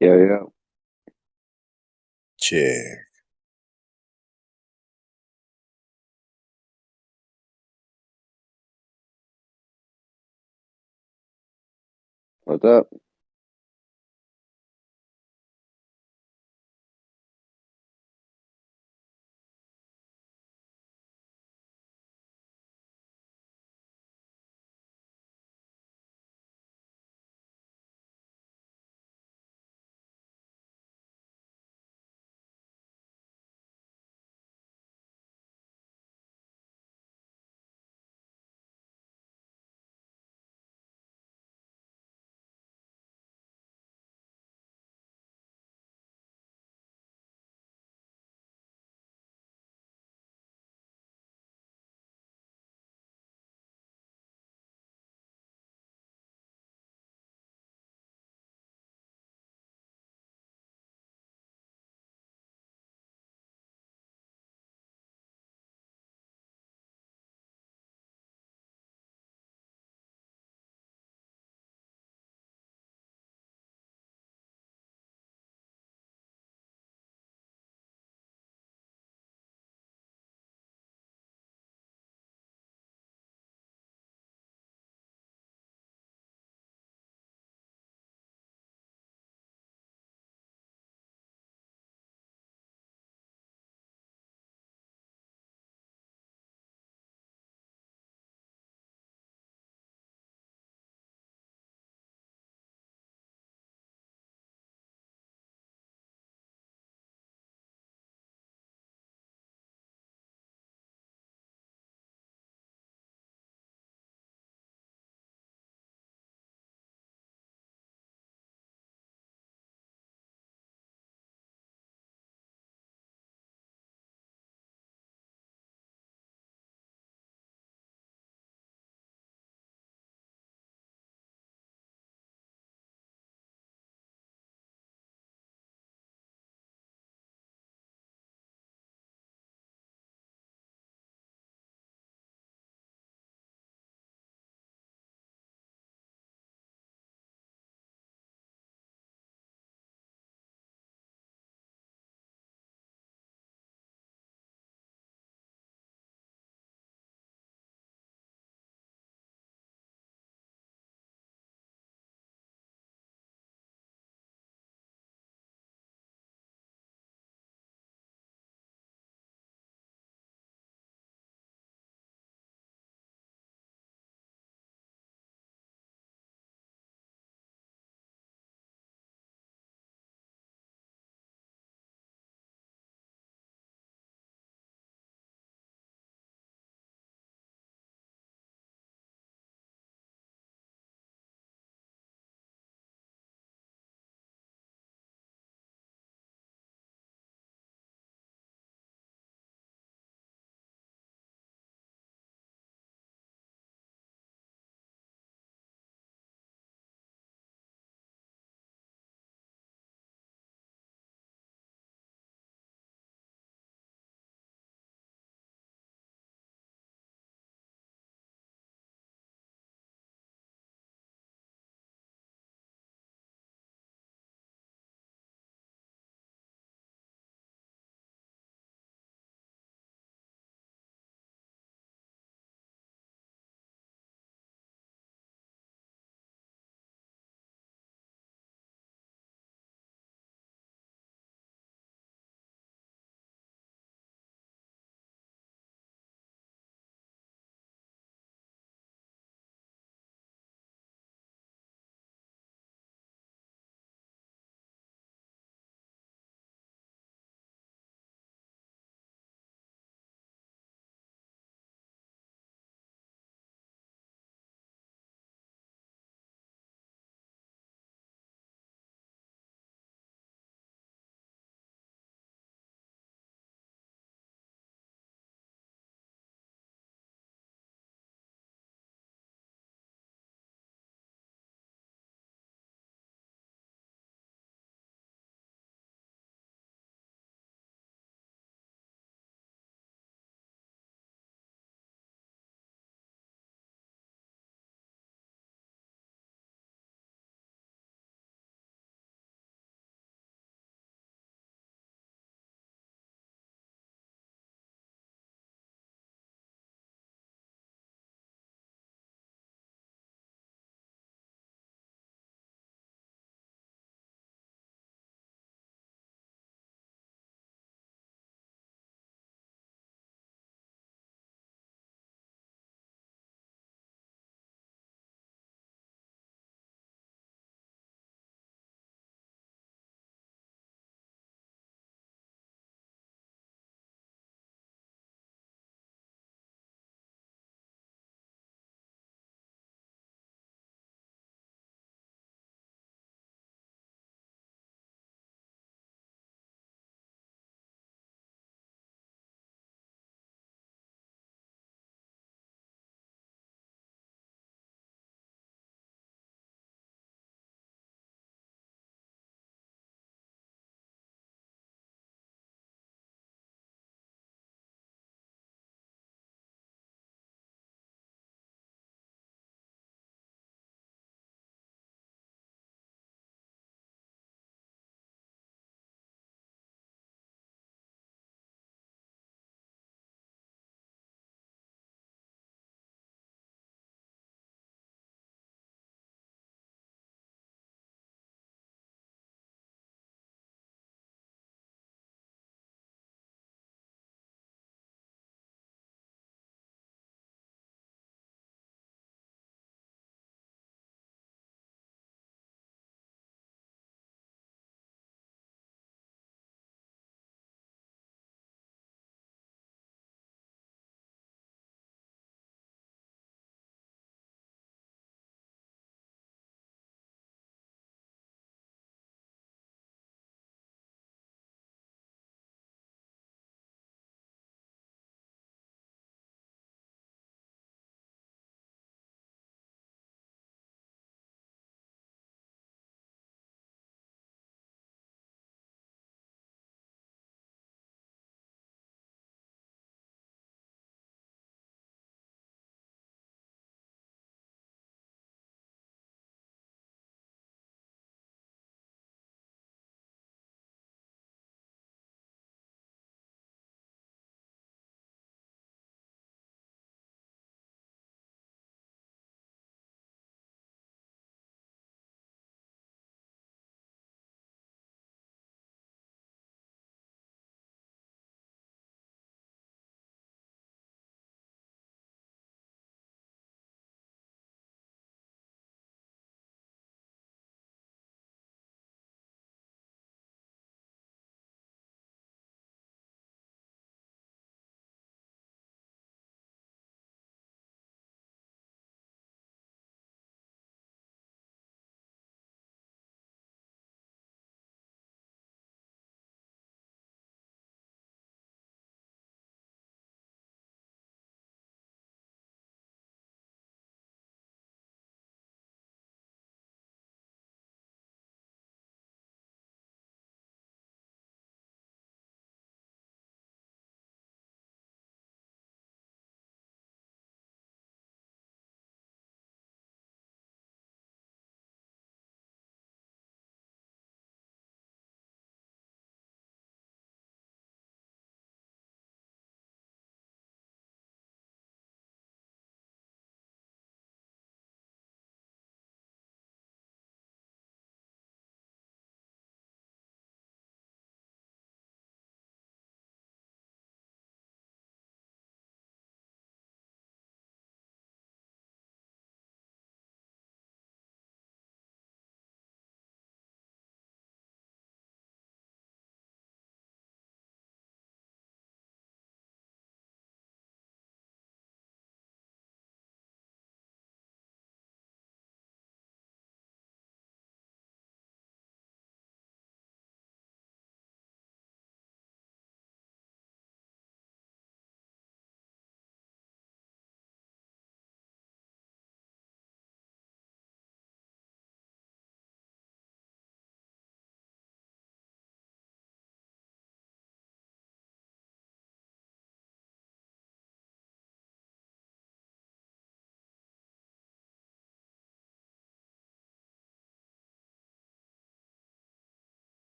Yeah, yeah. Check. What's up?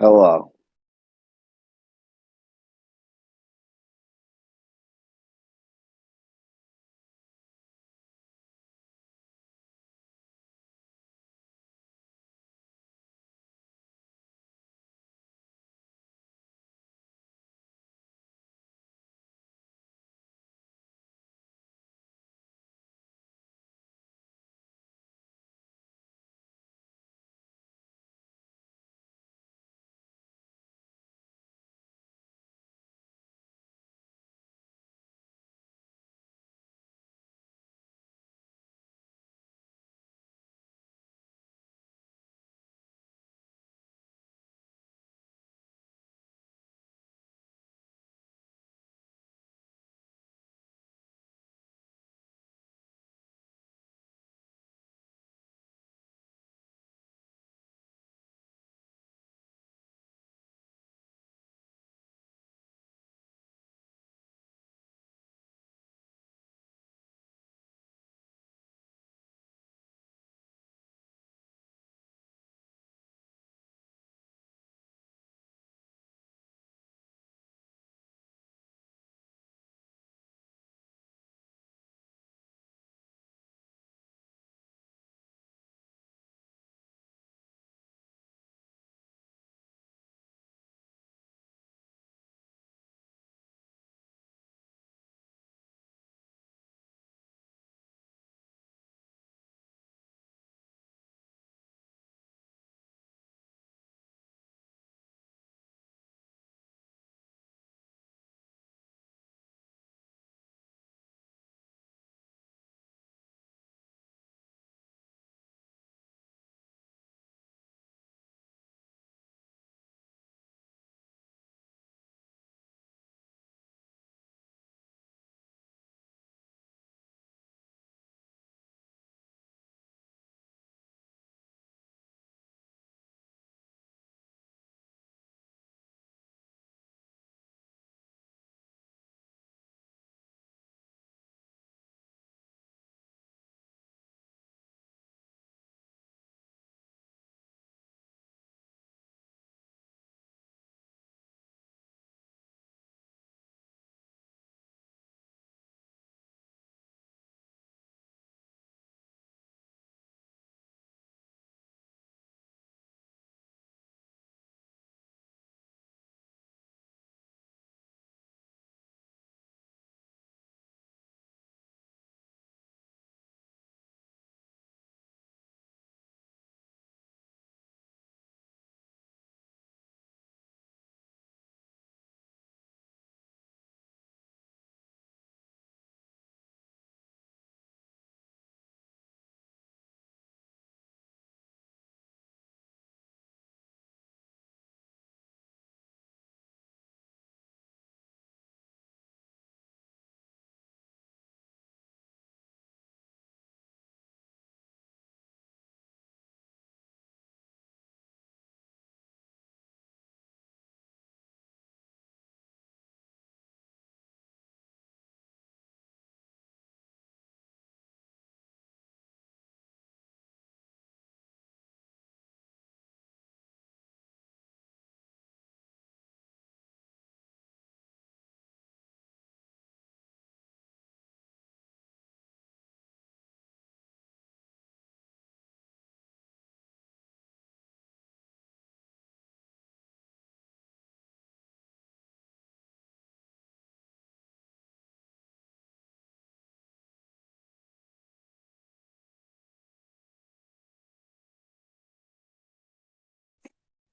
Hello.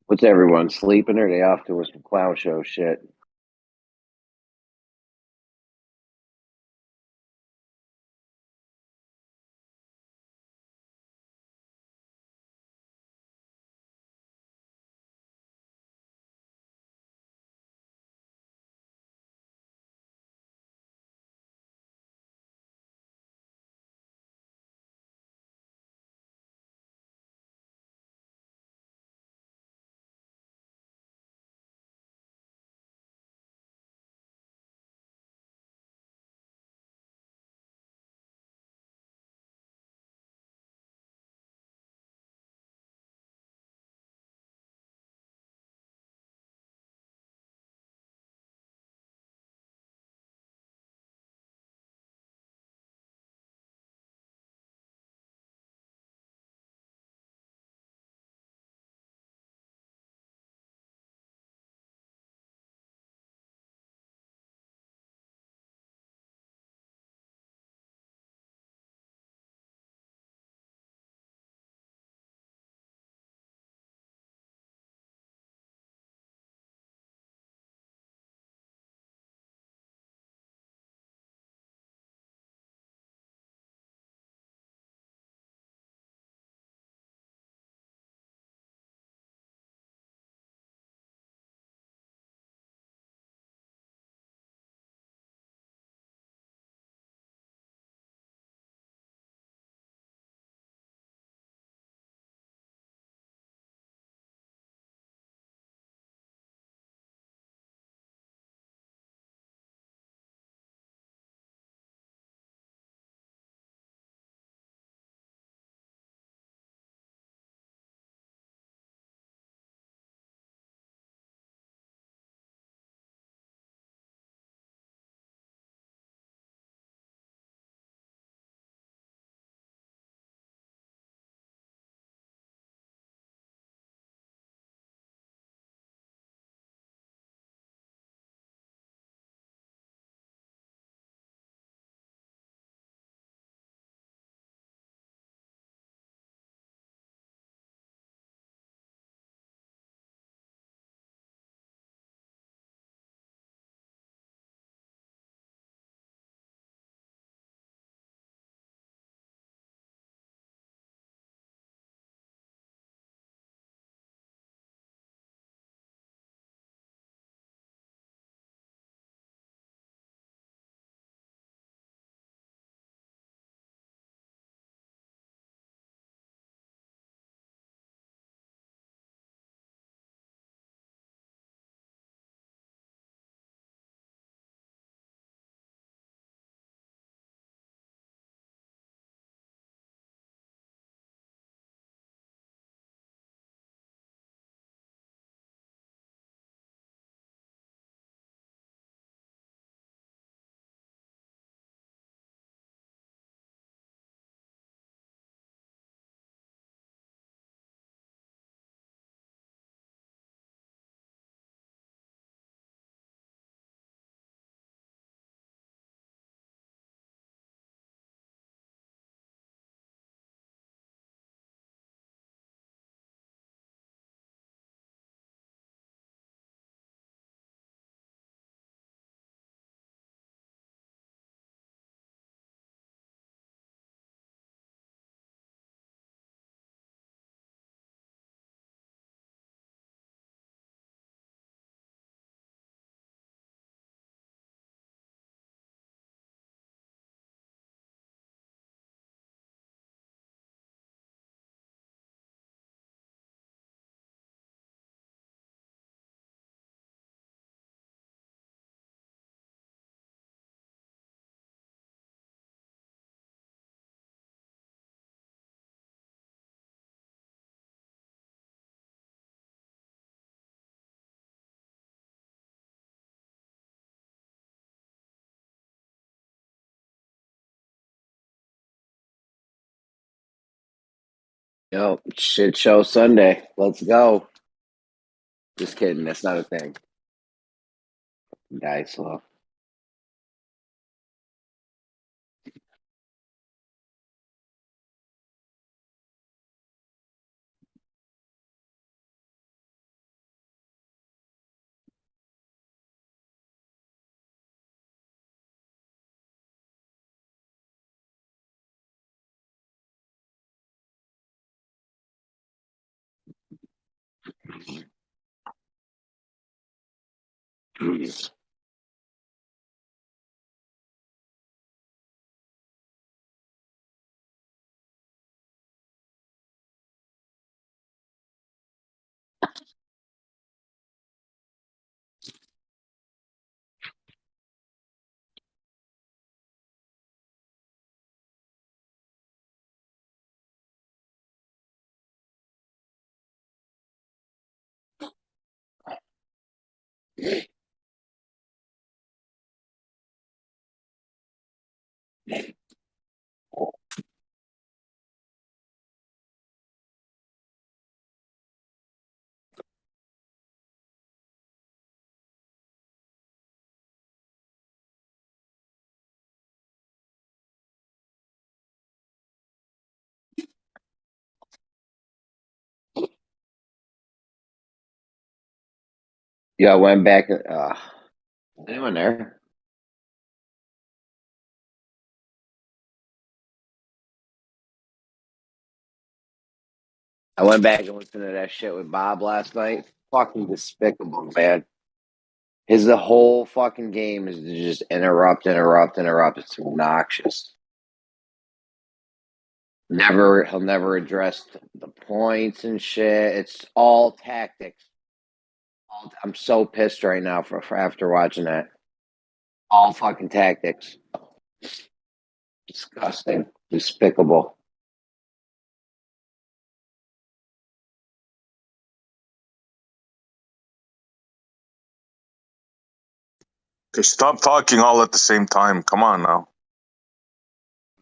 What's everyone sleeping or they off to some clown show shit? Yo, shit show Sunday. Let's go. Just kidding. That's not a thing. Die slow. Yeah, I went back. Anyone there? I went back and listened to that shit with Bob last night. Fucking despicable, man. The whole fucking game is to just interrupt. It's obnoxious. He'll never address the points and shit. It's all tactics. I'm so pissed right now for after watching that. All fucking tactics. Disgusting. Despicable. Okay, stop talking all at the same time. Come on now.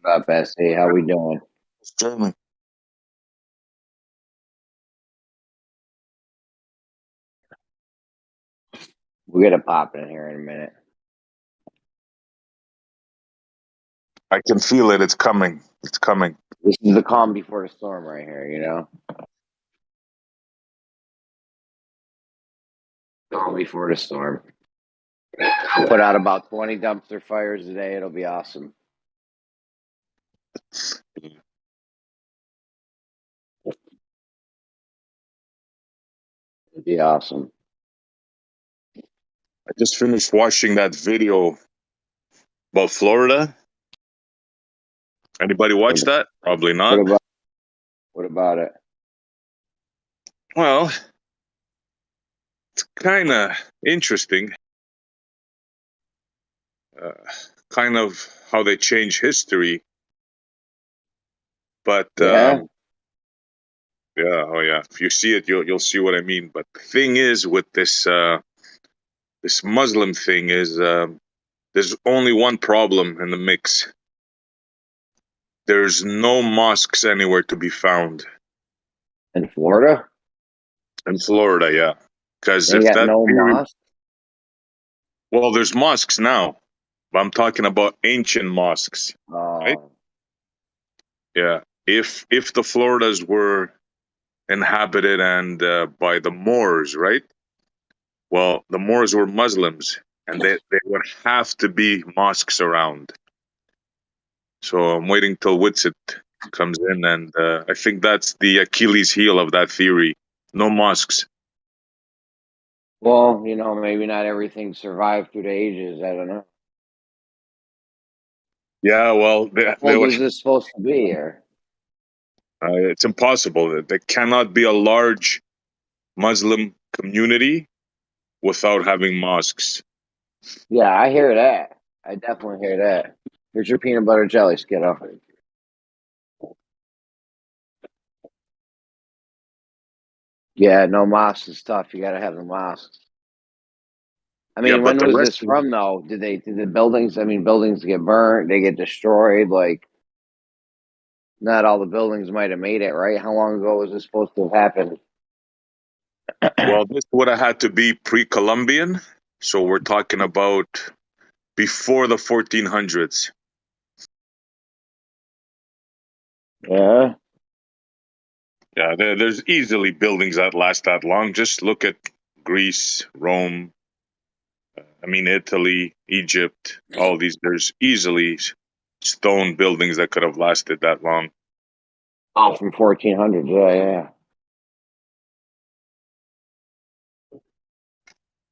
What up, Bessie? How we doing? It's Jeremy. We'll get it popping here in a minute. I can feel it. It's coming. It's coming. This is the calm before the storm right here, you know? Calm before the storm. I'll put out about 20 dumpster fires a day. It'll be awesome. It'll be awesome. I just finished watching that video about Florida. Anybody watch that? Probably not. What about it? Well, it's kind of interesting. Kind of how they change history. But Yeah. oh yeah. If you see it, you'll see what I mean. But the thing is, with this this Muslim thing is, there's only one problem in the mix. There's no mosques anywhere to be found. In Florida? In Florida, yeah. Because They if got that no theory, mosque? well, there's mosques now, but I'm talking about ancient mosques, right? Oh. Yeah. If the Floridas were inhabited and by the Moors, right? Well, the Moors were Muslims, and they would have to be mosques around. So I'm waiting till Whitsitt comes in, and I think that's the Achilles heel of that theory. No mosques. Well, you know, maybe not everything survived through the ages. I don't know. Yeah, well, How they old would. is this supposed to be here? It's impossible. There cannot be a large Muslim community without having mosques. Yeah, I hear that. I definitely hear that. Here's your peanut butter jelly, Skiddo. Yeah, no mosques is tough. You got to have the mosques. I Yeah, mean, but when the was rest this of from though? Did the buildings? I mean, buildings get burnt, they get destroyed. Like, Not all the buildings might have made it, right? How long ago was this supposed to have happened? Well, this would have had to be pre-Columbian, so we're talking about before the 1400s. Yeah. Yeah, there's easily buildings that last that long. Just look at Greece, Rome, I mean, Italy, Egypt, all these. There's easily stone buildings that could have lasted that long. Oh, from 1400s. Yeah, yeah.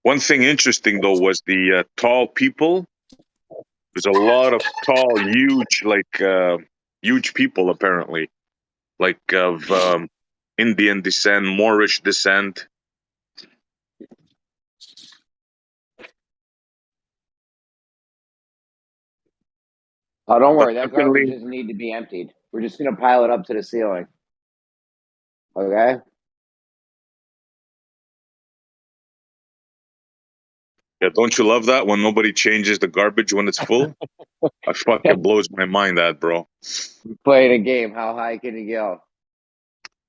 One thing interesting though was the tall people. There's a lot of tall, huge, huge people apparently, like of Indian descent, Moorish descent. Oh, don't But worry. That garbage definitely, doesn't need to be emptied. We're just gonna pile it up to the ceiling. Okay. yeah, don't you love that when nobody changes the garbage when it's full? I fucking blows my mind that, bro. Playing a game. How high can you go?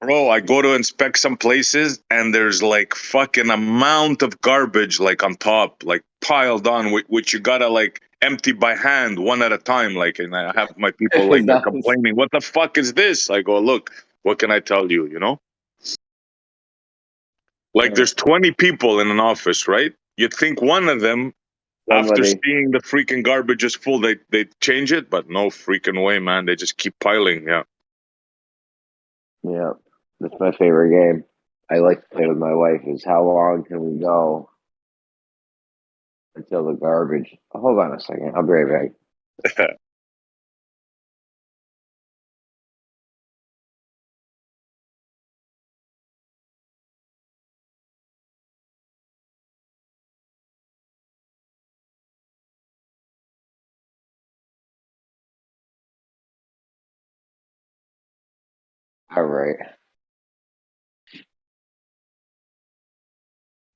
Bro, I go to inspect some places and there's like fucking amount of garbage like on top, like piled on, which you gotta like empty by hand one at a time. Like, and I have my people like they're Nice. complaining, "What the fuck is this?" I go, "Look, what can I tell you? You know, like there's 20 people in an office, right? You'd think one of them, after Somebody. seeing the freaking garbage is full, they change it, but no freaking way, man. They just keep piling. Yeah, Yeah. That's my favorite game. I like to play with my wife. Is how long can we go until the garbage? Oh, hold on a second. I'll be right back. All right.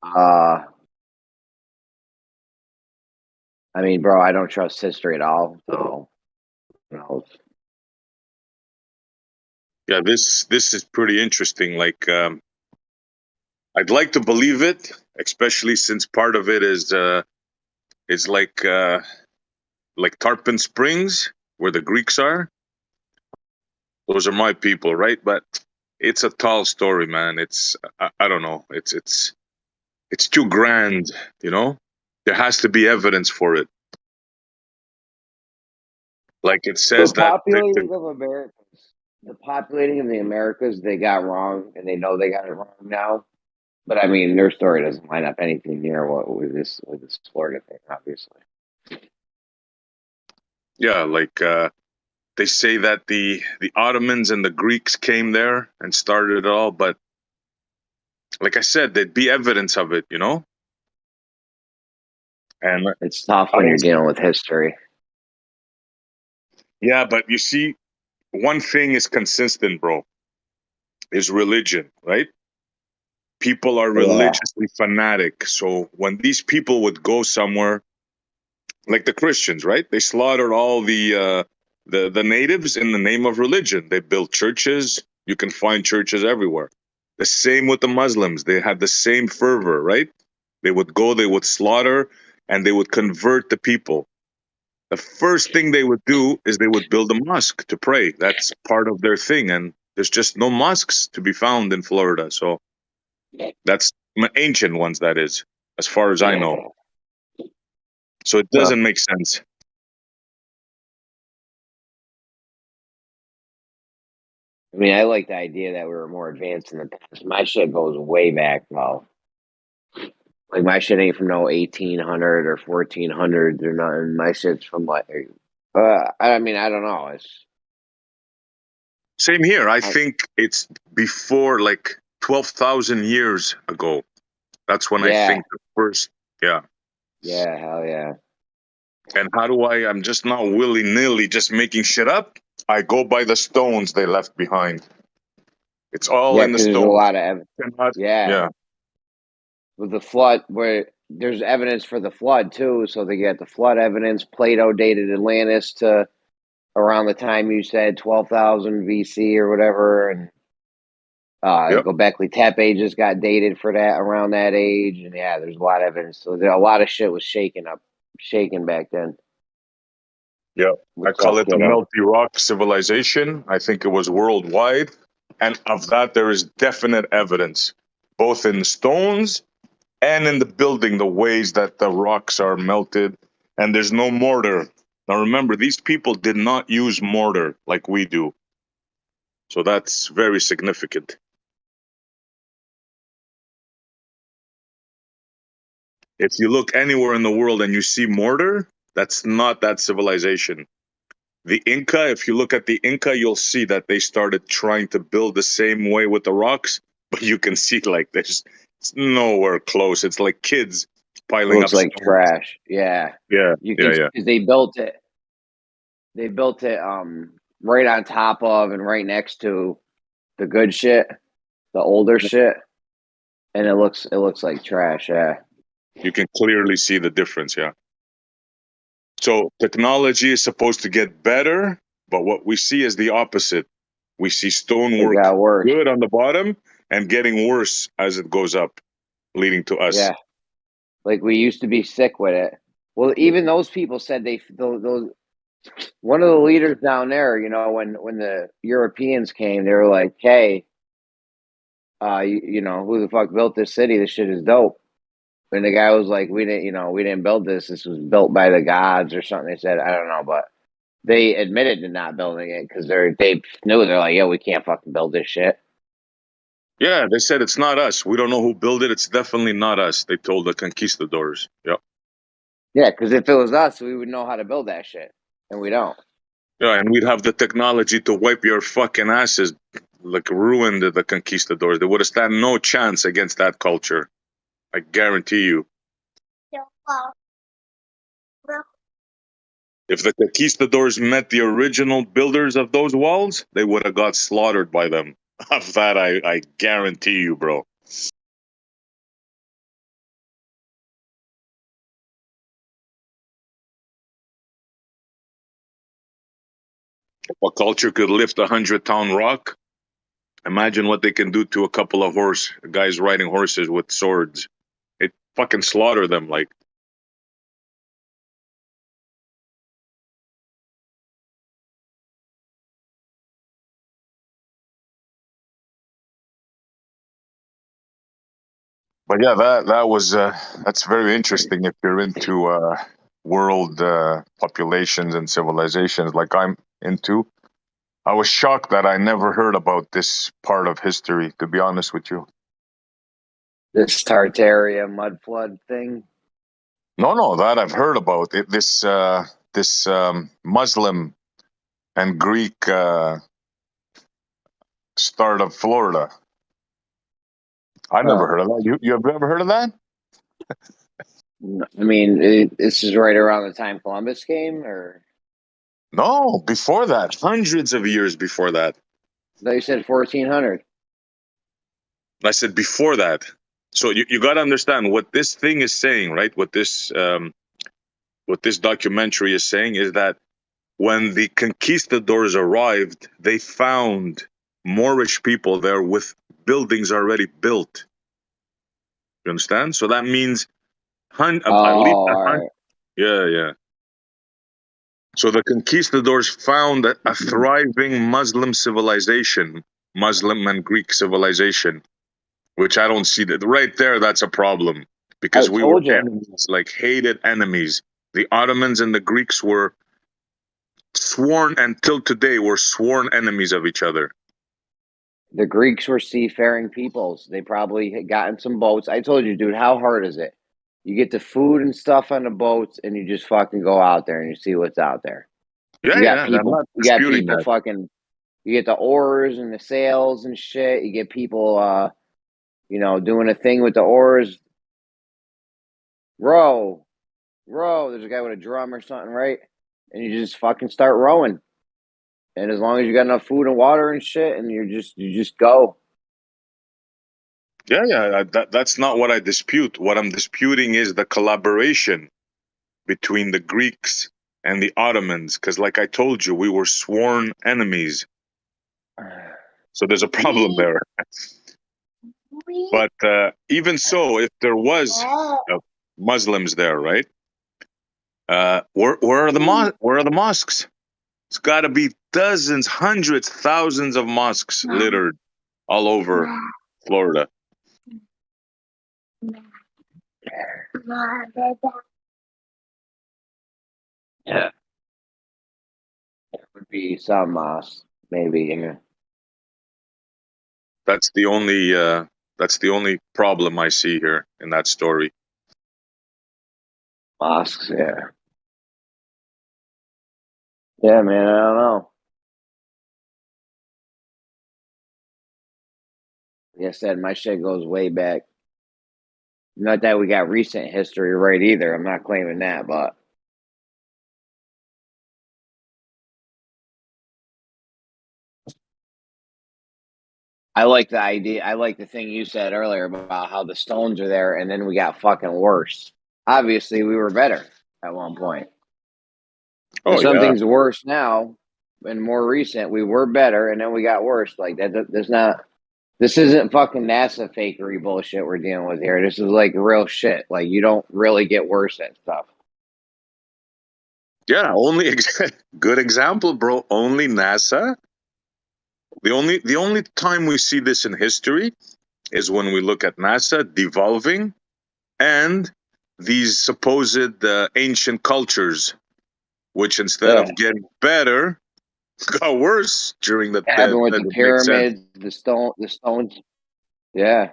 Uh, I mean, bro, I don't trust history at all. So, you know, yeah. This is pretty interesting. I'd like to believe it, especially since part of it is like Tarpon Springs, where the Greeks are. Those are my people, right? But it's a tall story, man. I don't know. It's too grand, you know. There has to be evidence for it. Like it the says that populating of Americas, the populating of the Americas, they got wrong, and they know they got it wrong now. But I mean, their story doesn't line up anything near what with this Florida thing, obviously. yeah, they say that the Ottomans and the Greeks came there and started it all, but like I said, there'd be evidence of it, you know. And It's tough I when you're don't. dealing with history. Yeah, but you see, one thing is consistent, bro, is religion, right? People are Yeah, religiously fanatic. So when these people would go somewhere, like the Christians, right? They slaughtered all the natives in the name of religion. They built churches. You can find churches everywhere. The same with the Muslims. They had the same fervor, right? They would go, they would slaughter, and they would convert the people. The first thing they would do is they would build a mosque to pray. That's part of their thing. And there's just no mosques to be found in Florida. So that's ancient ones, that is, as far as I yeah. know. So it Well, doesn't make sense. I mean, I like the idea that we were more advanced in the past. My shit goes way back, though. Like my shit ain't from no 1800 or 1400s or nothing. My shit's from like, I mean, I don't know. It's Same here. I I, think it's before like 12,000 years ago. That's when I yeah, think the first, yeah. yeah, hell yeah, And how do I'm just not willy nilly just making shit up. I go by the stones they left behind. It's all yeah. in the Because there's a stones. lot of Cannot, yeah yeah. with the flood where there's evidence for the flood too. So they get the flood evidence. Plato dated Atlantis to around the time you said 12,000 BC or whatever, and Yep, Göbekli Tepe just got dated for that around that age, and yeah, there's a lot of evidence. So a lot of shit was shaken back then. yep. I With that call it the shit up. melty rock civilization. I think it was worldwide, and of that there is definite evidence, both in stones and in the building, the ways that the rocks are melted, and there's no mortar. Now remember, these people did not use mortar like we do, so that's very significant. If you look anywhere in the world and you see mortar, that's not that civilization. The Inca, if you look at the Inca, you'll see that they started trying to build the same way with the rocks, but you can see like there's it's nowhere close. It's like kids It piling looks up like stones. trash. Yeah, Yeah, you yeah, can yeah. because they built it. They built it right on top of and right next to the good shit, the older shit, and it looks like trash. Yeah, You can clearly see the difference. Yeah. So technology is supposed to get better, but what we see is the opposite. We see it stonework got worse. good on the bottom and getting worse as it goes up, leading to us. Yeah, like we used to be sick with it. Well, even those people said those one of the leaders down there, when the Europeans came, they were like, "Hey, who the fuck built this city? This shit is dope." And the guy was like, we didn't build this. This was built by the gods or something." They said, I don't know, but they admitted to not building it because they knew they're like, "Yeah, we can't fucking build this shit." Yeah, they said it's not us. We don't know who built it. It's definitely not us. They told the conquistadors. Yep. Yeah, because if it was us, we would know how to build that shit, and we don't. Yeah, and we'd have the technology to wipe your fucking asses, like ruin the conquistadors. They would have stand no chance against that culture. I guarantee you. If the conquistadors met the original builders of those walls, they would have got slaughtered by them. Of that, I guarantee you, bro. If a culture could lift 100-ton rock, imagine what they can do to a couple of guys riding horses with swords. It fucking slaughter them. Like, but yeah, that's very interesting if you're into world populations and civilizations like I'm into. I was shocked that I never heard about this part of history, to be honest with you. This Tartaria mud flood thing. No, no, that I've heard about. This Muslim and Greek start of Florida. I never Huh. heard of that. You have ever heard of that? I mean, this is right around the time Columbus came, or No, before that, hundreds of years before that. I thought you said 1400. I said before that. So you got to understand what this thing is saying, right? What this documentary is saying is that when the conquistadors arrived, they found Moorish people there with buildings already built. You understand? So that means Oh, at least a all hundred. right. Yeah, yeah. So the conquistadors found a thriving Muslim civilization, Muslim and Greek civilization, which I don't see that right there. That's a problem I because we were told you. enemies, like hated enemies. The Ottomans and the Greeks were sworn until today. Were sworn enemies of each other. The Greeks were seafaring peoples. They probably had gotten some boats. I told you, dude, how hard is it? You get the food and stuff on the boats, and you just fucking go out there and you see what's out there. Yeah, You got yeah. I'm people. not You got disputing people that. fucking. You get the oars and the sails and shit. You get people, doing a thing with the oars. Row, row. There's a guy with a drum or something, right? And you just fucking start rowing. And as long as you got enough food and water and shit, and you just go. Yeah, yeah. That's not what I dispute. What I'm disputing is the collaboration between the Greeks. and the Ottomans, because like I told you, we were sworn enemies. So there's a problem there. But even so, if there was Muslims there, right? Where are the where are the mosques? It's got to be dozens, hundreds, thousands of mosques littered all over Florida. Yeah, it would be some maybe. Yeah. That's the only problem I see here in that story. Mosques, yeah. Yeah, man, I don't know. Like I said, my shit goes way back. Not that we got recent history right either. I'm not claiming that, but I like the idea. I like the thing you said earlier about how the Stones are there and then we got fucking worse. Obviously, we were better at one point. Oh If yeah, something's worse now and more recent, we were better and then we got worse. Like that, there's not. This isn't fucking NASA fakery bullshit we're dealing with here. This is like real shit. Like you don't really get worse at stuff. yeah. Only good example, bro. Only NASA. The only time we see this in history is when we look at NASA devolving and these supposed ancient cultures, which instead Yeah, of getting better, got worse during the happened with that the it makes sense. pyramids, the stones. Yeah,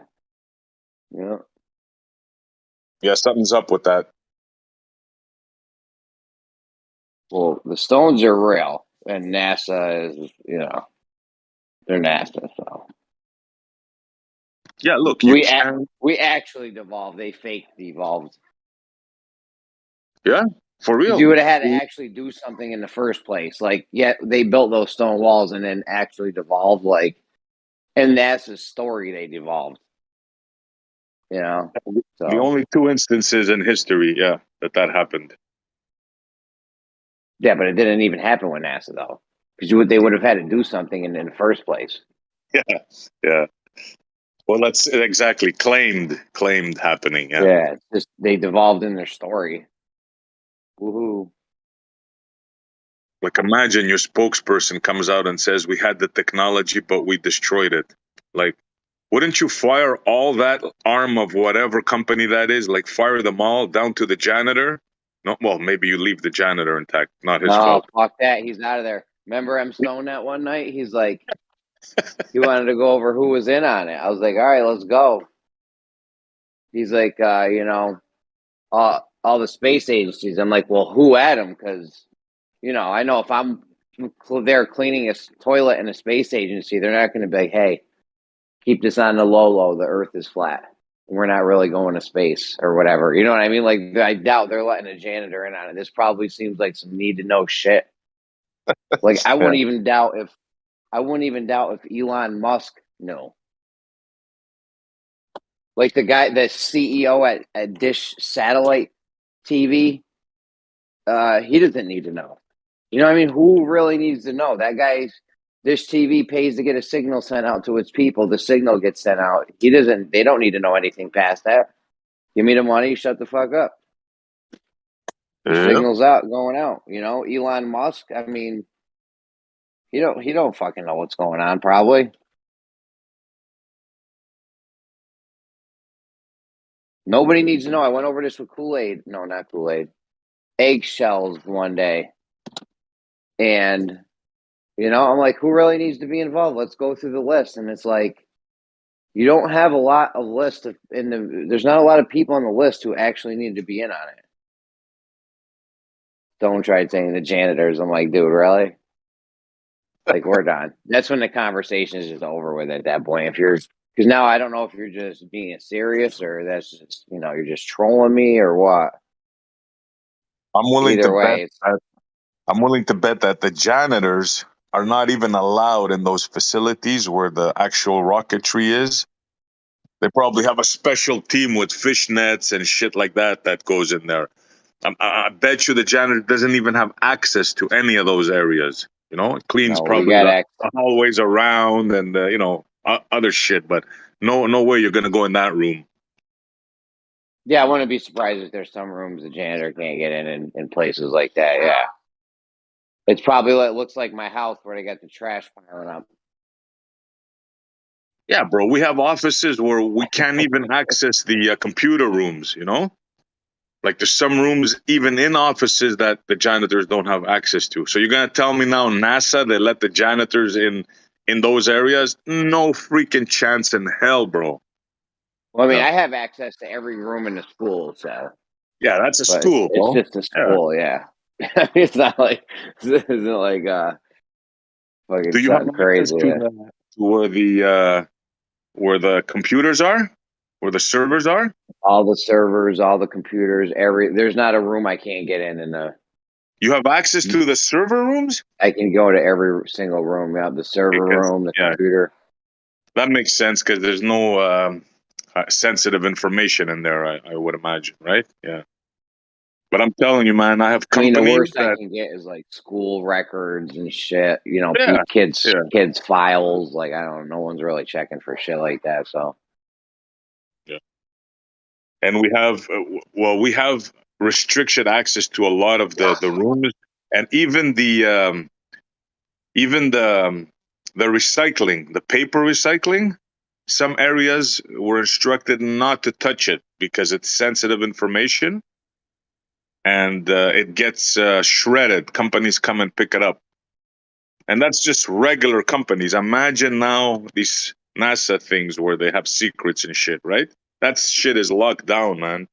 yeah. Yeah, something's up with that. Well, the stones are real, and NASA is, they're NASA. So Yeah, look, you we can. we actually devolved. They fake devolved Yeah, for because real. you would have had to actually do something in the first place. Like, yeah, they built those stone walls and then actually devolved. Like, and NASA's story, they devolved. You know, The so only two instances in history, yeah, that happened. yeah, but it didn't even happen with NASA though, because they would have had to do something in the first place. Yeah, yeah. Well, that's exactly claimed happening. Yeah. Yeah, it's just they devolved in their story. Woohoo! Like imagine your spokesperson comes out and says we had the technology but we destroyed it. Like, wouldn't you fire all that arm of whatever company that is? Like fire them all down to the janitor? No, well, maybe you leave the janitor intact. Not his No, fault. fuck that. He's out of there. Remember M Stone that one night? He's like, he wanted to go over who was in on it. I was like, all right, let's go. He's like, all the space agencies. I'm like, well, who at them? Because, I know if I'm there cleaning a toilet in a space agency, they're not going to be like, hey, keep this on the low. The Earth is flat. We're not really going to space or whatever. You know what I mean? Like, I doubt they're letting a janitor in on it. This probably seems like some need to know shit. Like, Yeah. I wouldn't even doubt if Elon Musk knew. Like the CEO at Dish Satellite TV, he doesn't need to know. You know what I mean? Who really needs to know? That guy, Dish TV pays to get a signal sent out to its people. The signal gets sent out. They don't need to know anything past that. Give me the money, shut the fuck up. The Yep. signal's out, going out. Elon Musk, I mean, he don't fucking know what's going on, probably. Nobody needs to know. I went over this with Kool-Aid. No, not Kool-Aid. Eggshells one day. And, I'm like, who really needs to be involved? Let's go through the list. And it's like, you don't have a lot of list there's not a lot of people on the list who actually need to be in on it. Don't try saying the janitors. I'm like, dude, really? Like, we're done. That's when the conversation is just over with at that point. Because now I don't know if you're just being serious or that's just, you're just trolling me or what. I'm willing to Either bet way, it's that I'm willing to bet that the janitors are not even allowed in those facilities where the actual rocketry is. They probably have a special team with fishnets and shit like that goes in there. I bet you the janitor doesn't even have access to any of those areas. You know, it cleans No, we probably got the hallways around and other shit, but no way you're gonna go in that room. Yeah, I wouldn't be surprised if there's some rooms the janitor can't get in places like that. Yeah, it's probably what it looks like my house where they got the trash piling up. Yeah, bro, we have offices where we can't even access the computer rooms. You know, like there's some rooms even in offices that the janitors don't have access to. So you're gonna tell me now NASA they let the janitors in those areas? No freaking chance in hell, bro. Well, I mean, No. I have access to every room in the school, so Yeah, that's a but school, it's bro. just a Yeah. school. Yeah, it's not like it's not like fucking Do you have something access crazy. to Yeah. where the computers are, where the servers are? All the servers, all the computers, there's not a room I can't get in the. You have access to the server rooms? I can go to every single room. Yeah, the server Because room, the yeah, computer. that makes sense because there's no sensitive information in there. I would imagine, right? Yeah. But I'm telling you, man, I have I mean, the companies worst I that can get is like school records and shit. You know, yeah, yeah, kids files. Like I don't know, no one's really checking for shit like that. So yeah. And we have we have restricted access to a lot of the rooms and even the recycling, the paper recycling. Some areas were instructed not to touch it because it's sensitive information and it gets shredded. Companies come and pick it up, and that's just regular companies. Imagine now these NASA things where they have secrets and shit, right? That shit is locked down, man.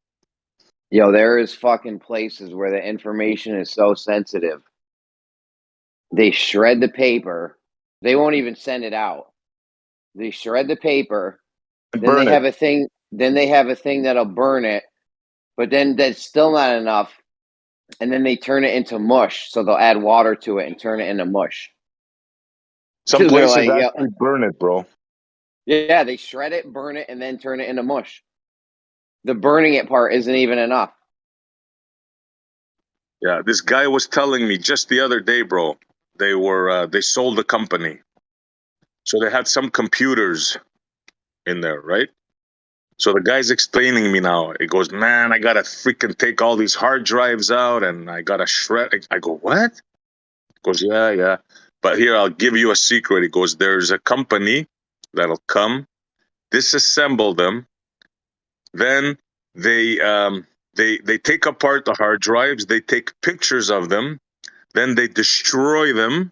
yo, there is fucking places where the information is so sensitive. They shred the paper. They won't even send it out. They shred the paper. Then they Burn it. have a thing. Then they have a thing that'll burn it. But then that's still not enough. And then they turn it into mush. So they'll add water to it and turn it into mush. Some So they're places like, yeah, actually burn it, bro. yeah, they shred it, burn it, and then turn it into mush. The burning it part isn't even enough. Yeah, this guy was telling me just the other day, bro. They sold the company, so they had some computers in there, right? So the guy's explaining me now. He goes, "Man, I gotta freaking take all these hard drives out, and I gotta shred." I go, "What?" He goes, "Yeah, yeah." But here, I'll give you a secret. He goes, "There's a company that'll come, disassemble them, then they um, they take apart the hard drives, they take pictures of them, then they destroy them."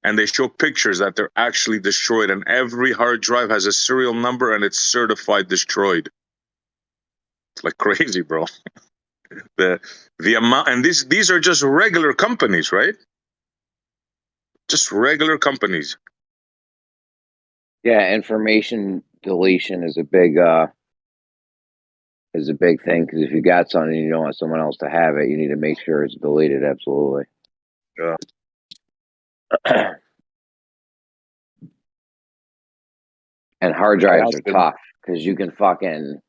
And they show pictures that they're actually destroyed, and every hard drive has a serial number and it's certified destroyed. It's like crazy, bro. the the amount, and these are just regular companies, right? Just regular companies. Yeah, information deletion is a big thing because if you got something and you don't want someone else to have it, you need to make sure it's deleted. Absolutely. Yeah. And hard I drives are asked him. tough because you can fucking.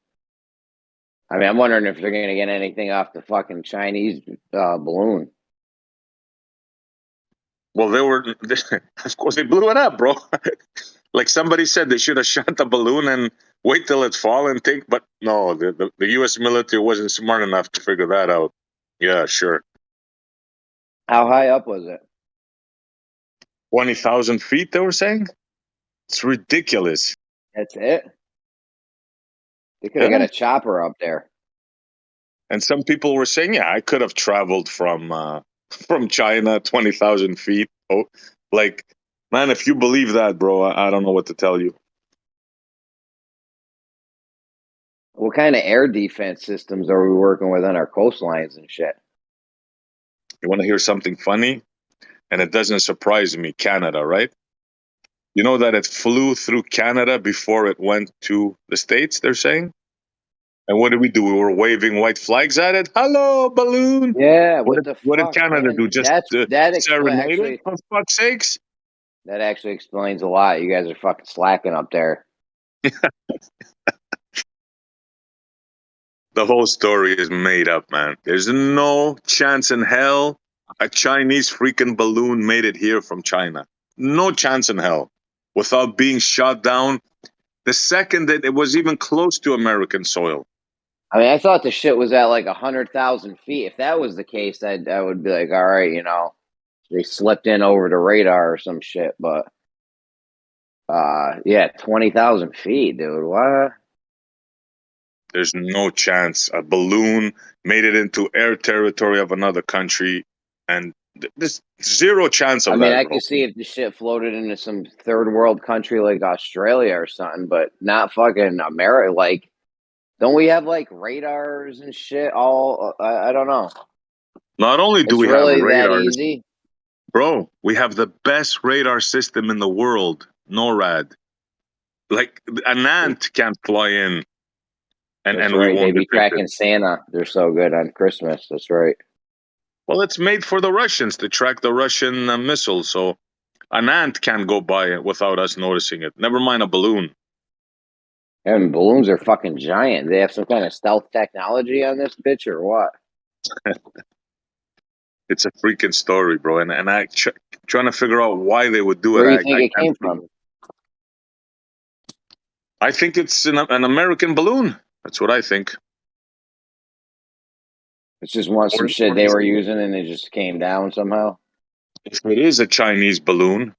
I mean, I'm wondering if they're going to get anything off the fucking Chinese balloon. Well, they were, of course, they blew it up, bro. Like somebody said, they should have shot the balloon and wait till it's fall and take. But no, the U.S. military wasn't smart enough to figure that out. Yeah, sure. How high up was it? 20,000 feet, they were saying. It's ridiculous. That's it. They could have got Yeah. a chopper up there. And some people were saying, yeah, I could have traveled from China 20,000 feet. Oh, like, man, if you believe that, bro, I don't know what to tell you. What kind of air defense systems are we working with on our coastlines and shit? You want to hear something funny? And it doesn't surprise me, Canada, right? You know that it flew through Canada before it went to the States, they're saying? And what did we do? We were waving white flags at it. Hello, balloon. Yeah, What what did, the what did fuck, Canada man? do? Just serenade it, Actually for fuck's sakes? that actually explains a lot. You guys are fucking slacking up there. The whole story is made up, man. There's no chance in hell a Chinese freaking balloon made it here from China. No chance in hell without being shot down the second that it was even close to American soil. I mean, I thought the shit was at like 100,000 feet. If that was the case, I would be like, all right, they slipped in over the radar or some shit. But yeah, 20,000 feet, dude. What? There's no chance a balloon made it into air territory of another country, and there's zero chance I of mean, that, I bro. could see if the shit floated into some third world country like Australia or something, but not fucking America. Like, don't we have like radars and shit? I don't know. Not only do It's we have really that radars, easy. bro, we have the best radar system in the world, NORAD. Like an ant can't fly in, That's and we right. They won't be detect it. tracking Santa. They're so good on Christmas. That's right. Well, it's made for the Russians to track the Russian missiles, so an ant can't go by it without us noticing it. Never mind a balloon. And balloons are fucking giant. They have some kind of stealth technology on this bitch or what? It's a freaking story, bro. And trying to figure out why they would do it. Where do you I think it can't came figure from? it. I think it's an American balloon. That's what I think. It's just one some shit Or they is were it, using and it just came down somehow. if it is a Chinese balloon,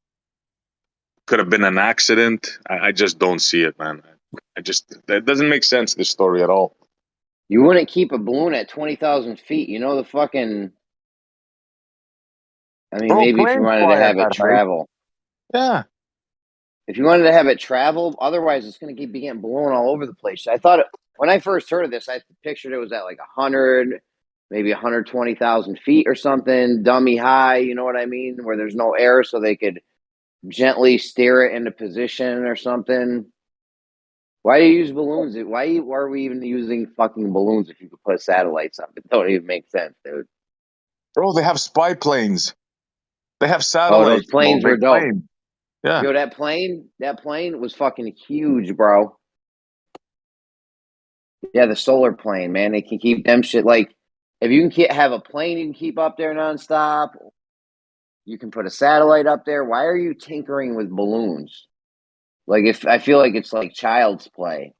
could have been an accident. I just don't see it, man. That doesn't make sense. This story at all. You wouldn't keep a balloon at 20,000 feet. You know the fucking. I mean, Bro, maybe if you planes wanted to fly at have it that height. travel. Yeah. If you wanted to have it travel, otherwise it's going to be getting blown all over the place. I thought when I first heard of this, I pictured it was at like 100, maybe 120,000 feet or something, dummy high. You know what I mean? Where there's no air, so they could gently steer it into position or something. Why do you use balloons? Why are we even using fucking balloons if you could put satellites up? It don't even make sense, dude. Bro, they have spy planes. They have Oh, those satellites, bro. planes They were dope. claim. Yeah. Yo, that plane was fucking huge, bro. Yeah, the solar plane, man. They can keep them shit like if you can have a plane you can keep up there nonstop. You can put a satellite up there. Why are you tinkering with balloons? Like if I feel like it's like child's play.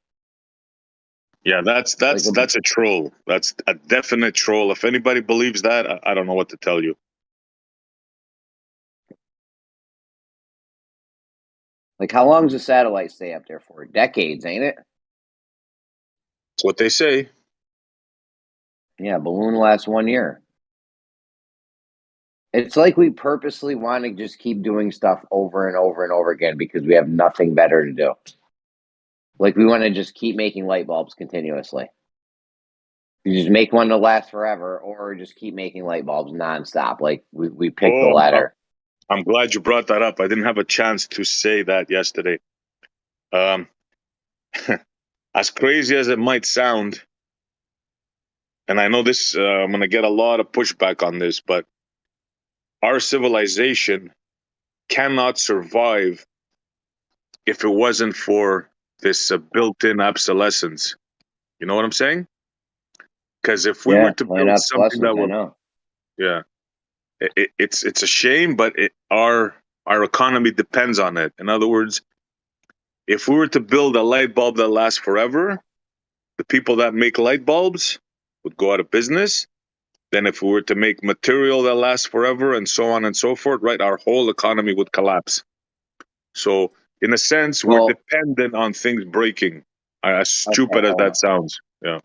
Yeah, that's Like that's a that's a troll. That's a definite troll. If anybody believes that, I don't know what to tell you. like how long does a satellite stay up there for? Decades, ain't it? It's what they say. Yeah, balloon lasts 1 year. It's like we purposely want to just keep doing stuff over and over and over again because we have nothing better to do. Like we want to just keep making light bulbs continuously. You just make one to last forever, or just keep making light bulbs nonstop. Like we pick the Oh, latter. I'm glad you brought that up. I didn't have a chance to say that yesterday. Um, as crazy as it might sound, and I know this, I'm going to get a lot of pushback on this, but our civilization cannot survive if it wasn't for this built-in obsolescence. You know what I'm saying? Because if we were Yeah, to plain build something obsolescence. that I would, know. yeah, it's a shame, but our economy depends on it. In other words, if we were to build a light bulb that lasts forever, the people that make light bulbs would go out of business. Then, if we were to make material that lasts forever and so on and so forth, right, our whole economy would collapse. So, in a sense, we're Well, dependent on things breaking. As okay, stupid as hold that on. sounds, yeah.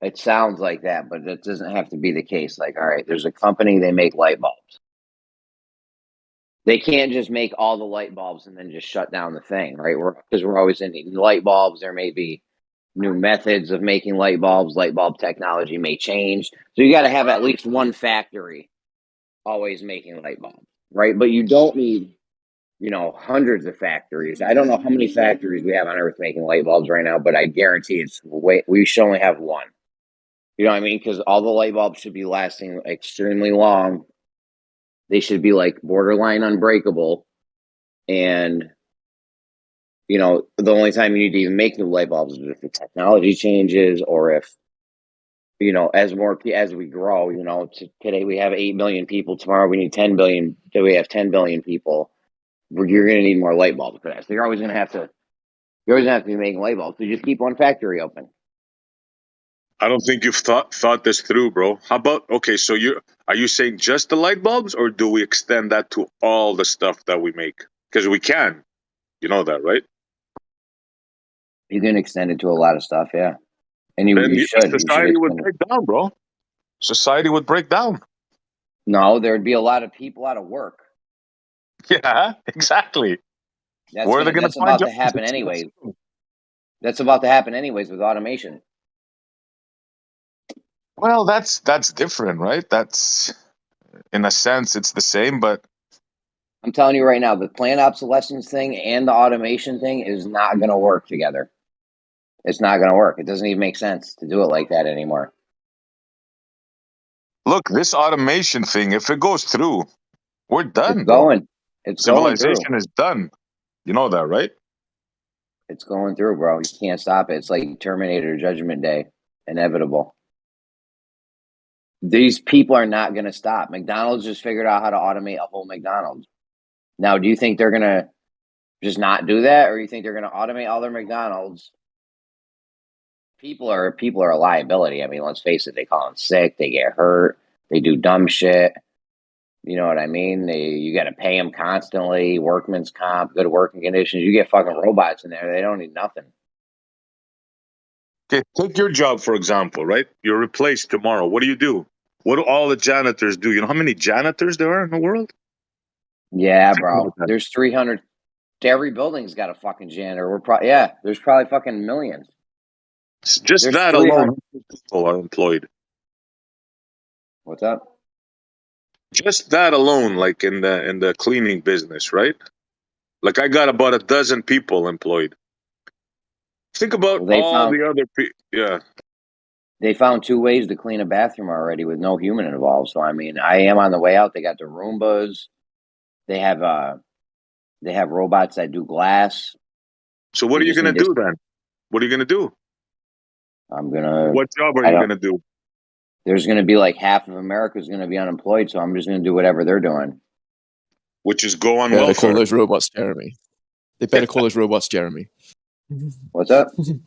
It sounds like that, but it doesn't have to be the case. Like, all right, there's a company they make light bulbs. They can't just make all the light bulbs and then just shut down the thing, right? Because we're always in light bulbs. There may be new methods of making light bulbs. Light bulb technology may change. So you got to have at least one factory always making light bulbs, right? But you don't need, hundreds of factories. I don't know how many factories we have on Earth making light bulbs right now, but I guarantee we should only have one. You know what I mean? Because all the light bulbs should be lasting extremely long. They should be like borderline unbreakable. And, the only time you need to even make new light bulbs is if the technology changes or if as we grow, today we have 8 million people. Tomorrow we need 10 billion. Today we have 10 billion people. You're going to need more light bulbs for that. So you're always going to have to be making light bulbs. So just keep one factory open. I don't think you've thought this through, bro. How about, okay, so are you saying just the light bulbs, or do we extend that to all the stuff that we make? Because we can. You know that, right? You can extend it to a lot of stuff, yeah. And you Then should. You should society would extend it. break down, bro. Society would break down. No, there'd be a lot of people out of work. Yeah, exactly. Where are they going to That's find about to jobs? happen anyways. That's about to happen anyways with automation. Well, that's different, right? That's, in a sense, it's the same, but I'm telling you right now, the planned obsolescence thing and the automation thing is not going to work together. It's not going to work. It doesn't even make sense to do it like that anymore. look, this automation thing, if it goes through, we're done, It's bro. going. It's going through. Civilization is done. You know that, right? It's going through, bro. You can't stop it. It's like Terminator Judgment Day. Inevitable. These people are not going to stop. McDonald's just figured out how to automate a whole McDonald's. Now, do you think they're going to just not do that, or you think they're going to automate all their McDonald's? People are a liability. I mean, let's face it. They call in sick. They get hurt. They do dumb shit. You know what I mean? You got to pay them constantly. Workman's comp, good working conditions. You get fucking robots in there. They don't need nothing. Okay, take your job, for example, right? You're replaced tomorrow. What do you do? What do all the janitors do? You know how many janitors there are in the world? Yeah, Think about bro. that. There's 300. Every building's got a fucking janitor. There's probably fucking millions. Just There's that 300. alone, people are employed. What's up? Just that alone, like in the cleaning business, right? Like I got about a dozen people employed. Think about Well, all the other people. Yeah. they found 2 ways to clean a bathroom already with no human involved. So I mean, I am on the way out. They got the Roombas. They have robots that do glass. So what You are you just gonna need to. do then? What are you gonna do? I'm gonna. What job are I you don't. gonna do? There's gonna be like half of America is gonna be unemployed. So I'm just gonna do whatever they're doing. Which is go on Yeah, they call welfare. those robots Jeremy. They better call those robots Jeremy. What's up? What'd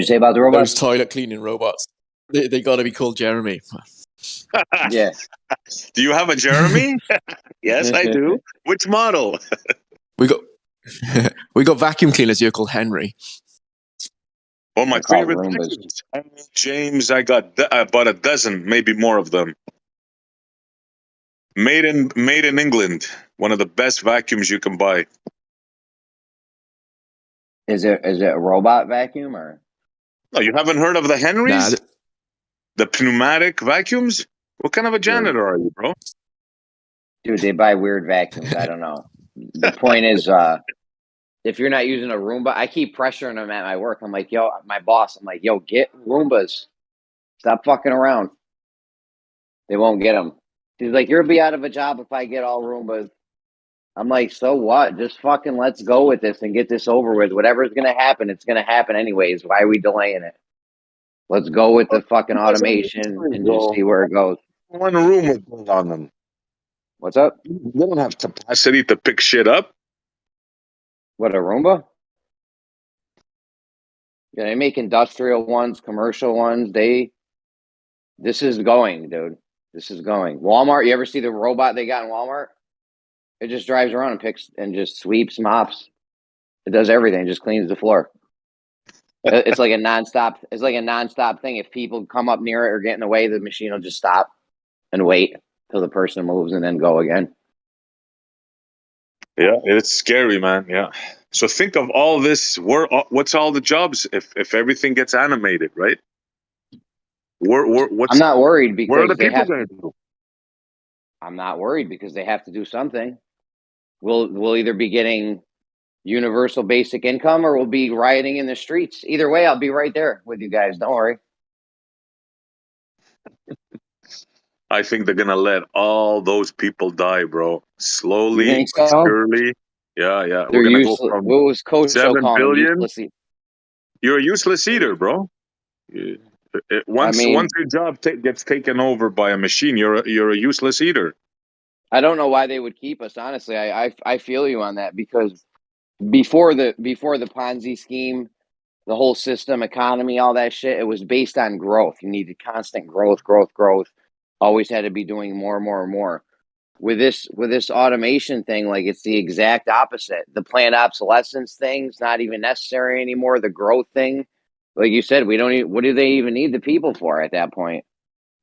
you say about the robots? Those toilet cleaning robots. They got to be called Jeremy. Yeah. Do you have a Jeremy? Yes, I do. Which model? We got we got vacuum cleaners here called Henry. Oh, my They're called favorite Roombas. vacuums. James, I got about a dozen, maybe more of them. Made in England. One of the best vacuums you can buy. Is it a robot vacuum or? No, you haven't heard of the Henrys? Nah, The pneumatic vacuums? What kind of a janitor are you, bro? Dude, they buy weird vacuums. I don't know. The point is, if you're not using a Roomba, I keep pressuring them at my work. I'm like, yo, my boss, I'm like, yo, get Roombas. Stop fucking around. They won't get them. She's like, you'll be out of a job if I get all Roombas. I'm like, so what? Just fucking let's go with this and get this over with. Whatever's going to happen, it's going to happen anyways. Why are we delaying it? Let's go with the fucking automation and just see where it goes. One room is built on them. What's up? They don't have capacity to pick shit up. What, a Roomba? Yeah, they make industrial ones, commercial ones. This is going, dude. This is going. Walmart, you ever see the robot they got in Walmart? It just drives around and picks and just sweeps, mops. It does everything, just cleans the floor. It's like a nonstop. It's like a nonstop thing. If people come up near it or get in the way, the machine will just stop and wait till the person moves and then go again. Yeah, it's scary, man. Yeah. So think of all this. What's all the jobs if everything gets animated, right? I'm not worried What are because the they people have. going to do? I'm not worried because they have to do something. We'll either be getting universal basic income or we'll be rioting in the streets. Either way, I'll be right there with you guys. Don't worry. I think they're gonna let all those people die, bro. You Slowly think but so? surely. Yeah, yeah. They're We're gonna go useless. from What was Coach Show 7 calling them? billion. Useless? You're a useless eater, bro. Once your job gets taken over by a machine, you're a useless eater. I don't know why they would keep us. Honestly, I feel you on that, because before the Ponzi scheme, the whole system, economy, all that shit, it was based on growth. You needed constant growth, growth, growth. Always had to be doing more and more and more. With this automation thing, like, it's the exact opposite. The planned obsolescence thing's not even necessary anymore. The growth thing, like you said, we don't. What do they even need the people for at that point?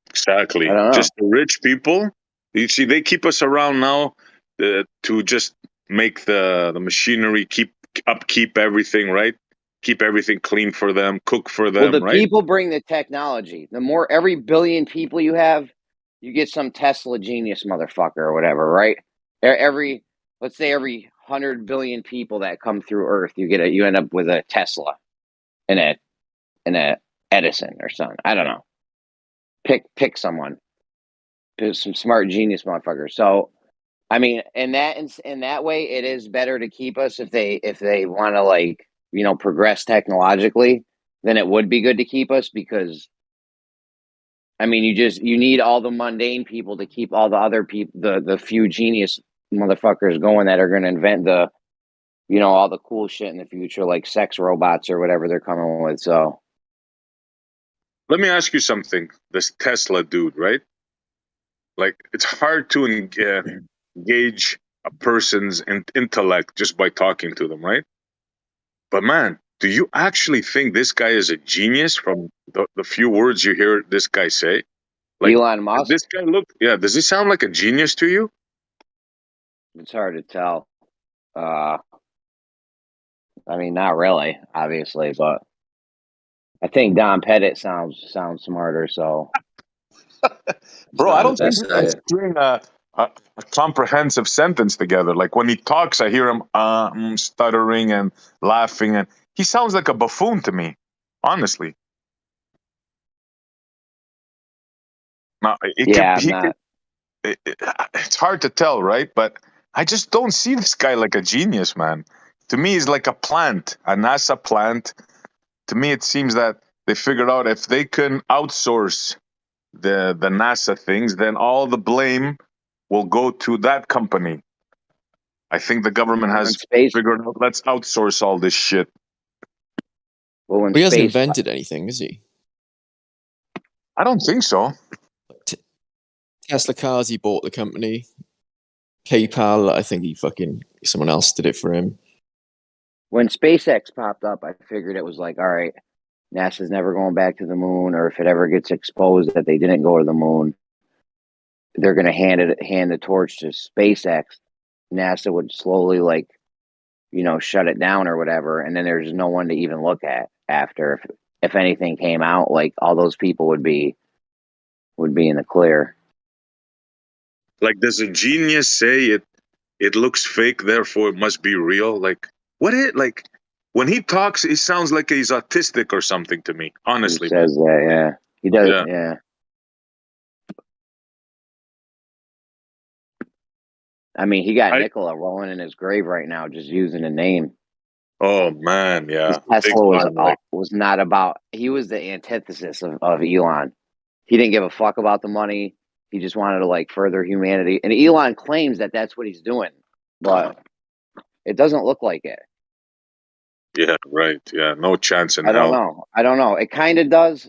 I Exactly. don't know. Just the rich people. You see, they keep us around now to just make the machinery keep everything, right? Keep everything clean for them, cook for Well, them, the right? people bring the technology. The more, every billion people you have, you get some Tesla genius motherfucker or whatever, right? Every, let's say every 100 billion people that come through Earth, you end up with a Tesla and a Edison or something. I don't know. Pick someone. There's some smart genius motherfuckers. So I mean, in that way, it is better to keep us if they want to, like, progress technologically. Then it would be good to keep us, because I mean, you need all the mundane people to keep all the other people, the few genius motherfuckers going that are going to invent all the cool shit in the future, like sex robots or whatever they're coming with. So Let me ask you something. This Tesla dude, right? Like, it's hard to gauge a person's intellect just by talking to them, right? But man, do you actually think this guy is a genius from the few words you hear this guy say? Like, Elon does Musk, this guy look? Yeah, does he sound like a genius to you? it's hard to tell. Uh, I mean, not really, obviously, but I think Don Pettit sounds smarter. So it's Bro, I not don't think that's he can string a comprehensive sentence together. Like, when he talks, I hear him stuttering and laughing, and he sounds like a buffoon to me, honestly. Now, yeah. I'm he could, not. it's hard to tell, right? But I just don't see this guy like a genius, man. To me, he's like a plant, a NASA plant. To me, it seems that they figured out if they can outsource the NASA things, then all the blame will go to that company. I think the government When has space, figured out, let's outsource all this shit. well, when Well, he hasn't space, invented anything, has he? I don't think so. Tesla cars, he bought the company. PayPal, I think someone else did it for him. when SpaceX popped up, I figured it was like, all right, NASA's never going back to the moon, or if it ever gets exposed that they didn't go to the moon, they're going to hand the torch to SpaceX. NASA would slowly, like, shut it down or whatever, and then there's no one to even look at after. If anything came out, like, all those people would be in the clear. Like, does a genius say it looks fake, therefore it must be real? Like, what it like when he talks, he sounds like he's autistic or something to me. Who Honestly, man. says that? Yeah, he does. Yeah. Yeah, I mean, he got I Nikola rolling in his grave right now, just using a name. Oh man, Because yeah. Big Tesla time. Like, was not about. He was the antithesis of Elon. He didn't give a fuck about the money. He just wanted to, like, further humanity. And Elon claims that that's what he's doing, but it doesn't look like it. yeah, right. Yeah, no chance in I don't hell. know. I don't know. It kind of does,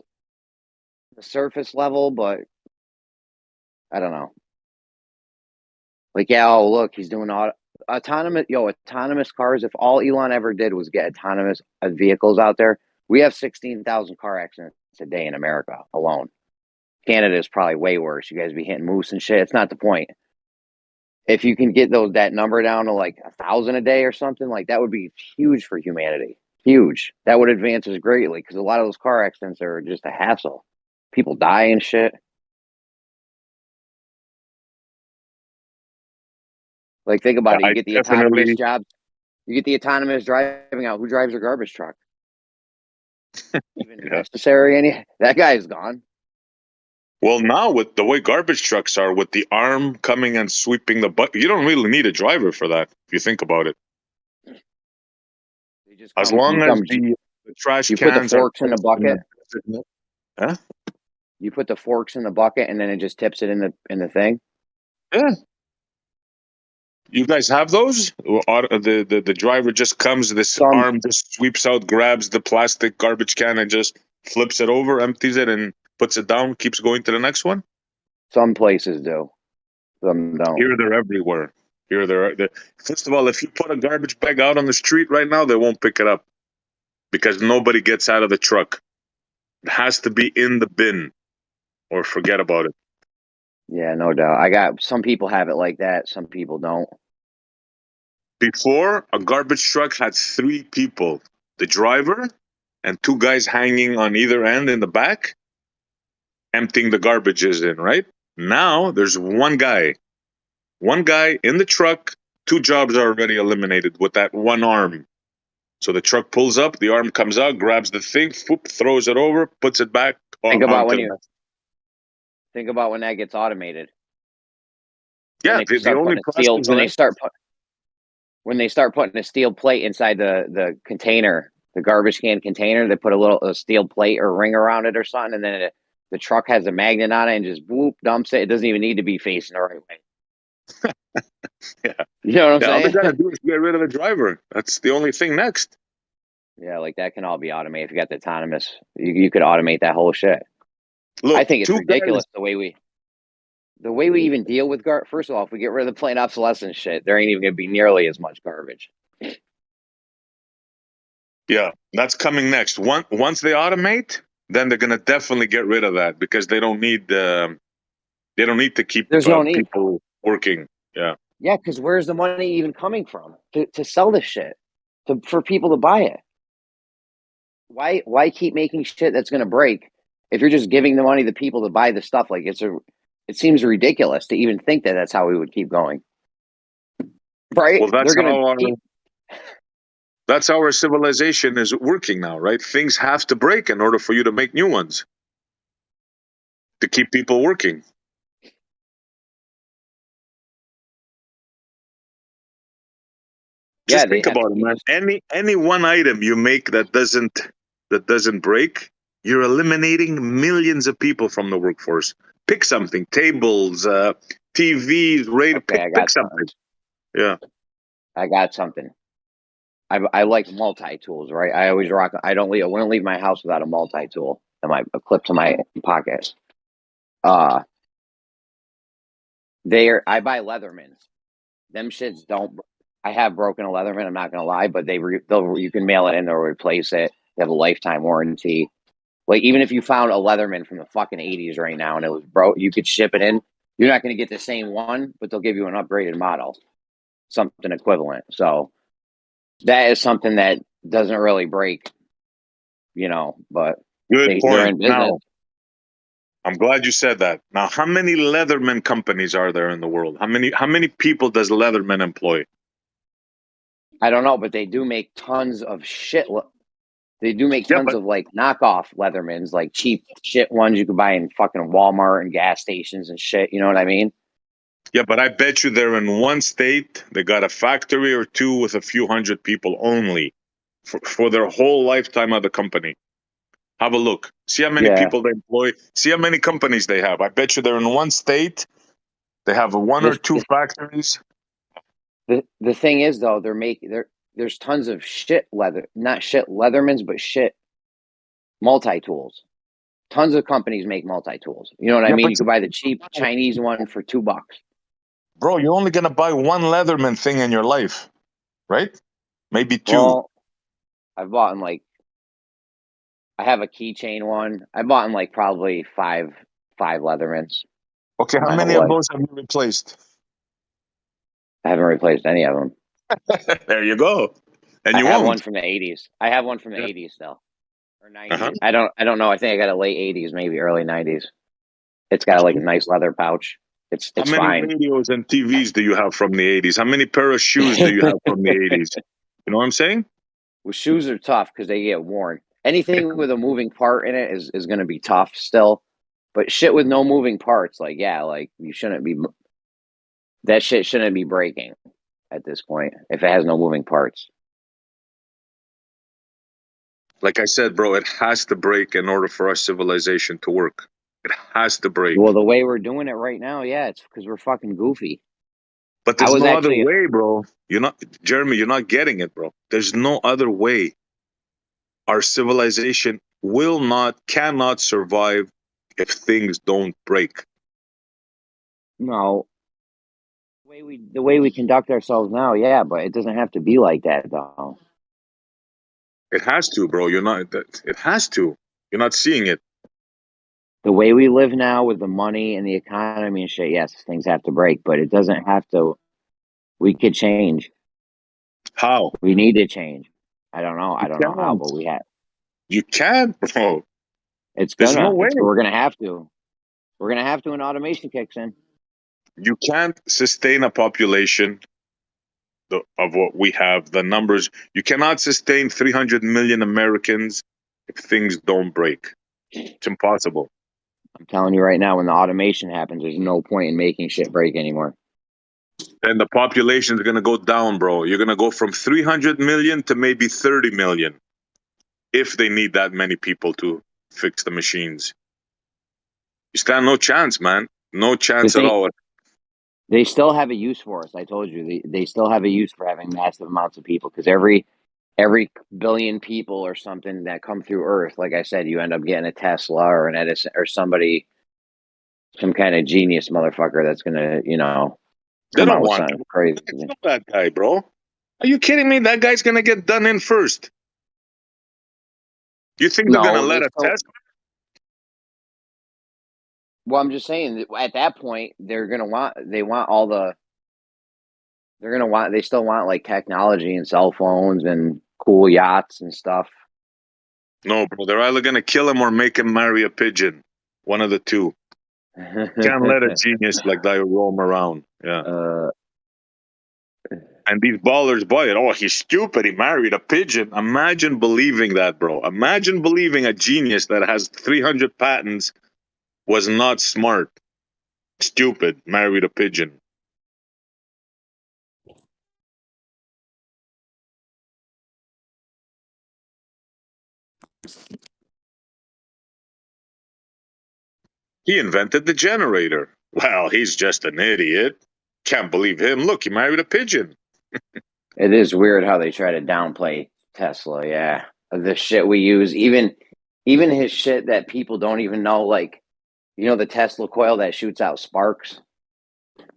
the surface level, but I don't know. Like, yeah, oh, look, he's doing autonomous cars. If all Elon ever did was get autonomous vehicles out there, we have 16,000 car accidents a day in America alone. Canada is probably way worse. You guys be hitting moose and shit. It's not the point. If you can get that number down to like 1,000 a day or something, like, that would be huge for humanity. Huge. That would advance us greatly, because a lot of those car accidents are just a hassle. People die and shit. Like, think Yeah, about it. You I get the autonomous definitely. jobs. You get the autonomous driving out. Who drives a garbage truck? Even Yeah. necessary? That guy's gone. Well, now with the way garbage trucks are, with the arm coming and sweeping the butt, you don't really need a driver for that. If you think about it, They just as come. You long as come. the the trash You put the cans are forks in the placed in bucket. a, huh? You put the forks in the bucket, and then it just tips it in the thing. Yeah. You guys have those? Or the driver just comes, this Some arm just sweeps out, grabs the plastic garbage can and just flips it over, empties it, and puts it down, keeps going to the next one? some places do, some don't. Here they're everywhere. Here they're first of all, if you put a garbage bag out on the street right now, they won't pick it up because nobody gets out of the truck. It has to be in the bin or forget about it. Yeah, no doubt. I got some people have it like that. Some people don't. Before, a garbage truck had 3 people, the driver and 2 guys hanging on either end in the back, emptying the garbages in, right? Now there's one guy in the truck, 2 jobs are already eliminated with that one arm. So the truck pulls up, the arm comes out, grabs the thing, whoop, throws it over, puts it back Think about onto when the you next. think about when that gets automated. When Yeah, they the start only putting a steel, process, right? when they start putting a steel plate inside the container, the garbage can container, they put a steel plate or ring around it or something, and then the truck has a magnet on it and just whoop dumps it. It doesn't even need to be facing the right way. Yeah. You know what I'm Yeah, all they saying? gotta do is get rid of the driver. That's the only thing next. Yeah, like that can all be automated. If you got the autonomous, you could automate that whole shit. I Look, think it's 2 guys. ridiculous the way we even deal with garbage. First of all, if we get rid of the plain obsolescence shit, there ain't even going to be nearly as much garbage. Yeah, that's coming next. Once they automate, then they're gonna definitely get rid of that because they don't need to keep There's no need. people working. Yeah. Yeah, because where's the money even coming from to sell this shit for people to buy it? Why keep making shit that's going to break if you're just giving the money to people to buy the stuff? Like it seems ridiculous to even think that that's how we would keep going. Right? Well, They're going to keep. that's how our civilization is working now, right? Things have to break in order for you to make new ones to keep people working. Yeah, Just they think have to about it, keep man. us. Any one item you make that doesn't break, you're eliminating millions of people from the workforce. Pick something: tables, TVs, radio. Okay, I Pick got something. something. Yeah. I got something. I like multi tools, right? I always rock. I wouldn't leave my house without a multi tool and a clip to my pocket. Uh, I buy Leathermans. Them shits don't. I have broken a Leatherman. I'm not gonna lie, but you can mail it in or replace it. They have a lifetime warranty. Like even if you found a Leatherman from the fucking 80s right now and it was broke, you could ship it in. You're not gonna get the same one, but they'll give you an upgraded model, something equivalent. So that is something that doesn't really break, but Good they're point. in business. Now, I'm glad you said that. Now, how many Leatherman companies are there in the world? How many people does Leatherman employ? I don't know, but they do make tons of shit. They do make Yeah, tons but of like knockoff Leathermans, like cheap shit ones you could buy in fucking Walmart and gas stations and shit. You know what I mean? I bet you they're in one state. They got a factory or two with a few hundred people only for their whole lifetime of the company. Have a look. See how many Yeah. people they employ. See how many companies they have. I bet you they're in one state. They have one or The two factories. the thing is though, there's tons of shit leather, not shit Leathermans, but shit multi tools. Tons of companies make multi tools. You know what I Yeah, mean? but You could buy the cheap Chinese one for $2. bro, you're only gonna buy one Leatherman thing in your life, right? Maybe two. Well, I've bought in like I have a keychain one. I bought in like probably five Leathermans Okay, in how my many whole of life. those have you replaced? I haven't replaced any of them. There you go. And I you have one won't. from the 80s. I have one from the Yeah. 80s still. Or Uh-huh. 90s. I don't know. I think I got a late 80s, maybe early 90s. It's got like a nice leather pouch. How It's many fine. radios and TVs do you have from the 80s? How many pair of shoes do you have from the 80s? You know what I'm saying? Well, shoes are tough because they get worn. Anything with a moving part in it is going to be tough still. But shit with no moving parts, like yeah, like you shouldn't be. That shit shouldn't be breaking at this point if it has no moving parts. Like I said, bro, it has to break in order for our civilization to work. It has to break. Well, the way we're doing it right now, yeah, it's because we're fucking goofy. But I there's was no other actually way, bro. You're not, Jeremy, you're not getting it, bro. There's no other way. Our civilization cannot survive if things don't break. no the way we conduct ourselves now, yeah, but it doesn't have to be like that though. It has to, bro. It has to. You're not seeing it. The way we live now with the money and the economy and shit, yes, things have to break, but it doesn't have to. We could change. How? We need to change. I don't know. You I don't know how, can't. but we have. You can't, bro. It's There's no gonna. way. We're gonna have to. We're gonna have to when automation kicks in. You can't sustain a population of what we have, the numbers. You cannot sustain 300 million Americans if things don't break. It's impossible. I'm telling you right now, when the automation happens, there's no point in making shit break anymore. And the population is going to go down, bro. You're going to go from 300 million to maybe 30 million if they need that many people to fix the machines. You stand no chance, man. No chance at all. They still have a use for us. I told you, they still have a use for having massive amounts of people because every billion people or something that come through Earth, like I said, you end up getting a Tesla or an Edison or somebody, some kind of genius motherfucker that's gonna, They come don't out with want something crazy. to kill that guy, bro. Are you kidding me? That guy's going to get done in first. You think they're going to No, let they a still. test? Well, I'm just saying that at that point they're gonna want. They want all the. They're gonna want. They still want like technology and cell phones and cool yachts and stuff. No, bro. They're either going to kill him or make him marry a pigeon. One of the two. Can't let a genius like that roam around. Yeah. uh, And these ballers buy it. Oh, he's stupid. He married a pigeon. Imagine believing that, bro. Imagine believing a genius that has 300 patents was not smart. Stupid. Married a pigeon. He invented the generator. Well, he's just an idiot. Can't believe him. Look, he married a pigeon. it is weird how they try to downplay Tesla. Yeah, the shit we use, even his shit that people don't even know, like the Tesla coil that shoots out sparks.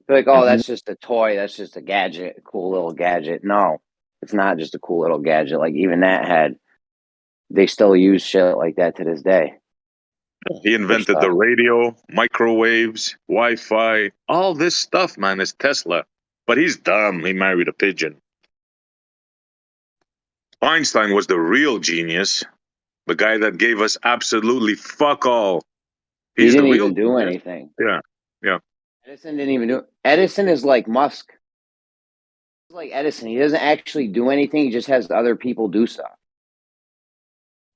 They're like, oh, Mhm. that's just a toy. That's just a gadget, a cool little gadget. No, it's not just a cool little gadget. Like even that they still use shit like that to this day He for invented the stuff. radio, microwaves, Wi-Fi. All this stuff, man, is Tesla. But he's dumb. He married a pigeon. Einstein was the real genius. The guy that gave us absolutely fuck all. He He's the didn't real even do genius. anything. Yeah. Yeah. Edison didn't even do it. Edison is like Musk. He's like Edison. He doesn't actually do anything. He just has other people do stuff.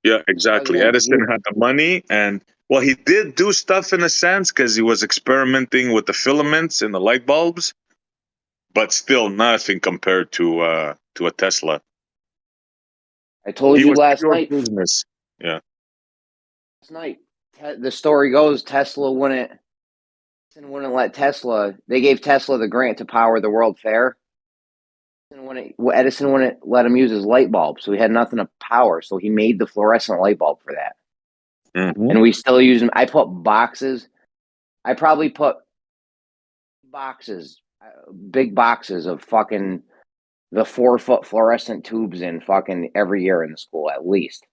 Yeah, exactly. Wasn't he? Edison had the money and well, he did do stuff in a sense because he was experimenting with the filaments in the light bulbs, but still nothing compared to a Tesla. I told He you was last pure night. business. Yeah. Last night, the story goes Tesla wouldn't let Tesla. They gave Tesla the grant to power the World Fair. Edison wouldn't let him use his light bulb, so he had nothing to power. So he made the fluorescent light bulb for that, Hmm. and we still use them. I put boxes. I probably put boxes, big boxes of fucking the 4 foot fluorescent tubes in fucking every year in the school at least,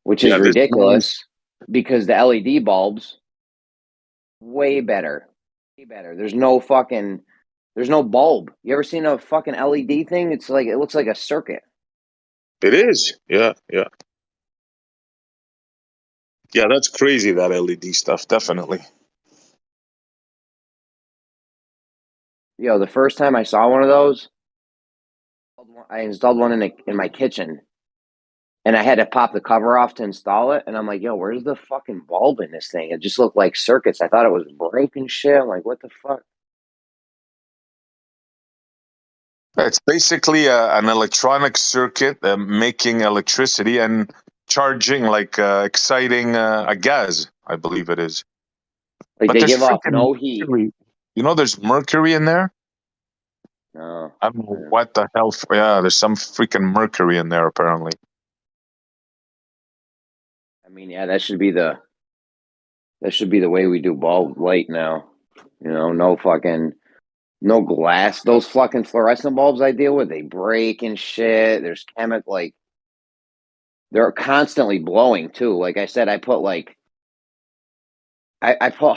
which is Yeah, this man. ridiculous because the LED bulbs way better, way better. There's no bulb. You ever seen a fucking LED thing? It's like it looks like a circuit. It is. Yeah, yeah. Yeah, that's crazy, that LED stuff, definitely. The first time I saw one of those, I installed one in my kitchen, and I had to pop the cover off to install it. And I'm like, yo, where's the fucking bulb in this thing? It just looked like circuits. I thought it was broken shit. I'm like, what the fuck? It's basically an electronic circuit making electricity and charging, like exciting a gas, I believe it is. Like But they there's give off freaking no heat. mercury. You know, there's mercury in there. No. I don't know Yeah. what the hell. Yeah, there's some freaking mercury in there apparently. I mean, yeah, that should be the way we do bulb light now. You know, no glass. Those fucking fluorescent bulbs I deal with, they break and shit. There's chemical, like they're constantly blowing too. Like I said, I put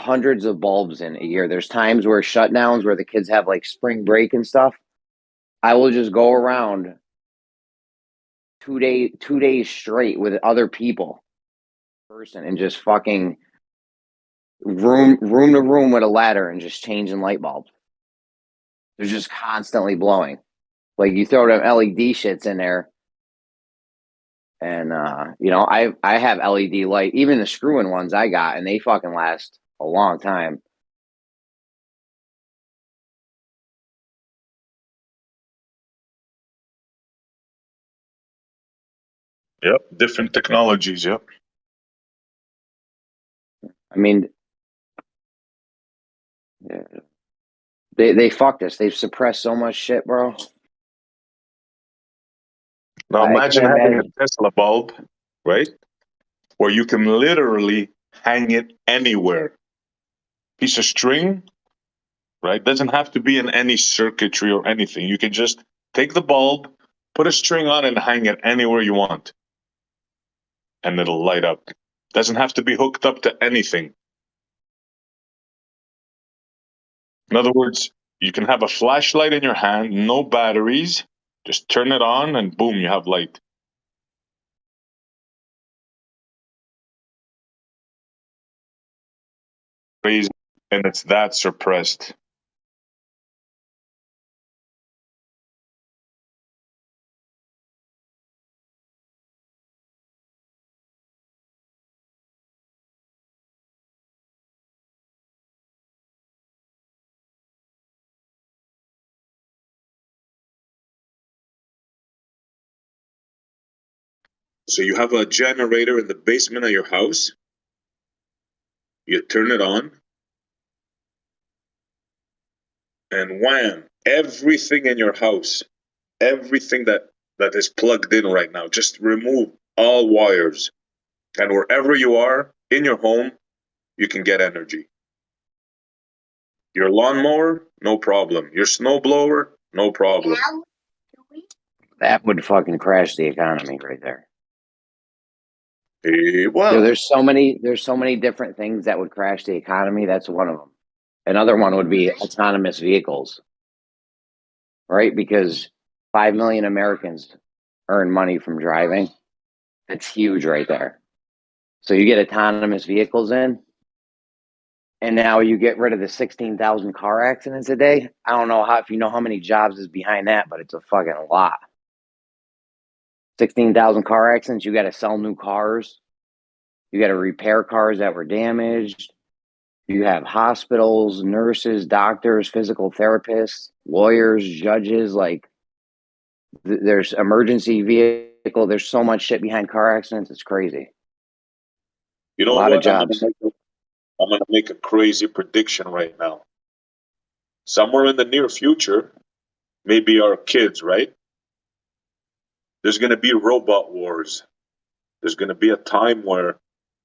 hundreds of bulbs in a year. There's times where shutdowns where the kids have like spring break and stuff. I will just go around 2 days straight with other people person and just fucking room to room with a ladder and just changing light bulbs. They're just constantly blowing. Like you throw them LED shits in there, and you know, I have LED light, even the screw-in ones I got, and they fucking last a long time. Yep, different technologies. Yep. I mean, yeah, they fucked us. They've suppressed so much shit, bro. Now I imagine can't having a imagine. Tesla bulb, right? Where you can literally hang it anywhere. Piece of string, right? Doesn't have to be in any circuitry or anything. You can just take the bulb, put a string on, and hang it anywhere you want, and it'll light up. Doesn't have to be hooked up to anything. In other words, you can have a flashlight in your hand, no batteries, just turn it on, and boom, you have light. Crazy, and it's that suppressed. So you have a generator in the basement of your house. You turn it on, and wham! Everything in your house, everything that is plugged in right now, just remove all wires, and wherever you are in your home, you can get energy. Your lawnmower, no problem. Your snowblower, no problem. That would fucking crash the economy right there. Well, There's so many different things that would crash the economy. That's one of them. Another one would be autonomous vehicles, right? Because 5 million Americans earn money from driving. That's huge right there. So you get autonomous vehicles in, and now you get rid of the 16,000 car accidents a day. I don't know if you know how many jobs is behind that, but it's a fucking lot. 16,000 car accidents. You got to sell new cars. You got to repair cars that were damaged. You have hospitals, nurses, doctors, physical therapists, lawyers, judges. Like there's emergency vehicle. There's so much shit behind car accidents. It's crazy. you A know lot of what? jobs. I'm gonna make a crazy prediction right now. Somewhere in the near future, maybe our kids, right? There's gonna be robot wars. There's gonna be a time where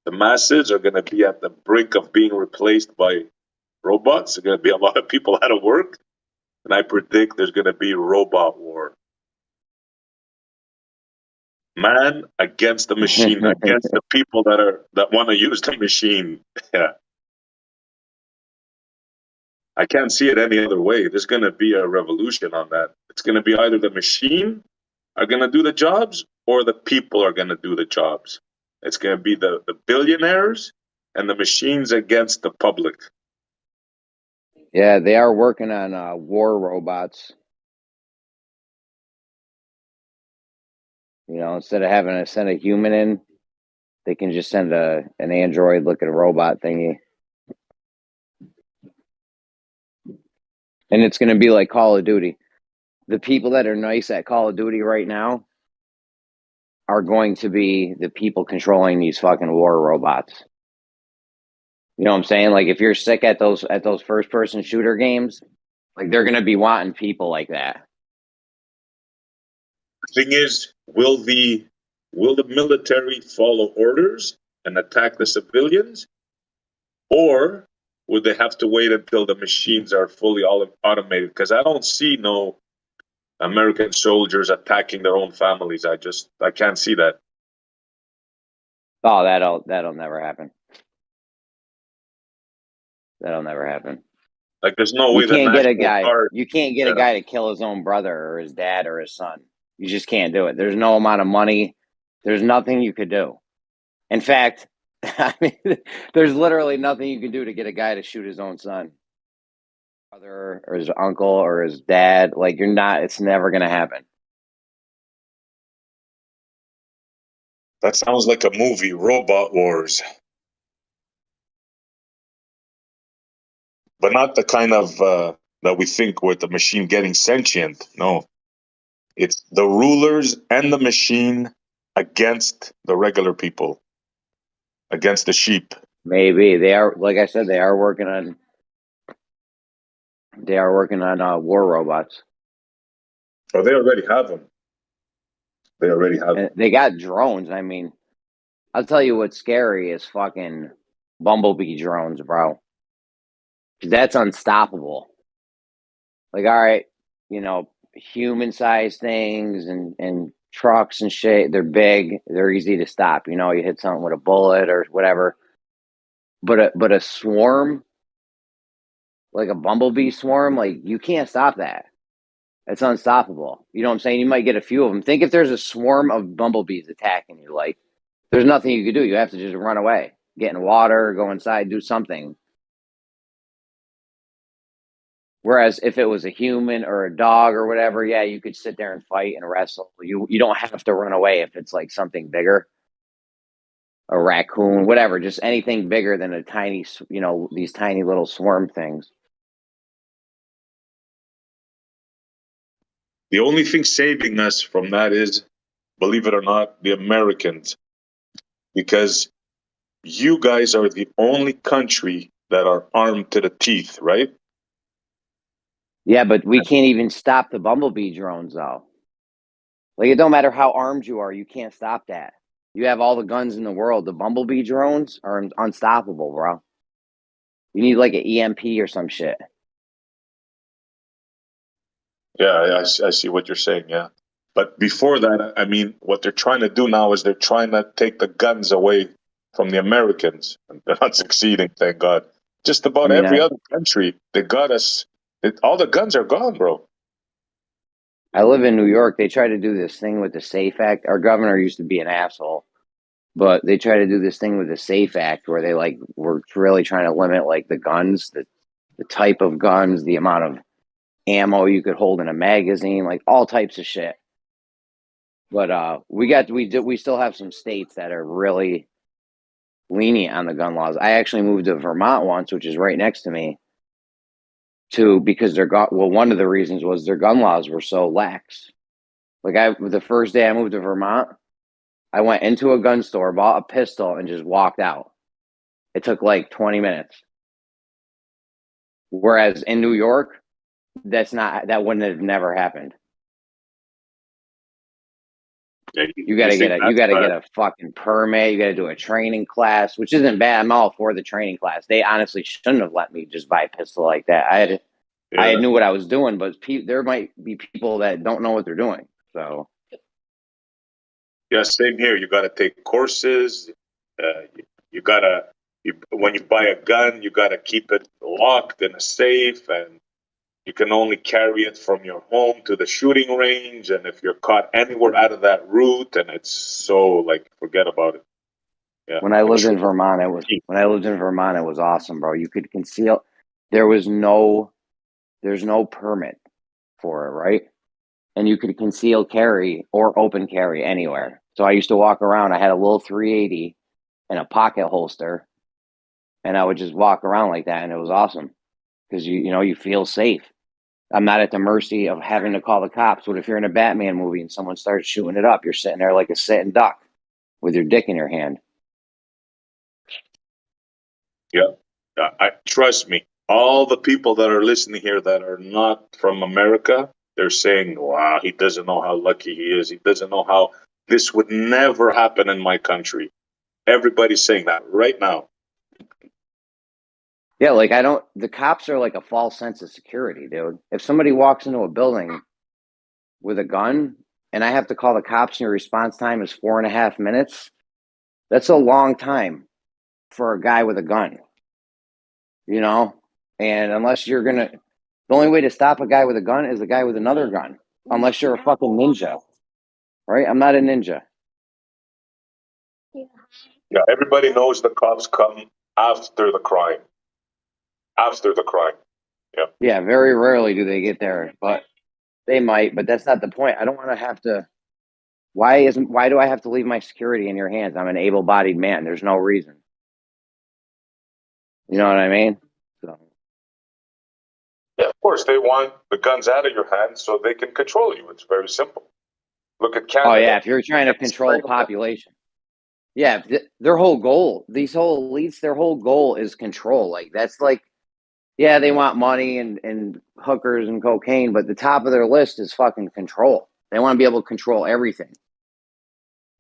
the masses are gonna be at the brink of being replaced by robots. There's gonna be a lot of people out of work, and I predict there's gonna be robot war. Man against the machine, against the people that want to use the machine. Yeah. I can't see it any other way. There's going to be a revolution on that. It's going to be either the machine are going to do the jobs or the people are going to do the jobs. It's going to be the billionaires and the machines against the public. Yeah, they are working on war robots. You know, instead of having to send a human in, they can just send an android look at a robot thingy. And it's going to be like Call of Duty. the people that are nice at Call of Duty right now are going to be the people controlling these fucking war robots. You know what I'm saying? Like if you're sick at those first person shooter games, like they're gonna be wanting people like that. Thing is, will the military follow orders and attack the civilians, or would they have to wait until the machines are fully automated? Because I don't see no American soldiers attacking their own families. I can't see that. Oh, that'll never happen. That'll never happen. Like there's no You way the can't get a National guy. Guard. You can't get a Yeah. guy to kill his own brother or his dad or his son. You just can't do it. There's no amount of money. There's nothing you could do. In fact, I mean, there's literally nothing you can do to get a guy to shoot his own son, brother, or his uncle, or his dad. Like you're not. It's never gonna happen. That sounds like a movie, Robot Wars. But not the kind of that we think with the machine getting sentient. No, it's the rulers and the machine against the regular people, against the sheep. Maybe they are. Like I said, they are working on. They are working on war robots. Oh, they already have them. They already have And them. they got drones. I mean, I'll tell you what's scary is fucking bumblebee drones, bro. That's unstoppable. Like, all right, you know, human sized things and trucks and shit, they're big, they're easy to stop. You know, you hit something with a bullet or whatever. But a swarm, like a bumblebee swarm, like you can't stop that. It's unstoppable. You know what I'm saying? You might get a few of them. Think if there's a swarm of bumblebees attacking you, like there's nothing you can do. You have to just run away, get in water, go inside, do something. Whereas if it was a human or a dog or whatever, yeah, you could sit there and fight and wrestle. You don't have to run away if it's like something bigger, a raccoon, whatever, just anything bigger than a tiny, you know, these tiny little swarm things. The only thing saving us from that is, believe it or not, the Americans, because you guys are the only country that are armed to the teeth, right? Yeah, but we can't even stop the bumblebee drones though. Like it don't matter how armed you are, you can't stop that. You have all the guns in the world. The bumblebee drones are unstoppable, bro. You need like an EMP or some shit. Yeah, I see what you're saying. Yeah. But before that, I mean, what they're trying to do now is they're trying to take the guns away from the Americans. And they're not succeeding, thank God. Just I about mean, every other country, they got us. All the guns are gone, bro. I live in New York. They try to do this thing with the SAFE Act. Our governor used to be an asshole, but they try to do this thing with the SAFE Act where they like were really trying to limit like the guns, the type of guns, the amount of ammo you could hold in a magazine, like all types of shit. But we still have some states that are really lenient on the gun laws. I actually moved to Vermont once, which is right next to me, to because one of the reasons was their gun laws were so lax. Like the first day I moved to Vermont, I went into a gun store, bought a pistol, and just walked out. It took like 20 minutes. Whereas in New York, that wouldn't have never happened. Yeah, You you gotta think that's get bad? a fucking permit. You gotta do a training class, which isn't bad. I'm all for the training class. They honestly shouldn't have let me just buy a pistol like that. I Yeah. knew what I was doing, but there might be people that don't know what they're doing. So Yeah, same here. You got to take courses. You got to, when you buy a gun, you got to keep it locked in a safe, and you can only carry it from your home to the shooting range. And if you're caught anywhere out of that route, and it's so like, forget about it. Yeah. when I And lived in Vermont, it was awesome, bro. You could conceal. There was no there's no permit for it, right? And you could conceal carry or open carry anywhere. So I used to walk around. I had a little 380 and a pocket holster, and I would just walk around like that, and it was awesome because you know you feel safe. I'm not at the mercy of having to call the cops. What if you're in a Batman movie and someone starts shooting it up? You're sitting there like a sitting duck with your dick in your hand. Yeah. Trust me, all the people that are listening here that are not from America, they're saying, wow, he doesn't know how lucky he is. He doesn't know how this would never happen in my country. Everybody's saying that right now. Yeah, like the cops are like a false sense of security, dude. If somebody walks into a building with a gun and I have to call the cops and your response time is 4.5 minutes, that's a long time for a guy with a gun, you know? And unless you're gonna, the only way to stop a guy with a gun is a guy with another gun, unless you're a fucking ninja, right? I'm not a ninja. Yeah, everybody knows the cops come after the crime. After the crime. Yeah. Yeah, very rarely do they get there, but they might, but that's not the point. I don't want to have to. Why do I have to leave my security in your hands? I'm an able-bodied man. There's no reason. You know what I mean? So, Yeah, of course, they want the guns out of your hands so they can control you. It's very simple. Look at oh Canada. yeah, if you're trying to control a population, yeah, their whole goal, these whole elites, their whole goal is control. Like that's like, yeah, they want money and hookers and cocaine, but the top of their list is fucking control. They want to be able to control everything.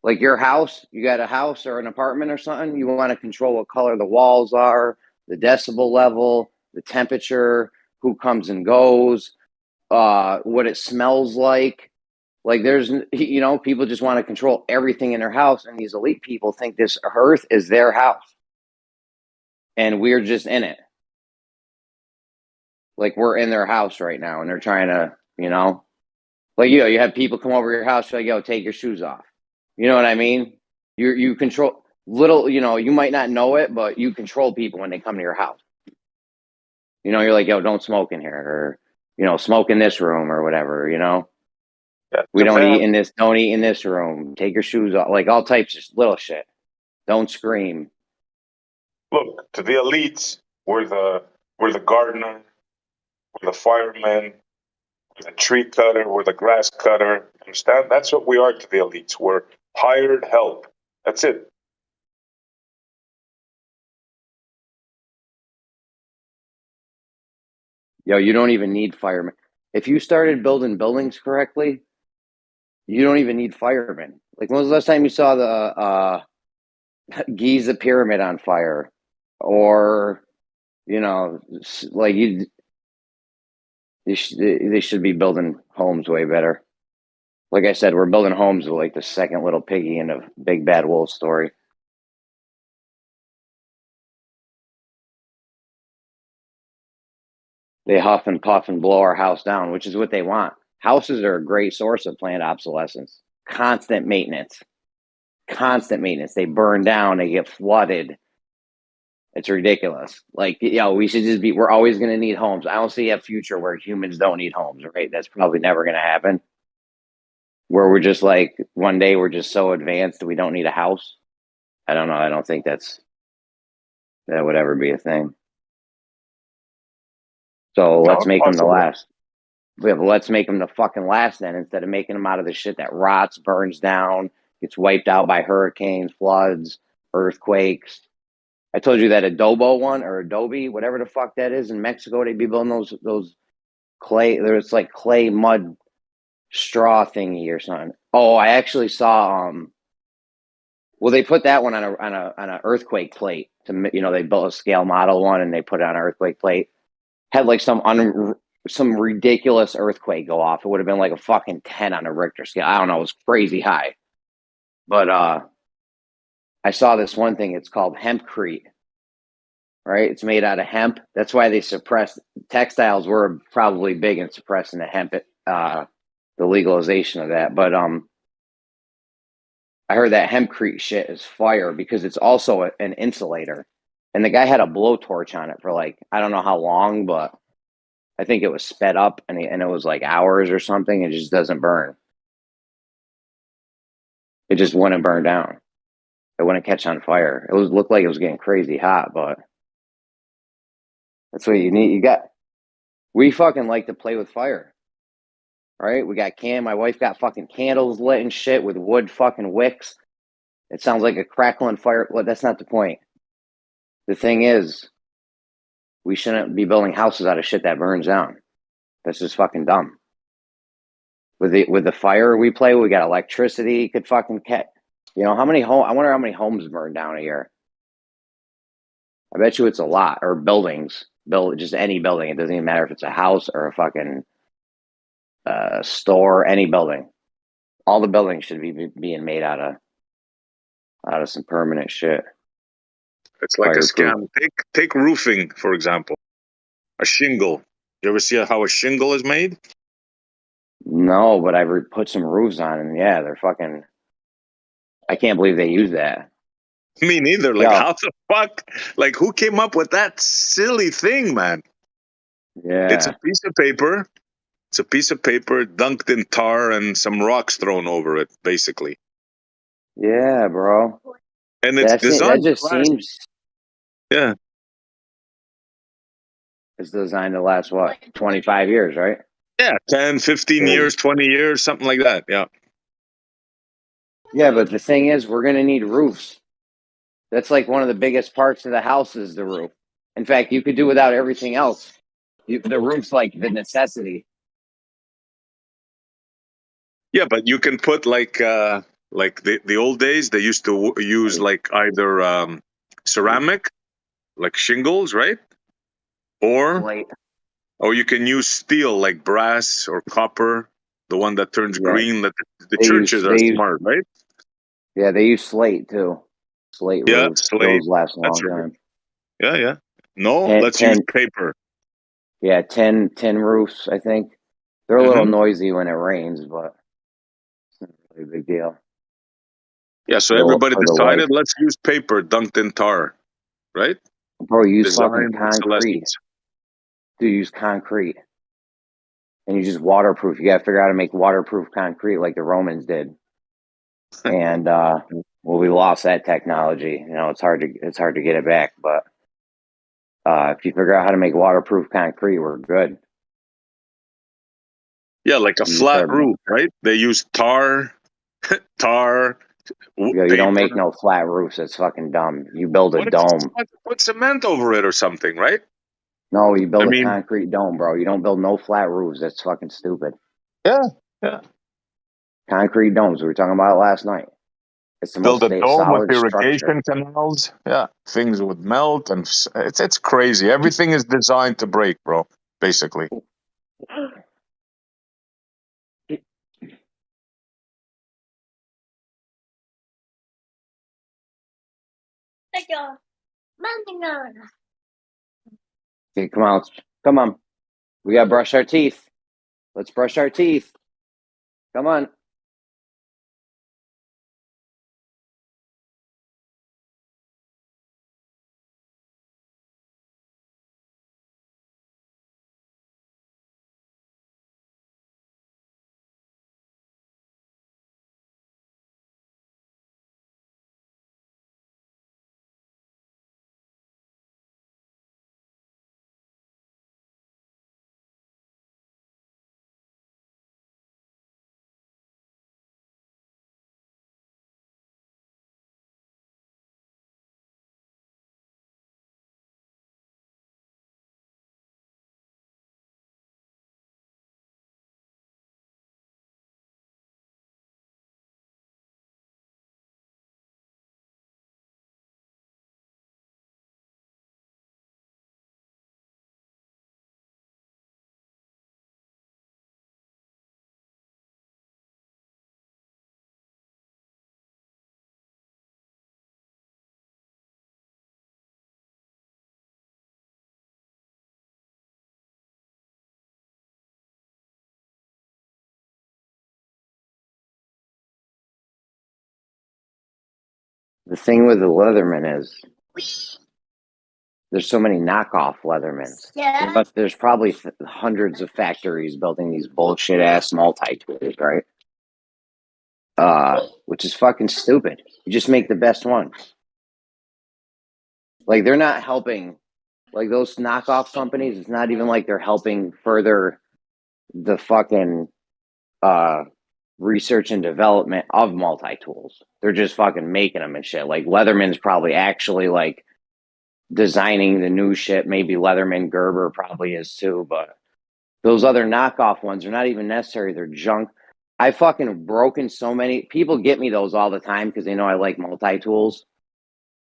Like your house, you got a house or an apartment or something, you want to control what color the walls are, the decibel level, the temperature, who comes and goes, what it smells like. Like there's, people just want to control everything in their house, and these elite people think this earth is their house, and we're just in it. Like we're in their house right now, and they're trying to, like you have people come over your house, like, yo, take your shoes off. You know what I mean? You control little, you might not know it, but you control people when they come to your house. You're like, yo, don't smoke in here, or smoke in this room or whatever. Yeah, We don't eat in this. Don't eat in this room. Take your shoes off. Like all types of little shit. Don't scream. Look, to the elites, we're the gardener, we're the fireman, we're the tree cutter, we're the grass cutter. Understand? That's what we are to the elites. We're hired help. That's it. Yo, you don't even need firemen. If you started building buildings correctly, you don't even need firemen. Like when was the last time you saw the Giza pyramid on fire, or like they should be building homes way better. Like I said, we're building homes with like the second little piggy in a big bad wolf story. They huff and puff and blow our house down, which is what they want. Houses are a great source of planned obsolescence. Constant maintenance. Constant maintenance. They burn down, they get flooded. It's ridiculous. Like, we should just we're always going to need homes. I don't see a future where humans don't need homes, right? That's probably never going to happen. Where we're just like, one day we're just so advanced that we don't need a house. I don't know. I don't think that would ever be a thing. So let's No, make them the possible. last. Let's make them the fucking last then, instead of making them out of the shit that rots, burns down, gets wiped out by hurricanes, floods, earthquakes. I told you that Adobe, whatever the fuck that is in Mexico, they'd be building those clay. There's like clay mud straw thingy or something. Oh, I actually saw. Well, they put that one on a earthquake plate. They built a scale model one and they put it on an earthquake plate. Had like some ridiculous earthquake go off. It would have been like a fucking 10 on a Richter scale. I don't know. It was crazy high. But I saw this one thing. It's called hempcrete. Right? It's made out of hemp. That's why they suppressed textiles. Were probably big in suppressing the hemp, the legalization of that. But I heard that hempcrete shit is fire because it's also an insulator. And the guy had a blowtorch on it for like, I don't know how long, but I think it was sped up and it was like hours or something. It just doesn't burn. It just wouldn't burn down. It wouldn't catch on fire. Looked like it was getting crazy hot, but that's what you need. We fucking like to play with fire. Right? We got my wife got fucking candles lit and shit with wood fucking wicks. It sounds like a crackling fire. Well, that's not the point. The thing is, we shouldn't be building houses out of shit that burns down. That's just fucking dumb. With the fire we play, we got electricity. Could fucking you know how many I wonder how many homes burn down a year. I bet you it's a lot. Or buildings, just any building. It doesn't even matter if it's a house or a fucking store. Any building. All the buildings should be being made out of some permanent shit. It's like Fireproof. a scam. Take roofing, for example. A shingle. You ever see how a shingle is made? No, but I've put some roofs on, and yeah, they're fucking. I can't believe they use that. Me neither. Like, Yeah. how the fuck? Like, who came up with that silly thing, man? Yeah. It's a piece of paper. It's a piece of paper dunked in tar and some rocks thrown over it, basically. Yeah, bro. And it's That designed just to last. seems. Yeah. It's designed to last what 25 years, right? Yeah, 10, 15 years, 20 years, something like that. Yeah. Yeah, but the thing is, we're gonna need roofs. That's like one of the biggest parts of the house is the roof. In fact, you could do without everything else. The roof's like the necessity. Yeah, but you can put like the old days, they used to use like either ceramic, like shingles, right? Or you can use steel, like brass or copper, the one that turns Yeah, green. That the churches are smart, right? Yeah, they use slate too. Slate Yeah, roofs. slate. Those last a That's long right. time. Yeah, yeah. No, let's 10, use paper. Yeah, 10 roofs, I think. They're a little noisy when it rains, but it's not really a big deal. Yeah, so everybody decided, let's use paper dunked in tar, right? Bro, use fucking Designed concrete. obsolescence. Dude, use concrete. And you just waterproof. You gotta figure out how to make waterproof concrete like the Romans did. And well, we lost that technology. You know, it's hard to get it back, but if you figure out how to make waterproof concrete, we're good. Yeah, like a flat roof, right? They use tar, paper. You don't make no flat roofs. It's fucking dumb. You build a dome. Put cement over it or something, right? No, you build a concrete dome, bro. You don't build no flat roofs. That's fucking stupid. Yeah, yeah. Concrete domes. We were talking about it last night. It's the Build most a dome with solid irrigation structure. canals. Yeah, things would melt, and it's crazy. Everything is designed to break, bro. Basically. Okay, come on. We gotta brush our teeth. Let's brush our teeth. Come on. The thing with the Leatherman is there's so many knockoff Leathermans. Yeah. But there's probably hundreds of factories building these bullshit ass multi-tools, right? Which is fucking stupid. You just make the best one. Like they're not helping Like those knockoff companies, it's not even like they're helping further the fucking research and development of multi-tools. They're just fucking making them and shit. Like Leatherman's probably actually like designing the new shit. Maybe Leatherman Gerber probably is too, but those other knockoff ones are not even necessary. They're junk. I fucking broken so many people get me those all the time because they know I like multi-tools.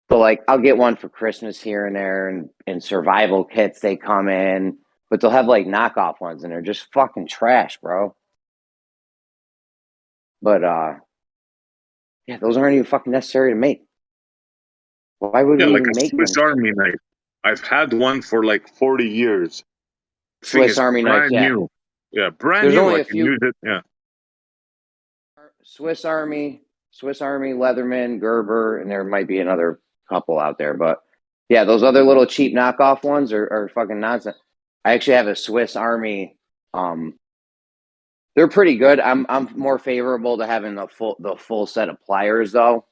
So like I'll get one for Christmas here and there and survival kits they come in, but they'll have like knockoff ones and they're just fucking trash, bro. But yeah, those aren't even fucking necessary to make. Why would Yeah, we like a even make them? Swiss Army knife. I've had one for like 40 years. Thing Swiss is Army knife, brand yeah. new. Yeah, brand There's new. only I a can few use it. Yeah. Swiss Army, Leatherman, Gerber, and there might be another couple out there. But yeah, those other little cheap knockoff ones are fucking nonsense. I actually have a Swiss Army. They're pretty good. I'm more favorable to having the full set of pliers though.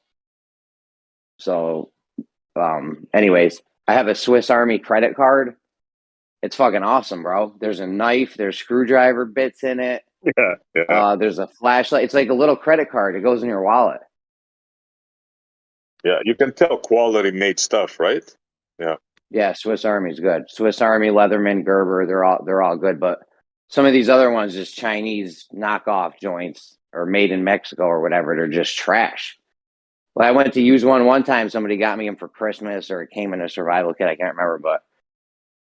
So, anyways, I have a Swiss Army credit card. It's fucking awesome, bro. There's a knife. There's screwdriver bits in it. Yeah. Yeah. There's a flashlight. It's like a little credit card. It goes in your wallet. Yeah. You can tell quality made stuff, right? Yeah. Yeah, Swiss Army's good. Swiss Army, Leatherman, Gerber, they're all good. But some of these other ones, just Chinese knockoff joints or made in Mexico or whatever, they're just trash. Well, I went to use one time. Somebody got me them for Christmas, or it came in a survival kit. I can't remember, but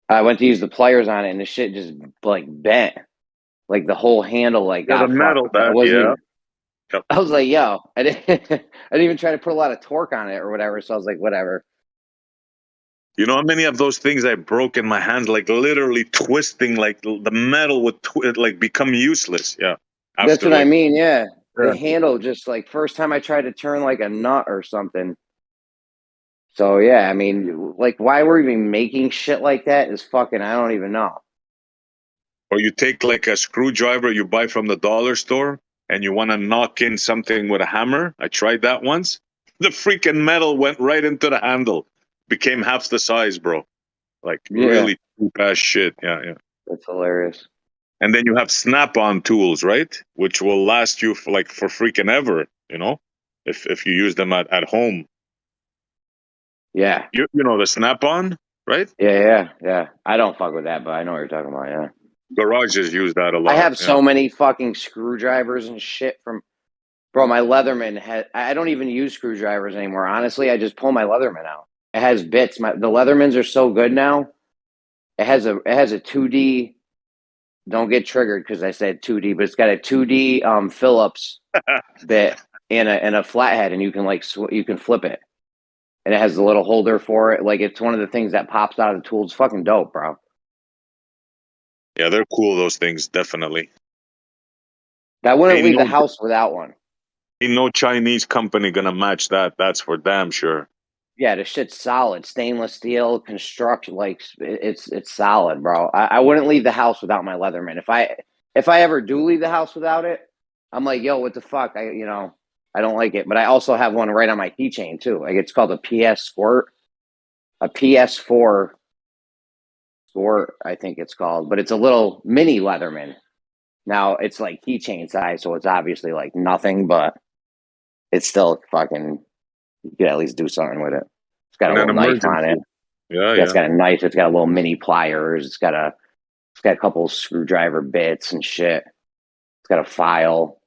I went to use the pliers on it, and the shit just like bent. Like the whole handle like Yeah, the got metal fucked. I that, wasn't yeah. even. I was like, yo, I didn't. I didn't even try to put a lot of torque on it or whatever. So I was like, whatever. You know how many of those things I broke in my hands, like literally twisting, like the metal would like become useless. Yeah. That's After what I like, mean. Yeah, the yeah. handle just like first time I tried to turn like a nut or something. So yeah, I mean, like why we're even making shit like that is fucking. I don't even know. Or you take like a screwdriver you buy from the dollar store and you want to knock in something with a hammer. I tried that once. The freaking metal went right into the handle, became half the size, bro. Like Yeah, really cheap ass shit. Yeah, yeah. that's hilarious. And then you have snap-on tools, right? Which will last you for like for freaking ever, you know, if you use them at home. Yeah, You know the snap-on, right? yeah. I don't fuck with that, but I know what you're talking about. Yeah, Garages use that a I lot. have Yeah. so many fucking screwdrivers and shit from. Bro, my Leatherman had. I don't even use screwdrivers anymore. Honestly, I just pull my Leatherman out. It has bits. The Leathermans are so good now. It has a 2D. Don't get triggered because I said 2D, but it's got a 2D Phillips bit and a flathead, and you can you can flip it, and it has a little holder for it. Like it's one of the things that pops out of the tool. It's fucking dope, bro. Yeah, they're cool, those things, definitely. I wouldn't Ain't leave the no house without one. ain't no Chinese company gonna match that. That's for damn sure. Yeah, the shit's solid, stainless steel construction. Like it's solid, bro. I wouldn't leave the house without my Leatherman. If I ever do leave the house without it, I'm like, yo, what the fuck? I don't like it. But I also have one right on my keychain too. Like it's called a PS Squirt, a PS4 Squirt, I think it's called. But it's a little mini Leatherman. Now it's like keychain size, so it's obviously like nothing, but it's still fucking. You could at least do something with it. It's got a In an little knife on it. emergency. Yeah, Yeah, it's yeah. got a knife. It's got a little mini pliers. It's got a couple screwdriver bits and shit. It's got a file.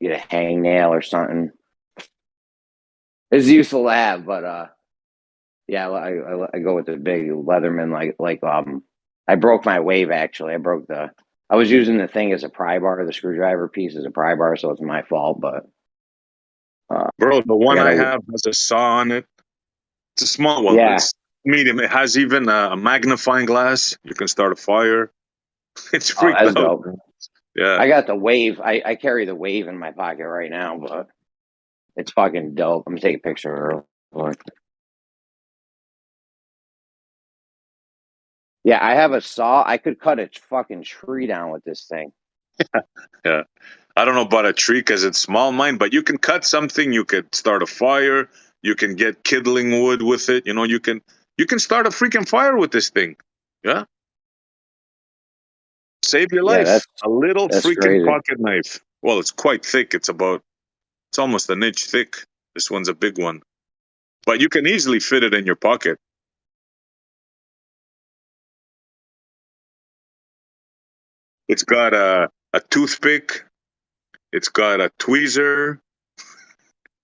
You get a hangnail or something. It's useful to have, but yeah, I go with the big Leatherman. I broke my wave actually. I was using the thing as a pry bar, the screwdriver piece as a pry bar, so it's my fault. But Bro, the I one got I a have has a saw on it. It's a small one. yeah. It's medium. It has even a magnifying glass. You can start a fire. It's Oh, freaked that's out. dope. Yeah. I got the wave. I carry the wave in my pocket right now, but it's fucking dope. I'm gonna take a picture of it. Yeah, I have a saw. I could cut a fucking tree down with this thing. Yeah. I don't know about a tree because it's small mine, but you can cut something. You could start a fire. You can get kindling wood with it. You know, You can start a freaking fire with this thing. Yeah. Save your Yeah, life. A little that's freaking crazy. pocket knife. Well, it's quite thick. It's almost an inch thick. This one's a big one. But you can easily fit it in your pocket. It's got a toothpick. It's got a tweezer.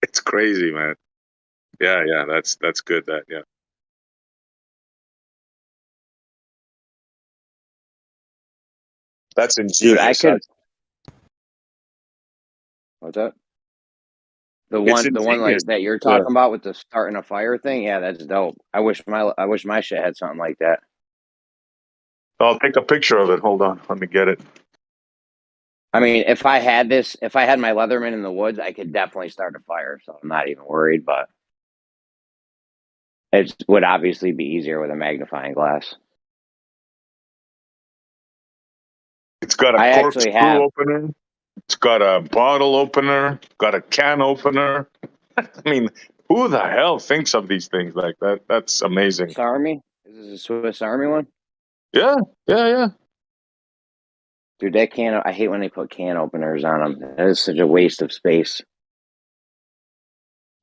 It's crazy, man. Yeah, yeah, that's good. That yeah. That's Dude, I ingenious. could. What's that? It's The one ingenious. like that you're Yeah. talking about with the starting a fire thing. Yeah, that's dope. I wish my shit had something like that. I'll take a picture of it. Hold on. Let me get it. I mean, if I had my Leatherman in the woods, I could definitely start a fire. So I'm not even worried. But it would obviously be easier with a magnifying glass. It's got a I actually corkscrew have. opener. It's got a bottle opener. Got a can opener. I mean, who the hell thinks of these things like that? That's amazing. Swiss Army? Is this a Swiss Army one? Yeah, yeah, yeah. Dude, that can. I hate when they put can openers on them. That is such a waste of space.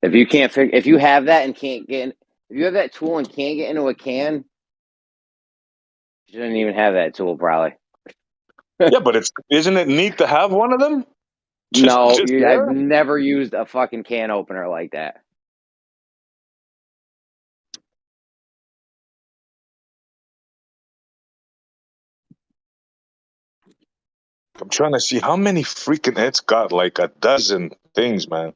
If you can't figure, if you have that and can't get, if you have that tool and can't get into a can, you shouldn't even have that tool, probably. Yeah, but isn't it neat to have one of them? No, Just I've there. never used a fucking can opener like that. I'm trying to see how many freaking. It's got like a dozen things, man.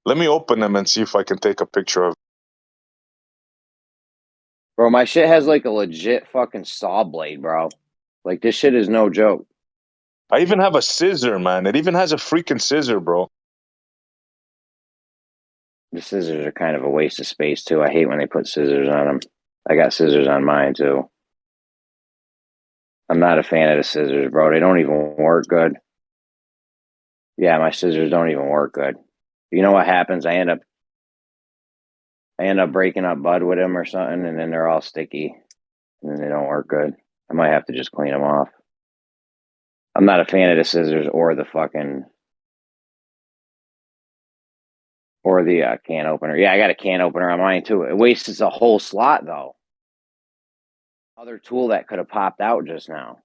Let me open them and see if I can take a picture of. Bro, my shit has like a legit fucking saw blade, bro. Like this shit is no joke. I even have a scissor, man. It even has a freaking scissor, bro. The scissors are kind of a waste of space too. I hate when they put scissors on them. I got scissors on mine too. I'm not a fan of the scissors, bro. They don't even work good. Yeah, my scissors don't even work good. You know what happens? I end up breaking up bud with them or something, and then they're all sticky, and then they don't work good. I might have to just clean them off. I'm not a fan of the scissors or the can opener. Yeah, I got a can opener on mine too. It wastes a whole slot though. Other tool that could have popped out just now.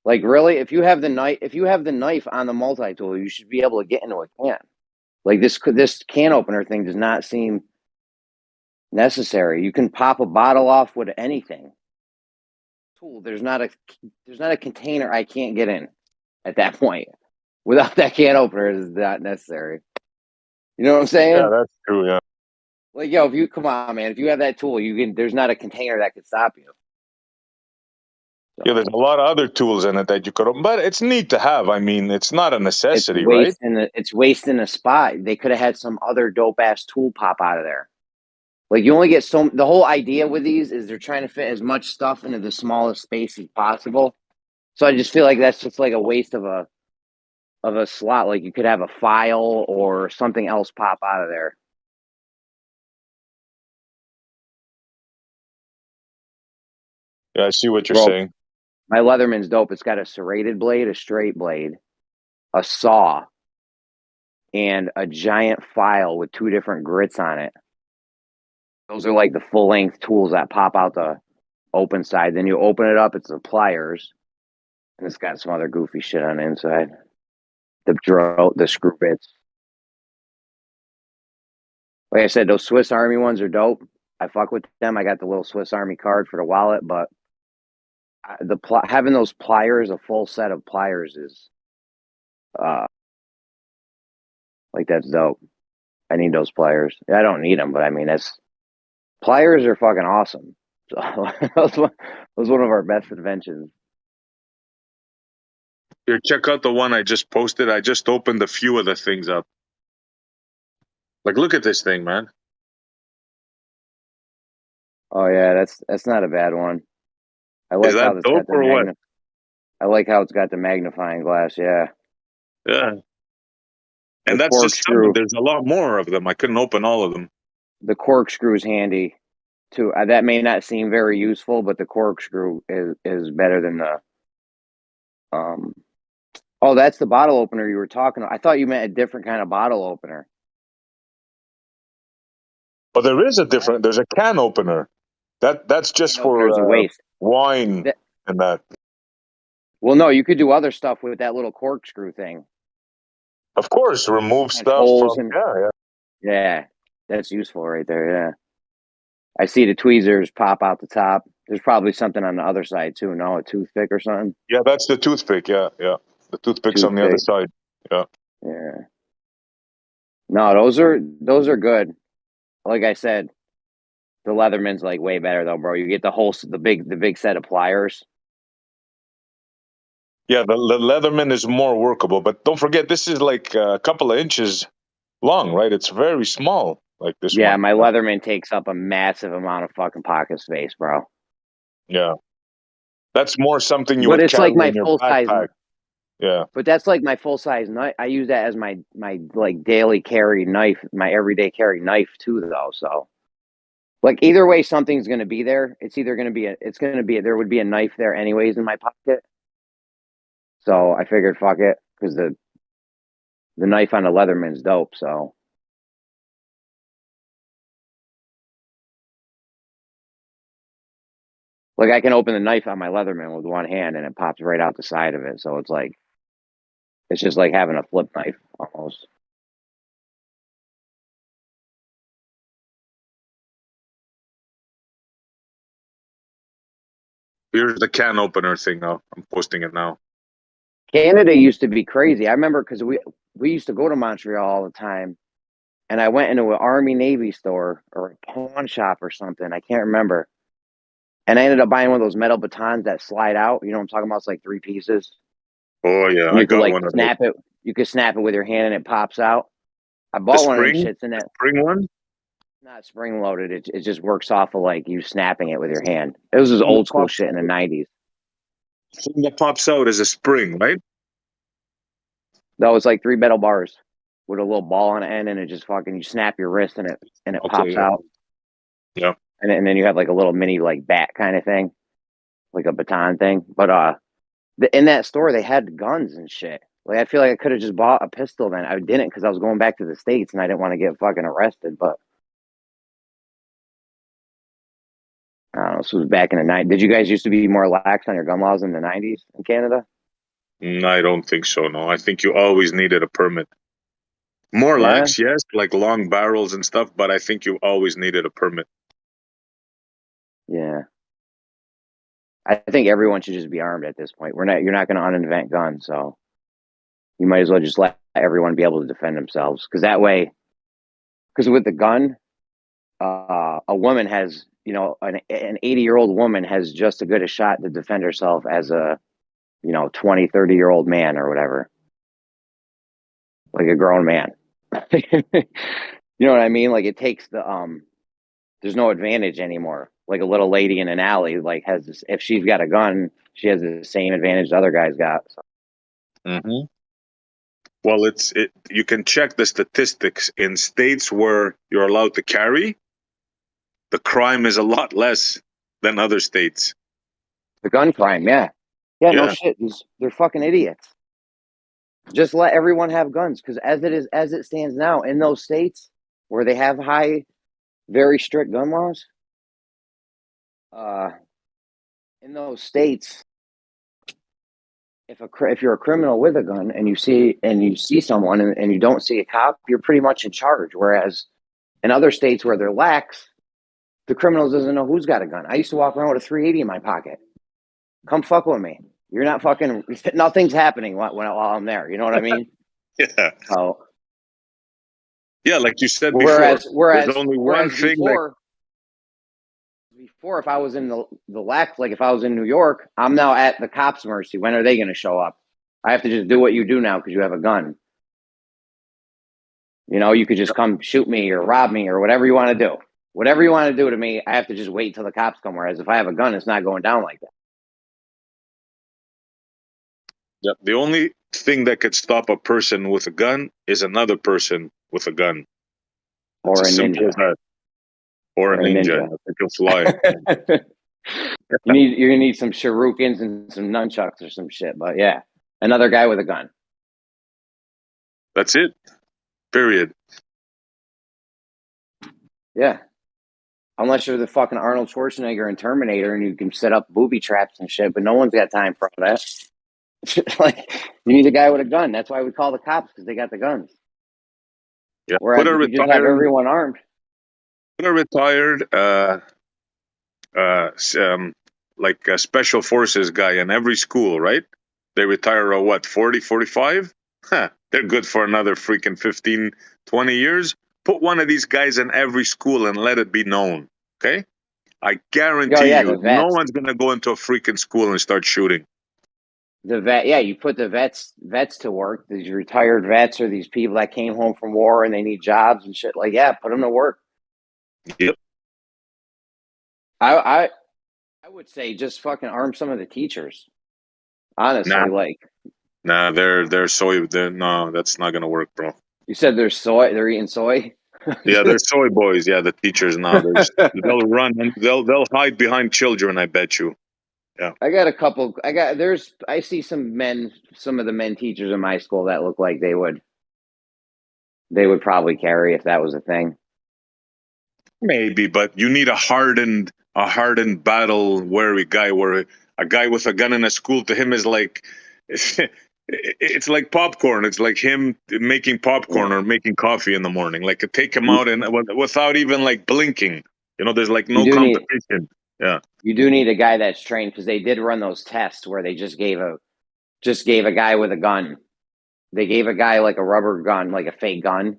Like really, if you have the knife on the multi tool, you should be able to get into a can. Like this can opener thing does not seem necessary. You can pop a bottle off with anything. Tool. There's not a container I can't get in at that point. Without that can opener, it is not necessary. You know what I'm Yeah, saying? that's true. Yeah. Like, yo, if you come on, man, if you have that tool, you can. There's not a container that could stop you. Yeah, there's So a lot of other tools in it that you could, but it's neat to have. I mean, it's not a necessity, right? it's wasting a spot. They could have had some other dope ass tool pop out of there. Like you only get so. The whole idea with these is they're trying to fit as much stuff into the smallest space as possible. So I just feel like that's just like a waste of a slot. Like you could have a file or something else pop out of there. Yeah, I see what you're Bro, saying. my Leatherman's dope. It's got a serrated blade, a straight blade, a saw, and a giant file with two different grits on it. Those are like the full length tools that pop out the open side. Then you open it up, it's the pliers, and it's got some other goofy shit on the inside. The screw bits. Like I said, those Swiss Army ones are dope. I fuck with them. I got the little Swiss Army card for the wallet, but having those pliers, a full set of pliers, is uh like that's dope. I need those pliers. I don't need them, but I mean, that's pliers are fucking awesome. So that was one of our best inventions. Here, check out the one I just posted. I just opened a few of the things up. Like, look at this thing, man. Oh yeah, that's not a bad one. I Is like that how it's dope got the or what? I like how it's got the magnifying glass. Yeah, Yeah. the And that's just some. corkscrew. There's a lot more of them. I couldn't open all of them. The corkscrew's handy. too. That may not seem very useful, but the corkscrew is better than the um. Oh, that's the bottle opener you were talking about. I thought you meant a different kind of bottle opener. But there is a different. There's a can opener. That's just Can opener's a for waste. wine That, and that. well, no, you could do other stuff with that little corkscrew thing. Of course, remove Punch stuff holes from. and Yeah. yeah, that's useful right there. Yeah, I see the tweezers pop out the top. There's probably something on the other side too. No, a toothpick or something. Yeah, that's the toothpick. Yeah. The toothpick's on the other Toothpick. side. Yeah. Yeah. No, those are good. Like I said, the Leatherman's like way better though, bro. You get the big set of pliers. Yeah, the Leatherman is more workable, but don't forget this is like a couple of inches long, right? It's very small, like this Yeah, one. my Leatherman takes up a massive amount of fucking pocket space, bro. Yeah, that's more something you But would it's carry like my in your full size. backpack. Yeah, But that's like my full size knife. I use that as my like daily carry knife, my everyday carry knife too, though. So like either way, something's gonna be there. It's either gonna be there would be a knife there anyways in my pocket. So I figured fuck it because the knife on the Leatherman's dope. So like I can open the knife on my Leatherman with one hand and it pops right out the side of it. So it's just like having a flip knife almost. here's the can opener thing. Now I'm posting it now. Canada used to be crazy. I remember because we used to go to Montreal all the time, and I went into an Army Navy store or a pawn shop or something. I can't remember. And I ended up buying one of those metal batons that slide out. You know what I'm talking about? It's like three pieces. Oh yeah, And I you could got like one of those. snap it. You could snap it with your hand and it pops out. I The bought one of them spring, shits and that spring one. not spring loaded. It just works off of like you snapping it with your hand. It was just Thing that old school pops shit in the 90s. thing that pops out is a spring, right? That was like three metal bars with a little ball on the end and it just fucking you snap your wrist and it Okay, pops out. yeah. And then you have like a little mini like bat kind of thing, like a baton thing. But in that store they had guns and shit. Like I feel like I could have just bought a pistol then. I didn't because I was going back to the States and I didn't want to get fucking arrested. But I don't know. This was back in the 90s. Did you guys used to be more lax on your gun laws in the 90s in Canada? I don't think so. No, I think you always needed a permit. More Yeah, lax, yes, like long barrels and stuff, but I think you always needed a permit. yeah. I think everyone should just be armed at this point. You're not going to uninvent guns, so you might as well just let everyone be able to defend themselves. Because that way, because with the gun, a woman has, an 80-year-old woman has just as good a shot to defend herself as a, 20, 30-year-old man or whatever, like a grown man. You know what I mean? Like it takes there's no advantage anymore. Like a little lady in an alley, like has this, if she's got a gun, she has the same advantage the other guys got. So. Hmm. Well, you can check the statistics in states where you're allowed to carry. The crime is a lot less than other states. The gun crime, yeah. Yeah, no Yeah, shit. They're fucking idiots. Just let everyone have guns because as it stands now in those states where they have very strict gun laws, uh, in those states, if you're a criminal with a gun and you see someone and you don't see a cop, you're pretty much in charge. Whereas in other states where they're lax, the criminal doesn't know who's got a gun. I used to walk around with a 380 in my pocket. Come fuck with me. You're not fucking. Nothing's happening while I'm there. You know what I mean? yeah, Oh, yeah. Like you said before, whereas there's whereas only one whereas thing that. before if I was in the lax, like if I was in New York, I'm now at the cops' mercy. When are they going to show up? I have to just do what you do now because you have a gun. You could just come shoot me or rob me or whatever you want to do. Whatever you want to do to me, I have to just wait till the cops come. Whereas if I have a gun, it's not going down like that. Yeah, the only thing that could stop a person with a gun is another person with a gun. It's Or as a simple as ninja. that. Or a Or a ninja. ninja. I think he'll fly. You're gonna need some shurikens and some nunchucks or some shit. But yeah, another guy with a gun. That's it. Period. Yeah, unless you're the fucking Arnold Schwarzenegger and Terminator, and you can set up booby traps and shit. But no one's got time for all that. Like, you need a guy with a gun. That's why we call the cops, because they got the guns. Yeah. Whereas if you just have everyone armed. Put a retired like a special forces guy in every school, right? They retire at what, 40, 45? Huh, they're good for another freaking 15, 20 years. Put one of these guys in every school and let it be known, okay? I Oh guarantee yeah, you, the no vets. one's going to go into a freaking school and start shooting. The vet, yeah, you put the vets to work. These retired vets or these people that came home from war and they need jobs and shit. Like, yeah, put them to work. Yep. I would say just fucking arm some of the teachers. Honestly, Nah, like no, that's not going to work, bro. you said, there's soy. They're eating soy. Yeah, they're soy boys. Yeah, the teachers now. They'll run and they'll hide behind children, I bet you. Yeah. I got a couple. I see some men, some of the men teachers in my school that look like they would probably carry if that was a thing. Maybe, but you need a hardened battle weary guy where a guy with a gun in a school to him is like it's like popcorn. It's like him making popcorn Yeah. or making coffee in the morning. Like take him out and without even like blinking. You know, there's like You no do need competition. Yeah. you do need a guy that's trained, because they did run those tests where they just gave a guy with a gun. They gave a guy like a rubber gun, like a fake gun,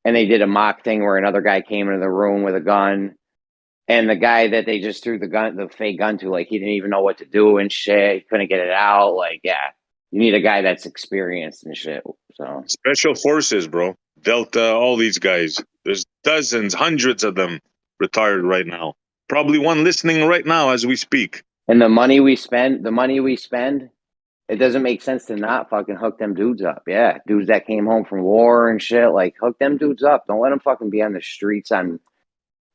and they did a mock thing where another guy came into the room with a gun, and the guy that they just threw the fake gun to, like, he didn't even know what to do and shit. He couldn't get it out. Like, yeah, you need a guy that's experienced and shit. So Special forces, bro. Delta, all these guys. There's dozens, hundreds of them retired right now. Probably one listening right now as we speak. and the money we spend, it doesn't make sense to not fucking hook them dudes up. Yeah, dudes that came home from war and shit, like, hook them dudes up. Don't let them fucking be on the streets on,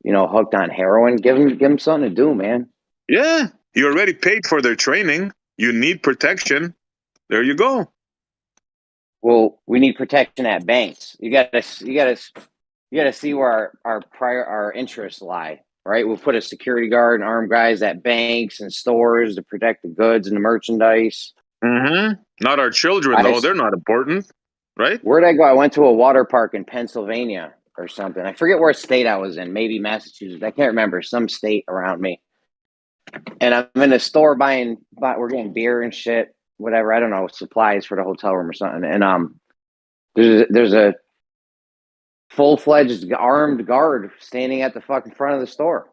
hooked on heroin. Give them something to do, man. Yeah, you already paid for their training. You need protection. There you go. Well, we need protection at banks. You gotta see where our interests lie. Right, we'll put a security guard and armed guys at banks and stores to protect the goods and the merchandise. Mm-hmm. Not our children, though. They're not important, right? Where'd I go? I went to a water park in Pennsylvania or something. I forget what state I was in. Maybe Massachusetts. I can't remember. Some state around me. And I'm in a store we're getting beer and shit, whatever. I don't know, supplies for the hotel room or something. And there's a full-fledged armed guard standing at the fucking front of the store.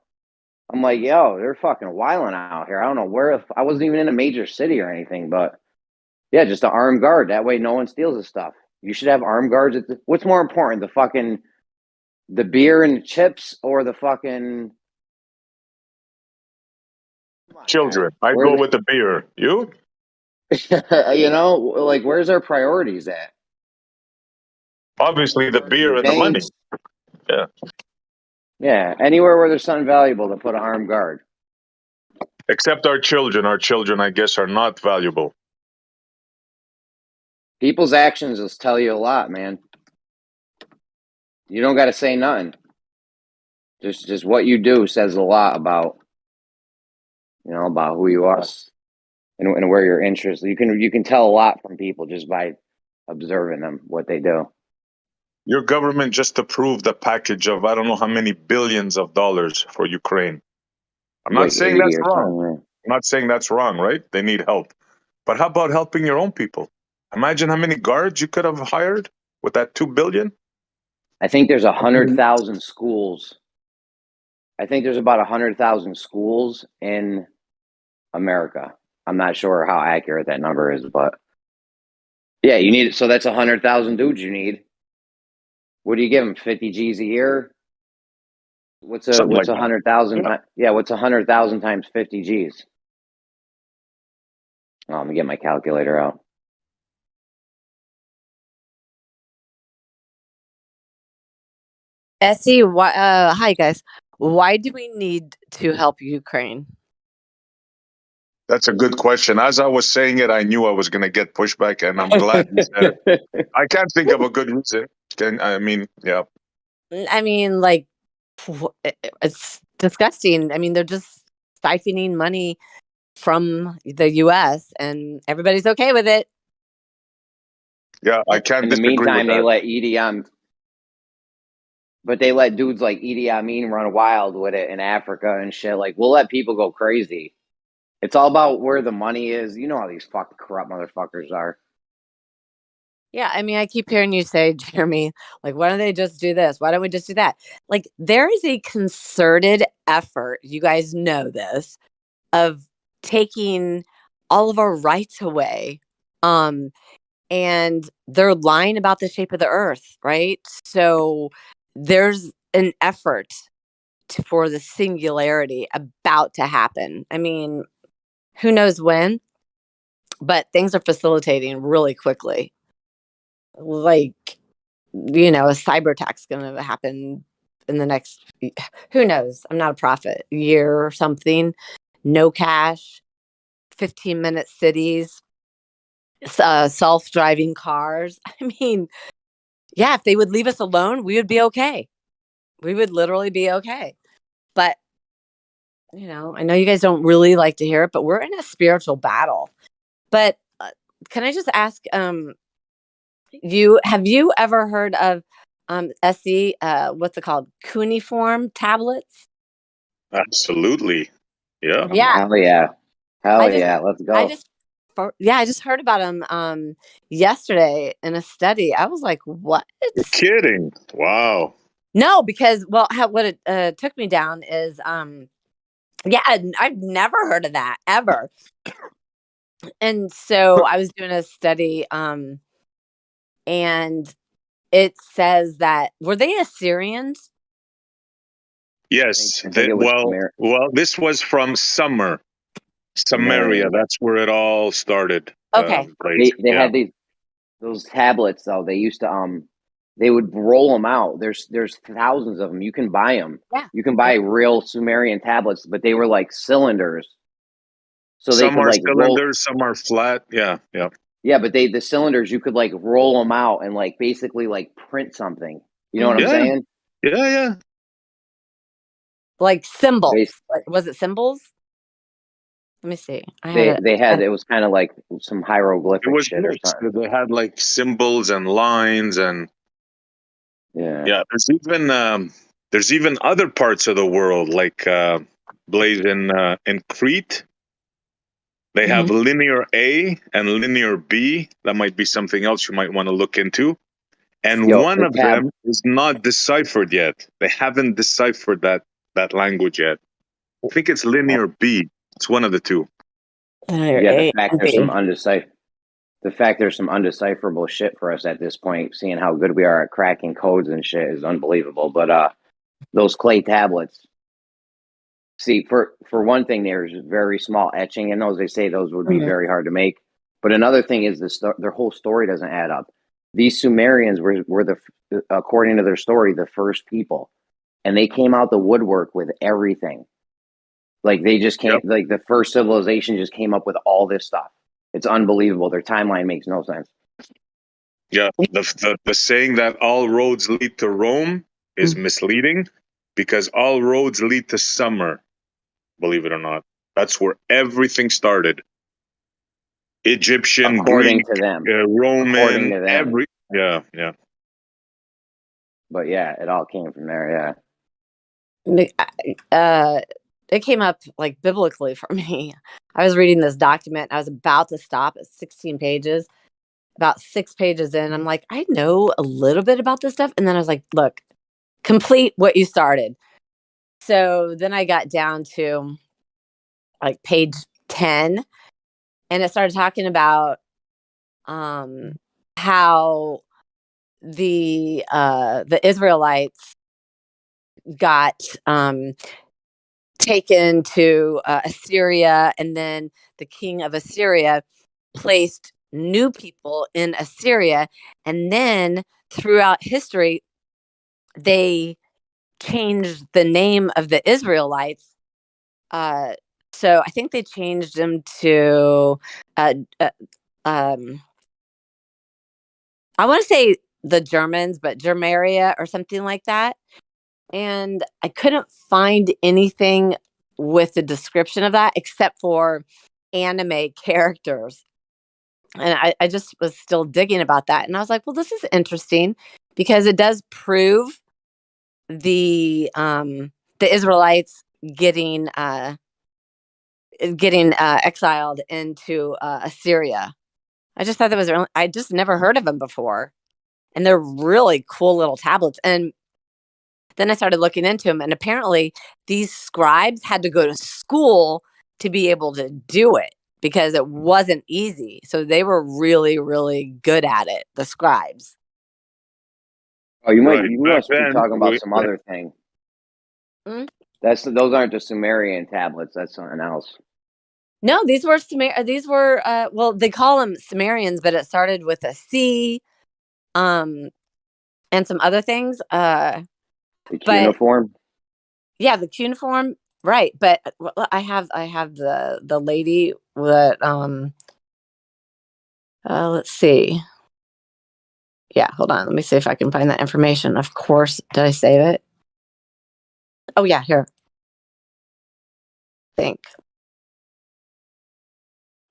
I'm like, yo, they're fucking wilding out here. I don't know where. I wasn't even in a major city or anything, but yeah, just an armed guard. That way, no one steals the stuff. You should have armed guards. What's more important, the beer and the chips, or the fucking? Come on, man. Children. I go with the beer. You? Like, where's our priorities at? Obviously, the beer and the money. Banks. Yeah. Yeah, anywhere where there's something valuable to put an armed guard. Except our children. Our children, I guess, are not valuable. People's actions will tell you a lot, man. You don't got to say nothing. Just what you do says a lot about about who you are and where your interests. You can tell a lot from people just by observing them, what they do. Your government just approved a package of I don't know how many billions of dollars for Ukraine. I'm not Like saying 80 that's or wrong. something. I'm not saying that's wrong, right? They need help. But how about helping your own people? Imagine how many guards you could have hired with that 2 billion. I think there's 100,000 schools. I think there's about 100,000 schools in America. I'm not sure how accurate that number is, but yeah, you need. So that's 100,000 dudes you need. What do you give them? 50 G's a year? What's Something like that. 100,000? Yeah, what's 100,000 times 50 G's? Oh, let me get my calculator out. Essie, hi guys. Why do we need to help Ukraine? That's a good question. As I was saying it, I knew I was going to get pushback, and I'm glad you said it. I can't think of a good reason. Yeah. I mean, like, it's disgusting. I mean, they're just siphoning money from the U.S. and everybody's okay with it. Yeah, I can't In the disagree with meantime, they that. let but they let dudes like Idi Amin run wild with it in Africa and shit. Like, we'll let people go crazy. It's all about where the money is. You know how these fucking corrupt motherfuckers are. Yeah, I mean, I keep hearing you say, Jeremy, like, why don't they just do this? Why don't we just do that? Like, there is a concerted effort, you guys know this, of taking all of our rights away. And they're lying about the shape of the earth, right? So there's an effort for the singularity about to happen. I mean, who knows when, but things are facilitating really quickly. Like, a cyber attack's going to happen in the next, who knows? I'm not a prophet, year or something. No cash, 15-minute cities, self-driving cars. I mean, yeah, if they would leave us alone, we would be okay. We would literally be okay. But, I know you guys don't really like to hear it, but we're in a spiritual battle. But can I just ask, have you ever heard of SE, what's it called? Cuneiform tablets? Absolutely. Yeah. Yeah. Hell yeah. Hell I just, yeah. Let's I go. just, I just heard about them yesterday in a study. I was like, what? You're kidding. Wow. No, because, well, what it took me down is, yeah, I've never heard of that ever. And so I was doing a study, and it says that, were they Assyrians? Yes. I think it was Well, this was from Samaria. That's where it all started. Okay. They had those tablets though. They used to they would roll them out. There's thousands of them. You can buy them. Yeah. You can buy real Sumerian tablets, but they were like cylinders. So they Some could are like roll. cylinders, some are flat. Yeah. Yeah, but the cylinders you could like roll them out and like basically like print something. You know what I'm Yeah. saying? Yeah. Like symbols. They Was it symbols? Let me see. it was kind of like some It hieroglyphic was shit or mixed. something. They had like symbols and lines and Yeah. there's even other parts of the world like Blaze in Crete. They have linear A and linear B. That might be something else you might want to look into. And Yo, one the of tab. them is not deciphered yet. They haven't deciphered that language yet. I think it's linear B. It's one of the two. Yeah, the fact there's some undecipherable shit for us at this point, seeing how good we are at cracking codes and shit is unbelievable. But those clay tablets, see, for one thing, there's very small etching in those. They say those would be very hard to make. But another thing is their whole story doesn't add up. These Sumerians were according to their story, the first people, and they came out the woodwork with everything. Like they just came, Yep. like the first civilization just came up with all this stuff. It's unbelievable. Their timeline makes no sense. Yeah. The saying that all roads lead to Rome is misleading because all roads lead to summer, believe it or not. That's where everything started. Egyptian, According Greek, to them. Roman, According to them. yeah. But yeah, it all came from there. It came up like biblically for me. I was reading this document. I was about to stop at 16 pages. About 6 pages in, I'm like, I know a little bit about this stuff. And then I was like, look, complete what you started. So then I got down to like page 10, and it started talking about how the Israelites got taken to Assyria, and then the king of Assyria placed new people in Assyria, and then throughout history they changed the name of the Israelites. So I think they changed them to, I want to say the Germans, but Germaria or something like that. And I couldn't find anything with the description of that except for anime characters. And I just was still digging about that. And I was like, well, this is interesting because it does prove the Israelites getting exiled into Assyria. I just thought that was I just never heard of them before. And they're really cool little tablets. And then I started looking into them, and apparently these scribes had to go to school to be able to do it because it wasn't easy. So they were really, really good at it, the scribes. Oh, you Back must be then, talking about some other thing. Mm? Those aren't the Sumerian tablets. That's something else. No, these were well, they call them Sumerians, but it started with a C, and some other things. The But cuneiform. yeah, the cuneiform, right? But I have the lady that let's see. Yeah, hold on. Let me see if I can find that information. Of course, did I save it? Oh yeah, here. I think.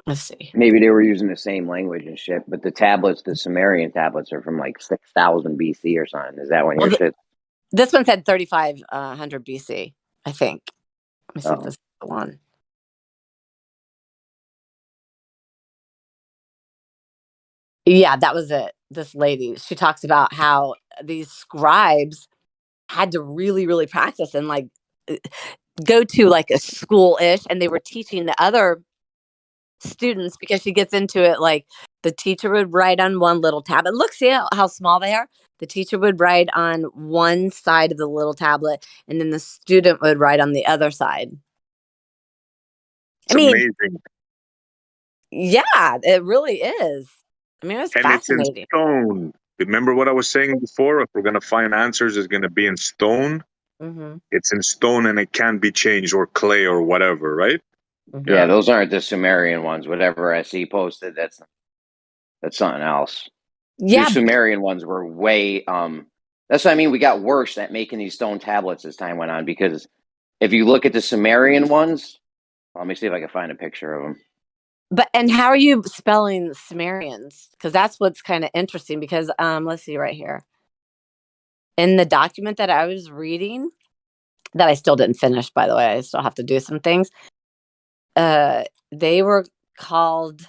Let's see. Maybe they were using the same language and shit, but the tablets, the Sumerian tablets, are from like 6,000 BC or something. Is that when Well, your shit? this one said 3,500 BC, I think. Let me see if Oh, this is the one. Yeah, that was it. This lady, she talks about how these scribes had to really, really practice and like go to like a school-ish, and they were teaching the other students because she gets into it like the teacher would write on one little tablet. Look, see how small they are? The teacher would write on one side of the little tablet, and then the student would write on the other side. it's I mean, amazing. yeah, it really is. I mean, it was And it's in fascinating. stone. Remember what I was saying before? If we're going to find answers, it's going to be in stone. Mm-hmm. It's in stone and it can be changed, or clay or whatever, right? Mm-hmm. yeah, Yeah. those aren't the Sumerian ones. Whatever I see posted, that's something else. The Yeah, Sumerian ones were way. That's what I mean. We got worse at making these stone tablets as time went on because if you look at the Sumerian ones, let me see if I can find a picture of them. and how are you spelling Sumerians? Because that's what's kind of interesting. Because let's see right here in the document that I was reading, that I still didn't finish, by the way. I still have to do some things. They were called.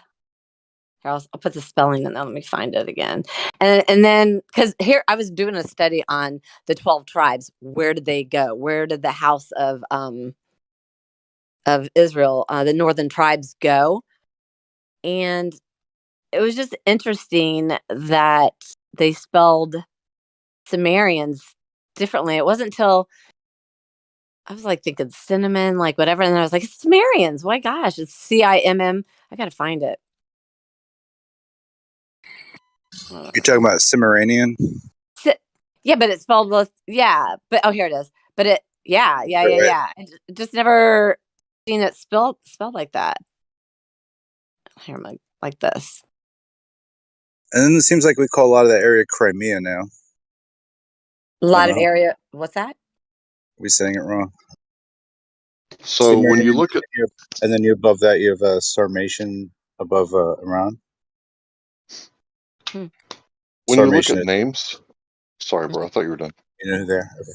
Here, I'll put the spelling in there. Let me find it again. And then because here I was doing a study on the 12 tribes. Where did they go? Where did the house of Israel, the northern tribes, go? And it was just interesting that they spelled Sumerians differently. It wasn't until I was like thinking cinnamon, like whatever, and I was like, it's Sumerians. My gosh, it's CIMM. I gotta find it. You're talking about Cimmerian? Yeah, but it's spelled with but oh, here it is. But yeah. Just never seen it spelled like that. Here, like this. And then it seems like we call a lot of that area Crimea now. A lot of area. What's that? Are we saying it wrong? So when you look at, and then you above that, you have Sarmatian above Iran. when you look Sarmatian at names, sorry, bro, I thought you were done. You know who there? Okay.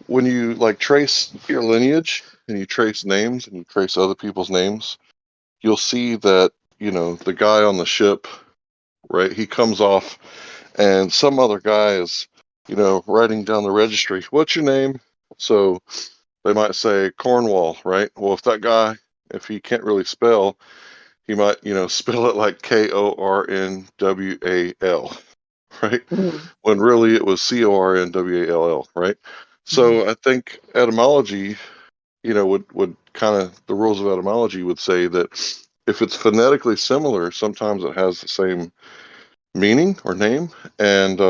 When you like trace your lineage and you trace names and you trace other people's names, you'll see that, you know, the guy on the ship, right, he comes off and some other guy is, you know, writing down the registry. What's your name? So they might say Cornwall, right? Well, if he can't really spell, he might, you know, spell it like Kornwal, right? Mhm. When really it was Cornwall, right? So I think etymology, you know, would kind of, the rules of etymology would say that if it's phonetically similar, sometimes it has the same meaning or name. And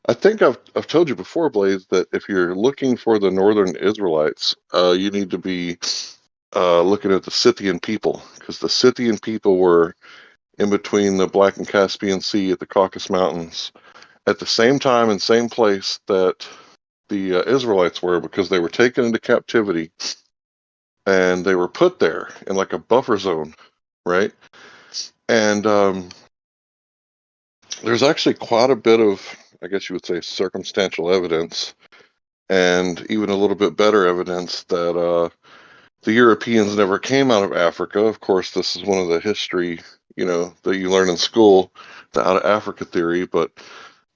I think I've told you before, Blaze, that if you're looking for the Northern Israelites, you need to be looking at the Scythian people, because the Scythian people were in between the Black and Caspian Sea at the Caucasus Mountains at the same time and same place that the Israelites were, because they were taken into captivity and they were put there in like a buffer zone, right? And there's actually quite a bit of, I guess you would say, circumstantial evidence, and even a little bit better evidence that the Europeans never came out of Africa. Of course, this is one of the history, that you learn in school, the out of Africa theory. But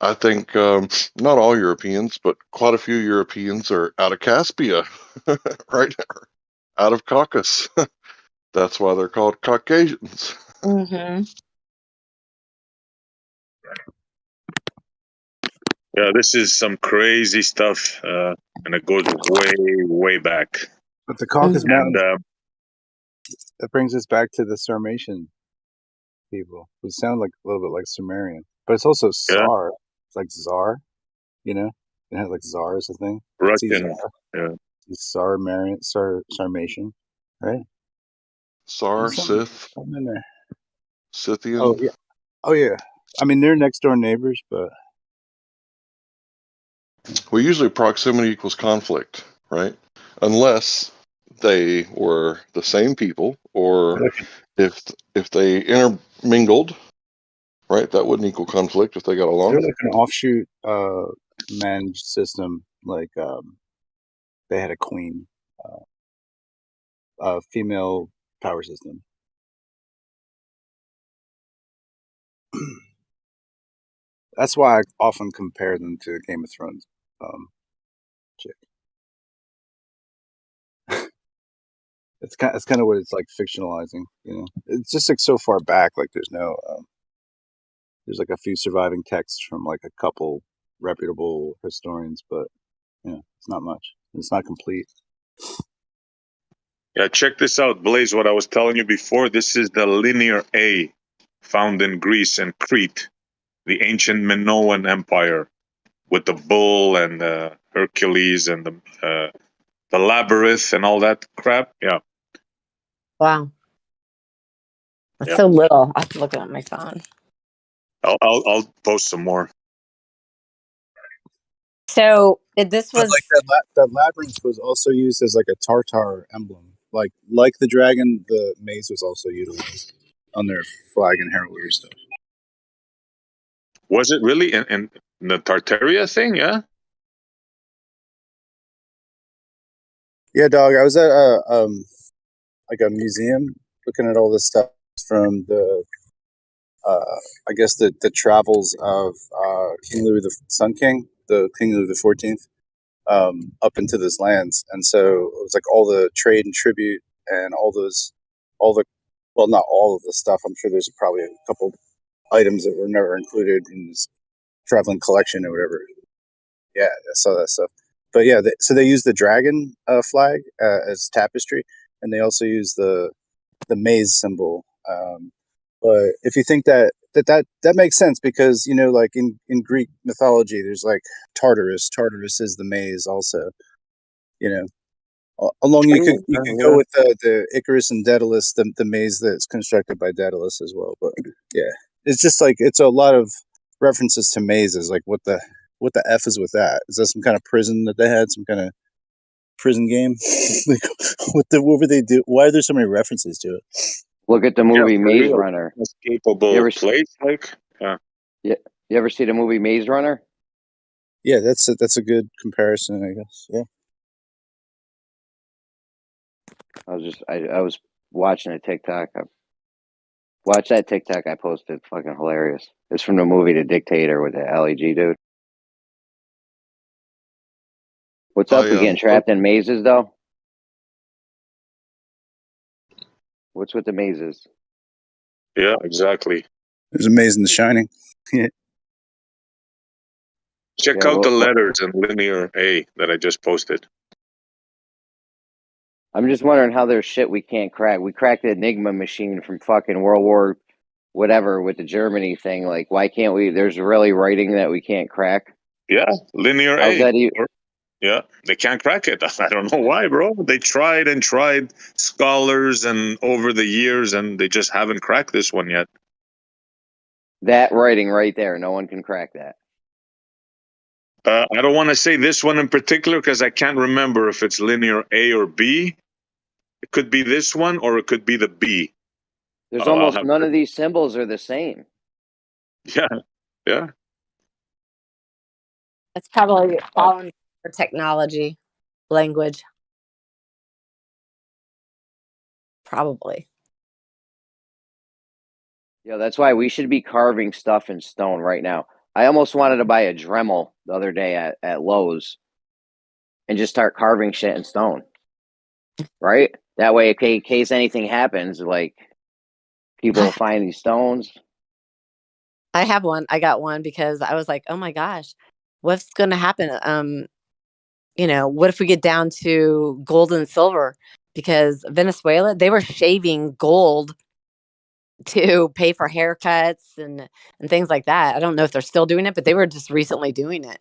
I think not all Europeans, but quite a few Europeans are out of Caspia, right? Out of Caucasus. That's why they're called Caucasians. Mm-hmm. Yeah, this is some crazy stuff, and it goes way, way back. But the Caucasus Mhm. And Mountains, that brings us back to the Sarmatian people, who sound like a little bit like Sumerian. But it's also yeah, Tsar. It's like Tsar, You have like Tsar is a thing. Russian. Yeah, Sarmatian, right? Sar, There's something Sith, in there. Scythian. Oh, yeah. Oh, yeah. I mean, they're next door neighbors, but Well, usually proximity equals conflict, right? Unless they were the same people, or if they intermingled, right? That wouldn't equal conflict if they got along. they're like an offshoot managed system. Like they had a queen, female power system. That's why I often compare them to Game of Thrones chick. It's kind of what it's like fictionalizing. It's just like so far back. Like there's no there's like a few surviving texts from like a couple reputable historians, but it's not much. It's not complete. yeah. Check this out, Blaze. What I was telling you before. This is the linear A, found in Greece and Crete, the ancient Minoan Empire, with the bull and Hercules and the labyrinth and all that crap. Yeah, Wow. That's yeah. so little. I have to look it up on my phone. I'll post some more. So this But was like that labyrinth was also used as like a Tartar emblem. Like the dragon, the maze was also utilized on their flag and heraldry stuff. Was it really in the Tartaria thing? Yeah. Yeah, dog. I was at like a museum looking at all this stuff from the I guess the travels of King Louis the Sun King, the King Louis the 14th, up into those lands, and so it was like all the trade and tribute and all the well, not all of the stuff. I'm sure there's probably a couple items that were never included in this traveling collection or whatever. Yeah, I saw that stuff. But yeah, so they use the dragon flag as tapestry, and they also use the maze symbol. But if you think that makes sense, because like in Greek mythology, there's like Tartarus. Tartarus is the maze, also. You know, along you could go Yeah. with the Icarus and Daedalus, the maze that's constructed by Daedalus as well. But yeah, it's just like it's a lot of references to mazes. Like what the f is with that? Is that some kind of prison that they had? Some kind of prison game? Like what were they do? Why are there so many references to it? Look at the Yeah, movie for Maze real. Runner. Escapable You ever place, like yeah. You ever see the movie Maze Runner? Yeah, that's a good comparison, I guess. Yeah. I was watching a TikTok. Watch that TikTok I posted. Fucking hilarious. It's from the movie The Dictator with the LEG dude. What's up? We getting trapped in mazes though? What's with the mazes? Yeah, exactly. There's a maze in The Shining. Yeah. Check Yeah, out the well, letters in linear A that I just posted. I'm just wondering how there's shit we can't crack. We cracked the Enigma machine from fucking World War whatever with the Germany thing. Like, why can't we? There's really writing that we can't crack. Yeah, linear How's A. that? Yeah, they can't crack it. I don't know why, bro. They tried and tried, scholars and over the years, and they just haven't cracked this one yet. That writing right there, no one can crack that. I don't want to say this one in particular because I can't remember if it's linear A or B. It could be this one or it could be the B. There's I'll almost have none to, of these symbols are the same. yeah, yeah. It's probably fallen for technology, language. Probably. Yeah, that's why we should be carving stuff in stone right now. I almost wanted to buy a Dremel the other day at Lowe's and just start carving shit in stone. Right? That way, in case anything happens, like people will find these stones. I have one. I got one because I was like, oh my gosh, what's going to happen? What if we get down to gold and silver? Because Venezuela, they were shaving gold to pay for haircuts and things like that. I don't know if they're still doing it, but they were just recently doing it.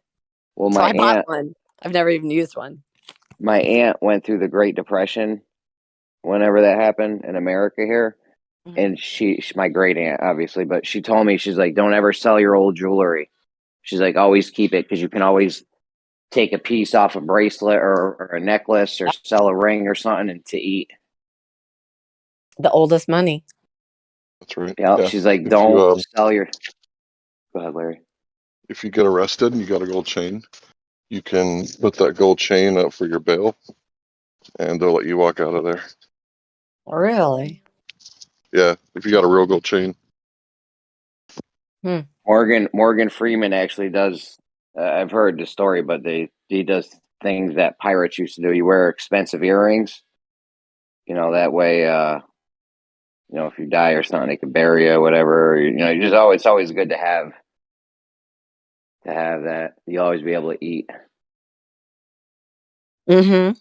Well, So I bought one. I've never even used one. My aunt went through the Great Depression whenever that happened in America here. Mhm. And she's my great aunt, obviously, but she told me, she's like, don't ever sell your old jewelry. She's like, always keep it because you can always take a piece off a bracelet or a necklace or sell a ring or something and to eat. The oldest money. That's right. Yeah, Yeah. she's like, If don't you sell your. Go ahead, Larry. if you get arrested and you got a gold chain, you can put that gold chain up for your bail, and they'll let you walk out of there. Really? Yeah, if you got a real gold chain. Morgan Freeman actually does. I've heard the story, but he does things that pirates used to do. You wear expensive earrings, that way. If you die or something, they can bury you, whatever. It's always good to have that. You always be able to eat. Mm-hmm.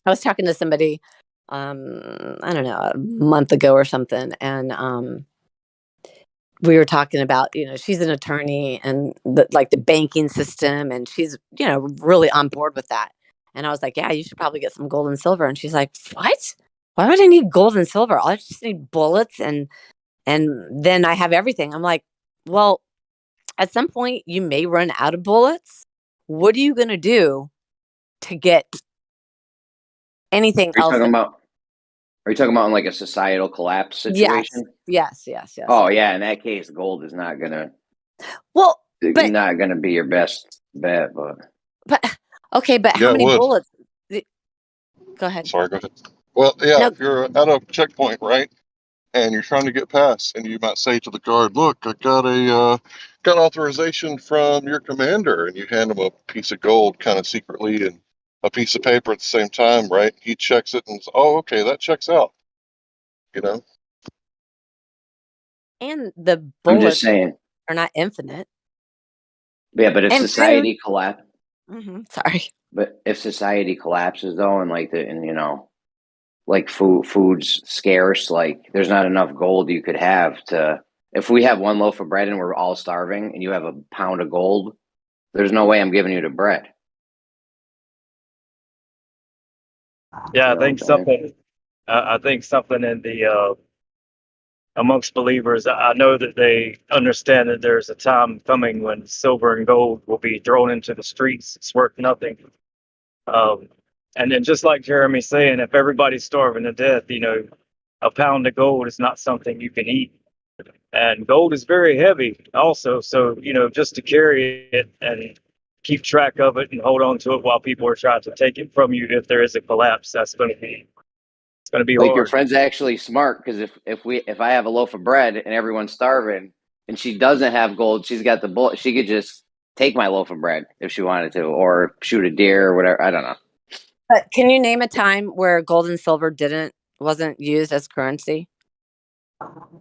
I was talking to somebody, I don't know, a month ago or something, and we were talking about, she's an attorney and the banking system, and she's, really on board with that. And I was like, yeah, you should probably get some gold and silver. And she's like, what? Why would I need gold and silver? I just need bullets, and then I have everything. I'm like, well, at some point you may run out of bullets. What are you going to do to get anything Are you else? talking about? Are you talking about in like a societal collapse situation? Yes. Oh yeah, in that case, gold is not gonna Well, but be your best bet. but okay, but how Yeah, it many would. bullets? Go ahead. Sorry, go ahead. Well, yeah, No. if you're at a checkpoint, right, and you're trying to get past, and you might say to the guard, "Look, I got authorization from your commander," and you hand him a piece of gold, kind of secretly, and a piece of paper at the same time, right? He checks it and says, "Oh, okay, that checks out." You know? And the I'm just bullets saying. are not infinite. Yeah, but if And society collapse, sorry. but if society collapses though, and like food's scarce, like there's not enough gold you could have to. If we have one loaf of bread and we're all starving, and you have a pound of gold, there's no way I'm giving you the bread. Yeah, You I know what I'm think saying? something. I think something in the amongst believers. I know that they understand that there's a time coming when silver and gold will be thrown into the streets. It's worth nothing. Um, and then just like Jeremy's saying, if everybody's starving to death, a pound of gold is not something you can eat. And gold is very heavy also. So, just to carry it and keep track of it and hold on to it while people are trying to take it from you if there is a collapse, it's going to be Like your hard. friend's actually smart because if I have a loaf of bread and everyone's starving and she doesn't have gold, she's got the bullet. She could just take my loaf of bread if she wanted to, or shoot a deer or whatever. I don't know. But can you name a time where gold and silver wasn't used as currency?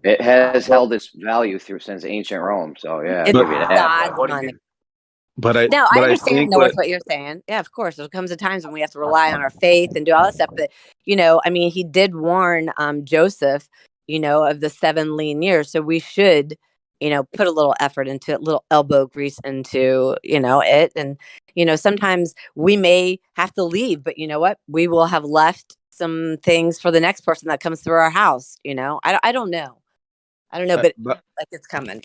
It has Well, held its value since ancient Rome. So yeah, I'll It's give you that. God's what do money. you Now, I but I understand, think North, that what you're saying. Yeah, of course. There comes a times when we have to rely on our faith and do all that stuff. But, he did warn Joseph of the 7 lean years. So we should, put a little effort into it, little elbow grease into, it. And, sometimes we may have to leave, but you know what? We will have left some things for the next person that comes through our house. I don't know. I don't know, but But like it's coming.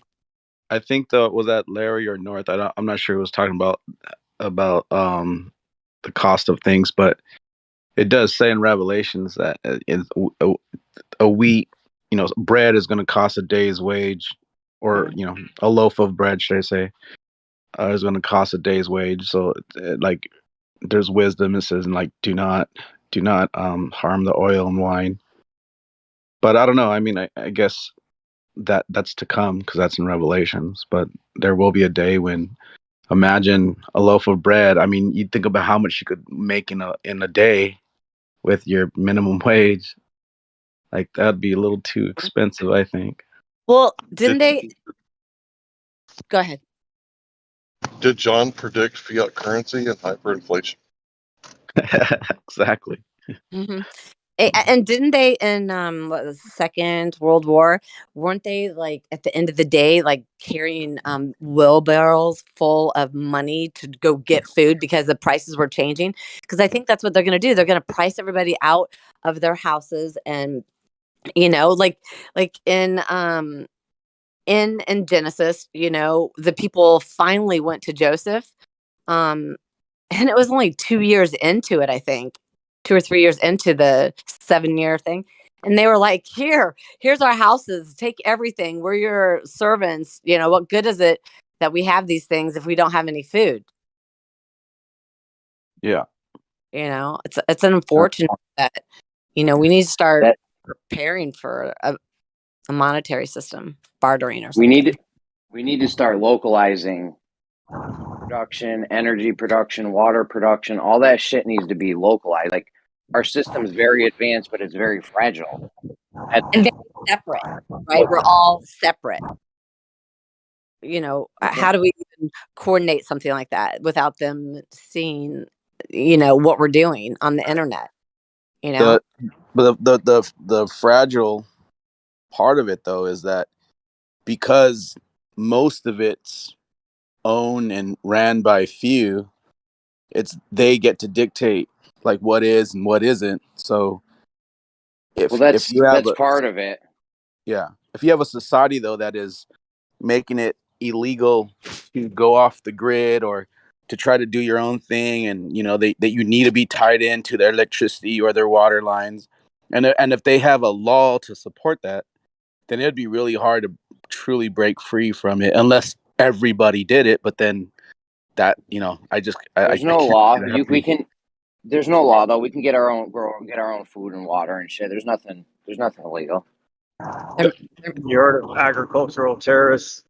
I think was that Larry or North? I'm not sure who was talking about the cost of things, but it does say in Revelations that a wheat, bread is going to cost a day's wage, or a loaf of bread, should I say, is going to cost a day's wage. So like, there's wisdom. It says like, do not harm the oil and wine. But I don't know. I mean, I guess that's to come, because that's in Revelations. But there will be a day when, imagine a loaf of bread. I mean, you think about how much you could make in a day with your minimum wage. Like, that'd be a little too expensive, I think. Well, didn't they? Go ahead. Did John predict fiat currency and hyperinflation? Exactly. Mm-hmm. And didn't they in what was the Second World War? Weren't they like at the end of the day like carrying wheelbarrows full of money to go get food because the prices were changing? Because I think that's what they're going to do. They're going to price everybody out of their houses, and like in Genesis, the people finally went to Joseph, and it was only 2 years into it, I think. 2 or 3 years into the 7-year thing. And they were like, here's our houses. Take everything. We're your servants. What good is it that we have these things if we don't have any food? Yeah. It's unfortunate that, we need to start preparing for a monetary system, bartering or something. We need to start localizing production, energy production, water production. All that shit needs to be localized. Like, our system's very advanced, but it's very fragile. And very separate, right? We're all separate. How do we even coordinate something like that without them seeing, what we're doing on the internet? But the fragile part of it, though, is that because most of it's owned and ran by few, they get to dictate like what is and what isn't. So if you have that's part of it. Yeah, if you have a society though that is making it illegal to go off the grid or to try to do your own thing, and that you need to be tied into their electricity or their water lines, and if they have a law to support that, then it'd be really hard to truly break free from it unless everybody did it. But then that There's no law. There's no law though. We can get our own food and water and shit. There's nothing illegal. You heard of agricultural terrorists?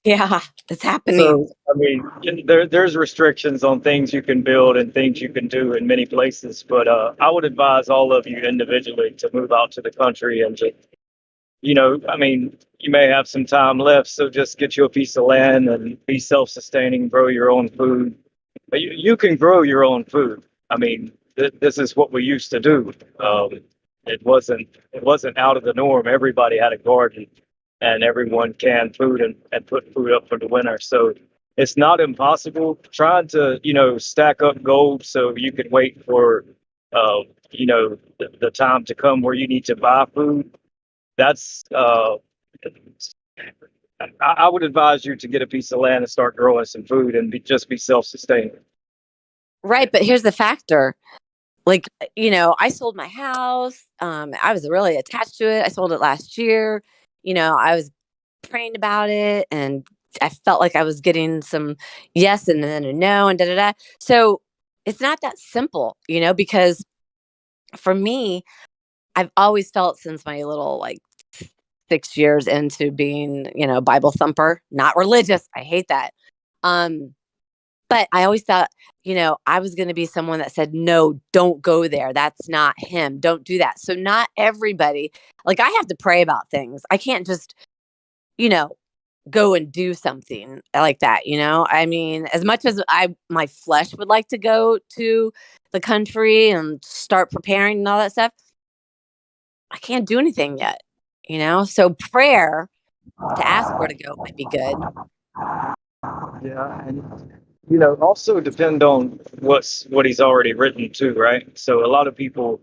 Yeah, it's happening. So, I mean, there's restrictions on things you can build and things you can do in many places. But I would advise all of you individually to move out to the country and just, I mean, you may have some time left, so just get you a piece of land and be self-sustaining, grow your own food. But you can grow your own food. I mean, this is what we used to do. It wasn't out of the norm. Everybody had a garden, and everyone canned food and put food up for the winter. So it's not impossible. Trying to stack up gold so you can wait for the time to come where you need to buy food. That's I would advise you to get a piece of land and start growing some food and just be self-sustaining. Right, but here's the factor. Like, I sold my house. I was really attached to it. I sold it last year. I was praying about it, and I felt like I was getting some yes and then a no and da da da. So it's not that simple, because for me, I've always felt since my little 6 years into being, Bible thumper, not religious. I hate that. But I always thought, I was going to be someone that said, no, don't go there. That's not him. Don't do that. So not everybody, I have to pray about things. I can't just, go and do something like that. I mean, as much as my flesh would like to go to the country and start preparing and all that stuff, I can't do anything yet. you know? So prayer to ask where to go might be good. Yeah, and also depend on what he's already written too, right? So uh, a lot of people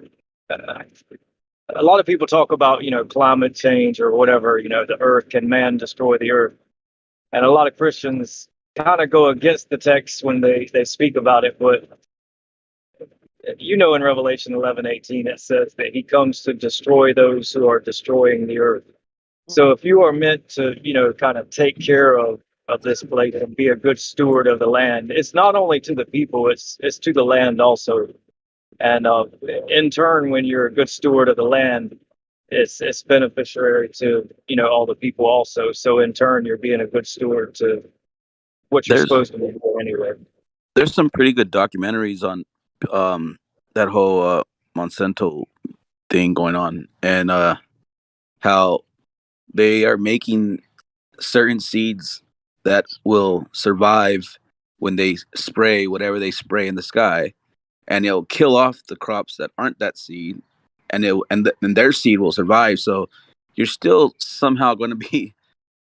talk about climate change or whatever. The Earth, can man destroy the Earth? And a lot of Christians kind of go against the text when they speak about it, but in Revelation 11:18 it says that he comes to destroy those who are destroying the earth. So if you are meant to, kind of take care of this place and be a good steward of the land, it's not only to the people, it's to the land also. And in turn, when you're a good steward of the land, it's beneficiary to all the people also. So in turn, you're being a good steward to what you're There's supposed to be doing anyway. there's some pretty good documentaries on that whole Monsanto thing going on, and how they are making certain seeds that will survive when they spray whatever they spray in the sky, and it'll kill off the crops that aren't that seed, and and their seed will survive. So you're still somehow going to be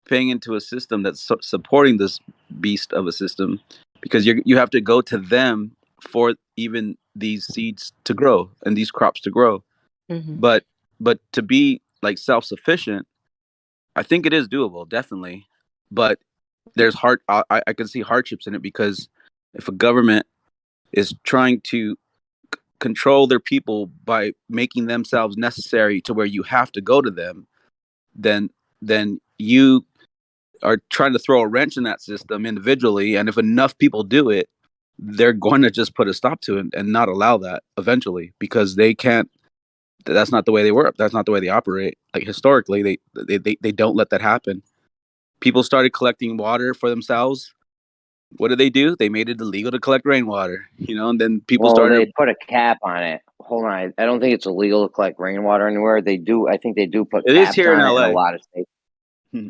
paying into a system that's supporting this beast of a system, because you have to go to them for even these seeds to grow and these crops to grow. Mm-hmm. But to be like self-sufficient, I think it is doable, definitely. But I can see hardships in it, because if a government is trying to control their people by making themselves necessary to where you have to go to them, then you are trying to throw a wrench in that system individually. And if enough people do it, they're going to just put a stop to it and not allow that eventually, because they can't. That's not the way they work. That's not the way they operate. Like historically, they don't let that happen. People started collecting water for themselves. What did they do? They made it illegal to collect rainwater, and then people Well, they started. put a cap on it. Hold on, I don't think it's illegal to collect rainwater anywhere. They do. I think they do put It is caps here in on it in a LA. lot of states. Hmm.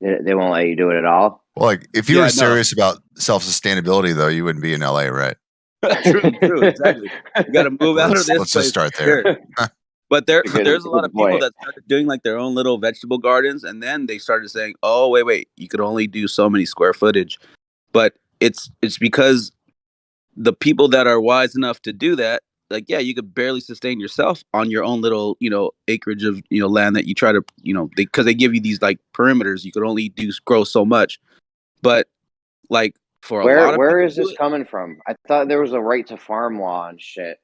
They won't let you do it at all. Well, like if you Yeah, were no. serious about self-sustainability, though, you wouldn't be in LA, right? True, exactly. You got to move out of this Let's place. just start Sure. there. But there's a lot Good of people point. that started doing like their own little vegetable gardens, and then they started saying, "Oh, wait, you could only do so many square footage." But it's because the people that are wise enough to do that, like, yeah, you could barely sustain yourself on your own little, acreage of, land that you try to, because they give you these like perimeters. You could only grow so much. But like for a lot of Where people is to do this it, coming from? I thought there was a right to farm law and shit.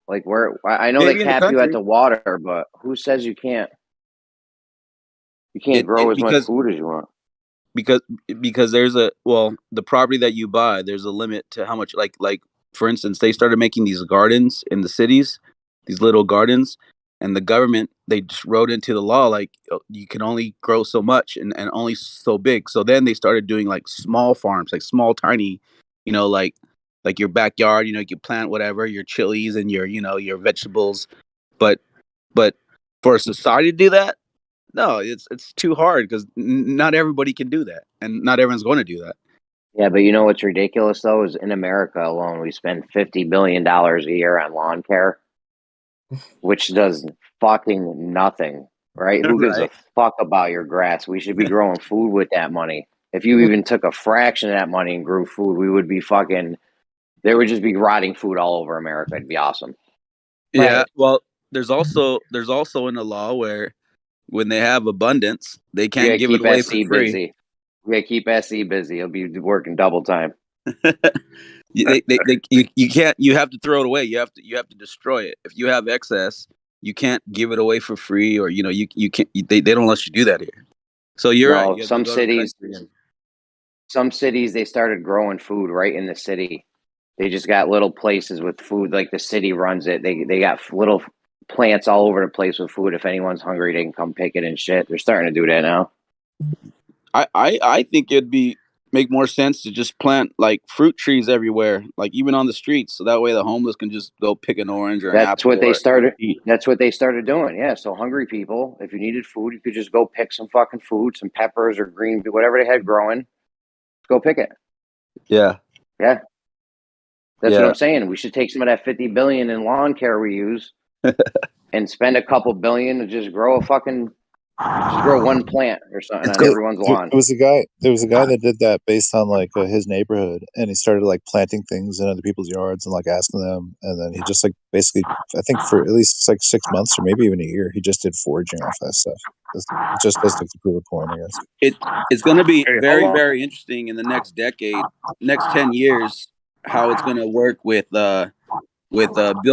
Like where? I know they maybe in the cap you at country, the water, but who says you can't? You can't grow as much because food as you want. because there's the property that you buy, there's a limit to how much, like for instance, they started making these gardens in the cities, these little gardens, and the government, they just wrote into the law like, you can only grow so much, and only so big. So then they started doing like small farms, like small tiny, like your backyard, you can plant whatever, your chilies and your vegetables. But but for a society to do that, no, it's too hard, because not everybody can do that, and not everyone's going to do that. Yeah, but you know what's ridiculous though is in America alone, we spend $50 billion a year on lawn care, which does fucking nothing, right? Who gives a Right? fuck about your grass? We should be growing food with that money. If you even took a fraction of that money and grew food, we would be fucking. There would just be rotting food all over America. It'd be awesome. Yeah. Right. Well, there's also in the law where when they have abundance, they We can't gotta give it keep away for SE free. busy. We gotta keep SE busy. He'll be working double time. You can't. You have to throw it away. You have to destroy it. If you have excess, you can't give it away for free, or you can't. They don't let you do that here. So you're right. No, You have to go to the country. some cities they started growing food right in the city. They just got little places with food, like the city runs it. They got little plants all over the place with food. If anyone's hungry, they can come pick it and shit. They're starting to do that now. I think it'd make more sense to just plant like fruit trees everywhere, like even on the streets, so that way the homeless can just go pick an orange or an That's apple what they or started. eat. That's what they started doing. Yeah. So hungry people, if you needed food, you could just go pick some fucking food, some peppers or green, whatever they had growing. Go pick it. Yeah, Yeah. That's what yeah. I'm saying. We should take some of that $50 billion in lawn care we use and spend a couple billion to just grow one plant or something on everyone's lawn. There was a guy that did that based on like his neighborhood, and he started like planting things in other people's yards and like asking them, and then he just like basically, I think for at least like 6 months or maybe even a year, he just did foraging off that stuff. Just as like to prove a point, I guess. It's going to be Hey, how very, long? very interesting in the next decade, next 10 years, how it's going to work with Bill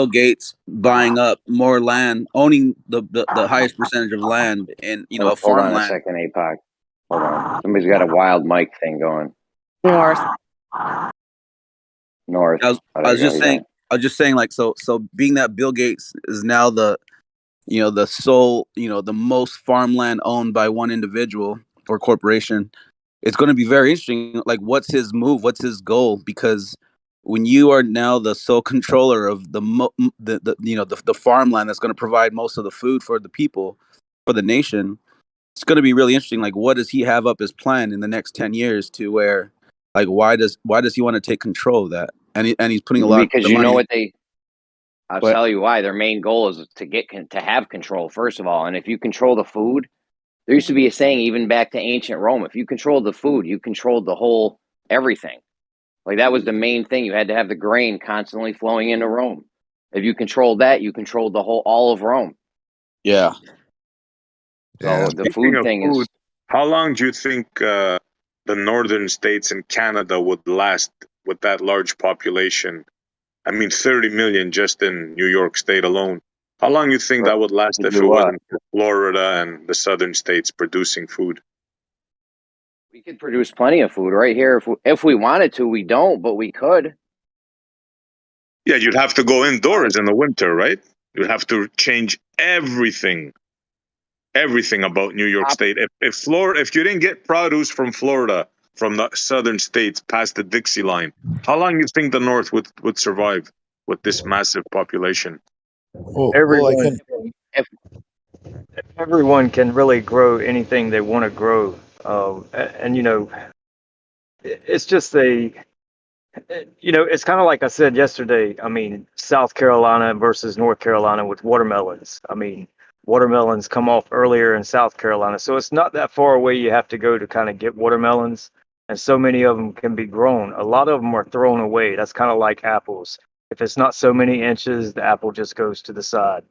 Gates buying up more land, owning the highest percentage of land in Hold on a farmland. second, APOC. Hold on. Somebody's got a wild mic thing going. North. North. I was just saying like so being that Bill Gates is now the sole, the most farmland owned by one individual or corporation, it's going to be very interesting. Like, what's his move? What's his goal? Because when you are now the sole controller of the farmland that's going to provide most of the food for the people, for the nation, it's going to be really interesting. Like, what does he have up his plan in the next 10 years to where, like, why does he want to take control of that? And he's putting a lot because of you know money. what I'll But tell you why. Their main goal is to have control, first of all. And if you control the food, there used to be a saying even back to ancient Rome, if you controlled the food, you controlled the whole everything. Like that was the main thing. You had to have the grain constantly flowing into Rome. If you controlled that, you controlled all of Rome. yeah, So the Speaking food of thing food, is how long do you think the northern states and Canada would last with that large population? I mean, 30 million just in New York State alone. How long do you think that would last to if do it what? wasn't for Florida and the southern states producing food? We could produce plenty of food right here if we wanted to. We don't, but we could. Yeah, you'd have to go indoors in the winter, right? You'd have to change everything about New York State. If you didn't get produce from Florida, from the southern states past the Dixie line, how long do you think the North would survive with this massive population? Well, I Everyone, can. If everyone can really grow anything they want to grow, and it's just it's kind of like I said yesterday. I mean, South Carolina versus North Carolina with watermelons. I mean, watermelons come off earlier in South Carolina, so it's not that far away you have to go to kind of get watermelons. And so many of them can be grown. A lot of them are thrown away. That's kind of like apples. If it's not so many inches, the apple just goes to the side.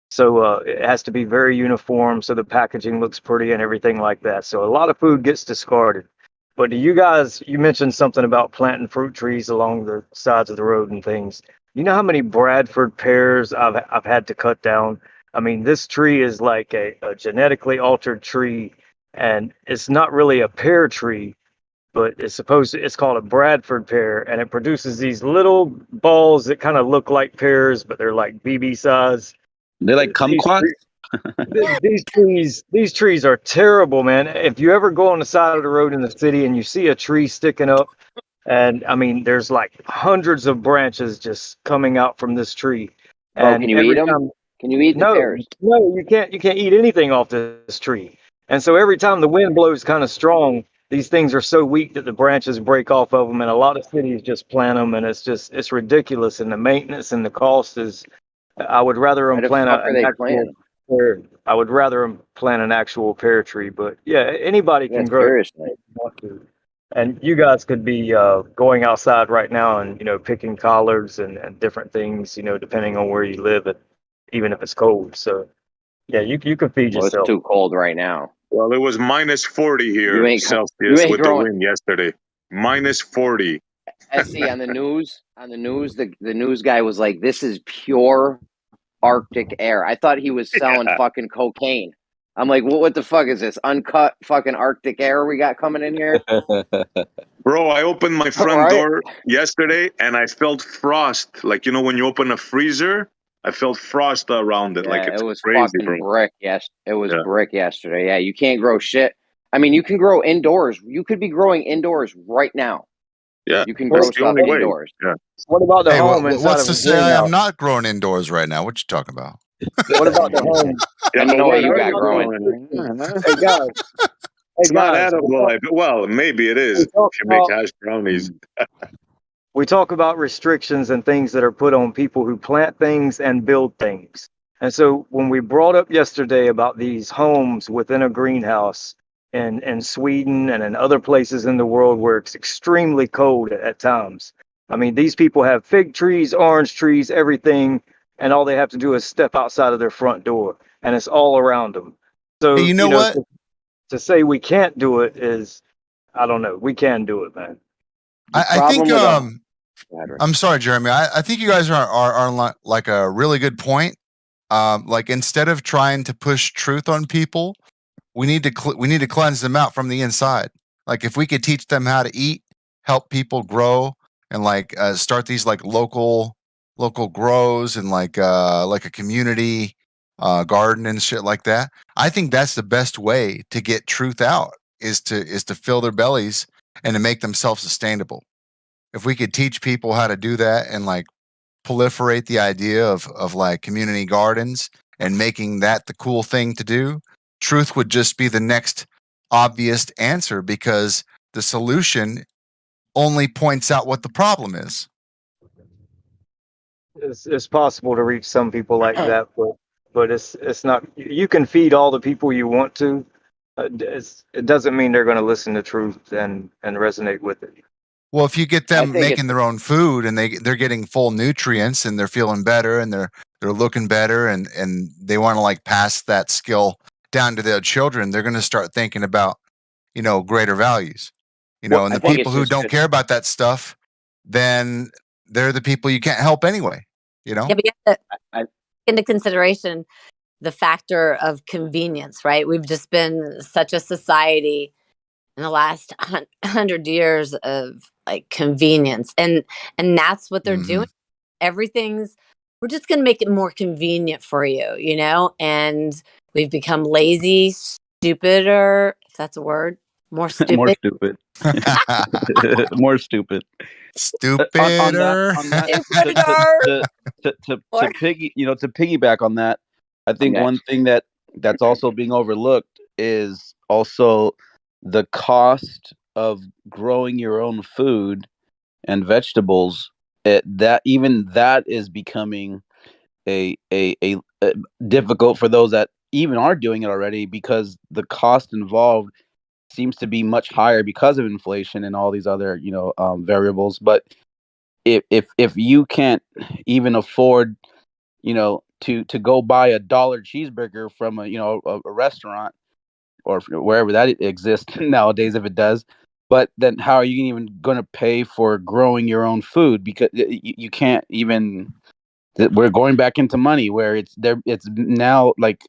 So it has to be very uniform so the packaging looks pretty and everything like that. So a lot of food gets discarded. But do you guys, you mentioned something about planting fruit trees along the sides of the road and things. You know how many Bradford pears I've had to cut down? I mean, this tree is like a genetically altered tree, and it's not really a pear tree, but it's called a Bradford pear, and it produces these little balls that kind of look like pears, but they're like BB size. they like These kumquats. these trees are terrible, man. If you ever go on the side of the road in the city and you see a tree sticking up, and I mean, there's like hundreds of branches just coming out from this tree, bro, and can you eat every them? time, Can you eat the no, pears? no, you can't eat anything off this tree. And so every time the wind blows kind of strong, these things are so weak that the branches break off of them, and a lot of cities just plant them, and it's ridiculous, and the maintenance and the cost is. I would rather Why them the plant fuck are an they actual planting? pear. I would rather them plant an actual pear tree. But yeah, anybody Yeah, can grow it seriously. if they want to. And you guys could be going outside right now and picking collards and different things, depending on where you live, even if it's cold. So yeah, you can feed Well, it's yourself. too cold right now. Well, it was minus 40 You here ain't you Celsius ain't with the growing. wind yesterday. Minus 40. I see on the news. The news guy was like, "This is pure Arctic air." I thought he was selling fucking cocaine. I'm like, what the fuck is this? Uncut fucking Arctic air we got coming in here? Bro, I opened my front Right? door yesterday and I felt frost. Like, when you open a freezer, I felt frost around it. Like, Yeah, it it's was crazy, fucking bro. brick. Yes, it was Yeah. brick yesterday. Yeah, you can't grow shit. I mean, you can grow indoors. You could be growing indoors right now. Yeah. You can That's grow the stuff only way. indoors. Yeah. What about the Hey, home inside what's of to a say I'm greenhouse? not growing indoors right now? What you talking about? What about the home? Yeah, I know what what you What are got you about the growing. growing? Hey guys, hey It's not guys, edible. Well, maybe it is we talk if you make about hash brownies. we talk about restrictions and things that are put on people who plant things and build things. And so when we brought up yesterday about these homes within a greenhouse in Sweden and in other places in the world where it's extremely cold at times. I mean, these people have fig trees, orange trees, everything, and all they have to do is step outside of their front door, and it's all around them. Hey, So, you know what? to say we can't do it is, I don't know. We can do it, man. The I think problem with I'm sorry, Jeremy. I think you guys are like a really good point. Like instead of trying to push truth on people, we need to cleanse them out from the inside. Like if we could teach them how to eat, help people grow, and like start these like local grows and like a community garden and shit like that. I think that's the best way to get truth out is to fill their bellies and to make them self-sustainable. If we could teach people how to do that and like proliferate the idea of like community gardens and making that the cool thing to do, truth would just be the next obvious answer because the solution only points out what the problem is. It's possible to reach some people like that, but it's not. You can feed all the people you want to. It doesn't mean they're going to listen to truth and resonate with it. Well, if you get I them think making their own food and they're getting full nutrients and they're feeling better and they're looking better and they want to like pass that skill down to their children, they're going to start thinking about, you know, greater values. You know, and I the think people it's who just don't care about that stuff, then they're the people you can't help anyway, you know? Yeah, but you have to I, take into consideration the factor of convenience, right? We've just been such a society in the last 100 years of like convenience, and that's what they're Mhm. doing. Everything's we're just going to make it more convenient for you, you know? And we've become lazy, stupider, if that's a word, more More stupid. stupid. More stupid. Stupider. On that Stupider. to piggyback on that, I think next. one thing that's also being overlooked is also the cost of growing your own food and vegetables. That is becoming a difficult for those that even are doing it already because the cost involved seems to be much higher because of inflation and all these other variables. But if you can't even afford to go buy a dollar cheeseburger from a restaurant or wherever that exists nowadays, if it does, but then how are you even going to pay for growing your own food because you can't even. We're going back into money where it's there. It's now like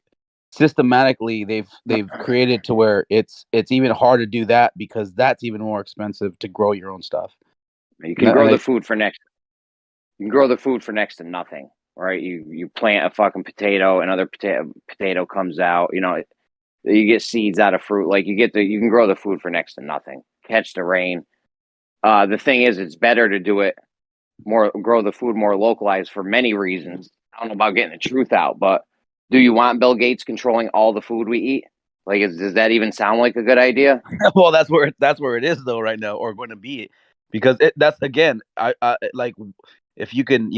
systematically they've created to where it's even hard to do that because that's even more expensive to grow your own stuff. You And can grow I, the food for next. You can grow the food for next to nothing, right? You plant a fucking potato, another potato comes out. You know, you get seeds out of fruit. Like you can grow the food for next to nothing. Catch the rain. The thing is, it's better to do it grow the food more localized for many reasons. I don't know about getting the truth out, but do you want Bill Gates controlling all the food we eat? Like, does that even sound like a good idea? well, that's where it is though right now, or going to be, because that's again, I like if you can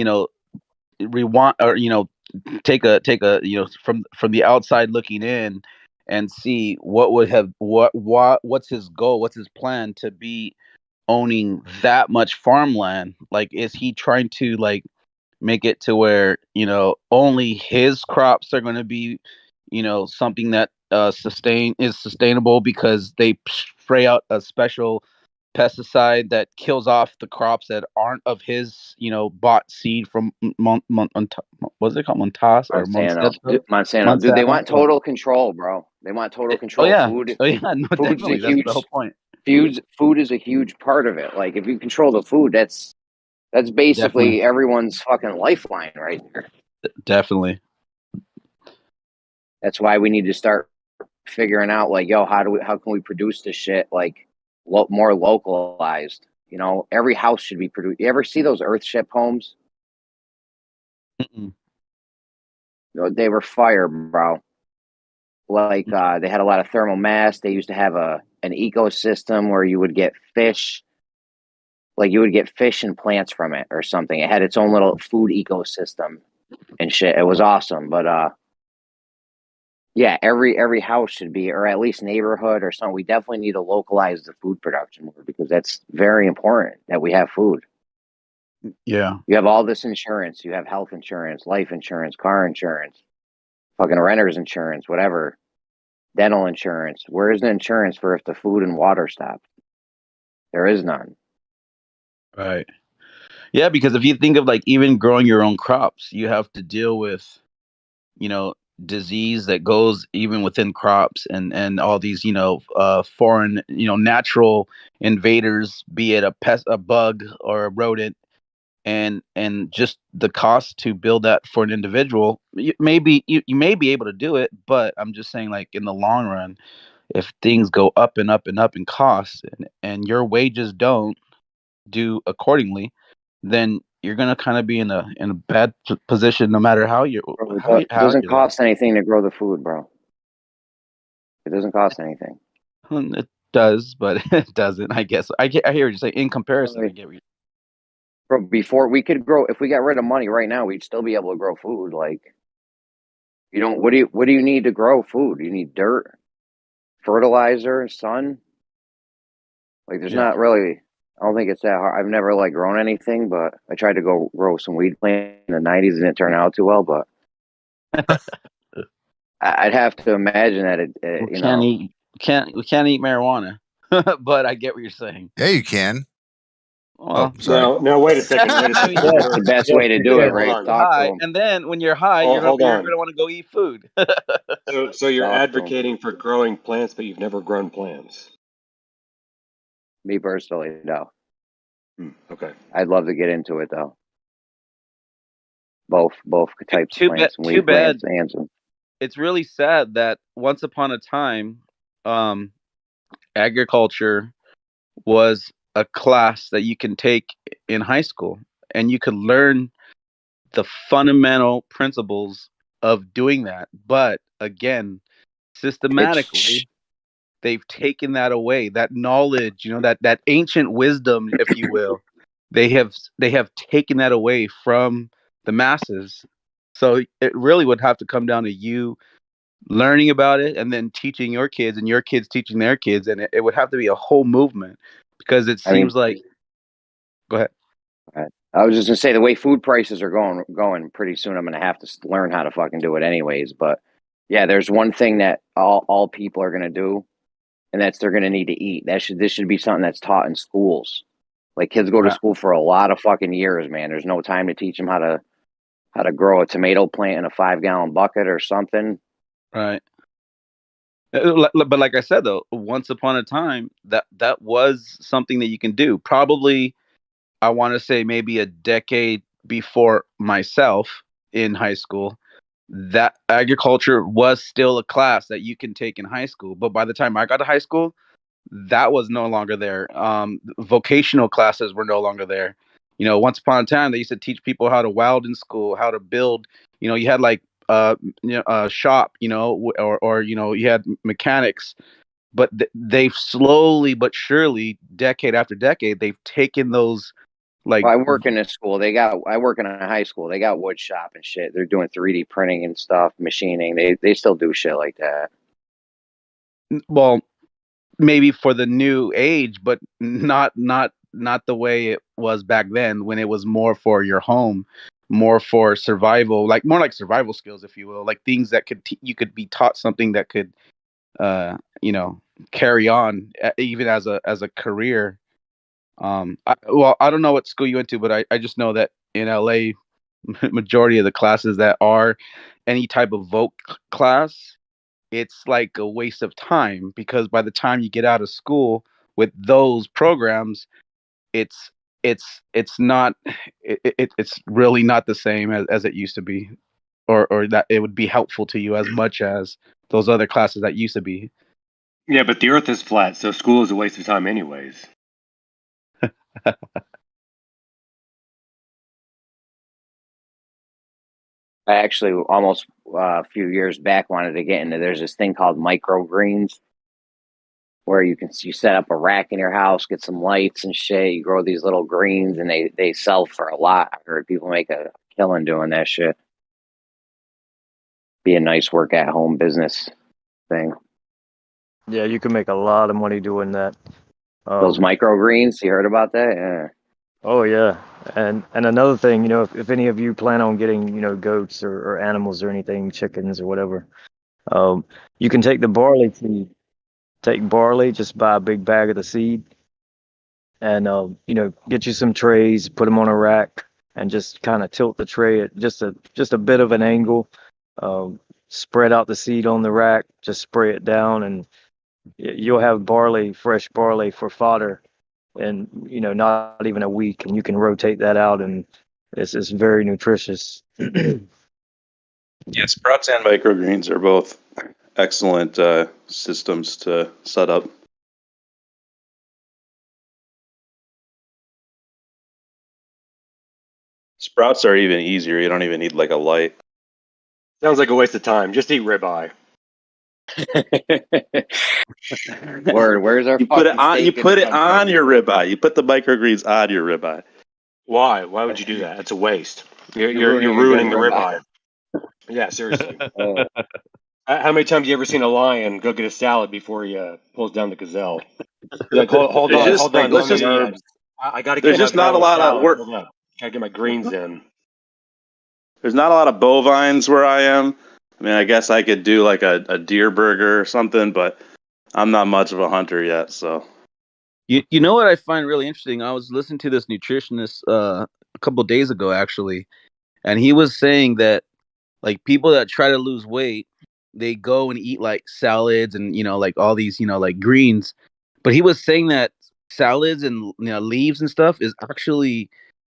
rewind or take a from the outside looking in and see what would have what's his goal, what's his plan to be owning that much farmland. Like, is he trying to like make it to where only his crops are going to be something that sustainable because they spray out a special pesticide that kills off the crops that aren't of his bought seed from what's it called, Montas or Monsanto, Monsanto? dude, they Monsanto. want total control, bro. They want total Oh control. yeah, oh yeah, no, Food's a definitely. That's the huge whole point. food is a huge part of it. Like, if you control the food, that's Definitely, basically everyone's fucking lifeline right there. definitely. That's why we need to start figuring out, like, yo, how can we produce this shit like more localized? You know, every house should be produced. You ever see those Earthship homes? Mm-mm. You know, they were fire, bro. Like, they had a lot of thermal mass. They used to have an ecosystem where you would get fish, like you would get fish and plants from it or something. It had its own little food ecosystem. and shit. It was awesome, but yeah, every house should be, or at least neighborhood or something. We definitely need to localize the food production more because that's very important that we have food. Yeah. You have all this insurance. You have health insurance, life insurance, car insurance, fucking renter's insurance, whatever, dental insurance. Where is the insurance for if the food and water stop? There is none. Right. Yeah, because if you think of like even growing your own crops, you have to deal with, you know, disease that goes even within crops and all these, foreign, natural invaders, be it a pest, a bug or a rodent, and just the cost to build that for an individual. Maybe you may be able to do it, but I'm just saying, like, in the long run, if things go up and up and up in cost, and your wages don't do accordingly, then you're gonna kind of be in a bad position no matter how you Bro, how it how doesn't you're living. cost anything to grow the food, bro. It doesn't cost anything. It does, but it doesn't. I guess I hear what you're saying. In comparison, I Really. get what you're. Bro, before we could grow, if we got rid of money right now, we'd still be able to grow food. Like, you don't. What do you need to grow food? You need dirt, fertilizer, sun. Like, there's Yeah. not really. I don't think it's that hard. I've never like grown anything, but I tried to go grow some weed plant in the '90s. It didn't turn out too well, but I'd have to imagine that We can't eat marijuana, but I get what you're saying. Yeah, you can. Well, Sorry. No, wait a second. Wait a I second. mean, that's the best way to do it, yeah, Hold right? on. you're Talk to high, them. and then when you're high, Hold you're on. gonna want to go eat food. So you're Talk to them. advocating for growing plants, but you've never grown plants. Me personally, no. Okay. I'd love to get into it though. Both types of Too bad. plants, some Too weed bad. plants and some. It's really sad that once upon a time, um, agriculture was a class that you can take in high school, and you could learn the fundamental principles of doing that. But again, It's systematically, they've taken that away. That knowledge, that ancient wisdom, if you will, they have taken that away from the masses. So it really would have to come down to you learning about it and then teaching your kids and your kids teaching their kids, and it would have to be a whole movement, because it I mean, seems like. Go ahead. I was just gonna say the way food prices are going pretty soon. I'm gonna have to learn how to fucking do it anyways. But yeah, there's one thing that all people are gonna do, and that's they're gonna need to eat. This should be something that's taught in schools. Like kids go to Yeah. school for a lot of fucking years, man. There's no time to teach them how to grow a tomato plant in a 5-gallon bucket or something. Right. But like I said, though, once upon a time, that was something that you can do. Probably, I want to say maybe a decade before myself in high school, that agriculture was still a class that you can take in high school. But by the time I got to high school, that was no longer there. Vocational classes were no longer there. Once upon a time, they used to teach people how to weld in school, how to build. You had like a shop, or you had mechanics. But they've slowly but surely, decade after decade, they've taken those like. Well, I work in a school. I work in a high school. They got wood shop and shit. They're doing 3D printing and stuff, machining. They still do shit like that. Well, maybe for the new age, but not the way it was back then, when it was more for your home, more for survival, like more like survival skills, if you will, like things that you could be taught something that could uh you know carry on, even as a career. I don't know what school you went to, but I just know that in LA, majority of the classes that are any type of voc class, it's like a waste of time, because by the time you get out of school with those programs, it's it's not it's really not the same as it used to be, or that it would be helpful to you as much as those other classes that used to be. Yeah, but the Earth is flat, so school is a waste of time, anyways. I actually almost a few years back wanted to get into. There's this thing called microgreens where you set up a rack in your house, get some lights and shit. You grow these little greens, and they sell for a lot. I heard people make a killing doing that shit. Be a nice work at home business thing. Yeah, you can make a lot of money doing that. Those microgreens, you heard about that? Yeah. Oh yeah, and another thing, if any of you plan on getting, goats or animals or anything, chickens or whatever, you can take the barley seed, take barley, just buy a big bag of the seed, and get you some trays, put them on a rack, and just kind of tilt the tray at just a bit of an angle. Spread out the seed on the rack, just spray it down, and you'll have fresh barley for fodder, and not even a week, and you can rotate that out, and it's very nutritious. Yeah, sprouts and microgreens are both excellent systems to set up. Sprouts are even easier. You don't even need like a light. Sounds like a waste of time. Just eat ribeye. Where's our You put it fucking on. You steak put and it on your ribeye. You put the microgreens on your ribeye. Why? Why would you do that? It's a waste. You're ruining a ruining the good ribeye. Yeah, seriously. Uh, How many times have you ever seen a lion go get a salad before he pulls down the gazelle? You're like, hold There's on, just hold like on. let's Let just. me. I got to There's get my just not a bowl of lot of salad. work. Hold on. Got to get my greens in. There's not a lot of bovines where I am. I mean, I guess I could do like a deer burger or something, but I'm not much of a hunter yet. So You know what I find really interesting? I was listening to this nutritionist a couple days ago actually, and he was saying that like people that try to lose weight, they go and eat like salads and like all these like greens, but he was saying that salads and leaves and stuff is actually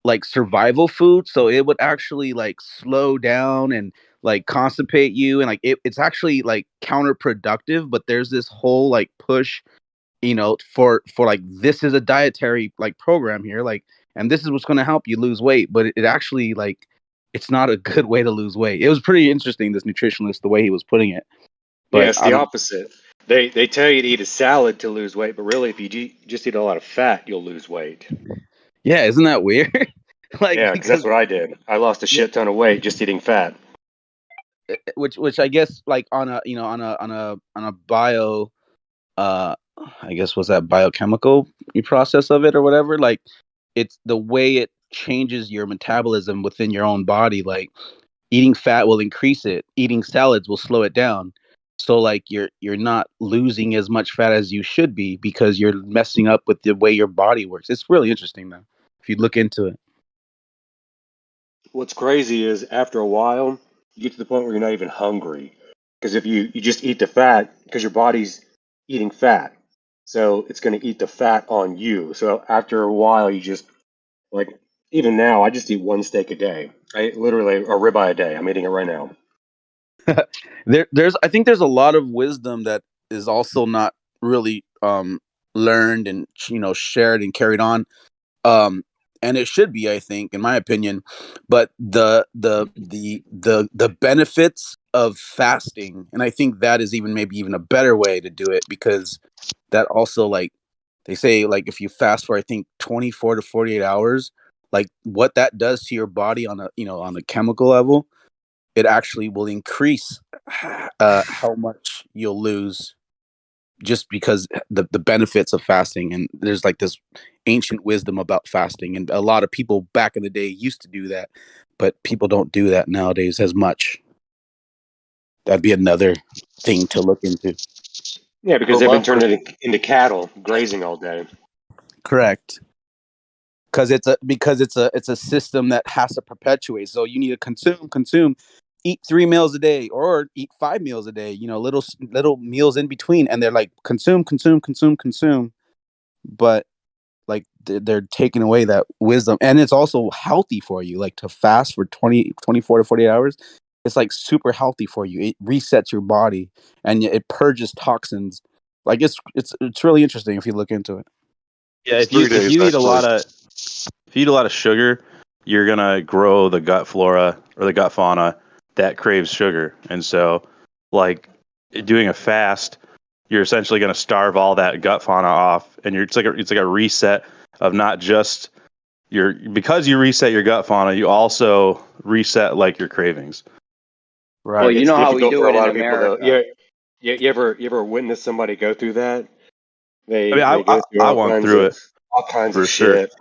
like survival food, so it would actually like slow down and like constipate you, and like it's actually like counterproductive, but there's this whole like push for like this is a dietary like program here, like, and this is what's going to help you lose weight, but it actually like it's not a good way to lose weight. It was pretty interesting, this nutritionist, the way he was putting it. Yeah, But it's I the don't. opposite. They tell you to eat a salad to lose weight, but really, if you just eat a lot of fat, you'll lose weight. Yeah, isn't that weird? Like, Yeah, because that's because what I did. I lost a shit ton of weight just eating fat. which I guess like on a on a bio I guess was that biochemical process of it or whatever, like it's the way it changes your metabolism within your own body. Like eating fat will increase it, eating salads will slow it down, so like you're not losing as much fat as you should be because you're messing up with the way your body works. It's really interesting though if you look into it. What's crazy is after a while, you get to the point where you're not even hungry. Because if you just eat the fat, because your body's eating fat, so it's going to eat the fat on you. So after a while, you just, like, even now, I just eat one steak a day. I eat literally a ribeye a day. I'm eating it right now. There's I think there's a lot of wisdom that is also not really learned and shared and carried on, um and it should be, I think, in my opinion. But the benefits of fasting, and I think that is maybe even a better way to do it, because that also, like, they say, like, if you fast for, I think, 24 to 48 hours, like what that does to your body on a on a chemical level, it actually will increase how much you'll lose, just because the benefits of fasting. And there's like this ancient wisdom about fasting, and a lot of people back in the day used to do that, but people don't do that nowadays as much. That'd be another thing to look into. Yeah, because But they've been what turned into cattle, grazing all day. Correct. Because it's a system that has to perpetuate. So you need to consume, eat 3 meals a day or eat 5 meals a day. Little meals in between, and they're like consume. But like they're taking away that wisdom, and it's also healthy for you, like to fast for 24 to 48 hours. It's like super healthy for you. It resets your body and it purges toxins. Like it's really interesting if you look into it. yeah, It's if you 3 days eat a actually. lot of sugar, you're gonna grow the gut flora or the gut fauna that craves sugar, and so like doing a fast, you're essentially gonna starve all that gut fauna off, and it's like a reset of not just because you reset your gut fauna, you also reset like your cravings. Right. Well, you It's know how we difficult do for a it in lot of people though. America. You ever witness somebody go through that? I They mean, they go through I went through it all kinds of for sure. shit.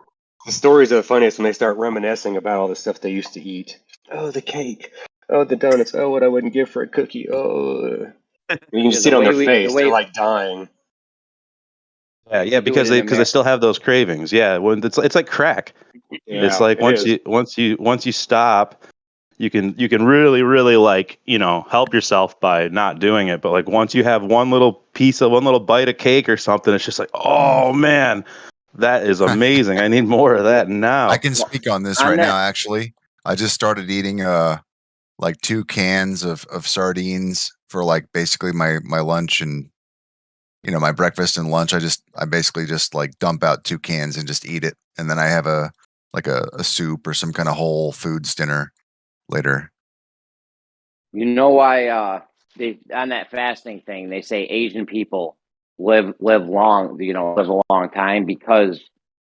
The stories are the funniest when they start reminiscing about all the stuff they used to eat. Oh, the cake. Oh, the donuts. Oh, what I wouldn't give for a cookie. Oh, you can Yeah, just see it on their the face. They're way like dying. we Yeah, do it because in they America. still have those cravings. Yeah, when it's like crack. It's Yeah, like it is. once you stop, you can really like, help yourself by not doing it. But like once you have one little bite of cake or something, it's just like, Mm. oh man, that is amazing. I need more of that I now. can Well, speak on this on right now. that, Actually, I just started eating like 2 cans of sardines for like basically my lunch and my breakfast and lunch. I basically just like dump out 2 cans and just eat it, and then I have a soup or some kind of whole foods dinner later. you know why they on that fasting thing they say Asian people live long, live a long time because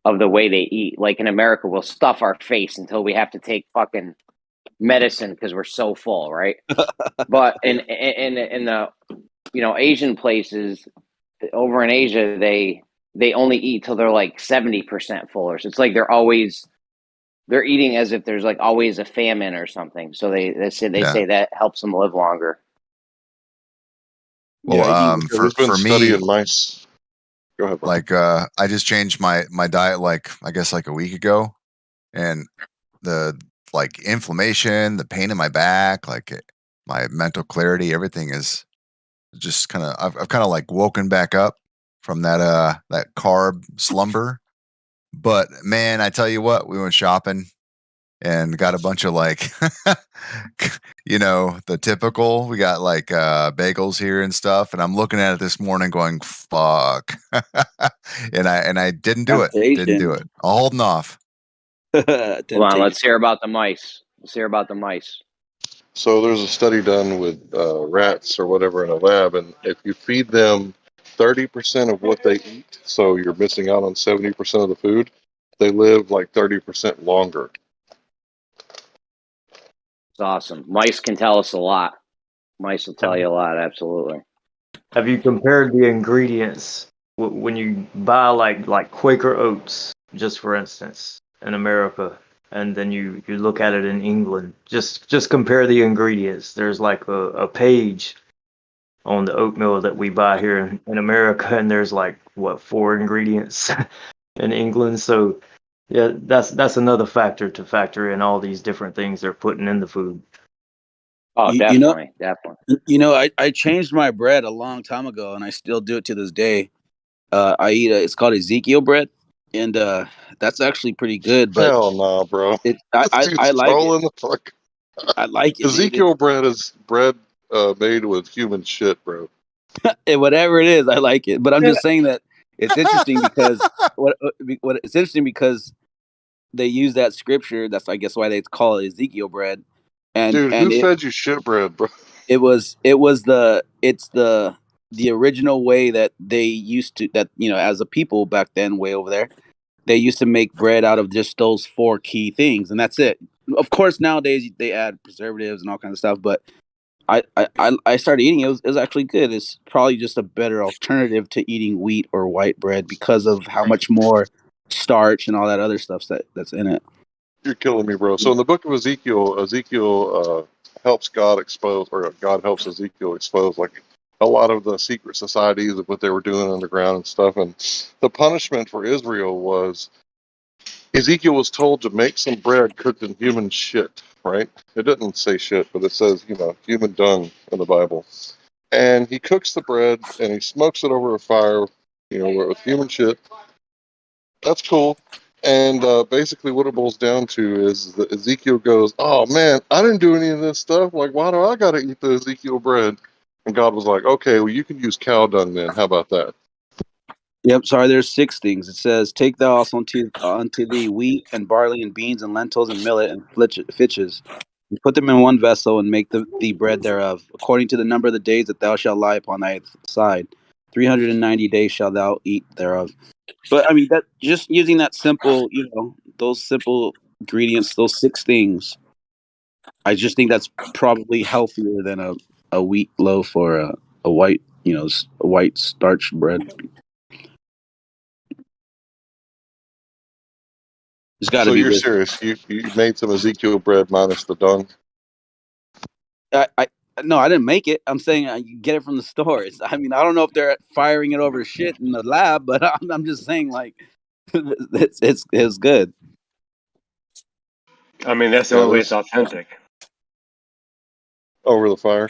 of the way they eat. Like in America, we'll stuff our face until we have to take fucking medicine because we're so full, right? But in the Asian places over in Asia, they only eat till they're like 70% fuller. So it's like they're eating as if there's like always a famine or something. So they Yeah. say that helps them live longer. Well, Yeah, there's been for study me, in mice. Go ahead, bro. like I just changed my diet like I guess like a week ago, and the like inflammation, the pain in my back, my mental clarity, everything is just kind of I've kind of like woken back up from that carb slumber. But man, I tell you what, we went shopping and got a bunch of like the typical. We got like bagels here and stuff, and I'm looking at it this morning going fuck. and I didn't do it. Didn't do Temptation. it. I'm holding off. Hold on, let's Temptation. hear about the mice. Let's hear about the mice. So there's a study done with rats or whatever in a lab, and if you feed them 30% of what they eat, so you're missing out on 70% of the food, they live like 30% longer. It's awesome. Mice can tell us a lot. Mice will tell Have, you a lot, absolutely. have you compared the ingredients when you buy like Quaker oats, just for instance, in America, and then you look at it in England? Just compare the ingredients. There's like a page on the oatmeal that we buy here in America, and there's like what 4 ingredients in England. So yeah, that's another factor to factor in all these different things they're putting in the food. Oh, You, you know, definitely. I changed my bread a long time ago, and I still do it to this day. I eat it's called Ezekiel bread, and that's actually pretty good. But Hell nah, bro. This I dude's like it. trolling the fuck. I like it, dude. Ezekiel bread is bread made with human shit, bro. Whatever it is, I like it. But I'm just saying that it's interesting because what it's interesting because they use that scripture. That's I guess why they call it Ezekiel bread, and Dude, who and fed you shit bread, bro? it's the original way that they used to that as a people back then way over there they used to make bread out of just those 4 key things and that's it. Of course nowadays they add preservatives and all kinds of stuff, but I started eating it. It was actually good. It's probably just a better alternative to eating wheat or white bread because of how much more starch and all that other stuff that's in it. You're killing me, bro. So in the book of Ezekiel, Ezekiel helps God expose, or God helps Ezekiel expose, like a lot of the secret societies of what they were doing underground and stuff. And the punishment for Israel was Ezekiel was told to make some bread cooked in human shit, right? It doesn't say shit, but it says, human dung in the Bible. And he cooks the bread and he smokes it over a fire, with human shit. That's cool. And basically, what it boils down to is that Ezekiel goes, "Oh man, I didn't do any of this stuff. Like, why do I got to eat the Ezekiel bread?" And God was like, "Okay, well, you can use cow dung then. How about that?" Yep, sorry, there's 6 things. It says, take thou also unto thee wheat and barley and beans and lentils and millet and fitches, and put them in one vessel and make thee bread thereof, according to the number of the days that thou shalt lie upon thy side. 390 days shalt thou eat thereof. But I mean, that just using that simple, those simple ingredients, those 6 things, I just think that's probably healthier than a wheat loaf or a white, a white starch bread. It's got to So be you're with. serious? You made some Ezekiel bread minus the dung? I no, I didn't make it. I'm saying you get it from the stores. I mean, I don't know if they're firing it over shit in the lab, but I'm just saying like it's good. I mean, that's the Yeah, only way it's there's authentic. over the fire.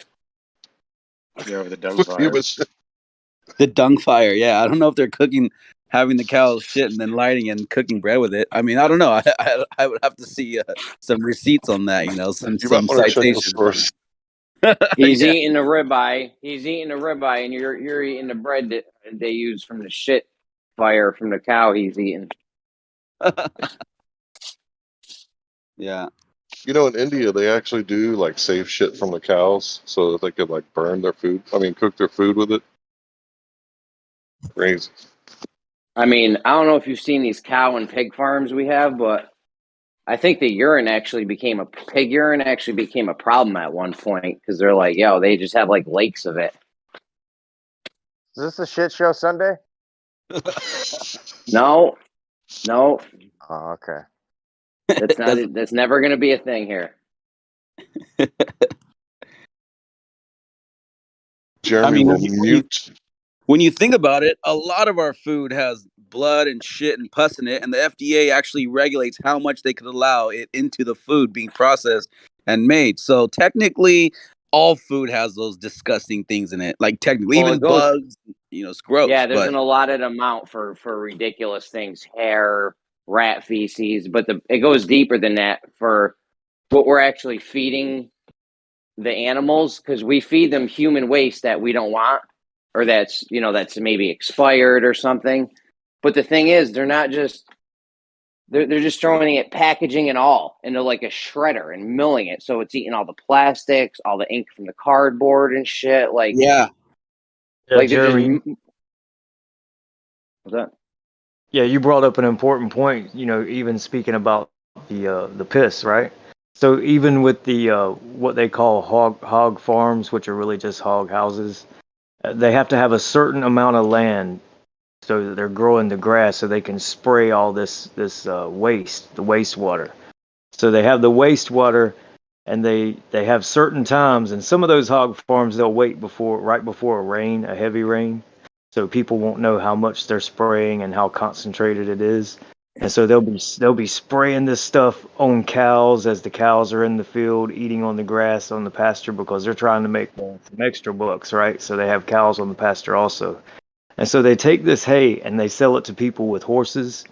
Yeah, over the dung Yeah, fire. but The dung fire, yeah. I don't know if they're cooking, having the cows shit and then lighting and cooking bread with it. I mean, I don't know. I would have to see some receipts on that. you might Some want to check the citations. source. He's Yeah. eating the ribeye. He's eating the ribeye, and you're eating the bread that they use from the shit fire from the cow he's eating. Yeah. In India they actually do like save shit from the cows so that they could like burn their food. I mean, cook their food with it. Crazy. I mean, I don't know if you've seen these cow and pig farms we have, but I think the pig urine actually became a problem at one point because they're like, yo, they just have like lakes of it. Is this a shit show Sunday? No, Oh, okay. that's never going to be a thing here. Jeremy I mean, will mute. when you think about it, a lot of our food has blood and shit and pus in it, and the FDA actually regulates how much they could allow it into the food being processed and made. So technically, all food has those disgusting things in it. Like technically, Well, even bugs, it's gross. yeah, there's But an allotted amount for ridiculous things, hair, rat feces, but it goes deeper than that for what we're actually feeding the animals because we feed them human waste that we don't want or that's maybe expired or something. But the thing is, they're just throwing it, packaging and all, into like a shredder and milling it, so it's eating all the plastics, all the ink from the cardboard and shit. Like, yeah, like they're Jeremy. just. What's that? Yeah, you brought up an important point. Even speaking about the piss, right? So even with the what they call hog farms, which are really just hog houses, they have to have a certain amount of land so that they're growing the grass so they can spray all this the wastewater. So they have the wastewater, and they have certain times, and some of those hog farms they'll wait right before a heavy rain, so people won't know how much they're spraying and how concentrated it is. And so they'll be spraying this stuff on cows as the cows are in the field eating on the grass on the pasture because they're trying to make some extra bucks, right? So they have cows on the pasture also. And so they take this hay and they sell it to people with horses,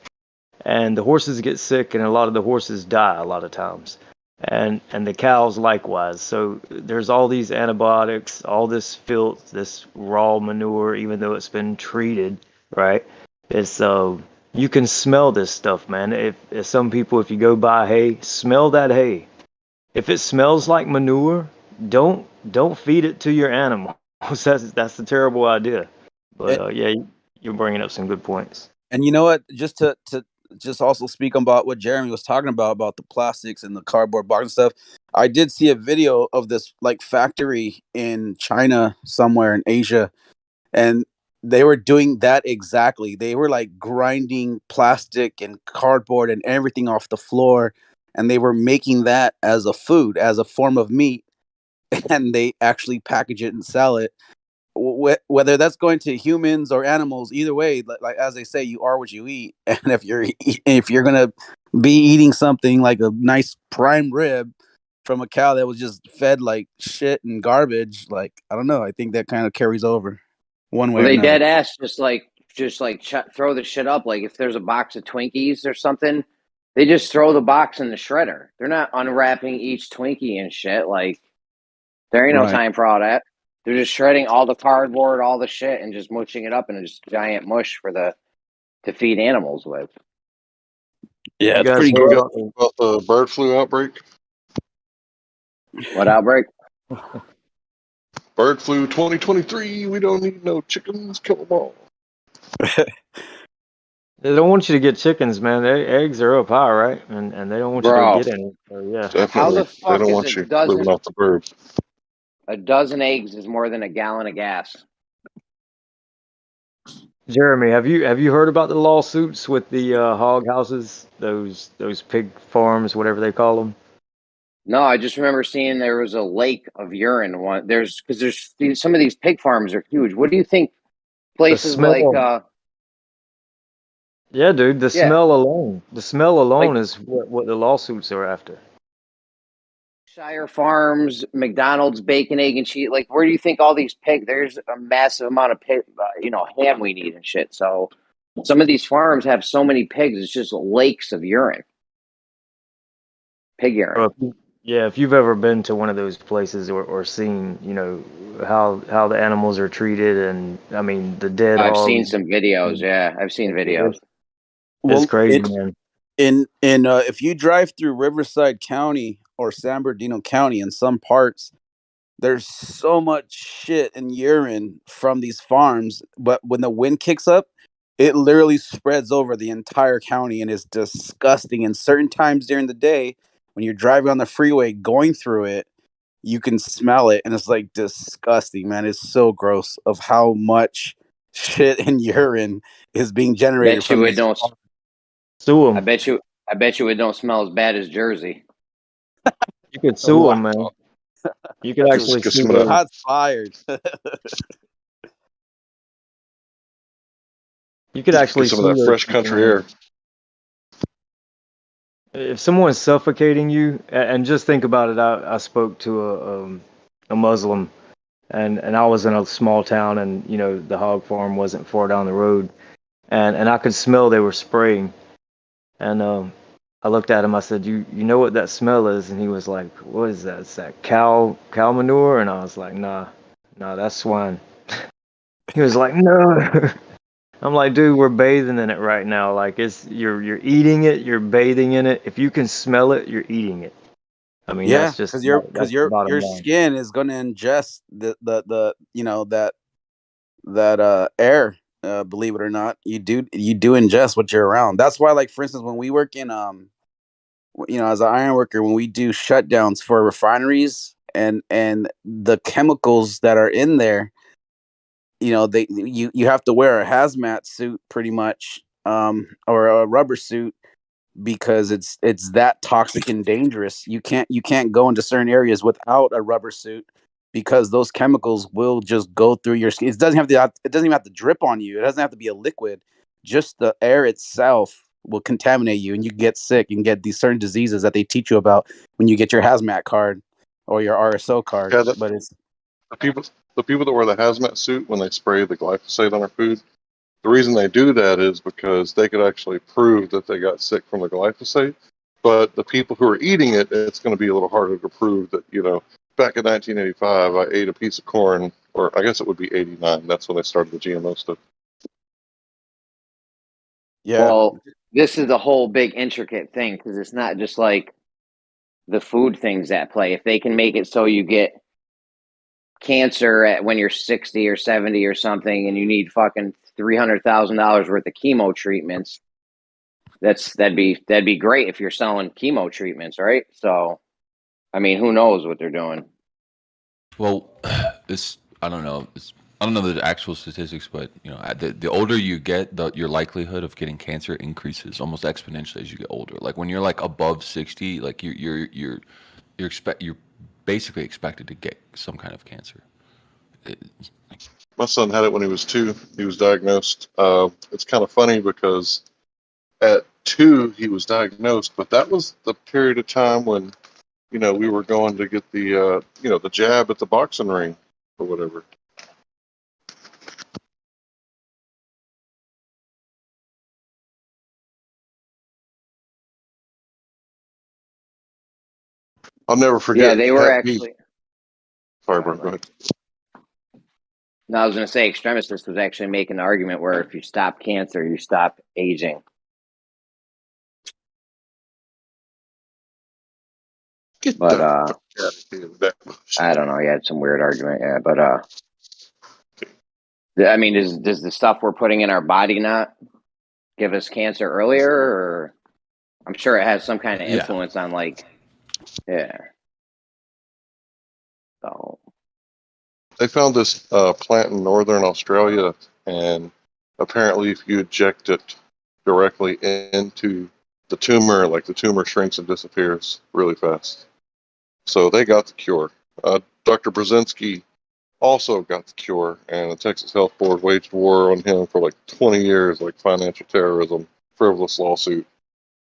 and the horses get sick, and a lot of the horses die a lot of times, and the cows likewise. So there's all these antibiotics, all this filth, this raw manure, even though it's been treated, right? It's you can smell this stuff, man. If some people, if you go buy hay, smell that hay. If it smells like manure, don't feed it to your animals. That's a terrible idea. But yeah, you're bringing up some good points. and you know what? Just to just also speak about what Jeremy was talking about the plastics and the cardboard box and stuff. I did see a video of this like factory in China somewhere in Asia, and they were doing that exactly. They were like grinding plastic and cardboard and everything off the floor, and they were making that as a food, as a form of meat, and they actually package it and sell it. Whether that's going to humans or animals, either way, like as they say, you are what you eat. And if you're gonna be eating something like a nice prime rib from a cow that was just fed like shit and garbage, like I don't know, I think that kind of carries over one way Well, or they another. dead ass throw the shit up. Like if there's a box of Twinkies or something, they just throw the box in the shredder. They're not unwrapping each Twinkie and shit. Like there ain't no Right. time for all that. They're just shredding all the cardboard, all the shit, and just mushing it up in a just giant mush to feed animals with. Yeah, You it's guys pretty heard gross. About the bird flu outbreak. What outbreak? Bird flu 2023. We don't need no chickens. Kill them all. They don't want you to get chickens, man. Eggs are up high, right? And they don't want you to Bro, get any. So yeah. how Definitely, the they fuck don't is want you living off the bird. a dozen eggs is more than a gallon of gas? Jeremy, have you heard about the lawsuits with the hog houses, those pig farms, whatever they call them? No, I just remember seeing there was a lake of urine. There's some of these pig farms are huge. What do you think The places like smell, yeah, dude, yeah, the smell like alone is what the lawsuits are after. Shire Farms, McDonald's bacon, egg, and cheese? Like, where do you think all these pig? There's a massive amount of pig, ham we need and shit. So some of these farms have so many pigs. It's just lakes of urine, pig urine. Yeah, if you've ever been to one of those places or seen, how the animals are treated, and I mean the dead I've seen hogs, some videos. Yeah, I've seen videos. it's Well, crazy, man. in if you drive through Riverside County or San Bernardino County, in some parts, there's so much shit and urine from these farms, but when the wind kicks up, it literally spreads over the entire county and is disgusting. And certain times during the day, when you're driving on the freeway going through it, you can smell it, and it's like disgusting, man. It's so gross of how much shit and urine is being generated Bet from you it these. don't. Sue I them. bet you. I bet you it don't smell as bad as Jersey. You could sue Wow, them, man. You could that's actually Get sue some of that. those. shots fired. You could Get actually some of sue that those fresh people, country man. air. If someone's suffocating you, and just think about it, I spoke to a Muslim, and I was in a small town, and the hog farm wasn't far down the road, and I could smell they were spraying, and I looked at him. I said, "You know what that smell is?" And he was like, "What is that? Is that cow manure?" And I was like, "Nah, that's swine." He was like, "No." I'm like, dude, we're bathing in it right now. Like you're eating it, you're bathing in it. If you can smell it, you're eating it. I mean, Yeah, that's just because your that's because the your bottom your line. skin is going to ingest the that air. Believe it or not, you do ingest what you're around. That's why, like for instance, when we work in as an iron worker, when we do shutdowns for refineries and the chemicals that are in there, you have to wear a hazmat suit pretty much, or a rubber suit, because it's that toxic and dangerous. You can't go into certain areas without a rubber suit, because those chemicals will just go through your skin. It doesn't even have to drip on you. It doesn't have to be a liquid. Just the air itself will contaminate you, and you get sick and get these certain diseases that they teach you about when you get your hazmat card or your RSO card. Yeah, But it's the people the people that wear the hazmat suit when they spray the glyphosate on our food, the reason they do that is because they could actually prove that they got sick from the glyphosate. But the people who are eating it, it's going to be a little harder to prove that, back in 1985, I ate a piece of corn, or I guess it would be 89. That's when they started the GMO stuff. yeah, Well, this is a whole big intricate thing because it's not just like the food things at play. If they can make it so you get cancer when you're 60 or 70 or something, and you need fucking $300,000 worth of chemo treatments, that'd be great if you're selling chemo treatments, right? So, I mean, who knows what they're doing? Well, I don't know. I don't know the actual statistics, but the older you get, your likelihood of getting cancer increases almost exponentially as you get older. Like when you're like above 60, like you're basically expected to get some kind of cancer. My son had it when he was 2. He was diagnosed. It's kind of funny because at 2 he was diagnosed, but that was the period of time when we were going to get the jab at the boxing ring or whatever. I'll never Yeah, forget. they He were had me. actually. Sorry, bro. Go ahead. No, I was going to say, extremist was actually making the argument where if you stop cancer, you stop aging. Get But the fuck out of here with that bullshit. I don't know. He had some weird argument. Yeah, but I mean, does the stuff we're putting in our body not give us cancer earlier, or I'm sure it has some kind of Yeah. influence on like, yeah. So They found this plant in northern Australia, and apparently, if you inject it directly into the tumor, like the tumor shrinks and disappears really fast. So they got the cure. Dr. Brzezinski also got the cure, and the Texas Health Board waged war on him for like 20 years, like financial terrorism, frivolous lawsuit.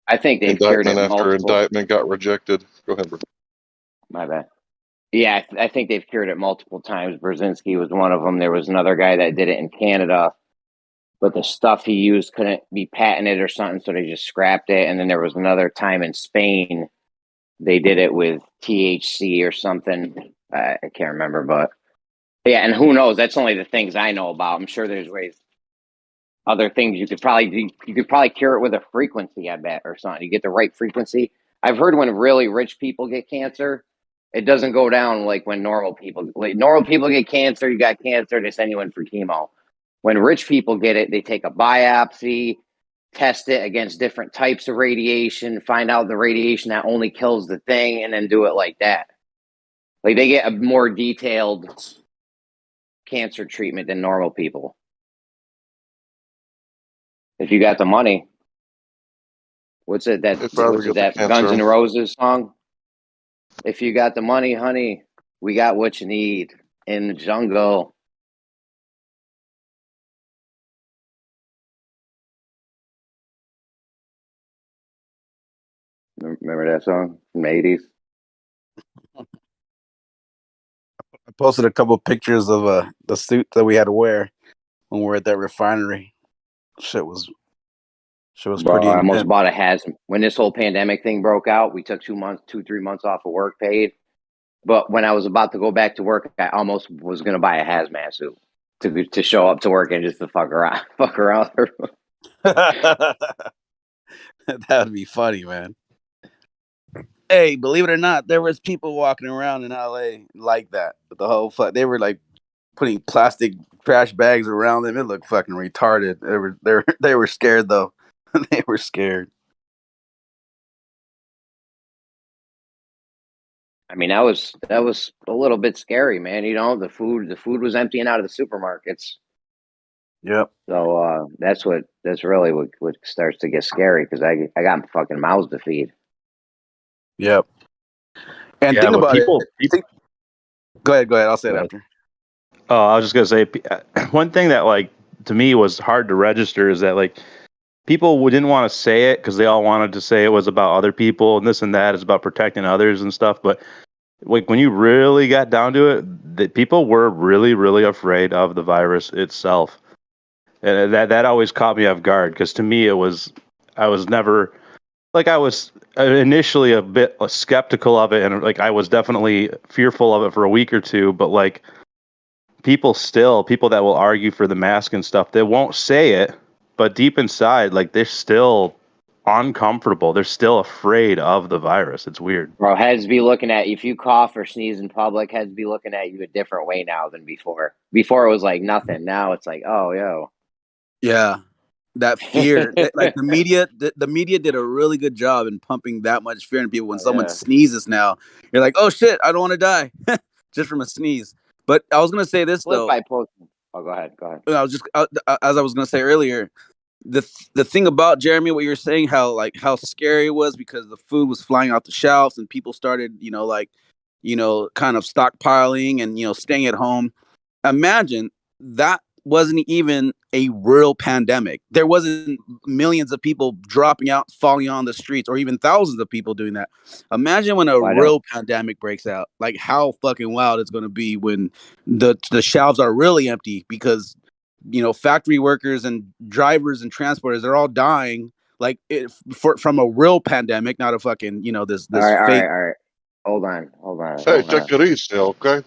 I think they've cured Indictment it after multiple. indictment got rejected. Go ahead, bro. My bad. Yeah, I think they've cured it multiple times. Brzezinski was one of them. There was another guy that did it in Canada, but the stuff he used couldn't be patented or something, so they just scrapped it. And then there was another time in Spain, they did it with THC or something. I can't remember, but yeah, and who knows? That's only the things I know about. I'm sure there's ways, other things you could probably do. You could probably cure it with a frequency, I bet, or something. You get the right frequency. I've heard when really rich people get cancer, it doesn't go down like when normal people get cancer. You got cancer, they send you in for chemo. When rich people get it, they take a biopsy, test it against different types of radiation, find out the radiation that only kills the thing, and then do it like that. Like they get a more detailed cancer treatment than normal people. If you got the money. What's it that If I ever was it get the that cancer, Guns N' Roses song? If you got the money, honey, we got what you need in the jungle. Remember that song from the 80s? I posted a couple pictures of the suit that we had to wear when we were at that refinery. Shit was Bro, pretty I almost intense. bought a hazmat. When this whole pandemic thing broke out, we took 3 months off of work paid. But when I was about to go back to work, I almost was going to buy a hazmat suit to show up to work and just to fuck around. Fuck around. That would be funny, man. Hey, believe it or not, there was people walking around in LA like that. The whole they were like putting plastic trash bags around them. It looked fucking retarded. They were scared though. They were scared. I mean, that was a little bit scary, man. You know, the food was emptying out of the supermarkets. Yep. So that's really what starts to get scary because I got fucking mouths to feed. Yep. And Yeah, think but about people. it. Go ahead. I'll say it after. Oh, I was just gonna say one thing that like to me was hard to register is that like people didn't want to say it because they all wanted to say it was about other people and this and that is about protecting others and stuff. But like when you really got down to it, the people were really, really afraid of the virus itself, and that always caught me off guard because to me I was never like I was initially a bit skeptical of it and like I was definitely fearful of it for a week or two, but like people that will argue for the mask and stuff, they won't say it, but deep inside, like they're still uncomfortable. They're still afraid of the virus. It's weird. Bro, heads be looking at if you cough or sneeze in public, heads be looking at you a different way now than before. Before it was like nothing. Now it's like, oh, yo. Yeah, that fear. Like the media did a really good job in pumping that much fear in people. When someone sneezes now, you're like, oh shit, I don't want to die just from a sneeze. But I was gonna say this though. By posting. Oh, go ahead. I was just as I was gonna say earlier. The thing about Jeremy, what you're saying, how scary it was because the food was flying off the shelves and people started, kind of stockpiling and staying at home. Imagine that wasn't even a real pandemic. There wasn't millions of people dropping out, falling on the streets, or even thousands of people doing that. Imagine when a real pandemic breaks out. Like how fucking wild it's going to be when the shelves are really empty because factory workers and drivers and transporters, they're all dying from a real pandemic, not a fucking, this fake. All right. Hold on. Hey, take it easy, okay?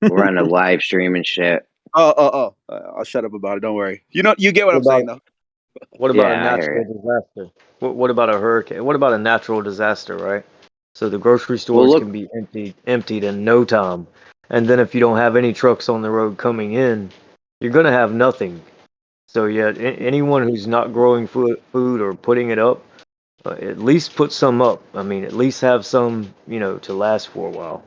We're on a live stream and shit. I'll shut up about it. Don't worry. You get what I'm saying, though. What about a natural disaster? What about a hurricane? What about a natural disaster, right? So the grocery stores can be emptied in no time. And then if you don't have any trucks on the road coming in, you're going to have nothing. So yeah, anyone who's not growing food or putting it up, at least put some up. I mean, at least have some, to last for a while.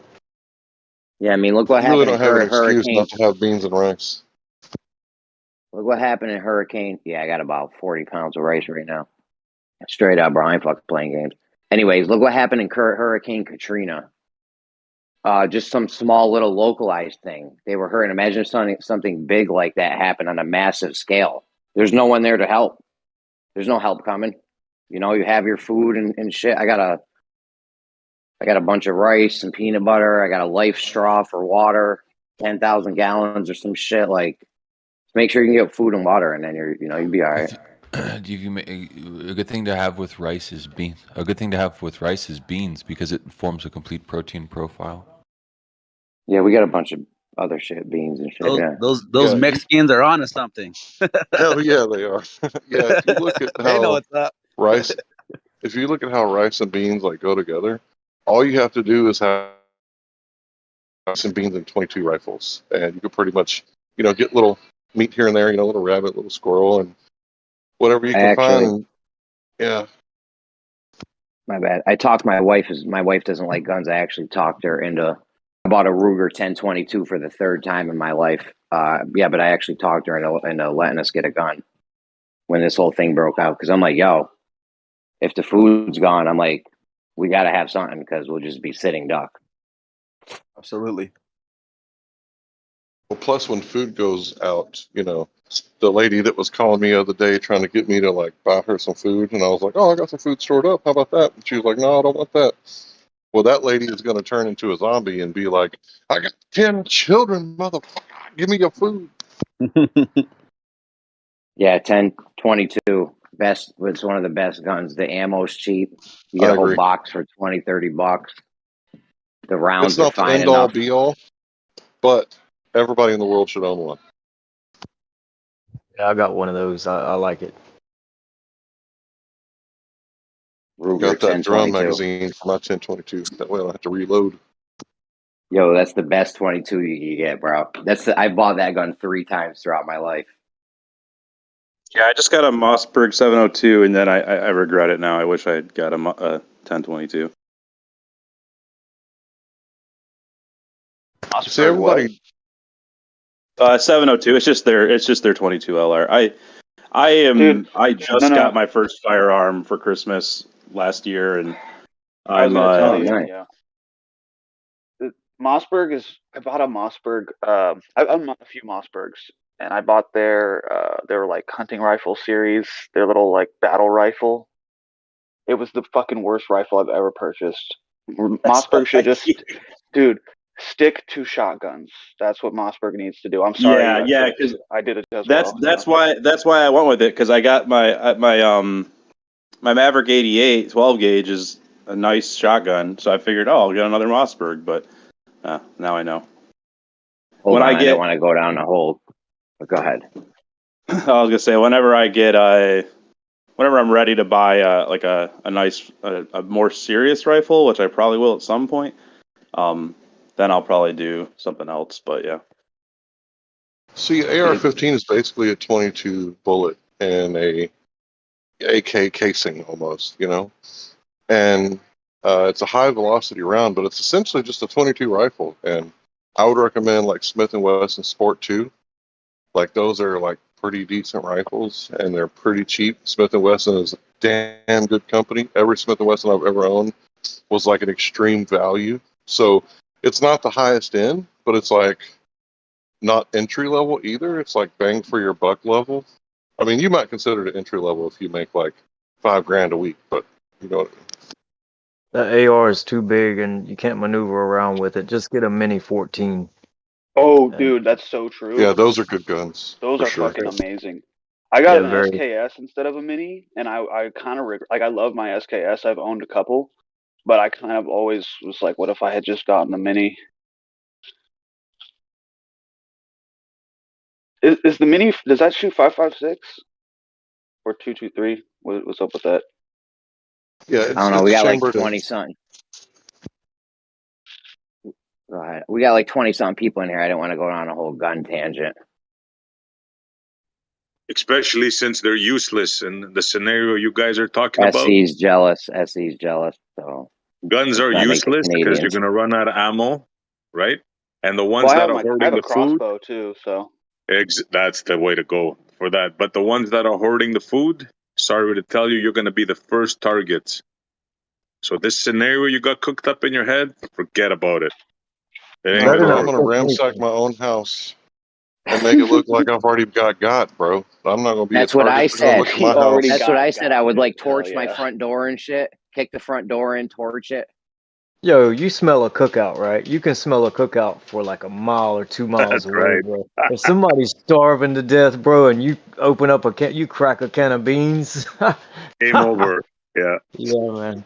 Yeah, I mean, look what You really happened in don't have an excuse Hurricane. not to have beans and rice. Look what happened in Hurricane. Yeah, I got about 40 pounds of rice right now. Straight up, bro. I ain't fucking playing games. Anyways, look what happened in Hurricane Katrina. Just some small little localized thing. They were hurting. Imagine something big like that happen on a massive scale. There's no one there to help. There's no help coming. You have your food and shit. I got a bunch of rice and peanut butter. I got a life straw for water, 10,000 gallons or some shit. Like, make sure you can get food and water, and then you'll be all right. A good thing to have with rice is beans. A good thing to have with rice is beans because it forms a complete protein profile. Yeah, we got a bunch of other shit, beans and shit. Yeah. Those Mexicans are onto something. Hell yeah, they are. Yeah, if you look at They know how what's up. rice, if you look at how rice and beans like go together, all you have to do is have rice and beans and 22 rifles, and you can pretty much, get little meat here and there, little rabbit, little squirrel, and whatever you can find. And, yeah. My bad. I talked my wife. My wife doesn't like guns. I actually talked her into. I bought a Ruger 10/22 for the third time in my life. Yeah, but I actually talked her into letting us get a gun when this whole thing broke out. Because I'm like, yo, if the food's gone, I'm like, we got to have something because we'll just be sitting duck. Absolutely. Well, plus when food goes out, the lady that was calling me the other day trying to get me to like buy her some food, and I was like, oh, I got some food stored up. How about that? And she was like, no, I don't want that. Well, that lady is going to turn into a zombie and be like, I got 10 children, motherfucker. Give me your food. Yeah, 10/22. Best. It's one of the best guns. The ammo's cheap. You get I a whole agree. box for $20-$30. The rounds It's are not the fine end all enough. be all, but everybody in the world should own one. Yeah, I got one of those. I like it. Ruger Got that drum 10/22. magazine for my 10/22. That way I don't have to reload. Yo, that's the best 22 you can get, bro. I bought that gun 3 times throughout my life. Yeah, I just got a Mossberg 702, and then I regret it now. I wish I had got a 10/22. See, everybody. 702. It's just their 22 LR. I just got my first firearm for Christmas last year, and I was I'm gonna tell you, nice. yeah. Mossberg is. I bought a Mossberg. I own a few Mossbergs, and I bought their like hunting rifle series, their little like battle rifle. It was the fucking worst rifle I've ever purchased. Mossberg should just, dude, stick to shotguns. That's what Mossberg needs to do. I'm sorry. yeah, because I did it as that's well. why I went with it, because I got my Maverick 88 12 gauge is a nice shotgun, so I figured, I'll get another Mossberg, but now I know. Hold on, I don't want to go down the hole. But go ahead. I was gonna say, whenever I'm ready to buy like a nice a more serious rifle, which I probably will at some point, then I'll probably do something else. But yeah. See, AR-15 is basically a 22 bullet and a AK casing almost, and it's a high velocity round, but it's essentially just a 22 rifle. And I would recommend like Smith & Wesson Sport 2. Like those are like pretty decent rifles, and they're pretty cheap. Smith & Wesson is a damn good company. Every Smith & Wesson I've ever owned was like an extreme value. So it's not the highest end, but it's like not entry level either. It's like bang for your buck level. I mean, you might consider it entry level if you make like $5,000 a week, but you know. The AR is too big and you can't maneuver around with it. Just get a Mini 14. Oh, dude, that's so true. Yeah, those are good guns. Those for are sure. fucking amazing. I got Yeah, an SKS instead of a Mini, and I kind of like I love my SKS. I've owned a couple, but I kind of always was like, what if I had just gotten the Mini? Is the Mini, does that shoot 5.56 or 2.23? What's up with that? Yeah, I don't know. We got like 20 something. Go ahead. We got like 20 something people in here. I didn't want to go on a whole gun tangent. especially since they're useless in the scenario you guys are talking about. SC's jealous. SC's jealous. So Guns are trying to make the useless because you're Canadians. going to run out of ammo, right? And the ones Well, I that have are I hoarding have a the food, crossbow too, so that's the way to go for that. But the ones that are hoarding the food, sorry to tell you, you're going to be the first targets. So this scenario you got cooked up in your head, forget about it. It ain't No, going to bro, I'm work. gonna ransack my own house and make it look like I've already got, bro. I'm not gonna be a That's what I target. They're gonna said. look at my already house. That's what got I said. I would like Hell torch my yeah. front door and shit. Kick the front door in, torch it. Yo, you smell a cookout, right? You can smell a cookout for like a mile or 2 miles That's away, right. bro. If somebody's starving to death, bro, and you open up a can, you crack a can of beans. Game over. Yeah. Yeah, man.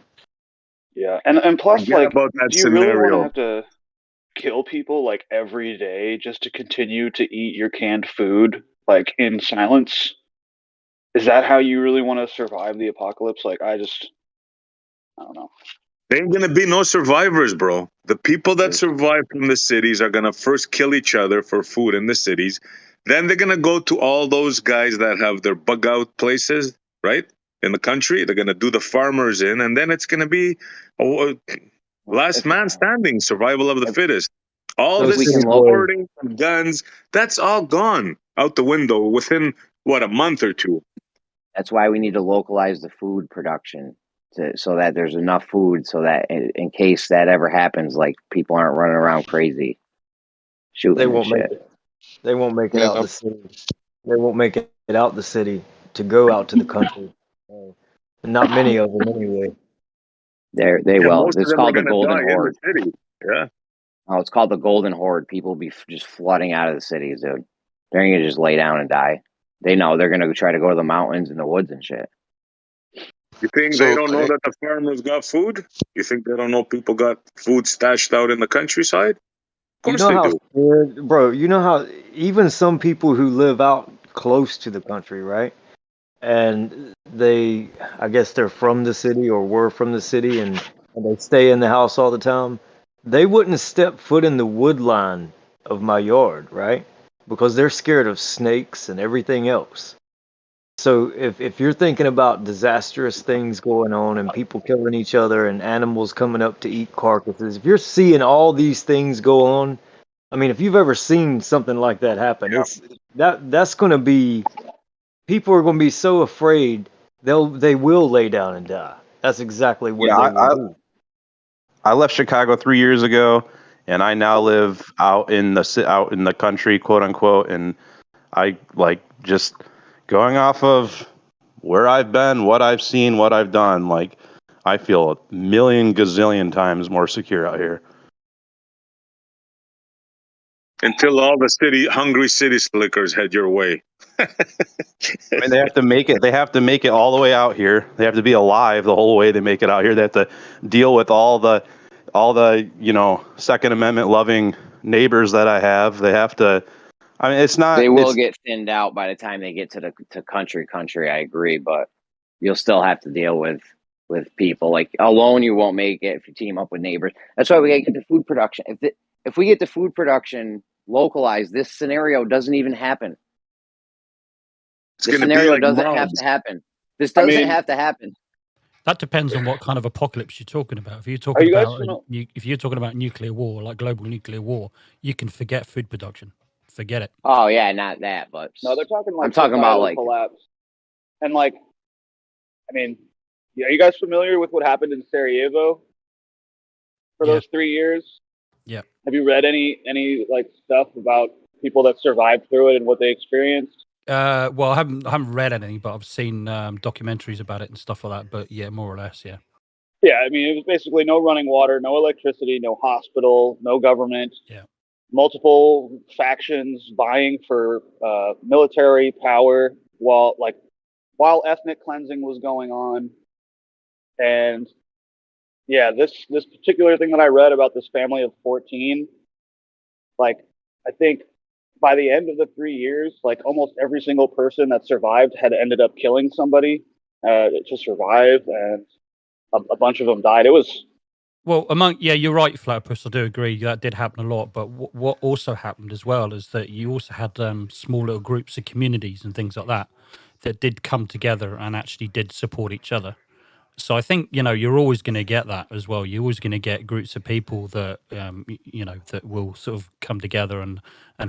Yeah, and plus, Forget like, about that do you really want to scenario. have to kill people like every day just to continue to eat your canned food like in silence? Is that how you really want to survive the apocalypse? Like, I don't know. There ain't gonna be no survivors, bro. The people that survive from the cities are gonna first kill each other for food in the cities. Then they're gonna go to all those guys that have their bug out places, right? In the country. They're gonna do the farmers in, and then it's gonna be last If, man standing, survival of the if, fittest. All Those if we this city can look, boys, hoarding of guns, that's all gone out the window within what, a month or two. that's why we need to localize the food production so that there's enough food so that in case that ever happens, like people aren't running around crazy shooting they and won't make shit. it. They won't make it Man, out the city. They won't make it out the city to go out to the country. Not many of them, anyway. They Yeah, will. most of It's them are called the gonna Golden die in the Horde. city. Yeah. Oh, it's called the Golden Horde. People be just flooding out of the cities, dude. They're gonna just lay down and die. They know they're gonna try to go to the mountains and the woods and shit. You think they so don't know that the farmers got food? You think they don't know people got food stashed out in the countryside? Of You course know they how do. scared, bro, you know how even some people who live out close to the country, right? And they, I guess they're from the city or were from the city and they stay in the house all the time. They wouldn't step foot in the wood line of my yard, right? Because they're scared of snakes and everything else. So if you're thinking about disastrous things going on and people killing each other and animals coming up to eat carcasses, if you're seeing all these things go on, I mean, if you've ever seen something like that happen, it's that's going to be people are going to be so afraid they will lay down and die. That's exactly what Yeah, they will do. I left Chicago 3 years ago, and I now live out in the country, quote unquote. And I like just going off of where I've been, what I've seen, what I've done. Like I feel a million gazillion times more secure out here. Until all the hungry city slickers head your way. I mean, they have to make it. They have to make it all the way out here. They have to be alive the whole way to make it out here. They have to deal with all the Second Amendment loving neighbors that I have. They have to. I mean, it's not. They will It's get thinned out by the time they get to country. I agree, but you'll still have to deal with people. Like alone, you won't make it if you team up with neighbors. That's why we got to get the food production. If we get the food production localized, this scenario doesn't even happen. It's This going to be scenario like doesn't have mobs. to happen. This I doesn't mean, have to happen. That depends on what kind of apocalypse you're talking about. If you're are talking you guys about if you're talking about nuclear war, like global nuclear war, you can forget food production. Forget it. Oh yeah, not that, but no, they're talking I'm like talking about societal like collapse. And like, I mean, are you guys familiar with what happened in Sarajevo for Yeah. those 3 years? Yeah. Have you read any like stuff about people that survived through it and what they experienced? Well, I haven't read anything, but I've seen documentaries about it and stuff like that. But yeah, more or less, yeah. Yeah, I mean, it was basically no running water, no electricity, no hospital, no government. Yeah. Multiple factions vying for military power while ethnic cleansing was going on. And yeah, this particular thing that I read about this family of 14, like I think by the end of the 3 years, like almost every single person that survived had ended up killing somebody to survive, and a bunch of them died. It was Well, you're right, Platypus. I do agree that did happen a lot. But what also happened as well is that you also had small little groups of communities and things like that that did come together and actually did support each other. So I think you're always going to get that as well. You're always going to get groups of people that that will sort of come together and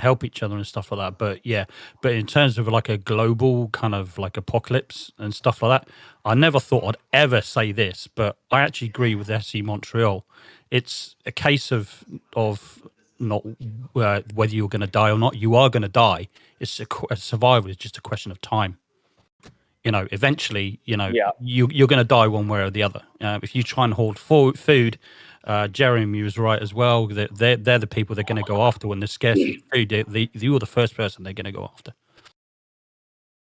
help each other and stuff like that. But in terms of like a global kind of like apocalypse and stuff like that, I never thought I'd ever say this, but I actually agree with SC Montreal. It's a case of not whether you're going to die or not. You are going to die. It's a survival is just a question of time. Eventually, Yeah. you're going to die one way or the other. If you try and hoard food, Jeremy was right as well. They're the people they're going to go after when there's scarcity of food. You're the first person they're going to go after.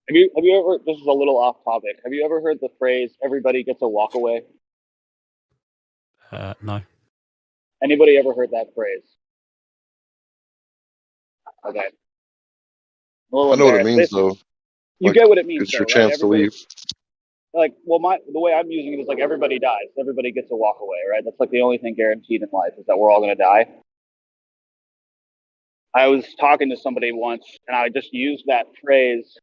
Have you ever? This is a little off topic. Have you ever heard the phrase "everybody gets a walk away"? No. Anybody ever heard that phrase? Okay. I know what it means though. You get what it means, It's your though, right? chance to leave. Like, well, the way I'm using it is like everybody dies. Everybody gets a walk away, right? That's like the only thing guaranteed in life is that we're all going to die. I was talking to somebody once, and I just used that phrase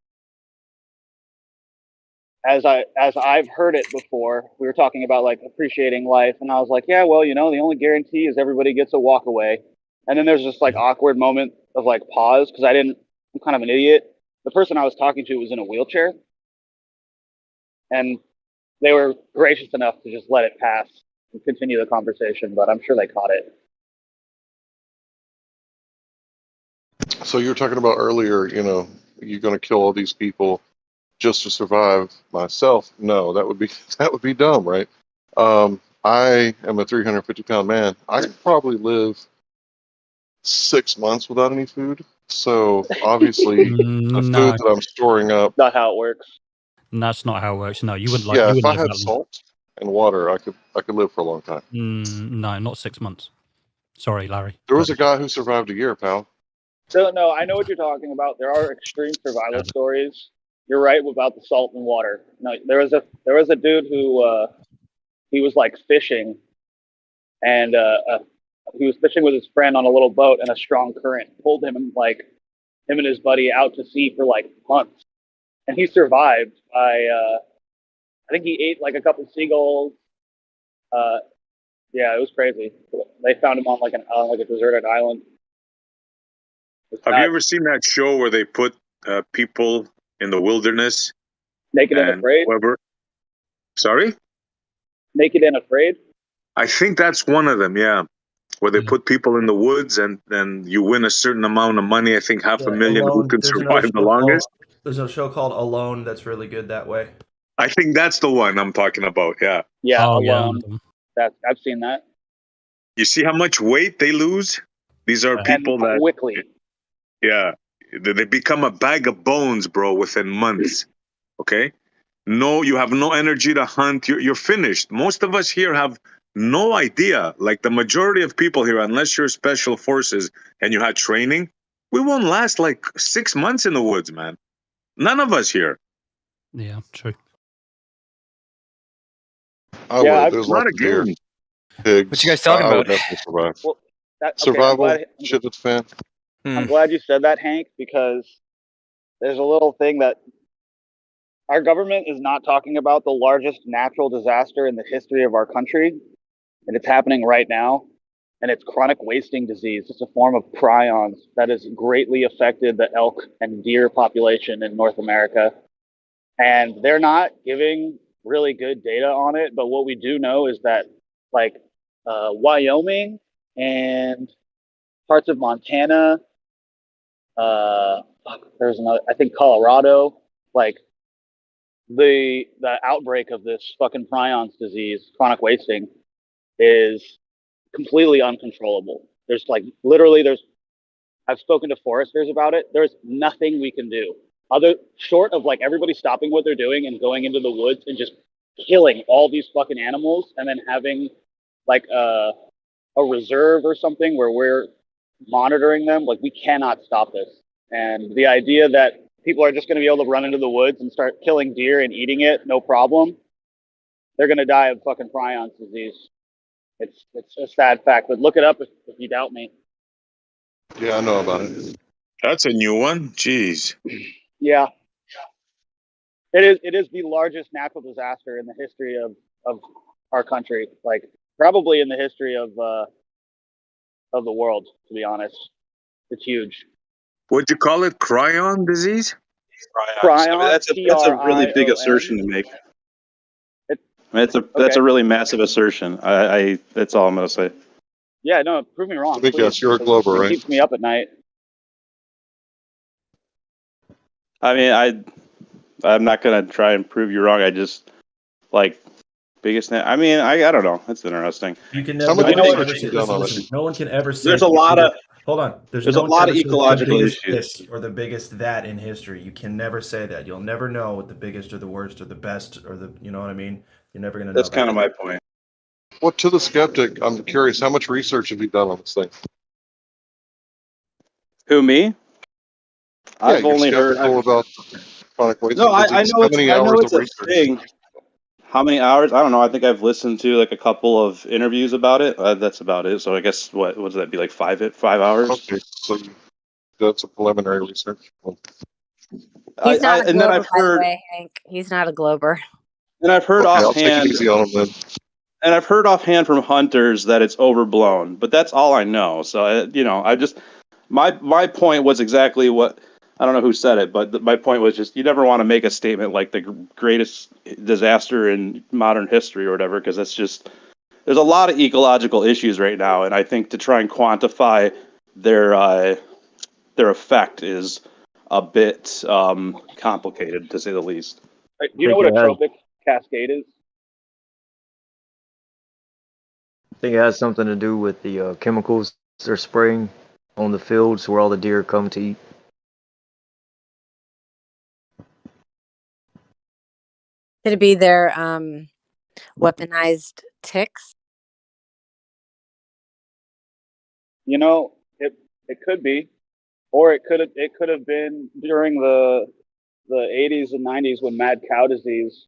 as I've heard it before. We were talking about like appreciating life, and I was like, yeah, well, the only guarantee is everybody gets a walk away. And then there's this like awkward moment of like pause because I'm kind of an idiot. The person I was talking to was in a wheelchair, and they were gracious enough to just let it pass and continue the conversation, but I'm sure they caught it. So you were talking about earlier, you're going to kill all these people just to survive. Myself, no, that would be dumb, right? I am a 350-pound man. I could probably live 6 months without any food. So obviously, the No. food that I'm storing up. Not how it works. That's not how it works. No, you wouldn't Yeah, you if I wouldn't live had that long. salt and water, I could live for a long time. No, not 6 months. Sorry, Larry. There was a guy who survived a year, pal. So no, I know what you're talking about. There are extreme survival stories. You're right about the salt and water. No, there was a dude who he was like fishing, and he was fishing with his friend on a little boat, and a strong current pulled him and his buddy out to sea for like months, and he survived by I think he ate like a couple seagulls. Yeah, it was crazy. They found him on like a deserted island. Have you ever seen that show where they put people in the wilderness? Naked and Afraid? Whoever. Sorry? Naked and Afraid? I think that's one of them, yeah. Where they put people in the woods and then you win a certain amount of money. I think half a million who can survive the longest. There's a show called Alone that's really good that way. I think that's the one I'm talking about, yeah. Yeah, Alone. I've seen that. You see how much weight they lose? These are people that quickly. Yeah, they become a bag of bones, bro, within months. Okay, no, you have no energy to hunt. You're finished. Most of us here have no idea. Like the majority of people here, unless you're special forces and you had training, we won't last like 6 months in the woods, man. None of us here. Yeah, true. I would. There's lots of deer, pigs. What you guys talking I would about? definitely survive. Well, Survival, shit that's fan. I'm glad you said that, Hank, because there's a little thing that our government is not talking about the largest natural disaster in the history of our country, and it's happening right now, and it's chronic wasting disease. It's a form of prions that has greatly affected the elk and deer population in North America, and they're not giving really good data on it, but what we do know is that like Wyoming and parts of Montana, there's another, I think Colorado, like the outbreak of this fucking prions disease, chronic wasting, is completely uncontrollable. There's like literally I've spoken to foresters about it. There's nothing we can do other short of like everybody stopping what they're doing and going into the woods and just killing all these fucking animals and then having like a reserve or something where we're monitoring them. Like we cannot stop this. And the idea that people are just going to be able to run into the woods and start killing deer and eating it, no problem. They're going to die of fucking prions disease. It's a sad fact, but look it up if you doubt me. Yeah, I know about it. That's a new one. Jeez. Yeah, it is the largest natural disaster in the history of our country, like probably in the history of the world, to be honest. It's huge. What'd you call it? Cryon disease? I mean, Prion, that's a really big Prion. assertion to make. It, I mean, that's okay. a really massive assertion. I that's all I'm gonna say. Yeah, no, prove me wrong, Let me please. guess, you're a 'Cause Glober, it right? keeps me up at night. I mean, I'm not gonna try and prove you wrong. I just like biggest. I mean, I don't know. That's interesting. You can How never. much No one can research ever have say. you done Listen, on listen. it? No one can ever say. There's a lot of Hold on. there's No a one can lot ever of say the ecological biggest issues. this or the biggest that in history. You can never say that. You'll never know what the biggest or the worst or the best or the. You know what I mean? You're never gonna know That's that. kind of my point. Well, to the skeptic, I'm curious, how much research have you done on this thing? Who, me? Yeah, I've you're only heard. skeptical about chronic No, wasting disease. How many I know hours of it's a research? thing. How many hours? I don't know. I think I've listened to like a couple of interviews about it. That's about it. So I guess what would that be like 5 hours? Okay, so that's a preliminary research. He's not a And then Glober, I've by the heard way, Hank. He's not a Glober. and I've heard Okay, I'll take it offhand easy on them then. and I've heard offhand from hunters that it's overblown, but that's all I know. So I just my point was exactly what I don't know who said it, but my point was just you never want to make a statement like the greatest disaster in modern history or whatever, because that's just there's a lot of ecological issues right now, and I think to try and quantify their effect is a bit complicated to say the least. Do I you know think what a it has. trophic cascade is? I think it has something to do with the chemicals they're spraying on the fields where all the deer come to eat. Could it be their weaponized ticks? You know, it could be, or it could have been during the 80s and 90s when mad cow disease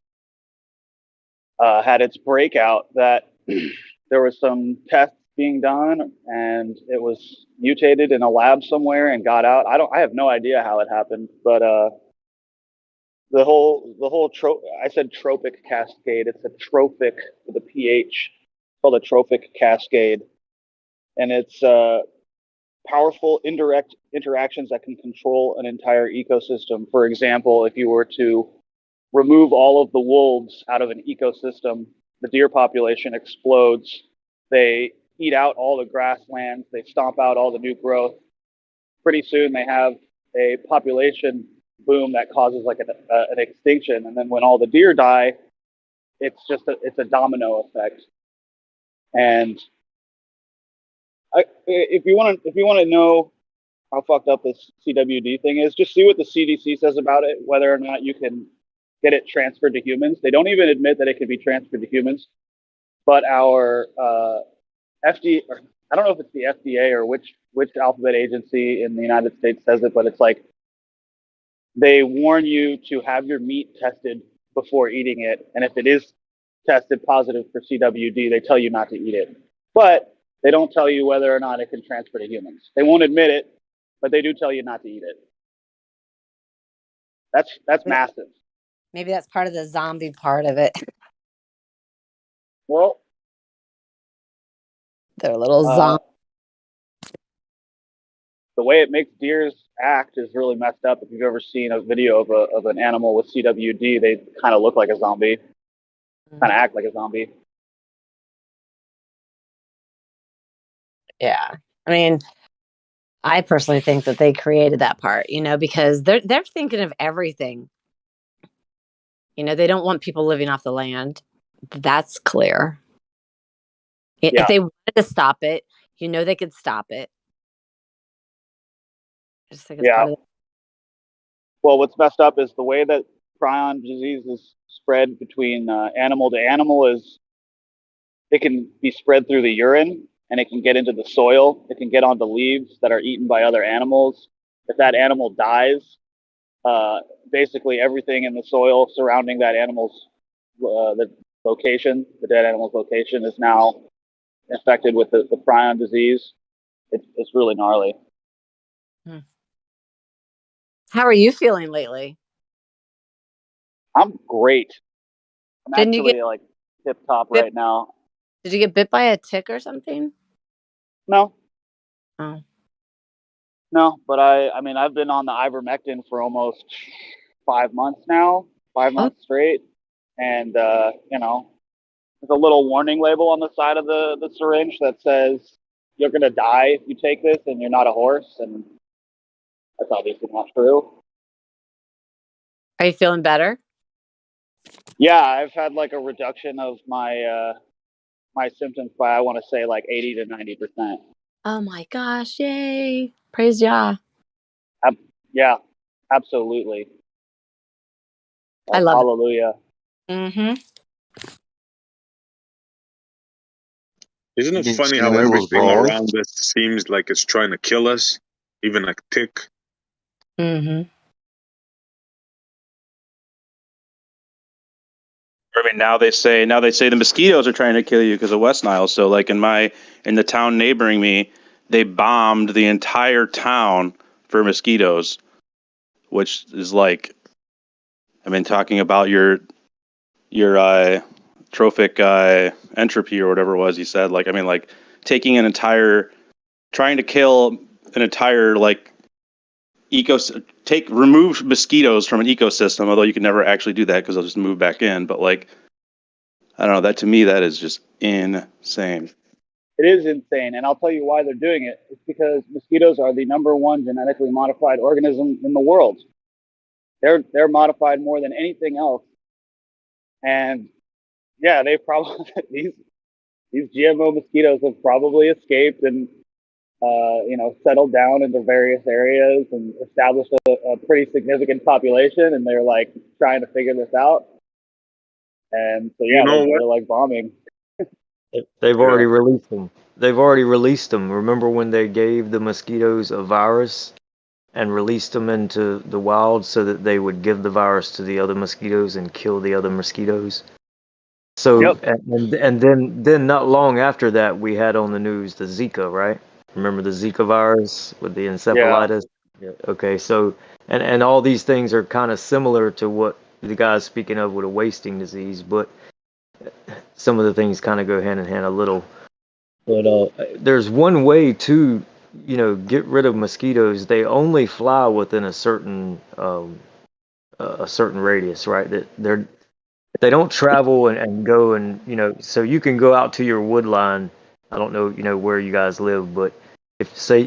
had its breakout. That there was some tests being done, and it was mutated in a lab somewhere and got out. I have no idea how it happened, but I said tropic cascade. It's a trophic with a ph. It's called a trophic cascade, and it's powerful indirect interactions that can control an entire ecosystem. For example, if you were to remove all of the wolves out of an ecosystem, the deer population explodes. They eat out all the grasslands. They stomp out all the new growth. Pretty soon, they have a population boom that causes like an extinction. And then when all the deer die, it's a domino effect. And if you want to know how fucked up this CWD thing is, just see what the CDC says about it, whether or not you can get it transferred to humans. They don't even admit that it can be transferred to humans, but our FDA, or I don't know if it's the FDA or which alphabet agency in the United States says it, but it's like they warn you to have your meat tested before eating it, and if it is tested positive for CWD, they tell you not to eat it. But they don't tell you whether or not it can transfer to humans. They won't admit it, but they do tell you not to eat it. That's massive. Maybe that's part of the zombie part of it. Well, they're little zombies. The way it makes deers act is really messed up. If you've ever seen a video of an animal with CWD, they kind of look like a zombie, kind of act like a zombie. Yeah, I mean, I personally think that they created that part, because they're thinking of everything. They don't want people living off the land. That's clear. Yeah. If they wanted to stop it, they could stop it. I just think it's part of Well, what's messed up is the way that prion disease is spread between animal to animal is it can be spread through the urine, and it can get into the soil. It can get onto leaves that are eaten by other animals. If that animal dies, basically everything in the soil surrounding that animal's the dead animal's location is now infected with the prion disease. It's really gnarly. How are you feeling lately? I'm great. I'm Didn't you actually get like tip top bit? right now. Did you get bit by a tick or something? No, Oh, no, but I mean, I've been on the ivermectin for almost 5 months now, five oh, months straight, and you know, there's a little warning label on the side of the syringe that says you're gonna die if you take this, and you're not a horse, and that's obviously not true. are you feeling better? Yeah, I've had like a reduction of my my symptoms by I want to say like 80 to 90%. Oh my gosh! Yay! Praise Yah! Yeah, absolutely. I Like, love it. hallelujah. Mm-hmm. Isn't You it mean funny how CNN was everything wrong? around us seems like it's trying to kill us, even a tick? Mm-hmm. I mean, now they say the mosquitoes are trying to kill you because of West Nile. So, like in the town neighboring me, they bombed the entire town for mosquitoes, which is like, I mean, talking about your trophic entropy or whatever it was he said. Like, I mean, like taking an entire, trying to kill an entire like remove mosquitoes from an ecosystem. Although you can never actually do that because they'll just move back in. But like, I don't know. That to me, that is just insane. It is insane, and I'll tell you why they're doing it. It's because mosquitoes are the number one genetically modified organism in the world. They're modified more than anything else, and yeah, they probably these GMO mosquitoes have probably escaped and you know, settled down into various areas and established a pretty significant population, and they're like trying to figure this out. And so You yeah, know what? they're like bombing. They've Yeah. already released them. They've already released them. Remember when they gave the mosquitoes a virus and released them into the wild so that they would give the virus to the other mosquitoes and kill the other mosquitoes? So Yep. and then not long after that we had on the news the Zika, right? Remember the Zika virus with the Yeah. encephalitis? Yeah. Okay, so and all these things are kind of similar to what the guy's speaking of with a wasting disease, but some of the things kind of go hand in hand a little. But there's one way to, you know, get rid of mosquitoes. They only fly within a certain radius, right? They don't travel and go and, you know, so you can go out to your wood line. I don't know, you know, where you guys live, but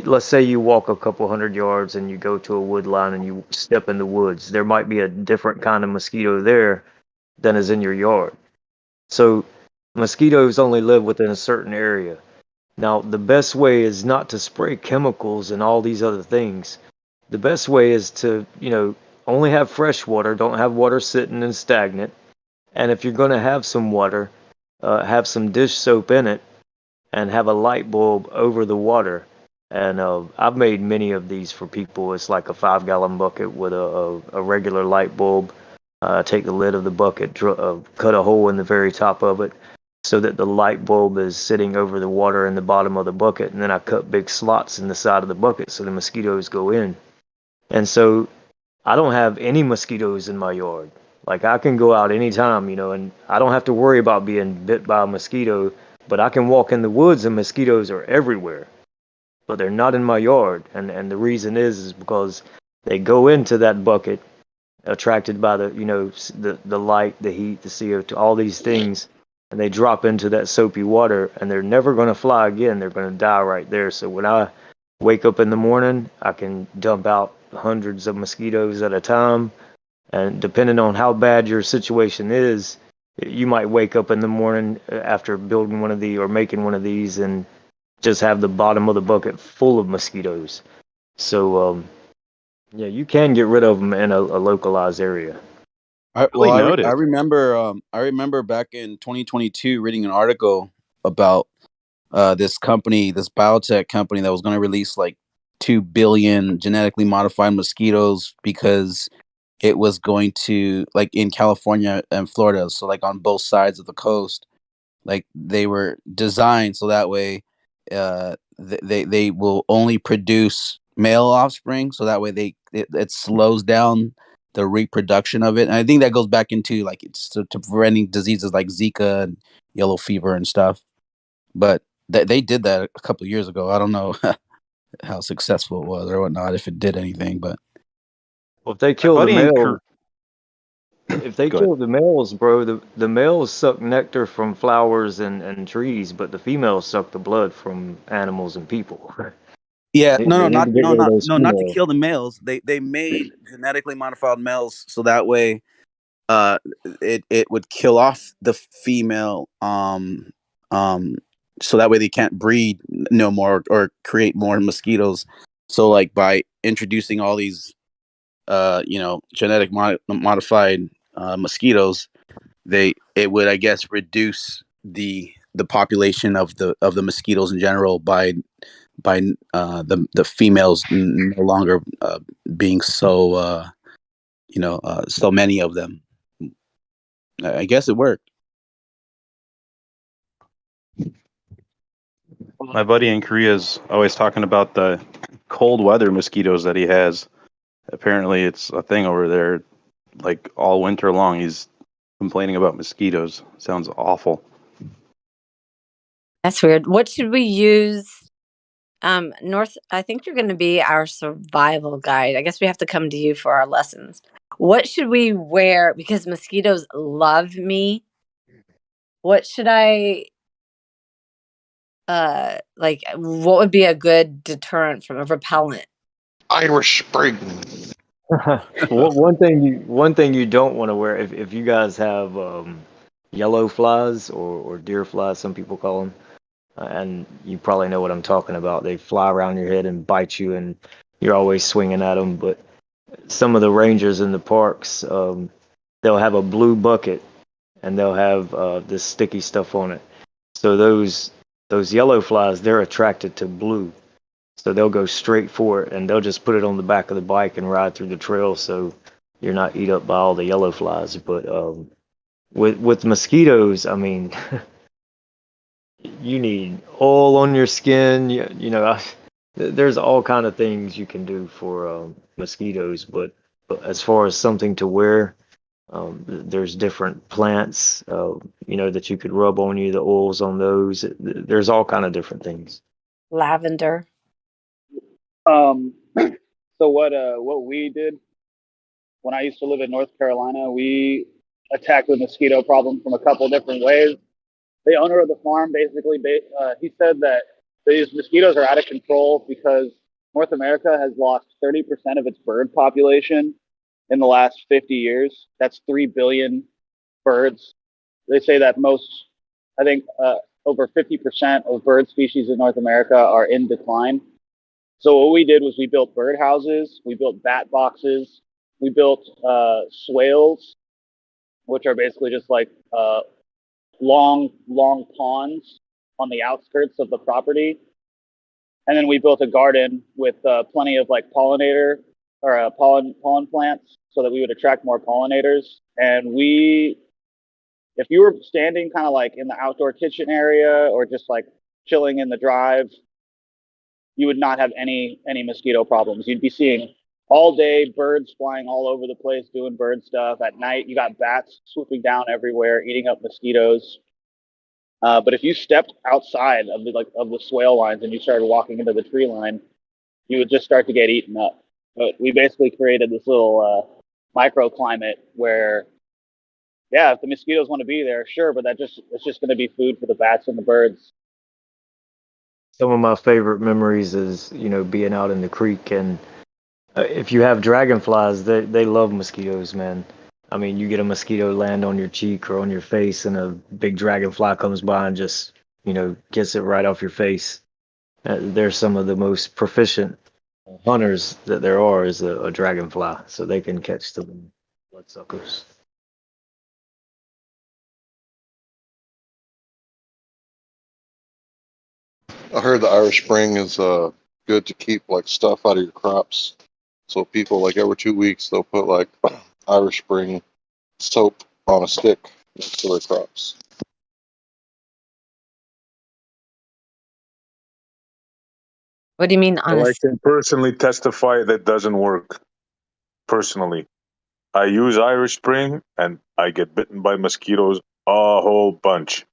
let's say you walk a couple hundred yards and you go to a wood line and you step in the woods, there might be a different kind of mosquito there than is in your yard. So mosquitoes only live within a certain area. Now, the best way is not to spray chemicals and all these other things. The best way is to, you know, only have fresh water, don't have water sitting and stagnant. And if you're going to have some water, have some dish soap in it and have a light bulb over the water. And I've made many of these for people. It's like a 5-gallon bucket with a regular light bulb. Take the lid of the bucket, cut a hole in the very top of it so that the light bulb is sitting over the water in the bottom of the bucket. And then I cut big slots in the side of the bucket so the mosquitoes go in. And so I don't have any mosquitoes in my yard. Like I can go out anytime, you know, and I don't have to worry about being bit by a mosquito, but I can walk in the woods and mosquitoes are everywhere. But they're not in my yard. And the reason is because they go into that bucket attracted by the, you know, the light, the heat, the CO2, all these things, and they drop into that soapy water and they're never going to fly again. They're going to die right there. So when I wake up in the morning, I can dump out hundreds of mosquitoes at a time. And depending on how bad your situation is, you might wake up in the morning after building one of these or making one of these and just have the bottom of the bucket full of mosquitoes. So, yeah, you can get rid of them in a localized area. I remember back in 2022 reading an article about this company, this biotech company that was going to release like 2 billion genetically modified mosquitoes because it was going to, like, in California and Florida, so like on both sides of the coast, Like they were designed so that way they will only produce male offspring, so that way it slows down the reproduction of it. And I think that goes back into like it's to preventing diseases like Zika and yellow fever and stuff. But they did that a couple of years ago. I don't know how successful it was or whatnot, if it did anything, but Well, if they My kill the buddy in male, if they Go ahead. kill the males, bro, the males suck nectar from flowers and trees, but the females suck the blood from animals and people. yeah, They no, need to get rid of those not to females. kill the males. They made genetically modified males so that way uh it would kill off the female um so that way they can't breed no more or create more mosquitoes. So like by introducing all these genetic modified mosquitoes, it would, I guess, reduce the population of the mosquitoes in general by the females no longer being so so many of them. I guess it worked. My buddy in Korea is always talking about the cold weather mosquitoes that he has. Apparently, it's a thing over there, like all winter long. He's complaining about mosquitoes. Sounds awful. That's weird. What should we use? North, I think you're going to be our survival guide. I guess we have to come to you for our lessons. What should we wear? Because mosquitoes love me. What should I like? What would be a good deterrent from a repellent? Irish Spring. One thing you don't want to wear if you guys have yellow flies or deer flies, some people call them, and you probably know what I'm talking about. They fly around your head and bite you, and you're always swinging at them. But some of the rangers in the parks, they'll have a blue bucket, and they'll have this sticky stuff on it. So those yellow flies, they're attracted to blue. So they'll go straight for it, and they'll just put it on the back of the bike and ride through the trail, so you're not eat up by all the yellow flies. But with mosquitoes, I mean, you need oil on your skin. There's all kind of things you can do for mosquitoes. But as far as something to wear, there's different plants, that you could rub on you. The oils on those. There's all kind of different things. Lavender. So what we did when I used to live in North Carolina, we attacked the mosquito problem from a couple different ways. The owner of the farm basically, he said that these mosquitoes are out of control because North America has lost 30% of its bird population in the last 50 years. That's 3 billion birds. They say that I think over 50% of bird species in North America are in decline. So what we did was we built birdhouses, we built bat boxes, we built swales, which are basically just like long ponds on the outskirts of the property. And then we built a garden with plenty of like pollinator or pollen plants so that we would attract more pollinators. And if you were standing kind of like in the outdoor kitchen area or just like chilling in the drive, you would not have any mosquito problems. You'd be seeing all day birds flying all over the place doing bird stuff. At night, you got bats swooping down everywhere, eating up mosquitoes. But if you stepped outside of the swale lines and you started walking into the tree line, you would just start to get eaten up. But we basically created this little microclimate where, yeah, if the mosquitoes want to be there, sure, but it's just going to be food for the bats and the birds. Some of my favorite memories is being out in the creek, and if you have dragonflies, they love mosquitoes, man. I mean, you get a mosquito land on your cheek or on your face, and a big dragonfly comes by and just gets it right off your face. They're some of the most proficient hunters that there are is a dragonfly, so they can catch the bloodsuckers. I heard the Irish Spring is good to keep like stuff out of your crops. So people like every 2 weeks they'll put like Irish Spring soap on a stick next to their crops. What do you mean on Well, a? I can personally testify that doesn't work. Personally, I use Irish Spring and I get bitten by mosquitoes a whole bunch.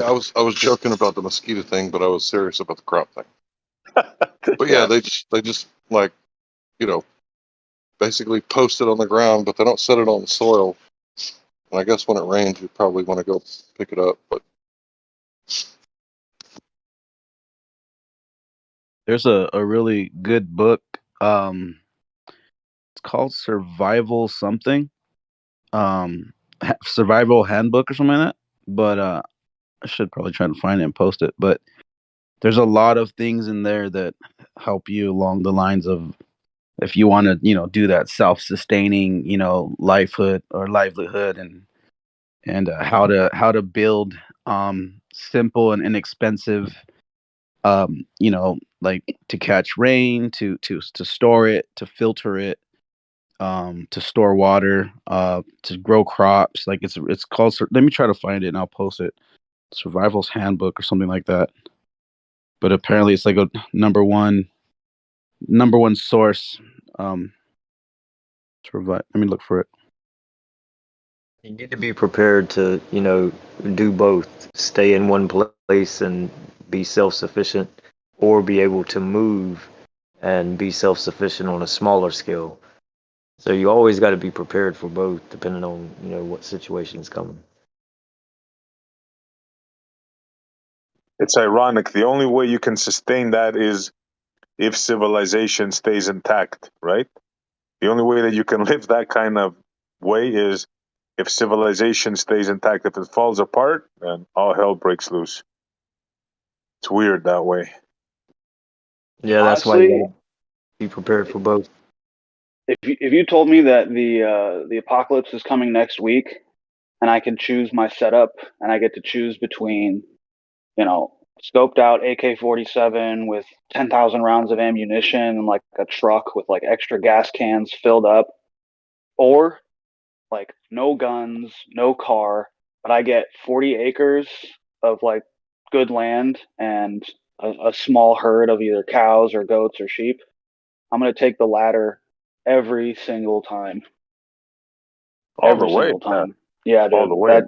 I was joking about the mosquito thing, but I was serious about the crop thing. But yeah, they just like, you know, basically post it on the ground, but they don't set it on the soil. And I guess when it rains, you probably want to go pick it up. But There's a really good book. It's called Survival something. Survival Handbook or something like that. But I should probably try to find it and post it. But there's a lot of things in there that help you along the lines of if you want to, do that self-sustaining, livelihood and how to build simple and inexpensive, like to catch rain, to store it, to filter it, to store water, to grow crops. Like it's called. Let me try to find it and I'll post it. Survival's Handbook or something like that. But apparently it's like a number one source. Let me look for it. You need to be prepared to, do both. Stay in one place and be self-sufficient, or be able to move and be self-sufficient on a smaller scale. So you always got to be prepared for both, depending on, what situation is coming. It's ironic. The only way you can sustain that is if civilization stays intact, right? The only way that you can live that kind of way is if civilization stays intact. If it falls apart, then all hell breaks loose. It's weird that way. Yeah, that's why you Honestly, got to be prepared for both. if you told me that the apocalypse is coming next week, and I can choose my setup, and I get to choose between, scoped out AK-47 with 10,000 rounds of ammunition and like a truck with like extra gas cans filled up, or like no guns, no car, but I get 40 acres of like good land and a small herd of either cows or goats or sheep, I'm going to take the latter every single time. All the Every way. single time. Yeah, All dude. the way.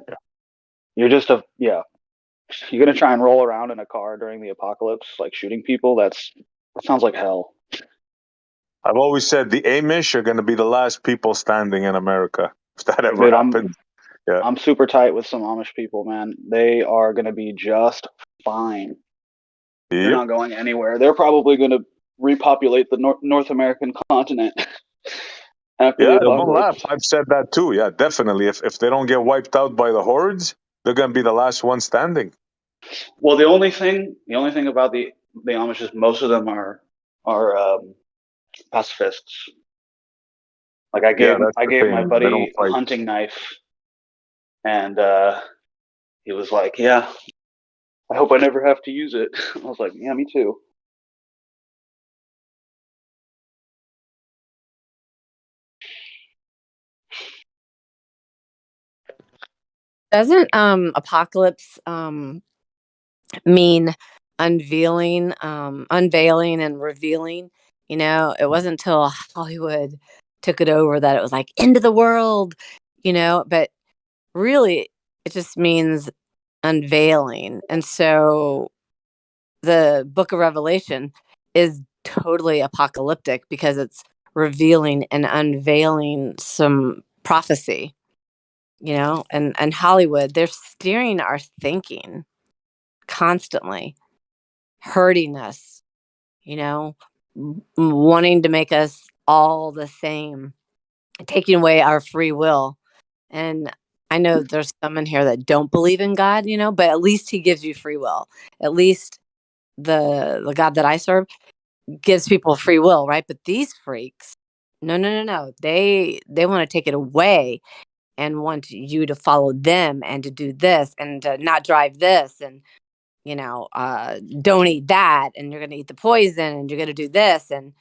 You're just you're going to try and roll around in a car during the apocalypse, like shooting people. That sounds like hell. I've always said the Amish are going to be the last people standing in America if that ever Dude, happens. Yeah. I'm super tight with some Amish people, man. They are going to be just fine. They're not going anywhere. They're probably going to repopulate the North American continent after the Yeah, they won't laugh. apocalypse. I've said that too. Yeah, definitely. If they don't get wiped out by the hordes, they're going to be the last one standing. Well, the only thing about the Amish is most of them are pacifists. Like I gave that's the my thing. They don't buddy a fight. hunting knife, and he was like, "Yeah, I hope I never have to use it." I was like, "Yeah, me too." Doesn't apocalypse mean unveiling and revealing? It wasn't until Hollywood took it over that it was like end of the world, but really it just means unveiling. And so the book of Revelation is totally apocalyptic because it's revealing and unveiling some prophecy, and Hollywood, they're steering our thinking constantly, hurting us, wanting to make us all the same, taking away our free will. And I know there's some in here that don't believe in God, but at least he gives you free will. At least the God that I serve gives people free will, right? But these freaks, no. They want to take it away and want you to follow them and to do this and to not drive this and don't eat that, and you're going to eat the poison, and you're going to do this, and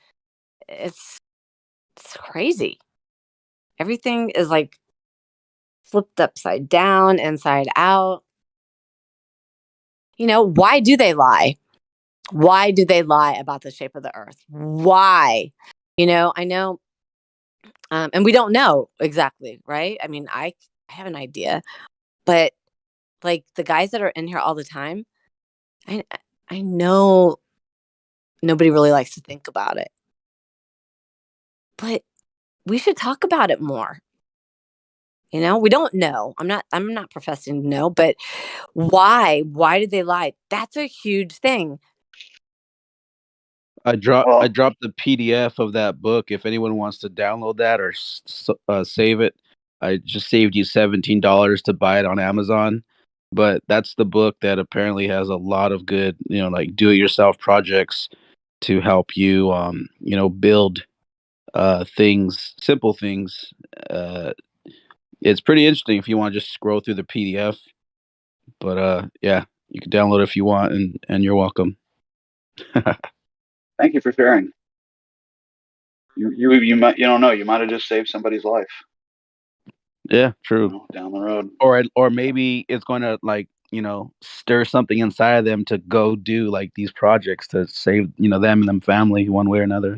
it's crazy. Everything is like flipped upside down, inside out. Why do they lie? Why do they lie about the shape of the earth? Why? I know, and we don't know exactly, right? I mean, I have an idea, but like the guys that are in here all the time, I I know nobody really likes to think about it, but we should talk about it more. We don't know. I'm not professing to know, but why? Why did they lie? That's a huge thing. I Well, dropped the PDF of that book. If anyone wants to download that or save it, I just saved you $17 to buy it on Amazon. But that's the book that apparently has a lot of good, like do-it-yourself projects to help you, build things, simple things. Uh, it's pretty interesting if you want to just scroll through the PDF. But yeah, you can download it if you want, and you're welcome. thank you for sharing. You might, you don't know, you might have just saved somebody's life, Yeah, true. down the road. Or maybe it's going to stir something inside of them to go do like these projects to save them and them family one way or another.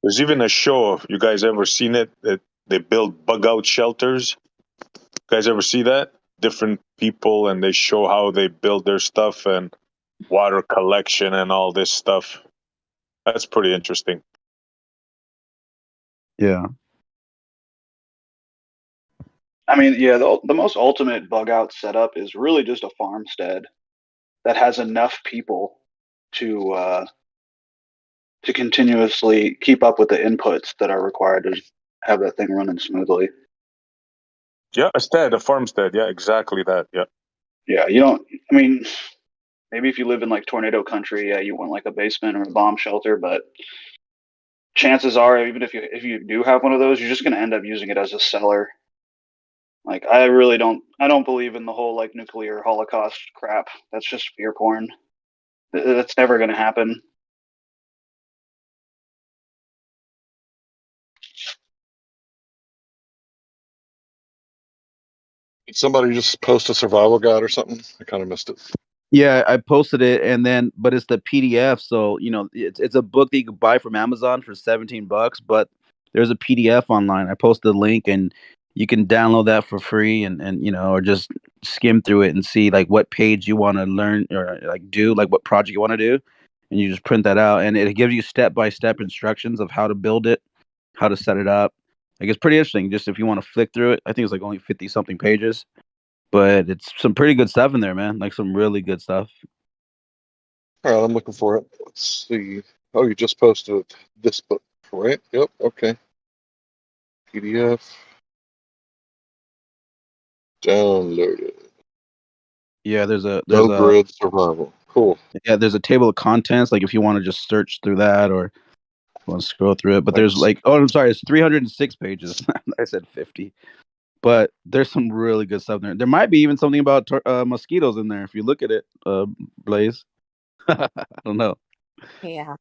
There's even a show. If you guys ever seen it? That they build bug out shelters. You guys ever see that? Different people, and they show how they build their stuff and water collection and all this stuff. That's pretty interesting. Yeah. I mean, yeah, the most ultimate bug out setup is really just a farmstead that has enough people to continuously keep up with the inputs that are required to have that thing running smoothly. Yeah, a farmstead. Yeah, exactly that. Yeah. Yeah, you don't. I mean, maybe if you live in like tornado country, yeah, you want like a basement or a bomb shelter, but chances are, even if you do have one of those, you're just going to end up using it as a cellar. Like, I don't believe in the whole like nuclear holocaust crap. That's just fear porn. That's never going to happen. Did somebody just post a survival guide or something? I kind of missed it. Yeah, I posted it, but it's the PDF, so it's a book that you can buy from Amazon for $17, but there's a PDF online. I posted the link, and you can download that for free, and or just skim through it and see like what page you want to learn or like do, like what project you want to do, and you just print that out, and it gives you step-by-step instructions of how to build it, how to set it up. Like it's pretty interesting. Just if you want to flick through it, I think it's like only 50 something pages. But it's some pretty good stuff in there, man. Like some really good stuff. All right, I'm looking for it. Let's see. Oh, you just posted this book, right? Yep. Okay. PDF. Downloaded. Yeah, there's No a grid survival. Cool. yeah, there's a table of contents. Like if you want to just search through that or want to scroll through it. But there's Thanks. like, oh, I'm sorry, it's 306 pages. I said 50. But there's some really good stuff there. There might be even something about mosquitoes in there if you look at it, Blaze. I don't know. Yeah.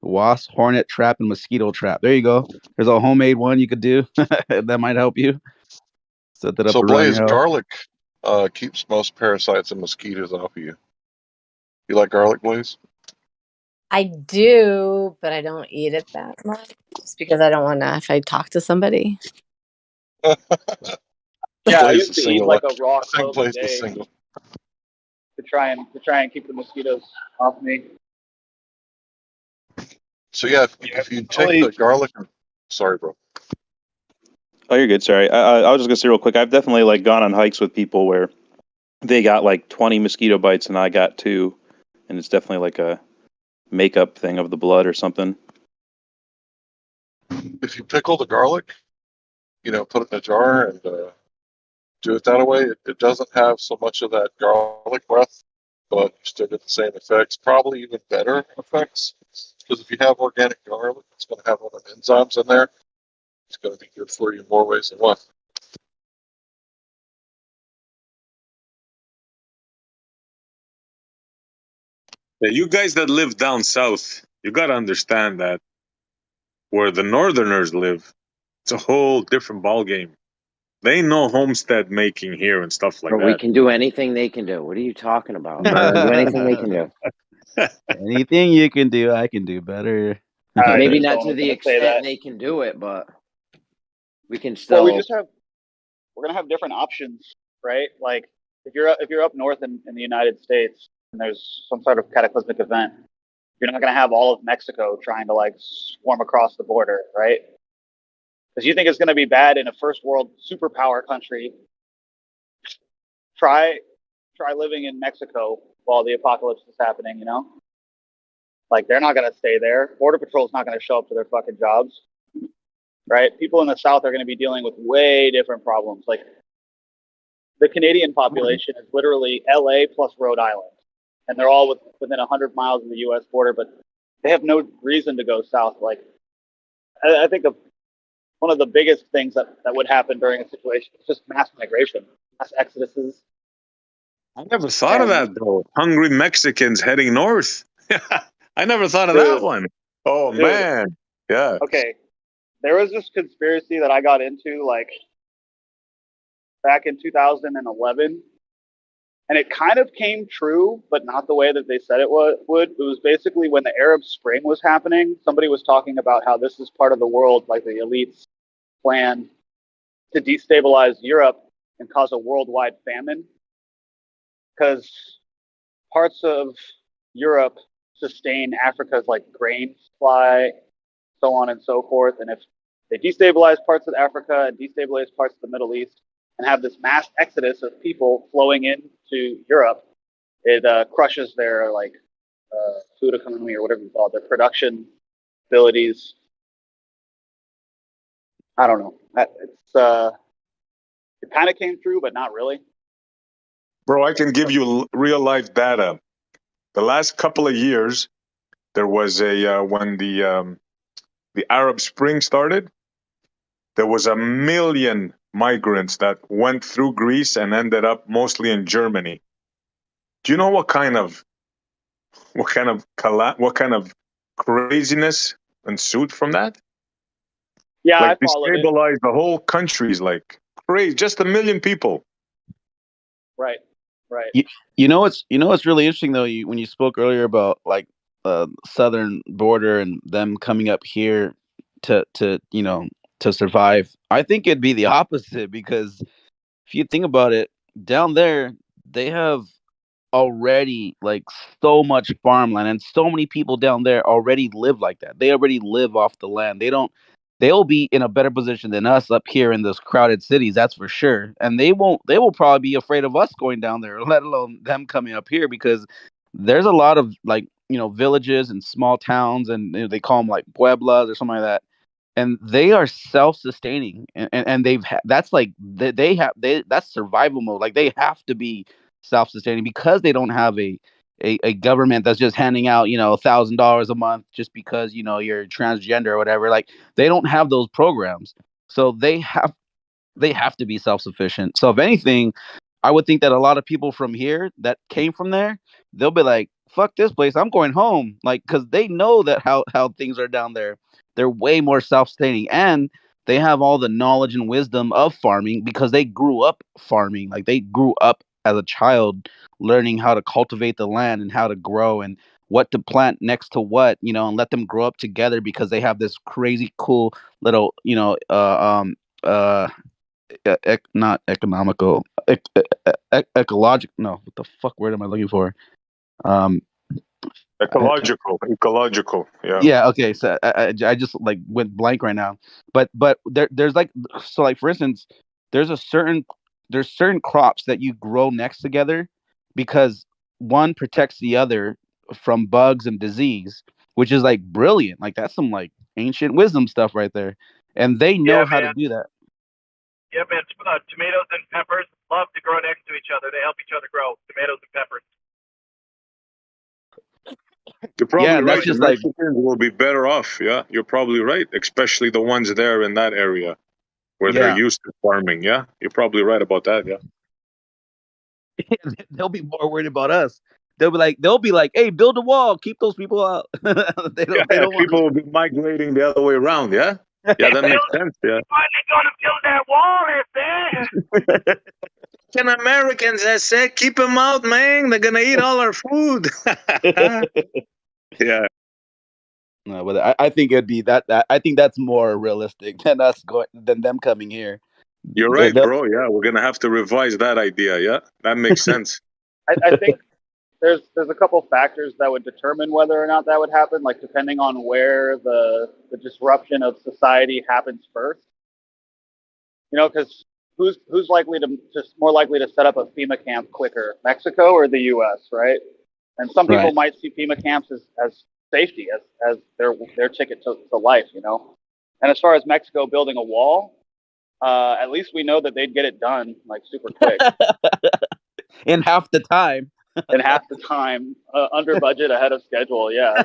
Wasp, hornet trap, and mosquito trap. There you go. There's a homemade one you could do that might help you set that up So, around Blaze, your house. garlic keeps most parasites and mosquitoes off of you. You like garlic, Blaze? I do, but I don't eat it that much just because I don't want to if I talk to somebody. Yeah, I Blaze used is to eat single. like a I raw think clove a Blaze is day single. to try and keep the mosquitoes off me. So yeah, if you take the garlic, sorry, bro. Oh, you're good. Sorry. I was just gonna say real quick. I've definitely like gone on hikes with people where they got like 20 mosquito bites and I got 2, and it's definitely like a makeup thing of the blood or something. If you pickle the garlic, put it in a jar and do it that way. It doesn't have so much of that garlic breath, but you still get the same effects. Probably even better effects, because if you have organic garlic, it's going to have all the enzymes in there. It's going to be good for you in more ways than one. Yeah, you guys that live down south, you got to understand that where the northerners live, it's a whole different ball game. They ain't no homestead making here and stuff like Bro, we that. can do anything they can do. What are you talking about? We're gonna do anything they can do. Anything you can do, I can do better. All right, Maybe just not someone to was the gonna say extent that. they can do it, but we can Well, still. we're gonna have different options, right? Like if you're up north in the United States and there's some sort of cataclysmic event, you're not gonna have all of Mexico trying to like swarm across the border, right? Because you think it's gonna be bad in a first world superpower country. Try living in Mexico while the apocalypse is happening, you know? Like they're not gonna stay there. Border Patrol's not gonna show up to their fucking jobs. Right? People in the South are going to be dealing with way different problems. Like the Canadian population is literally LA plus Rhode Island, and they're all within 100 miles of the U.S. border, but they have no reason to go south. Like I think of one of the biggest things that would happen during a situation is just mass migration, mass exoduses. I never thought of that though. Hungry Mexicans heading north. I never thought of that one. Oh Dude. man, yeah. Okay, there was this conspiracy that I got into like back in 2011, and it kind of came true, but not the way that they said it would. It was basically when the Arab Spring was happening, somebody was talking about how this is part of the world, like the elites plan to destabilize Europe and cause a worldwide famine, because parts of Europe sustain Africa's like grain supply, so on and so forth. And if they destabilize parts of Africa and destabilize parts of the Middle East and have this mass exodus of people flowing into Europe, it crushes their like food economy or whatever you call it, their production abilities. I don't know. It kind of came true, but not really. Bro, I can give you real life data. The last couple of years, there was when the Arab Spring started, there was 1 million migrants that went through Greece and ended up mostly in Germany. Do you know what kind of craziness ensued from that? Yeah, Like I followed it. destabilized the whole countries like crazy. Just 1 million people. Right. Right. You know what's really interesting though. When you spoke earlier about like southern border and them coming up here to to survive. I think it'd be the opposite, because if you think about it, down there they have already like so much farmland, and so many people down there already live like that. They already live off the land. They'll be in a better position than us up here in those crowded cities, that's for sure. And they will probably be afraid of us going down there, let alone them coming up here, because there's a lot of like, villages and small towns, and they call them like pueblas or something like that, and they are self-sustaining, and that's like that's survival mode. Like they have to be self-sustaining because they don't have a government that's just handing out $1,000 a month just because you're transgender or whatever. Like they don't have those programs, so they have to be self-sufficient. So if anything, I would think that a lot of people from here that came from there, they'll be like, fuck this place, I'm going home. Like, because they know that how things are down there. They're way more self-sustaining, and they have all the knowledge and wisdom of farming because they grew up farming. Like they grew up as a child learning how to cultivate the land and how to grow and what to plant next to what, and let them grow up together, because they have this crazy cool little, not economical, ecological. No, what the fuck word am I looking for? Um, Ecological. Yeah. Yeah. Okay. So I just like went blank right now. But there's like, so like for instance, there's certain crops that you grow next together because one protects the other from bugs and disease, which is like brilliant. Like that's some like ancient wisdom stuff right there, and they know how to do that. Yeah, man. Tomatoes and peppers love to grow next to each other. They help each other grow. Tomatoes and peppers. You're probably that's right. just The like- Mexicans will be better off. Yeah, you're probably right. Especially the ones there in that area where they're Yeah. used to farming. Yeah, you're probably right about that. Yeah. They'll be more worried about us. They'll be like, hey, build a wall, keep those people out. They don't want People will be migrating the other way around. Yeah. Yeah, that makes sense. Yeah. Finally gonna build that wall, there. Can Americans, I said, keep them out, man. They're gonna eat all our food. Yeah. No, but I think it'd be that. I think that's more realistic than them coming here. You're They- right, they'll- bro. Yeah, we're gonna have to revise that idea. Yeah, that makes sense. I think there's a couple factors that would determine whether or not that would happen, like depending on where the disruption of society happens first. You know, because who's likely to just more likely to set up a FEMA camp quicker, Mexico or the U.S., right? And some people Right. might see FEMA camps as safety, as their ticket to life, you know. And as far as Mexico building a wall, at least we know that they'd get it done like super quick in half the time. in half the time, under budget, ahead of schedule. Yeah.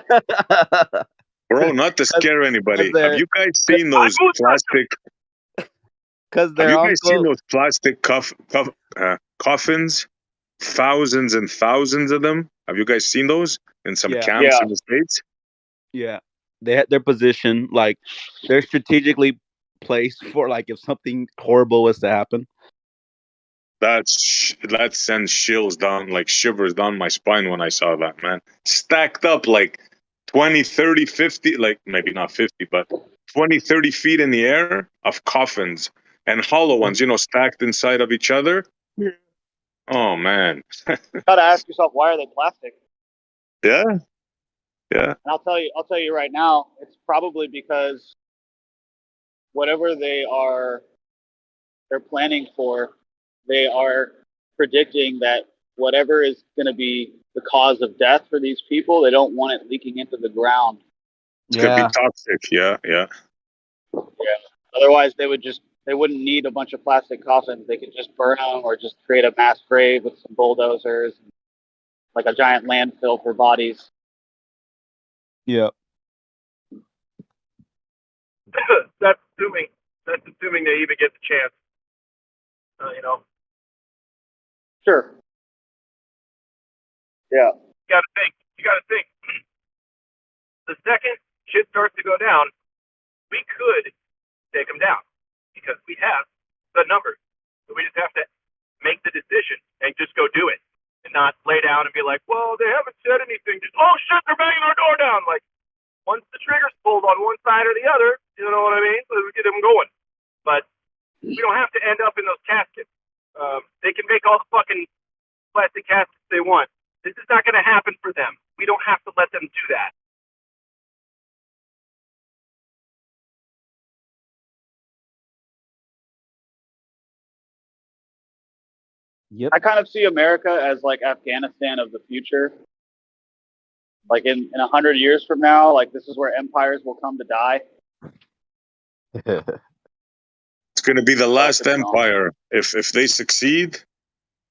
Bro, not to scare anybody. they're- Have you guys seen those plastic? Because Have their you guys seen uncle. those plastic coffins? Thousands and thousands of them. Have you guys seen those in some Yeah. camps Yeah. in the States? Yeah, they had their position, like they're strategically placed for like if something horrible was to happen. That sends chills down, like shivers down my spine when I saw that, man. Stacked up like 20, 30, 50, like maybe not 50, but 20, 30 feet in the air of coffins and hollow ones, stacked inside of each other. Oh, man. You gotta ask yourself, why are they plastic? Yeah. Yeah. And I'll tell you right now, it's probably because whatever they're planning for, they are predicting that whatever is going to be the cause of death for these people, they don't want it leaking into the ground. It's going to be toxic. Yeah. Yeah. Yeah. Otherwise, they wouldn't need a bunch of plastic coffins. They could just burn them or just create a mass grave with some bulldozers, like a giant landfill for bodies. Yeah. That's assuming they even get the chance. Sure. Yeah. You gotta think. The second shit starts to go down, we could take them down because we have the numbers. So we just have to make the decision and just go do it and not lay down and be like, well, they haven't said anything. Just, oh shit, they're banging our door down. Like, once the trigger's pulled on one side or the other, you know what I mean? Let's get them going. But we don't have to end up in those caskets. They can make all the fucking plastic caskets they want. This is not going to happen for them. We don't have to let them do that. Yep. I kind of see America as like Afghanistan of the future. Like in 100 years from now, like this is where empires will come to die. It's going to be the last empire. If they succeed,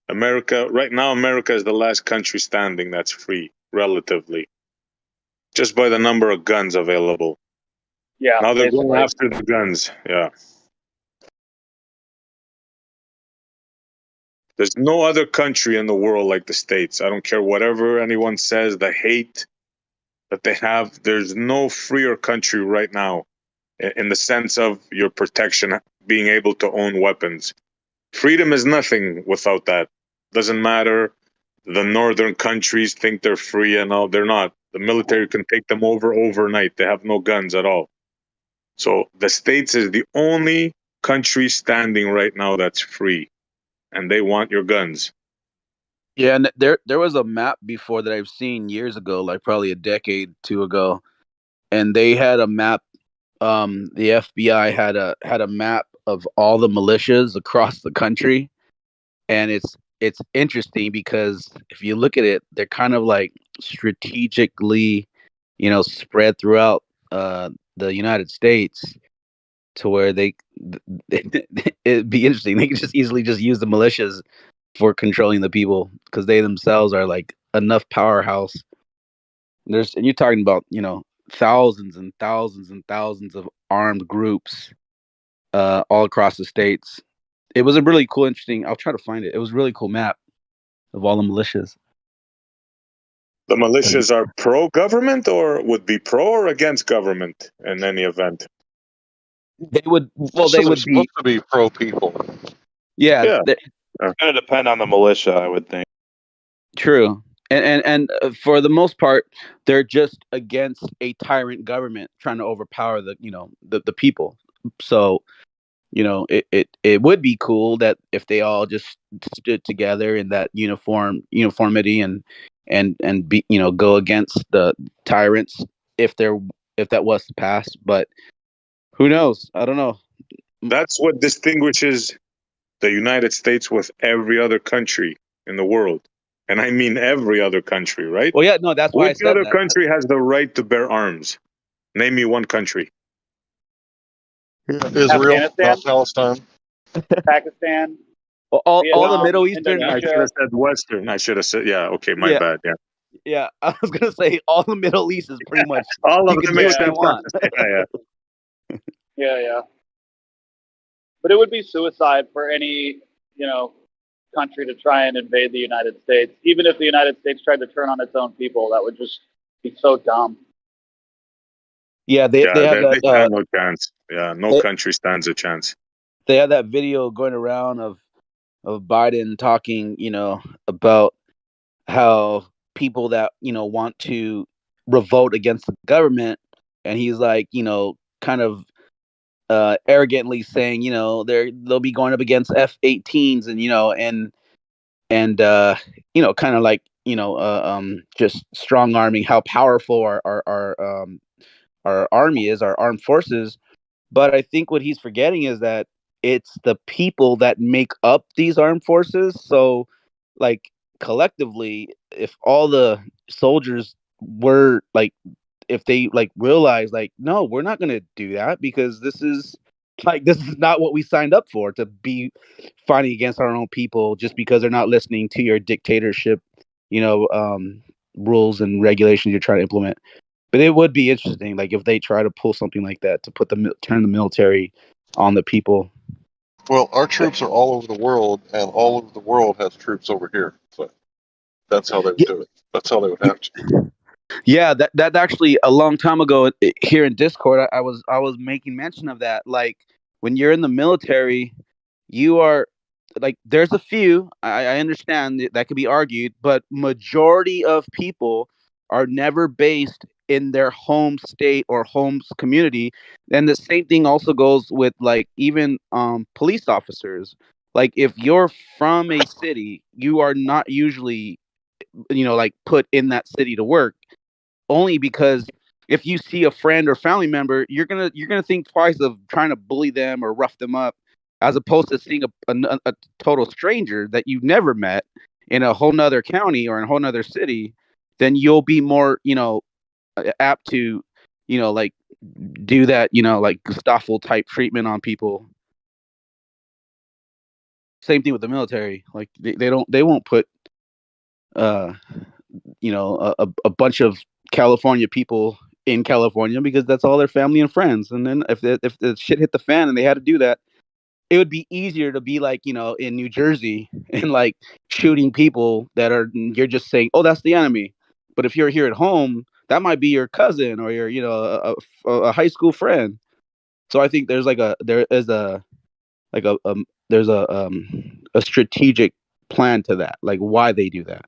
right now, America is the last country standing that's free, relatively. Just by the number of guns available. Yeah. Now they're going basically. after the guns. Yeah. There's no other country in the world like the States. I don't care whatever anyone says, the hate that they have. There's no freer country right now in the sense of your protection, being able to own weapons. Freedom is nothing without that. Doesn't matter. The northern countries think they're free and all. They're not. The military can take them over overnight. They have no guns at all. So the States is the only country standing right now that's free. And they want your guns. Yeah, and there was a map before that I've seen years ago, like probably a decade, two ago, and they had a map. The FBI had a map of all the militias across the country, and it's interesting because if you look at it, they're kind of like strategically, spread throughout the United States to where it'd be interesting. They could just easily just use the militias for controlling the people because they themselves are like enough powerhouse. And you're talking about thousands and thousands and thousands of armed groups all across the states. It was a really cool, interesting. I'll try to find it. It was a really cool map of all the militias. The militias are pro-government or would be pro or against government in any event? They would. Well, Also, they they're would supposed be. to be pro people. Yeah. Yeah, it's going to depend on the militia, I would think. True. And for the most part, they're just against a tyrant government trying to overpower the people. So it would be cool that if they all just stood together in that uniformity and be go against the tyrants if that was to pass. But who knows? I don't know. That's what distinguishes the United States with every other country in the world. And I mean every other country, right? Well, yeah, no, that's why I Which said other that. country has the right to bear arms? Name me one country. Israel, Afghanistan, not Palestine. Pakistan, All the Vietnam, Middle Eastern. I should have Indonesia. said Western. I should have said, yeah, okay, my Yeah, bad. Yeah. yeah. I was gonna say all the Middle East is pretty much All you of can them do what you except want. us. Yeah, yeah. Yeah. But it would be suicide for any, country to try and invade the United States. Even if the United States tried to turn on its own people, that would just be so dumb. Yeah, they Yeah, have they that. stand no chance. Yeah, no They, country stands a chance. they have that video going around of Biden talking, about how people that want to revolt against the government, and he's like, kind of arrogantly saying, they'll be going up against F-18s, and kind of like just strong arming how powerful our army is, our armed forces. But I think what he's forgetting is that it's the people that make up these armed forces. So, like, collectively, if all the soldiers were like, if they like realize, like, no, we're not going to do that because this is not what we signed up for, to be fighting against our own people just because they're not listening to your dictatorship, rules and regulations you're trying to implement. But it would be interesting, like if they try to pull something like that to turn the military on the people. Well, our troops are all over the world, and all over the world has troops over here. So that's how they would do it. That's how they would have to. Yeah, that actually a long time ago here in Discord, I was making mention of that. Like when you're in the military, you are like there's a few. I understand that could be argued, but majority of people are never based in their home state or home community. And the same thing also goes with like even police officers. Like if you're from a city, you are not usually like put in that city to work, only because if you see a friend or family member, you're gonna think twice of trying to bully them or rough them up, as opposed to seeing a total stranger that you've never met in a whole nother county or in a whole nother city. Then you'll be more apt to like do that like Gestapo type treatment on people. Same thing with the military. Like they won't put uh a bunch of California people in California because that's all their family and friends. And then if the shit hit the fan and they had to do that, it would be easier to be like in New Jersey and like shooting people that are, you're just saying, oh, that's the enemy. But if you're here at home, that might be your cousin or your a high school friend. So I think there is a like there's a strategic plan to that, like why they do that.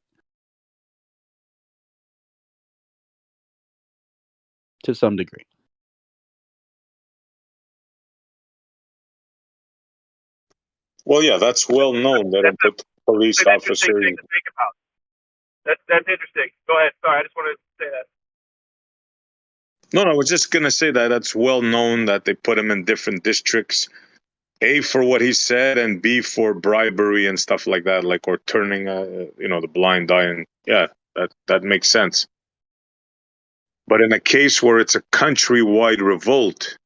To some degree. Well, yeah, that's well known. They don't put police An interesting officers. thing to think about. That's interesting. Go ahead. Sorry, I just wanted to say that. No, I was just gonna say that that's well known that they put him in different districts. A, for what he said, and B, for bribery and stuff like that, like, or turning the blind eye. And yeah, that makes sense. But in a case where it's a countrywide revolt,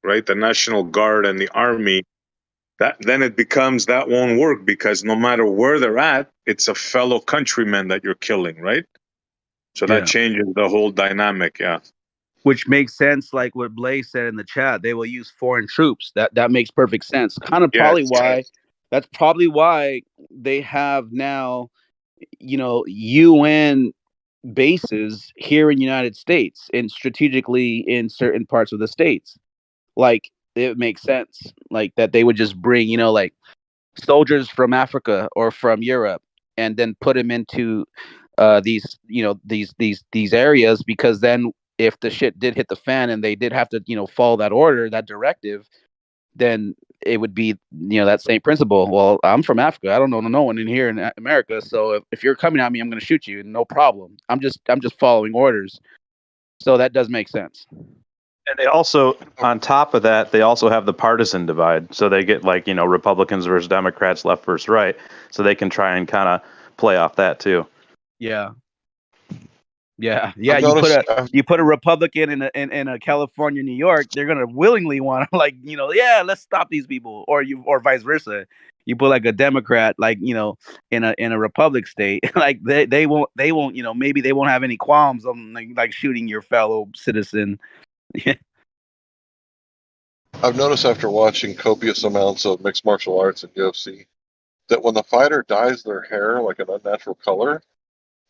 right, the National Guard and the army, then it becomes that won't work, because no matter where they're at, it's a fellow countryman that you're killing, right? So that Yeah. changes the whole dynamic. Yeah. Which makes sense, like what Blaze said in the chat. They will use foreign troops. That makes perfect sense. Kind of Yes. probably why. That's probably why they have now, UN bases here in the United States and strategically in certain parts of the states. Like it makes sense, like that they would just bring, like soldiers from Africa or from Europe, and then put them into these, these areas, because then if the shit did hit the fan and they did have to, follow that order, that directive, then it would be, that same principle. Well, I'm from Africa. I don't know no one in here in America. So if you're coming at me, I'm going to shoot you. No problem. I'm just following orders. So that does make sense. And they also, on top of that, they also have the partisan divide. So they get like, Republicans versus Democrats, left versus right. So they can try and kind of play off that too. Yeah. Yeah. I've You noticed. put a Republican in a California, New York, they're gonna willingly want to, like, let's stop these people, or vice versa. You put like a Democrat, like, in a Republic state, like they won't maybe they won't have any qualms on like shooting your fellow citizen. I've noticed after watching copious amounts of mixed martial arts and UFC that when the fighter dyes their hair like an unnatural color,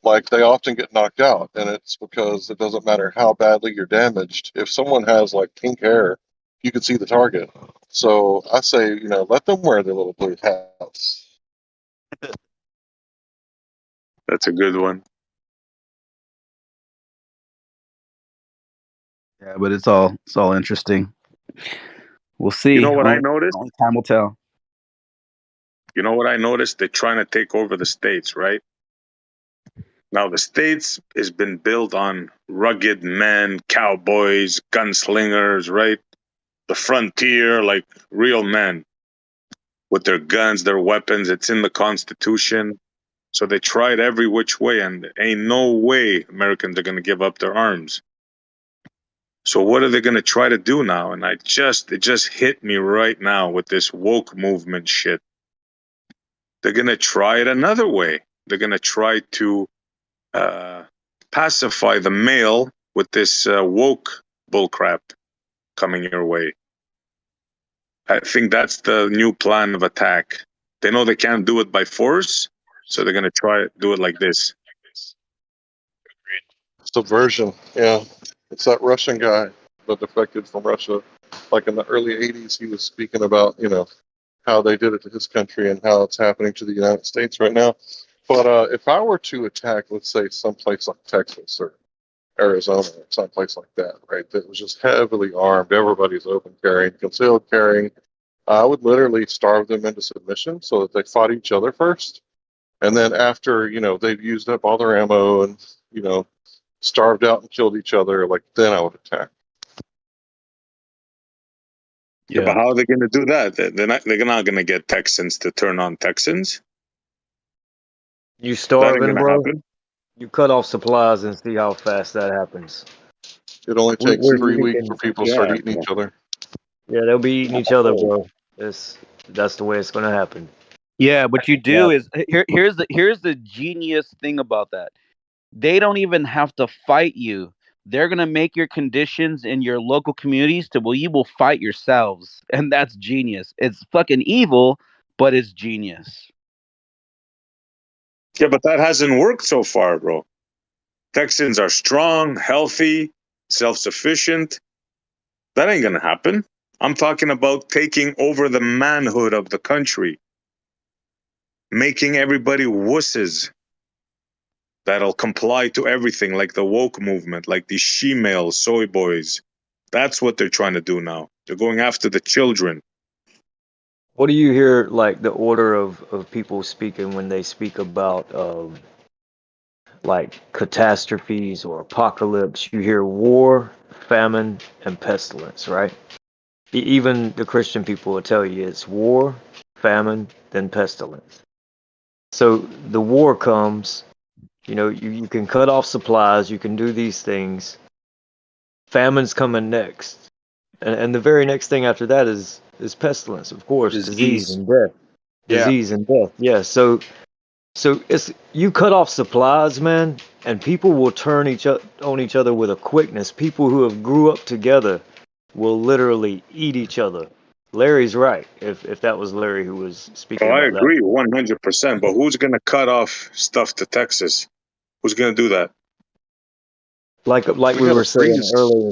like they often get knocked out, and it's because it doesn't matter how badly you're damaged. If someone has like pink hair, you can see the target. So I say, let them wear their little blue hats. That's a good one. Yeah, but it's all interesting. We'll see. You know what I noticed? Only time will tell. You know what I noticed? They're trying to take over the States, right? Now, the States has been built on rugged men, cowboys, gunslingers, right? The frontier, like real men with their guns, their weapons. It's in the Constitution. So they tried every which way, and ain't no way Americans are going to give up their arms. So what are they going to try to do now? And it just hit me right now with this woke movement shit. They're going to try it another way. They're going to try to pacify the male with this woke bullcrap coming your way. I think that's the new plan of attack. They know they can't do it by force, so they're going to try to do it like this. Subversion, yeah. It's that Russian guy that defected from Russia. Like in the early 80s, he was speaking about, how they did it to his country and how it's happening to the United States right now. But if I were to attack, let's say, someplace like Texas or Arizona or someplace like that, right, that was just heavily armed, everybody's open carrying, concealed carrying, I would literally starve them into submission so that they fought each other first. And then after, they've used up all their ammo and, starved out and killed each other, like then I would attack. Yeah, but how are they going to do that? They're not going to get Texans to turn on Texans. You starving, bro? Happen. You cut off supplies and see how fast that happens. It only takes 3 weeks for people to start eating each other. Yeah, they'll be eating each other, bro. That's the way it's gonna happen. Yeah, what you do is here's the genius thing about that. They don't even have to fight you. They're gonna make your conditions in your local communities to where you will fight yourselves, and that's genius. It's fucking evil, but it's genius. Yeah, but that hasn't worked so far, bro. Texans are strong, healthy, self-sufficient. That ain't gonna happen. I'm talking about taking over the manhood of the country, making everybody wusses that'll comply to everything, like the woke movement, like these she-males, soy boys. That's what they're trying to do now. They're going after the children. What do you hear, like, the order of people speaking when they speak about, like, catastrophes or apocalypse? You hear war, famine, and pestilence, right? Even the Christian people will tell you it's war, famine, then pestilence. So the war comes, you can cut off supplies, you can do these things. Famine's coming next. And the very next thing after that is pestilence, of course, disease and death. Disease and death. Yeah. So it's, you cut off supplies, man, and people will turn on each other with a quickness. People who have grew up together will literally eat each other. Larry's right. If that was Larry who was speaking I about agree 100%. But who's going to cut off stuff to Texas? Who's going to do that? Like we were saying earlier.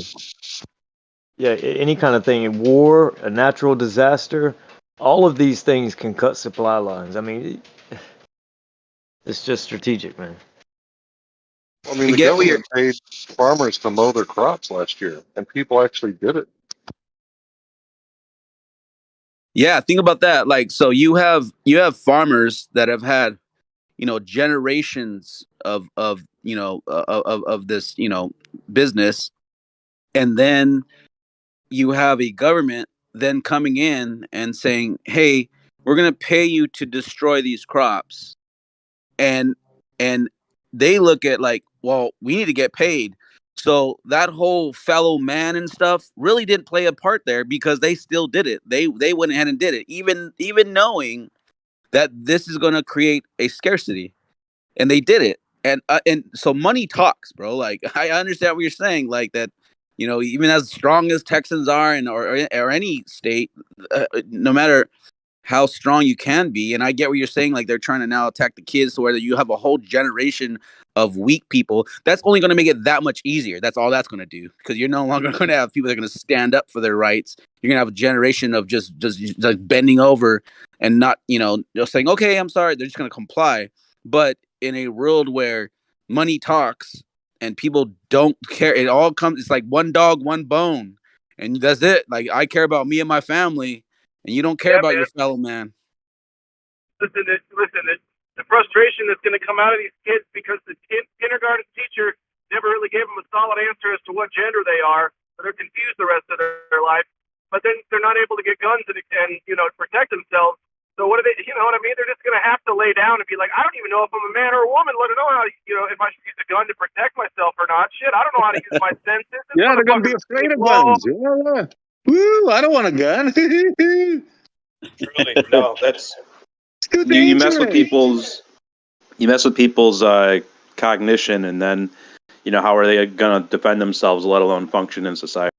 Yeah, any kind of thing, war, a natural disaster, all of these things can cut supply lines. I mean, it's just strategic, man. I mean, I the get what you're. government paid farmers to mow their crops last year, and people actually did it. Yeah, think about that. Like, so you have farmers that have had, generations of this, business, and then you have a government then coming in and saying, "Hey, we're going to pay you to destroy these crops." And and they look at like, "Well, we need to get paid." So that whole fellow man and stuff really didn't play a part there because they still did it. They went ahead and did it, even knowing that this is going to create a scarcity, and they did it. And so money talks, bro. Like, I understand what you're saying, like that. Even as strong as Texans are, and or any state, no matter how strong you can be. And I get what you're saying. Like, they're trying to now attack the kids to where you have a whole generation of weak people. That's only going to make it that much easier. That's all that's going to do, because you're no longer going to have people that are going to stand up for their rights. You're going to have a generation of just like bending over and not, just saying, okay, I'm sorry. They're just going to comply. But in a world where money talks and people don't care, it's like one dog, one bone. And that's it. Like, I care about me and my family, and you don't care Yeah, about man. your fellow man. Listen, the frustration that's going to come out of these kids because the kindergarten teacher never really gave them a solid answer as to what gender they are, so they're confused the rest of their life. But then they're not able to get guns and protect themselves. So what do they? You know what I mean? They're just going to have to lay down and be like, I don't even know if I'm a man or a woman. Let me know how if I should use a gun to protect myself or not. Shit, I don't know how to use my senses. This Yeah, they're gonna be motherfucker's afraid of slow. guns. Yeah. Woo! I don't want a gun. Truly, no, that's It's too You mess with dangerous. people's cognition, and then how are they gonna defend themselves, let alone function in society?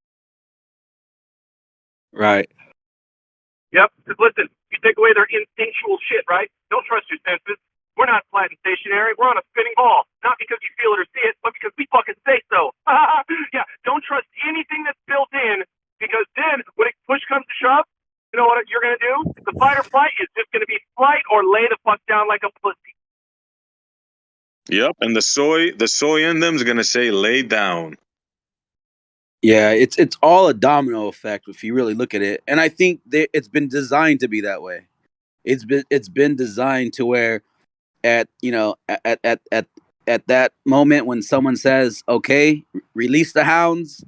Right. Yep. Because listen, you take away their instinctual shit, right? Don't trust your senses. We're not flat and stationary. We're on a spinning ball. Not because you feel it or see it, but because we fucking say so. Yeah. Don't trust anything that's built in, because then when push comes to shove, you know what you're gonna do? The fight or flight is just gonna be flight or lay the fuck down like a pussy. Yep, and the soy in them is gonna say lay down. Yeah, it's all a domino effect if you really look at it, and I think it's been designed to be that way. It's been designed to where at at that moment when someone says, "Okay, release the hounds,"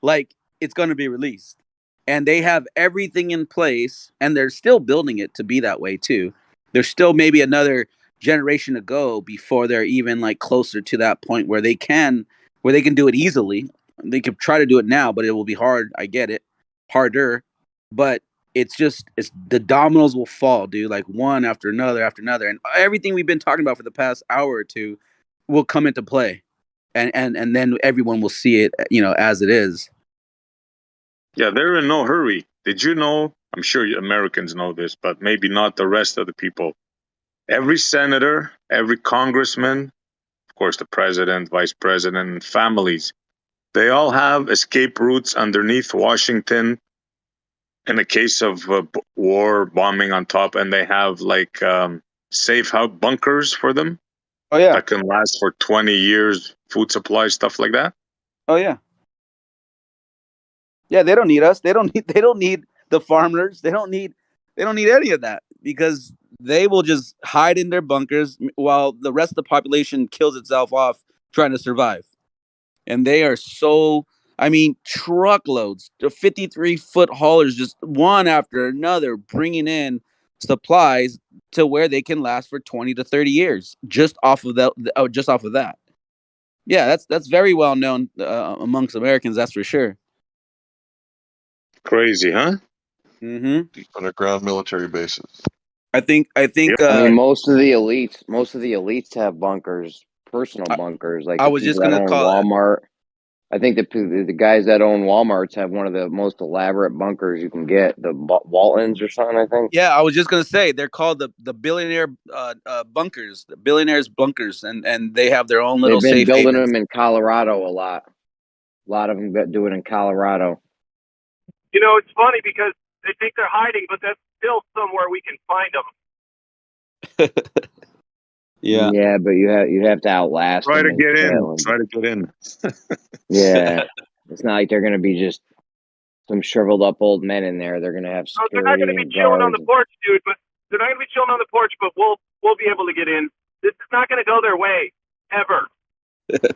like, it's going to be released, and they have everything in place, and they're still building it to be that way too. There's still maybe another generation to go before they're even like closer to that point where they can do it easily. They could try to do it now, but it will be hard. I get it, harder, but it's the dominoes will fall, dude, like one after another, and everything we've been talking about for the past hour or two will come into play, and then everyone will see it, as it is. Yeah, they're in no hurry. Did you know? I'm sure Americans know this, but maybe not the rest of the people. Every senator, every congressman, of course, the president, vice president, and families, they all have escape routes underneath Washington in the case of war, bombing on top, and they have like safe house bunkers for them Oh yeah. that can last for 20 years, food supply, stuff like that. Oh yeah. Yeah, they don't need us. They don't need the farmers. They don't need any of that, because they will just hide in their bunkers while the rest of the population kills itself off trying to survive. And they are so, I mean, truckloads, the 53-foot haulers, just one after another, bringing in supplies to where they can last for 20 to 30 years just off of that. Just off of that. Yeah, that's very well known amongst Americans. That's for sure. Crazy, huh? Mm-hmm. Deep underground military bases. I think. I mean, most of the elites have bunkers, personal bunkers, like I the was just people that gonna own call that. Walmart. I think the guys that own Walmarts have one of the most elaborate bunkers you can get, the Waltons or something, I think. Yeah, I was just gonna say they're called the billionaire bunkers, the billionaires bunkers, and they have their own They've little been safe building havens. them in Colorado a lot. A lot of them do it in Colorado. You know, it's funny because they think they're hiding, but that's still somewhere we can find them. Yeah. Yeah, but you have to outlast Try them to and get in. kill 'em. Try to get in. Yeah, it's not like they're gonna be just some shriveled up old men in there. They're gonna have No, they're not going security to be and chilling on guards. the porch, dude. But they're not going to be chilling on the porch. But we'll be able to get in. This is not going to go their way ever.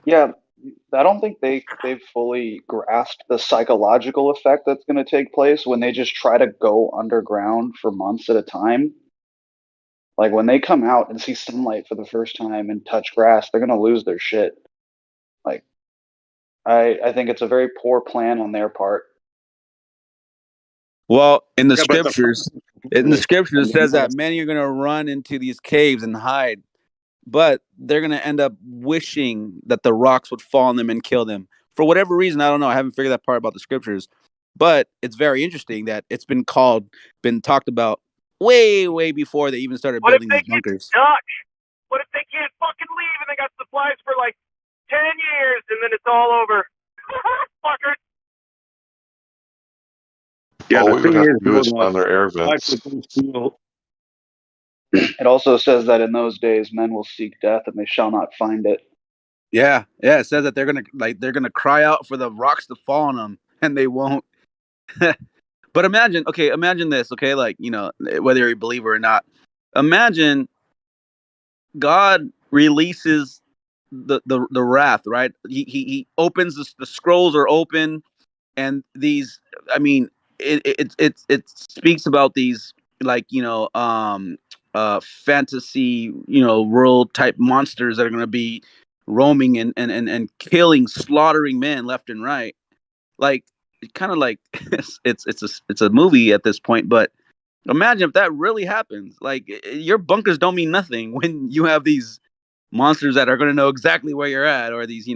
Yeah, I don't think they've fully grasped the psychological effect that's going to take place when they just try to go underground for months at a time. Like when they come out and see sunlight for the first time and touch grass, they're going to lose their shit. Like I think it's a very poor plan on their part. Well, in the Yeah, but the scriptures, it says that many are going to run into these caves and hide, but they're going to end up wishing that the rocks would fall on them and kill them for whatever reason. I don't know. I haven't figured that part about the scriptures, but it's very interesting that it's been talked about way before they even started What if building they these get bunkers. stuck? What if they can't fucking leave and they got supplies for like 10 years and then it's all over? Fuckers. Yeah, All the we would thing have to is, do is though, find their air like vents. with those people, It also says that in those days men will seek death and they shall not find it. Yeah. It says that they're gonna cry out for the rocks to fall on them, and they won't. But imagine this, okay? Like, whether you're a believer or not, imagine God releases the wrath, right? He opens the scrolls are open, and these, I mean, it speaks about these, like, fantasy, world type monsters that are going to be roaming and killing, slaughtering men left and right. Like, kind of like it's a movie at this point, but imagine if that really happens. Like, your bunkers don't mean nothing when you have these monsters that are going to know exactly where you're at, or these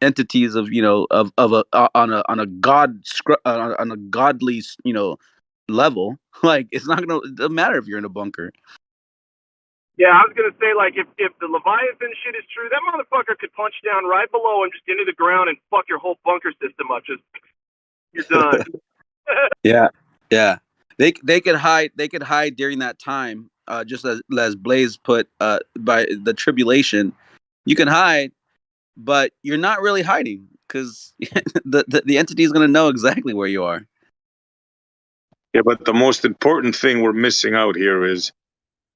entities of of a on a on a godly level. Like, it's not going to, it doesn't matter if you're in a bunker. Yeah, I was gonna say, like, if the Leviathan shit is true, that motherfucker could punch down right below and just into the ground and fuck your whole bunker system up. Just you're done. Yeah. They could hide during that time, just as Blaze put, by the tribulation. You can hide, but you're not really hiding, because the entity is going to know exactly where you are. yeah, but the most important thing we're missing out here is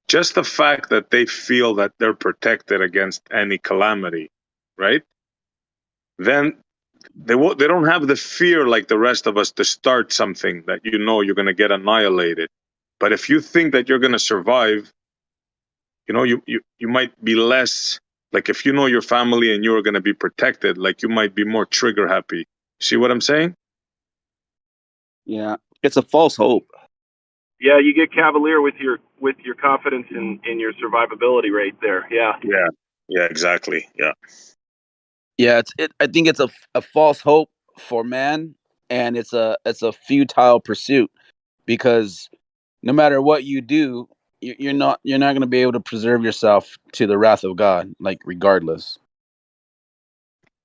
just the fact that they feel that they're protected against any calamity, right? Then they don't have the fear like the rest of us to start something that you're going to get annihilated. But if you think that you're going to survive, you might be less, like, if you know your family and you're going to be protected, like, you might be more trigger happy. See what I'm saying? Yeah, it's a false hope. Yeah, you get cavalier with your confidence in your survivability rate there. Yeah. Yeah, exactly. Yeah. Yeah, I think it's a false hope for man, and it's a futile pursuit, because no matter what you do, you're not going to be able to preserve yourself to the wrath of God, like, regardless.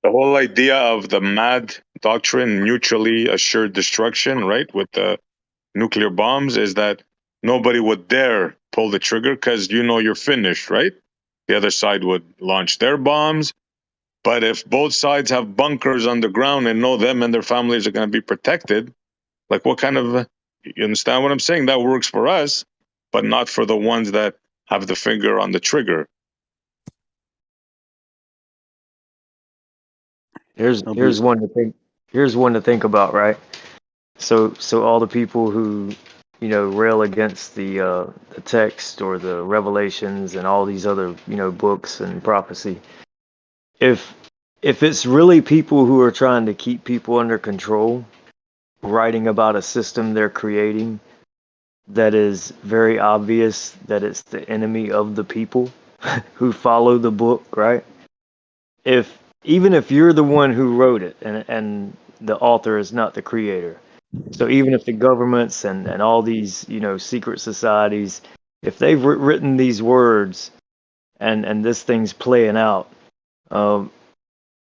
The whole idea of the MAD doctrine, mutually assured destruction, right, with the nuclear bombs, is that nobody would dare pull the trigger because you're finished, right? The other side would launch their bombs. But if both sides have bunkers underground and know them and their families are going to be protected, like, what kind of, you understand what I'm saying? That works for us, but not for the ones that have the finger on the trigger. Here's one to think about, right? So all the people who rail against the text or the revelations and all these other books and prophecy, if it's really people who are trying to keep people under control, writing about a system they're creating that is very obvious that it's the enemy of the people who follow the book, right? Even if you're the one who wrote it and the author is not the creator, so even if the governments and all these secret societies, if they've written these words and this thing's playing out,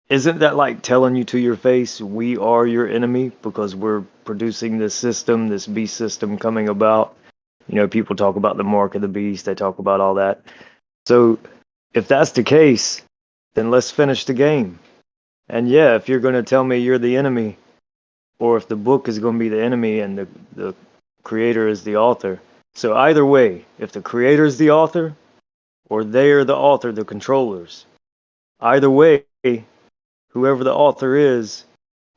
isn't that like telling you to your face, we are your enemy because we're producing this system, this beast system coming about? You know, people talk about the mark of the beast, they talk about all that. So if that's the case, then let's finish the game. And yeah, if you're going to tell me you're the enemy, or if the book is going to be the enemy and the creator is the author. So either way, if the creator is the author, or they are the author, the controllers, either way, whoever the author is,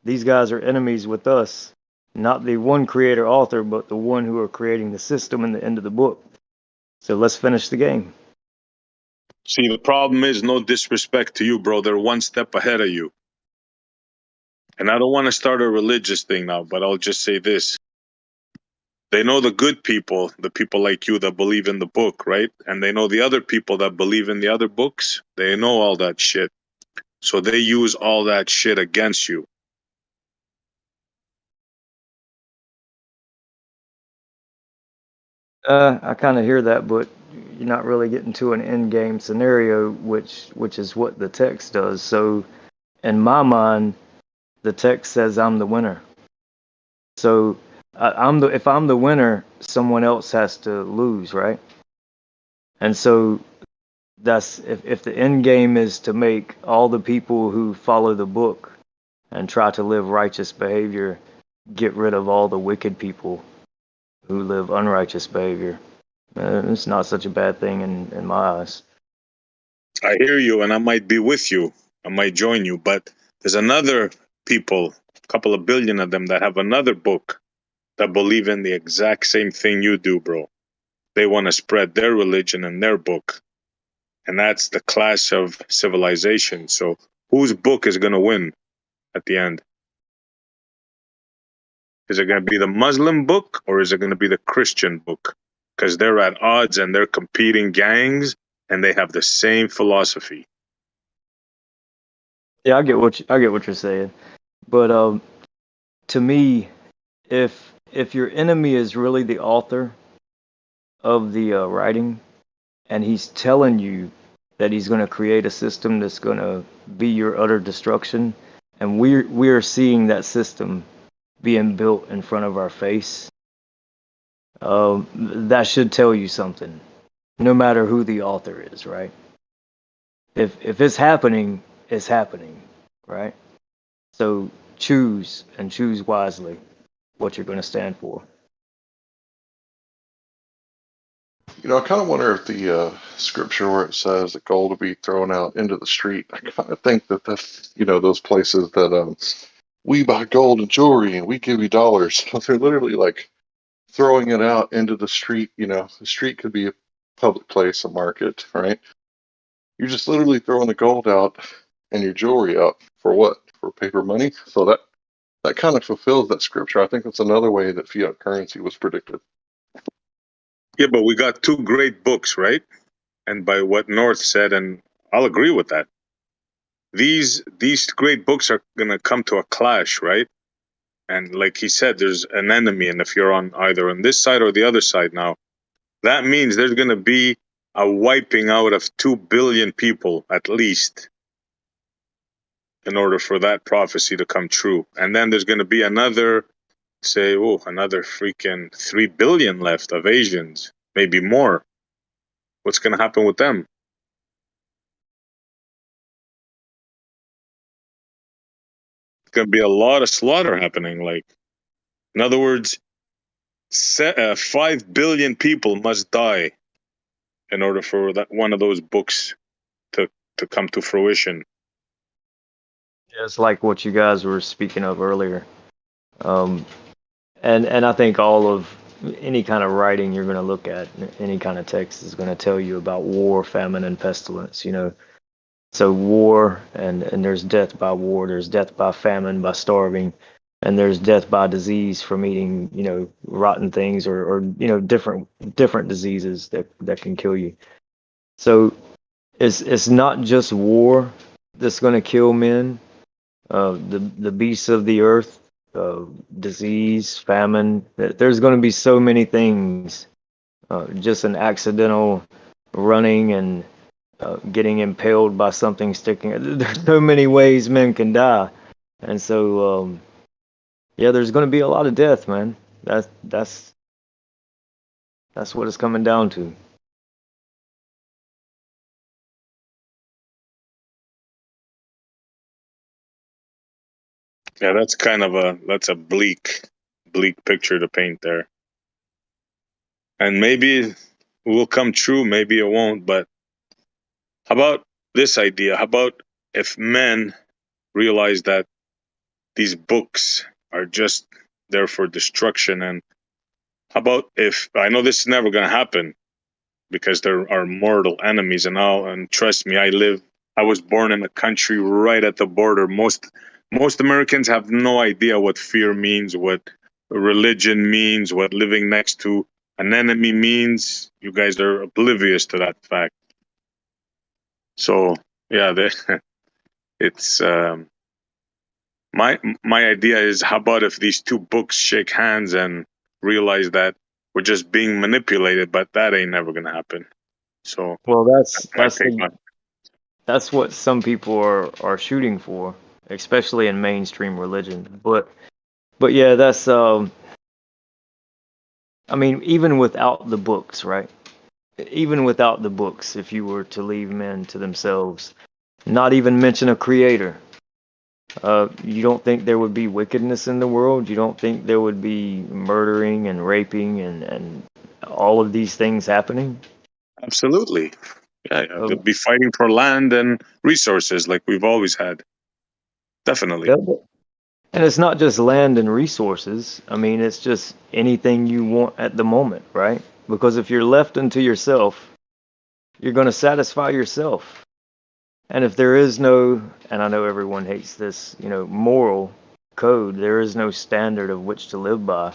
these guys are enemies with us. Not the one creator author, but the one who are creating the system in the end of the book. So let's finish the game. See, the problem is, no disrespect to you, bro. They're one step ahead of you. And I don't want to start a religious thing now, but I'll just say this. They know the good people, the people like you that believe in the book, right? And they know the other people that believe in the other books. They know all that shit. So they use all that shit against you. I kind of hear that, but you're not really getting to an end game scenario, which is what the text does. So, in my mind, the text says I'm the winner. So, if I'm the winner, someone else has to lose, right? And so that's if the end game is to make all the people who follow the book and try to live righteous behavior get rid of all the wicked people who live unrighteous behavior. It's not such a bad thing in my eyes. I hear you, and I might be with you. I might join you, but there's another people, a couple of billion of them, that have another book that believe in the exact same thing you do, bro. They want to spread their religion and their book. And that's the clash of civilization. So whose book is going to win at the end? Is it going to be the Muslim book or is it going to be the Christian book? Because they're at odds and they're competing gangs and they have the same philosophy. Yeah, I get what you're saying, but to me, if your enemy is really the author of the writing, and he's telling you that he's going to create a system that's going to be your utter destruction, and we're seeing that system being built in front of our face, that should tell you something, no matter who the author is, right? If it's happening, it's happening, right? So choose wisely what you're going to stand for. You know, I kind of wonder if the scripture where it says that gold will be thrown out into the street, I kind of think that that's, you know, those places that we buy gold and jewelry and we give you dollars. They're literally like throwing it out into the street. You know, the street could be a public place, a market, right? You're just literally throwing the gold out and your jewelry out for what? For paper money? So that kind of fulfills that scripture. I think that's another way that fiat currency was predicted. Yeah, but we got two great books, right? And by what North said, and I'll agree with that. These great books are going to come to a clash, right? And like he said, there's an enemy, and if you're on either on this side or the other side now, that means there's going to be a wiping out of 2 billion people at least in order for that prophecy to come true. And then there's going to be another, say, another freaking 3 billion left of Asians, maybe more. What's going to happen with them? It's going to be a lot of slaughter happening. Like, in other words, 5 billion people must die in order for that one of those books to come to fruition. Yeah, it's like what you guys were speaking of earlier. And I think all of any kind of writing you're going to look at, any kind of text is going to tell you about war, famine, and pestilence, you know. So war, and there's death by war, there's death by famine, by starving, and there's death by disease from eating, you know, rotten things or you know, different diseases that can kill you. So it's not just war that's going to kill men. The beasts of the earth, disease, famine. There's going to be so many things. Just an accidental running and getting impaled by something sticking. There's so many ways men can die, and so yeah, there's going to be a lot of death, man. That's what it's coming down to. Yeah, that's kind of a bleak picture to paint there. And maybe it will come true, maybe it won't. But how about this idea? How about if men realize that these books are just there for destruction? And how about if, I know this is never going to happen because there are mortal enemies and all, and trust me, I was born in a country right at the border. Most Americans have no idea what fear means, what religion means, what living next to an enemy means. You guys are oblivious to that fact. So yeah, it's my idea is, how about if these two books shake hands and realize that we're just being manipulated, but that ain't never gonna happen. So Well, my that's what some people are shooting for, especially in mainstream religion. But yeah, that's I mean, even without the books, right? Even without the books, if you were to leave men to themselves, not even mention a creator, you don't think there would be wickedness in the world? You don't think there would be murdering and raping and all of these things happening? Absolutely. Yeah, they'll be fighting for land and resources like we've always had. Definitely. And it's not just land and resources. I mean, it's just anything you want at the moment, right? Because if you're left unto yourself, you're going to satisfy yourself. And if there is no, and I know everyone hates this, moral code, there is no standard of which to live by.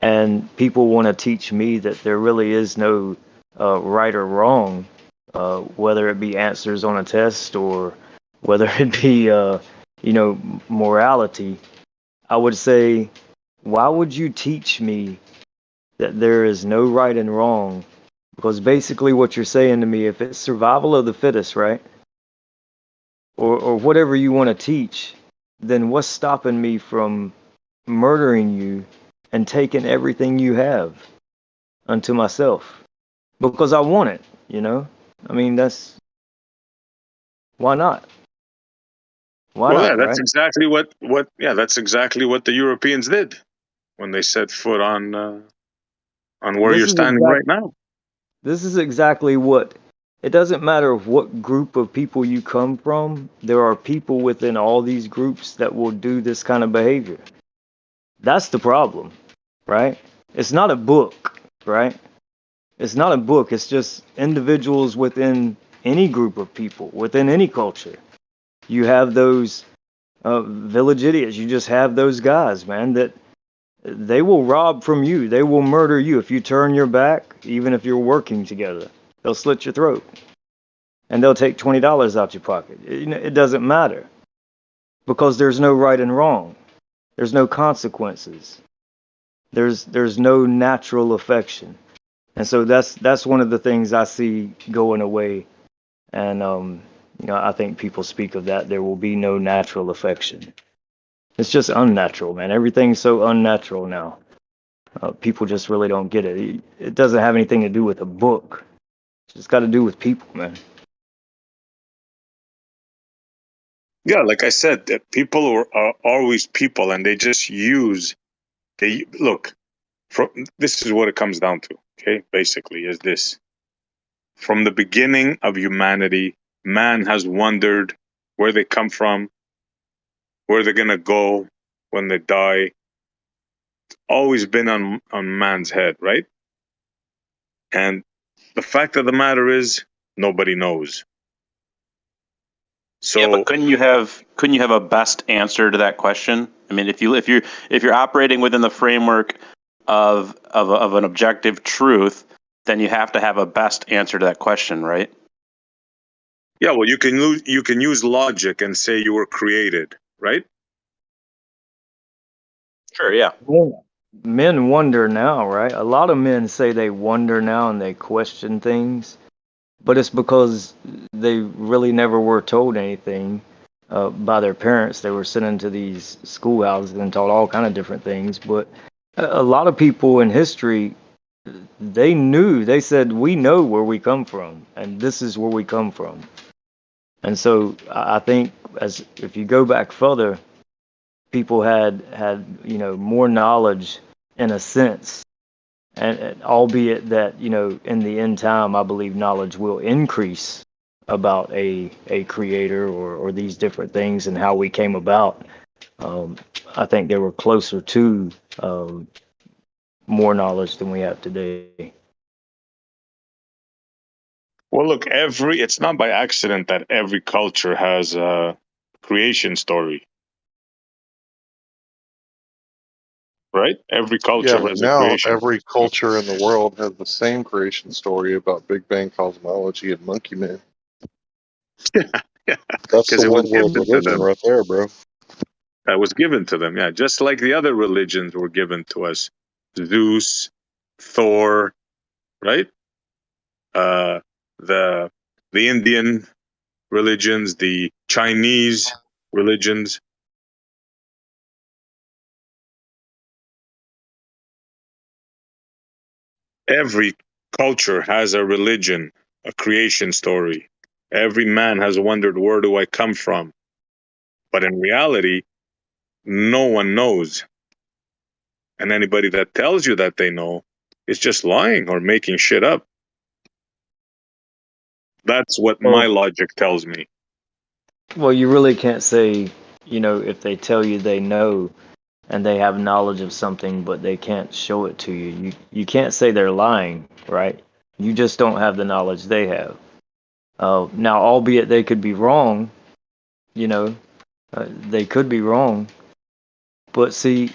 And people want to teach me that there really is no right or wrong, whether it be answers on a test or whether it be, morality. I would say, why would you teach me that there is no right and wrong? Because basically what you're saying to me, if it's survival of the fittest, right? Or whatever you want to teach, then what's stopping me from murdering you and taking everything you have unto myself? Because I want it, I mean, why not? Why Well, not, yeah, that's right? exactly that's exactly what the Europeans did when they set foot on where This you're is standing right exactly now. this is exactly what it doesn't matter what group of people you come from, there are people within all these groups that will do this kind of behavior. That's the problem, right? It's not a book, right? It's not a book. It's just individuals within any group of people, within any culture. You have those village idiots. You just have those guys, man, that they will rob from you. They will murder you if you turn your back, even if you're working together. They'll slit your throat. And they'll take $20 out your pocket. It doesn't matter because there's no right and wrong. There's no consequences. There's no natural affection. And so that's one of the things I see going away. And I think people speak of that. There will be no natural affection. It's just unnatural, man. Everything's so unnatural now. People just really don't get it. It doesn't have anything to do with a book. It's just got to do with people, man. Yeah, like I said, people are always people, and they just look. This is what it comes down to. Okay, basically, is this: from the beginning of humanity, man has wondered where they come from, where they're gonna go when they die. Always been on man's head, right? And the fact of the matter is, nobody knows. Yeah, but So couldn't you have a best answer to that question? I mean, if you're operating within the framework of an objective truth, then you have to have a best answer to that question, right? yeah, well, you can use logic and say you were created, right? Sure, yeah. Well, men wonder now, right? A lot of men say they wonder now and they question things. but it's because they really never were told anything by their parents. They were sent into these schoolhouses and taught all kind of different things. But a lot of people in history, they knew. They said, "We know where we come from, and this is where we come from." And so I think, as if you go back further, people had more knowledge in a sense, and albeit that in the end time, I believe knowledge will increase about a creator or these different things and how we came about. I think they were closer to more knowledge than we have today. Well, look, it's not by accident that every culture has a creation story, right? Every Yeah, culture but has a now creation. every culture in the world has the same creation story about Big Bang cosmology and Monkey Man. Yeah, That's because the it was one world given to religion them. right there, bro. That was given to them, yeah. Just like the other religions were given to us. Zeus, Thor, right? Uh, the Indian religions, the Chinese religions. Every culture has a religion, a creation story. Every man has wondered, where do I come from? But in reality, no one knows. And anybody that tells you that they know is just lying or making shit up. That's what my Well, logic tells me. well, you really can't say, if they tell you they know and they have knowledge of something, but they can't show it to you. You can't say they're lying, right? You just don't have the knowledge they have. Now, albeit they could be wrong, you know, they could be wrong. But see,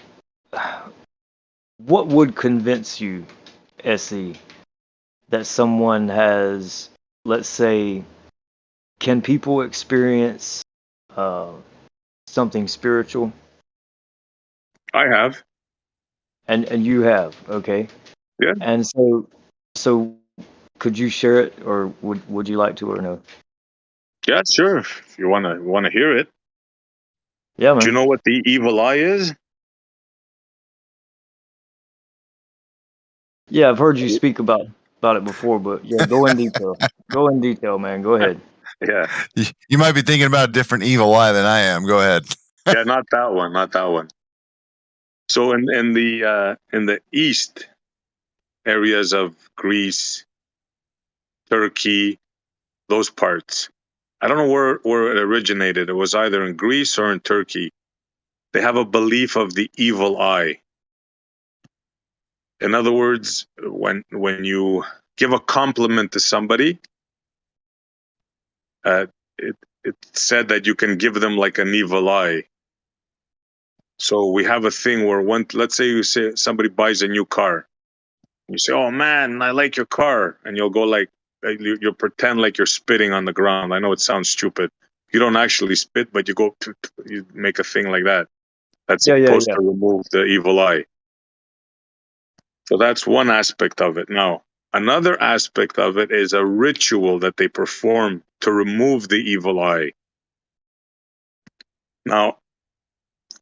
what would convince you, SE, that someone has, let's say, can people experience uh, something spiritual? I have. And you have, okay? Yeah. And so could you share it, or would you like to, or no? Yeah, sure. If you wanna hear it. Yeah, Do man. you know what the evil eye is? Yeah, I've heard you speak about it before, but yeah, go in detail. Go in detail, man. Go ahead. Yeah. You might be thinking about a different evil eye than I am. Go ahead. Yeah, not that one, not that one. So in the east areas of Greece, Turkey, those parts. I don't know where it originated. It was either in Greece or in Turkey. They have a belief of the evil eye. In other words, when you give a compliment to somebody, uh, it's said that you can give them like an evil eye. So we have a thing where let's say somebody buys a new car. You say, "Oh man, I like your car," and you'll go like you'll pretend like you're spitting on the ground. I know it sounds stupid. You don't actually spit, but you go you make a thing like that. That's Yeah, yeah, supposed yeah. to remove the evil eye. So that's one aspect of it. Now, another aspect of it is a ritual that they perform to remove the evil eye. Now,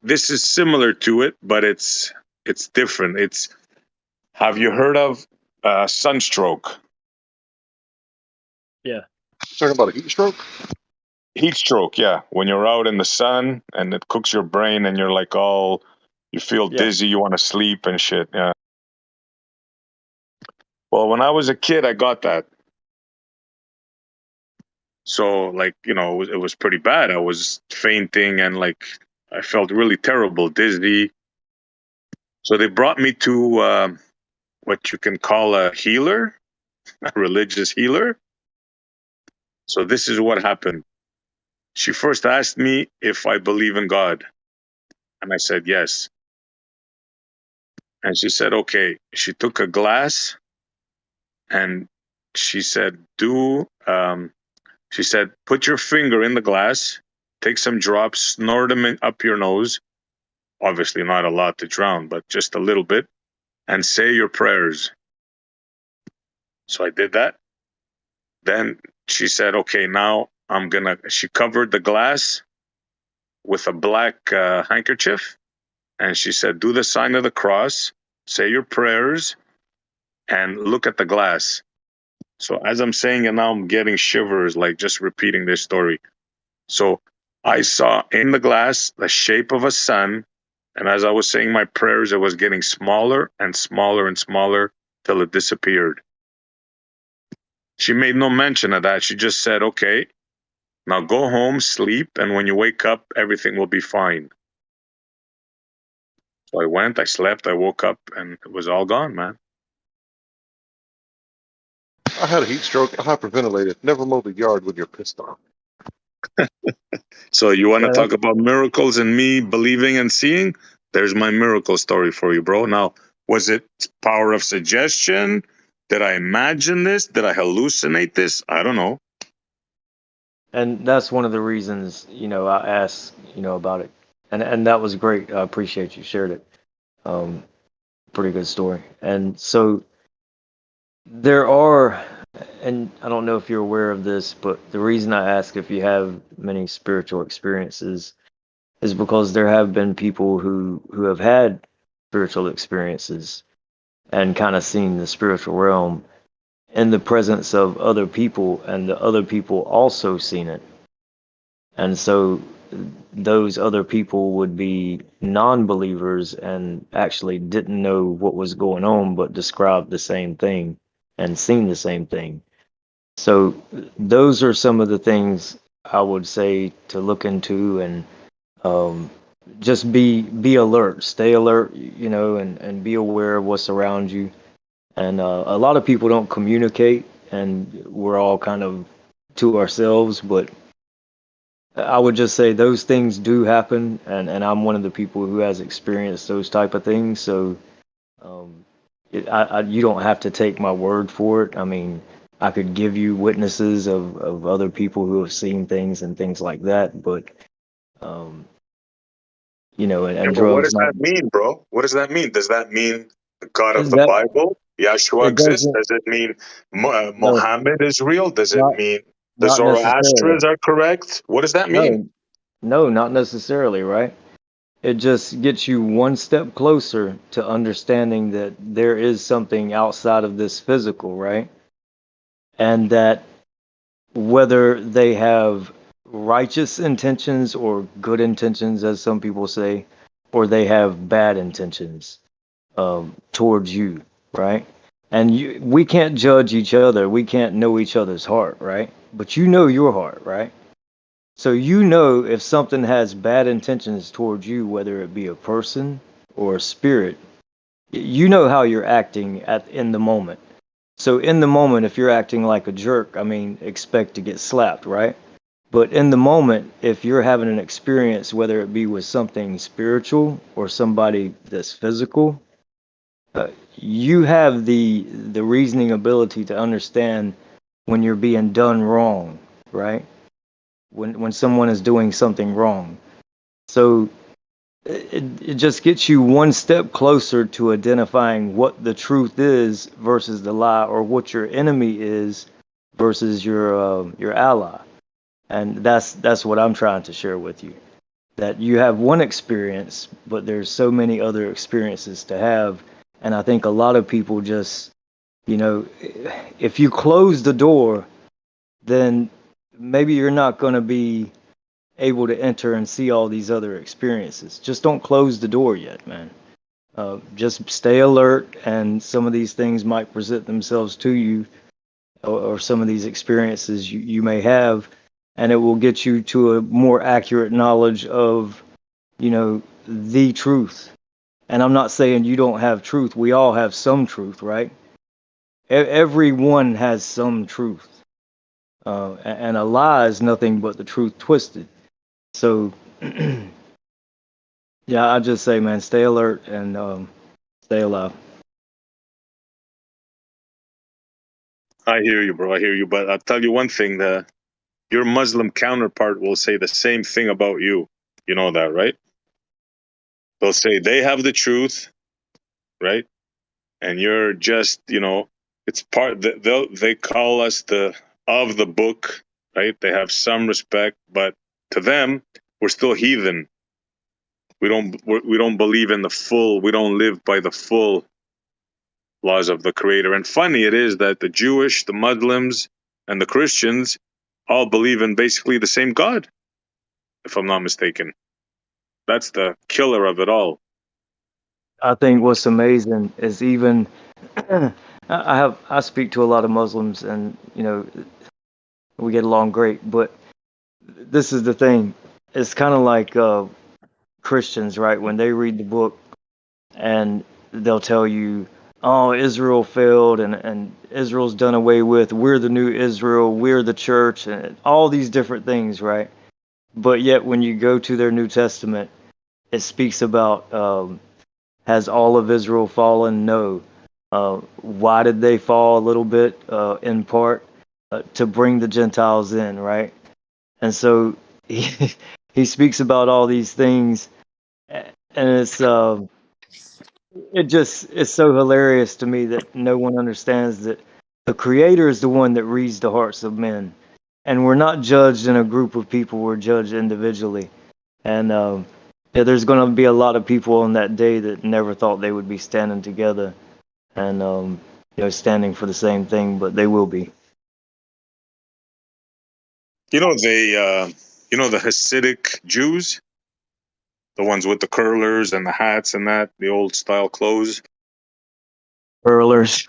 this is similar to it, but it's different. Have you heard of sunstroke? Yeah. Talking about a heat stroke? Heat stroke, yeah. When you're out in the sun and it cooks your brain and you're like all, you feel Yeah. dizzy, you want to sleep and shit. Yeah. Well, when I was a kid, I got that. So, like, it was pretty bad. I was fainting and like I felt really terrible, dizzy. So they brought me to what you can call a healer, a religious healer. So this is what happened. She first asked me if I believe in God, and I said yes. And she said, okay. She took a glass and she said, she said, put your finger in the glass, take some drops, snort them up your nose. Obviously, not a lot to drown, but just a little bit, and say your prayers. So I did that. Then she said, okay, now she covered the glass with a black handkerchief. And she said, do the sign of the cross, say your prayers, and look at the glass. So as I'm saying it now, I'm getting shivers, like just repeating this story. So I saw in the glass the shape of a sun. And as I was saying my prayers, it was getting smaller and smaller and smaller till it disappeared. She made no mention of that. She just said, okay, now go home, sleep, and when you wake up, everything will be fine. So I went, I slept, I woke up, and it was all gone, man. I had a heat stroke. I hyperventilated. Never mow the yard when you're pissed off. So you want to Yeah, talk about miracles and me believing and seeing? There's my miracle story for you, bro. Now, was it power of suggestion? Did I imagine this? Did I hallucinate this? I don't know. and that's one of the reasons, I asked, about it. And that was great. I appreciate you shared it. Pretty good story. And so there are, and I don't know if you're aware of this, but the reason I ask if you have many spiritual experiences is because there have been people who have had spiritual experiences and kind of seen the spiritual realm in the presence of other people, and the other people also seen it. And so those other people would be non-believers and actually didn't know what was going on, but described the same thing and seen the same thing. So those are some of the things I would say to look into, and just be alert, stay alert, and be aware of what's around you. And a lot of people don't communicate, and we're all kind of to ourselves, but I would just say those things do happen, and I'm one of the people who has experienced those type of things. So you don't have to take my word for it. I mean, I could give you witnesses of other people who have seen things and things like that, but um, and, Yeah, and but what drugs does not that mean, bro? What does that mean? Does that mean the God of the that Bible, Yeshua, it exists? doesn't Does it mean no Muhammad is real? Does it not mean the not necessarily Zoroastrians are correct? What does that mean? no not necessarily, right? It just gets you one step closer to understanding that there is something outside of this physical, right? And that whether they have righteous intentions or good intentions, as some people say, or they have bad intentions towards you, right? And we can't judge each other. We can't know each other's heart, right? But you know your heart, right? So you know if something has bad intentions towards you, whether it be a person or a spirit, you know how you're acting in the moment. So in the moment, if you're acting like a jerk, I mean, expect to get slapped, right? But in the moment, if you're having an experience, whether it be with something spiritual or somebody that's physical, you have the reasoning ability to understand when you're being done wrong, right? When someone is doing something wrong. So it just gets you one step closer to identifying what the truth is versus the lie, or what your enemy is versus your ally. And that's what I'm trying to share with you. That you have one experience, but there's so many other experiences to have. And I think a lot of people just, if you close the door, then maybe you're not going to be able to enter and see all these other experiences. Just don't close the door yet, man. Just stay alert, and some of these things might present themselves to you, or some of these experiences you may have, and it will get you to a more accurate knowledge of, the truth. And I'm not saying you don't have truth. We all have some truth, right? Everyone has some truth. And a lie is nothing but the truth twisted. So, yeah, I just say, man, stay alert and stay alive. I hear you, bro. I hear you. But I'll tell you one thing: your Muslim counterpart will say the same thing about you. You know that, right? They'll say they have the truth, right? And you're just, it's part. They call us the of the book, right? They have some respect, but to them, we're still heathen. We don't believe in the full. We don't live by the full laws of the Creator. And funny it is that the Jewish, the Muslims, and the Christians all believe in basically the same God, if I'm not mistaken. That's the killer of it all. I think what's amazing is even I speak to a lot of Muslims, and we get along great. But this is the thing: it's kind of like Christians, right? When they read the book, and they'll tell you, "Oh, Israel failed, and Israel's done away with. We're the new Israel. We're the church, and all these different things, right?" But yet, when you go to their New Testament, it speaks about has all of Israel fallen? No. Why did they fall a little bit? In part to bring the Gentiles in, right? And so he speaks about all these things, and it's it's so hilarious to me that no one understands that the Creator is the one that reads the hearts of men, and we're not judged in a group of people; we're judged individually. And yeah, there's going to be a lot of people on that day that never thought they would be standing together and standing for the same thing, but they will be. You know the Hasidic Jews, the ones with the curlers and the hats and that, the old style clothes. Curlers.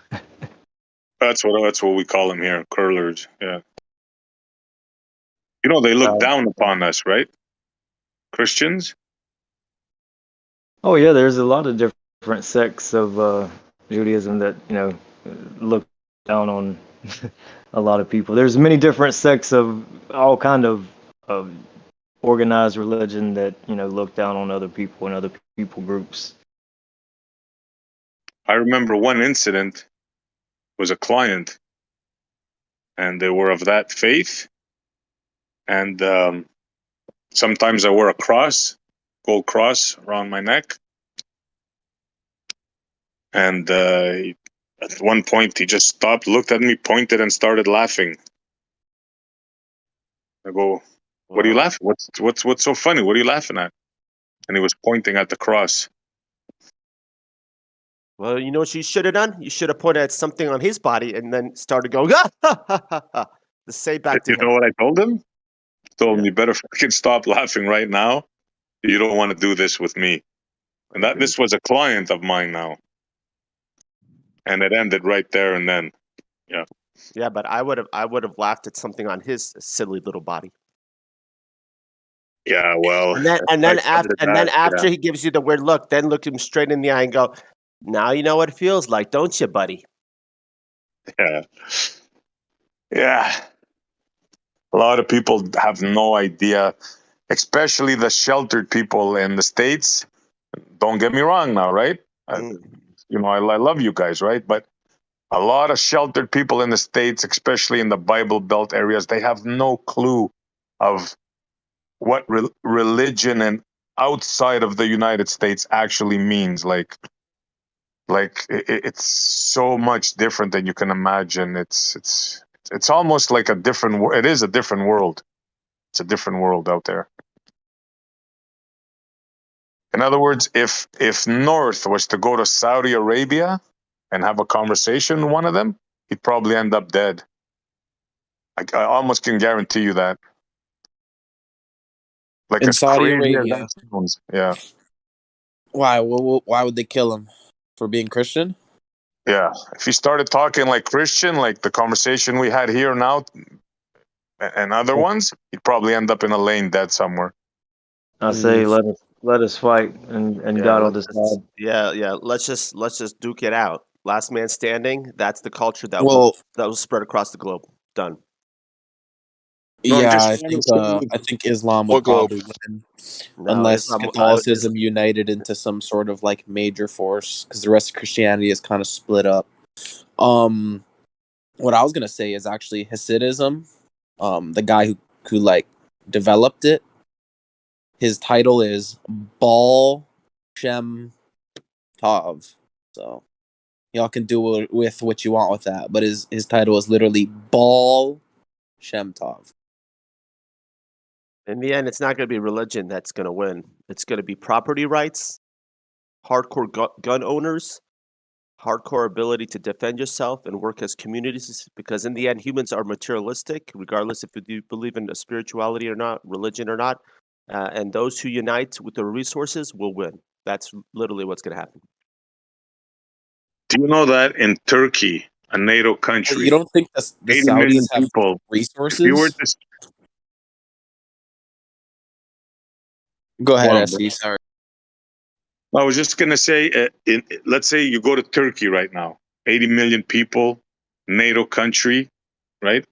That's what we call them here, curlers. Yeah. They look down upon us, right? Christians. Oh yeah, there's a lot of different sects of Judaism that look down on a lot of people. There's many different sects of all kind of organized religion that look down on other people and other people groups. I remember one incident was a client, and they were of that faith, and sometimes I wear a cross, gold cross around my neck, and at one point he just stopped, looked at me, pointed, and started laughing. I go, "What are you laughing? What's so funny? What are you laughing at?" And he was pointing at the cross. Well, you know what you should have done? You should have pointed at something on his body and then started going, ah, ha, ha, ha, ha. To say back to You him. know what I told him? I told him, "You better fucking stop laughing right now. You don't want to do this with me." And this was a client of mine now. And it ended right there and then. Yeah. Yeah, but I would have laughed at something on his silly little body. Yeah, well. And then after he gives you the weird look, then look him straight in the eye and go, "Now you know what it feels like, don't you, buddy?" Yeah. Yeah. A lot of people have no idea, especially the sheltered people in the States. Don't get me wrong now, right? I love you guys, right? But a lot of sheltered people in the States, especially in the Bible Belt areas, they have no clue of what religion and outside of the United States actually means. Like it's so much different than you can imagine. It's almost like a different. It is a different world. It's a different world out there. In other words, if North was to go to Saudi Arabia and have a conversation with one of them, he'd probably end up dead. I almost can guarantee you that. Like in as Saudi crazy as Arabia. that sounds, yeah. Why? Why would they kill him? For being Christian? Yeah. If he started talking like Christian, like the conversation we had here now, and other ones, he'd probably end up in a lane dead somewhere. I say let us fight, and God will decide. Yeah. Let's just duke it out. Last man standing. That's the culture that Well, will spread across the globe. Done. No, I'm yeah, just I think Islam would probably win, No, unless Islam. Catholicism united into some sort of like major force, because the rest of Christianity is kind of split up. What I was gonna say is actually Hasidism. The guy who like developed it, his title is Baal Shem Tov. So y'all can do with what you want with that, but his title is literally Baal Shem-Tov. In the end, it's not going to be religion that's going to win. It's going to be property rights, hardcore gun owners, hardcore ability to defend yourself and work as communities. Because in the end, humans are materialistic, regardless if you believe in spirituality or not, religion or not. And those who unite with the resources will win. That's literally what's going to happen. Do you know that in Turkey, a NATO You country, don't think the 80 million Saudis have people, if you were resources? to Go ahead, Well, SC. Sorry. I was just going to say, let's say you go to Turkey right now, 80 million people, NATO country, right?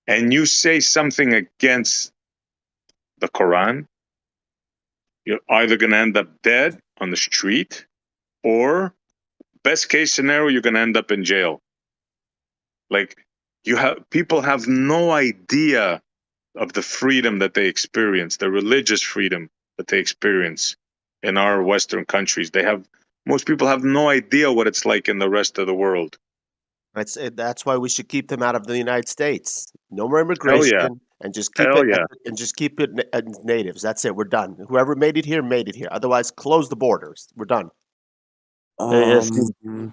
And you say something against the Quran, you're either going to end up dead on the street, or best case scenario, you're going to end up in jail. Like, people have no idea of the freedom that they experience, the religious freedom that they experience in our Western countries. Most people have no idea what it's like in the rest of the world. That's why we should keep them out of the United States. No more Hell immigration, yeah. and just keep Hell it yeah. natives. That's it. We're done. Whoever made it here made it here. Otherwise, close the borders. We're done.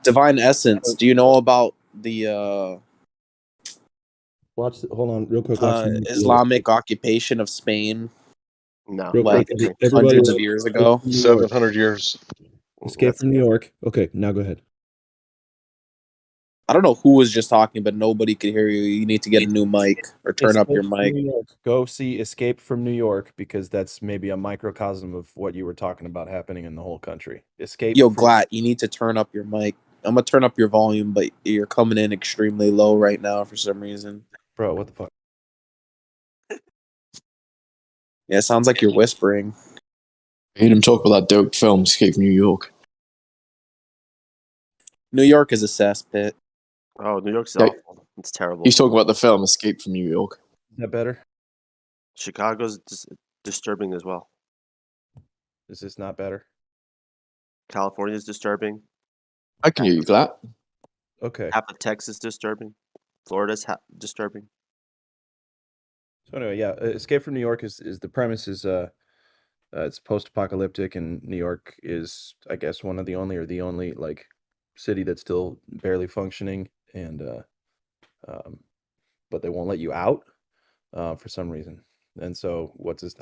Divine Essence. Do you know about the Hold on, real quick. Watch the movie. Islamic occupation of Spain? No. Real Like quick, everybody, hundreds of years ago. 700 years. Escape from New York. Okay, now go ahead. I don't know who was just talking, but nobody could hear you. You need to get a new mic or turn up your Escape from mic. New York. Go see Escape from New York, because that's maybe a microcosm of what you were talking about happening in the whole country. Escape. Yo, from Glat, you need to turn up your mic. I'm gonna turn up your volume, but you're coming in extremely low right now for some reason. Bro, what the fuck? Yeah, it sounds like you're whispering. I heard him talk about that dope film, Escape from New York. New York is a cesspit. Oh, New York's Yeah. awful. It's terrible. He's talking about the film Escape from New York. Is that better? Chicago's disturbing as well. Is this not better? California's disturbing. I can hear you, Glat. Okay. Half of Texas disturbing. Florida's disturbing. So anyway, yeah, Escape from New York is the premise is it's post-apocalyptic, and New York is, I guess, one of the only or the only like city that's still barely functioning, and but they won't let you out for some reason. And so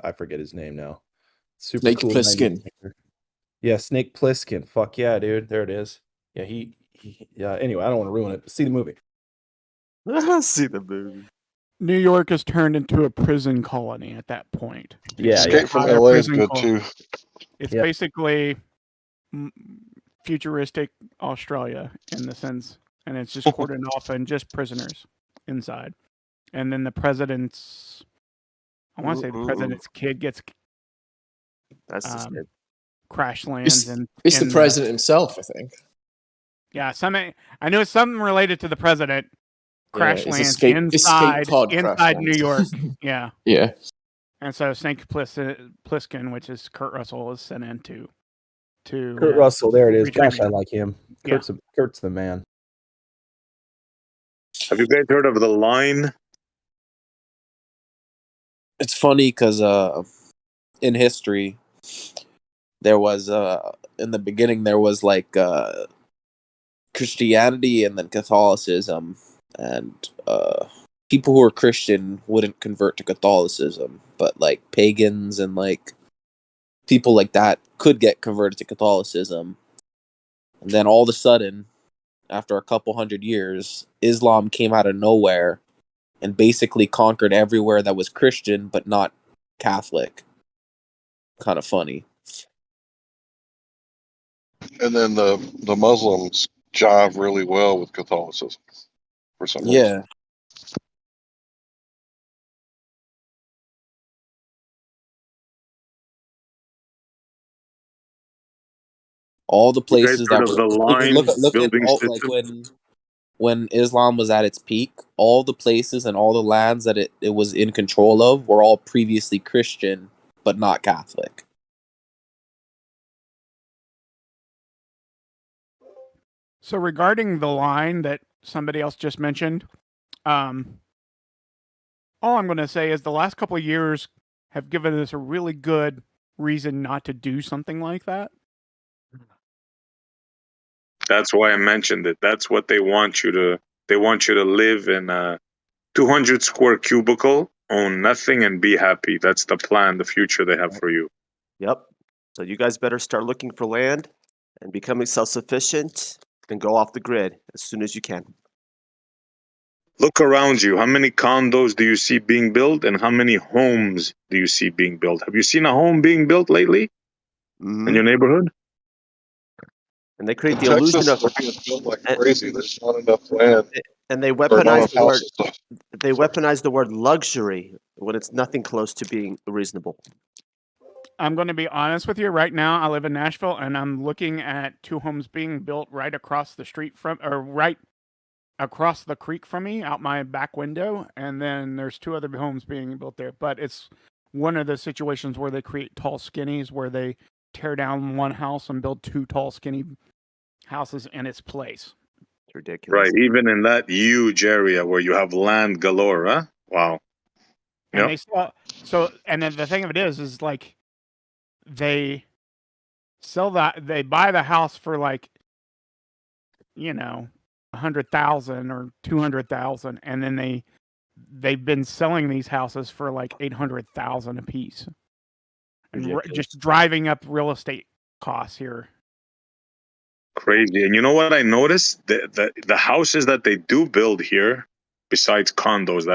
I forget his name now. Super Snake cool Plissken. 90s actor. Yeah, Snake Plissken. Fuck yeah, dude. There it is. Yeah, he yeah, anyway, I don't want to ruin it. But see the movie. See the movie. New York has turned into a prison colony at that point. Yeah, Escape from LA is good too. It's Yep. basically futuristic Australia in the sense, and it's just cordoned off and just prisoners inside. And then the president's, I want to say the president's kid gets That's just it. crash lands It's the president himself, I think. Yeah, I know it's something related to the president. Crash it's lands escape inside pod crash New lands. York. Yeah. Yeah. And so Snake Plissken, which is Kurt Russell, is sent in to Kurt Russell, there it is. retrieve Gosh, I like him. Yeah. Kurt's the man. Have you guys heard of The Line? It's funny because in history there was in the beginning there was like Christianity and then Catholicism, and people who were Christian wouldn't convert to Catholicism, but like pagans and like people like that could get converted to Catholicism. And then all of a sudden, after a couple hundred years, Islam came out of nowhere and basically conquered everywhere that was Christian but not Catholic. Kind of funny. And then the Muslims jive really well with Catholicism for some reason. Yeah. All the You guys places heard that of were The Line look at building all, system? like when Islam was at its peak, all the places and all the lands that it was in control of were all previously Christian but not Catholic. So regarding The Line that somebody else just mentioned, all I'm going to say is the last couple of years have given us a really good reason not to do something like that. That's why I mentioned it. That's what they want you to. They want you to live in a 200 square cubicle, own nothing, and be happy. That's the plan, the future they have for you. Yep. So you guys better start looking for land and becoming self-sufficient and go off the grid as soon as you can. Look around you. How many condos do you see being built, and how many homes do you see being built? Have you seen a home being built lately in your neighborhood? And they create In the illusion Texas, of they're being built like crazy. There's not enough land. and they Or not weaponize enough the word houses. they weaponize the word luxury when it's nothing close to being reasonable. I'm going to be honest with you right now. I live in Nashville, and I'm looking at 2 homes being built right across the street from, or right across the creek from me, out my back window. And then there's 2 other homes being built there. But it's one of the situations where they create tall skinnies, where they tear down one house and build 2 tall skinny houses in its place. It's ridiculous. Right, even in that huge area where you have land galore, huh? Wow. And Yep. they still, so, and then the thing of it is like, they sell that, they buy the house for like, you know, 100,000 or 200,000, and then they've been selling these houses for like 800,000 a piece, and just driving up real estate costs here. Crazy. And you know what I noticed? The houses that they do build here, besides condos,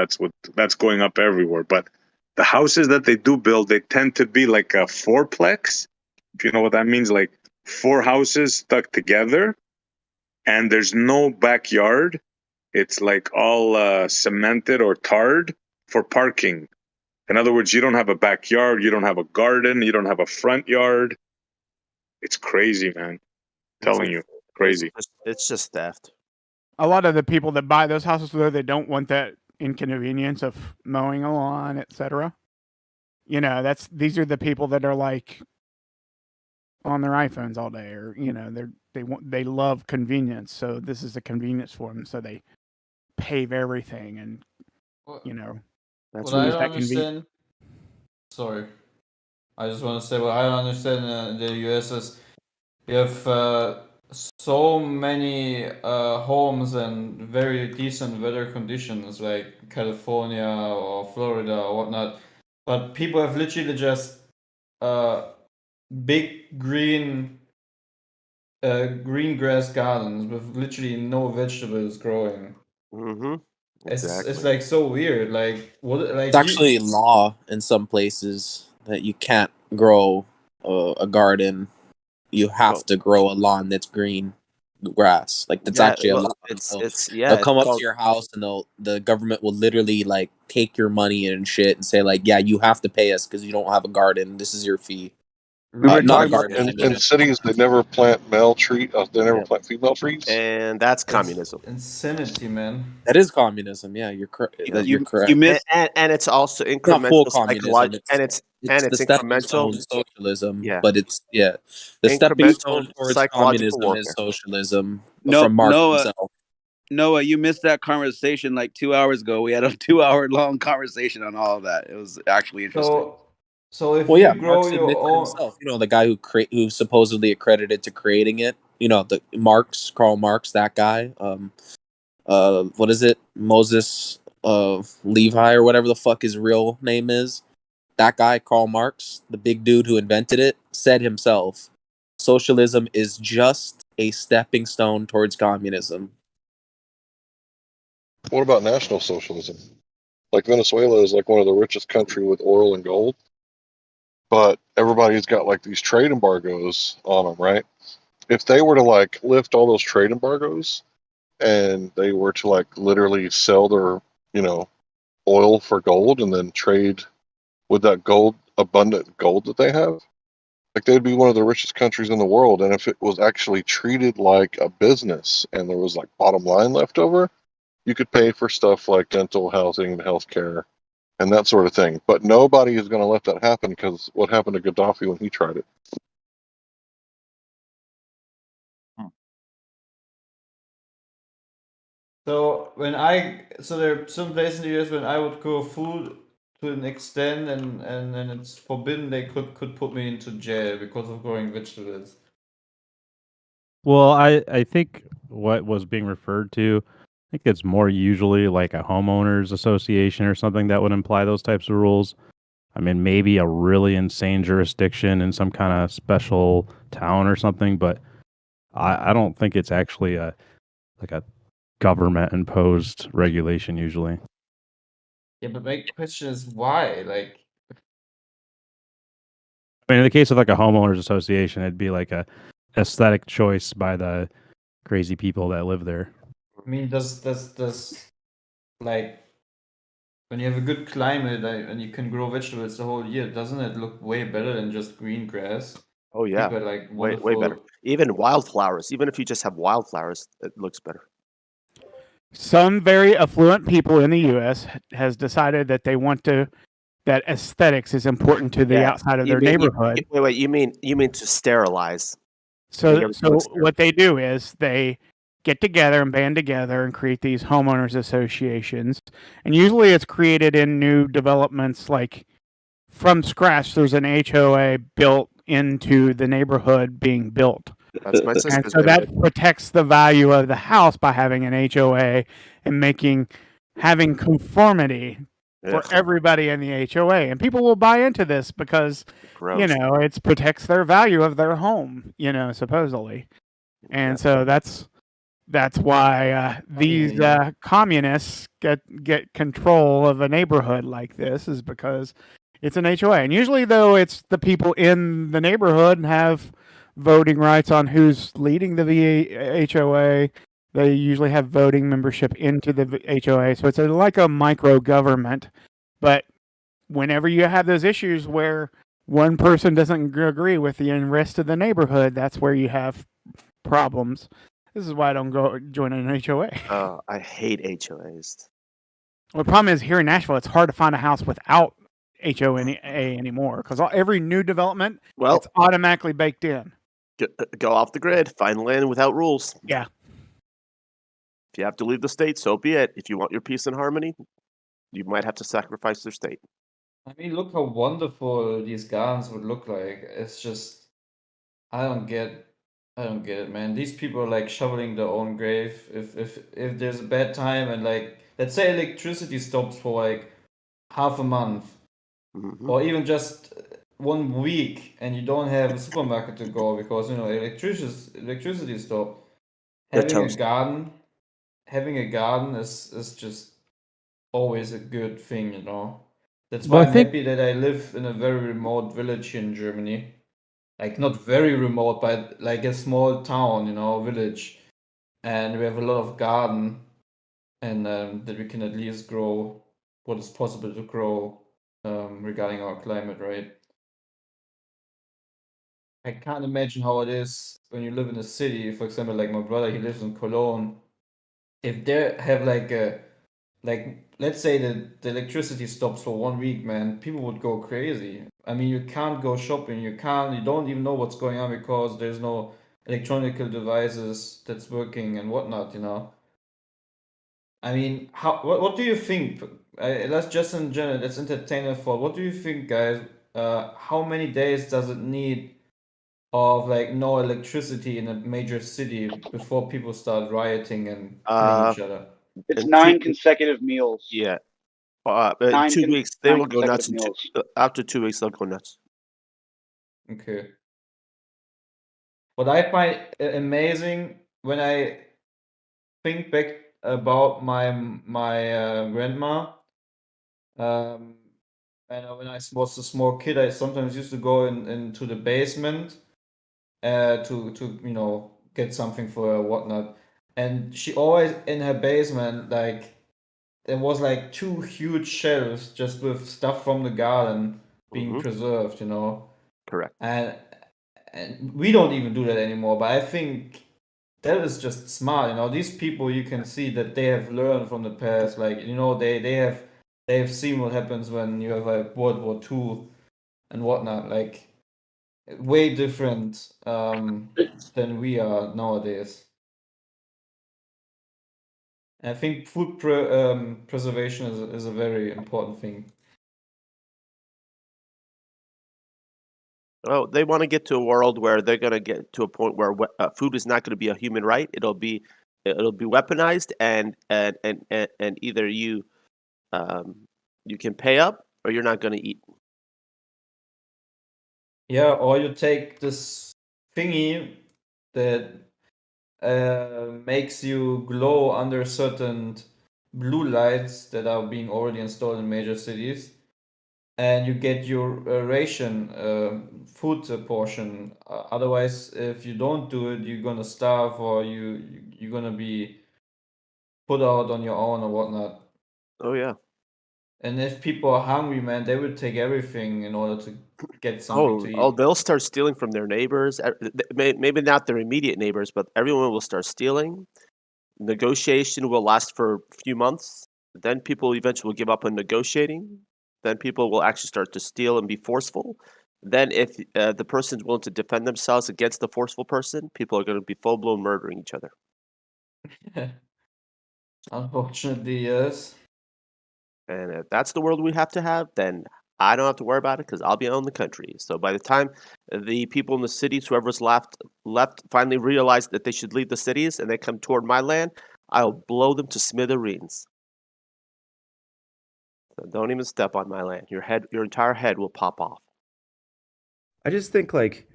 that's going up everywhere. But the houses that they do build, they tend to be like a fourplex. If you know what that means, like 4 houses stuck together, and there's no backyard. It's like all cemented or tarred for parking. In other words, you don't have a backyard, you don't have a garden, you don't have a front yard. It's crazy, man. Telling you, crazy. It's just theft. A lot of the people that buy those houses, though, they don't want that inconvenience of mowing a lawn, etc. You know, these are the people that are like on their iPhones all day, or you know, they love convenience. So this is a convenience for them. So they pave everything, and you know, What I don't understand. Sorry, I just want to say what I don't understand in the US is you have so many homes and very decent weather conditions like California or Florida or whatnot, but people have literally just big green grass gardens with literally no vegetables growing. Mm-hmm. It's like so weird. Like what? Like It's actually law in some places that you can't grow a garden. You have to grow a lawn that's green grass. Like that's actually a law. They'll come up to your house and the government will literally like take your money and shit and say like, yeah, you have to pay us because you don't have a garden. This is your fee. Not a garden. In cities, they never plant male tree. They never plant female trees. And that's communism. Insanity, man. That is communism. Yeah, you're correct. You're correct. And it's also It's not full incremental communism. psychology, It's the stepping stone incremental socialism. Yeah. But it's the stepping stone incremental towards psychological communism is warfare. socialism No, from Marx Noah, himself. Noah, you missed that conversation like 2 hours ago. We had a 2 hour long conversation on all of that. It was actually interesting. So if Well, yeah, you grow Marx your admits it own, himself. You know, the guy who supposedly accredited to creating it. You know, the Karl Marx, that guy. What is it? Moses Levi or whatever the fuck his real name is. That guy, Karl Marx, the big dude who invented it, said himself, socialism is just a stepping stone towards communism. What about national socialism? Like Venezuela is like one of the richest country with oil and gold, but everybody's got like these trade embargoes on them, right? If they were to like lift all those trade embargoes and they were to like literally sell their, oil for gold and then trade with that abundant gold that they have, like they'd be one of the richest countries in the world. And if it was actually treated like a business and there was like bottom line left over, you could pay for stuff like dental, housing, healthcare, and that sort of thing. But nobody is going to let that happen because what happened to Gaddafi when he tried it? So there are some places in the US when I would grow food to an extent, and it's forbidden. They could put me into jail because of growing vegetables. Well, I think what was being referred to, I think it's more usually like a homeowners association or something that would imply those types of rules. I mean, maybe a really insane jurisdiction in some kind of special town or something, but I don't think it's actually a government imposed regulation usually. Yeah, but my question is why? Like, I mean, in the case of like a homeowners association, it'd be like a aesthetic choice by the crazy people that live there. I mean, does like when you have a good climate and you can grow vegetables the whole year, doesn't it look way better than just green grass? Oh yeah, People are like way better. wonderful. Even wildflowers. Even if you just have wildflowers, it looks better. Some very affluent people in the U.S. has decided that they want that aesthetics is important to the outside of their neighborhood. Wait. You mean to sterilize? So what they do is they get together and band together and create these homeowners associations, and usually it's created in new developments, like from scratch. There's an HOA built into the neighborhood being built. That's my And sister's so that neighborhood. protects the value of the house by having an HOA and having conformity for Ugh. everybody in the HOA. And people will buy into this because, Gross. it protects their value of their home, supposedly. And so that's why these communists get control of a neighborhood like this, is because it's an HOA. And usually, though, it's the people in the neighborhood have voting rights on who's leading the HOA. They usually have voting membership into the HOA. So it's like a micro government. But whenever you have those issues where one person doesn't agree with the rest of the neighborhood, that's where you have problems. This is why I don't go join an HOA. I hate HOAs. Well, the problem is here in Nashville, it's hard to find a house without HOA anymore, because every new development, it's automatically baked in. Go off the grid. Find land without rules. Yeah. If you have to leave the state, so be it. If you want your peace and harmony, you might have to sacrifice their state. I mean, look how wonderful these gardens would look like. It's just, I don't get it, man. These people are like shoveling their own grave. If there's a bad time and like, let's say electricity stops for like half a month, or even just 1 week, and you don't have a supermarket to go because electricity stopped. Having a garden is just always a good thing, That's why Well, I I'm think- happy that I live in a very remote village here in Germany. Like not very remote, but like a small town, village, and we have a lot of garden, and that we can at least grow what is possible to grow regarding our climate, right? I can't imagine how it is when you live in a city. For example, like my brother, he lives in Cologne. If they have let's say that the electricity stops for 1 week, man, people would go crazy. I mean, you can't go shopping, you don't even know what's going on because there's no electronical devices that's working and whatnot, I mean, what do you think? Let's just in general, let's entertain it for. What do you think, guys? How many days does it need of like no electricity in a major city before people start rioting and killing each other? It's 9 consecutive meals. Yeah. 9 2 weeks, they will go consecutive nuts. meals. After 2 weeks, they'll go nuts. Okay. What I find amazing when I think back about my grandma, and when I was a small kid, I sometimes used to go into the basement to get something for her, whatnot. And she always in her basement, like there was like 2 huge shelves just with stuff from the garden being preserved, Correct. And we don't even do that anymore. But I think that is just smart, These people, you can see that they have learned from the past. Like they have seen what happens when you have like World War II and whatnot. Like way different than we are nowadays. I think food preservation is a very important thing. Oh, they want to get to a world where they're going to get to a point where food is not going to be a human right. It'll be weaponized, and either you you can pay up or you're not going to eat. Yeah, or you take this thingy that makes you glow under certain blue lights that are being already installed in major cities, and you get your ration food portion. Otherwise, if you don't do it, you're gonna starve, or you're gonna be put out on your own or whatnot. Oh yeah. And if people are hungry, man, they will take everything in order to get something to eat. Oh, they'll start stealing from their neighbors. Maybe not their immediate neighbors, but everyone will start stealing. Negotiation will last for a few months. Then people eventually will give up on negotiating. Then people will actually start to steal and be forceful. Then, if the person's willing to defend themselves against the forceful person, people are going to be full blown murdering each other. Unfortunately, yes. And if that's the world we have to have, then I don't have to worry about it because I'll be on the country. So by the time the people in the cities, whoever's left, finally realize that they should leave the cities and they come toward my land, I'll blow them to smithereens. So don't even step on my land. Your entire head will pop off. I just think like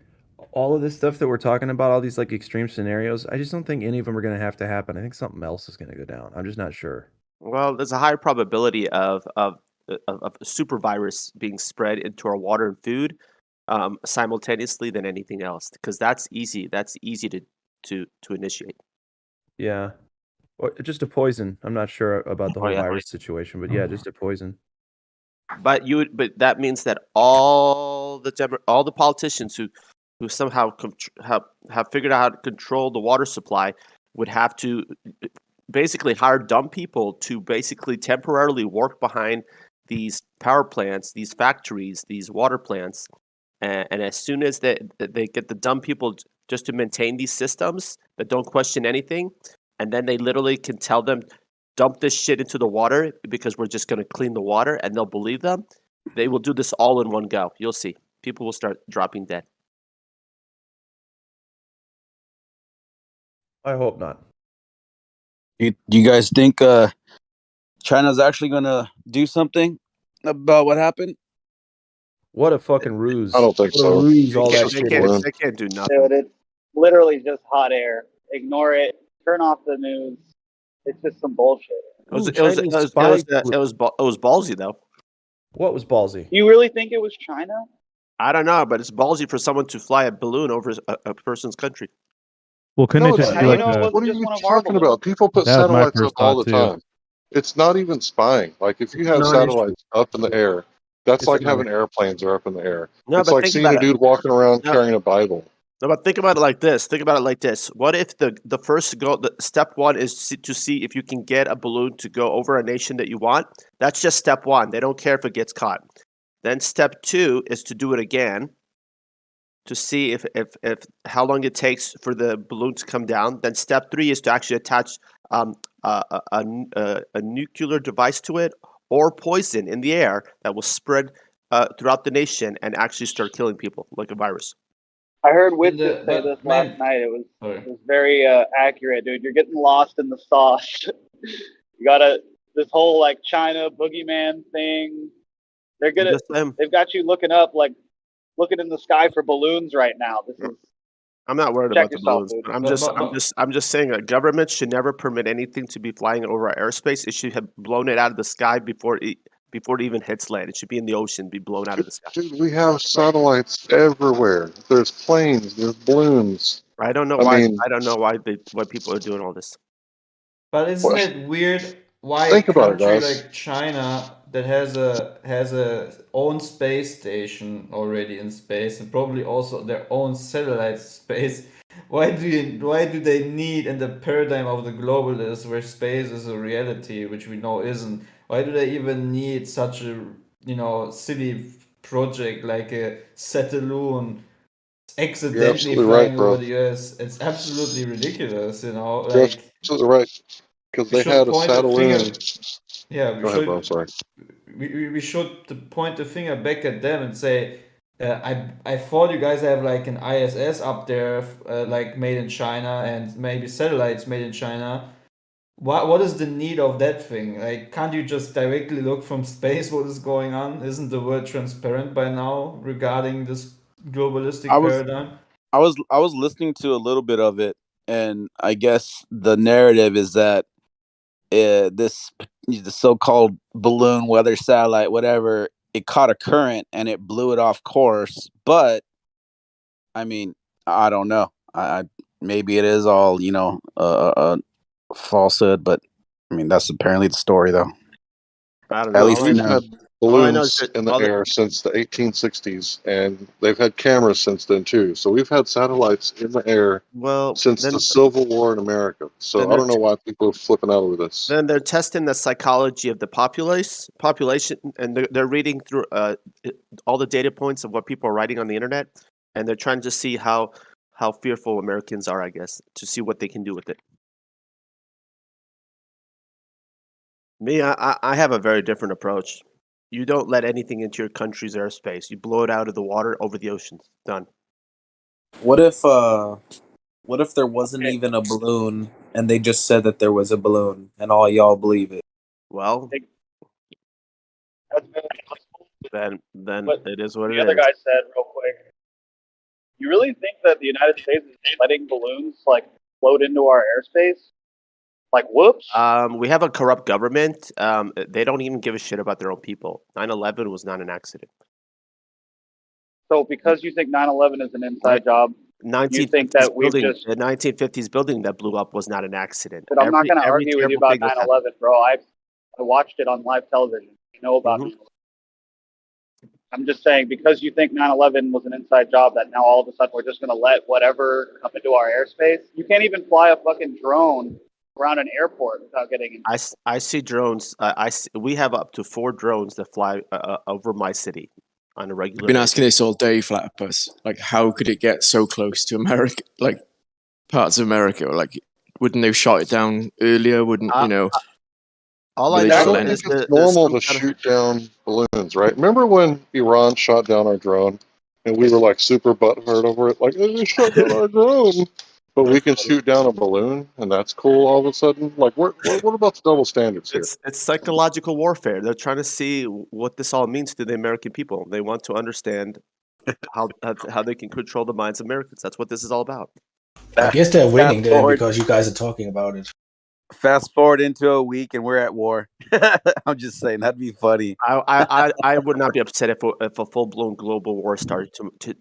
all of this stuff that we're talking about, all these like extreme scenarios, I just don't think any of them are going to have to happen. I think something else is going to go down. I'm just not sure. Well, there's a higher probability of a super virus being spread into our water and food simultaneously than anything else, because that's easy. That's easy to initiate. Yeah. Or just a poison. I'm not sure about the Oh, whole yeah. virus situation, but yeah, just a poison. But that means that all the politicians who somehow have figured out how to control the water supply would have to basically hire dumb people to basically temporarily work behind these power plants, these factories, these water plants, and as soon as they get the dumb people just to maintain these systems that don't question anything, and then they literally can tell them, dump this shit into the water because we're just going to clean the water, and they'll believe them. They will do this all in one go. You'll see. People will start dropping dead. I hope not. Do you guys think China's actually gonna do something about what happened? What a fucking ruse. I don't think What so. a ruse all They that shit can't, is. they can't do nothing. Dude, it's literally just hot air. Ignore it. Turn off the news. It's just some bullshit. It was ballsy though. What was ballsy? You really think it was China? I don't know, but it's ballsy for someone to fly a balloon over a person's country. Well, couldn't No, it it's just be not. like What are you talking about? People put That was my satellites up first all thought, the too. time. It's not even spying. Like if you have non-issue. satellites up in the air, that's It's like a non- having airplanes that are up in the air. No, It's but like think seeing about a it. dude walking around No. carrying a Bible. No, but think about it like this. What if the first step one is to see if you can get a balloon to go over a nation that you want? That's just step one. They don't care if it gets caught. Then step two is to do it again to see if how long it takes for the balloon to come down. Then step three is to actually attach a nuclear device to it or poison in the air that will spread throughout the nation and actually start killing people like a virus. I heard Witches say this last night. It was very accurate, dude. You're getting lost in the sauce. You gotta this whole like China boogeyman thing. They've got you looking in the sky for balloons right now. This is. I'm not worried Check about the yourself, balloons. dude. I'm just saying that government should never permit anything to be flying over our airspace. It should have blown it out of the sky before it even hits land. It should be in the ocean, be blown out of the sky. Dude, we have satellites everywhere. There's planes. There's balloons. I don't know why people are doing all this. But isn't it weird why a Think about it, country guys. like China that has a own space station already in space and probably also their own satellite space, why do they need, in the paradigm of the globalists where space is a reality which we know isn't, why do they even need such a silly project like a Satelloon accidentally absolutely flying right, bro. over the US? It's absolutely ridiculous, You're absolutely right. because we they should had a point the finger. Satelloon. Yeah, we Go ahead, bro. should. Sorry. We should point the finger back at them and say, I thought you guys have like an ISS up there, like made in China, and maybe satellites made in China. What is the need of that thing? Like, can't you just directly look from space what is going on? Isn't the world transparent by now regarding this globalistic I was paradigm? I was listening to a little bit of it, and I guess the narrative is that the so-called balloon, weather satellite, whatever, it caught a current and it blew it off course. But I mean, I don't know. I maybe it is all falsehood, but I mean that's apparently the story, though. I don't At know. least We've now. had All I know is balloons that in the air since the 1860s, and they've had cameras since then too. So we've had satellites in the air since then the Civil War in America. So then I they're don't know why people are flipping out over this. then they're testing the psychology of the population, and they're reading through all the data points of what people are writing on the internet, and they're trying to see how fearful Americans are, I guess, to see what they can do with it. Me, I have a very different approach. You don't let anything into your country's airspace. You blow it out of the water over the oceans. Done. What if there wasn't even a balloon and they just said that there was a balloon and all y'all believe it? Well, That's very possible. then But it is what the it other is. guy said real quick, you really think that the United States is letting balloons like float into our airspace? Like, whoops. We have a corrupt government. They don't even give a shit about their own people. 9/11 was not an accident. So because you think 9/11 is an inside job, you think that we've just. The 1950s building that blew up was not an accident. But I'm not going to Every argue with you terrible about thing that's happened. 9/11, bro. I watched it on live television. You know about Mhm. 9/11. I'm just saying because you think 9/11 was an inside job that now all of a sudden we're just going to let whatever come into our airspace. You can't even fly a fucking drone around an airport without getting in. I see drones. We have up to 4 drones that fly over my city on a regular I've been basis. asking this all day, Flatpuss. Like, how could it get so close to America? Like, parts of America? Like, wouldn't they have shot it down earlier? Wouldn't, you know? All were I they know I don't planning- think it's normal to shoot down balloons, right? Remember when Iran shot down our drone and we were like super butthurt over it? Like, they shot down our drone. But we can shoot down a balloon and that's cool all of a sudden? Like, what about the double standards here? It's psychological warfare. They're trying to see what this all means to the American people. They want to understand how they can control the minds of Americans. That's what this is all about. I guess they're winning Fast there forward. because you guys are talking about it. Fast forward into a week and we're at war. I'm just saying that'd be funny. I would not be upset if a full blown global war started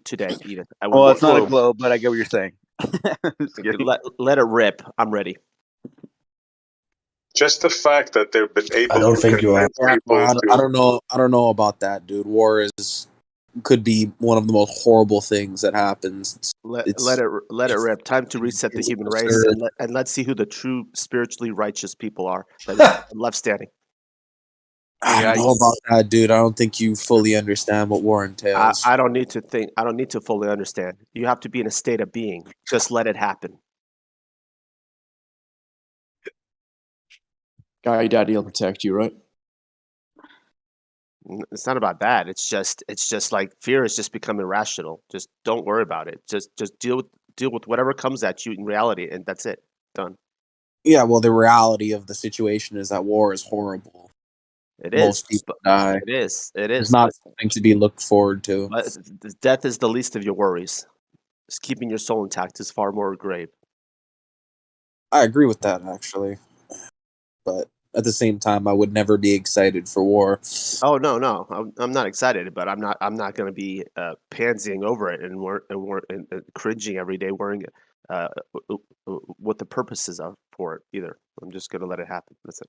today, Edith. I would Well, it's not a whoa. globe, but I get what you're saying. Let it rip. I'm ready. Just the fact that they've been able I don't to think you are. convince people I don't know. I don't know about that, dude. War could be one of the most horrible things that happens. Let it rip. Time to reset the human race, and let's see who the true spiritually righteous people are that are left standing. I don't know about that, dude. I don't think you fully understand what war entails. I don't need to think. I don't need to fully understand. You have to be in a state of being. Just let it happen. Guy Daddy will protect you, right? It's not about that. It's just like fear has just become irrational. Just don't worry about it. Just deal with whatever comes at you in reality, and that's it. Done. Yeah, well, the reality of the situation is that war is horrible. It is. Most people die. It is. It's not something to be looked forward to. But death is the least of your worries. Just keeping your soul intact is far more grave. I agree with that, actually. But at the same time, I would never be excited for war. Oh no, I'm not excited, but I'm not going to be pansying over it and cringing every day, worrying what the purposes are for it either. I'm just going to let it happen. That's it.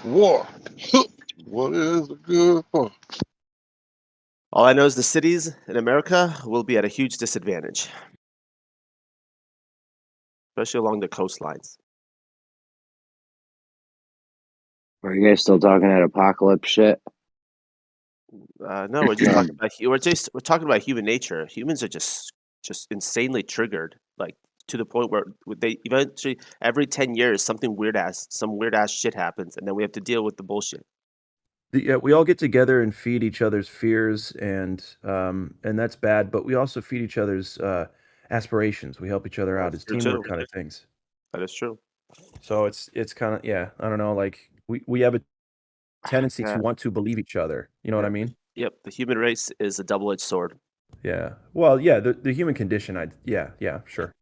War. What is the good for? All I know is the cities in America will be at a huge disadvantage, especially along the coastlines. Are you guys still talking that apocalypse shit? No, we're just talking about we're talking about human nature. Humans are just insanely triggered. Like to the point where they eventually every 10 years some weird ass shit happens, and then we have to deal with the bullshit. We all get together and feed each other's fears, and that's bad. But we also feed each other's aspirations. We help each other out as True teamwork too. kind of things. That is true. So it's kind of I don't know. Like we have a tendency Yeah. to want to believe each other. You know what I mean? Yep. The human race is a double-edged sword. Yeah. Well, yeah. The human condition. Yeah. Sure.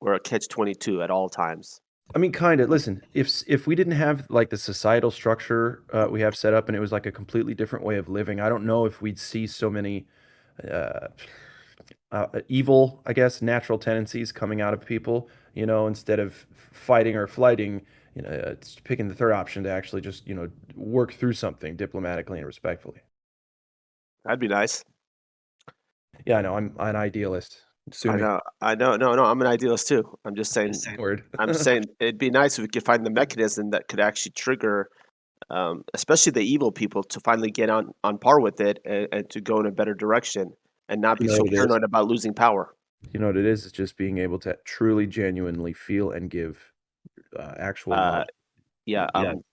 We're a catch-22 at all times. I mean, kind of. Listen, if we didn't have like the societal structure we have set up, and it was like a completely different way of living, I don't know if we'd see so many evil, I guess, natural tendencies coming out of people. Instead of fighting or flighting, it's picking the third option to actually just work through something diplomatically and respectfully. That'd be nice. Yeah, I know. I'm an idealist. Sue me. I know. No, I'm an idealist too. I'm just saying. Word. I'm saying it'd be nice if we could find the mechanism that could actually trigger, especially the evil people, to finally get on par with it and to go in a better direction and not be You know so what it is? paranoid about losing power. You know what it is? It's just being able to truly, genuinely feel and give actual love. Yeah.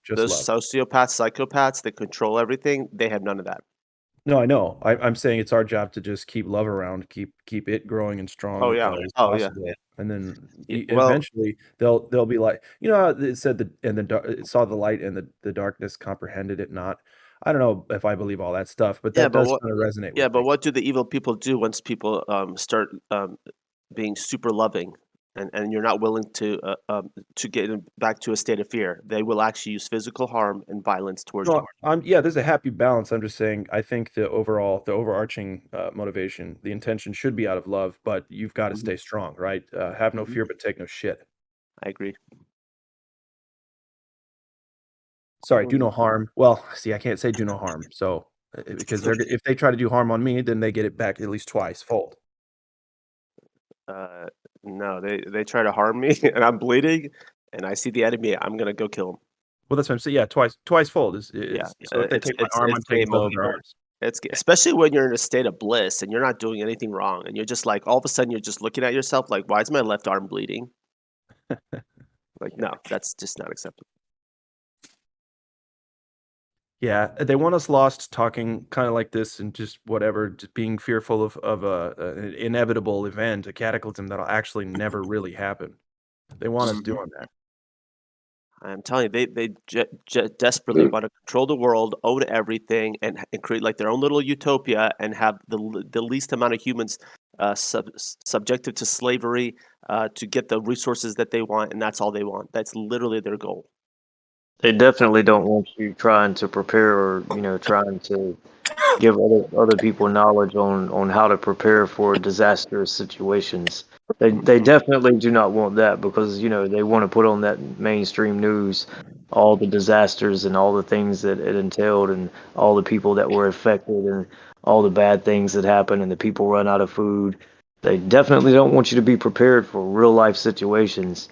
Just Those love. sociopaths, psychopaths that control everything, they have none of that. No, I know. I'm saying it's our job to just keep love around, keep it growing and strong Oh, yeah. as Oh, yeah. possible, and then Well, eventually they'll be like, how it said that, and it saw the light and the darkness comprehended it not. I don't know if I believe all that stuff, but that does kind of resonate with me. what do the evil people do once people start being super loving, and you're not willing to get them back to a state of fear? They will actually use physical harm and violence towards you. No, there's a happy balance. I'm just saying, I think the overarching motivation, the intention should be out of love, but you've got to stay strong, right? Have no fear, but take no shit. I agree. Sorry, do no harm. Well, see, I can't say do no harm. So, because if they try to do harm on me, then they get it back at least twice fold. No, they try to harm me and I'm bleeding and I see the enemy, I'm gonna go kill him. Well, that's what I'm saying. Yeah, twice fold is so if they take my arm, I'm taking both of their arms. It's especially when you're in a state of bliss and you're not doing anything wrong and you're just like all of a sudden you're just looking at yourself like, why is my left arm bleeding? Like, no, that's just not acceptable. Yeah, they want us lost talking kind of like this and just whatever, just being fearful of an inevitable event, a cataclysm that'll actually never really happen. They want us doing that. I'm telling you, they desperately want to control the world, own everything, and create like their own little utopia, and have the least amount of humans subjected to slavery to get the resources that they want, and that's all they want. That's literally their goal. They definitely don't want you trying to prepare or trying to give other people knowledge on how to prepare for disastrous situations. They definitely do not want that because they want to put on that mainstream news all the disasters and all the things that it entailed and all the people that were affected and all the bad things that happened and the people run out of food. They definitely don't want you to be prepared for real life situations.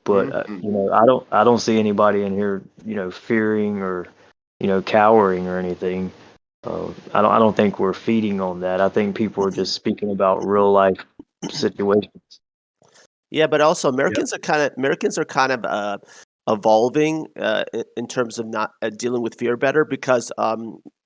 But I don't see anybody in here fearing or cowering or anything. I don't think we're feeding on that. I think people are just speaking about real life situations. Yeah, but also Americans are kind of evolving in terms of not dealing with fear better because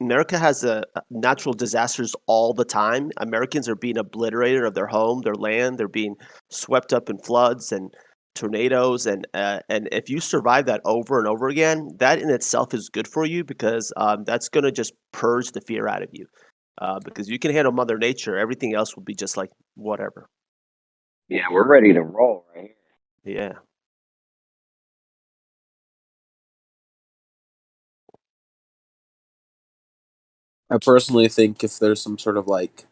America has natural disasters all the time. Americans are being obliterated of their home, their land. They're being swept up in floods and tornadoes, and if you survive that over and over again, that in itself is good for you because that's going to just purge the fear out of you. Because you can handle Mother Nature, everything else will be just like whatever. Yeah, we're ready to roll right here. Yeah. I personally think if there's some sort of like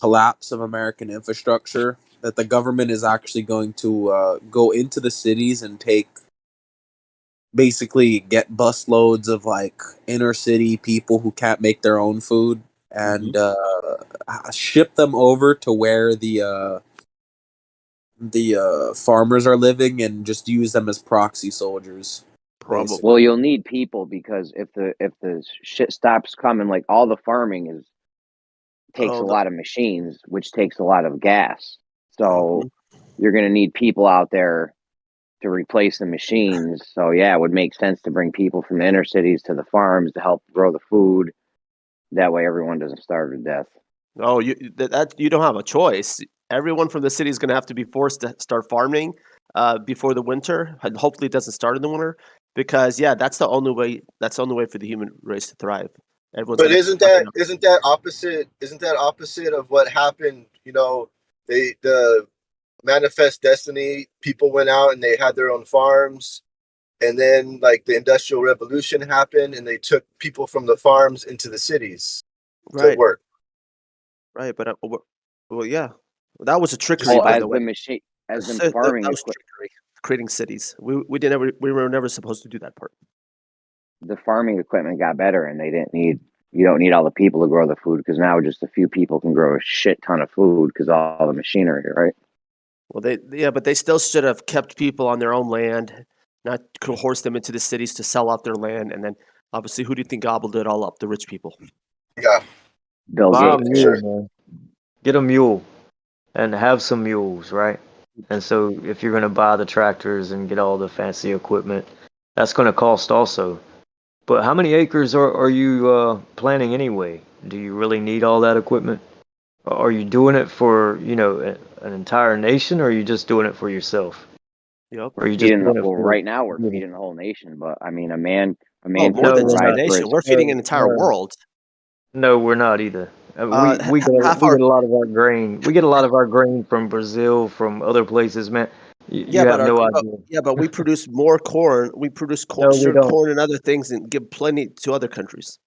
collapse of American infrastructure, that the government is actually going to go into the cities and basically get busloads of like inner city people who can't make their own food and ship them over to where the farmers are living and just use them as proxy soldiers. Probably. Well, you'll need people because if the shit stops coming, like all the farming is takes Oh, a lot of machines, which takes a lot of gas. So you're going to need people out there to replace the machines. So yeah, it would make sense to bring people from the inner cities to the farms to help grow the food. That way, everyone doesn't starve to death. Oh, you don't have a choice. Everyone from the city is going to have to be forced to start farming before the winter, and hopefully it doesn't start in the winter. Because yeah, that's the only way. That's the only way for the human race to thrive. Everyone's But going to isn't that opposite? Isn't that opposite of what happened? You know, the manifest destiny. People went out and they had their own farms, and then like the industrial revolution happened, and they took people from the farms into the cities to right, work. right. But well, yeah, that was a trickery, Well, by as the way. the machine, as the That farming was trickery, creating cities. We were never supposed to do that part. the farming equipment got better, and they didn't need. You don't need all the people to grow the food because now just a few people can grow a shit ton of food because all the machinery, right? Well, but they still should have kept people on their own land, not coerce them into the cities to sell out their land, and then obviously, who do you think gobbled it all up? The rich people. Yeah, Bill Buy a Gates. mule, man. Get a mule and have some mules, right? And so if you're going to buy the tractors and get all the fancy equipment, that's going to cost also. But how many acres are you planting anyway? Do you really need all that equipment? Are you doing it for, an entire nation, or are you just doing it for yourself? Yep. Or are you just doing it Well, for right now we're feeding the whole nation, but I mean, a man Oh, can more than just a provide for nation. his. We're feeding an entire world. No, we're not either. We get Half we our get a lot of our grain. We get a lot of our grain from Brazil, from other places, man. You have no idea. but we produce more corn. We produce No, we don't. corn and other things, and give plenty to other countries.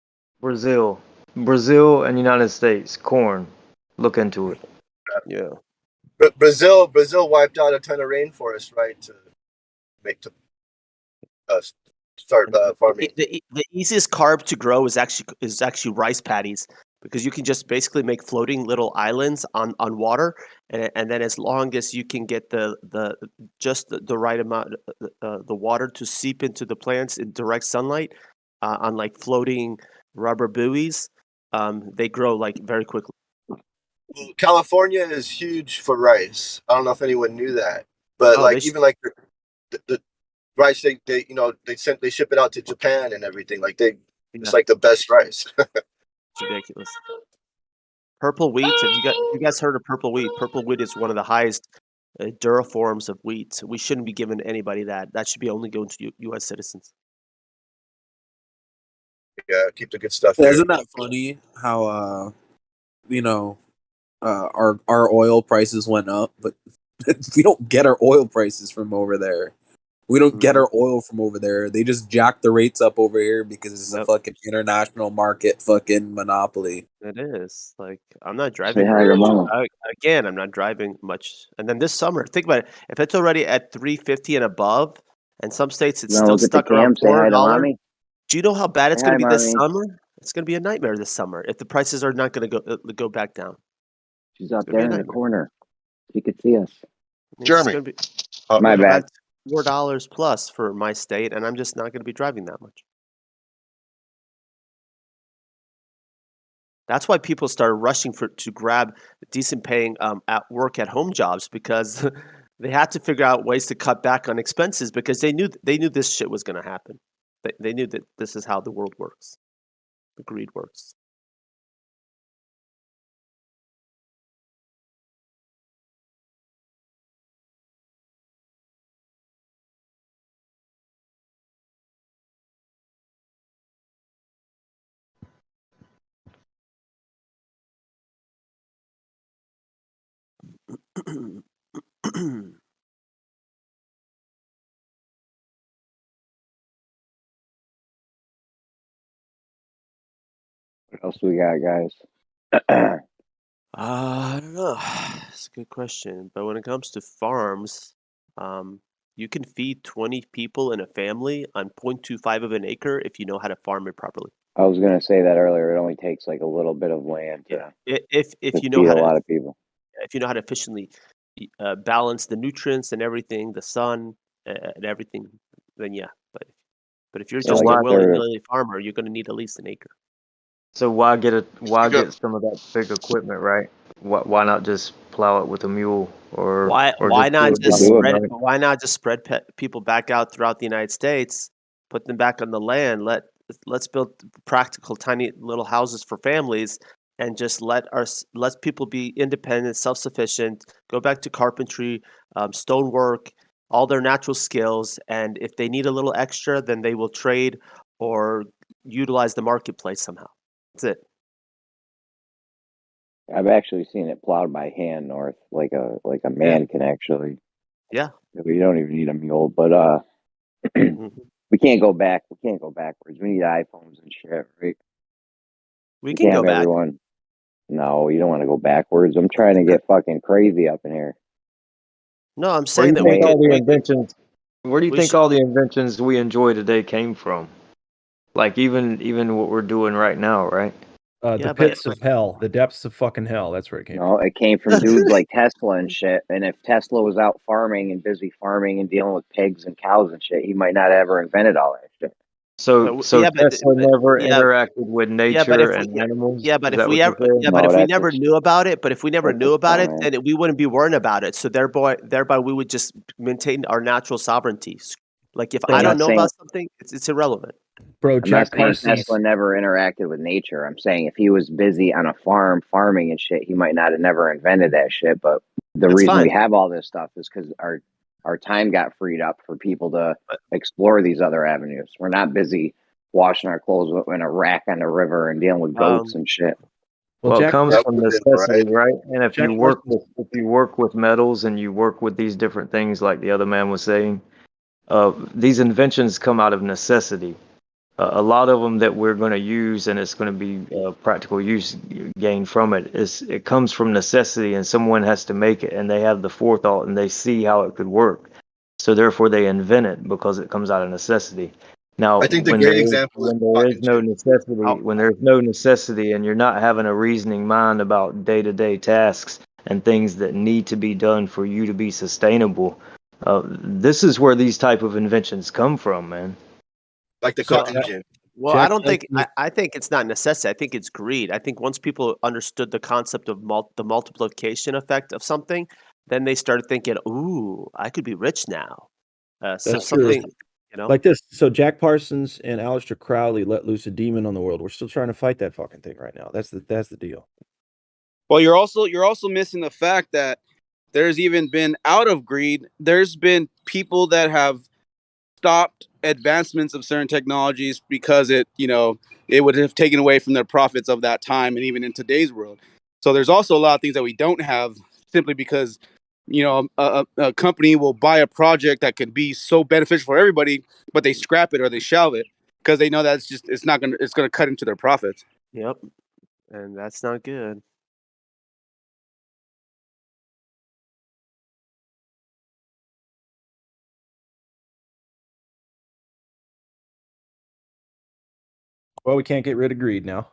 Brazil and United States, corn. Look into it. Yeah. But Brazil wiped out a ton of rainforest, right? To start farming. The easiest carb to grow is actually rice paddies, because you can just basically make floating little islands on water, and then as long as you can get the right amount the water to seep into the plants in direct sunlight on like floating rubber buoys, they grow like very quickly. Well, California is huge for rice. I don't know if anyone knew that, but even like the rice they ship it out to Japan and everything. Like it's like the best rice. It's ridiculous. Purple wheat. Have you guys heard of purple wheat? Purple wheat is one of the highest duriforms of wheat. We shouldn't be giving anybody that. That should be only going to U.S. citizens. Yeah, keep the good stuff. Yeah, isn't that funny how our oil prices went up, but we don't get our oil prices from over there. We don't get our oil from over there. They just jack the rates up over here because it's a fucking international market fucking monopoly. It is. Like, I'm not driving. Again, I'm not driving much. And then this summer, think about it. If it's already at $3.50 and above, and some states it's still stuck around $4. Do you know how bad it's going to be this summer? It's going to be a nightmare this summer if the prices are not going to go back down. She's up there in the corner. You could see us. Jeremy. My bad. $4 plus for my state, and I'm just not going to be driving that much. That's why people started rushing to grab decent paying at home jobs, because they had to figure out ways to cut back on expenses, because they knew this shit was going to happen. They knew that this is how the world works. The greed works. What else we got, guys? I don't know. It's a good question. But when it comes to farms, you can feed 20 people in a family on 0.25 of an acre if you know how to farm it properly. I was gonna say that earlier. It only takes like a little bit of land to If you know feed how a to, lot of people. if you know how to efficiently balance the nutrients and everything, the sun and everything, then yeah. But if you're Yeah, just like a a third of- willy-nilly farmer, you're going to need at least an acre. So why get got- get some of that big equipment, right? Why not just plow it with a mule or Why just do not it just by hand, spread? right? Why not just spread people back out throughout the United States, put them back on the land? Let's build practical, tiny little houses for families, and just let people be independent, self-sufficient. Go back to carpentry, stonework, all their natural skills, and if they need a little extra, then they will trade or utilize the marketplace somehow. That's it. I've actually seen it plowed by hand north, like a man can actually. Yeah. You don't even need a mule, but we can't go back. We can't go backwards. We need iPhones and shit, right? We can can't go have back. everyone. No, you don't want to go backwards. I'm trying to get fucking crazy up in here. No, I'm Where do saying you that we think all could. the inventions? Where do you we think should- all the inventions we enjoy today came from? Like even what we're doing right now, right? Yeah, The but- pits of hell, the depths of fucking hell. That's where it came No, from. it came from dudes like Tesla and shit. And if Tesla was out farming and busy farming and dealing with pigs and cows and shit, he might not have ever invented all that shit. So yeah, but- Tesla never yeah. interacted with Yeah, but nature if and animals. yeah, but Is if that we what ever you're saying? but No, if we that's never a- knew about it, that's knew a about it, comment. then we wouldn't be worrying about it. So thereby we would just maintain our natural sovereignty. Like if I'm I don't not know saying- about something, it's irrelevant. Bro, I'm not saying Tesla never interacted with nature. I'm saying if he was busy on a farm farming and shit, he might not have never invented that shit. But the That's reason we fine. have all this stuff is because our time got freed up for people to explore these other avenues. We're not busy washing our clothes in a rack on the river and dealing with goats and shit. Well, it Jack comes from Parsons, necessity, right? right? And if Jack you work with metals and you work with these different things, like the other man was saying, these inventions come out of necessity. A lot of them that we're going to use, and it's going to be practical use gained from it. It comes from necessity, and someone has to make it, and they have the forethought, and they see how it could work. So therefore, they invent it because it comes out of necessity. Now, I think the when great there is, example is when there is no necessity, when there's no necessity, and you're not having a reasoning mind about day-to-day tasks and things that need to be done for you to be sustainable, this is where these type of inventions come from, man. like the cotton gin. Well, I don't think I think it's not necessity. I think it's greed. I think once people understood the concept of the multiplication effect of something, then they started thinking, "Ooh, I could be rich now." So That's true. something, you know. Like this. So Jack Parsons and Aleister Crowley let loose a demon on the world. We're still trying to fight that fucking thing right now. That's the deal. Well, you're also missing the fact that there's even been out of greed. There's been people that have stopped advancements of certain technologies because it would have taken away from their profits of that time and even in today's world. So there's also a lot of things that we don't have simply because a company will buy a project that could be so beneficial for everybody, but they scrap it or they shelve it because they know that it's gonna cut into their profits. Yep, and that's not good. Well, we can't get rid of greed now.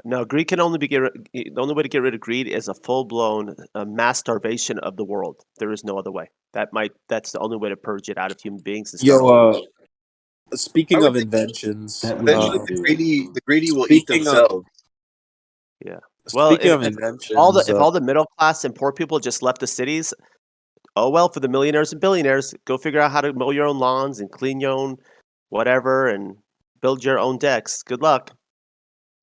No, greed can only the only way to get rid of greed is a full-blown mass starvation of the world. There is no other way. That's the only way to purge it out of human beings. And start over. Speaking of inventions, Eventually, the greedy will eat speaking of- themselves. Yeah. Well, Speaking of if inventions, all the middle class and poor people just left the cities, oh well, for the millionaires and billionaires, go figure out how to mow your own lawns and clean your own whatever and build your own decks. Good luck.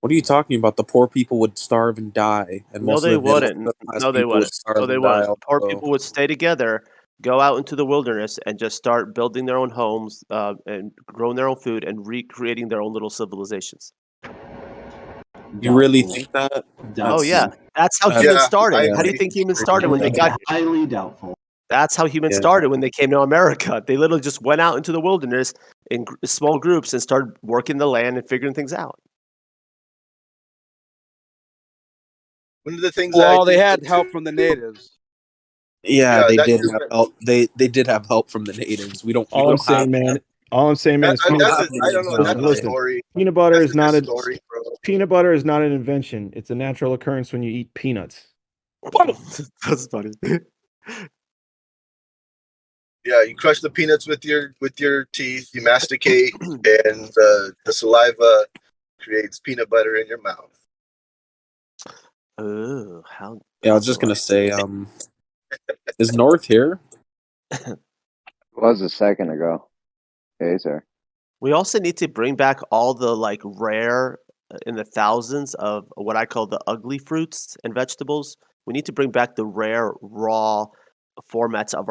what are you talking about? The poor people would starve and die, and No, most they of the middle wouldn't. class No, they people would wouldn't. starve No, they and die. wouldn't. Poor also. people would stay together, go out into the wilderness, and just start building their own homes and growing their own food and recreating their own little civilizations. You really think that? Oh yeah, that's how that's- humans started. I How do you agree. think humans started when they got? Highly doubtful. That's how humans Yeah. started when they came to America. They literally just went out into the wilderness in small groups and started working the land and figuring things out. One of the things Well, they had help from the natives. Yeah, Yeah, they that did too, have but- help. They did have help from the natives. We don't. All I'm saying, man. All I'm saying, man, is I don't know. listen, That's a listen. story. Peanut butter That's is not just a a story, bro. peanut butter is not an invention. It's a natural occurrence when you eat peanuts. That's funny. Yeah, you crush the peanuts with your teeth. You masticate, and the saliva creates peanut butter in your mouth. Oh, how? Yeah, I was just gonna say, is North here? Was a second ago. Okay, sir. We also need to bring back all the like rare in the thousands of what I call the ugly fruits and vegetables. We need to bring back the rare raw formats of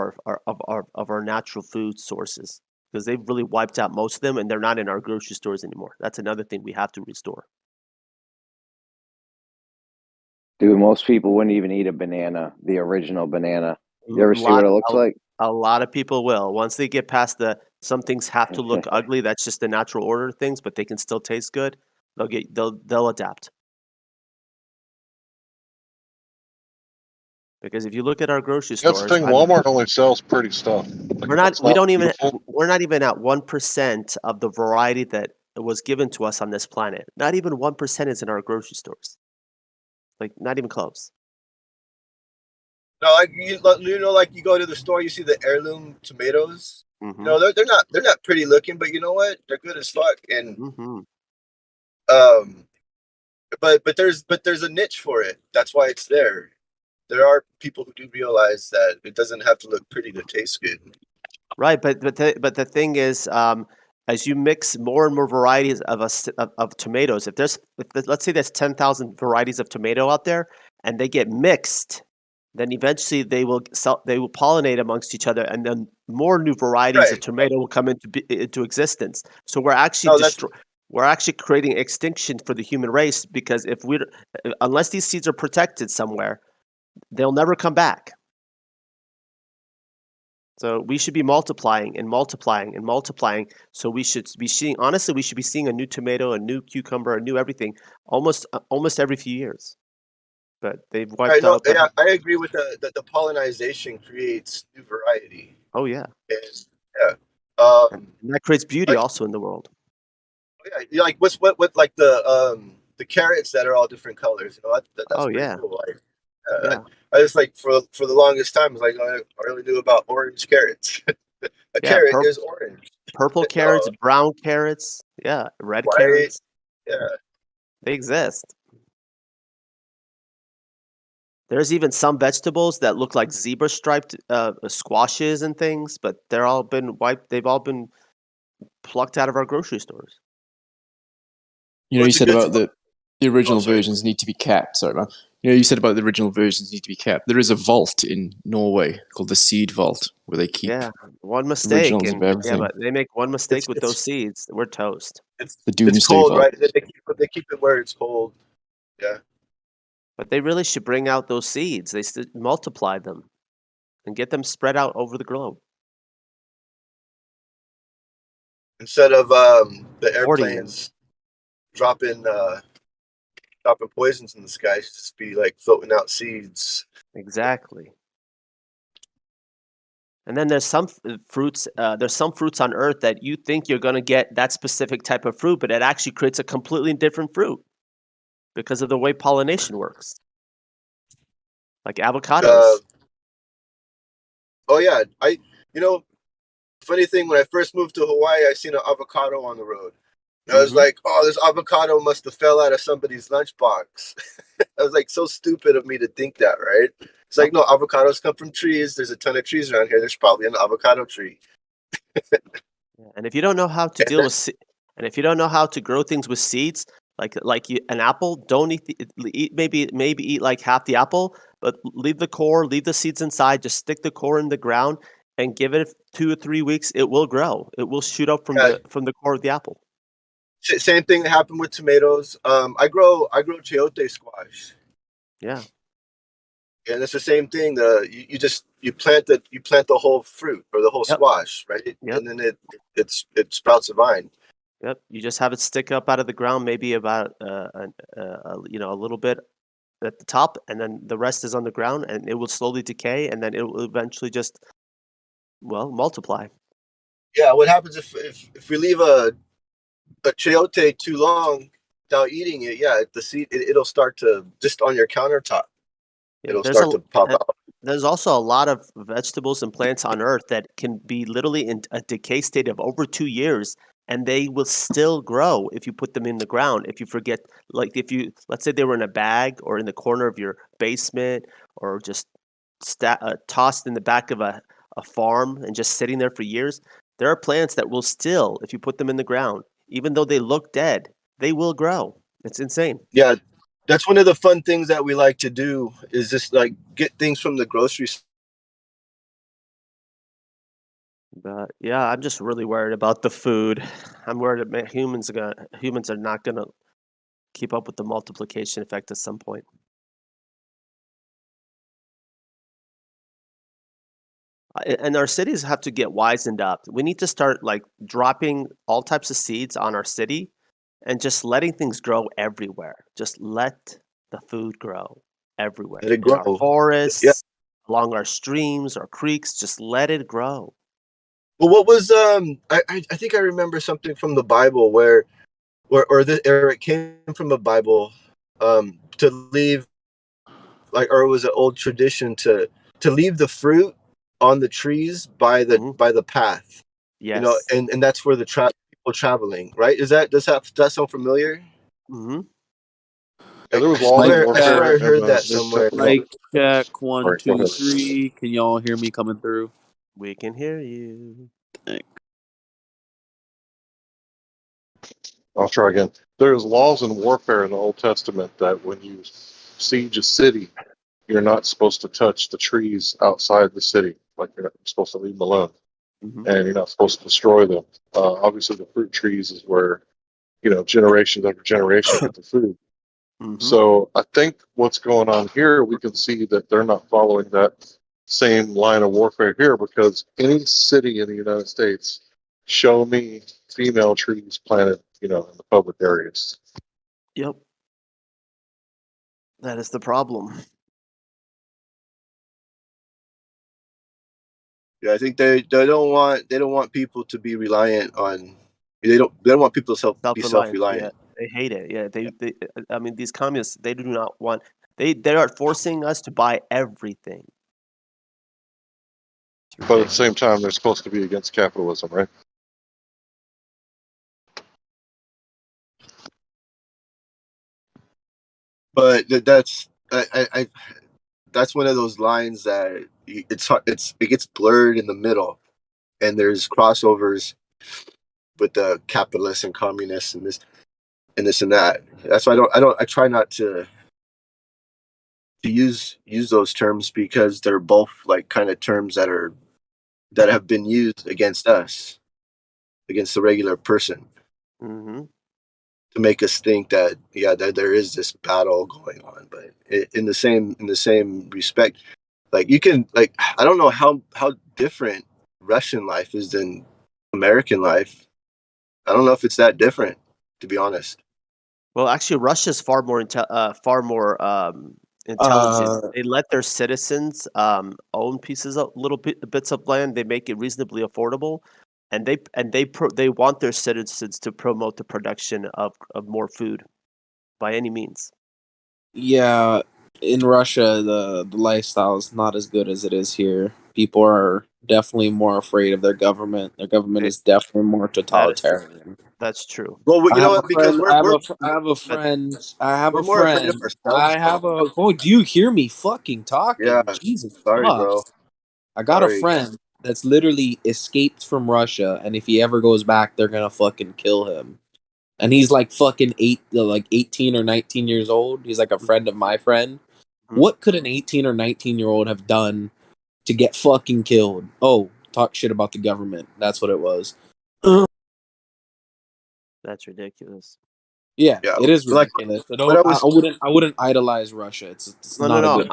our natural food sources because they've really wiped out most of them and they're not in our grocery stores anymore. That's another thing we have to restore. Dude, most people wouldn't even eat a banana, the original banana. You ever see what it looks like? A lot of people will. Once they get past the some things have to look ugly, that's just the natural order of things, but they can still taste good. They'll adapt. Because if you look at our grocery That's stores, the thing. Walmart only sells pretty stuff. Like, we're if not it's we don't even beautiful, we're not even at 1% of the variety that was given to us on this planet. Not even 1% is in our grocery stores. Like not even close. No, like you know, like you go to the store, you see the heirloom tomatoes. Mm-hmm. You know, they're not pretty looking, but you know what? They're good as fuck. And Mm-hmm. but there's a niche for it. That's why it's there. There are people who do realize that it doesn't have to look pretty to taste good. Right, but the thing is, as you mix more and more varieties of tomatoes, let's say there's 10,000 varieties of tomato out there, and they get mixed, then eventually they will pollinate amongst each other, and then more new varieties of tomato will come into existence. So we're actually we're actually creating extinction for the human race because unless these seeds are protected somewhere, they'll never come back. So we should be multiplying and multiplying and multiplying. So we should be seeing, honestly, we should be seeing a new tomato, a new cucumber, a new everything almost every few years. But they've wiped out. Yeah, I agree with the pollinization creates new variety. Oh yeah. And, yeah. And that creates beauty also in the world. Yeah, like what like the carrots that are all different colors. You know, that's pretty cool. Like, I just like for the longest time, like I only knew about orange carrots. A carrot is orange. Purple carrots, brown carrots, red carrots. Yeah, they exist. There's even some vegetables that look like zebra striped squashes and things, but they're all been wiped. They've all been plucked out of our grocery stores. You know, you said about the original versions need to be kept. Sorry, man. You know, you said about the original versions need to be kept. There is a vault in Norway called the Seed Vault where they keep one mistake, originals of everything. but they make one mistake with those seeds, we're toast. The Doomsday it's cold, Vault. right? They keep it where it's cold. Yeah. But they really should bring out those seeds. They multiply them and get them spread out over the globe. Instead of the airplanes dropping poisons in the sky, just be like floating out seeds. Exactly. And then there's some fruits. There's some fruits on Earth that you think you're going to get that specific type of fruit, but it actually creates a completely different fruit because of the way pollination works. Like avocados. Oh yeah, funny thing, when I first moved to Hawaii, I seen an avocado on the road. And I was like, oh, this avocado must have fell out of somebody's lunchbox. I was like, so stupid of me to think that, right? It's like, no, avocados come from trees. There's a ton of trees around here. There's probably an avocado tree. And if you don't know how to deal with, and if you don't know how to grow things with seeds, an apple, don't eat maybe eat like half the apple, but leave the core, leave the seeds inside. Just stick the core in the ground and give it 2 or 3 weeks. It will grow. It will shoot up from the core of the apple. Same thing that happened with tomatoes. I grow chayote squash. Yeah. And it's the same thing. You plant the whole fruit or the whole squash, right? Yep. And then it sprouts a vine. Yep. You just have it stick up out of the ground, maybe about a little bit at the top, and then the rest is on the ground, and it will slowly decay, and then it will eventually just multiply. Yeah. What happens if we leave a chayote too long without eating it? Yeah, the seed it'll start to just on your countertop. It'll start to pop out. There's also a lot of vegetables and plants on Earth that can be literally in a decay state of over 2 years, and they will still grow if you put them in the ground. If you forget, like if you, let's say they were in a bag or in the corner of your basement or just tossed in the back of a farm and just sitting there for years, there are plants that will still, if you put them in the ground, even though they look dead, they will grow. It's insane. Yeah, that's one of the fun things that we like to do is just like get things from the grocery store. But yeah, I'm just really worried about the food. I'm worried that humans are not gonna keep up with the multiplication effect at some point. And our cities have to get wisened up. We need to start like dropping all types of seeds on our city and just letting things grow everywhere. Just let the food grow everywhere. Let it In our grow. forests, Yeah. along our streams, our creeks, just let it grow. Well, what was I think I remember something from the Bible where it came from the Bible to leave, like, or it was an old tradition to leave the fruit on the trees by the path. Yes. You know, and that's where the people traveling, right? Does that sound familiar? Mm-hmm. Yeah, there was laws and I warfare. swear I heard and, that there's somewhere. definitely- Check 1, Sorry, go 2, ahead. 3. Can y'all hear me coming through? We can hear you. I'll try again. There's laws in warfare in the Old Testament that when you siege a city, you're not supposed to touch the trees outside the city. Like you're not supposed to leave them alone, and you're not supposed to destroy them. Obviously, the fruit trees is where generation after generation get the food. So I think what's going on here, we can see that they're not following that same line of warfare here, because any city in the United States, show me female trees planted, in the public areas. Yep. That is the problem. Yeah, I think they don't want people to be reliant on. They don't want people to be self-reliant. Yeah, they hate it. Yeah, they. I mean, these communists, they do not want. They are forcing us to buy everything. But at the same time, they're supposed to be against capitalism, right? But that's that's one of those lines that it gets blurred in the middle, and there's crossovers with the capitalists and communists and this and that. That's why I try not to use those terms, because they're both like kind of terms that have been used against us, against the regular person, to make us think that that there is this battle going on. But in the same respect, like you can, like, I don't know how different Russian life is than American life. I don't know if it's that different, to be honest. Well, actually, Russia's far more intelligent. They let their citizens own bits of land. They make it reasonably affordable, and they want their citizens to promote the production of more food by any means. Yeah, in Russia, the lifestyle is not as good as it is here. People are definitely more afraid of their government. Their government is definitely more totalitarian. That's true. Well, you know what? Because I have a friend. we're more afraid of ourselves. Oh, do you hear me fucking talking? Yeah. Jesus, Sorry, fuck. bro. I got a Sorry. friend that's literally escaped from Russia, and if he ever goes back, they're gonna fucking kill him. And he's like fucking 18 or 19 years old. He's like a friend of my friend. What could an 18 or 19-year-old have done to get fucking killed? Oh, talk shit about the government. That's what it was. That's ridiculous. Yeah, it is like, ridiculous. what I wouldn't idolize Russia. It's not a good.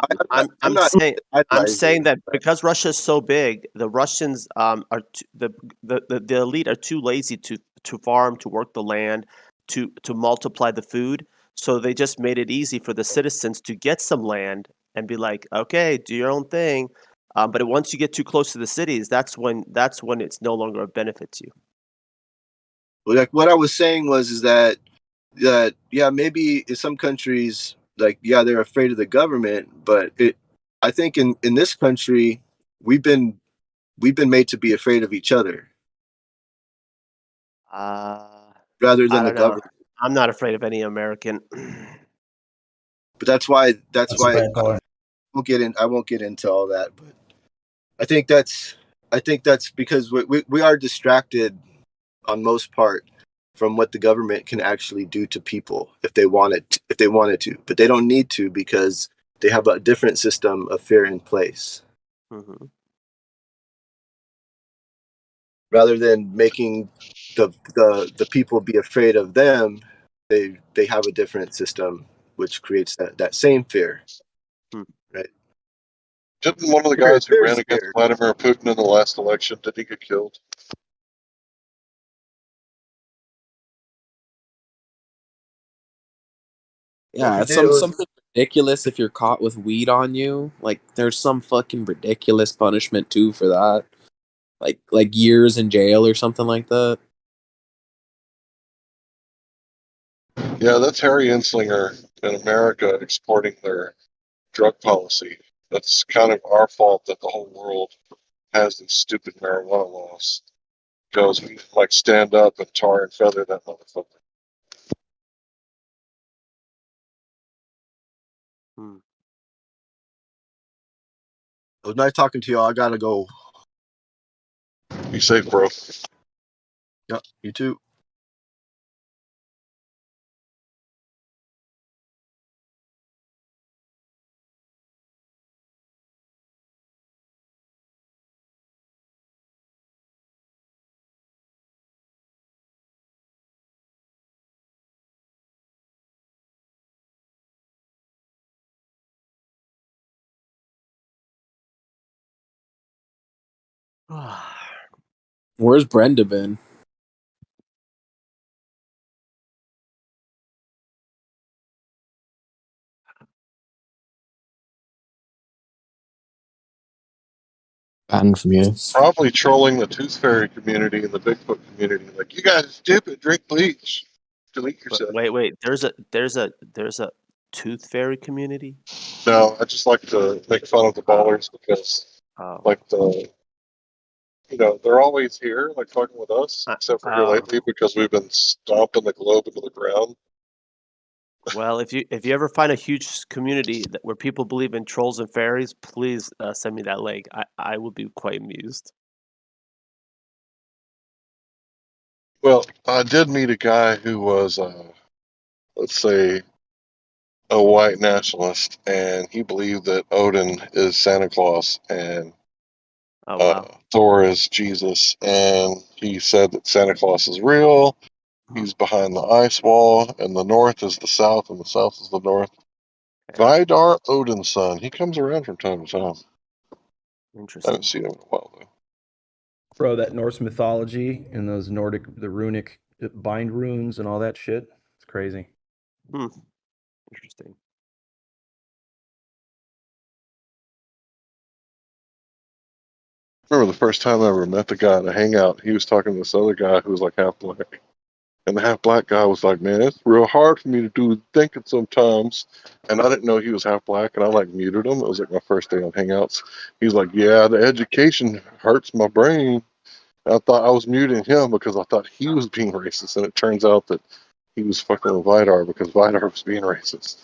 I'm saying that because Russia is so big, the Russians the elite are too lazy to farm, to work the land, to multiply the food. So they just made it easy for the citizens to get some land and be like, okay, do your own thing. But once you get too close to the cities, that's when it's no longer a benefit to you. Like what I was saying is that maybe in some countries, like, they're afraid of the government, but I think in this country we've been made to be afraid of each other. rather I than the don't know. government. I'm not afraid of any American. But that's why That's a bad point. I won't get into all that. But I think that's because we are distracted on most part from what the government can actually do to people if they wanted to, but they don't need to because they have a different system of fear in place. Mm-hmm. Rather than making the people be afraid of them, they have a different system which creates that same fear. Right? Didn't one of the guys who ran against Vladimir Putin in the last election, did he get killed? Yeah, it's something ridiculous if you're caught with weed on you. Like, there's some fucking ridiculous punishment too for that. Like years in jail or something like that. Yeah, that's Harry Anslinger in America exporting their drug policy. That's kind of our fault that the whole world has these stupid marijuana laws. Because we like stand up and tar and feather that motherfucker. It was nice talking to y'all. I gotta go. Be safe, bro. Yep, you too. Where's Brenda been? Banned from you. Probably trolling the Tooth Fairy community and the Bigfoot community. Like, you guys are stupid, drink bleach. Delete yourself. Wait. There's a tooth fairy community. No, I just like to make fun of the ballers because, like, they're always here, like, fucking with us, except for here lately because we've been stomping the globe into the ground. Well, if you ever find a huge community where people believe in trolls and fairies, please send me that link. I would be quite amused. Well, I did meet a guy who was, let's say, a white nationalist, and he believed that Odin is Santa Claus and Thor is Jesus, and he said that Santa Claus is real. He's behind the ice wall, and the north is the south, and the south is the north. Vidar Odin's son. He comes around from time to time. I haven't seen him in a while, though. Bro, that Norse mythology and those the runic bind runes and all that shit. It's crazy. Interesting. I remember the first time I ever met the guy at a hangout, he was talking to this other guy who was like half black. And the half black guy was like, man, it's real hard for me to do thinking sometimes. And I didn't know he was half black, and I like muted him. It was like my first day on Hangouts. He's like, yeah, the education hurts my brain. And I thought I was muting him because I thought he was being racist, and it turns out that he was fucking with Vidar because Vidar was being racist.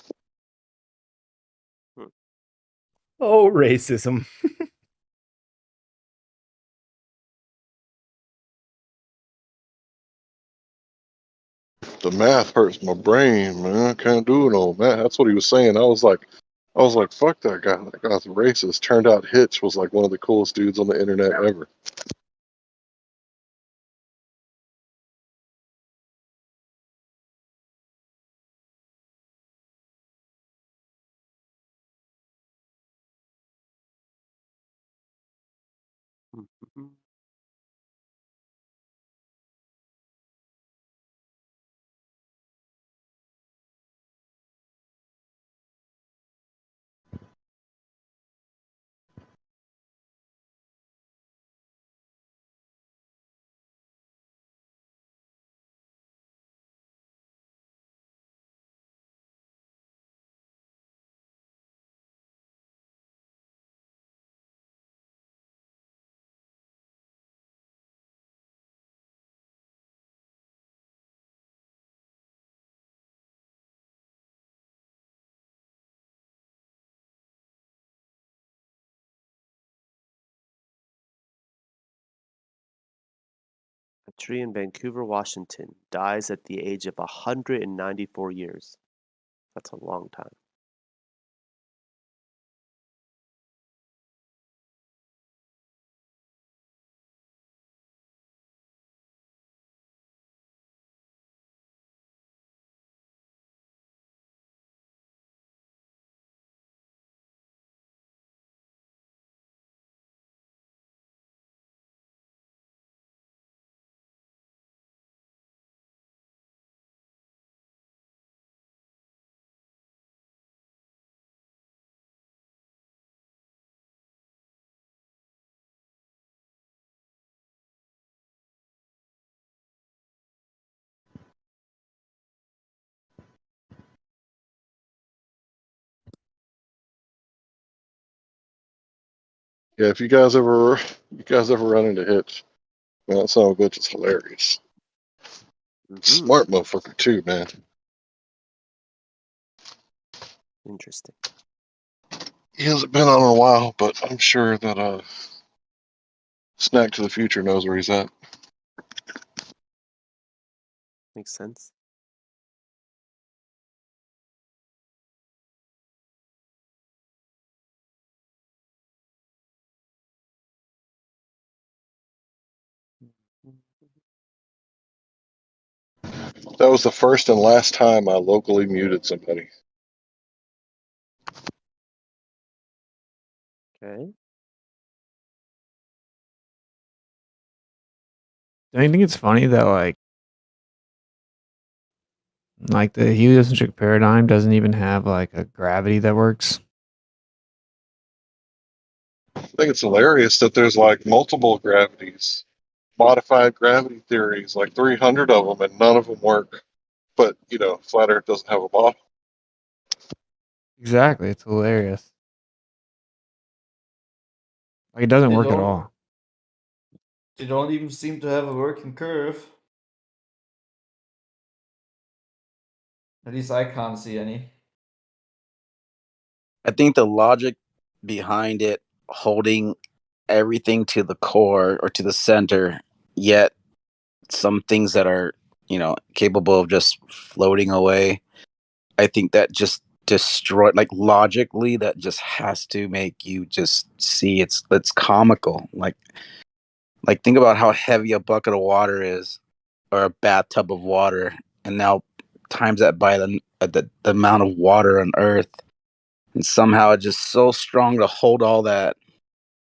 Oh, racism. The math hurts my brain, man. I can't do no math. That's what he was saying. I was like, fuck that guy. That guy's racist. Turned out Hitch was like one of the coolest dudes on the internet ever. tree in Vancouver, Washington, dies at the age of 194 years. That's a long time. Yeah, if you guys ever run into Hitch, man, that son of a bitch is hilarious. Smart motherfucker too, man. Interesting. He hasn't been on in a while, but I'm sure that Snack to the Future knows where he's at. Makes sense. That was the first and last time I locally muted somebody. Okay. Don't you think it's funny that like the heliocentric paradigm doesn't even have like a gravity that works? I think it's hilarious that there's like multiple gravities, modified gravity theories, like 300 of them, and none of them work. But, Flat Earth doesn't have a model. Exactly, it's hilarious. Like it doesn't They work at don't- all. They don't even seem to have a working curve. At least I can't see any. I think the logic behind it holding everything to the core or to the center, yet some things that are, capable of just floating away. I think that just destroyed, like logically, that just has to make you just see it's comical. Like think about how heavy a bucket of water is, or a bathtub of water, and now times that by the amount of water on Earth, and somehow it's just so strong to hold all that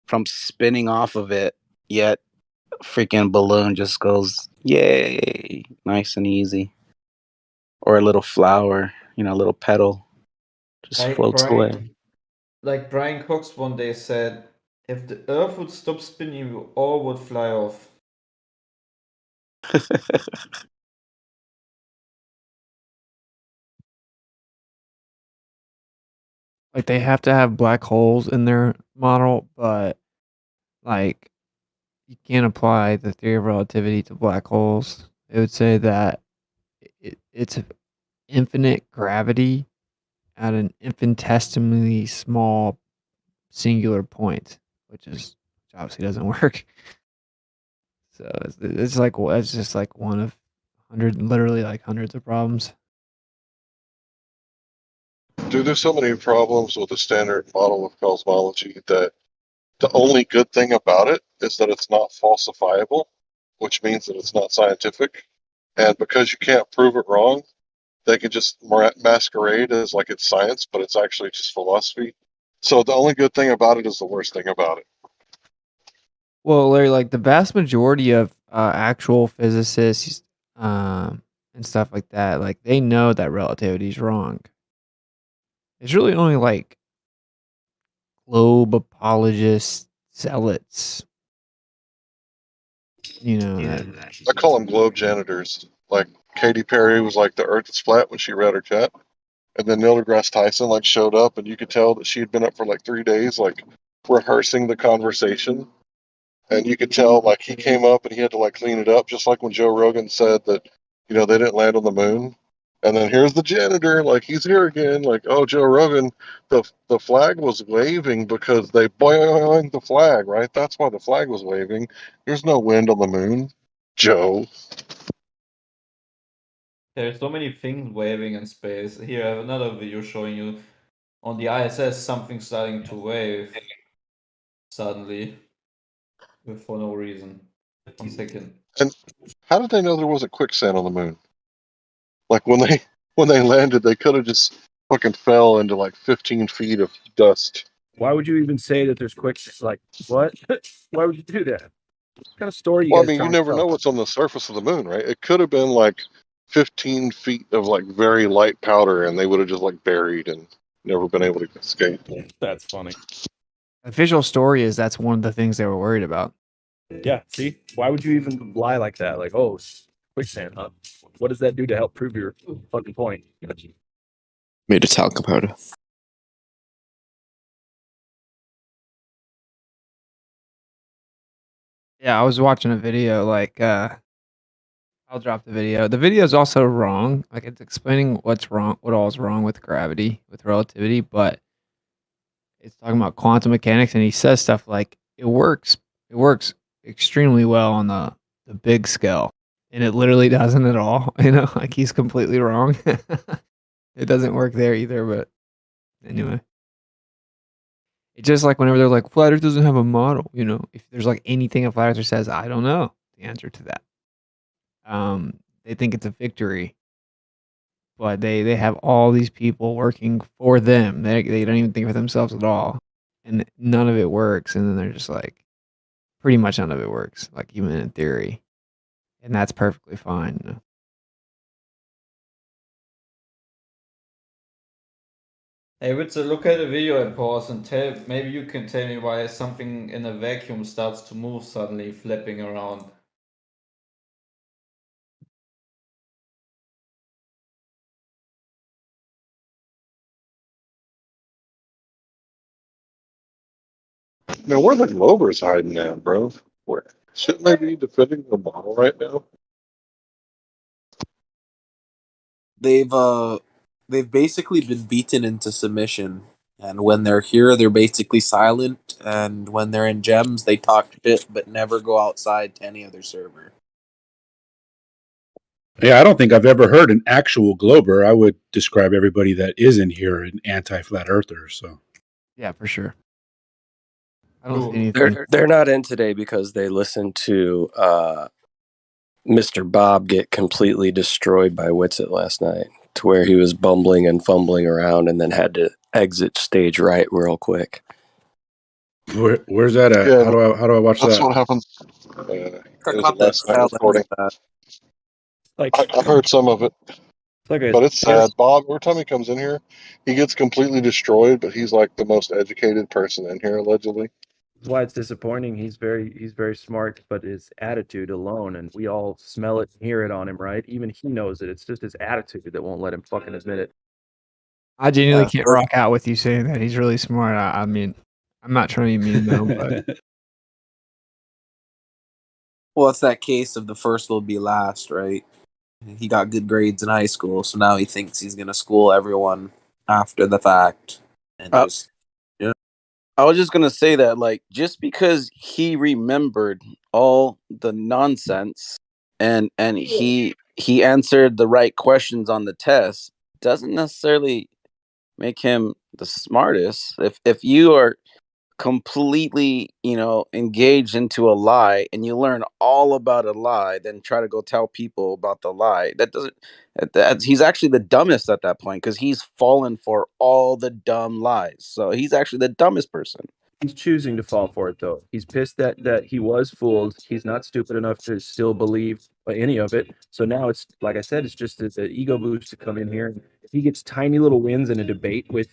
from spinning off of it, yet freaking balloon just goes yay, nice and easy. Or a little flower, a little petal just Like floats away. Brian Cox one day said, if the Earth would stop spinning, we all would fly off. Like they have to have black holes in their model, but like you can't apply the theory of relativity to black holes. It would say that it's infinite gravity at an infinitesimally small singular point, which obviously doesn't work. So it's just like one of literally like hundreds of problems. Dude, there's so many problems with the standard model of cosmology that the only good thing about it is that it's not falsifiable, which means that it's not scientific. And because you can't prove it wrong, they can just masquerade as like it's science, but it's actually just philosophy. So the only good thing about it is the worst thing about it. Well, Larry, like the vast majority of actual physicists and stuff like that, like they know that relativity is wrong. It's really only like globe apologists, zealots, I call them globe janitors. Like Katy Perry was like the Earth is flat when she read her chat, and then Neil deGrasse Tyson like showed up, and you could tell that she had been up for like 3 days, like rehearsing the conversation. And you could tell like he came up and he had to like clean it up, just like when Joe Rogan said that they didn't land on the moon. And then here's the janitor, like he's here again, like, oh, Joe Rogan, the flag was waving because they boing the flag, right? That's why the flag was waving. There's no wind on the moon. Joe. There's so many things waving in space. Here, I have another video showing you on the ISS something starting to wave suddenly for no reason. 1 second. And how did they know there wasn't quicksand on the moon? Like when they landed, they could have just fucking fell into like 15 feet of dust. Why would you even say that there's quicksand? Like, what? Why would you do that? What kind of story you Well, I guys mean, you trying to never tell? know what's on the surface of the moon, right? It could have been like 15 feet of like very light powder, and they would have just like buried and never been able to escape. That's funny. Official story is that's one of the things they were worried about. Yeah, see? Why would you even lie like that? Like, oh, quicksand, huh? What does that do to help prove your fucking point? Made a talcum powder. Yeah, I was watching a video like I'll drop the video. The video is also wrong. Like it's explaining what's wrong, what all is wrong with gravity, with relativity, but it's talking about quantum mechanics, and he says stuff like it works extremely well on the big scale, and it literally doesn't at all. You know, like he's completely wrong. It doesn't work there either. But anyway, it's just like whenever they're like flat Earth doesn't have a model. You know, if there's like anything a flat earther says, I don't know the answer to that. They think it's a victory, but they have all these people working for them. They don't even think for themselves at all, and none of it works. And then they're just like, pretty much none of it works, like even in theory, and that's perfectly fine. You know? Hey, Witzer, look at the video and pause and tell. Maybe you can tell me why something in a vacuum starts to move suddenly, flipping around. Now, where the Globers hiding at, bro? Where shouldn't they be defending the model right now? They've basically been beaten into submission, and when they're here, they're basically silent. And when they're in gems, they talk shit, but never go outside to any other server. Yeah, I don't think I've ever heard an actual Glober. I would describe everybody that is in here an anti-flat earther. So Yeah, for sure. I don't see Cool. anything. They're not in today because they listened to Mr. Bob get completely destroyed by Witsit last night, to where he was bumbling and fumbling around and then had to exit stage right real quick. where's that at? Yeah, How do I watch that's that? what happens. I It was caught a the last night tail end recording. of that. Like, I heard some of it, it's like a, but it's sad. Bob, every time he comes in here, he gets completely destroyed, but he's like the most educated person in here, allegedly. that's why it's disappointing. He's very smart, but his attitude alone, and we all smell it and hear it on him, right? Even he knows it. It's just his attitude that won't let him fucking admit it. I genuinely Yeah. can't rock out with you saying that. He's really smart. I mean, I'm not trying to be mean though, but Well, it's that case of the first will be last, right? He got good grades in high school, so now he thinks he's gonna school everyone after the fact, and just yeah. I was just gonna say that, like, just because he remembered all the nonsense and he answered the right questions on the test doesn't necessarily make him the smartest. If you are completely, engaged into a lie and you learn all about a lie, then try to go tell people about the lie. That doesn't he's actually the dumbest at that point because he's fallen for all the dumb lies. So he's actually the dumbest person. He's choosing to fall for it, though. He's pissed that he was fooled. He's not stupid enough to still believe any of it. So now it's like I said, it's just an ego boost to come in here. If he gets tiny little wins in a debate with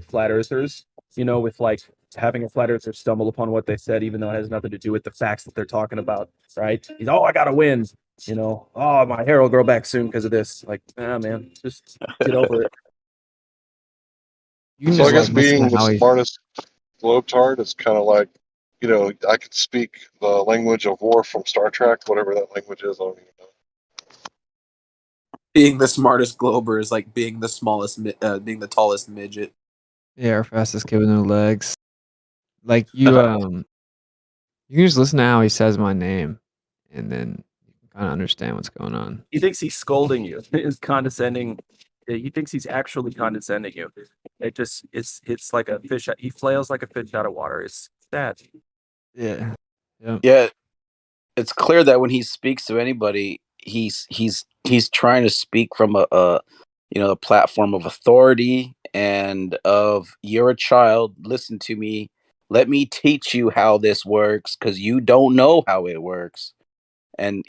flat earthers, with like having a flat earther stumble upon what they said, even though it has nothing to do with the facts that they're talking about, right? He's I gotta win. Oh, my hair will grow back soon because of this. Like, man, just get over it. you can So I just guess like listen being to the how he. smartest globetard is kind of like, I could speak the language of war from Star Trek, whatever that language is. I don't even know. Being the smartest Glober is like being the being the tallest midget. Yeah, our fastest kid with no legs. Like you can just listen to how he says my name, and then you can trying to understand what's going on. He thinks he's scolding you. Is condescending. He thinks he's actually condescending you. It's like a fish. He flails like a fish out of water. It's sad. Yeah. Yeah, it's clear that when he speaks to anybody, he's trying to speak from a a platform of authority and of you're a child. Listen to me. Let me teach you how this works because you don't know how it works. And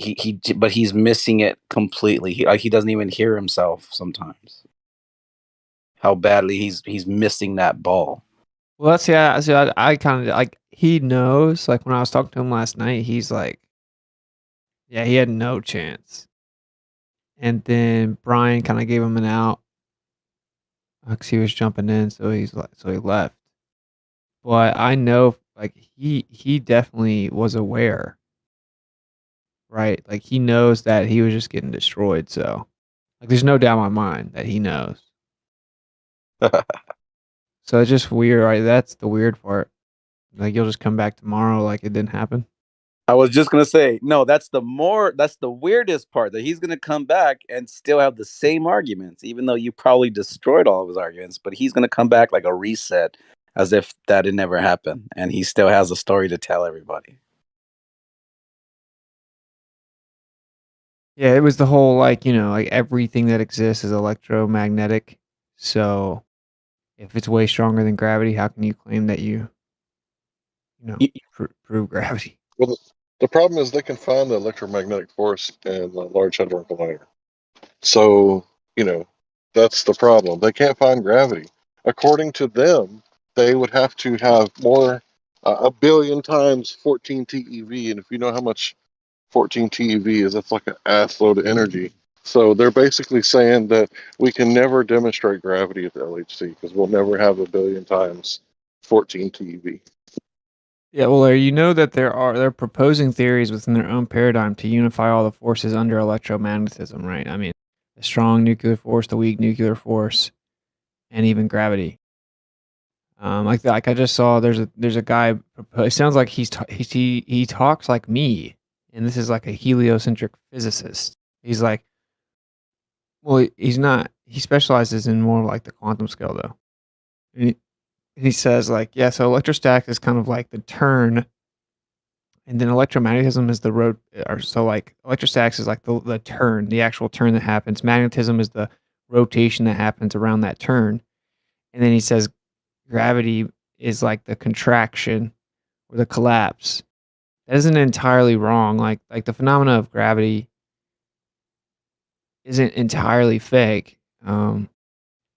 but he's missing it completely. He doesn't even hear himself sometimes. How badly he's missing that ball. Well, that's yeah. So I kind of like he knows. Like when I was talking to him last night, he's like, yeah, he had no chance. And then Brian kind of gave him an out because he was jumping in, so he left. But I know, like he definitely was aware, right? Like he knows that he was just getting destroyed. So, like, there's no doubt in my mind that he knows. So it's just weird, right? That's the weird part. Like you'll just come back tomorrow, like it didn't happen. I was just gonna say, no, that's the weirdest part, that he's gonna come back and still have the same arguments, even though you probably destroyed all of his arguments, but he's gonna come back like a reset, as if that had never happened, and he still has a story to tell everybody. Yeah, it was the whole like, like everything that exists is electromagnetic. So if it's way stronger than gravity, how can you claim that you prove gravity? Well, the problem is they can find the electromagnetic force in the Large Hadron Collider. So, that's the problem. They can't find gravity. According to them, they would have to have more, a billion times 14 TeV. And if you know how much 14 TeV is, that's like an ass load of energy. So they're basically saying that we can never demonstrate gravity at the LHC because we'll never have a billion times 14 TeV. Yeah, well, you know that they're proposing theories within their own paradigm to unify all the forces under electromagnetism, right? I mean, the strong nuclear force, the weak nuclear force, and even gravity. Like I just saw, there's a guy. It sounds like he talks like me, and this is like a heliocentric physicist. He's like, well, he's not. He specializes in more like the quantum scale, though. And he says like, yeah, so electrostatics is kind of like the turn, and then electromagnetism is the road. Or so like electrostatics is like the turn, the actual turn that happens. Magnetism is the rotation that happens around that turn, and then he says gravity is like the contraction or the collapse. That isn't entirely wrong. Like the phenomena of gravity isn't entirely fake.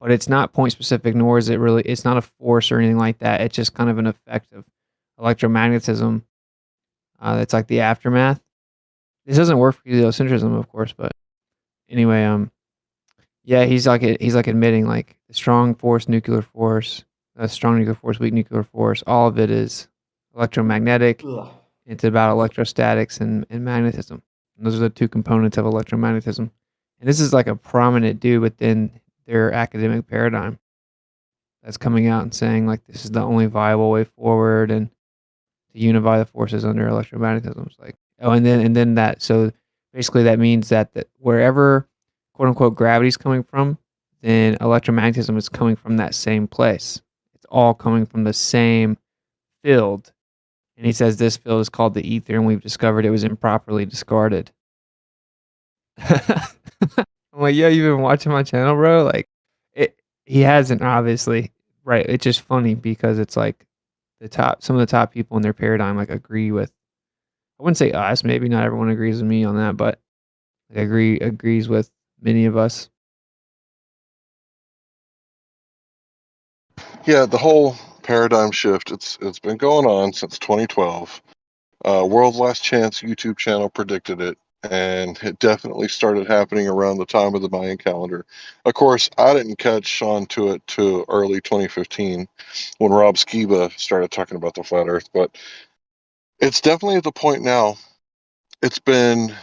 But it's not point specific, nor is it really. It's not a force or anything like that. It's just kind of an effect of electromagnetism. That's like the aftermath. This doesn't work for heliocentrism, of course, but anyway, yeah, he's like admitting like strong force, nuclear force, strong nuclear force, weak nuclear force. All of it is electromagnetic. Ugh. It's about electrostatics and magnetism. And those are the two components of electromagnetism. And this is like a prominent dude within their academic paradigm that's coming out and saying like this is the only viable way forward and to unify the forces under electromagnetism. It's like, oh, and then that, so basically that means that wherever quote unquote gravity is coming from, then electromagnetism is coming from that same place. It's all coming from the same field. And he says this field is called the ether, and we've discovered it was improperly discarded. I'm like, yeah, you've been watching my channel, bro? Like, he hasn't, obviously, right? It's just funny because it's like some of the top people in their paradigm like agree with. I wouldn't say us. Maybe not everyone agrees with me on that, but like, agrees with many of us. Yeah, the whole paradigm shift, it's been going on since 2012. World's Last Chance YouTube channel predicted it, and it definitely started happening around the time of the Mayan calendar. Of course, I didn't catch on to it till early 2015 when Rob Skiba started talking about the flat Earth, but it's definitely at the point now. It's been,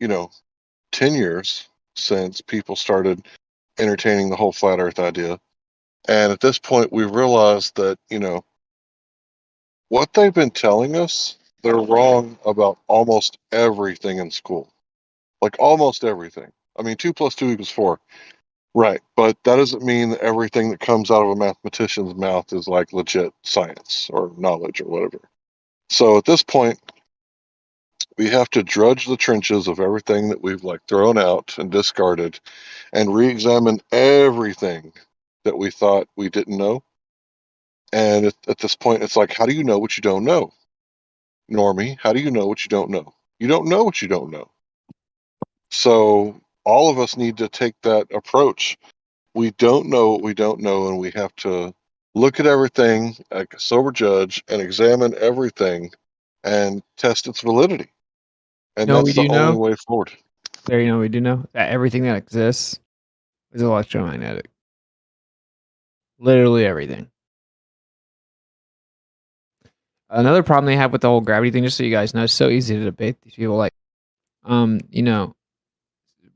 10 years since people started entertaining the whole flat Earth idea. And at this point, we've realized that, what they've been telling us, they're wrong about almost everything in school. like almost everything. I mean, 2 + 2 = 4, right? But that doesn't mean that everything that comes out of a mathematician's mouth is like legit science or knowledge or whatever. So at this point, we have to drudge the trenches of everything that we've like thrown out and discarded, and re-examine everything that we thought we didn't know. And at this point, it's like, how do you know what you don't know? Normie, how do you know what you don't know? You don't know what you don't know. So all of us need to take that approach. We don't know what we don't know, and we have to look at everything like a sober judge and examine everything and test its validity. And No, we that's the do only know. way forward. There, you know, we do know that everything that exists is electromagnetic. Literally everything. Another problem they have with the whole gravity thing, just so you guys know, it's so easy to debate these people. Like, you know,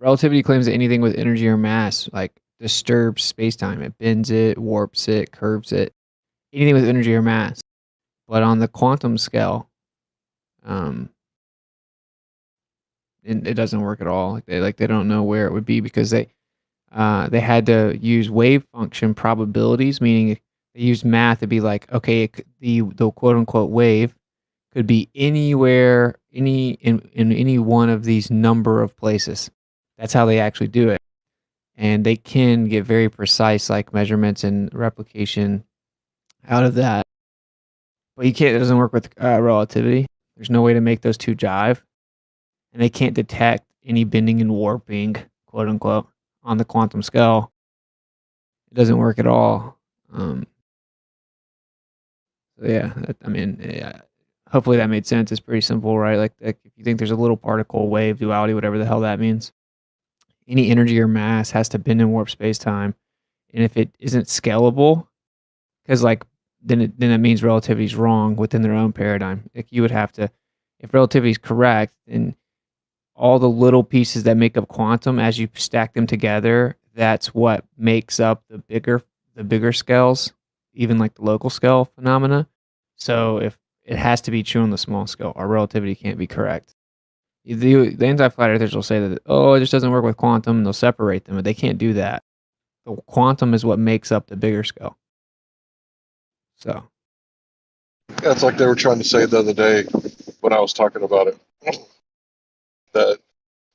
relativity claims that anything with energy or mass, like, disturbs space-time. It bends it, warps it, curves it. Anything with energy or mass. But on the quantum scale, it doesn't work at all. They don't know where it would be because they had to use wave function probabilities, meaning they used math to be like, okay, the quote unquote wave could be anywhere, in any one of these number of places. That's how they actually do it, and they can get very precise, like measurements and replication out of that. But you can't. It doesn't work with relativity. There's no way to make those two jive, and they can't detect any bending and warping, quote unquote, on the quantum scale. It doesn't work at all. So yeah, I mean, yeah, hopefully that made sense. It's pretty simple, right? Like if you think there's a little particle wave duality, whatever the hell that means, any energy or mass has to bend and warp space time, and if it isn't scalable, because like then that means relativity is wrong within their own paradigm. Like you would have to, if relativity is correct, then all the little pieces that make up quantum, as you stack them together, that's what makes up the bigger scales, even like the local scale phenomena. So if it has to be true on the small scale, our relativity can't be correct. The anti-flat earthers will say that, it just doesn't work with quantum, and they'll separate them, but they can't do that. The quantum is what makes up the bigger scale. So Yeah, it's like they were trying to say the other day when I was talking about it, that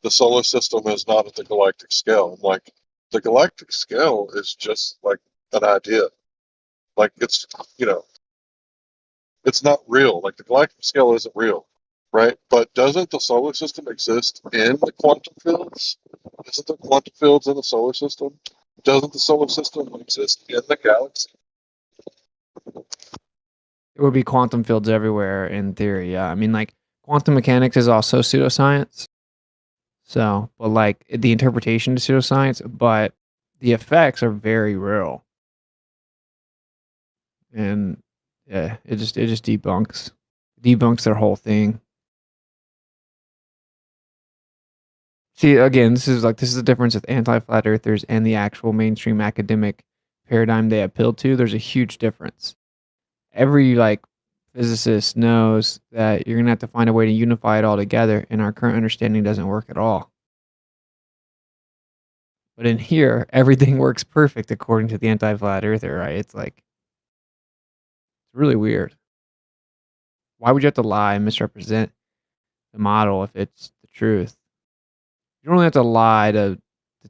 the solar system is not at the galactic scale. I'm like, the galactic scale is just like an idea. Like it's, it's not real. Like the galactic scale isn't real, right? But doesn't the solar system exist in the quantum fields? Isn't the quantum fields in the solar system? Doesn't the solar system exist in the galaxy? there would be quantum fields everywhere in theory. Yeah, I mean, like quantum mechanics is also pseudoscience. So, but like the interpretation is pseudoscience, but the effects are very real. And yeah, it just debunks their whole thing. See, again, this is the difference with anti-flat earthers and the actual mainstream academic paradigm they appeal to. There's a huge difference. Every like physicist knows that you're gonna have to find a way to unify it all together, and our current understanding doesn't work at all. But in here, everything works perfect according to the anti-flat earther, right? It's like it's really weird. Why would you have to lie and misrepresent the model if it's the truth? You don't really have to lie to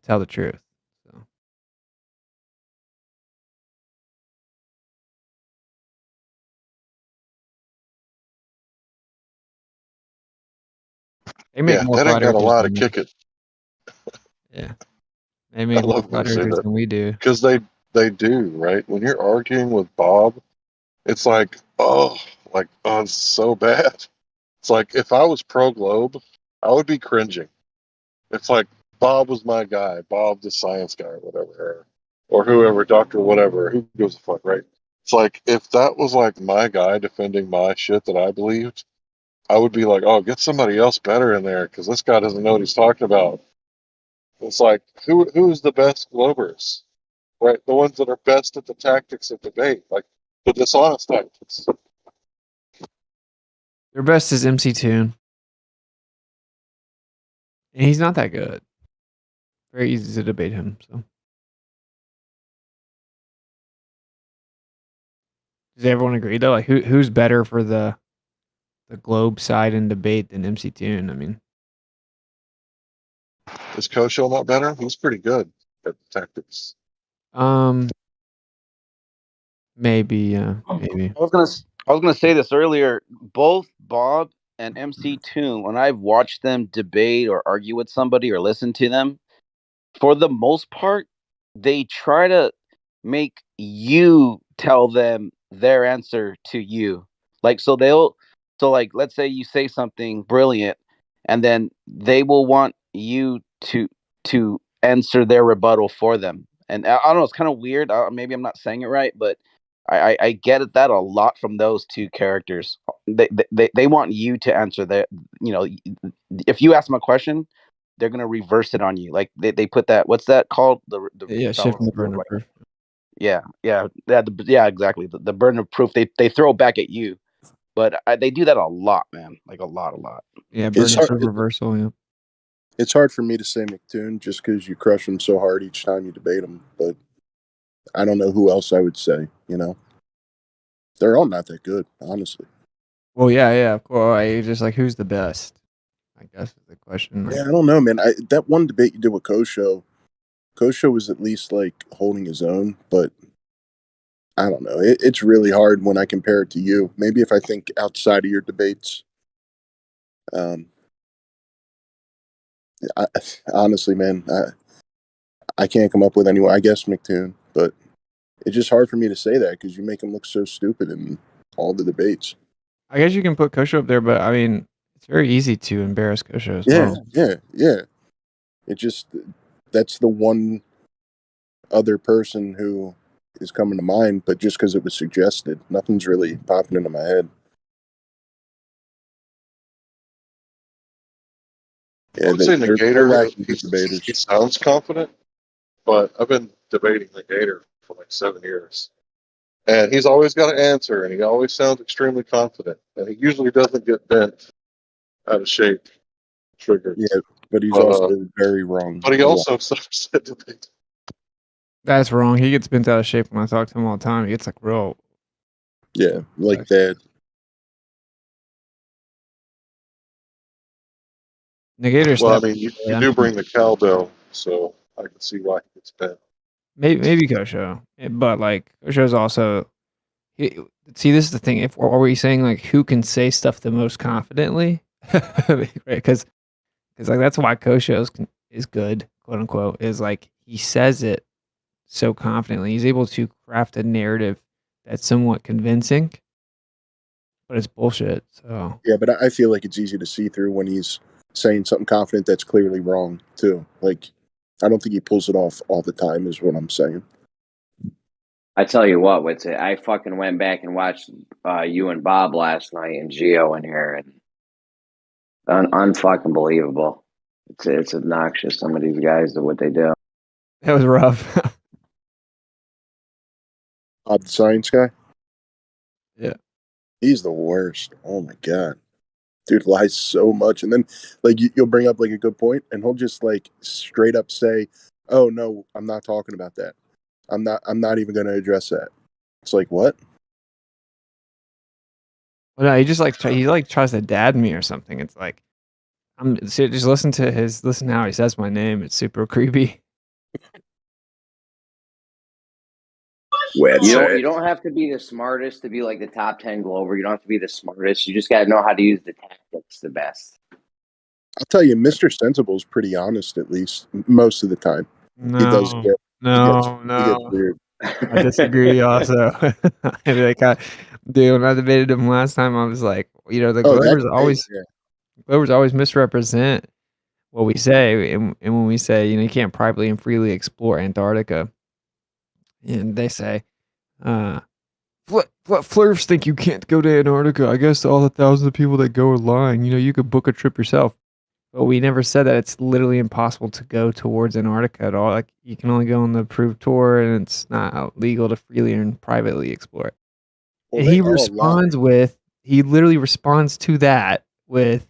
tell the truth. So they make Yeah, more that ain't flat got a earthers lot to than we. kick it. Yeah, they I make more love when flat you say earthers that than we do. because they do, right? When you're arguing with Bob, it's like, it's so bad. It's like if I was pro globe, I would be cringing. It's like Bob was my guy, Bob the science guy or whatever, or whoever, doctor, whatever. Who gives a fuck, right? It's like if that was like my guy defending my shit that I believed, I would be like, oh, get somebody else better in there because this guy doesn't know what he's talking about. It's like who's the best globers, right? The ones that are best at the tactics of debate, like the dishonest tactics. Their best is MC Tune. And he's not that good. Very easy to debate him. So, does everyone agree though? Like, who's better for the globe side in debate than MC Toon? I mean, Is Kosho not better? He's pretty good at tactics. maybe, maybe. I was gonna say this earlier. Both Bob and MC Toon, when I've watched them debate or argue with somebody or listen to them, for the most part, they try to make you tell them their answer to you. Like, like, let's say you say something brilliant, and then they will want you to answer their rebuttal for them. And I don't know, it's kind of weird. Maybe I'm not saying it right, but I get that a lot from those two characters. They want you to answer their, if you ask them a question, they're gonna reverse it on you. Like they put that, what's that called? Yeah, shifting the burden of proof. Yeah, exactly. The burden of proof they throw back at you, but they do that a lot, man. Like a lot. Yeah, It's burden of hard, proof reversal. Yeah. it's hard for me to say McToon just because you crush him so hard each time you debate him, but I don't know who else I would say, They're all not that good, honestly. Well, yeah, of course. Just like, who's the best? I guess is the question. Like, Yeah, I don't know, man. That one debate you did with Kosho was at least like holding his own, but I don't know. It's really hard when I compare it to you. Maybe if I think outside of your debates. Honestly, man, I can't come up with anyone. I guess McToon, but it's just hard for me to say that because you make him look so stupid in all the debates. I guess you can put Kosho up there, but I mean, it's very easy to embarrass Kosho as well. Yeah. It just that's the one other person who is coming to mind, but just because it was suggested, nothing's really popping into my head. I would say Negator, he sounds confident, but I've been debating Negator for like 7 years. And he's always got an answer, and he always sounds extremely confident. And he usually doesn't get bent out of shape, triggered. Yeah, but he's also very wrong. But he also sucks at debate. That's wrong. He gets bent out of shape when I talk to him all the time. He gets like real. Yeah, like that. Negator's. Well, I mean, you do bring the cowbell, so I can see why he gets bent. Maybe Kosho, but like Kosho's also. See, this is the thing. If are we saying like who can say stuff the most confidently, right? Because like that's why Kosho is good, quote unquote. Is like he says it so confidently. He's able to craft a narrative that's somewhat convincing, but it's bullshit. So yeah, but I feel like it's easy to see through when he's saying something confident that's clearly wrong too. Like I don't think he pulls it off all the time, is what I'm saying. I tell you what, Witsit, I fucking went back and watched you and Bob last night and Gio in here, and unfucking believable. It's obnoxious. Some of these guys do what they do. That was rough. Bob the science guy? Yeah. He's the worst. Oh my god. Dude lies so much. And then like you'll bring up like a good point and he'll just like straight up say, "Oh no, I'm not talking about that. I'm not even gonna address that." It's like what? Well, no, he just like tries to dad me or something. It's like just listen how he says my name. It's super creepy. You don't have to be the smartest to be like the top 10 Glover. You don't have to be the smartest. You just got to know how to use the tactics the best. I'll tell you, Mr. Sensible's pretty honest, at least most of the time. No, he does get he gets weird. I disagree. Also, dude, when I debated him last time, I was like, the Glovers always misrepresent what we say, and when we say, you can't privately and freely explore Antarctica, and they say, what flirts think you can't go to Antarctica? I guess all the thousands of people that go are lying. You could book a trip yourself. But we never said that it's literally impossible to go towards Antarctica at all. Like, you can only go on the approved tour, and it's not legal to freely and privately explore it. Well, and he literally responds to that with,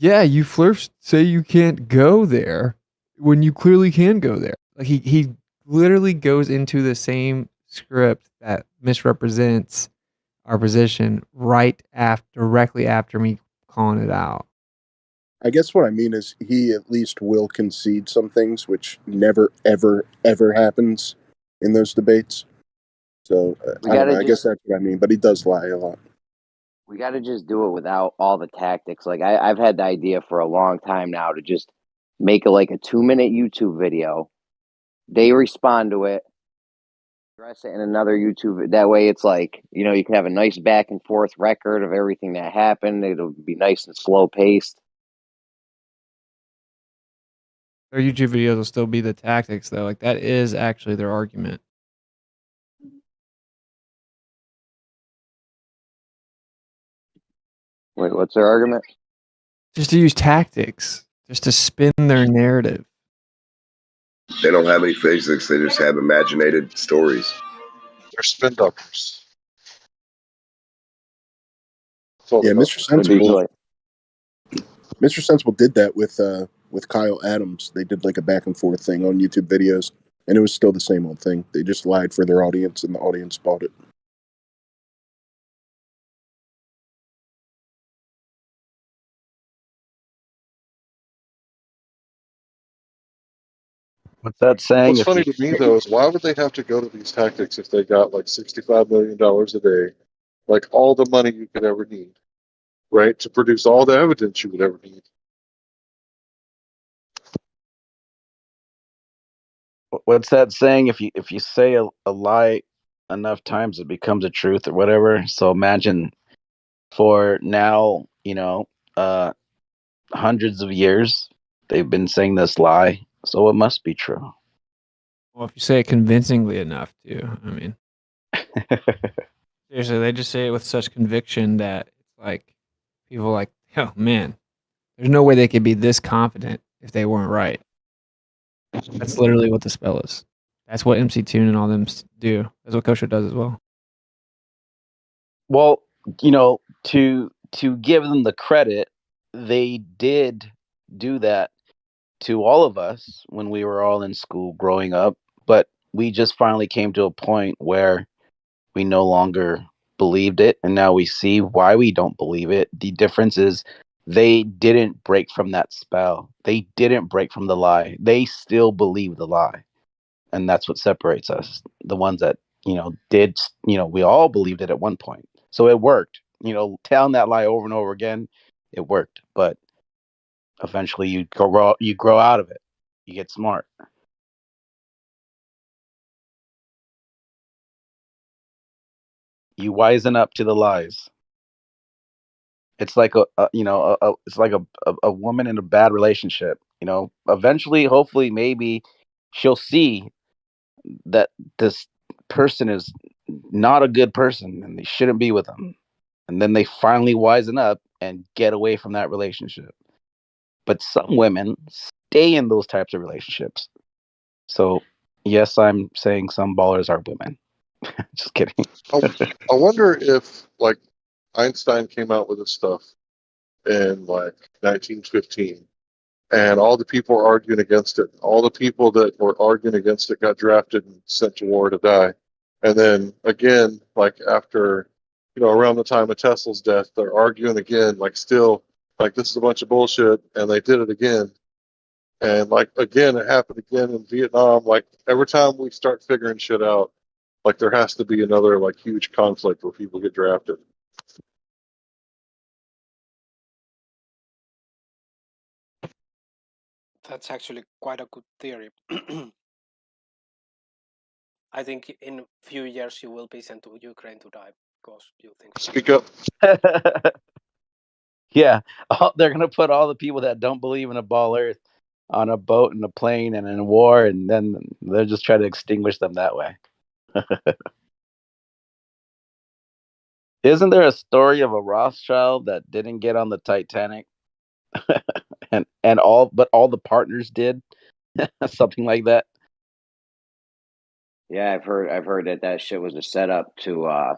Yeah, you flirts say you can't go there when you clearly can go there. Like he literally goes into the same script that misrepresents our position directly after me calling it out. I guess what I mean is he at least will concede some things, which never, ever, ever happens in those debates. So We I don't know. gotta I guess just that's what I mean. But he does lie a lot. we gotta just do it without all the tactics. Like I've had the idea for a long time now to just make like a 2-minute YouTube video. They respond to it, address it in another YouTube. That way, it's like you can have a nice back and forth record of everything that happened. It'll be nice and slow paced. Their YouTube videos will still be the tactics though. Like that is actually their argument. Wait, what's their argument? Just to use tactics, just to spin their narrative. They don't have any physics. They just have imaginated stories. They're spin doctors. Yeah, Mr. Sensible. Mr. Sensible did that with Kyle Adams. They did like a back and forth thing on YouTube videos, and it was still the same old thing. They just lied for their audience, and the audience bought it. What's that saying? What's funny to me though is why would they have to go to these tactics if they got like $65 million a day, like all the money you could ever need, right, to produce all the evidence you would ever need? What's that saying? If you say a lie enough times, it becomes a truth or whatever. So imagine for now, hundreds of years they've been saying this lie, so it must be true. Well, if you say it convincingly enough, too. I mean, seriously, they just say it with such conviction that it's like people are like, oh man, there's no way they could be this confident if they weren't right. That's literally what the spell is. That's what MC Tune and all them do. That's what Kosher does as well. Well, to give them the credit, they did do that to all of us when we were all in school growing up, but we just finally came to a point where we no longer believed it, and now we see why we don't believe it. The difference is they didn't break from that spell. They didn't break from the lie. They still believe the lie. And that's what separates us. The ones that, did, we all believed it at one point. So it worked. Telling that lie over and over again, it worked. But eventually you grow out of it. You get smart. You wisen up to the lies. It's like it's like a woman in a bad relationship. Eventually, hopefully, maybe she'll see that this person is not a good person and they shouldn't be with them. And then they finally wisen up and get away from that relationship. But some women stay in those types of relationships. So, yes, I'm saying some ballers are women. Just kidding. I wonder if like Einstein came out with this stuff in like 1915 and all the people were arguing against it. All the people that were arguing against it got drafted and sent to war to die. And then again, like after, around the time of Tesla's death, they're arguing again, like still, like this is a bunch of bullshit, and they did it again. And like again, it happened again in Vietnam. Like every time we start figuring shit out, like there has to be another like huge conflict where people get drafted. That's actually quite a good theory. I think in a few years you will be sent to Ukraine to die because you think so. Speak up. Yeah, they're gonna put all the people that don't believe in a ball Earth on a boat and a plane and in a war, and then they'll just try to extinguish them that way. Isn't there a story of a Rothschild that didn't get on the Titanic, and all the partners did, something like that? Yeah, I've heard that shit was a setup to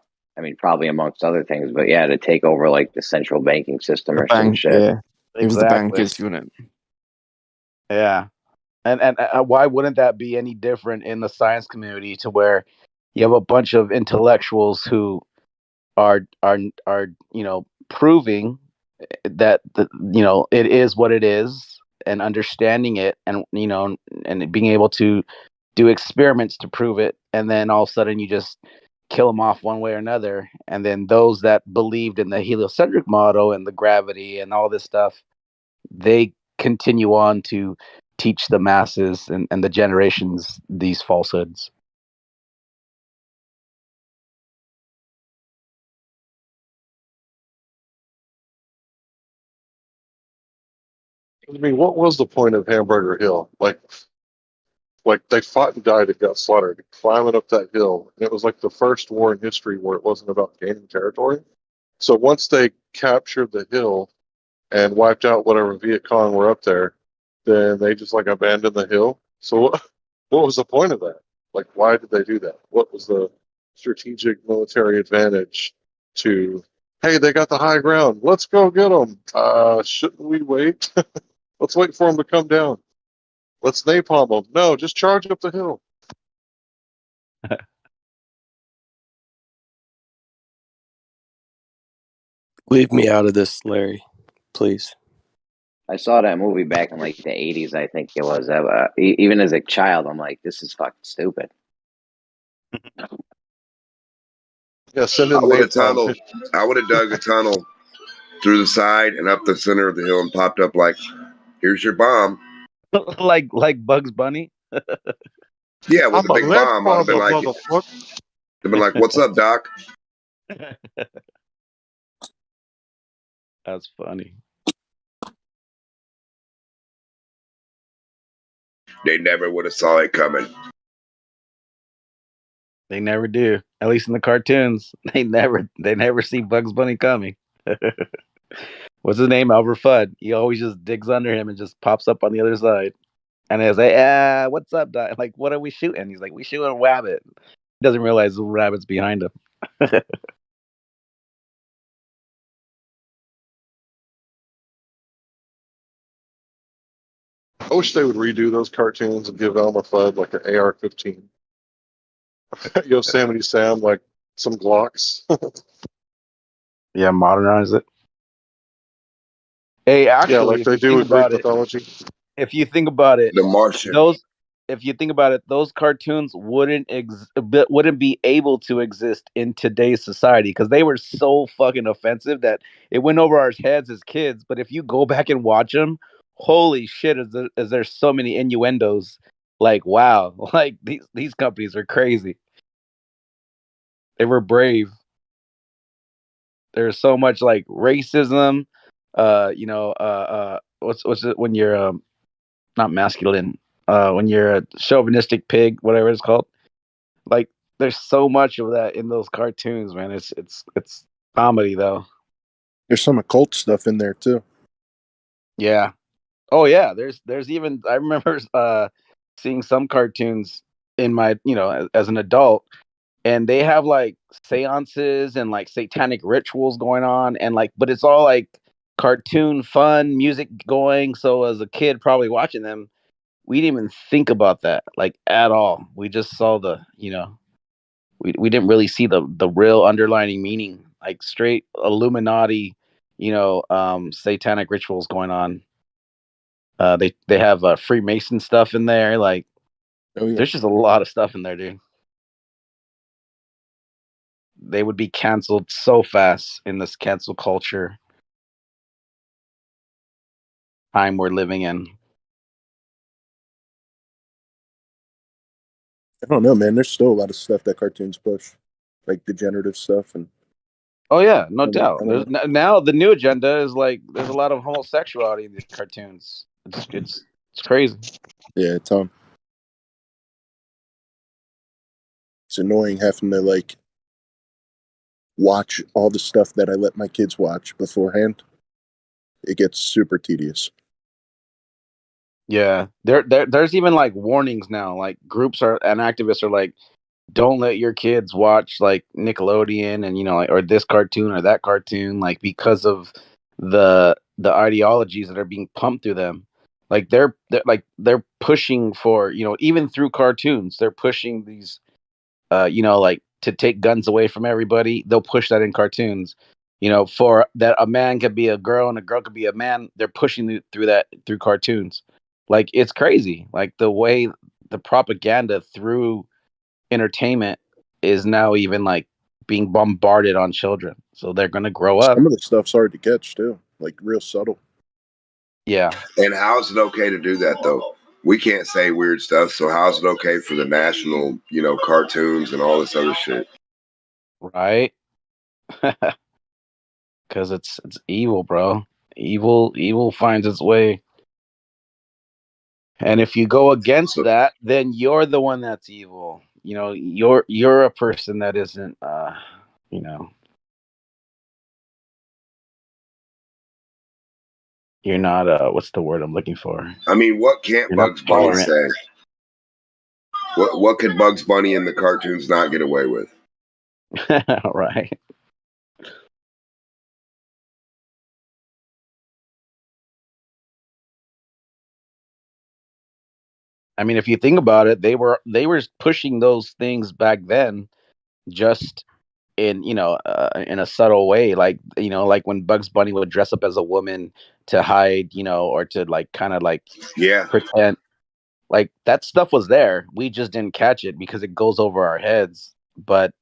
probably amongst other things, but yeah, to take over like the central banking system or some shit. Yeah. It was the Exactly. bankers doing it. Yeah, and why wouldn't that be any different in the science community to where you have a bunch of intellectuals who are proving that it is what it is and understanding it and and being able to do experiments to prove it, and then all of a sudden you just kill them off one way or another, and then those that believed in the heliocentric model and the gravity and all this stuff, they continue on to teach the masses and the generations these falsehoods. I mean, what was the point of Hamburger Hill? Like they fought and died and got slaughtered climbing up that hill. And it was like the first war in history where it wasn't about gaining territory. So once they captured the hill and wiped out whatever Viet Cong were up there, then they just like abandoned the hill. So what was the point of that? Like, why did they do that? What was the strategic military advantage to, hey, they got the high ground. Let's go get them. Shouldn't we wait? Let's wait for them to come down. Let's napalm them. No, just charge up the hill. Leave me out of this, Larry, please. I saw that movie back in like the 80s, I think it was. Even as a child, I'm like, this is fucking stupid. Yeah, send I in would have napalm. I would have dug a tunnel through the side and up the center of the hill and popped up like, here's your bomb. like Bugs Bunny. Yeah, with I'm a a big lead bomb, I'd have been bomber, like, motherfucker. they've been like, what's up, Doc? That's funny. They never would have saw it coming. They never do. At least in the cartoons, they never see Bugs Bunny coming. What's his name? Albert Fudd. He always just digs under him and just pops up on the other side. And he's like, what's up, Doc? Like, what are we shooting? He's like, we shooting a rabbit. He doesn't realize the rabbit's behind him. I wish they would redo those cartoons and give Elmer Fudd like an AR-15. Yosemite Sam like some Glocks. Yeah, modernize it. Hey, actually, Yeah, like if they you do think with Greek about it, mythology. if you think about it, The Martian. if you think about it, those cartoons wouldn't be able to exist in today's society because they were so fucking offensive that it went over our heads as kids. But if you go back and watch them, holy shit, is there so many innuendos? Like, wow, like these companies are crazy. They were brave. There's so much like racism. What's it when you're not masculine? When you're a chauvinistic pig, whatever it's called. Like, there's so much of that in those cartoons, man. It's comedy though. There's some occult stuff in there too. Yeah. Oh yeah. There's even I remember seeing some cartoons in my as an adult, and they have like seances and like satanic rituals going on, and like, but it's all like cartoon fun music going. So as a kid, probably watching them, we didn't even think about that like at all. We just saw we didn't really see the real underlining meaning, like straight Illuminati, satanic rituals going on. They have Freemason stuff in there. Like, Oh yeah. there's just a lot of stuff in there, dude. They would be canceled so fast in this cancel culture time we're living in. I don't know, man. There's still a lot of stuff that cartoons push, like degenerative stuff, and Oh yeah, no I doubt. don't know. Now the new agenda is like there's a lot of homosexuality in these cartoons. It's crazy. Yeah, Tom. It's annoying having to like watch all the stuff that I let my kids watch beforehand. It gets super tedious. Yeah, there's even like warnings now. Like groups and activists are like, don't let your kids watch like Nickelodeon and like or this cartoon or that cartoon, like because of the the ideologies that are being pumped through them. Like they're pushing for, even through cartoons, they're pushing these like to take guns away from everybody. They'll push that in cartoons. For that a man could be a girl and a girl could be a man. They're pushing through that through cartoons. Like it's crazy. Like the way the propaganda through entertainment is now even like being bombarded on children. So they're gonna grow up. Some of the stuff's hard to catch too, like real subtle. Yeah. And how is it okay to do that though? We can't say weird stuff, so how is it okay for the national, cartoons and all this other shit? Right. Because it's evil, bro. Evil finds its way. And if you go against that, then you're the one that's evil. You're a person that isn't you're not what's the word I'm looking for? I mean, what can't You're not Bugs Bunny tolerant. say? What could Bugs Bunny in the cartoons not get away with? Right. I mean, if you think about it, they were pushing those things back then, just in a subtle way, like like when Bugs Bunny would dress up as a woman to hide, or to like kind of like pretend. Like that stuff was there. We just didn't catch it because it goes over our heads. But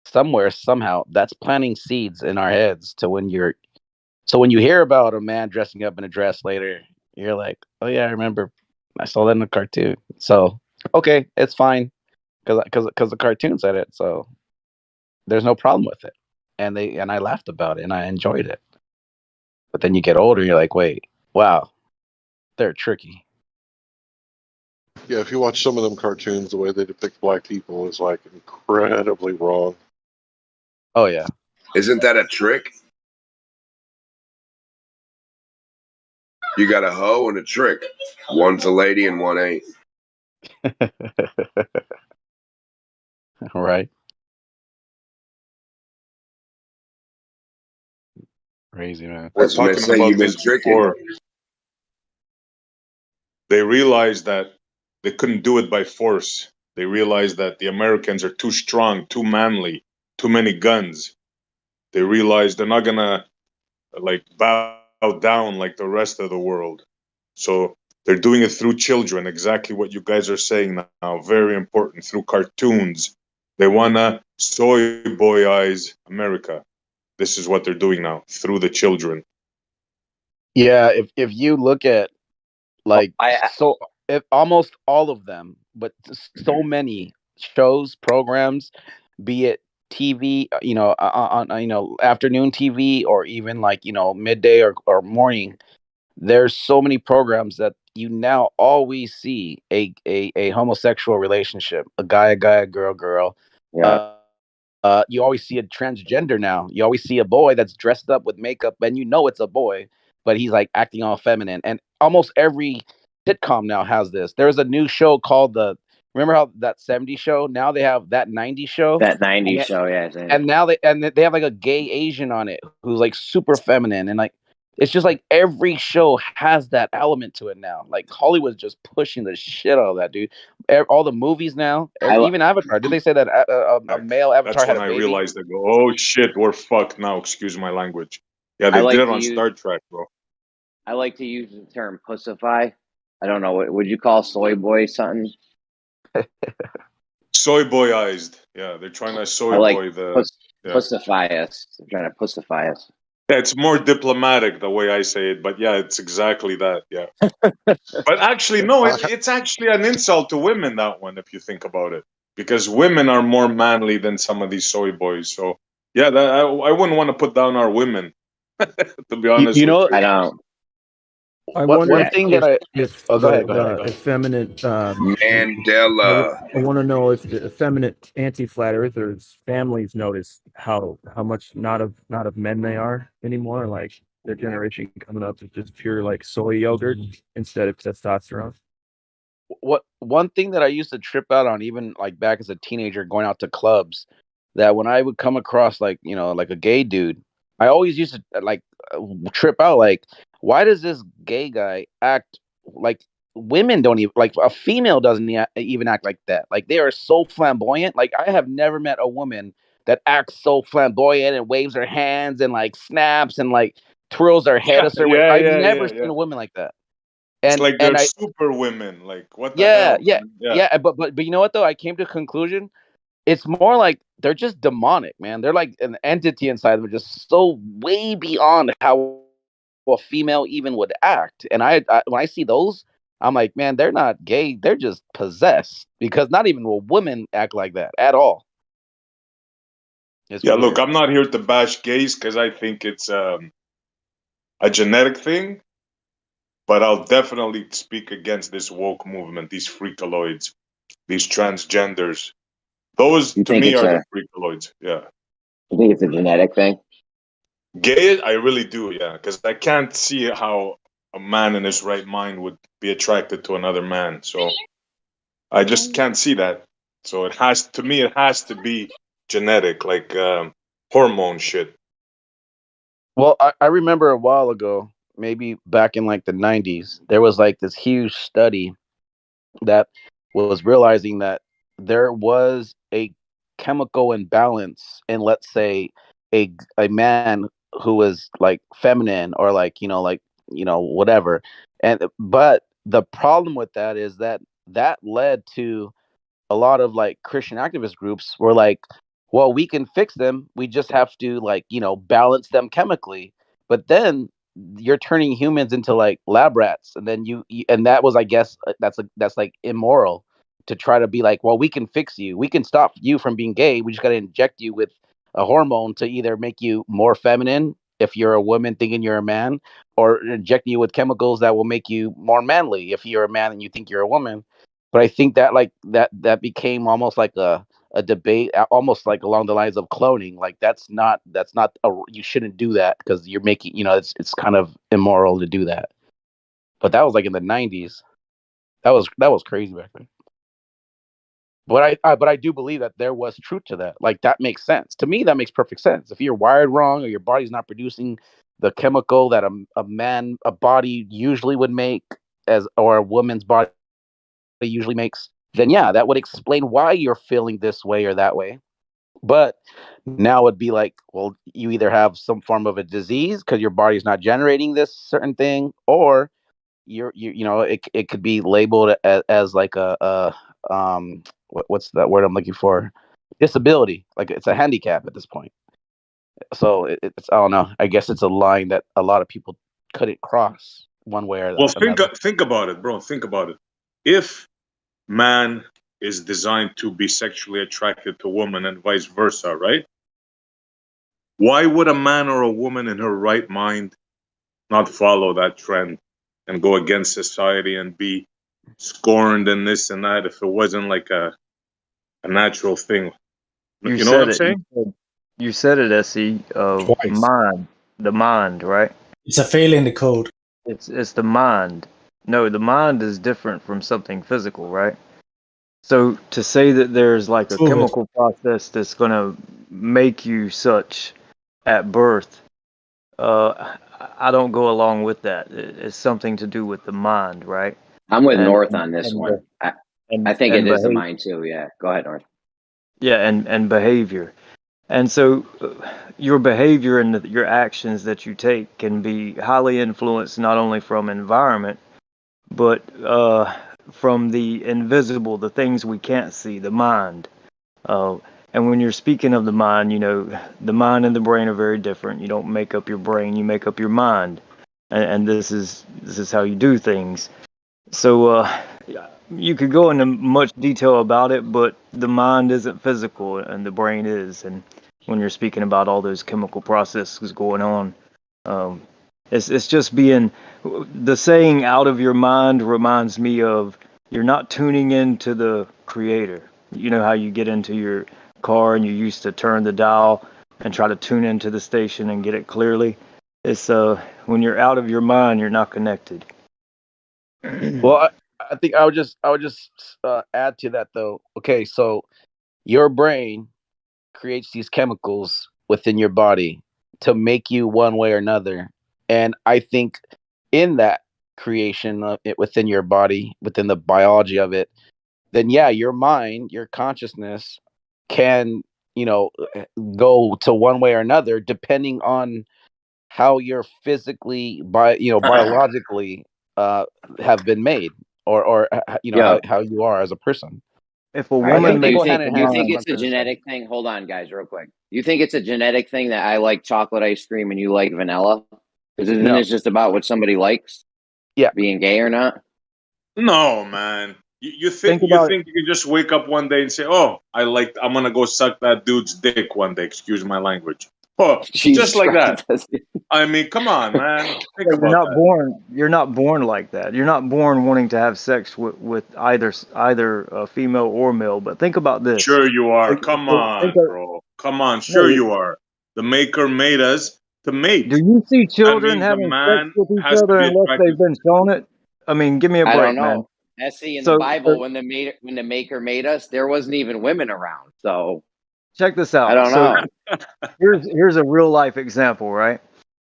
somewhere, somehow, that's planting seeds in our heads to when you hear about a man dressing up in a dress later, you're like, oh yeah, I remember, I saw that in a cartoon. So okay, it's fine because the cartoon said it. So there's no problem with it. And I laughed about it and I enjoyed it. But then you get older, you're like, wait, wow, they're tricky. Yeah, if you watch some of them cartoons, the way they depict black people is like incredibly wrong. Oh yeah. Isn't that a trick? You got a hoe and a trick. One's a lady and one ain't. Right. Crazy, man. That's when they Talking say about you've been this tricking. before. They realized that they couldn't do it by force. They realized that the Americans are too strong, too manly, too many guns. They realized they're not gonna like bow down like the rest of the world. So they're doing it through children, exactly what you guys are saying now. Very important, through cartoons. They wanna soy boyize America. This is what they're doing now, through the children. Yeah, if you look at like if almost all of them, but so many shows, programs, be it TV, on afternoon TV or even like midday or morning. There's so many programs that you now always see a homosexual relationship, a guy, a girl. Yeah. You always see a transgender now. You always see a boy that's dressed up with makeup, and it's a boy, but he's like acting all feminine. And almost every sitcom now has this. There's a new show called Remember how that '70s show? Now they have that '90s show. That '90s show, yeah. And now they have like a gay Asian on it who's like super feminine, and like it's just like every show has that element to it now. Like Hollywood's just pushing the shit out of that, dude. All the movies now, even Avatar. Did they say that a male Avatar That's had when a I baby? realized they go, oh shit, we're fucked now. Excuse my language. Yeah, they did it on Star Trek, bro. I like to use the term pussify. I don't know, what would you call soy boy something? Soy boyized. Yeah, they're trying to soy boy the. Pussify us. They're trying to pussify us. Yeah, it's more diplomatic the way I say it, but yeah, it's exactly that. Yeah. But actually, no, it's actually an insult to women, that one, if you think about it. Because women are more manly than some of these soy boys. So, yeah, I wouldn't want to put down our women, to be honest with you. I don't. I wonder one thing that I if go ahead. effeminate Mandela. I want to know if the effeminate anti-flat earthers families notice how much not of men they are anymore. Like their generation coming up is just pure like soy yogurt instead of testosterone. One thing that I used to trip out on, even like back as a teenager going out to clubs, that when I would come across like like a gay dude, I always used to trip out. Like, why does this gay guy act like women don't even like a female doesn't even act like that? Like they are so flamboyant. Like I have never met a woman that acts so flamboyant and waves her hands and like snaps and like twirls her head a certain way. I've never seen a woman like that. It's And like and they're I super women. Like what the yeah hell, yeah man? Yeah. yeah. But you know what though? I came to a conclusion. It's more like they're just demonic, man. They're like an entity inside them, just so way beyond how a female even would act. And I when I see those, I'm like, man, they're not gay. They're just possessed because not even a woman act like that at all. It's Yeah, look, weird. I'm not here to bash gays because I think it's a genetic thing, but I'll definitely speak against this woke movement, these freakaloids, these transgenders. Those You to think me it's are the a freakaloids. Yeah. you think it's a genetic thing? Gay, I really do, yeah, because I can't see how a man in his right mind would be attracted to another man. So I just can't see that. So it has to me, it has to be genetic, like hormone shit. Well, I remember a while ago, maybe back in like the 90s, there was like this huge study that was realizing that there was a chemical imbalance in, let's say, a man who was like feminine or like whatever. And but the problem with that is that that led to a lot of like Christian activist groups were like, well, we can fix them. We just have to like, balance them chemically. But then you're turning humans into like lab rats. And then and that was, I guess, that's like immoral to try to be like, well, we can fix you. We can stop you from being gay. We just got to inject you with a hormone to either make you more feminine if you're a woman thinking you're a man, or inject you with chemicals that will make you more manly if you're a man and you think you're a woman. But I think that like that became almost like a debate, almost like along the lines of cloning. Like that's not you shouldn't do that because you're making it's kind of immoral to do that. But that was like in the 90s. That was crazy back then. But I do believe that there was truth to that. Like that makes sense to me. That makes perfect sense. If you're wired wrong or your body's not producing the chemical that a body usually would make, as or a woman's body usually makes, then yeah, that would explain why you're feeling this way or that way. But now it'd be like, well, you either have some form of a disease because your body's not generating this certain thing, or it could be labeled as like what's that word I'm looking for? Disability. Like it's a handicap at this point. So it's I don't know. I guess it's a line that a lot of people couldn't cross one way or Well, another. think about it, bro. Think about it. If man is designed to be sexually attracted to woman and vice versa, right? Why would a man or a woman in her right mind not follow that trend and go against society and be scorned and this and that if it wasn't like a natural thing? You You know what said I'm it. saying? You said it, Se. Of Twice. mind, the mind, right? It's a fail in the code. It's the mind. No, the mind is different from something physical, right? So to say that there's like a Prove it. chemical process that's gonna make you such at birth, I don't go along with that. It's something to do with the mind, right? I'm with And North on this and one. I think it and is the behave. mind too. Yeah, go ahead, North. Yeah, and behavior. And so your behavior and your actions that you take can be highly influenced not only from environment, but from the invisible, the things we can't see, the mind. Uh, and when you're speaking of the mind, the mind and the brain are very different. You don't make up your brain, you make up your mind. And this is how you do things. So you could go into much detail about it, but the mind isn't physical and the brain is. And when you're speaking about all those chemical processes going on, um, it's just being the saying "out of your mind" reminds me of you're not tuning into the creator. You know how you get into your car and you used to turn the dial and try to tune into the station and get it clearly. It's when you're out of your mind, you're not connected. Well, I think I would just add to that though. Okay, so your brain creates these chemicals within your body to make you one way or another. And I think in that creation of it within your body, within the biology of it, then yeah, your mind, your consciousness can, go to one way or another depending on how you're physically biologically have been made, or Yeah. how you are as a person. If a All right, woman but do you makes think up her it's mind, a genetic thing? Hold on, guys, real quick. You think it's a genetic thing that I like chocolate ice cream and you like vanilla? Because isn't No. it just about what somebody likes? Yeah. Being gay or not? No, man. You think Think about you can just wake up one day and say, "Oh, I'm gonna go suck that dude's dick one day." Excuse my language. Oh, just Jesus like that. Christ. I mean, come on, man. Think But you're about not that. born. You're not born like that. You're not born wanting to have sex with either female or male. But think about this. Sure you are. Think, Come think on, of, bro. Come on. Sure no, you are. The maker made us to do mate. you see That children means a having sex man with each has to other be unless attracted. they've been shown it? I mean, give me a I don't break, man. know. See, in the So, Bible, when the maker made us, there wasn't even women around. So check this I out. don't So know. here's a real life example, right?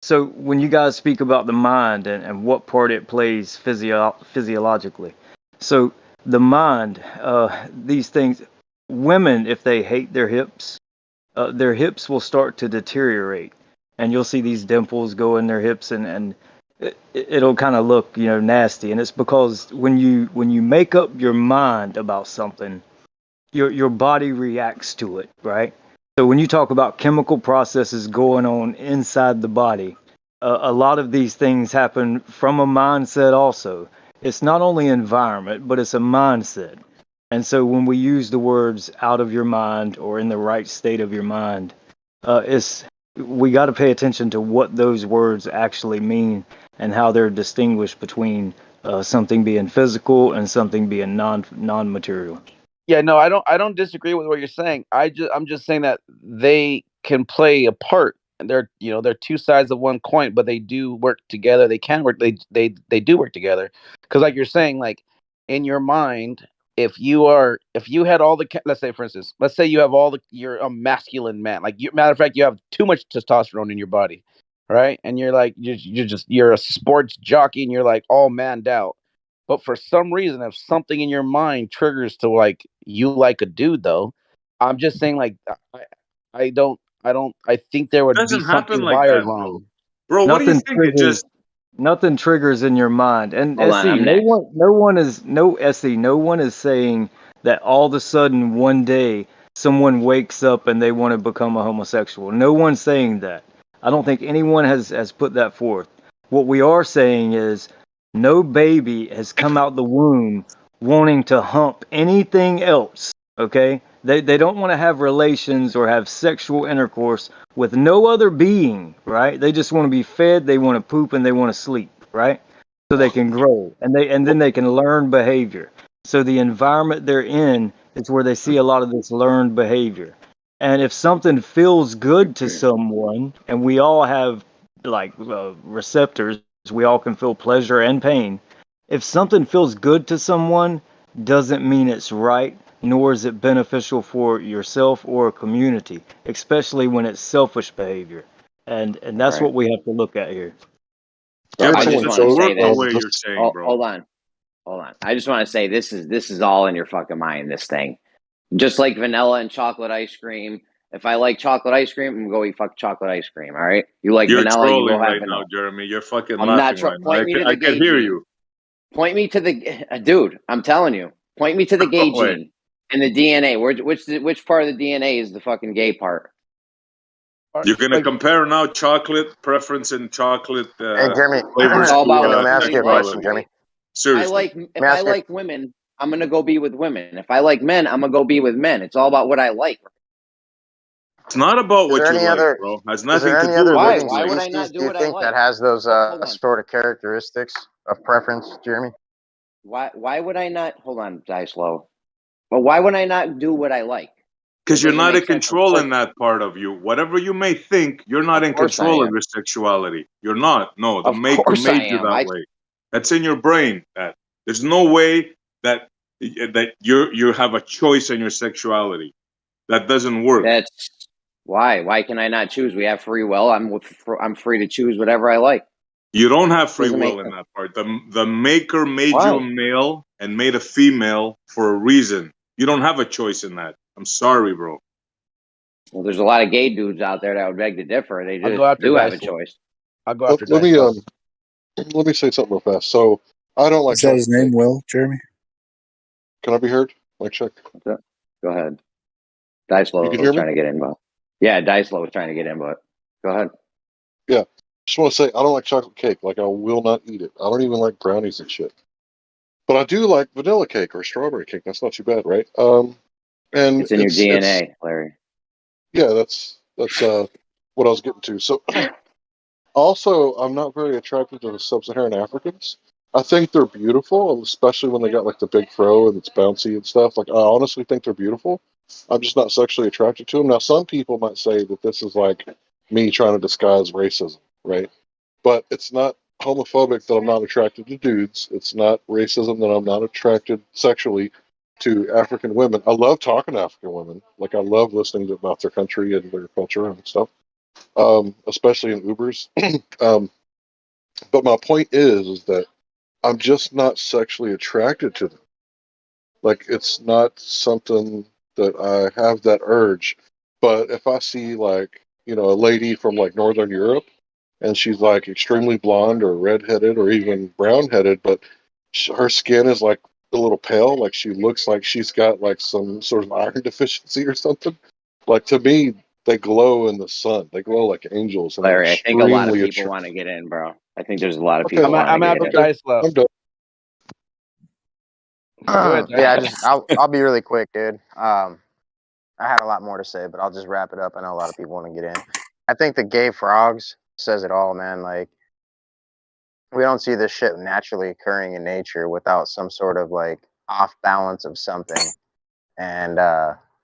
So when you guys speak about the mind and what part it plays physiologically, so the mind, these things, women, if they hate their hips will start to deteriorate, and you'll see these dimples go in their hips, and it'll kind of look, nasty. And it's because when you make up your mind about something, your body reacts to it, right? So when you talk about chemical processes going on inside the body, a lot of these things happen from a mindset also. It's not only environment, but it's a mindset. And so when we use the words out of your mind or in the right state of your mind, it's we got to pay attention to what those words actually mean and how they're distinguished between something being physical and something being non-material. Yeah, no, I don't disagree with what you're saying. I'm just saying that they can play a part. And they're two sides of one coin, but they do work together. They can work. They do work together. Because like you're saying, like in your mind, if you had all the let's say for instance, let's say you have you're a masculine man. Like matter of fact, you have too much testosterone in your body, right? And you're like you're a sports jockey, and you're like all manned out. But for some reason, if something in your mind triggers to like you like a dude, though, I'm just saying like I think there would be Doesn't happen something like wired that, bro. wrong. Bro, what do you Nothing think? It triggers just nothing triggers in your mind. And Hold on, SE, I'm next. no one is saying that all of a sudden one day someone wakes up and they want to become a homosexual. No one's saying that. I don't think anyone has put that forth. What we are saying is no baby has come out the womb wanting to hump anything else. Okay? They don't want to have relations or have sexual intercourse with no other being, right? They just want to be fed, they want to poop, and they want to sleep, right? So they can grow and then they can learn behavior. So the environment they're in is where they see a lot of this learned behavior. And if something feels good to someone, and we all have like receptors, we all can feel pleasure and pain. If something feels good to someone, doesn't mean it's right, nor is it beneficial for yourself or a community, especially when it's selfish behavior. And that's Right. what we have to look at here. So I but it just want to doesn't say work the this. way you're saying, bro. Hold on. Hold on. I just want to say this is all in your fucking mind, this thing. Just like vanilla and chocolate ice cream. If I like chocolate ice cream, I'm going to go eat chocolate ice cream, all right? You like You're vanilla, you trolling go have right now, vanilla. Jeremy. You're fucking I'm not laughing right now. point me to I the can gay hear gene. you. Point me to the dude, I'm telling you. Point me to the gay Wait. gene and the DNA. Which part of the DNA is the fucking gay part? You're gonna compare now chocolate preference and chocolate Hey, Jeremy, It's flavors all to about let me what ask do you you a like, question, sexuality. Jeremy. right? Seriously. If Let me I ask you. like women, I'm gonna go be with women. If I like men, I'm gonna go be with men. It's all about what I like. It's not about Is there what you any like, other? bro. Has Is nothing there to any do other with what Why? living you Why like. would I species not do do you what I think that like? has those Hold on. sort of characteristics of preference, Jeremy? Why would I not hold on, die slow. But why would I not do what I like? That Because you're doesn't not in make sense. Of control course, in that part of you. Whatever you may think, you're not in I control of am. your sexuality. You're not. No, the Of maker course I made you am. that way. That's in your brain. That there's no way that you have a choice in your sexuality. That doesn't work. Why? Why can I not choose? We have free will. I'm free to choose whatever I like. You don't have free Doesn't make will in sense. that part. The maker made you a Why? male and made a female for a reason. You don't have a choice in that. I'm sorry, bro. Well, there's a lot of gay dudes out there that would beg to differ. They I'll just go after do have a Dice. choice. I'll go after Let Dice. me say something real fast. So I don't like Is that his chocolate name, cake. Will, Jeremy? Can I be heard? Like check. What's up? Go ahead. Dice You Low can was hear me? trying to get in, but yeah, Dice Low was trying to get in, but go ahead. Yeah. Just want to say I don't like chocolate cake. Like I will not eat it. I don't even like brownies and shit. But I do like vanilla cake or strawberry cake. That's not too bad, right? And It's in your DNA, Larry. yeah, that's what I was getting to. So also, I'm not very attracted to the sub-Saharan Africans. I think they're beautiful, especially when they got like the big fro and it's bouncy and stuff. Like I honestly think they're beautiful. I'm just not sexually attracted to them. Now, some people might say that this is like me trying to disguise racism, right? But it's not homophobic that I'm not attracted to dudes. It's not racism that I'm not attracted sexually to African women. I love talking to African women. Like I love listening about their country and their culture and stuff, especially in Ubers. But my point is that I'm just not sexually attracted to them. Like it's not something that I have that urge. But if I see like, a lady from like Northern Europe and she's like extremely blonde or redheaded or even brown-headed, but her skin is like a little pale, like she looks like she's got like some sort of iron deficiency or something. Like to me, they glow in the sun. They glow like angels, and they're Larry, I think a lot of extremely people attractive. want to get in, bro. I think there's a lot of Okay, people want to I'm get after in. Dice Low. I'm done. Go ahead, Dice. Yeah, I'll be really quick, dude. I had a lot more to say, but I'll just wrap it up. I know a lot of people want to get in. I think the gay frogs says it all, man. Like we don't see this shit naturally occurring in nature without some sort of like off balance of something. And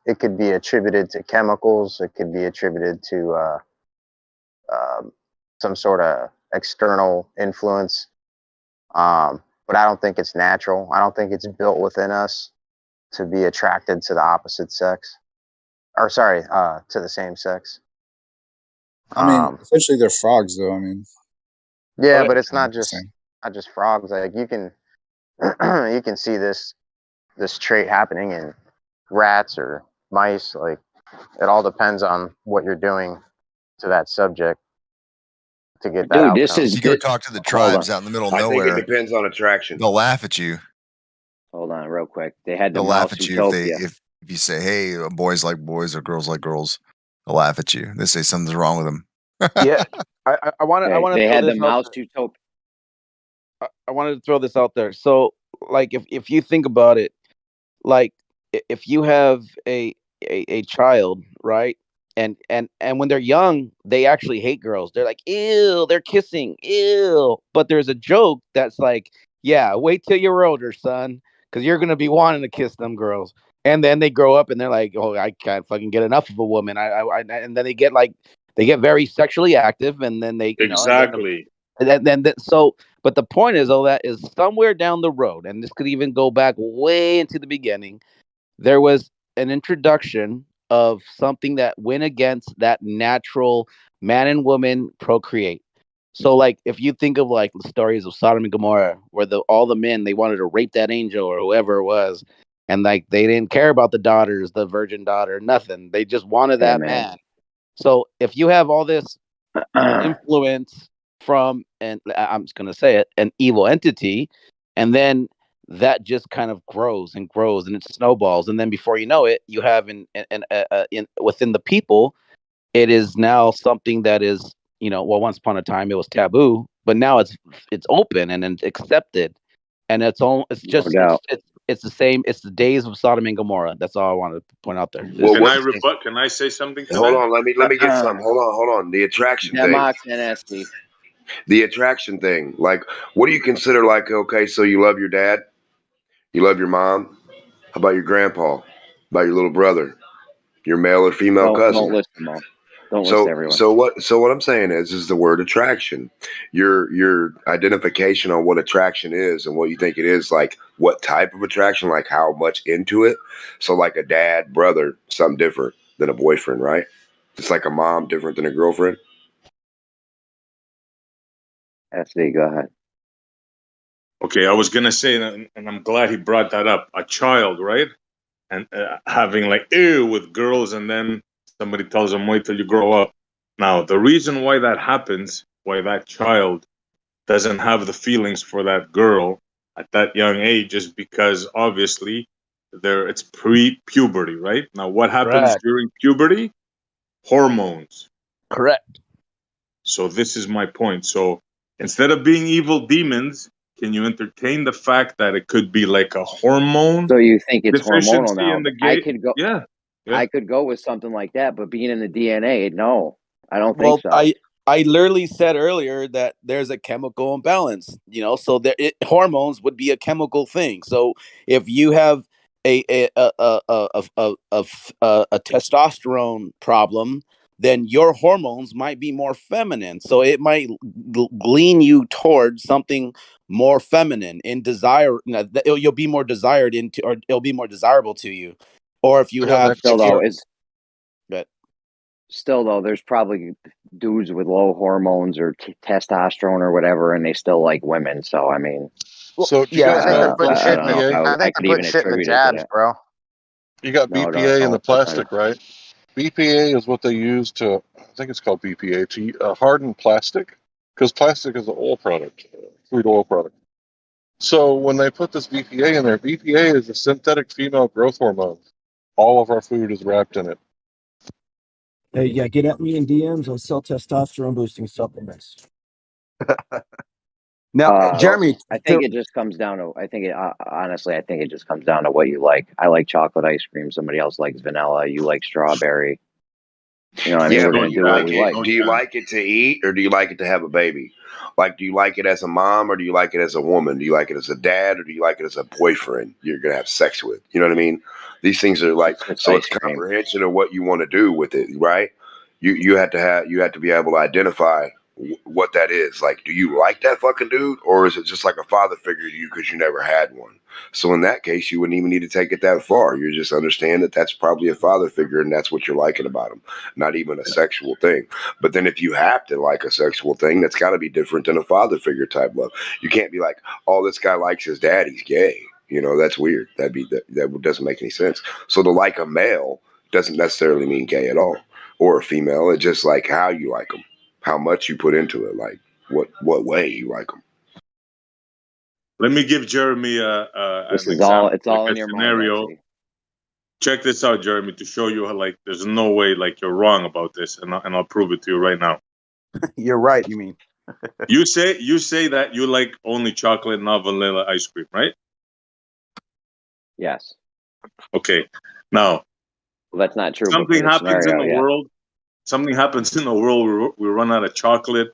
it could be attributed to chemicals, it could be attributed to some sort of external influence. But I don't think it's natural. I don't think it's built within us to be attracted to the opposite sex. Or sorry, to the same sex. I mean, essentially they're frogs, though. I mean, Yeah, oh, but it's yeah, not just frogs. Like you can you can see this trait happening in rats or mice. Like it all depends on what you're doing to that subject to get that Dude, this outcome. is You go talk to the tribes out in the middle of I think it nowhere. depends on attraction. They'll laugh at you. Hold on, real quick. They had the They'll laugh mouse at you utopia. if you say, "Hey, boys like boys or girls like girls." They'll laugh at you. They say something's wrong with them. Yeah, I want to They throw had the this out mouse there. utopia. I wanted to throw this out there. So, like, if you think about it, like, if you have a child, right, and when they're young, they actually hate girls. They're like, ew, they're kissing, ew. But there's a joke that's like, yeah, wait till you're older, son, because you're gonna be wanting to kiss them girls. And then they grow up and they're like, oh, I can't fucking get enough of a woman. And then they get very sexually active, and then they, Exactly. so, but the point is, that is somewhere down the road, and this could even go back way into the beginning. There was an introduction of something that went against that natural man and woman procreate. So, like, if you think of like the stories of Sodom and Gomorrah, where all the men, they wanted to rape that angel or whoever it was, and like they didn't care about the daughters, the virgin daughter, nothing. They just wanted Hey, that man. man. So, if you have all this influence from, and I'm just going to say it, an evil entity, and then that just kind of grows and grows and it snowballs, and then before you know it, you have in within the people, it is now something that is, well, once upon a time it was taboo, but now it's open and it's accepted, and it's No doubt. it's the same. It's the days of Sodom and Gomorrah. That's all I wanted to point out there. Well, Can I rebut? Can I say something to hold that? on, let me get some. Hold on. The attraction thing. Demox NSD. The attraction thing. Like, what do you consider like? Okay, so you love your dad, you love your mom. How about your grandpa? How about your little brother? Your male or female cousin? Don't list them all. Don't list everyone. So what I'm saying is the word attraction. Your identification on what attraction is and what you think it is, like what type of attraction, like how much into it. So like a dad, brother, something different than a boyfriend, right? Just like a mom different than a girlfriend. SD, go ahead. Okay, I was gonna say, and I'm glad he brought that up. A child, right? And having like ew with girls, and then somebody tells them, "Wait till you grow up." Now, the reason why that happens, why that child doesn't have the feelings for that girl at that young age, is because obviously it's pre-puberty, right? Now, what happens Correct. during puberty? Hormones. Correct. So this is my point. So instead of being evil demons, can you entertain the fact that it could be like a hormone So you think it's hormonal deficiency now? in the I gate? could go. Yeah. I could go with something like that, but being in the DNA, no, I don't think Well, so. I literally said earlier that there's a chemical imbalance, so hormones would be a chemical thing. So if you have a testosterone problem, then your hormones might be more feminine. So it might lean you towards something more feminine in desire. You'll be more desired into, or it'll be more desirable to you. Or if you have Still though, but still though, there's probably dudes with low hormones or testosterone or whatever, and they still like women. So I mean, So do you yeah, guys I think know they're putting shit in the. BPA? I I think they're could even putting shit in the attribute it to jabs, that. bro. You got No, BPA in the don't touch on plastic, right? BPA is what they use to, I think it's called BPA, to harden plastic, because plastic is an oil product, food oil product. So when they put this BPA in there, BPA is a synthetic female growth hormone. All of our food is wrapped in it. Hey, yeah, get at me in DMs. I'll sell testosterone boosting supplements. Now, Jeremy, I think it just comes down to. I think it honestly. I think it just comes down to what you like. I like chocolate ice cream. Somebody else likes vanilla. You like strawberry. You know what I mean? Yeah, We're but gonna do you do what like we it? like. Do you like it to eat, or do you like it to have a baby? Like, do you like it as a mom, or do you like it as a woman? Do you like it as a dad, or do you like it as a boyfriend you're gonna have sex with? You know what I mean? These things are like, It's so ice it's cream. comprehension of what you want to do with it, right? You have to be able to identify what that is. Like, do you like that fucking dude, or is it just like a father figure to you because you never had one? So in that case, you wouldn't even need to take it that far. You just understand that that's probably a father figure, and that's what you're liking about him, not even a sexual thing. But then if you have to like a sexual thing, that's got to be different than a father figure type love. You can't be like, oh, this guy likes his dad, he's gay. You know, that's weird. That doesn't make any sense. So to like a male doesn't necessarily mean gay at all, or a female. It's just like how you like them, how much you put into it, like what way you like them. Let me give Jeremy This an is all. example, It's like all a in your mind, scenario. Etsy. Check this out, Jeremy, to show you how like there's no way like you're wrong about this, and I'll prove it to you right now. You're right. You mean you say that you like only chocolate, not vanilla ice cream, right? Yes. Okay. Now, well, that's not true. Something but for the happens in scenario, the yeah. world. Something happens in the world. We run out of chocolate.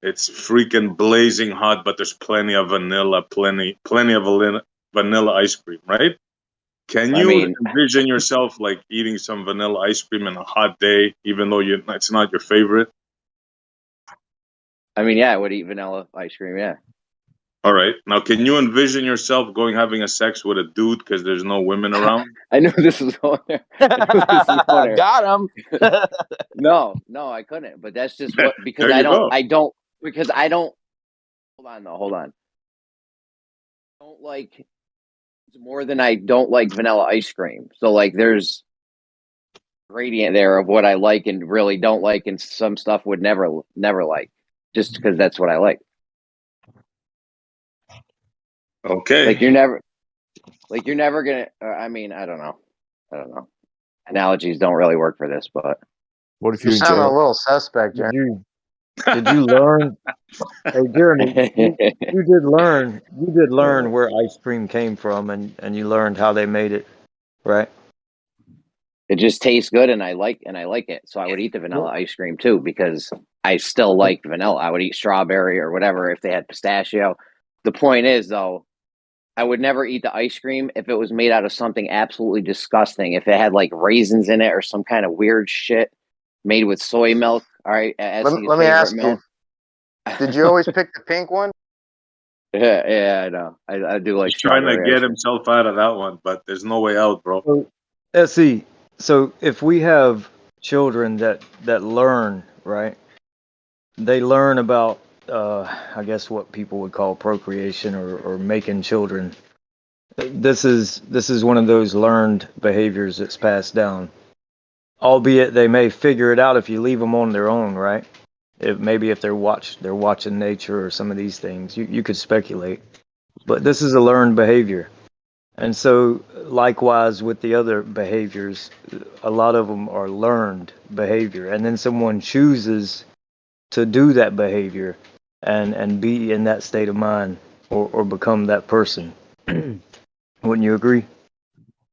It's freaking blazing hot, but there's plenty of vanilla, plenty of vanilla ice cream, right? Can you envision yourself like eating some vanilla ice cream in a hot day, even though it's not your favorite? I mean, yeah, I would eat vanilla ice cream. Yeah. All right. Now, can you envision yourself having a sex with a dude because there's no women around? I knew this was going there. I knew this was going there. Got him. No, I couldn't. But that's just what because There you go. I don't Hold on. I don't like more than I don't like vanilla ice cream. So like, there's gradient there of what I like and really don't like, and some stuff would never like, just because that's what I like. Okay. Like you're never gonna. I mean, I don't know. Analogies don't really work for this, but what if You sound a little suspect, Jeremy. Did you learn? Hey, Jeremy, you did learn. You did learn where ice cream came from, and you learned how they made it, right? it just tastes good, and I like it. So I would eat the vanilla ice cream too because I still like vanilla. I would eat strawberry or whatever if they had pistachio. The point is, though, I would never eat the ice cream if it was made out of something absolutely disgusting. If it had like raisins in it or some kind of weird shit made with soy milk. All right, Let me ask you. Did you always pick the pink one? Yeah, I know. I do like He's trying to strawberry get ice cream. himself out of that one, but there's no way out, bro. So, SE, so if we have children that learn, right? They learn about, I guess, what people would call procreation or making children. This is one of those learned behaviors that's passed down. Albeit they may figure it out if you leave them on their own, right? Maybe if they're watching nature or some of these things, you could speculate. But this is a learned behavior. And so, likewise with the other behaviors, a lot of them are learned behavior. And then someone chooses to do that behavior and be in that state of mind or become that person. Wouldn't you agree?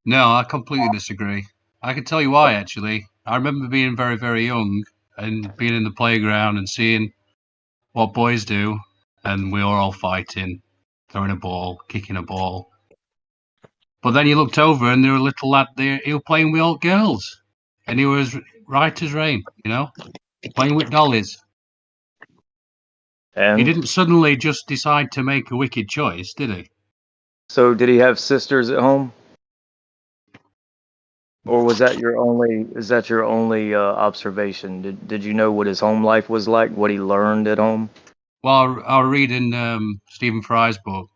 No, I completely disagree. I can tell you why, actually. I remember being very, very young and being in the playground and seeing what boys do, and we were all fighting, throwing a ball, kicking a ball. But then you looked over and there was a little lad there, he was playing with old girls. And he was right as rain, you know, playing with dollies. And He didn't suddenly just decide to make a wicked choice, did he? so did he have sisters at home? Or was that your only observation? Did you know what his home life was like, what he learned at home? Well, I was reading Stephen Fry's book.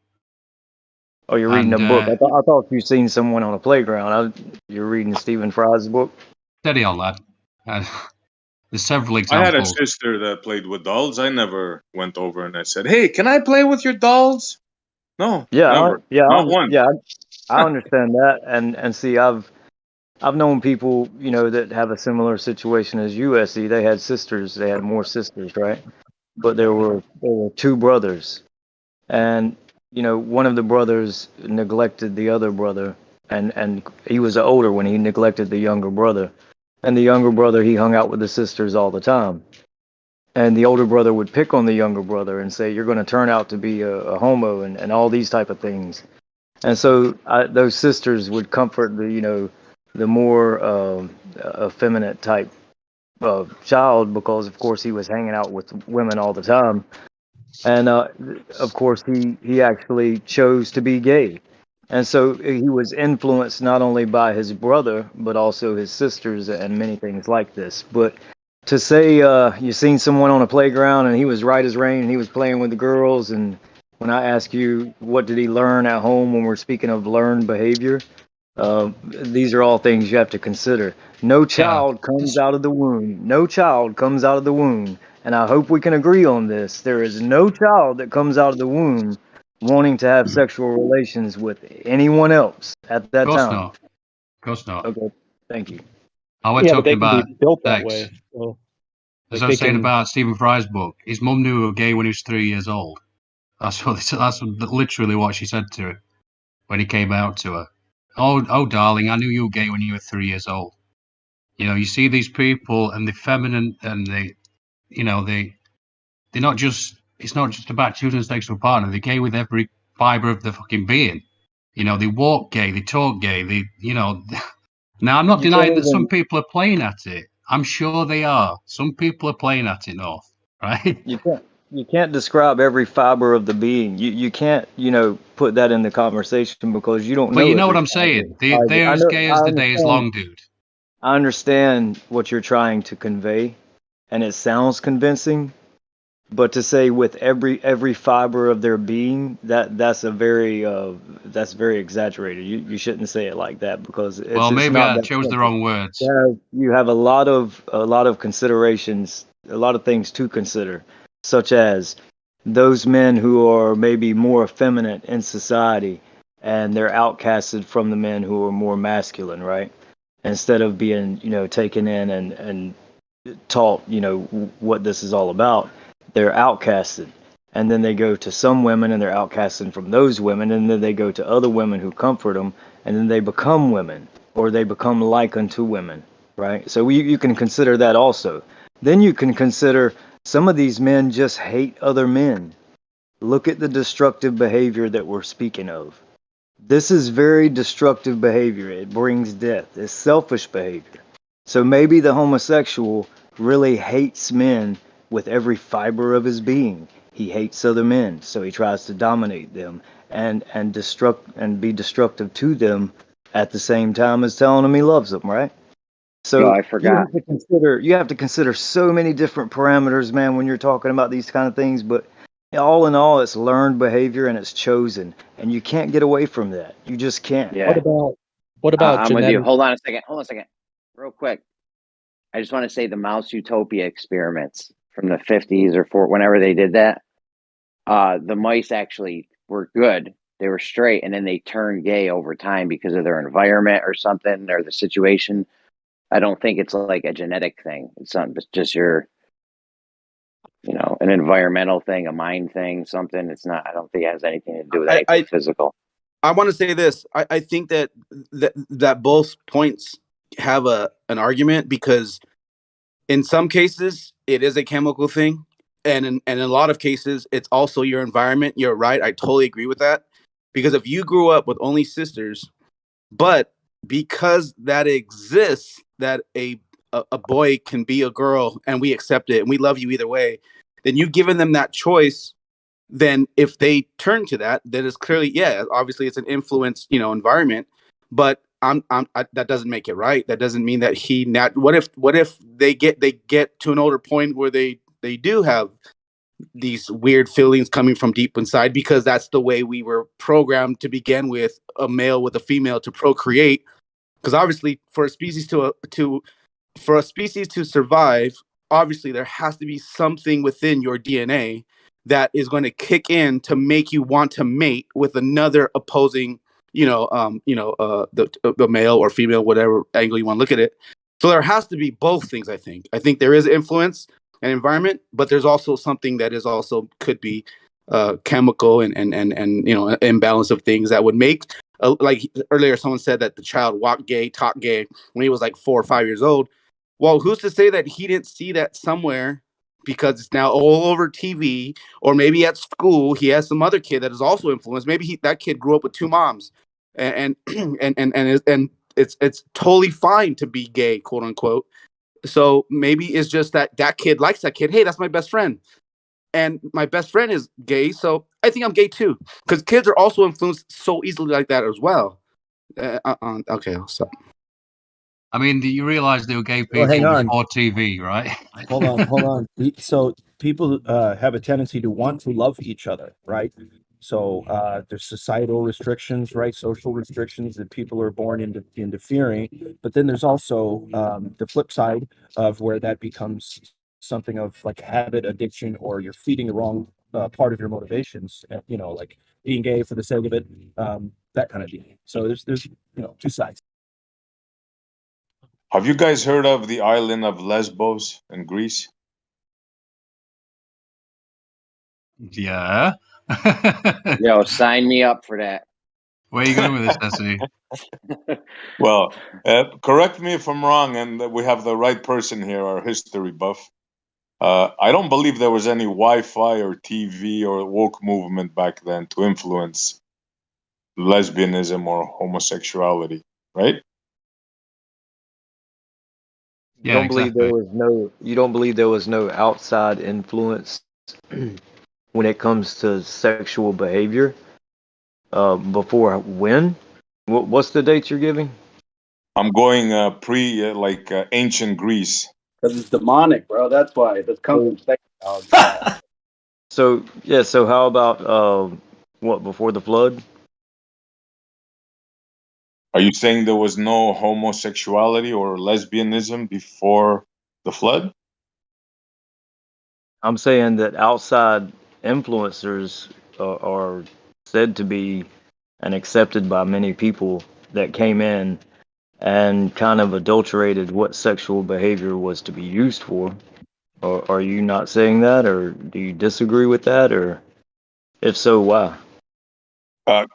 Oh, you're reading a book. I thought you seen someone on a playground. You're reading Stephen Fry's book. Steady on, lad. There's several I had a examples. sister that played with dolls. I never went over and I said, "Hey, can I play with your dolls?" No, never. Not once. I understand that, and see, I've known people, that have a similar situation as you, SE. They had sisters. They had more sisters, right? But there were two brothers, and one of the brothers neglected the other brother, and he was older when he neglected the younger brother, and the younger brother, he hung out with the sisters all the time, and the older brother would pick on the younger brother and say, "You're going to turn out to be a homo," and all these type of things. And so those sisters would comfort the more effeminate type child, because of course he was hanging out with women all the time, and of course he actually chose to be gay, and so he was influenced not only by his brother but also his sisters and many things like this. But to say you seen someone on a playground and he was right as rain and he was playing with the girls, and when I ask you what did he learn at home, when we're speaking of learned behavior, these are all things you have to consider. No child comes out of the womb. No child comes out of the womb. And I hope we can agree on this. There is no child that comes out of the womb wanting to have sexual relations with anyone else at that time. Of course not. Okay, thank you. We're talking about built that sex. way. So, As I was saying about Stephen Fry's book, his mum knew he was gay when he was 3 years old. That's literally what she said to him when he came out to her. Oh, darling, I knew you were gay when you were 3 years old. You see these people and they're feminine and they're not just, it's not just about choosing a sexual partner. They're gay with every fiber of their fucking being. They walk gay, they talk gay, Now, I'm not denying that some people are playing at it. I'm sure they are. Some people are playing at it, North, right? You can't describe every fiber of the being. You can't, put that in the conversation because you don't know. But you know what I'm saying? They're as gay as the day is long, dude. I understand what you're trying to convey, and it sounds convincing. But to say with every fiber of their being, that's very exaggerated. You shouldn't say it like that, because Maybe I chose the wrong words. You have a lot of considerations, a lot of things to consider, such as those men who are maybe more effeminate in society and they're outcasted from the men who are more masculine, right? Instead of being taken in and taught what this is all about, they're outcasted, and then they go to some women and they're outcasted from those women, and then they go to other women who comfort them, and then they become women, or they become like unto women, right? So you can consider that also. Then you can consider some of these men just hate other men. Look at the destructive behavior that we're speaking of. This is very destructive behavior. It brings death. It's selfish behavior. So maybe the homosexual really hates men with every fiber of his being. He hates other men, so he tries to dominate them and be destructive to them at the same time as telling them he loves them, right? Yo, I So forgot. you have to consider so many different parameters, man, when you're talking about these kind of things. But all in all, it's learned behavior and it's chosen, and you can't get away from that. You just can't. Yeah. What about I'm with you. genetic? Hold on a second. Hold on a second. Real quick. I just want to say the Mouse Utopia experiments from the 50s or whenever they did that. The mice actually were good. They were straight, and then they turned gay over time because of their environment or something or the situation. I don't think it's like a genetic thing. It's something just your, an environmental thing, a mind thing, something. It's not. I don't think it has anything to do with anything physical. I want to say this. I think that both points have an argument, because in some cases it is a chemical thing, and in a lot of cases it's also your environment. You're right. I totally agree with that, because if you grew up with only sisters, but because that exists, that a boy can be a girl and we accept it and we love you either way, then you've given them that choice. Then if they turn to that, then it's clearly, yeah, obviously it's an influence, environment. But that doesn't make it right. That doesn't mean that what if they get to an older point where they do have these weird feelings coming from deep inside, because that's the way we were programmed to begin with, a male with a female to procreate. Because obviously for a species to survive, obviously there has to be something within your DNA that is going to kick in to make you want to mate with another opposing, the male or female, whatever angle you want to look at it. So there has to be both things. I think there is influence and environment, but there's also something that is also could be chemical and imbalance of things that would make, like earlier someone said that the child walked gay, talked gay when he was like 4 or 5 years old. Well, who's to say that he didn't see that somewhere, because it's now all over TV, or maybe at school he has some other kid that is also influenced. Maybe that kid grew up with 2 moms, and and it's totally fine to be gay, quote unquote. So maybe it's just that kid likes that kid. Hey, that's my best friend, and my best friend is gay, so I think I'm gay too. Because kids are also influenced so easily like that as well. Okay, I'll stop. I mean, you realize they were gay Well, people hang on. before TV, right? Hold on. So people have a tendency to want to love each other, right? So there's societal restrictions, right? Social restrictions that people are born into fearing. But then there's also the flip side of where that becomes something of like habit addiction, or you're feeding the wrong part of your motivations. Like being gay for the sake of it, that kind of thing. So there's two sides. Have you guys heard of the island of Lesbos in Greece? Yeah. Yo, sign me up for that. Where are you going with this, Odysee? Well, correct me if I'm wrong, and we have the right person here, our history buff. I don't believe there was any Wi-Fi or TV or woke movement back then to influence lesbianism or homosexuality, right? You don't believe there was no outside influence when it comes to sexual behavior before when? What's the dates you're giving? I'm going ancient Greece. Because it's demonic, bro. That's why. This comes from sex dogs. So how about what, before the flood? Are you saying there was no homosexuality or lesbianism before the flood? I'm saying that outside influencers are said to be and accepted by many people that came in and kind of adulterated what sexual behavior was to be used for. Or are you not saying that, or do you disagree with that, or if so, why?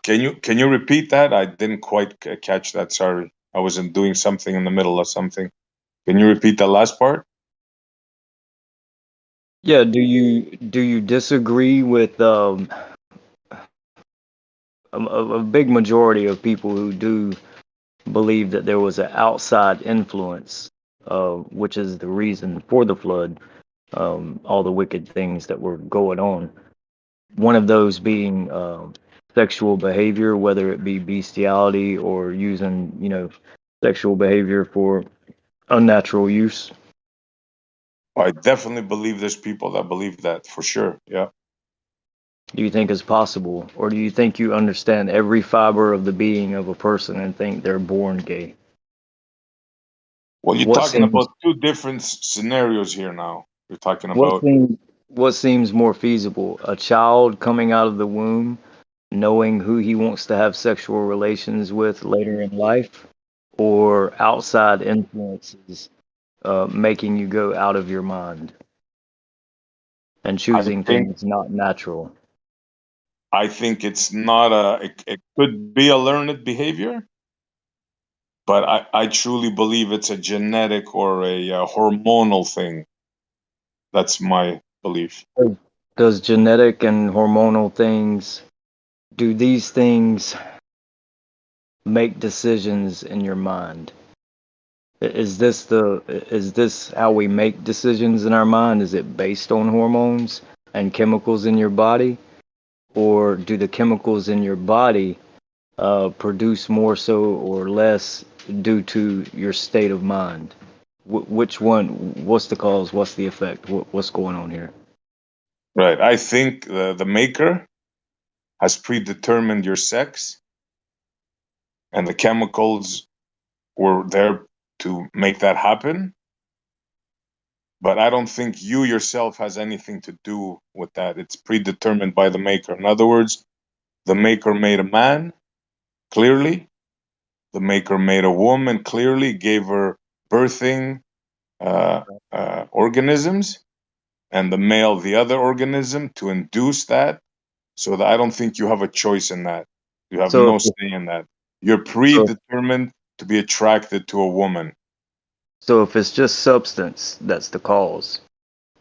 Can you repeat that? I didn't quite catch that. Sorry, I wasn't doing something in the middle of something. Can you repeat the last part? Yeah, do you disagree with a big majority of people who do believe that there was an outside influence, which is the reason for the flood, all the wicked things that were going on. One of those being sexual behavior, whether it be bestiality or using, sexual behavior for unnatural use? I definitely believe there's people that believe that for sure. Yeah. Do you think it's possible, or do you think you understand every fiber of the being of a person and think they're born gay? Well, you're What talking seems about two different scenarios here now. You're talking what about seems what seems more feasible? A child coming out of the womb, knowing who he wants to have sexual relations with later in life, or outside influences making you go out of your mind and I choosing think things not natural? it's not it could be a learned behavior, but I truly believe it's a genetic or a hormonal thing. That's my belief. Does genetic and hormonal things, do these things make decisions in your mind? Is this how we make decisions in our mind? Is it based on hormones and chemicals in your body, or do the chemicals in your body produce more so or less due to your state of mind? Which one? What's the cause? What's the effect? What's going on here? Right. I think the maker has predetermined your sex, and the chemicals were there to make that happen. But I don't think you yourself has anything to do with that. It's predetermined by the maker. In other words, the maker made a man, clearly. The maker made a woman, clearly, gave her birthing organisms, and the male the other organism to induce that. So that I don't think you have a choice in that. You have So, no say in that. You're so, predetermined to be attracted to a woman. so if it's just substance that's the cause,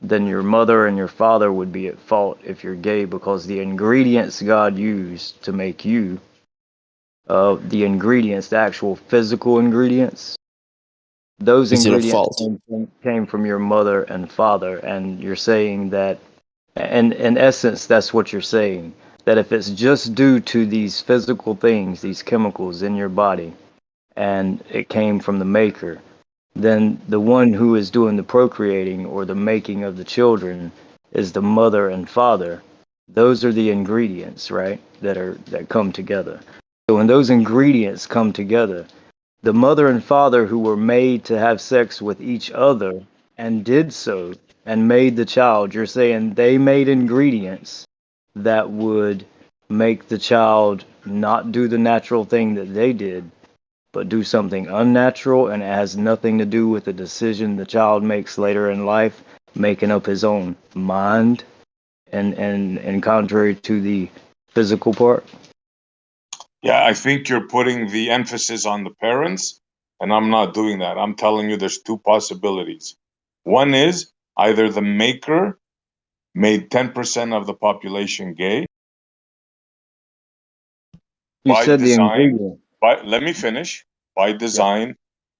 then your mother and your father would be at fault if you're gay, because the ingredients God used to make you, the ingredients, the actual physical ingredients, those Is it a ingredients fault? came from your mother and father, and you're saying that, and in essence, that's what you're saying, that if it's just due to these physical things, these chemicals in your body, and it came from the maker, then the one who is doing the procreating or the making of the children is the mother and father. Those are the ingredients, right? That come together. So when those ingredients come together, the mother and father who were made to have sex with each other and did so and made the child, you're saying they made ingredients that would make the child not do the natural thing that they did, but do something unnatural, and it has nothing to do with the decision the child makes later in life, making up his own mind, and contrary to the physical part. Yeah, I think you're putting the emphasis on the parents, and I'm not doing that. I'm telling you there's two possibilities. One is either the maker made 10% of the population gay You by said the design, ingredient. let me finish, by Yeah. design,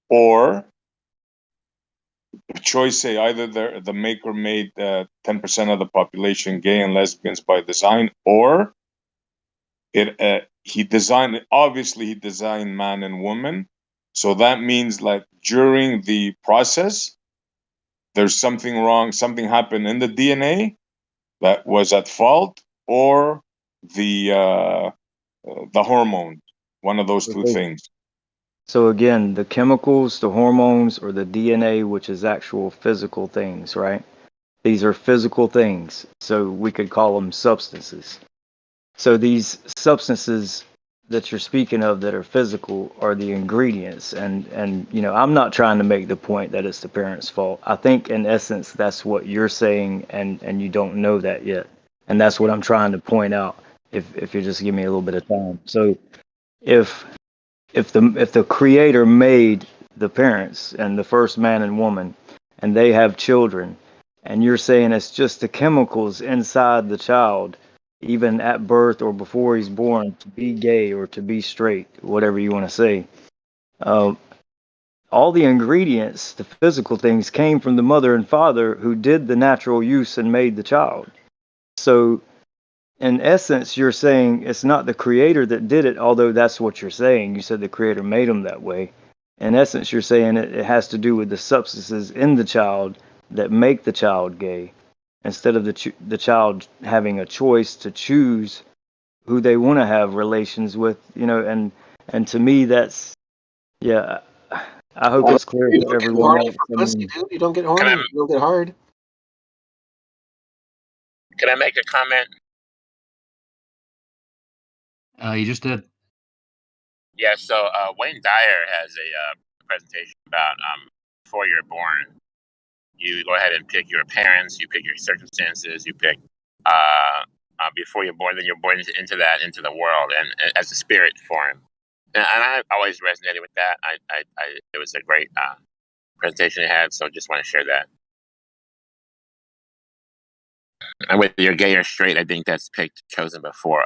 or choice say either the maker made 10% of the population gay and lesbians by design, or he designed, obviously he designed man and woman, so that means like during the process there's something wrong, something happened in the DNA that was at fault, or the hormone, one of those two Okay. things. So again, the chemicals, the hormones, or the DNA, which is actual physical things, right? These are physical things, so we could call them substances. So these substances that you're speaking of that are physical are the ingredients, and I'm not trying to make the point that it's the parents' fault. I think in essence that's what you're saying, and you don't know that yet, and that's what I'm trying to point out. If you just give me a little bit of time. So if if the creator made the parents and the first man and woman, and they have children, and you're saying it's just the chemicals inside the child, even at birth or before he's born, to be gay or to be straight, whatever you want to say, uh, all the ingredients, the physical things, came from the mother and father who did the natural use and made the child. So in essence, you're saying it's not the creator that did it, although that's what you're saying. You said the creator made them that way. in essence, you're saying it has to do with the substances in the child that make the child gay, instead of the child having a choice to choose who they want to have relations with, and to me, that's, yeah, I hope it's clear You for don't get everyone horny else. for pussy, dude. You don't get horny. You don't get hard. Can I make a comment? You just did. Yeah, so Wayne Dyer has a presentation about before you're born, you go ahead and pick your parents, you pick your circumstances, you pick before you're born, then you're born into the world and as a spirit form. And I always resonated with that. It was a great presentation he had, so just want to share that. And whether you're gay or straight, I think that's chosen before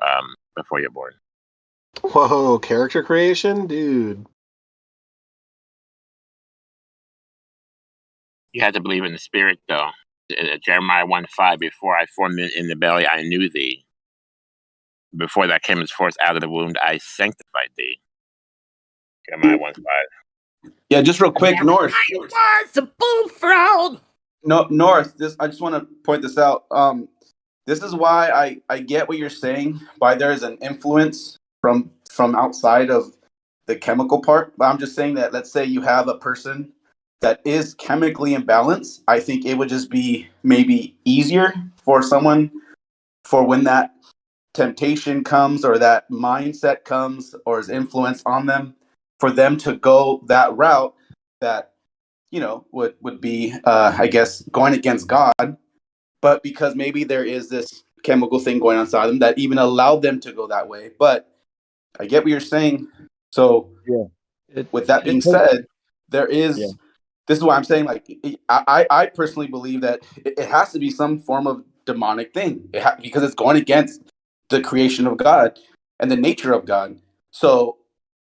you're born. Whoa, character creation, dude. You have to believe in the spirit, though. Jeremiah 1:5, before I formed in the belly, I knew thee. Before that came forth out of the womb, I sanctified thee. Jeremiah 1:5. Yeah, just real quick, North. was a bullfrog. No, North. I just want to point this out. This is why I get what you're saying. Why there is an influence from outside of the chemical part. But I'm just saying that, let's say you have a person that is chemically imbalanced. I think it would just be maybe easier for someone, for when that temptation comes or that mindset comes or is influenced on them, for them to go that route that, would be, I guess, going against God. But because maybe there is this chemical thing going on inside them that even allowed them to go that way. But I get what you're saying. So with that being said, there is, this is why I'm saying, like, I personally believe that it has to be some form of demonic thing, because it's going against the creation of God and the nature of God. So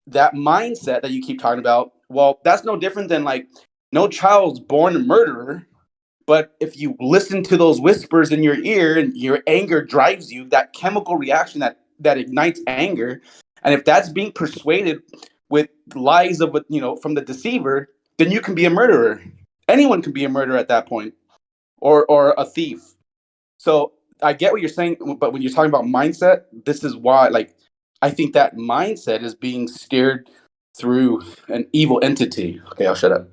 that mindset that you keep talking about, well, that's no different than, like, no child's born a murderer. But if you listen to those whispers in your ear and your anger drives you, that chemical reaction that ignites anger, and if that's being persuaded with lies of, from the deceiver, then you can be a murderer. Anyone can be a murderer at that point, or a thief. So I get what you're saying, but when you're talking about mindset, this is why, like, I think that mindset is being steered through an evil entity. Okay, I'll shut up.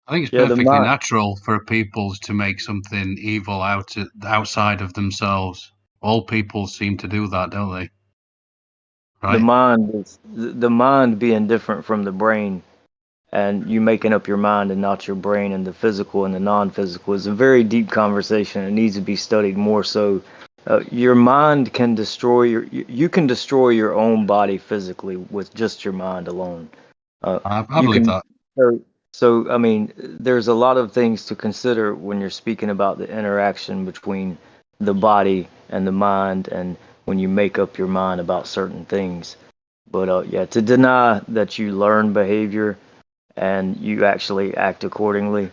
I think it's perfectly natural for people to make something evil outside of themselves. All people seem to do that, don't they? Right. The mind being different from the brain, and you making up your mind and not your brain, and the physical and the non-physical is a very deep conversation. It needs to be studied more. So your mind can destroy you can destroy your own body physically with just your mind alone. I believe that. So I mean, there's a lot of things to consider when you're speaking about the interaction between the body and the mind, and when you make up your mind about certain things. But yeah, to deny that you learn behavior and you actually act accordingly,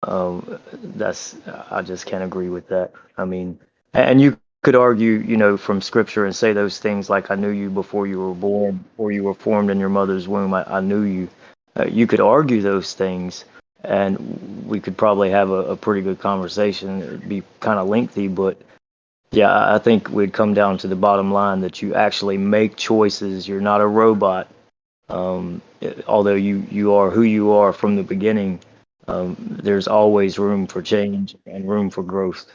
I just can't agree with that. I mean, and you could argue, from scripture and say those things like, I knew you before you were born, or you were formed in your mother's womb, I knew you. You could argue those things, and we could probably have a pretty good conversation. It'd be kind of lengthy, but yeah, I think we'd come down to the bottom line that you actually make choices. You're not a robot. Although you are who you are from the beginning, there's always room for change and room for growth.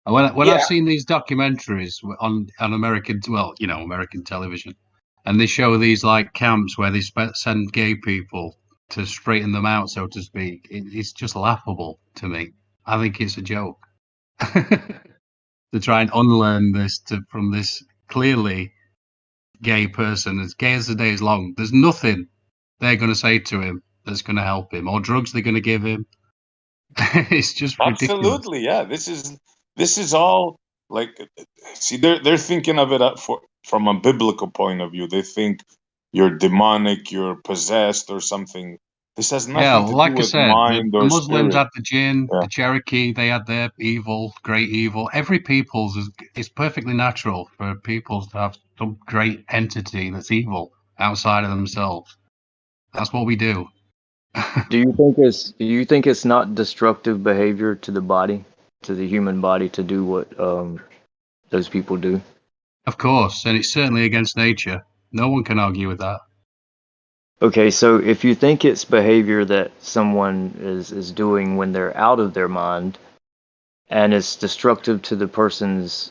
When I've seen these documentaries on American, American television, and they show these like camps where they send gay people to straighten them out, so to speak, it's just laughable to me. I think it's a joke to try and unlearn this from this clearly gay person, as gay as the day is long. There's nothing they're going to say to him that's going to help him, or drugs they're going to give him. It's just ridiculous. Absolutely, yeah. This is all like, see, they're thinking of it from a biblical point of view. They think you're demonic, you're possessed, or something. This has nothing to like do I with said, mind the or Muslims spirit. had the jinn, the Cherokee, they had their evil, great evil. Every people's it's perfectly natural for peoples to have some great entity that's evil outside of themselves. That's what we do. Do you think it's not destructive behavior to the body, to the human body, to do what those people do? Of course, and it's certainly against nature. No one can argue with that. Okay, so if you think it's behavior that someone is doing when they're out of their mind, and it's destructive to the person's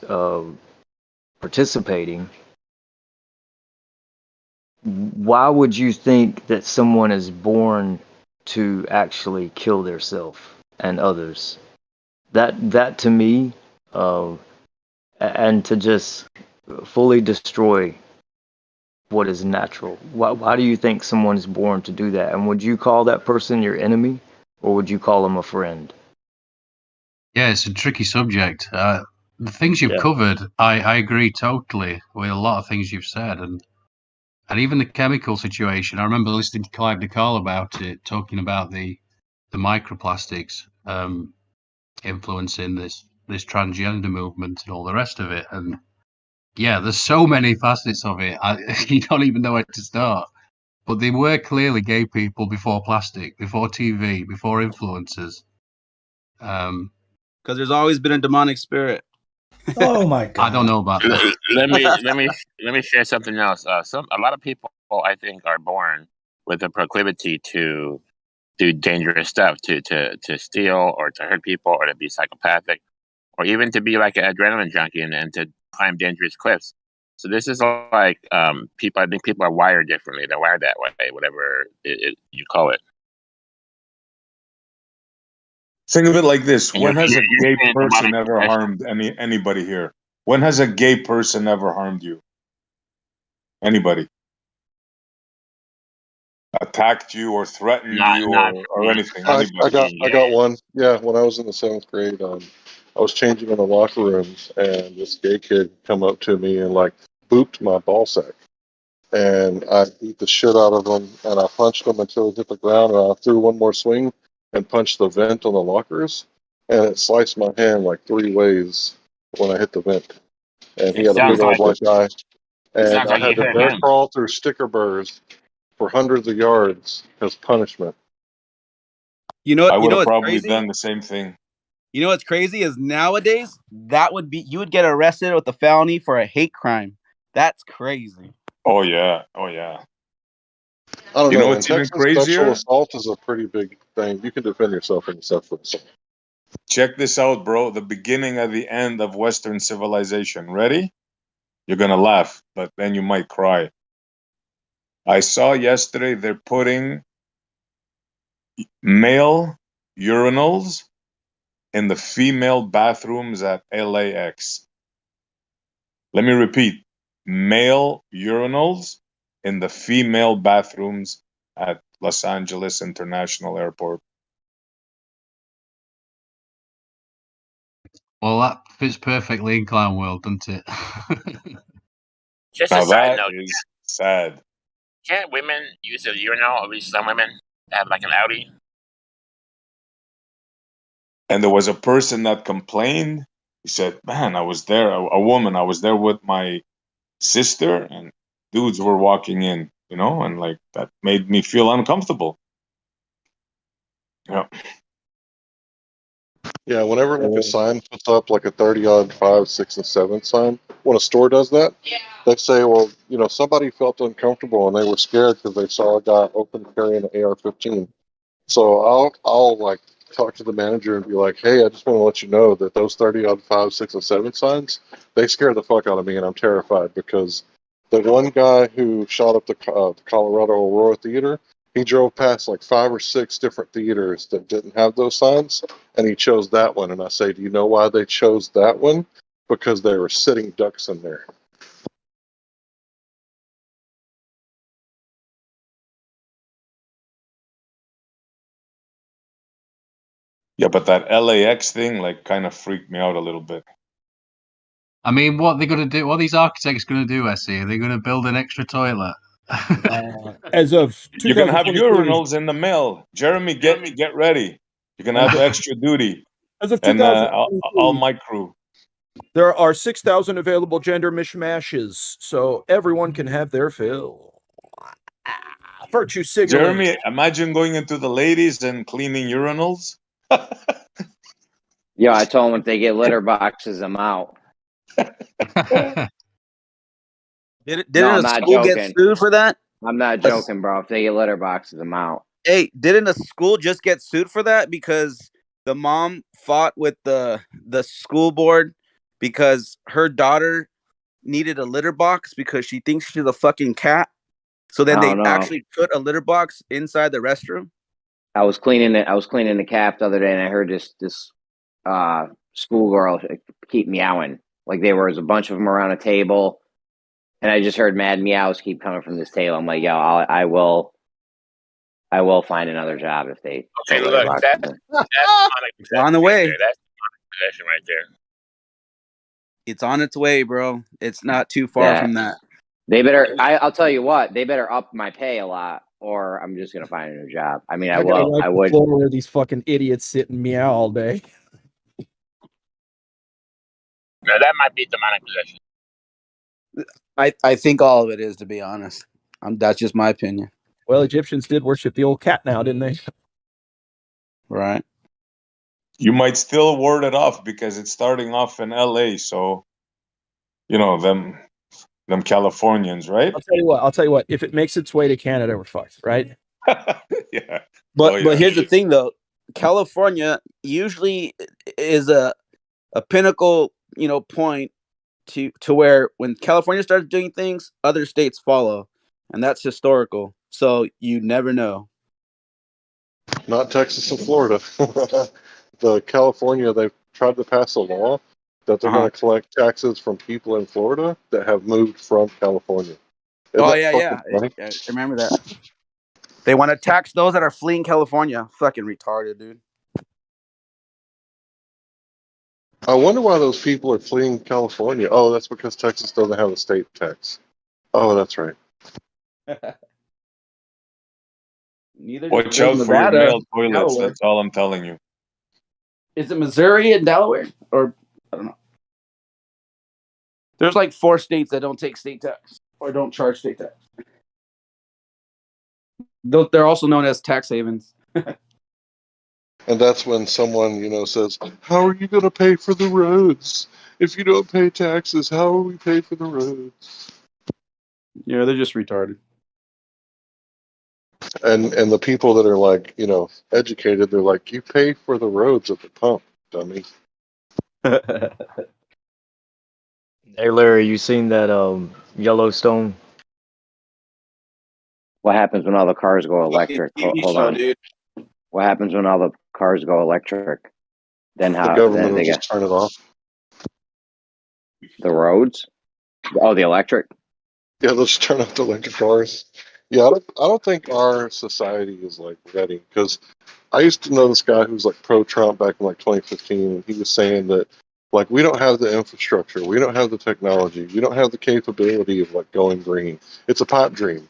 participating, why would you think that someone is born to actually kill theirself and others? That to me, and to just fully destroy what is natural. Why do you think someone is born to do that? And would you call that person your enemy, or would you call them a friend? Yeah, it's a tricky subject. The things you've Yeah. covered, I agree totally with a lot of things you've said, and even the chemical situation. I remember listening to Clive DeCarl about it, talking about the microplastics influencing this transgender movement and all the rest of it. And yeah, there's so many facets of it. You don't even know where to start. But they were clearly gay people before plastic, before TV, before influencers. Because there's always been a demonic spirit. Oh my god! I don't know about that. let me share something else. A lot of people, I think, are born with a proclivity to do dangerous stuff, to steal or to hurt people or to be psychopathic, or even to be like an adrenaline junkie and to climb dangerous cliffs. So this is like people. I think people are wired differently. They're wired that way, whatever you call it. Think of it like this: And when has a you're gay saying person demonic ever possession. harmed anybody here? When has a gay person ever harmed you? Anybody attacked you or threatened you Not or anything? I Anybody? got one. Yeah, when I was in the 7th grade, I was changing in the locker rooms, and this gay kid come up to me and like booped my ball sack, and I beat the shit out of him, and I punched him until he hit the ground, and I threw one more swing and punched the vent on the lockers, and it sliced my hand like 3 ways when I hit the vent, and he It had a big sounds old like black eye, and I you had to hit bear him. crawl through sticker burrs for hundreds of yards as punishment. You know I would have what's probably crazy? done the same thing. You know what's crazy is nowadays you would get arrested with a felony for a hate crime. That's crazy. Oh yeah, oh yeah. I don't You know know. In what's even Texas, sexual crazier? assault is a pretty big thing. You can defend yourself in sexual assault. Check this out, bro. The beginning of the end of Western civilization. Ready? You're gonna laugh, but then you might cry. I saw yesterday they're putting male urinals in the female bathrooms at LAX. Let me repeat: male urinals in the female bathrooms at Los Angeles International Airport. Well, that fits perfectly in Clown World, doesn't it? Just a Now side that note: is sad. can't women use a urinal? At least some women have like an outie. And there was a person that complained. He said, "Man, I was there. A woman. I was there with my sister, and dudes were walking in, and like that made me feel uncomfortable." Yeah. Yeah, whenever like a sign puts up like a 30-odd 5, 6, and 7 sign, when a store does that, they say, well, somebody felt uncomfortable and they were scared because they saw a guy open carrying an AR-15. So I'll like talk to the manager and be like, hey, I just want to let you know that those 30-odd 5, 6, and 7 signs, they scare the fuck out of me, and I'm terrified because the one guy who shot up the Colorado Aurora Theater, he drove past like 5 or 6 different theaters that didn't have those signs, and he chose that one. And I say, do you know why they chose that one? Because there were sitting ducks in there. Yeah, but that LAX thing like kind of freaked me out a little bit. I mean, what they're going to do? What are these architects going to do, Essie? Are they going to build an extra toilet? As of You're gonna have 2023, urinals in the mail. Jeremy, get ready. You're gonna have extra duty. as of And all 2023, my crew. there are 6,000 available gender mishmashes, so everyone can have their fill. virtue signalers. Jeremy, imagine going into the ladies and cleaning urinals. Yeah, I told them if they get litter boxes, I'm out. Didn't No, a I'm not school get joking. sued for that? I'm not joking, bro. If they get litter boxes, I'm out. Hey, didn't a school just get sued for that because the mom fought with the school board because her daughter needed a litter box because she thinks she's a fucking cat? So then I they don't know. actually put a litter box inside the restroom. I was cleaning it. I was cleaning the cap the other day, and I heard this schoolgirl keep meowing. Like there was a bunch of them around a table, and I just heard mad meows keep coming from this table. I'm like, yo, I will find another job if they Okay, put litter look, boxes in. that's demonic It's on the way. there. That's demonic possession right there. It's on its way, bro. It's not too far Yeah. from that. They better. I'll tell you what. They better up my pay a lot, or I'm just gonna find a new job. I mean, I gotta will. wipe I the would. floor where these fucking idiots sit and meow all day. No, that might be demonic possession. I think all of it is, to be honest. That's just my opinion. Well, Egyptians did worship the old cat now, didn't they? Right. You might still ward it off because it's starting off in LA, so you know them Californians, right? I'll tell you what. If it makes its way to Canada, we're fucked, right? Yeah. But here's the thing, though. California usually is a pinnacle, point to where when California starts doing things, other states follow, and that's historical. So you never know. Not Texas and Florida. The California, they've tried to pass a law that they're going to collect taxes from people in Florida that have moved from California. Isn't that Yeah. fucking funny? I remember that. They want to tax those that are fleeing California. Fucking retarded, dude. I wonder why those people are fleeing California. Oh, that's because Texas doesn't have a state tax. Oh, that's right. Neither Watch does out for your Nevada, male toilets. Delaware. That's all I'm telling you. Is it Missouri and Delaware? Or I don't know. There's like 4 states that don't take state tax or don't charge state tax. They're also known as tax havens. And that's when someone, says, how are you going to pay for the roads? If you don't pay taxes, how will we pay for the roads? Yeah, they're just retarded. And the people that are like, educated, they're like, you pay for the roads at the pump, dummy. Hey Larry, you seen that Yellowstone? What happens when all the cars go electric? Hold on. Dude. What happens when all the cars go electric? Then The how? government Then will they just get turn it off. the roads. Oh, the electric. Yeah, they'll just turn off the electric cars. Yeah, I don't think our society is like ready, because I used to know this guy who was like pro-Trump back in like 2015, and he was saying that like we don't have the infrastructure, we don't have the technology, we don't have the capability of like going green. It's a pipe dream.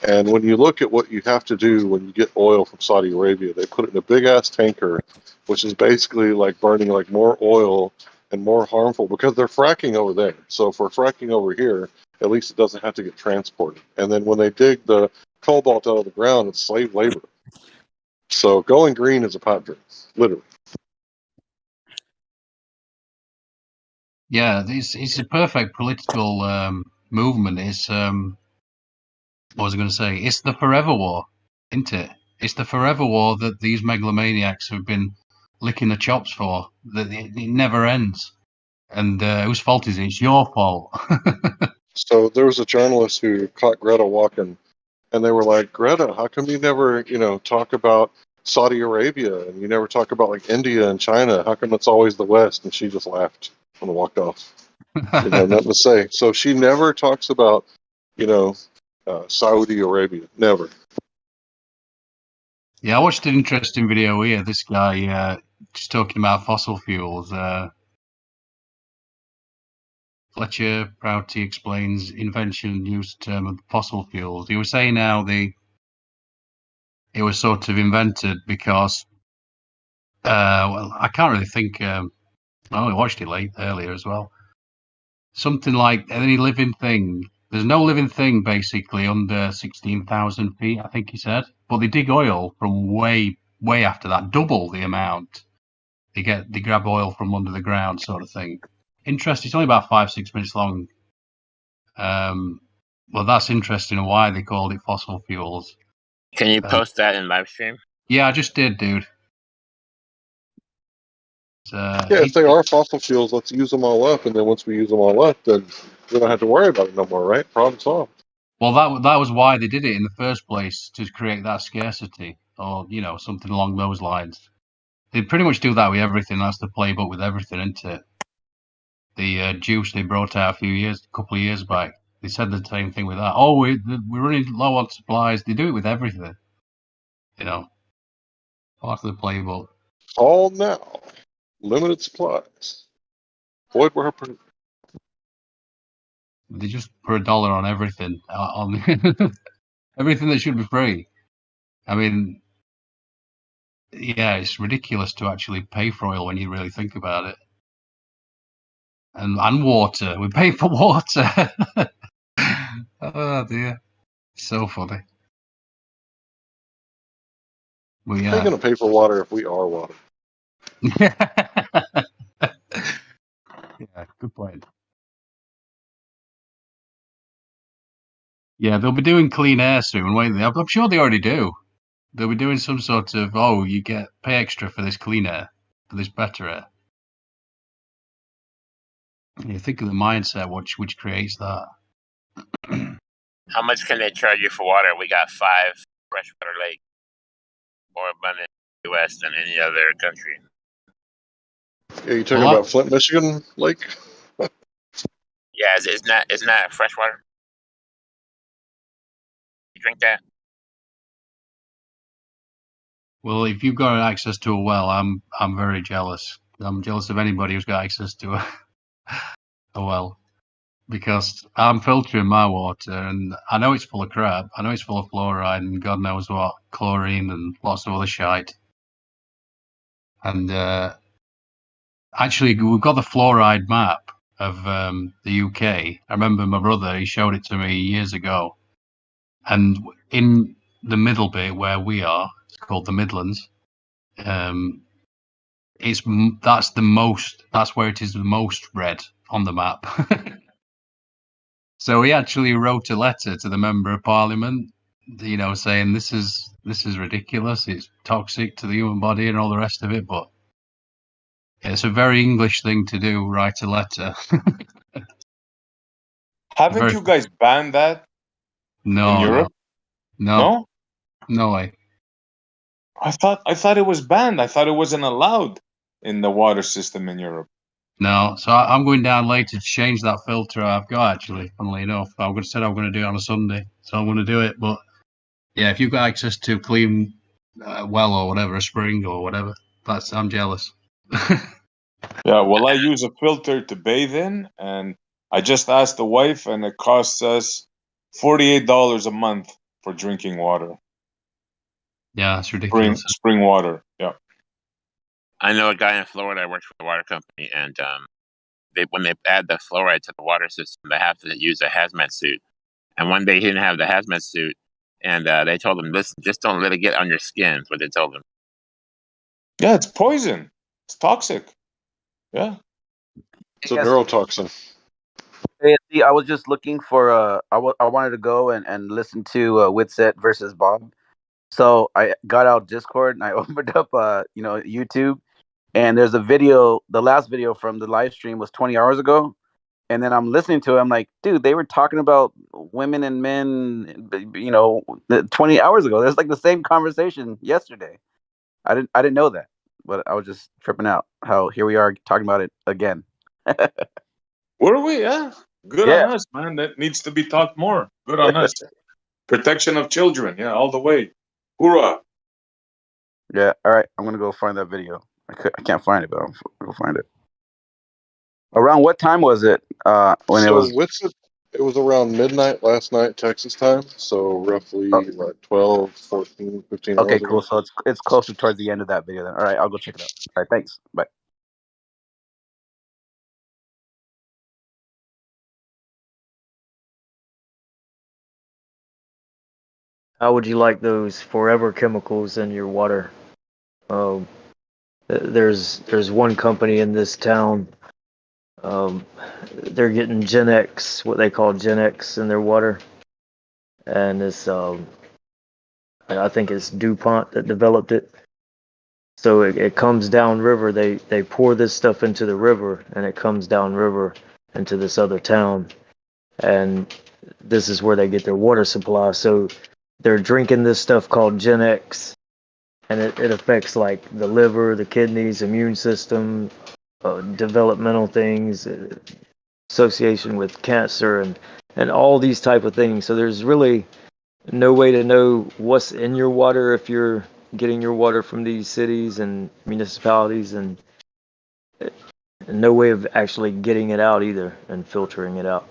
And when you look at what you have to do when you get oil from Saudi Arabia, they put it in a big ass tanker, which is basically like burning like more oil and more harmful because they're fracking over there. So if we're fracking over here, at least it doesn't have to get transported. And then when they dig the cobalt out of the ground, it's slave labor. So going green is a pipe dream, literally. Yeah, it's a perfect political movement. It's what was I going to say? It's the forever war, isn't it? It's the forever war that these megalomaniacs have been licking the chops for. That it never ends. And whose fault is it? It's your fault. So there was a journalist who caught Greta walking, and they were like, Greta, how come you never, talk about Saudi Arabia and you never talk about like India and China? How come it's always the West? And she just laughed and walked off. She didn't have nothing to say. So she never talks about, Saudi Arabia. Never. Yeah, I watched an interesting video here. This guy just talking about fossil fuels. Fletcher Prouty explains invention and use term of fossil fuels. He was saying how it was sort of invented because, well, I can't really think. I only watched it earlier as well. Something like any living thing There's no living thing basically under 16,000 feet, I think he said. But they dig oil from way after that, double the amount. They grab oil from under the ground, sort of thing. Interesting. It's only about 5-6 minutes long. Well, that's interesting. Why they called it fossil fuels. Can you post that in live stream? Yeah, I just did, dude. Yeah, if they are fossil fuels, let's use them all up, and then once we use them all up, then we don't have to worry about it no more, right? Problem solved. Well, that was why they did it in the first place, to create that scarcity, or something along those lines. They pretty much do that with everything. That's the playbook with everything, isn't it? The juice they brought out a couple of years back. They said the same thing with that. Oh, we're running low on supplies. They do it with everything. Part of the playbook. All now, limited supplies. Void where They just put $1 on everything, on everything that should be free. I mean, yeah, it's ridiculous to actually pay for oil when you really think about it. And water. We pay for water. Oh dear. So funny. But How are you going to pay for water if we are water? Yeah, good point. Yeah, they'll be doing clean air soon, won't they? I'm sure they already do. They'll be doing some sort of, you pay extra for this clean air, for this better air. You think of the mindset which creates that. How much can they charge you for water? We got 5 freshwater lakes, more abundant in the U.S. than any other country. Yeah, you talking about Flint, Michigan Lake? Yeah, it's not freshwater. You drink that? Well, if you've got access to a well, I'm very jealous. I'm jealous of anybody who's got access to a well, because I'm filtering my water, and I know it's full of crap. I know it's full of fluoride and God knows what, chlorine and lots of other shite. And actually, we've got the fluoride map of the UK. I remember my brother, he showed it to me years ago. And in the middle bit where we are, it's called the Midlands. That's where it is the most red on the map. So he actually wrote a letter to the member of parliament, saying this is ridiculous. It's toxic to the human body and all the rest of it. But it's a very English thing to do. Write a letter. Haven't you guys banned that No, in Europe? No way. I thought it was banned. I thought it wasn't allowed in the water system in Europe. No, so I'm going down later to change that filter I've got, actually, funnily enough. I'm going to do it on a Sunday, so I'm going to do it. But yeah, if you've got access to clean well or whatever, a spring or whatever, I'm jealous. Yeah, well, I use a filter to bathe in, and I just asked the wife, and it costs us $48 a month for drinking water. Yeah, that's ridiculous. Spring water, yeah. I know a guy in Florida that works for a water company, and when they add the fluoride to the water system, they have to use a hazmat suit. And one day he didn't have the hazmat suit, and they told him, "Listen, just don't let it get on your skin." Is what they told him. Yeah, it's poison. It's toxic. Yeah. It's a neurotoxin. Hey, see, I was just looking for I wanted to go and listen to Witset versus Bob. So I got out Discord and I opened up YouTube, and there's a video. The last video from the live stream was 20 hours ago, and then I'm listening to it. I'm like, dude, they were talking about women and men, 20 hours ago. There's like the same conversation yesterday. I didn't know that, but I was just tripping out how here we are talking about it again. Were we? Yeah. Good on us, man. That needs to be talked more. Good on us. Protection of children. Yeah, all the way. Hoorah. Yeah. All right. I'm gonna go find that video. I can't find it, but I'll go find it. Around what time was it? When it was? It was around midnight last night, Texas time. So roughly 12, 14, 15 hours Okay, ago. cool. So it's closer towards the end of that video then. All right, I'll go check it out. All right, thanks. Bye. how would you like those forever chemicals in your water? Um, there's one company in this town. They're getting Gen X, what they call Gen X, in their water, and it's I think it's DuPont that developed it. So it comes down river. They pour this stuff into the river, and it comes down river into this other town, and this is where they get their water supply. So they're drinking this stuff called Gen X, and it affects like the liver, the kidneys, immune system, developmental things, association with cancer, and all these type of things. So there's really no way to know what's in your water if you're getting your water from these cities and municipalities, and no way of actually getting it out either and filtering it out.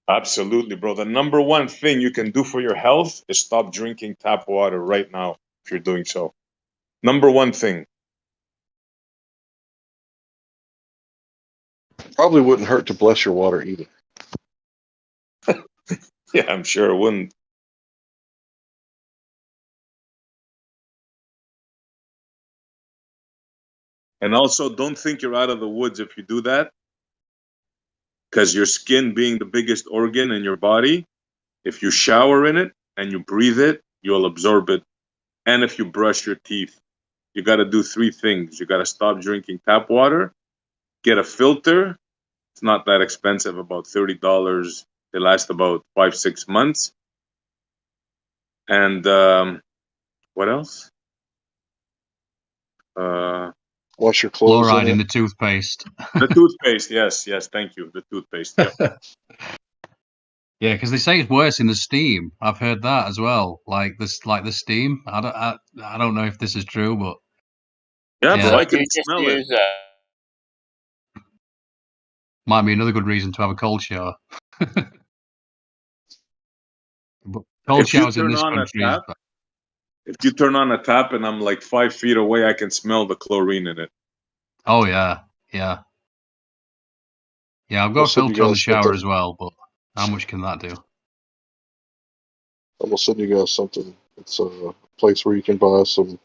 Absolutely, bro. The number one thing you can do for your health is stop drinking tap water right now if you're doing so. Number one thing. Probably wouldn't hurt to bless your water either. Yeah, I'm sure it wouldn't. And also, don't think you're out of the woods if you do that, because your skin being the biggest organ in your body, if you shower in it and you breathe it, you'll absorb it. And if you brush your teeth, you got to do three things. You got to stop drinking tap water, get a filter. It's not that expensive, about $30. They last about 5-6 months. And what else? Wash your clothes Fluoride in in it. the toothpaste. The toothpaste, yes, thank you. The toothpaste, yeah. Yeah, because they say it's worse in the steam. I've heard that as well. Like this, like the steam. I don't know if this is true, but Yeah, yeah, bro, I You can just smell it. use might be another good reason to have a cold shower. But cold If you showers in turn this on a country is tap, and I'm like 5 feet away, I can smell the chlorine in it. oh yeah, yeah. Yeah, I've got I'll a send you filter on the guys shower something. as well, but how much can that do? I'm gonna send you guys something. It's a place where you can buy some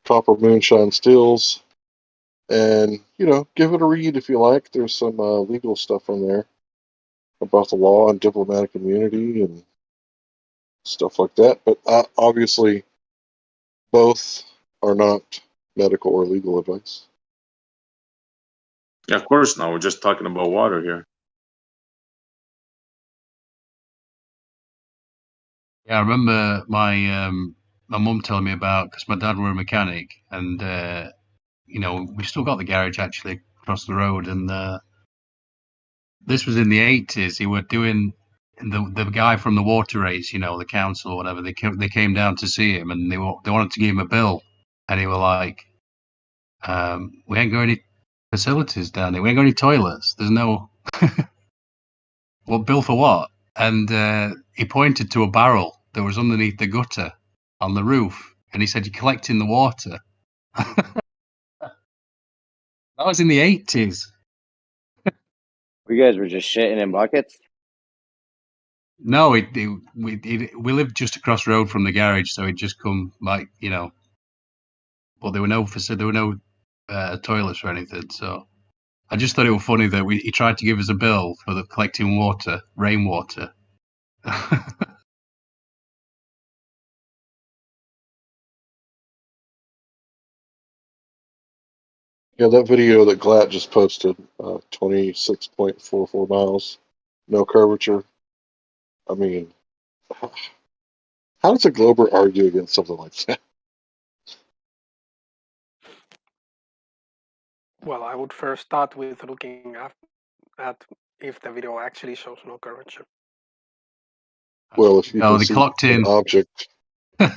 copper moonshine stills, and give it a read if you like. There's some legal stuff in there about the law and diplomatic immunity and stuff like that. But obviously, both are not medical or legal advice. Yeah, of course not. We're just talking about water here. Yeah, I remember my mum telling me about, because my dad were a mechanic, and we still got the garage actually across the road, and this was in the 80s. He were doing the guy from the water race, the council or whatever. They came down to see him, and they wanted to give him a bill, and he were like, "We ain't got any facilities down here. We ain't got any toilets. There's no what bill for what?" And he pointed to a barrel that was underneath the gutter on the roof, and he said, "You're collecting the water." That was in the 80s. You guys were just shitting in buckets? No, we lived just across the road from the garage, so he'd just come, like, but there were no toilets or anything. So I just thought it was funny that he tried to give us a bill for the collecting water, rainwater. Yeah, that video that Glatt just posted, 26.44 miles, no curvature. I mean, how does a Glober argue against something like that? Well, I would first start with looking at if the video actually shows no curvature. Well, if you No, can they see clocked an in. object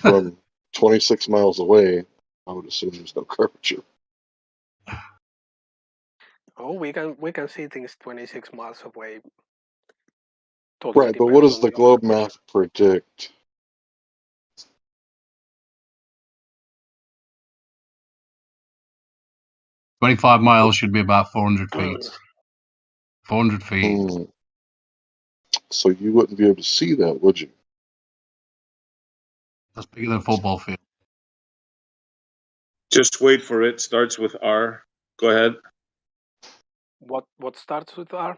from 26 miles away, I would assume there's no curvature. Oh, we can see things 26 miles away. Totally Right, but what depends does on the the globe math predict? 25 miles should be about 400 feet. 400 feet. So you wouldn't be able to see that, would you? That's bigger than a football field. Just wait for it. Starts with R. Go ahead. What starts with R?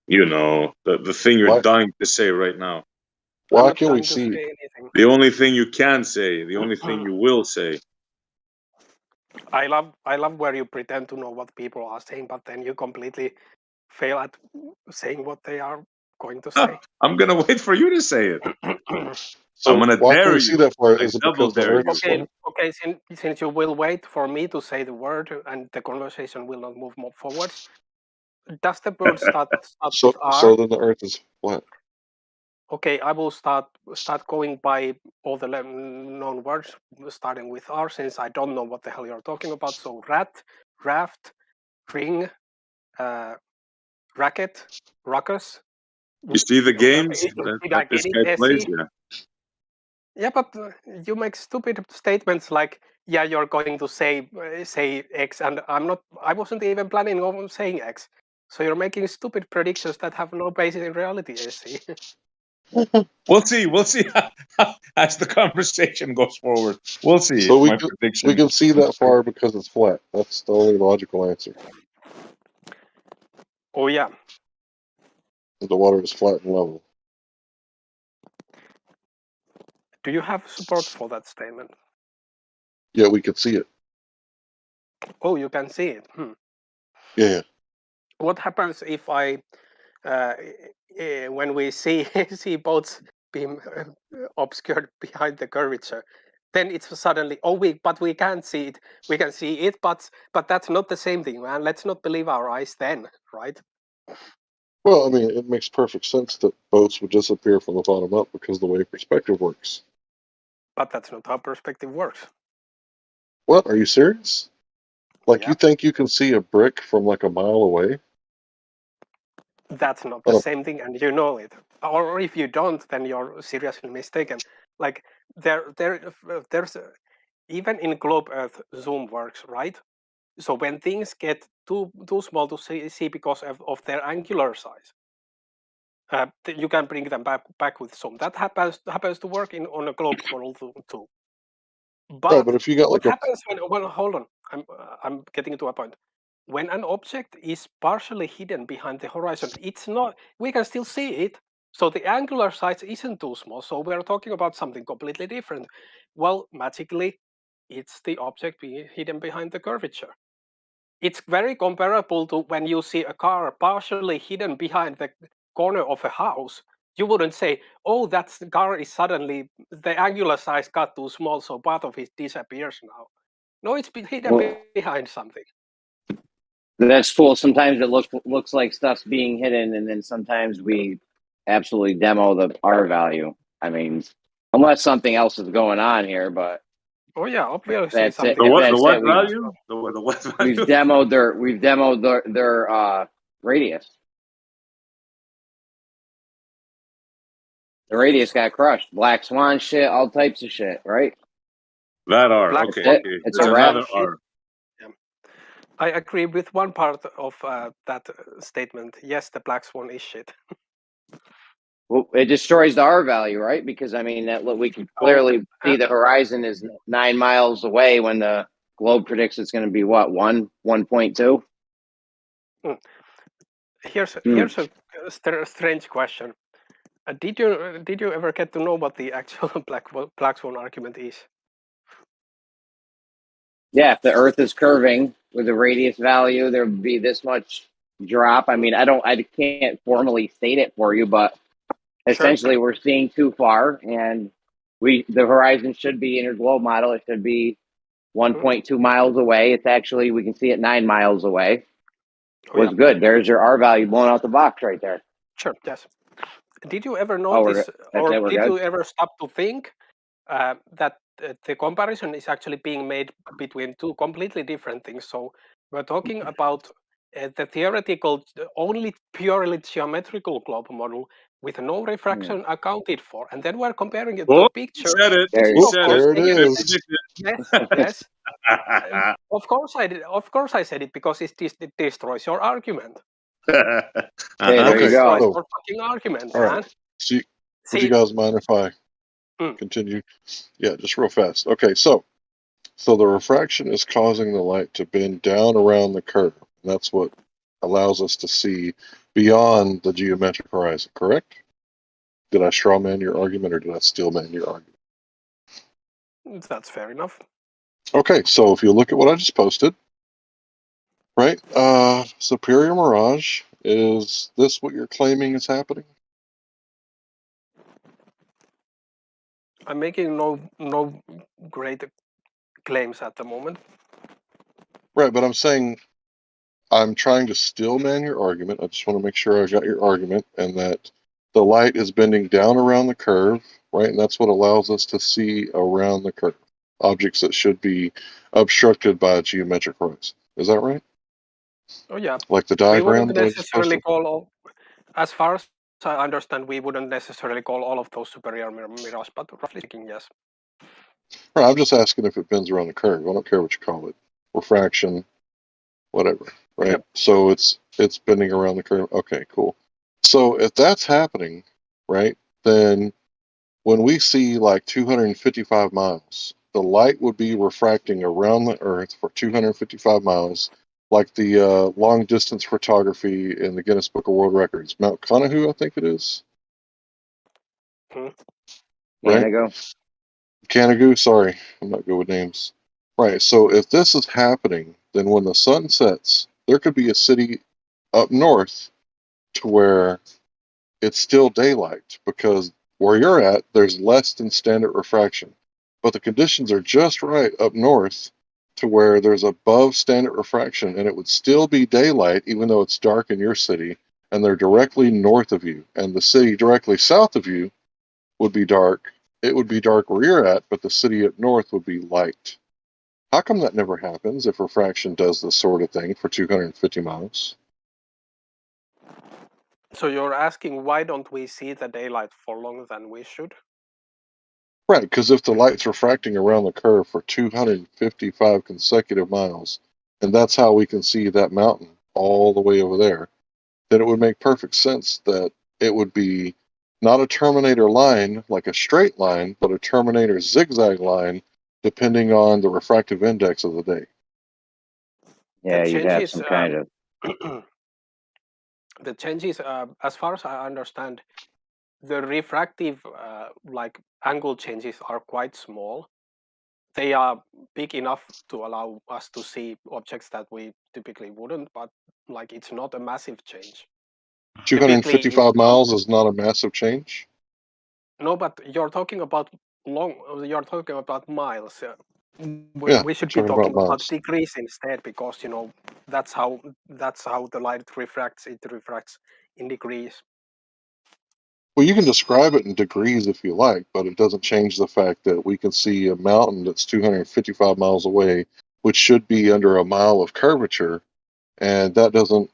You know, the thing you're Why? dying to say right now. I'm Why not can we trying to see? say anything. The only thing you can say, the only thing you will say. I love where you pretend to know what people are saying, but then you completely fail at saying what they are going to say. I'm gonna wait for you to say it. So I'm gonna why can dare we see you. that far? I Is it double because the dare Earth you. is flat? Okay. Since you will wait for me to say the word and the conversation will not move more forwards, does the word start with R? So then the Earth is flat. Okay, I will start going by all the known words, starting with R, since I don't know what the hell you're talking about. So rat, raft, ring, racket, ruckus. You see the games Did I that this get guy it, plays? Essie? Yeah. Yeah, but you make stupid statements like, "Yeah, you're going to say X," and I wasn't even planning on saying X. So you're making stupid predictions that have no basis in reality, Essie. We'll see. We'll see as the conversation goes forward. We'll see So if we my can prediction. see that far because it's flat. That's the only logical answer. Oh yeah. The water is flat and level. Do you have support for that statement? Yeah, we could see it. Oh, you can see it. Yeah. What happens if when we see see boats being obscured behind the curvature? Then it's suddenly, but we can't see it. We can see it, but that's not the same thing, man. Let's not believe our eyes then, right? Well, I mean, it makes perfect sense that boats would disappear from the bottom up because of the way perspective works. But that's not how perspective works. What? Are you serious? Like, Yeah. you think you can see a brick from like a mile away? That's not the same thing, and you know it. Or if you don't, then you're seriously mistaken. Like there's even in globe Earth, zoom works, right? So when things get too small to see because of their angular size, you can bring them back with zoom. That happens to work on a globe model too. But if you got what like happens when hold on, I'm getting to a point. When an object is partially hidden behind the horizon, it's not. We can still see it. So the angular size isn't too small. So we're talking about something completely different. Well, magically, it's the object being hidden behind the curvature. It's very comparable to when you see a car partially hidden behind the corner of a house. You wouldn't say, "Oh, that car is suddenly the angular size got too small, so part of it disappears now." No, it's been hidden behind something. That's cool. Sometimes it looks like stuff's being hidden, and then sometimes we absolutely demo the R value. I mean, unless something else is going on here, but oh yeah, obviously that's it. something. The If that's what it, value? The what value? we've demoed their radius. The radius got crushed. Black swan shit, all types of shit, right? That R. Black Okay. swan, Okay. It's There's a wrap. another R. Yeah. I agree with one part of that statement. Yes, the black swan is shit. Well, it destroys the R value, right? Because I mean, that we can clearly see the horizon is 9 miles away when the globe predicts it's going to be what 1.2. Here's a strange question. Did you ever get to know what the actual black swan argument is? Yeah, if the Earth is curving with a radius value, there would be this much drop. I mean, I can't formally state it for you, but essentially we're seeing too far, and the horizon should be in your globe model. It should be 1.2 miles away. It's actually we can see it 9 miles away. Was good. There's your R value blown out the box right there. Sure. Yes. Did you ever Oh, notice, or did you ever stop to think that the comparison is actually being made between two completely different things? So we're talking about the theoretical, only purely geometrical globe model with no refraction accounted for, and then we're comparing it to a picture. He said it. There He said it. There it is. Yes, yes. Of course I did. Of course I said it because it destroys your argument. Hey, there you Destroys go. your fucking argument, All man. right. So would you guys mind if I Continue. Yeah, just real fast. Okay, so the refraction is causing the light to bend down around the curve. That's what allows us to see beyond the geometric horizon, correct? Did I straw man your argument or did I steel man your argument? That's fair enough. Okay, so if you look at what I just posted, right? Superior mirage, is this what you're claiming is happening? I'm making no great claims at the moment. Right, but I'm saying I'm trying to steel man your argument. I just want to make sure I got your argument and that the light is bending down around the curve, right? And that's what allows us to see around the curve. Objects that should be obstructed by a geometric horizon. Is that right? Oh yeah. Like the We diagram wouldn't that I just necessarily posted? call all, as far as I understand, we wouldn't necessarily call all of those superior mirage, but roughly speaking, yes. Right, I'm just asking if it bends around the curve. I don't care what you call it. Refraction, whatever, right? Yep. So it's bending around the curve. Okay, cool. So if that's happening, right, then when we see like 255 miles, the light would be refracting around the Earth for 255 miles, like the long distance photography in the Guinness Book of World Records. Mount Conahu, I think it is. Right? Canago? Canagoo, sorry, I'm not good with names. Right, so if this is happening, then when the sun sets, there could be a city up north to where it's still daylight because where you're at, there's less than standard refraction. But the conditions are just right up north to where there's above standard refraction and it would still be daylight even though it's dark in your city and they're directly north of you. And the city directly south of you would be dark. It would be dark where you're at, but the city up north would be light. How come that never happens if refraction does this sort of thing for 250 miles? So you're asking why don't we see the daylight for longer than we should? Right, because if the light's refracting around the curve for 255 consecutive miles, and that's how we can see that mountain all the way over there, then it would make perfect sense that it would be not a Terminator line like a straight line, but a Terminator zigzag line, depending on the refractive index of the day. Yeah, The you'd have changes, some kind of. the changes, as far as I understand, the refractive like angle changes are quite small. They are big enough to allow us to see objects that we typically wouldn't, but like it's not a massive change. Typically, 255 miles is not a massive change. no, but you're talking about you're talking about miles. Yeah, We should be talking about talking about miles. degrees instead, because that's how the light refracts. It refracts in degrees. Well, you can describe it in degrees if you like, but it doesn't change the fact that we can see a mountain that's 255 miles away, which should be under a mile of curvature, and that doesn't,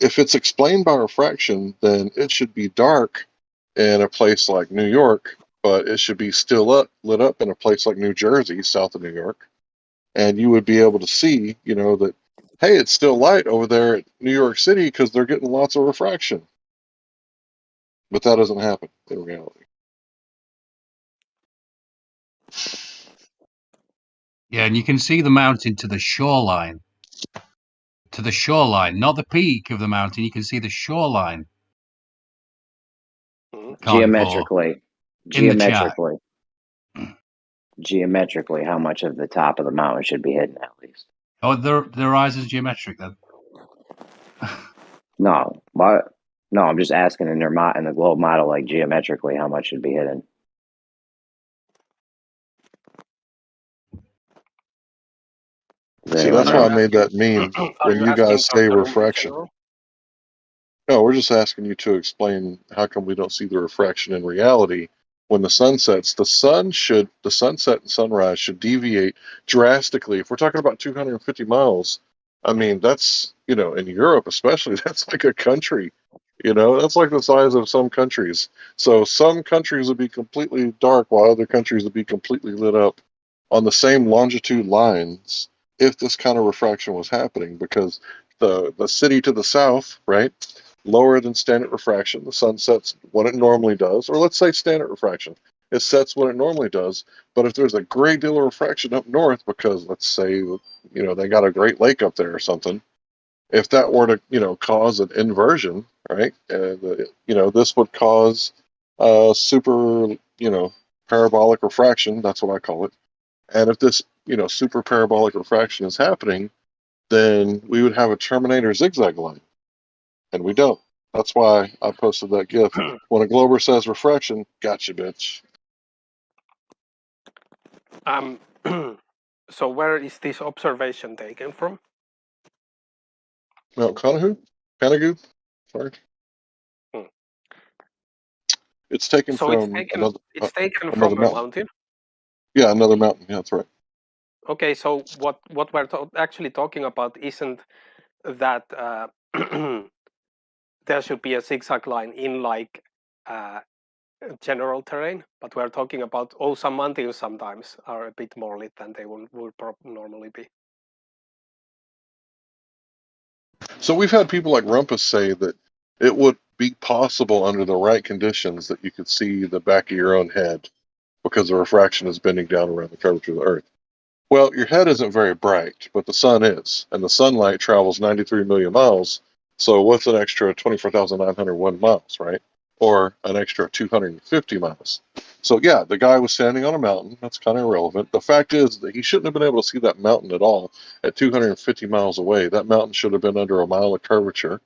if it's explained by refraction, then it should be dark in a place like New York, but it should be still lit up in a place like New Jersey, south of New York, and you would be able to see, that, hey, it's still light over there at New York City because they're getting lots of refraction. But that doesn't happen in reality. Yeah, and you can see the mountain to the shoreline. To the shoreline, not the peak of the mountain. You can see the shoreline. Geometrically. In the chat. Geometrically, how much of the top of the mountain should be hidden at least? Oh, their eyes is geometric then. No, I'm just asking in the globe model, like geometrically, how much should be hidden? See, that's why I made that meme when you guys say refraction. No, we're just asking you to explain how come we don't see the refraction in reality when the sun sets. The sunset and sunrise should deviate drastically. If we're talking about 250 miles, I mean, that's, in Europe especially, that's like a country. That's like the size of some countries. So some countries would be completely dark while other countries would be completely lit up on the same longitude lines if this kind of refraction was happening, because the city to the south, right, lower than standard refraction. The sun sets when it normally does, or let's say standard refraction. It sets when it normally does. But if there's a great deal of refraction up north, because let's say, they got a Great Lake up there or something, if that were to, cause an inversion, right? This would cause super, parabolic refraction. That's what I call it. And if this, super parabolic refraction is happening, then we would have a terminator zigzag line, and we don't. That's why I posted that GIF. When a glober says refraction, gotcha, bitch. So where is this observation taken from? Mount Canagoo? Sorry. It's taken So from it's taken another from a mountain. mountain. Yeah, another mountain. Yeah, that's right. Okay, so what we're actually talking about isn't that there should be a zigzag line in like general terrain, but we're talking about some mountains sometimes are a bit more lit than they would normally be. So we've had people like Rumpus say that it would be possible under the right conditions that you could see the back of your own head because the refraction is bending down around the curvature of the Earth. Well, your head isn't very bright, but the sun is, and the sunlight travels 93 million miles. So what's an extra 24,901 miles, right? Or an extra 250 miles. So yeah, the guy was standing on a mountain. That's kind of irrelevant. The fact is that he shouldn't have been able to see that mountain at all at 250 miles away. That mountain should have been under a mile of curvature.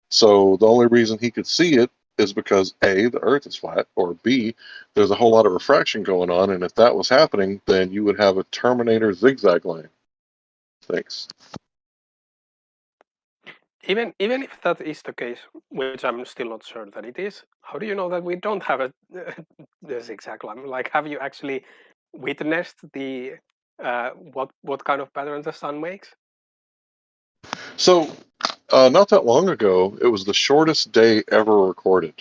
So the only reason he could see it is because A, the Earth is flat, or B, there's a whole lot of refraction going on, and if that was happening, then you would have a Terminator zigzag line. Thanks. Even if that is the case, which I'm still not sure that it is, how do you know that we don't have the zigzag line? Like, have you actually witnessed the what kind of pattern the sun makes? So, not that long ago, it was the shortest day ever recorded.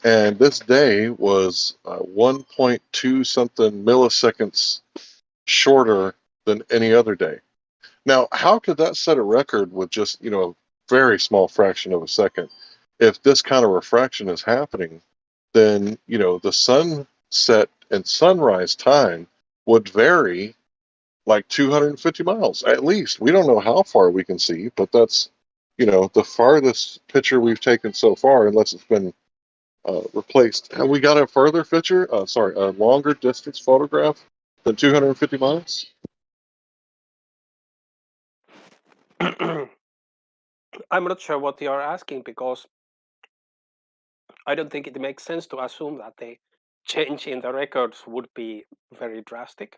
And this day was 1.2 something milliseconds shorter than any other day. Now, how could that set a record with just, a very small fraction of a second? If this kind of refraction is happening, then, the sunset and sunrise time would vary like 250 miles at least. We don't know how far we can see, but that's, the farthest picture we've taken so far, unless it's been replaced. Have we got a further picture? A longer distance photograph than 250 miles? I'm not sure what you're asking, because I don't think it makes sense to assume that the change in the records would be very drastic.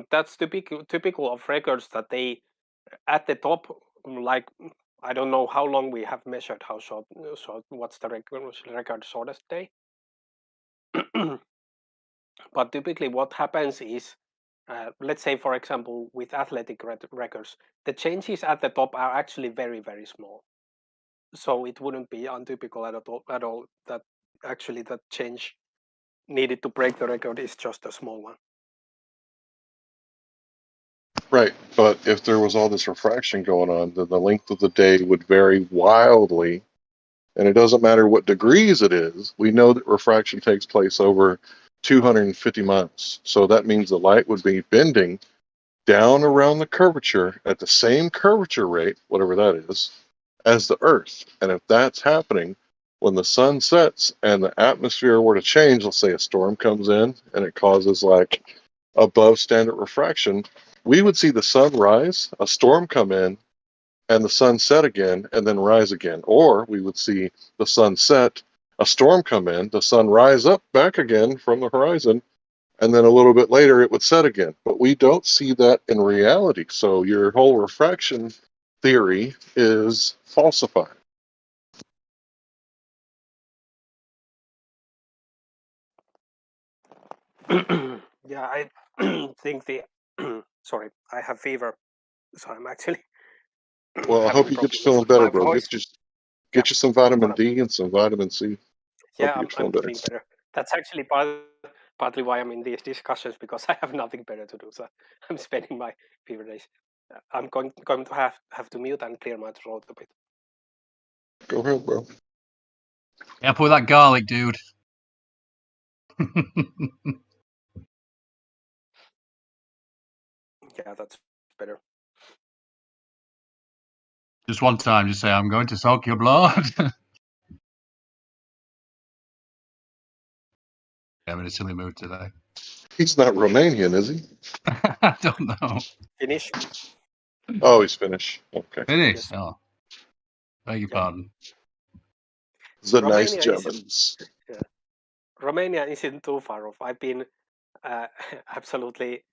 That's typical of records that they, at the top, like, I don't know how long we have measured how short. So what's the record shortest day? But typically, what happens is, let's say, for example, with athletic records, the changes at the top are actually very, very small. So it wouldn't be untypical at all that actually that change needed to break the record is just a small one. Right, but if there was all this refraction going on, then the length of the day would vary wildly, and it doesn't matter what degrees it is. We know that refraction takes place over 250 miles, so that means the light would be bending down around the curvature at the same curvature rate, whatever that is, as the Earth. And if that's happening, when the sun sets and the atmosphere were to change, let's say a storm comes in and it causes like above standard refraction, we would see the sun rise, a storm come in, and the sun set again and then rise again. Or we would see the sun set, a storm come in, the sun rise up back again from the horizon, and then a little bit later it would set again. But we don't see that in reality. So your whole refraction theory is falsified. Yeah, I think the sorry, I have fever, so I'm actually Well, I hope having you get you problems feeling with better, my bro. voice. Get you some I'm vitamin gonna. D and some vitamin C. Yeah, Hope you get I'm feeling better. feeling better. That's actually partly why I'm in these discussions, because I have nothing better to do. So I'm spending my fever days. I'm going to have to mute and clear my throat a bit. Go ahead, bro. Careful with that garlic, dude. Yeah, that's better. Just one time, just say, I'm going to soak your blood. I'm in a silly mood today. He's not Romanian, is he? I don't know. Finish. Oh, he's Finnish. Okay. Finish. Yes. Oh, beg your Yeah. pardon. The nice Romania Germans. Romania isn't too far off. I've been absolutely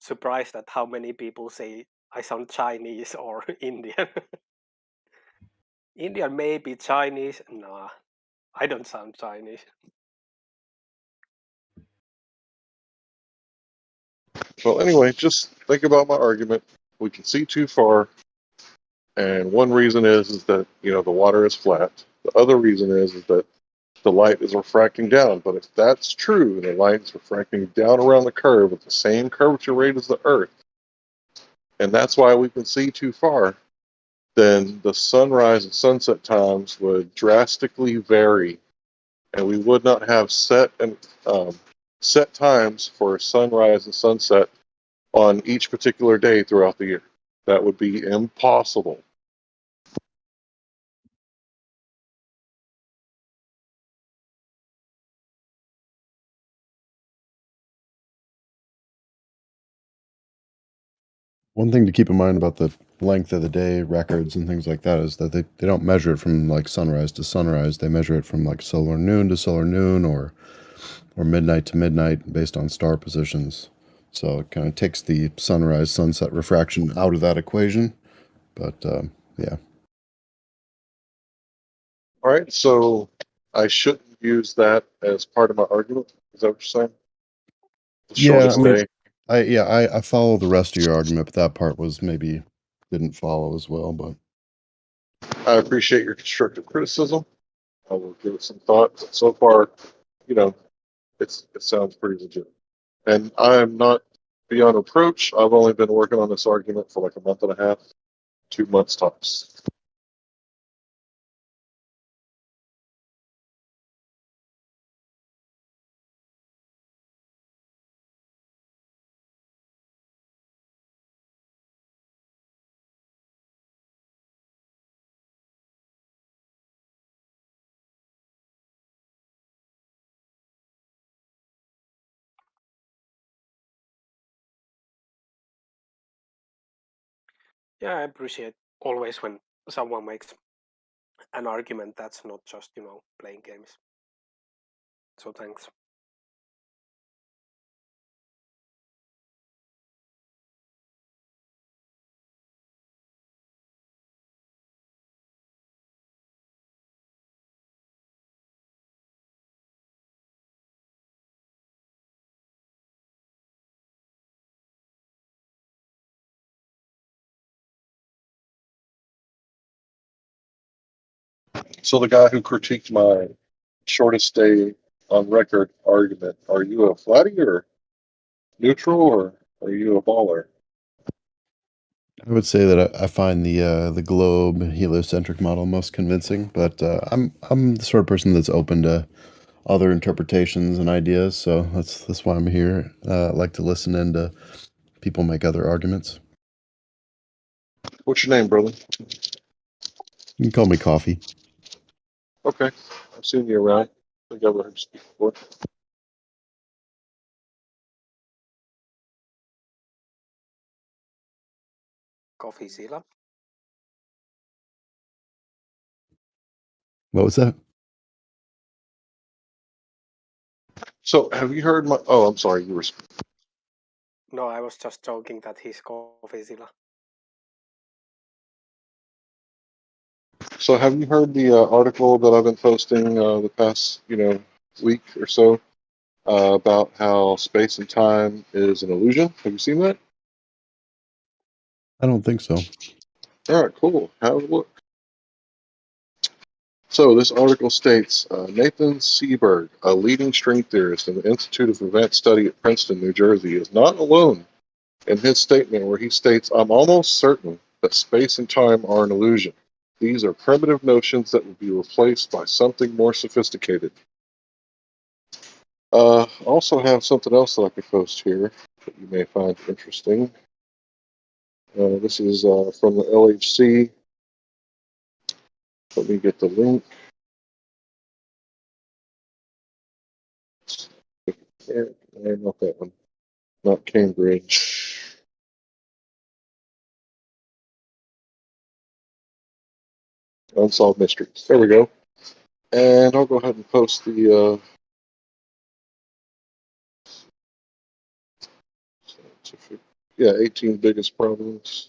surprised at how many people say I sound Chinese or Indian. Indian may be Chinese. Nah, I don't sound Chinese. Well, anyway, just think about my argument. We can see too far, and one reason is that the water is flat. The other reason is that the light is refracting down. But if that's true, the light is refracting down around the curve with the same curvature rate as the Earth, and that's why we can see too far, then the sunrise and sunset times would drastically vary, and we would not have set times for sunrise and sunset on each particular day throughout the year. That would be impossible. One thing to keep in mind about the length of the day records and things like that is that they don't measure it from like sunrise to sunrise. They measure it from like solar noon to solar noon or midnight to midnight based on star positions. So it kind of takes the sunrise sunset refraction out of that equation. But yeah. All right, so I shouldn't use that as part of my argument. Is that what you're saying? The shortest day. I follow the rest of your argument, but that part was maybe didn't follow as well. But I appreciate your constructive criticism. I will give it some thought. But so far, it sounds pretty legit. And I'm not beyond reproach. I've only been working on this argument for like a month and a half, 2 months tops. Yeah, I appreciate always when someone makes an argument that's not just playing games. So thanks. So the guy who critiqued my shortest day on record argument, are you a flatty or neutral, or are you a baller? I would say that I find the globe heliocentric model most convincing, but I'm the sort of person that's open to other interpretations and ideas. So that's why I'm here. I like to listen in to people make other arguments. What's your name, brother? You can call me Coffee. Okay, I've seen you around. I think I've heard you speak before. Coffee Zilla. What was that? So have you heard my? Oh, I'm sorry. You were. No, I was just joking that he's Coffee Zilla. So have you heard the article that I've been posting the past week or so about how space and time is an illusion? Have you seen that? I don't think so. All right, cool. Have a look. So this article states Nathan Seberg, a leading string theorist in the Institute of Advanced Study at Princeton, New Jersey, is not alone in his statement where he states, "I'm almost certain that space and time are an illusion. These are primitive notions that will be replaced by something more sophisticated. Also have something else that I could post here that you may find interesting. This is from the LHC. Let me get the link. Not that one. Not Cambridge. Unsolved Mysteries. There we go. And I'll go ahead and post the yeah, 18 biggest problems.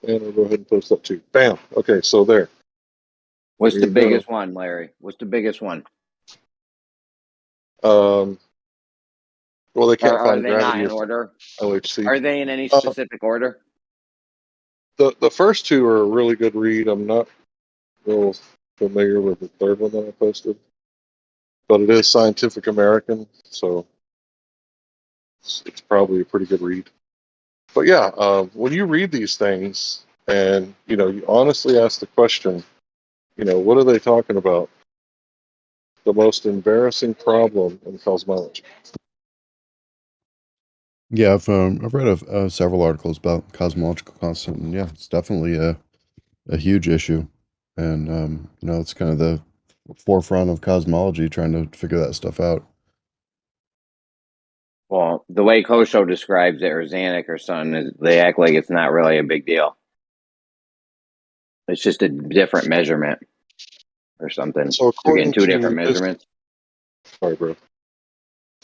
And I'll go ahead and post that too. Bam. Okay, so there. What's There the you go. biggest one, Larry? What's the biggest one? Well, they can't Are find they not gravity in at order? LHC. Are they in any specific order? The first two are a really good read. I'm not real familiar with the third one that I posted, but it is Scientific American, so it's probably a pretty good read. But yeah, when you read these things and you honestly ask the question, what are they talking about? The most embarrassing problem in cosmology. Yeah, I've read several articles about cosmological constant, and yeah, it's definitely a huge issue, and it's kind of the forefront of cosmology, trying to figure that stuff out. Well, the way Kosho describes it, or Zanuck or something, is they act like it's not really a big deal. It's just a different measurement or something. So They're getting according two to different this, measurements. sorry, bro.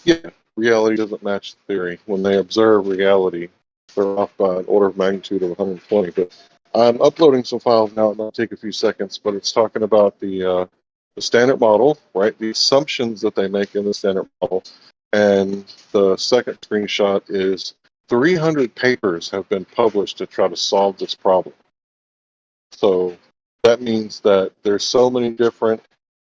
Yeah, reality doesn't match the theory. When they observe reality, they're off by an order of magnitude of 120. But I'm uploading some files now. It might take a few seconds, but it's talking about the standard model, right? The assumptions that they make in the standard model. And the second screenshot is 300 papers have been published to try to solve this problem. So that means that there's so many different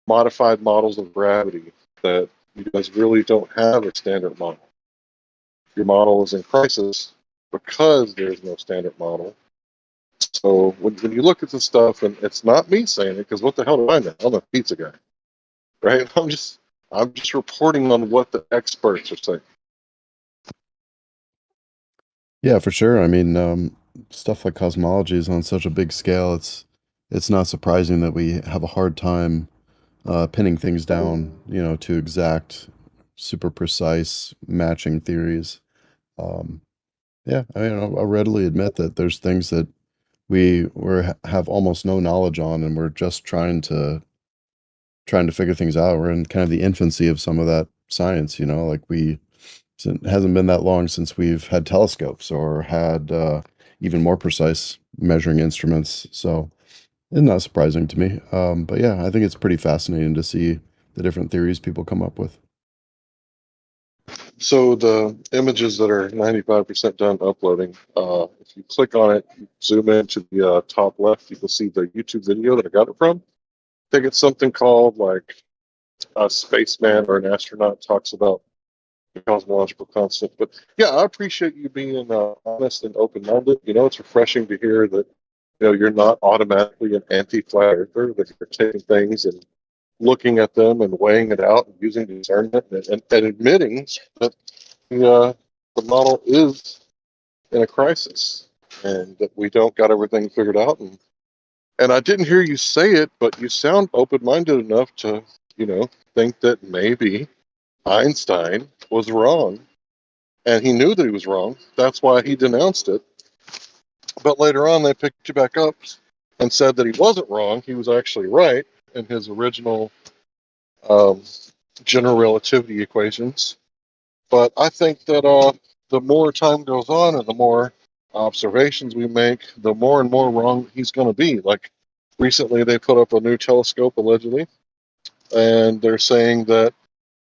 modified models of gravity that you guys really don't have a standard model. Your model is in crisis because there's no standard model. So when you look at this stuff, and it's not me saying it, because what the hell do I know? I'm a pizza guy, right? I'm just reporting on what the experts are saying. Yeah, for sure. I mean, stuff like cosmology is on such a big scale. It's not surprising that we have a hard time pinning things down, to exact, super precise matching theories. Um, yeah, I mean, I'll readily admit that there's things that have almost no knowledge on, and we're just trying to figure things out. We're in kind of the infancy of some of that science, like it hasn't been that long since we've had telescopes or had even more precise measuring instruments. So it's not surprising to me. But yeah, I think it's pretty fascinating to see the different theories people come up with. So the images that are 95% done uploading, if you click on it, zoom into the top left, you can see the YouTube video that I got it from. I think it's something called like a spaceman or an astronaut talks about the cosmological constant. But yeah, I appreciate you being honest and open-minded. It's refreshing to hear that you're not automatically an anti-flat earther, that you're taking things and looking at them and weighing it out and using discernment and admitting that the model is in a crisis and that we don't got everything figured out. And I didn't hear you say it, but you sound open-minded enough to, think that maybe Einstein was wrong. And he knew that he was wrong. That's why he denounced it. But later on, they picked you back up and said that he wasn't wrong. He was actually right in his original general relativity equations. But I think that the more time goes on and the more observations we make, the more and more wrong he's going to be. Like recently, they put up a new telescope, allegedly, and they're saying that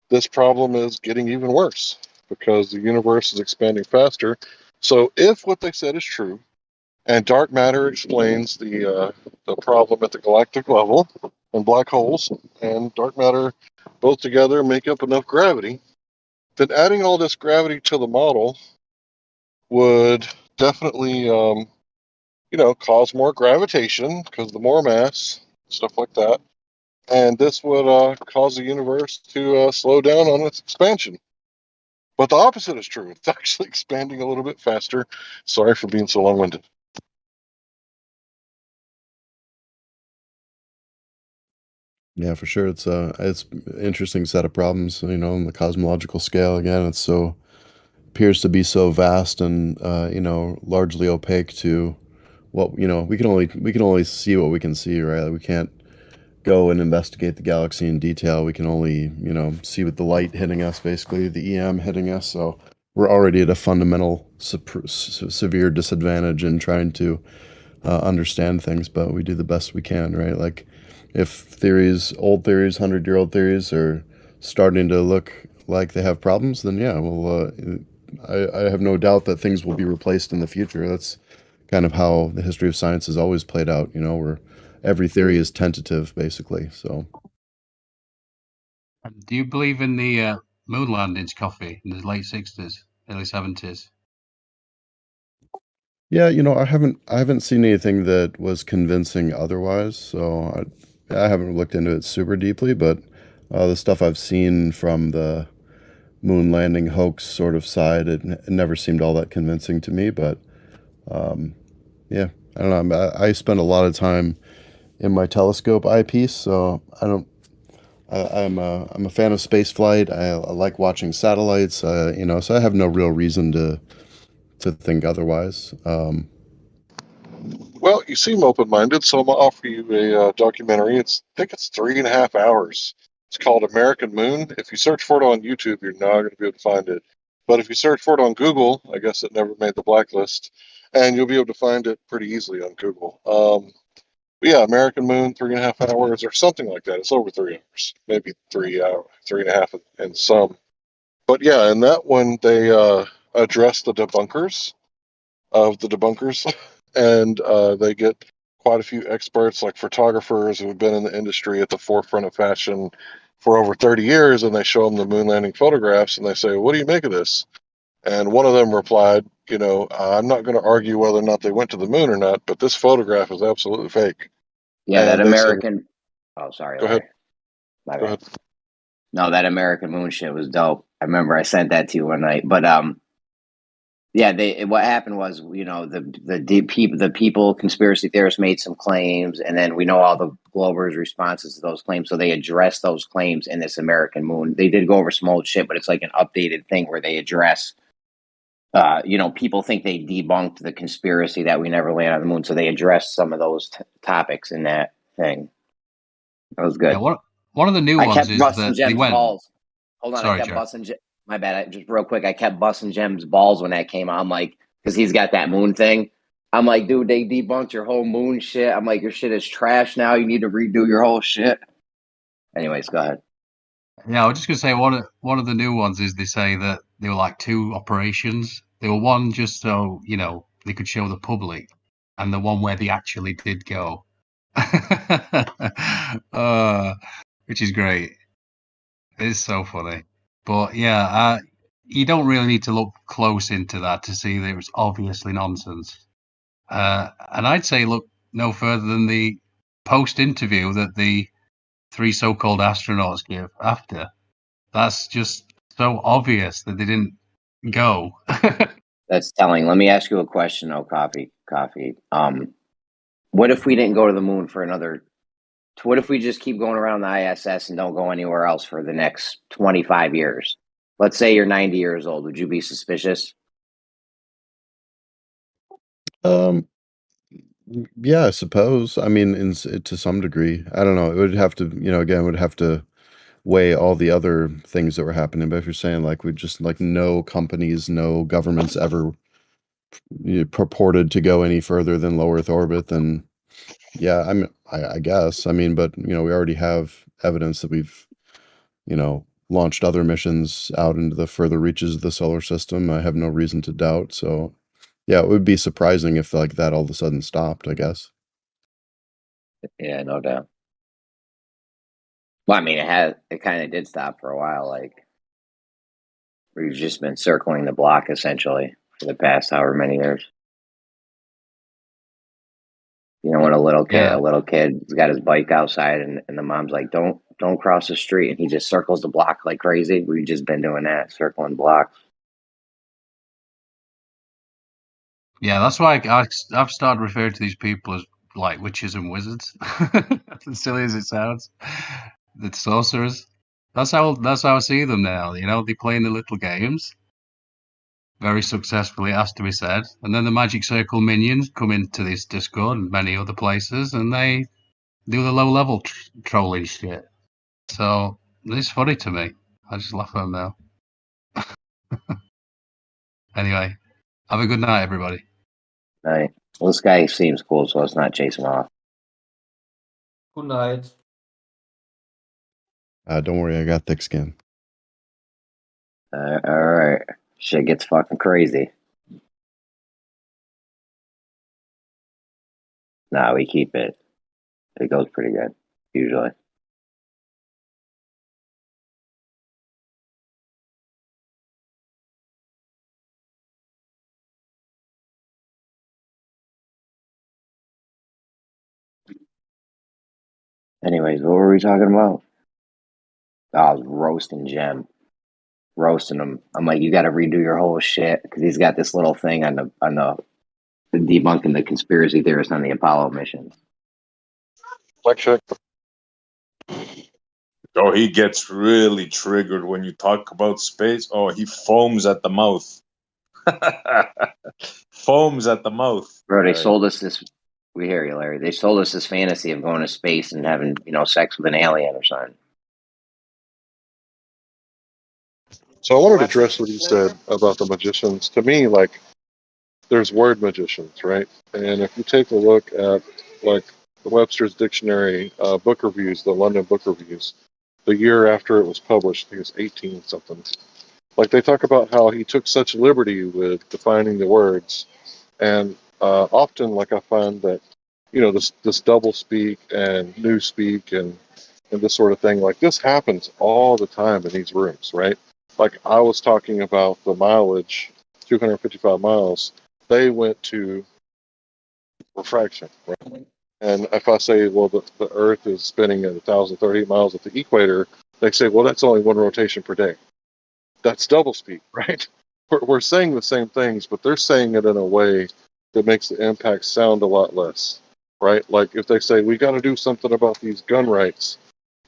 this problem is getting even worse because the universe is expanding faster. So if what they said is true, and dark matter explains the problem at the galactic level, and black holes and dark matter both together make up enough gravity, then adding all this gravity to the model would definitely cause more gravitation because the more mass, stuff like that. And this would cause the universe to slow down on its expansion. But the opposite is true. It's actually expanding a little bit faster. Sorry for being so long-winded. Yeah, for sure. It's an interesting set of problems, on the cosmological scale. Again, it's so appears to be so vast and largely opaque to what we can only see what we can see, right? Like, we can't go and investigate the galaxy in detail. We can only see with the light hitting us, basically the EM hitting us. So we're already at a fundamental severe disadvantage in trying to understand things, but we do the best we can, right? Like, if old theories, 100-year-old theories are starting to look like they have problems, then yeah, well, I have no doubt that things will be replaced in the future. That's kind of how the history of science has always played out, where every theory is tentative, basically. So, Do you believe in the moon landings, Coffee, in the late 60s, early 70s? yeah, I haven't seen anything that was convincing otherwise. So I haven't looked into it super deeply, but the stuff I've seen from the moon landing hoax sort of side, it never seemed all that convincing to me. But yeah, I don't know. I spend a lot of time in my telescope eyepiece, so I don't. I'm a fan of space flight. I like watching satellites. So I have no real reason to think otherwise. Well, you seem open-minded, so I'm gonna offer you a documentary. I think it's 3.5 hours. It's called American Moon. If you search for it on YouTube, you're not going to be able to find it. But if you search for it on Google, I guess it never made the blacklist, and you'll be able to find it pretty easily on Google. But yeah, American Moon, 3.5 hours or something like that. It's over 3 hours, maybe 3 hours, 3.5 and some. But yeah, in that one, they address the debunkers of the debunkers, and they get quite a few experts, like photographers who have been in the industry at the forefront of fashion for over 30 years, and they show them the moon landing photographs, and they say, "What do you make of this?" And one of them replied, "I'm not going to argue whether or not they went to the moon or not, but this photograph is absolutely fake." Yeah, that And they said, American. Oh, sorry, "Go ahead, Larry. My go bad. ahead." No, that American Moon shit was dope. I remember I sent that to you one night. But yeah, what happened was, the people, conspiracy theorists made some claims, and then we know all the Globers' responses to those claims. So they addressed those claims in this American Moon. They did go over some old shit, but it's like an updated thing where they address. People think they debunked the conspiracy that we never land on the moon, so they addressed some of those topics in that thing. That was Yeah, good. one of the new I ones kept is busting that they Jem's went. balls. Hold on, I Sorry, kept Joe. busting. My bad. Just real quick, I kept busting Jem's balls when that came out. I'm like, because he's got that moon thing. I'm like, dude, they debunked your whole moon shit. I'm like, your shit is trash now. You need to redo your whole shit. Anyways, go ahead. Yeah, I was just gonna say one of the new ones is they say that there were like two operations. There were one just so they could show the public, and the one where they actually did go, which is great. It's so funny. But yeah, you don't really need to look close into that to see that it was obviously nonsense. And I'd say look no further than the post interview that the three so-called astronauts give after. That's just so obvious that they didn't go. That's telling. Let me ask you a question, though, Coffee. What if we didn't go to the moon for another? What if we just keep going around the ISS and don't go anywhere else for the next 25 years? Let's say you're 90 years old. Would you be suspicious? Um, yeah, I suppose. I mean, to some degree, I don't know. It would have to, again, would have to weigh all the other things that were happening. But if you're saying like we just like no companies, no governments ever purported to go any further than low Earth orbit, then yeah, I guess. I mean, but we already have evidence that we've launched other missions out into the further reaches of the solar system. I have no reason to doubt. So yeah, it would be surprising if like that all of a sudden stopped, I guess. Yeah, no doubt. Well, I mean, it kind of did stop for a while. Like, we've just been circling the block essentially for the past however many years. You know, when a Yeah, little kid's got his bike outside, and the mom's like, don't cross the street," and he just circles the block like crazy. We've just been doing that, circling blocks. yeah. That's why I've started referring to these people as like witches and wizards. As silly as it sounds, the sorcerers. That's how I see them now. You know, they play in the little games very successfully, it has to be said. And then the Magic Circle minions come into this Discord and many other places, and they do the low level trolling shit. So it's funny to me. I just laugh at them now. Anyway, have a good night, everybody. Right. Well, this guy seems cool, so let's not chase him off. Good night. Don't worry, I got thick skin. All right. Shit gets fucking crazy. Nah, we keep it. It goes pretty good, usually. Anyways, what were we talking about? Oh, I was roasting Jem. Roasting him. I'm like, you got to redo your whole shit because he's got this little thing on the debunking the conspiracy theorists on the Apollo missions. Check. Oh, he gets really triggered when you talk about space. Oh, he foams at the mouth. Foams at the mouth. Bro, they sold us this. We hear you, Larry. They sold us this fantasy of going to space and having, sex with an alien or something. So I wanted to address what you said about the magicians. To me, like, there's word magicians, right? And if you take a look at, like, the Webster's Dictionary book reviews, the London book reviews, the year after it was published, I think it was 18 something. Like, they talk about how he took such liberty with defining the words. And often, like, I find that, this double speak and new speak and this sort of thing, like, this happens all the time in these rooms, right? Like, I was talking about the mileage, 255 miles. They went to refraction, right? And if I say, well, the Earth is spinning at 1,038 miles at the equator, they say, well, that's only one rotation per day. That's double speak, right? We're saying the same things, but they're saying it in a way that makes the impact sound a lot less, right? Like if they say, we got to do something about these gun rights.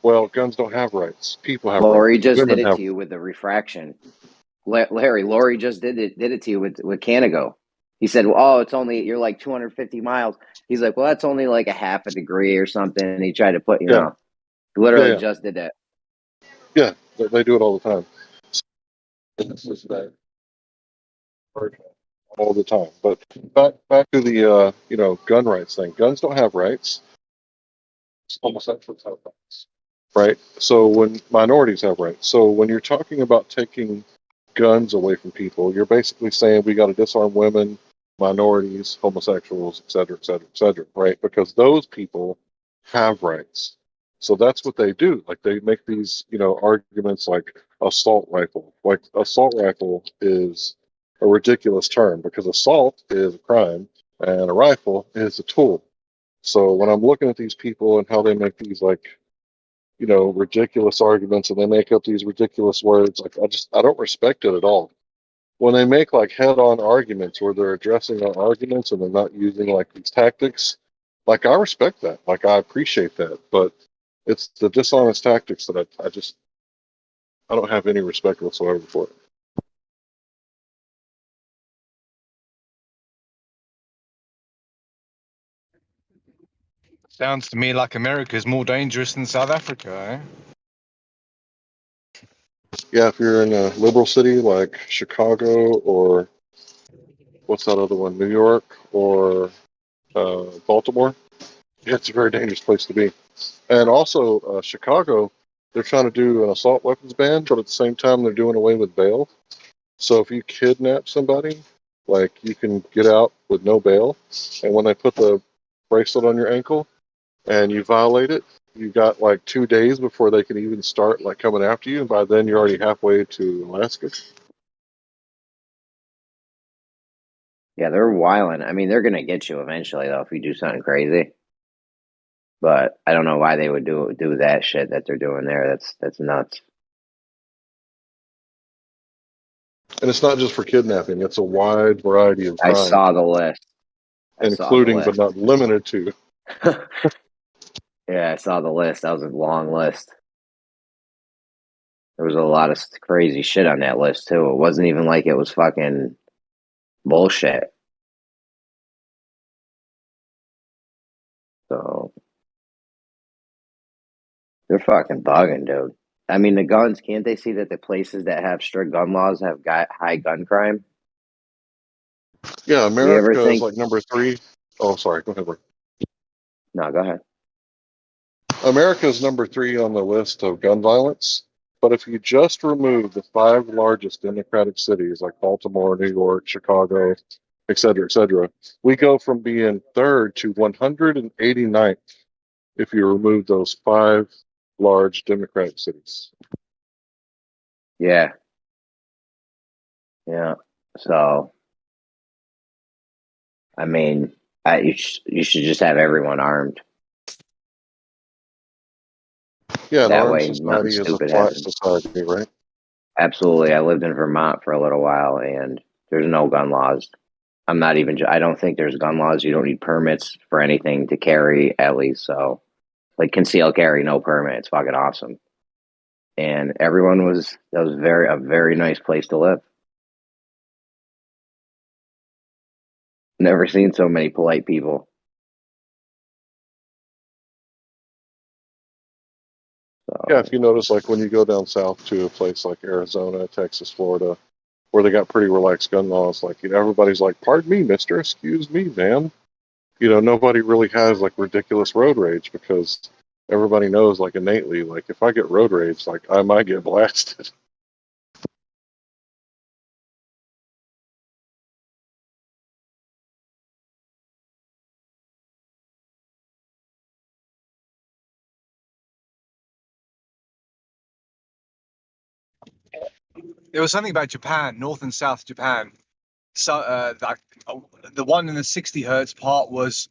Well, guns don't have rights. People have Lori rights. just did Women it have. to you with the refraction. Larry, Lori just did it to you with Canago. He said, well, "Oh, it's only you're like 250 miles." He's like, "Well, that's only like a half a degree or something." And he tried to put, Yeah, literally yeah, just did that. yeah. They do it all the time. It's just that all the time. But back to the gun rights thing. Guns don't have rights. Homosexuals have rights, right? So when minorities have rights. So when you're talking about taking guns away from people, you're basically saying we got to disarm women, minorities, homosexuals, et cetera, et cetera, et cetera, right? Because those people have rights. So that's what they do. Like they make these, arguments like assault rifle. Like assault rifle is a ridiculous term because assault is a crime and a rifle is a tool. So when I'm looking at these people and how they make these ridiculous arguments and they make up these ridiculous words, like I don't respect it at all. When they make like head-on arguments where they're addressing our arguments and they're not using like these tactics, like I respect that. Like I appreciate that. But it's the dishonest tactics that I don't have any respect whatsoever for it. Sounds to me like America is more dangerous than South Africa, Yeah, if you're in a liberal city like Chicago or what's that other one, New York or Baltimore, it's a very dangerous place to be. And also, Chicago, they're trying to do an assault weapons ban, but at the same time, they're doing away with bail. So if you kidnap somebody, like you can get out with no bail. And when they put the bracelet on your ankle and you violate it, you got like 2 days before they can even start like coming after you. And by then, you're already halfway to Alaska. Yeah, they're wilding. I mean, they're gonna get you eventually though if you do something crazy. But I don't know why they would do that shit that they're doing there. That's nuts. And it's not just for kidnapping; it's a wide variety of I crimes, saw the list. I saw the including but list. not limited to. Yeah, I saw the list. That was a long list. There was a lot of crazy shit on that list too. It wasn't even like it was fucking bullshit. So they're fucking bugging, dude. I mean, the guns. Can't they see that the places that have strict gun laws have got high gun crime? Yeah, You ever America is think? like number 3. Oh, sorry. Go ahead, Rick. No, go ahead. America is number 3 on the list of gun violence. But if you just remove the 5 largest Democratic cities like Baltimore, New York, Chicago, et cetera, we go from being 3rd to 189th if you remove those 5 large Democratic cities. Yeah, yeah. So, I mean, you should just have everyone armed. Yeah, an That armed way, nothing society is a stupid flat happens. society, right? Absolutely. I lived in Vermont for a little while, and there's no gun laws. I'm not even. I don't think there's gun laws. You don't need permits for anything to carry, at least. So, like concealed carry, no permit. It's fucking awesome. And everyone was. That was a very nice place to live. Never seen so many polite people. Yeah, So if you notice, like when you go down south to a place like Arizona, Texas, Florida, where they got pretty relaxed gun laws, like, you know, everybody's like, "Pardon me, mister, excuse me, ma'am." You know, nobody really has like ridiculous road rage because everybody knows, like, innately, like, if I get road rage, like, I might get blasted. There was something about Japan, North and South Japan. So, the one in the 60 hertz part was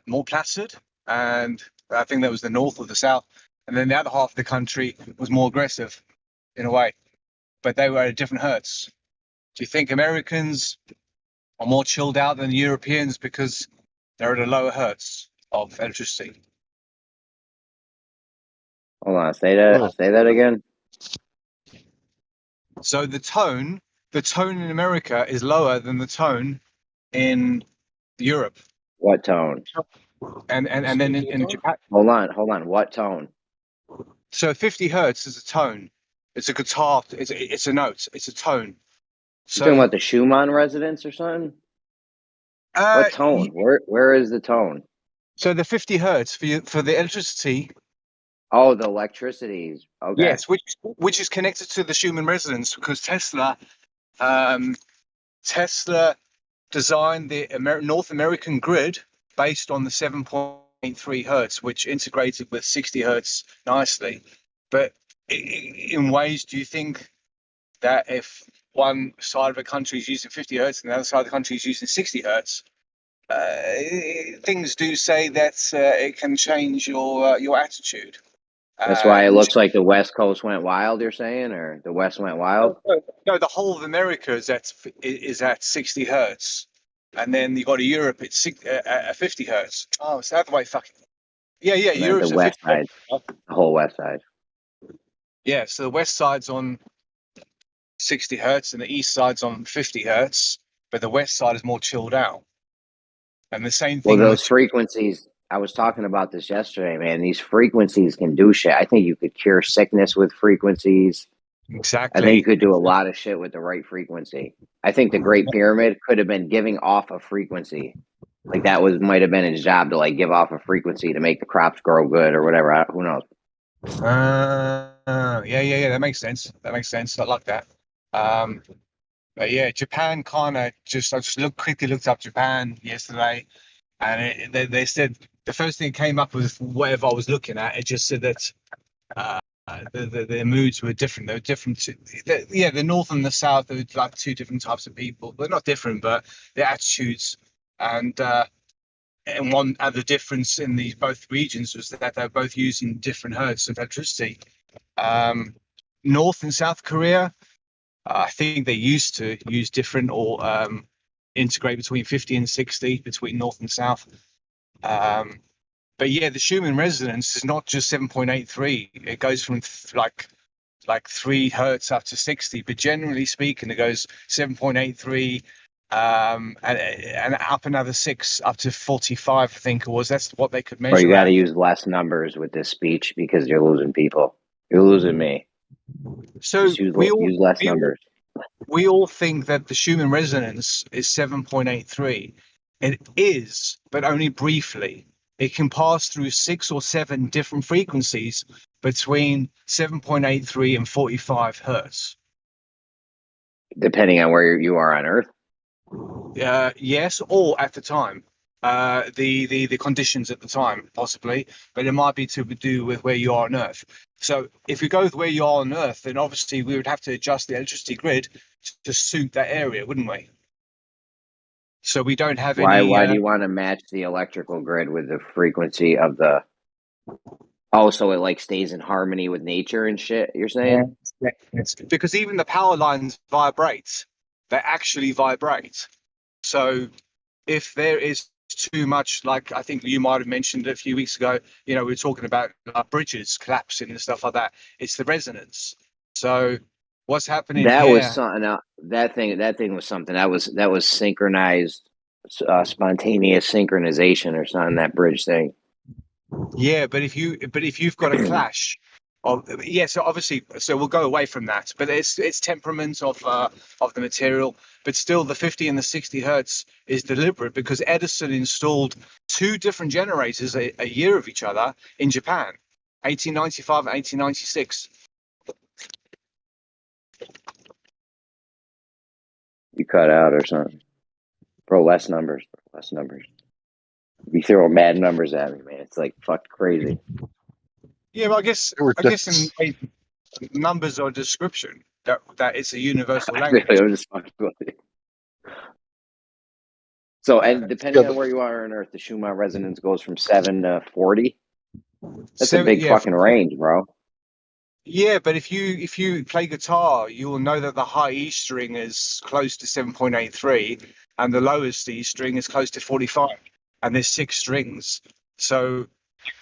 more placid, and I think that was the north or the south. And then the other half of the country was more aggressive in a way, but they were at a different hertz. Do you think Americans are more chilled out than the Europeans because they're at a lower hertz of electricity? hold on. Say that. Oh, Say that again. So the tone in America is lower than the tone in Europe, What tone? and then in Japan. Hold on. Hold on. What tone? So 50 hertz is a tone. It's a guitar. It's a note. It's a tone. You talking So about the Schumann resonance or something? uh, What tone? Where is the tone? so the 50 hertz for the electricity, Oh, the electricities. Okay. yes, which is connected to the Schumann resonance because um, Tesla designed the North American grid based on the 7.3 hertz, which integrated with 60 hertz nicely. But in ways, do you think that if one side of the country is using 50 hertz and the other side of the country is using 60 hertz, things do say that it can change your attitude. That's why it Which looks like the West Coast went wild, you're saying? Or the West went wild? no, the whole of America is at 60 hertz, and then you go to Europe, it's 50 hertz. Oh, it's the other way. Fucking yeah, I meant the Europe's at West 50 side, hertz. the whole West side. Yeah, so the west side's on 60 hertz and the east side's on 50 hertz, but the west side is more chilled out. And the same Well, thing those with frequencies, I was talking about this yesterday, man. These frequencies can do shit. I think you could cure sickness with frequencies. I think you exactly. could do a lot of shit with the right frequency. I think the Great Pyramid could have been giving off a frequency. Like that might have been his job to like give off a frequency to make the crops grow good or whatever. Who knows? Yeah. That makes sense. That makes sense. I like that. But yeah, Japan kind of I just quickly looked up Japan yesterday, and they said the first thing that came up was whatever I was looking at. It just said that the moods were different. They were different. The north and the south, they were like two different types of people. They're not different, but the attitudes and one other difference in these both regions was that they're both using different hertz of electricity. North and South Korea, I think they used to use different or integrate between 50 and 60 between North and South. But yeah, the Schumann resonance is not just 7.83. It goes from like 3 hertz up to 60, but generally speaking, it goes 7.83 and up another 6 up to 45. I think it was. That's what they could Or measure you got to at. use less numbers with this speech because you're losing people. You're losing me. So Just use less numbers. we all think that the Schumann resonance is 7.83. It is, but only briefly. It can pass through 6 or 7 different frequencies between 7.83 and 45 hertz. Depending on where you are on Earth. Yes, or at the time. The conditions at the time, possibly, but it might be to do with where you are on Earth. So if we go with where you are on Earth, then obviously we would have to adjust the electricity grid to suit that area, wouldn't we? So we don't have Why any. do you want to match the electrical grid with the frequency of the? Oh, so it like stays in harmony with nature and shit. You're saying? Yes. Because even the power lines vibrate. They actually vibrate. So if there is too much, like I think you might have mentioned a few weeks ago, we were talking about bridges collapsing and stuff like that. It's the resonance. So what's happening That was here? something else. That thing was something that was synchronized, spontaneous synchronization or something. That bridge thing. Yeah, but if you've got a clash of so obviously we'll go away from that. But it's temperament of the material, but still the 50 and the 60 hertz is deliberate because Edison installed 2 different generators a year of each other in Japan, 1895 and 1896. You cut out or something. Bro, less numbers. Less numbers. You throw mad numbers at me, man. It's like fucked crazy. Yeah, but I guess in numbers are a description that it's a universal language. I'm just fucking with you. So, and depending on where you are on Earth, the Schumann resonance goes from 7 to 40. That's a big fucking range, bro. Yeah, but if you play guitar, you will know that the high E string is close to 7.83 and the lowest E string is close to 45, and there's 6 strings. So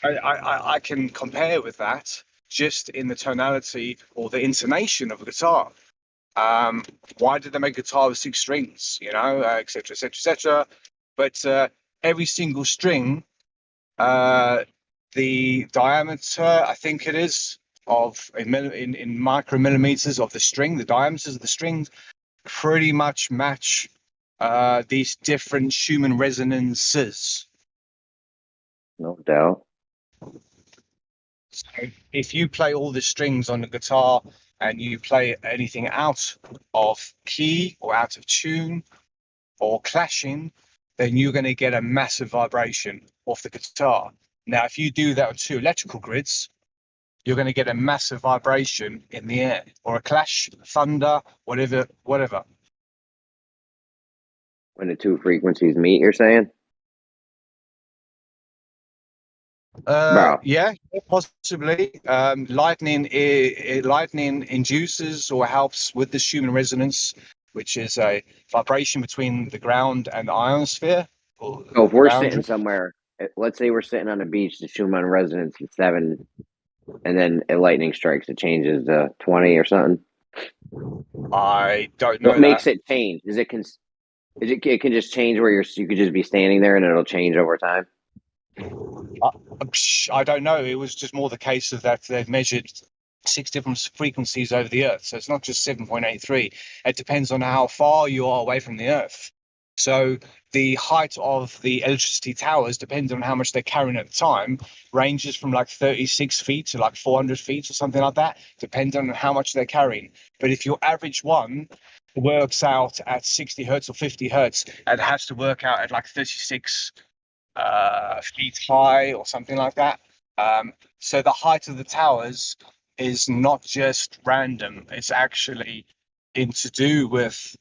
I can compare with that just in the tonality or the intonation of a guitar. Why did they make a guitar with 6 strings? Et cetera, et cetera, et cetera. But every single string, the diameter, I think it is, of in micromillimeters of the string, the diameters of the strings pretty much match these different Schumann resonances. No doubt. So if you play all the strings on the guitar and you play anything out of key or out of tune or clashing, then you're going to get a massive vibration off the guitar. Now, if you do that on 2 electrical grids, you're going to get a massive vibration in the air or a clash, thunder, whatever. When the 2 frequencies meet, you're saying? Bro. Yeah, possibly. Lightning induces or helps with the Schumann resonance, which is a vibration between the ground and the ionosphere. So if we're boundary. sitting somewhere, let's say we're sitting on a beach, the Schumann resonance is 7, and then a lightning strikes, it changes to 20 or something. I don't know. What makes it change? It can just change where you could just be standing there and it'll change over time? I don't know. It was just more the case of that they've measured 6 different frequencies over the Earth. So it's not just 7.83. It depends on how far you are away from the Earth. So the height of the electricity towers, depending on how much they're carrying at the time, ranges from like 36 feet to like 400 feet or something like that, depending on how much they're carrying. But if your average one works out at 60 hertz or 50 hertz, it has to work out at like 36 feet high or something like that. So the height of the towers is not just random. It's actually to do with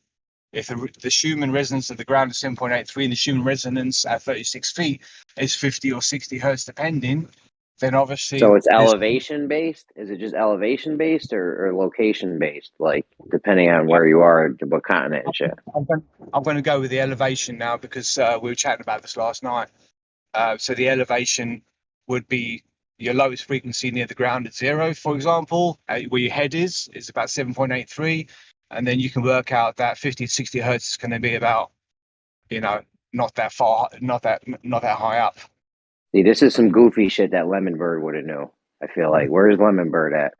if the Schumann resonance of the ground is 7.83 and the Schumann resonance at 36 feet is 50 or 60 hertz, depending, then obviously So it's there's elevation based? Is it just elevation based or location based? Like depending on where you are, what continent and shit. I'm going to go with the elevation now because we were chatting about this last night. So the elevation would be your lowest frequency near the ground at 0, for example, where your head is about 7.83, and then you can work out that 50 to 60 hertz is going to be about, not that far, not that high up. See, this is some goofy shit that Lemon Bird would have knew. I feel like where's Lemon Bird at?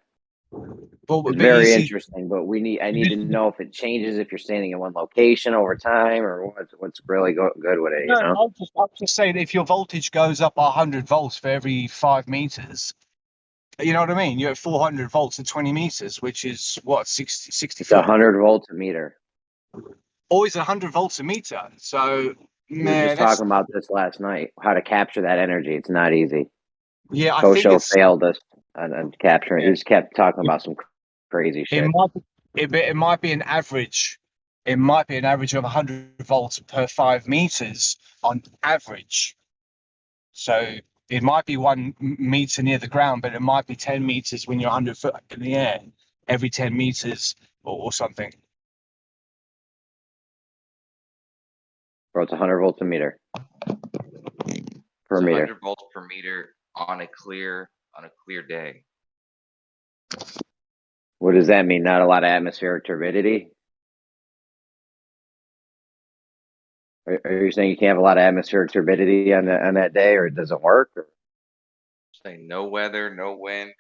It's very interesting, but I need to know if it changes if you're standing in one location over time or what's really good with it. No, I'm just saying if your voltage goes up 100 volts for every 5 meters, you know what I mean? You're at 400 volts at 20 meters, which is what, 60 It's foot? 100 volts a meter. Always 100 volts a meter. So, We were just that's, talking about this last night. How to capture that energy? It's not easy. yeah, I think Kosho it's, failed us on capturing. yeah, He just kept talking about some crazy it shit. might be an average. It might be an average of 100 volts per 5 meters on average. So it might be 1 meter near the ground, but it might be 10 meters when you're 100 foot in the air, every 10 meters or something. Bro, it's 100 volts a meter per It's meter. 100 volts per meter on a clear day. What does that mean? Not a lot of atmospheric turbidity? Are you saying you can't have a lot of atmospheric turbidity on that day, or it doesn't work? Or? Say no weather, no wind,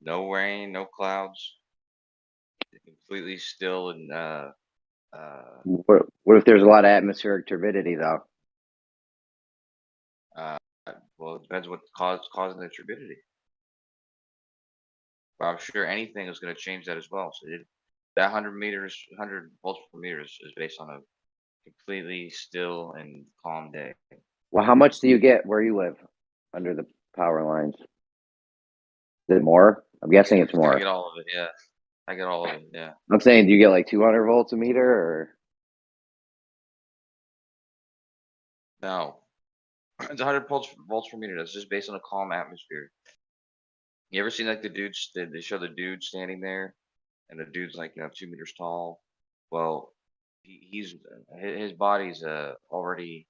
no rain, no clouds. Completely still and What if there's a lot of atmospheric turbidity though? well, it depends what causing the turbidity. But I'm sure anything is going to change that as well. So that 100 volts per meter is based on a completely still and calm day. Well, how much do you get where you live under the power lines? Is it more? I'm guessing it's more. I get all of it. Yeah, I get all of it. Yeah. I'm saying, do you get like 200 volts a meter, or? No, it's 100 volts per meter. That's just based on a calm atmosphere. You ever seen like the dudes? They show the dude standing there, and the dude's like 2 meters tall. Well, his body's already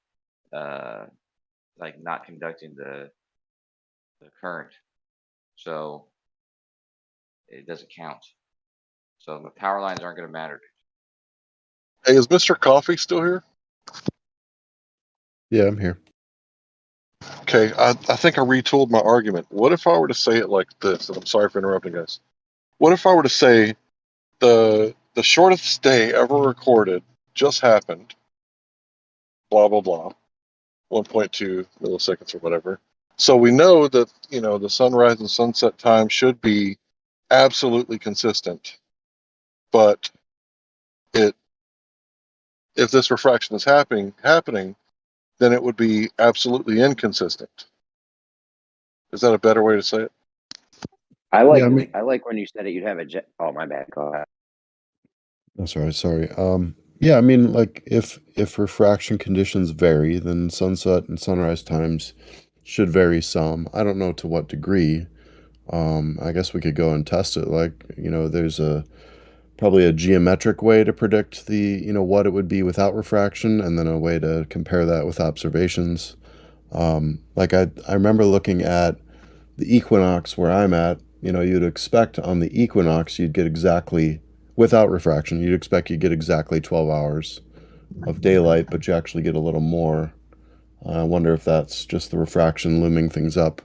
like not conducting the current, so it doesn't count. So the power lines aren't going to matter. Hey, is Mr. Coffee still here? Yeah, I'm here. Okay, I think I retooled my argument. What if I were to say it like this? And I'm sorry for interrupting, guys. What if I were to say the shortest day ever recorded just happened, blah blah blah, 1.2 milliseconds or whatever. So we know that the sunrise and sunset time should be absolutely consistent, but if this refraction is happening, then it would be absolutely inconsistent. Is that a better way to say it? I like Yeah, I mean, I like when you said it. You'd have a jet. Oh, my bad. Go ahead. oh, sorry. Yeah, I mean, like if refraction conditions vary, then sunset and sunrise times should vary some. I don't know to what degree. I guess we could go and test it. Like, there's probably a geometric way to predict what it would be without refraction, and then a way to compare that with observations. Like I remember looking at the equinox where I'm at. You'd expect on the equinox you'd get exactly, without refraction, you'd expect you'd get exactly 12 hours of daylight, but you actually get a little more. I wonder if that's just the refraction looming things up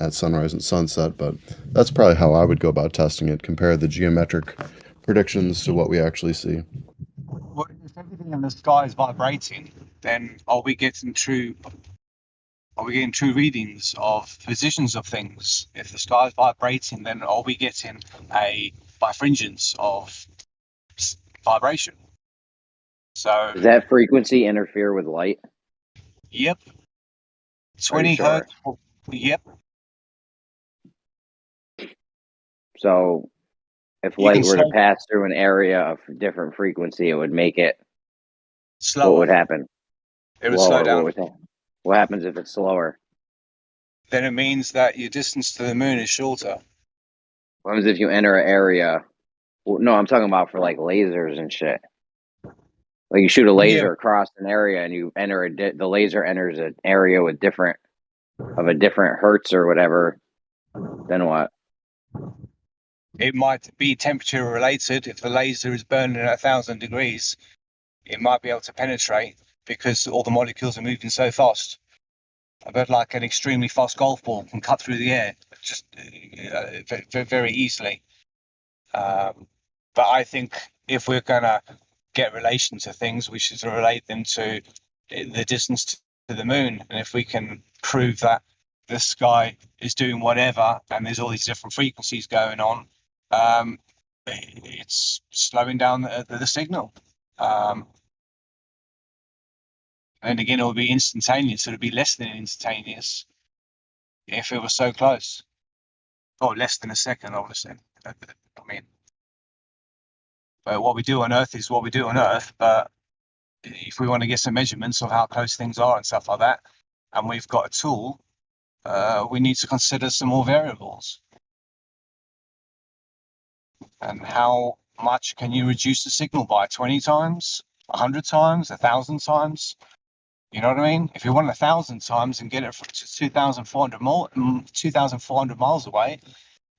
at sunrise and sunset, but that's probably how I would go about testing it. Compare the geometric predictions to what we actually see. Well, if everything in the sky is vibrating, then are we getting true readings of positions of things? If the sky is vibrating, then are we getting a birefringence of vibration? So, Does that frequency interfere with light? yep, Are you 20 sure? hertz. Yep. So if You light can were to slow pass through an area of different frequency, it would make it. What slower. would happen? It would slow Slower. down. What happens if it's slower? Then it means that your distance to the moon is shorter. What happens if you enter an area? Well, no, I'm talking about for like lasers and shit. Like you shoot a Yeah, laser across an area, and you enter the laser enters an area with a different hertz or whatever. Then what? it might be temperature related. If the laser is burning at 1,000 degrees, it might be able to penetrate because all the molecules are moving so fast. I bet like an extremely fast golf ball can cut through the air just very easily. But I think if we're gonna get relation to things, we should relate them to the distance to the moon. And if we can prove that the sky is doing whatever and there's all these different frequencies going on, it's slowing down the signal. And again, it would be instantaneous. It would be less than instantaneous if it was so close. Or less than a second, obviously. I mean, but what we do on Earth is what we do on Earth. But if we want to get some measurements of how close things are and stuff like that, and we've got a tool, we need to consider some more variables. And how much can you reduce the signal by? 20 times, 100 times, 1,000 times? You know what I mean? If you want 1,000 times and get it to 2,400 miles away,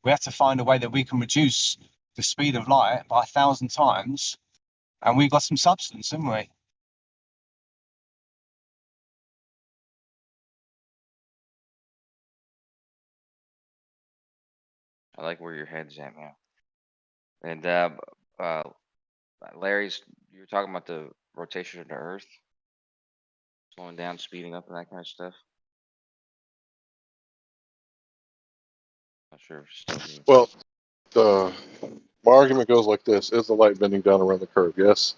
we have to find a way that we can reduce the speed of light by 1,000 times, and we've got some substance, haven't we? I like where your head's at, man. And Larry's, you were talking about the rotation of the Earth, slowing down, speeding up, and that kind of stuff. Not sure if it's still here. Well, my argument goes like this: is the light bending down around the curve? Yes.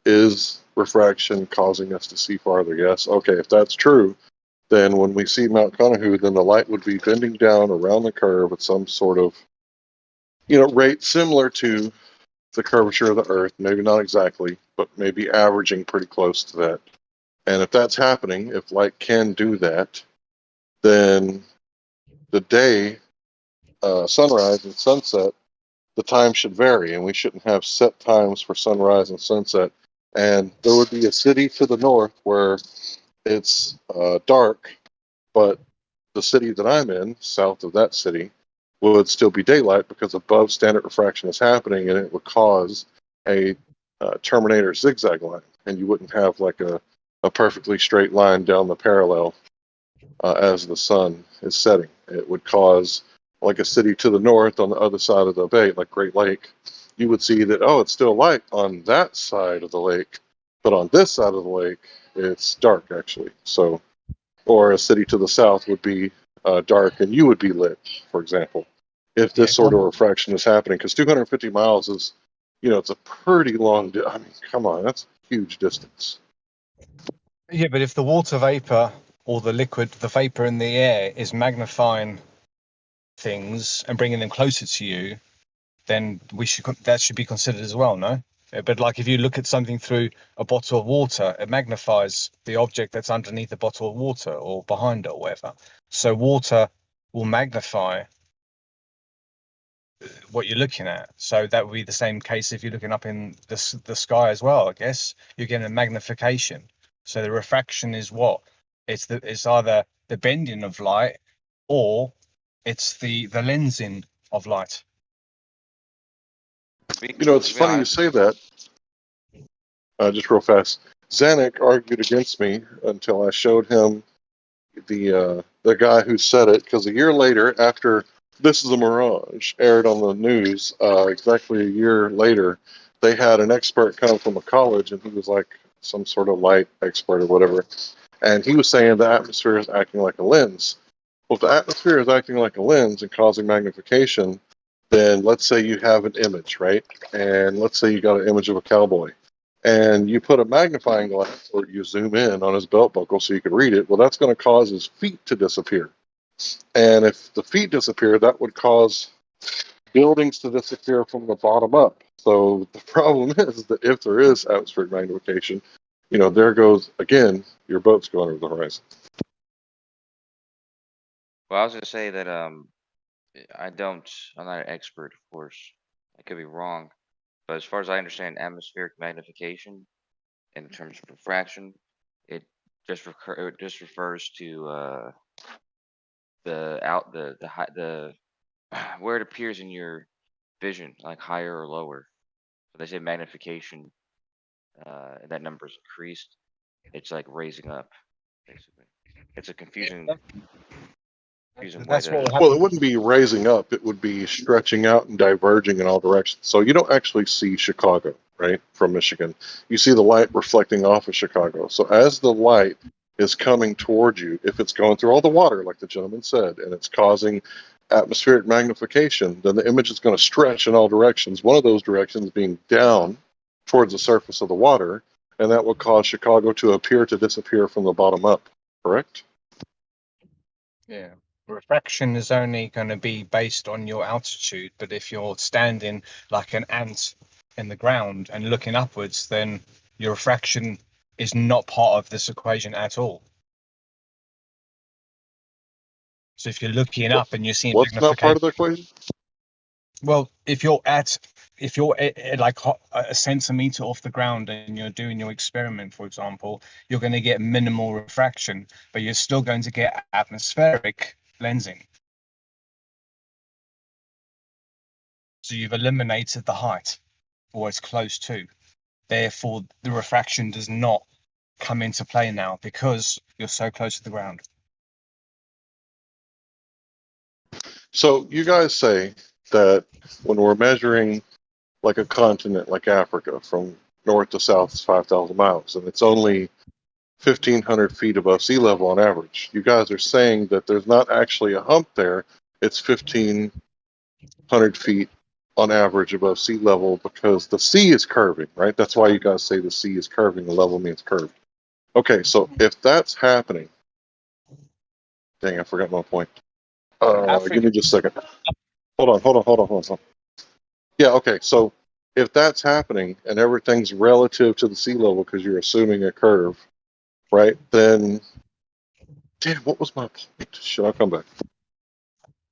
Is refraction causing us to see farther? Yes. Okay, if that's true, then when we see Mount Conahu, then the light would be bending down around the curve at some sort of, rate similar to the curvature of the Earth. Maybe not exactly, but maybe averaging pretty close to that. And if that's happening, if light can do that, then the day, sunrise and sunset, the time should vary, and we shouldn't have set times for sunrise and sunset. And there would be a city to the north where it's dark, but the city that I'm in, south of that city, would still be daylight because above standard refraction is happening, and it would cause a Terminator zigzag line, and you wouldn't have like a perfectly straight line down the parallel as the sun is setting. It would cause like a city to the north on the other side of the bay, like Great Lake. You would see that, oh, it's still light on that side of the lake, but on this side of the lake, it's dark actually. So, or a city to the south would be dark and you would be lit, for example, if this sort of refraction is happening. Because 250 miles is, it's a pretty long. I mean, come on, that's a huge distance. Yeah, but if the water vapor or the liquid, the vapor in the air is magnifying things and bringing them closer to you, then that should be considered as well, no? But like if you look at something through a bottle of water, it magnifies the object that's underneath the bottle of water or behind it or whatever. So water will magnify what you're looking at. So that would be the same case if you're looking up in the sky as well, I guess. You're getting a magnification. So the refraction is what? It's either the bending of light or it's the lensing of light. It's funny you say that. Just real fast. Zanuck argued against me until I showed him the guy who said it, because a year later, after This Is a Mirage aired on the news, exactly a year later, they had an expert come from a college, and he was like some sort of light expert or whatever, and he was saying the atmosphere is acting like a lens. Well, if the atmosphere is acting like a lens and causing magnification, then let's say you have an image, right? And let's say you got an image of a cowboy, and you put a magnifying glass or you zoom in on his belt buckle so you can read it. Well, that's going to cause his feet to disappear. And if the feet disappear, that would cause buildings to disappear from the bottom up. So the problem is that if there is atmospheric magnification, there goes again your boat's going over the horizon. Well, I was gonna say that I'm not an expert, of course. I could be wrong, but as far as I understand atmospheric magnification in terms of refraction, it it just refers to the where it appears in your vision, like higher or lower. So they say magnification, that number is increased. It's like raising up, basically. It's a confusing way That's what to. will Well, happen. it wouldn't be raising up, it would be stretching out and diverging in all directions. So you don't actually see Chicago, right, from Michigan. You see the light reflecting off of Chicago. So as the light is coming towards you, if it's going through all the water, like the gentleman said, and it's causing atmospheric magnification, then the image is going to stretch in all directions. One of those directions being down towards the surface of the water, and that will cause Chicago to appear to disappear from the bottom up, correct? Yeah. Refraction is only going to be based on your altitude, but if you're standing like an ant in the ground and looking upwards, then your refraction is not part of this equation at all. So if you're looking up and you're seeing What's not part magnification, of the equation? well, if you're at like a centimeter off the ground and you're doing your experiment, for example, you're going to get minimal refraction, but you're still going to get atmospheric lensing. So you've eliminated the height, or it's close to. Therefore, the refraction does not come into play now because you're so close to the ground. So you guys say that when we're measuring like a continent like Africa from north to south is 5,000 miles, and it's only 1,500 feet above sea level on average. You guys are saying that there's not actually a hump there. It's 1,500 feet on average above sea level because the sea is curving, right? That's why you guys say the sea is curving. The level means curved. Okay, so if that's happening, dang, I forgot my point. Give me just a second. Hold on. Yeah, okay, so if that's happening and everything's relative to the sea level because you're assuming a curve, right, then, damn, what was my point? Should I come back?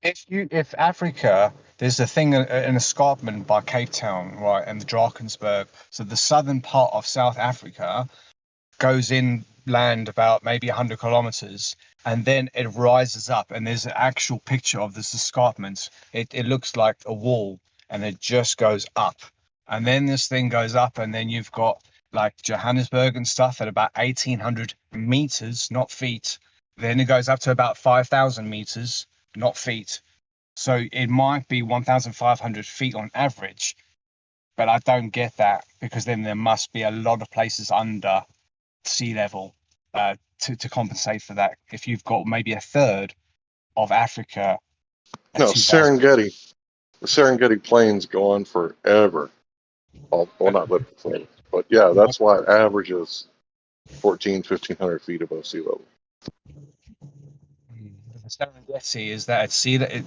If Africa, there's a thing, an escarpment by Cape Town, right, and the Drakensberg. So the southern part of South Africa goes inland about maybe 100 kilometers, and then it rises up, and there's an actual picture of this escarpment. It looks like a wall, and it just goes up, and then this thing goes up, and then you've got like Johannesburg and stuff at about 1,800 meters, not feet. Then it goes up to about 5,000 meters, not feet. So it might be 1,500 feet on average, but I don't get that because then there must be a lot of places under sea level to compensate for that. If you've got maybe a third of Africa at No, 2,000. Serengeti. The Serengeti plains go on forever. Well, not literally, but yeah, that's why it averages 1,500 feet above sea level. The Serengeti is that at sea that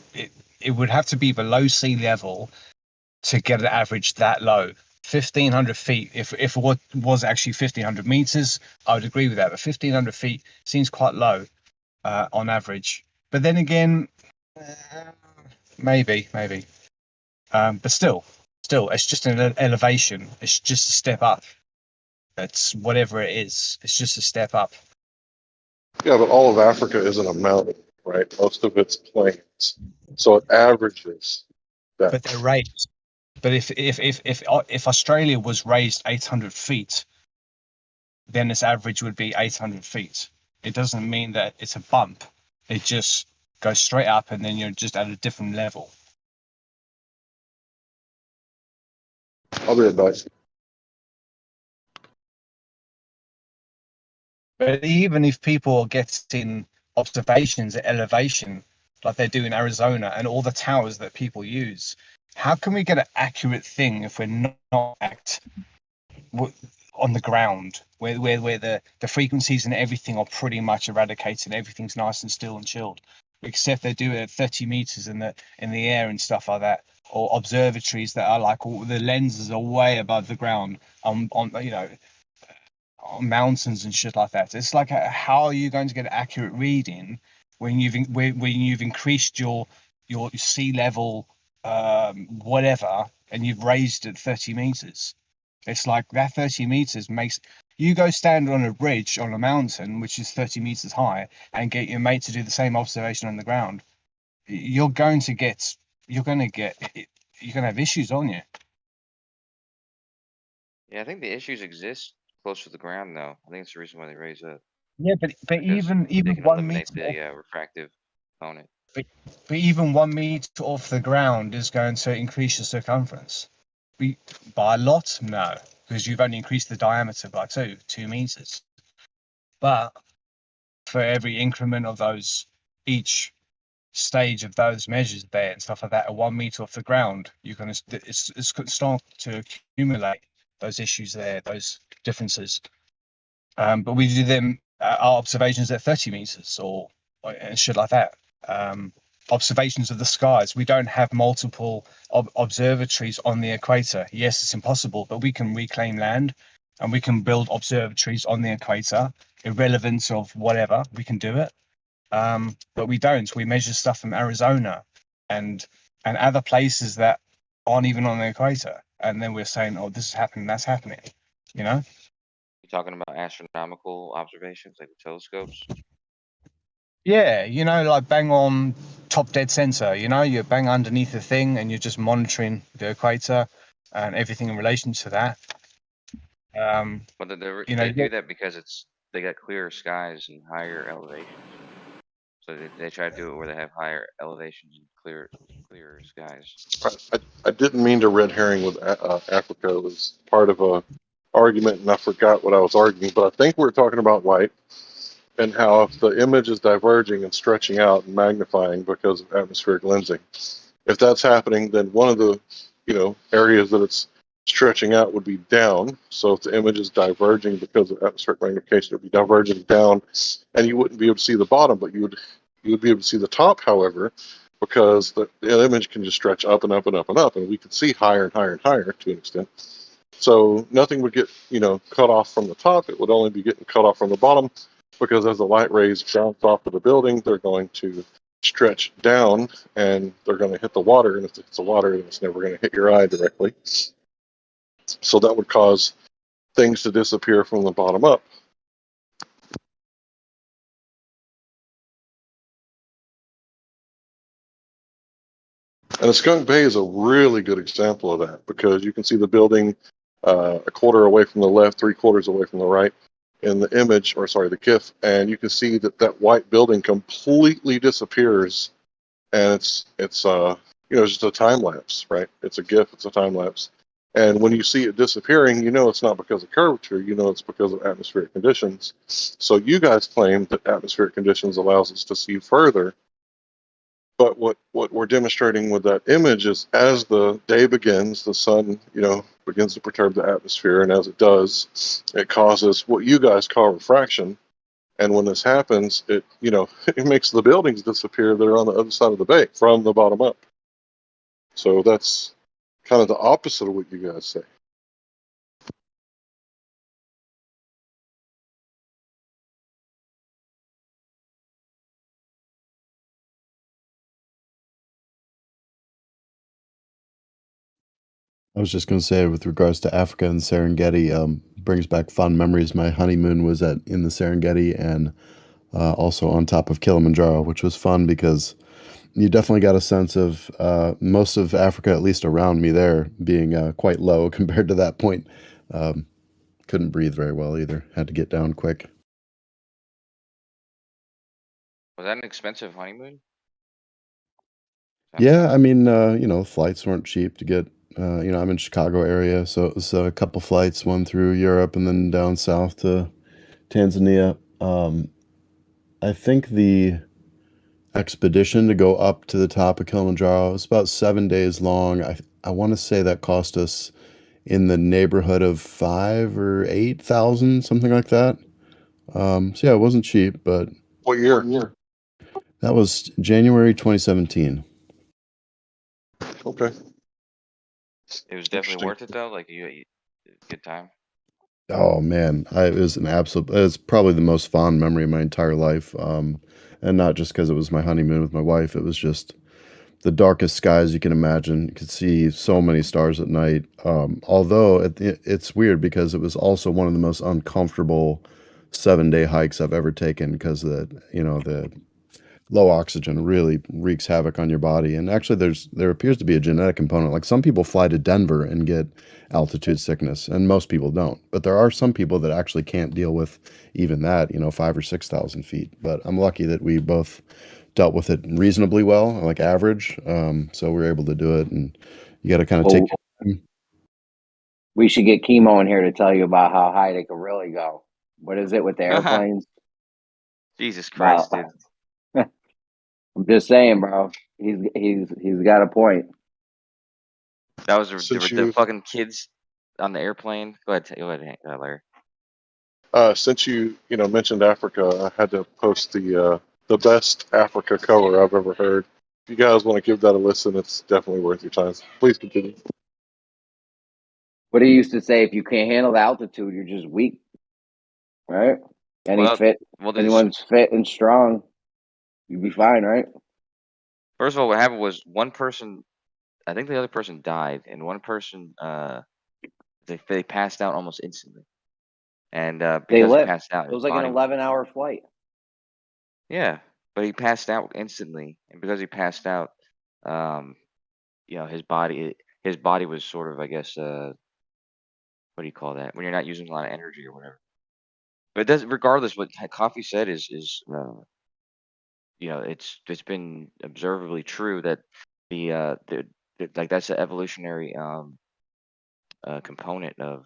it would have to be below sea level to get an average that low. 1,500 feet. If it was actually 1,500 meters, I would agree with that. But 1,500 feet seems quite low on average. But then again, maybe. But still, it's just an elevation. It's just a step up. It's whatever it is. It's just a step up. Yeah, but all of Africa isn't a mountain, right? Most of it's plains, so it averages that. But they're raised. But if Australia was raised 800 feet, then its average would be 800 feet. It doesn't mean that it's a bump. It just goes straight up, and then you're just at a different level. I'll be right back. But even if people are getting observations at elevation, like they do in Arizona, and all the towers that people use, how can we get an accurate thing if we're not on the ground, where the frequencies and everything are pretty much eradicated, everything's nice and still and chilled, except they do it at 30 meters in the air and stuff like that. or observatories that are like all the lenses are way above the ground on on mountains and shit like that. It's like, how are you going to get accurate reading when you've increased your sea level whatever, and you've raised it 30 meters? It's like that 30 meters makes you go stand on a bridge on a mountain which is 30 meters high and get your mate to do the same observation on the ground. You're going to have issues on you. Yeah, I think the issues exist close to the ground, though. I think it's the reason why they raise up. Yeah, but Because even they can 1 eliminate meter the refractive component. but, but even 1 meter off the ground is going to increase your circumference. By a lot, no, because you've only increased the diameter by 2 meters. But for every increment of those, each stage of those measures there and stuff like that, at 1 meter off the ground, you're going to it's start to accumulate those issues there, those differences. But we do them our observations at 30 meters or and shit like that. Observations of the skies. We don't have multiple observatories on the equator. Yes, it's impossible, but we can reclaim land and we can build observatories on the equator, irrelevant of whatever. We can do it. But we don't. We measure stuff from Arizona and other places that aren't even on the equator. And then we're saying, oh, this is happening, that's happening. You know? You talking about astronomical observations, like the telescopes? Yeah, like bang on top dead center, you're bang underneath the thing and you're just monitoring the equator and everything in relation to that. But they do that because they got clearer skies and higher elevations. So they try to do it where they have higher elevations and clearer skies. I didn't mean to red herring with Africa. It was part of a argument, and I forgot what I was arguing. But I think we're talking about light and how if the image is diverging and stretching out and magnifying because of atmospheric lensing, if that's happening, then one of the areas that it's stretching out would be down. So if the image is diverging because of atmospheric magnification, it would be diverging down, and you wouldn't be able to see the bottom, but you would be able to see the top, however, because the image can just stretch up and up and up and up, and we could see higher and higher and higher to an extent. So nothing would get cut off from the top. It would only be getting cut off from the bottom, because as the light rays bounce off of the building, they're going to stretch down and they're going to hit the water, and if it hits the water, then it's never going to hit your eye directly. So that would cause things to disappear from the bottom up. And the Skunk Bay is a really good example of that, because you can see the building a quarter away from the left, 3/4 away from the right in the image, or sorry, the GIF, and you can see that white building completely disappears, and it's just a time lapse, right? It's a GIF, it's a time lapse. And when you see it disappearing, it's not because of curvature, it's because of atmospheric conditions. So you guys claim that atmospheric conditions allows us to see further. But what we're demonstrating with that image is, as the day begins, the sun, begins to perturb the atmosphere, and as it does, it causes what you guys call refraction. And when this happens, it it makes the buildings disappear that are on the other side of the bay from the bottom up. So that's kind of the opposite of what you guys say. I was just going to say, with regards to Africa and Serengeti, brings back fond memories. My honeymoon was in the Serengeti, and also on top of Kilimanjaro, which was fun because you definitely got a sense of most of Africa, at least around me there, being quite low compared to that point. Couldn't breathe very well either. Had to get down quick. Was that an expensive honeymoon? Yeah, I mean, flights weren't cheap to get. I'm in Chicago area, so it was a couple flights, one through Europe and then down south to Tanzania. I think the expedition to go up to the top of Kilimanjaro was about 7 days long. I want to say that cost us in the neighborhood of 5 or 8,000, something like that. So yeah, it wasn't cheap, but What year? that was January 2017. Okay. It was definitely worth it though. Like you good time. Oh man, it was an absolute. It's probably the most fond memory of my entire life, and not just because it was my honeymoon with my wife. It was just the darkest skies you can imagine. You could see so many stars at night. Although it's weird because it was also one of the most uncomfortable 7-day hikes I've ever taken because the low oxygen really wreaks havoc on your body. And actually, there appears to be a genetic component. Like some people fly to Denver and get altitude sickness, and most people don't. But there are some people that actually can't deal with even that, 5 or 6,000 feet. But I'm lucky that we both dealt with it reasonably well, like average. So we were able to do it, and you got to kind of take. We should get Chemo in here to tell you about how high they could really go. What is it with the airplanes? Jesus Christ, dude. I'm just saying, bro. He's got a point. That was the fucking kids on the airplane. Go ahead, Larry. Since you mentioned Africa, I had to post the best Africa cover I've ever heard. If you guys want to give that a listen, it's definitely worth your time. Please continue. What he used to say: if you can't handle the altitude, you're just weak, right? Anyone's fit and strong, you'd be fine, right? First of all, what happened was one person, I think the other person died, and one person, they passed out almost instantly, and because he passed out, It was like an 11-hour flight. Yeah, but he passed out instantly, and because he passed out, his body was sort of, I guess, what do you call that? When you're not using a lot of energy or whatever. But it doesn't. Regardless, what Coffee said is it's been observably true that the like that's the evolutionary component of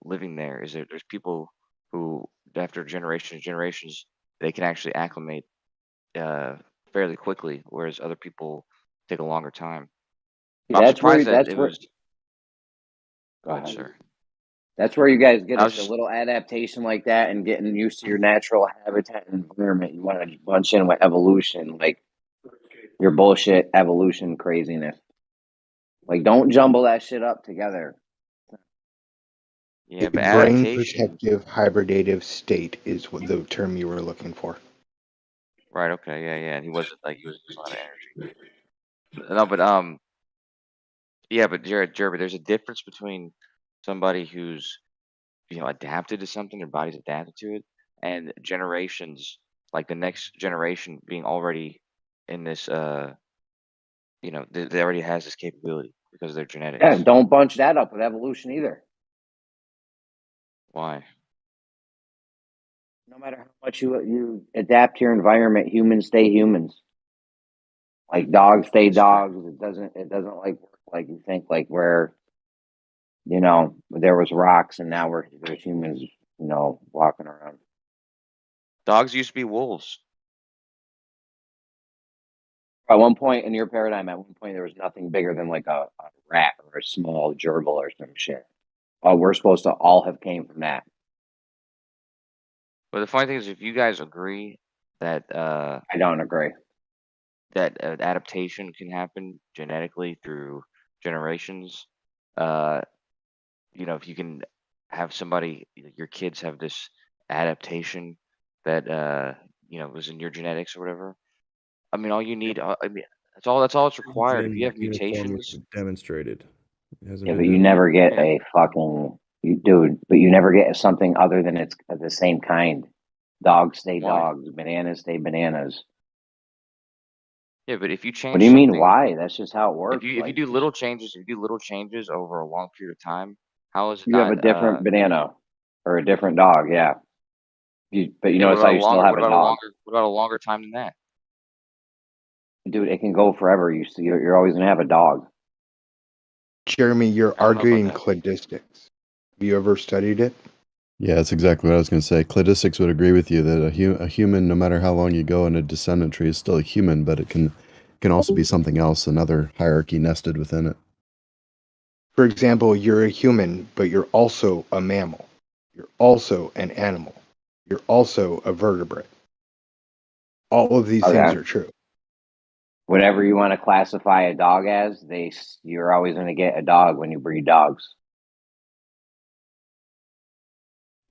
living there. Is that there's people who after generations they can actually acclimate fairly quickly, whereas other people take a longer time. I'm surprised that it was. Go ahead, sir. That's where you guys get a little adaptation like that and getting used to your natural habitat and environment. You want to bunch in with evolution, like your bullshit evolution craziness. Like, don't jumble that shit up together. Yeah, but brain adaptation. protective hibernative state is what the term you were looking for. Right. Okay. Yeah. And he wasn't like using a lot of energy. No, but yeah, but Jared, there's a difference between somebody who's adapted to something, their body's adapted to it, and generations, like the next generation being already in this they already has this capability because of their genetics. Yeah, don't bunch that up with evolution either. Why? No matter how much you adapt to your environment, humans stay humans. Like dogs stay dogs. It doesn't like you think, like where there was rocks and now there's humans, walking around. Dogs used to be wolves. At one point in your paradigm, there was nothing bigger than like a rat or a small gerbil or some shit. We're supposed to all have came from that. But the funny thing is, if you guys agree that I don't agree that adaptation can happen genetically through generations, if you can have somebody, your kids have this adaptation that was in your genetics or whatever. I mean, all you need. That's all it's required. If you have mutations, demonstrated. Yeah, but you never get a fucking dude. But you never get something other than it's the same kind. Dogs stay dogs. Bananas stay bananas. Yeah, but if you change, what do you mean? Why? That's just how it works. If you do little changes, over a long period of time, how is it you have a different banana or a different dog? Yeah. But notice how you still have a dog. What about a longer time than that? Dude, it can go forever. You're always gonna have a dog. Jeremy, you're arguing cladistics. Have you ever studied it? Yeah, that's exactly what I was going to say. Cladistics would agree with you that a human, no matter how long you go in a descendant tree, is still a human, but it can also be something else, another hierarchy nested within it. For example, you're a human, but you're also a mammal. You're also an animal. You're also a vertebrate. All of these things are true. whatever you want to classify a dog as, you're always going to get a dog when you breed dogs.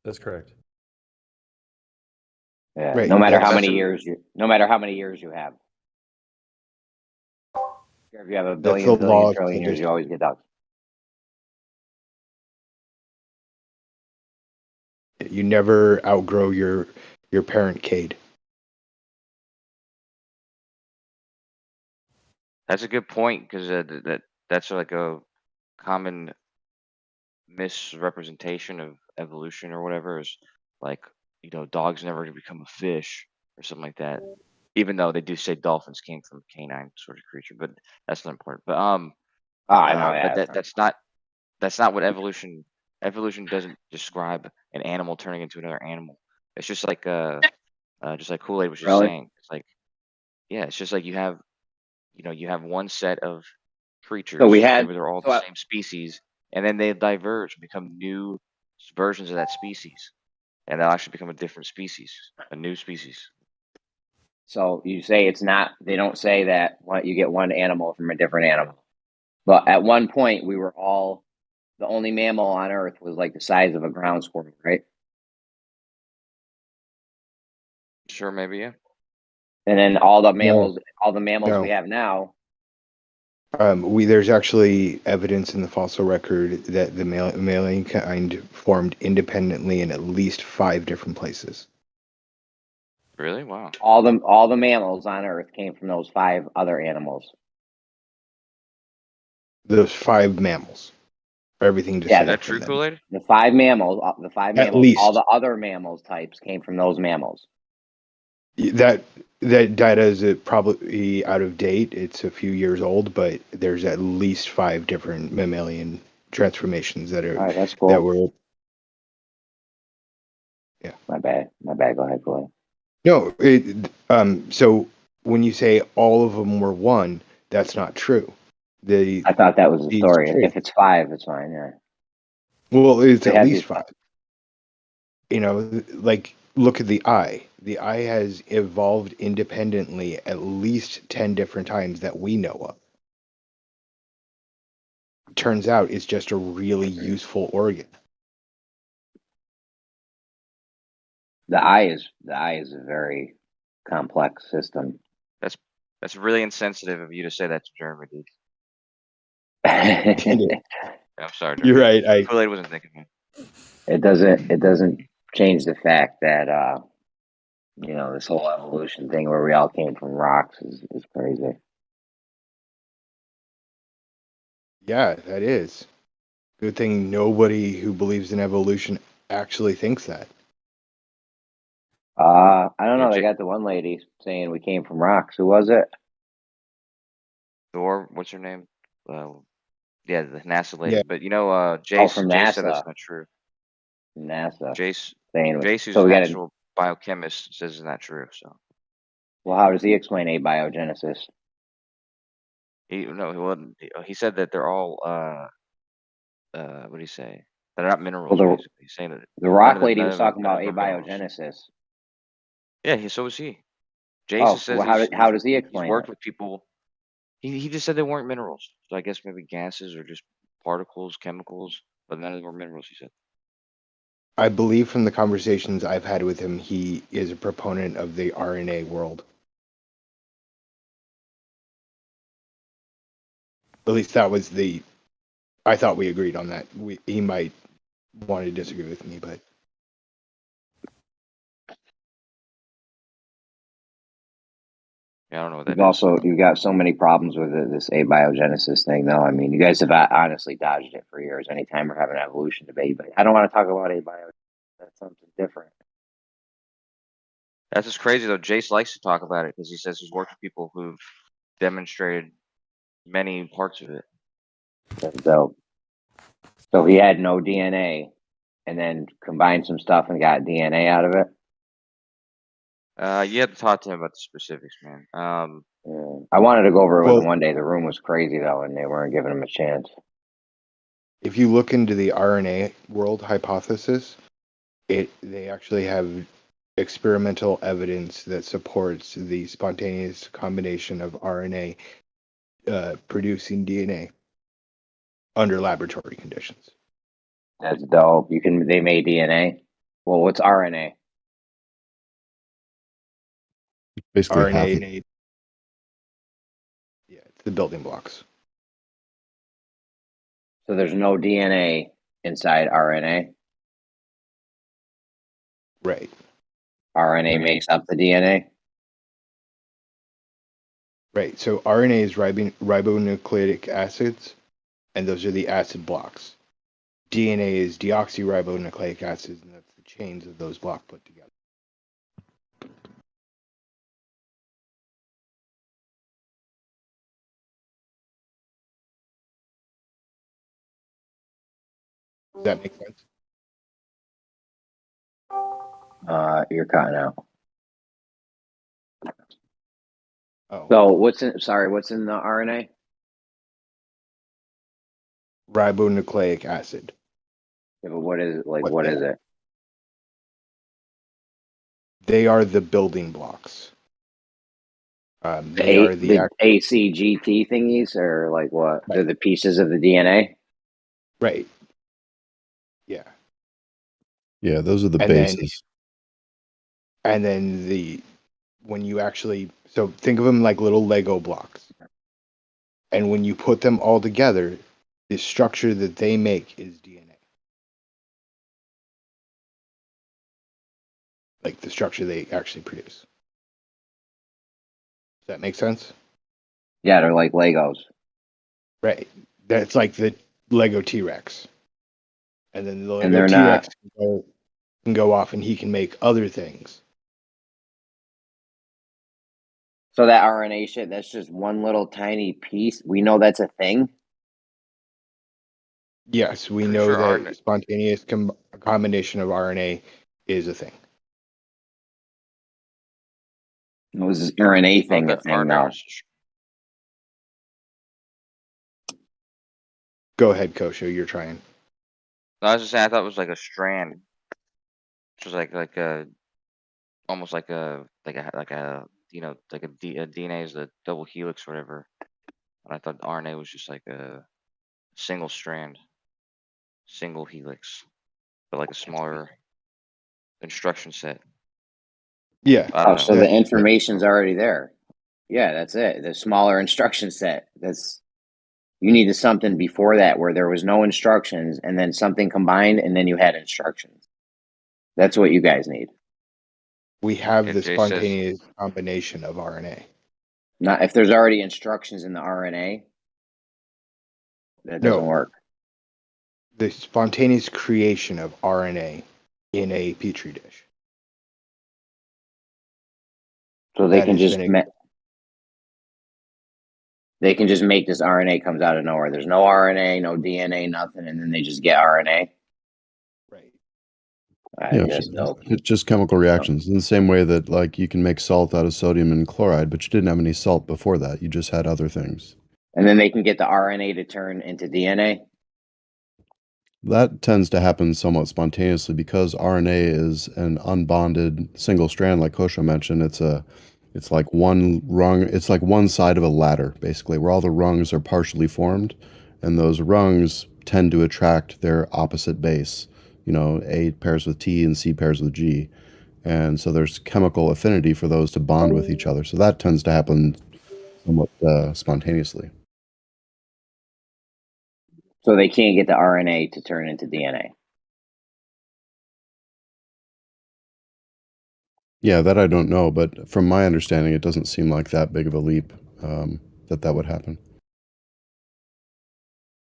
That's correct. Yeah, Right. no matter how That's many years you have. If you have a the billion, law billion, of trillion years, you always get dogs. You never outgrow your parent Cade. That's a good point because that's like a common misrepresentation of evolution or whatever. Is like dogs never gonna become a fish or something like that. Even though they do say dolphins came from a canine sort of creature, but that's not important. But I know that. that's not what evolution doesn't describe an animal turning into another animal. It's just like Kool-Aid was just Really? saying. It's like it's just like you have one set of creatures. So we Maybe had. they're all the same species, and then they diverge and become new versions of that species, and they'll actually become a different species, a new species. So you say it's not. They don't say that you get one animal from a different animal. But at one point, we were all the only mammal on Earth was like the size of a ground squirrel, right? Sure, maybe, yeah. And then all the No. mammals No. we have now. There's actually evidence in the fossil record that the mammalian kind formed independently in at least 5 different places. Really? Wow. All the mammals on Earth came from those 5 other animals. Those 5 mammals. Everything Yeah, Is that descended true, from them. Kool-Aid? The 5 mammals, At all least. the other mammals types came from those mammals. That data is probably out of date. It's a few years old, but there's at least 5 different mammalian transformations that are All right, that's cool. that were. Yeah. My bad. Go ahead, Kool-Aid. No, so when you say all of them were one, that's not true. I thought that was the these story. traits- If it's 5, it's fine. Yeah. Well, it's They at had least these 5. Like look at the eye. The eye has evolved independently at least 10 different times that we know of. Turns out it's just a really useful organ. The eye is a very complex system. That's really insensitive of you to say that to Jeremy, dude. I'm sorry, Jeremy. You're right. Kool-Aid wasn't thinking, man. It doesn't change the fact that this whole evolution thing where we all came from rocks is crazy. Yeah, that is. Good thing nobody who believes in evolution actually thinks that. I don't know. They got the one lady saying we came from rocks. Who was it? Thor, what's her name? Yeah, the NASA lady. Yeah. But Jace, from Jace said NASA. that's not true. NASA. Jace, saying who's so an we got actual biochemist, says it's not true. So. Well, how does he explain abiogenesis? He said that they're all what do you say? They're not minerals. Well, Basically, he's saying that the rock lady none was of them talking about are minerals. abiogenesis. Yeah, so was he. Jason says how does he he's explain worked it? with people. He just said they weren't minerals. So I guess maybe gases or just particles, chemicals, but none of them were minerals. He said. I believe from the conversations I've had with him, he is a proponent of the RNA world. At least that was I thought we agreed on that. He might want to disagree with me, but. Yeah, I don't know what that is. You've got so many problems with this abiogenesis thing, though. I mean, you guys have honestly dodged it for years. Anytime we're having an evolution debate, but I don't want to talk about abiogenesis. That's something different. That's just crazy, though. Jace likes to talk about it because he says he's worked with people who've demonstrated many parts of it. That's dope. So he had no DNA, and then combined some stuff and got DNA out of it. You have to talk to him about the specifics, man. I wanted to go over it with him one day. The room was crazy though, and they weren't giving him a chance. If you look into the RNA world hypothesis, they actually have experimental evidence that supports the spontaneous combination of RNA producing DNA under laboratory conditions. That's dope. They made DNA. Well, what's RNA? Basically, half of, RNA, yeah, it's the building blocks. So there's no DNA inside RNA. Right. RNA makes up the DNA. Right. So RNA is ribonucleic acids, and those are the acid blocks. DNA is deoxyribonucleic acids, and that's the chains of those blocks put together. Does that make sense? You're cutting out. Oh. So what's in the RNA? Ribonucleic acid. Yeah, but what is it? Like, What what they is are. it? They are the building blocks. The They are the ACGT thingies, or like what? They're the pieces of the DNA. right. Yeah. yeah, those are the And bases. then when you actually think of them like little Lego blocks. And when you put them all together, the structure that they make is DNA. Like the structure they actually produce. Does that make sense? Yeah, they're like Legos. Right. That's like the Lego T-Rex. And then the And Lego they're T-Rex not. can go off and he can make other things. So that RNA shit, that's just one little tiny piece. We know that's a thing. Yes, we Pretty know sure that RNA spontaneous combination of RNA is a thing. Was this RNA I thought thing a that thing RNA now? was Go ahead, Kosho, you're trying. I was just saying I thought it was like a strand. Which was like a almost like a you know, like a DNA is a double helix or whatever. And I thought RNA was just like a single strand, single helix, but like a smaller instruction set. Yeah. I don't know. So the information's already there. Yeah, that's it. The smaller instruction set. You needed something before that where there was no instructions, and then something combined, and then you had instructions. That's what you guys need. We have If the Jay says spontaneous combination of RNA. Not if there's already instructions in the RNA, that doesn't No, work. the spontaneous creation of RNA in a petri dish. So they That can has just been they can just make this RNA comes out of nowhere. There's no RNA, no DNA, nothing, and then they just get RNA. right. Yeah, That's dope. it's just chemical reactions in the same way that like you can make salt out of sodium and chloride, but you didn't have any salt before that. You just had other things. And then they can get the RNA to turn into DNA. That tends to happen somewhat spontaneously because RNA is an unbonded single strand, like Kosho mentioned. It's like one rung. It's like one side of a ladder, basically, where all the rungs are partially formed, and those rungs tend to attract their opposite base. You know, A pairs with T and C pairs with G, and so there's chemical affinity for those to bond with each other. So that tends to happen somewhat spontaneously. So they can't get the RNA to turn into DNA. Yeah, that I don't know, but from my understanding, it doesn't seem like that big of a leap that would happen.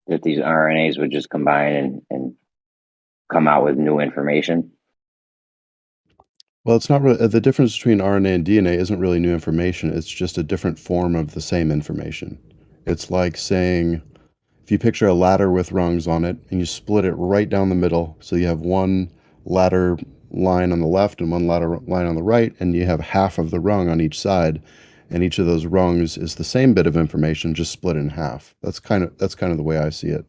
That these RNAs would just combine and come out with new information. Well, it's not really, the difference between RNA and DNA isn't really new information. It's just a different form of the same information. It's like saying, if you picture a ladder with rungs on it and you split it right down the middle, so you have one ladder line on the left and one ladder line on the right, and you have half of the rung on each side, and each of those rungs is the same bit of information, just split in half. That's kind of the way I see it.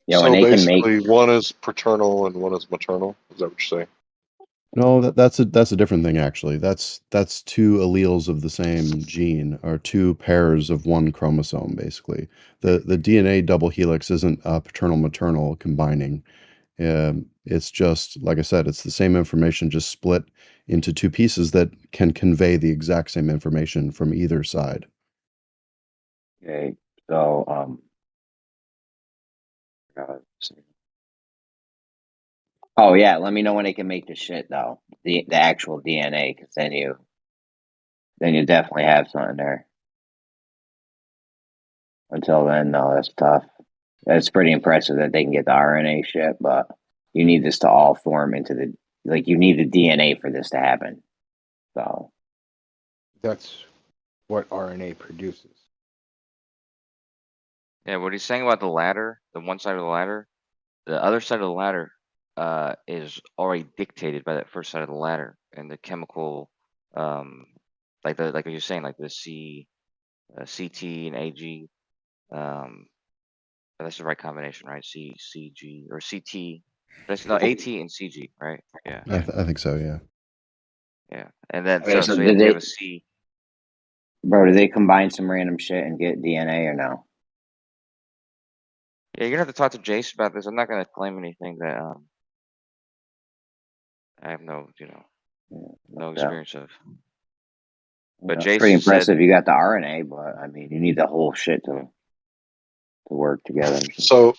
Yeah, so when they can make basically, one is paternal and one is maternal. Is that what you're saying? No, that's a different thing actually. That's two alleles of the same gene, or two pairs of one chromosome basically. The DNA double helix isn't paternal maternal combining. It's just like I said, it's the same information just split into two pieces that can convey the exact same information from either side. Okay, so oh yeah, let me know when they can make the shit though, the actual DNA, because then you definitely have something there. Until then, no, that's tough. It's pretty impressive that they can get the RNA shit, but you need this to all form into the, like, you need the DNA for this to happen. So That's what RNA produces. Yeah, what he's saying about the ladder, the one side of the ladder, the other side of the ladder is already dictated by that first side of the ladder, and the chemical, like what you're saying, like the CT and AG, that's the right combination, right? CG or CT. That's no AT and CG, right? Yeah, I think so, yeah. yeah. And then okay, so so did you have they, a C. bro? Did they combine some random shit and get DNA or no? Yeah, you're gonna have to talk to Jace about this. I'm not gonna claim anything that I have no Yeah. experience of. But It's pretty Jace said, impressive. You got the RNA, but I mean, you need the whole shit to work together. So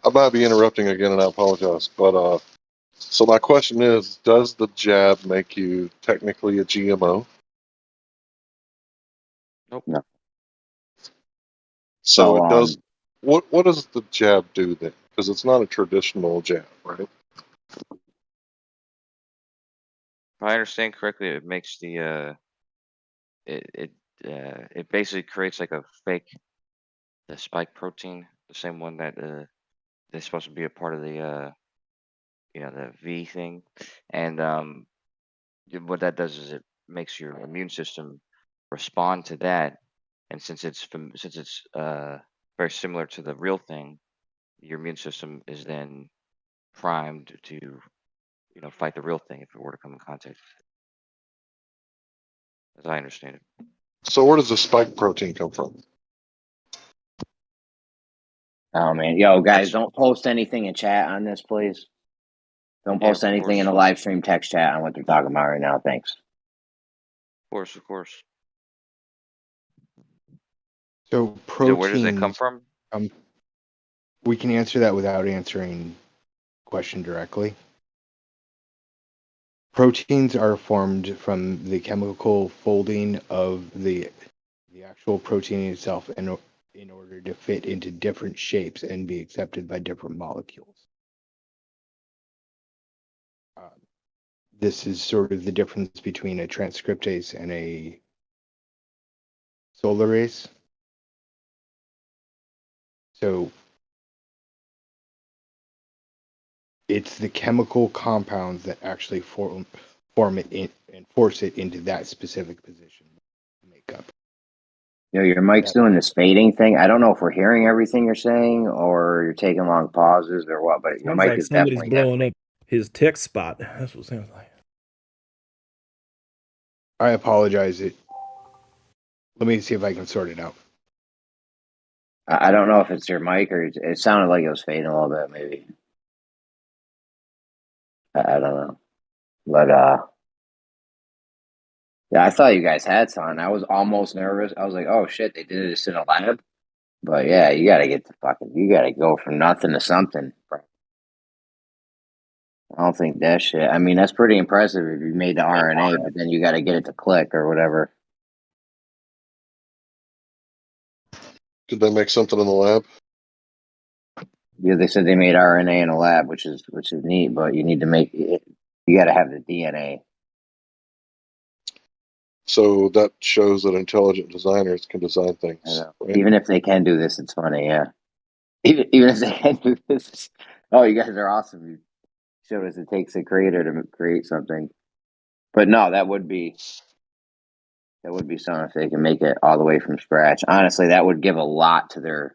I might be interrupting again, and I apologize. But so my question is, does the jab make you technically a GMO? nope. No. So So it does. What does the jab do then? Because it's not a traditional jab, right? If I understand correctly, it makes the it basically creates like a fake the spike protein, the same one that is supposed to be a part of the the V thing, and what that does is it makes your immune system respond to that, and since it's very similar to the real thing, your immune system is then primed to fight the real thing if it were to come in contact, as I understand it. So where does the spike protein come from? oh man, yo guys, That's don't post anything in chat on this, please. Don't yeah, post of anything in course, the live stream text chat on what they're talking about right now. Thanks. of course. So So where does that come proteins, from? we can answer that without answering the question directly. Proteins are formed from the chemical folding of the actual protein itself in order to fit into different shapes and be accepted by different molecules. This is sort of the difference between a transcriptase and a solarase. So it's the chemical compounds that actually form it and force it into that specific position makeup. Yo, your mic's doing this fading thing. I don't know if we're hearing everything you're saying or you're taking long pauses or what, but your Sounds mic like is somebody's definitely blowing up his text spot. That's what it sounds like. I apologize. Let me see if I can sort it out. I don't know if it's your mic or it sounded like it was fading a little bit, maybe. I don't know. But yeah, I thought you guys had something. I was almost nervous. I was like, oh shit, they did this in a lab. But yeah, you gotta you gotta go from nothing to something, bro. I don't think that shit. I mean, that's pretty impressive if you made the RNA, but then you gotta get it to click or whatever. Did they make something in the lab? Yeah, they said they made RNA in a lab, which is neat, but you need to make it. You gotta have the DNA. So that shows that intelligent designers can design I things, know. right? Even if they can do this, it's funny. Yeah. Even if they can do this, oh, you guys are awesome. You showed us it takes a creator to create something. But no, that would be something if they can make it all the way from scratch. Honestly, that would give a lot to their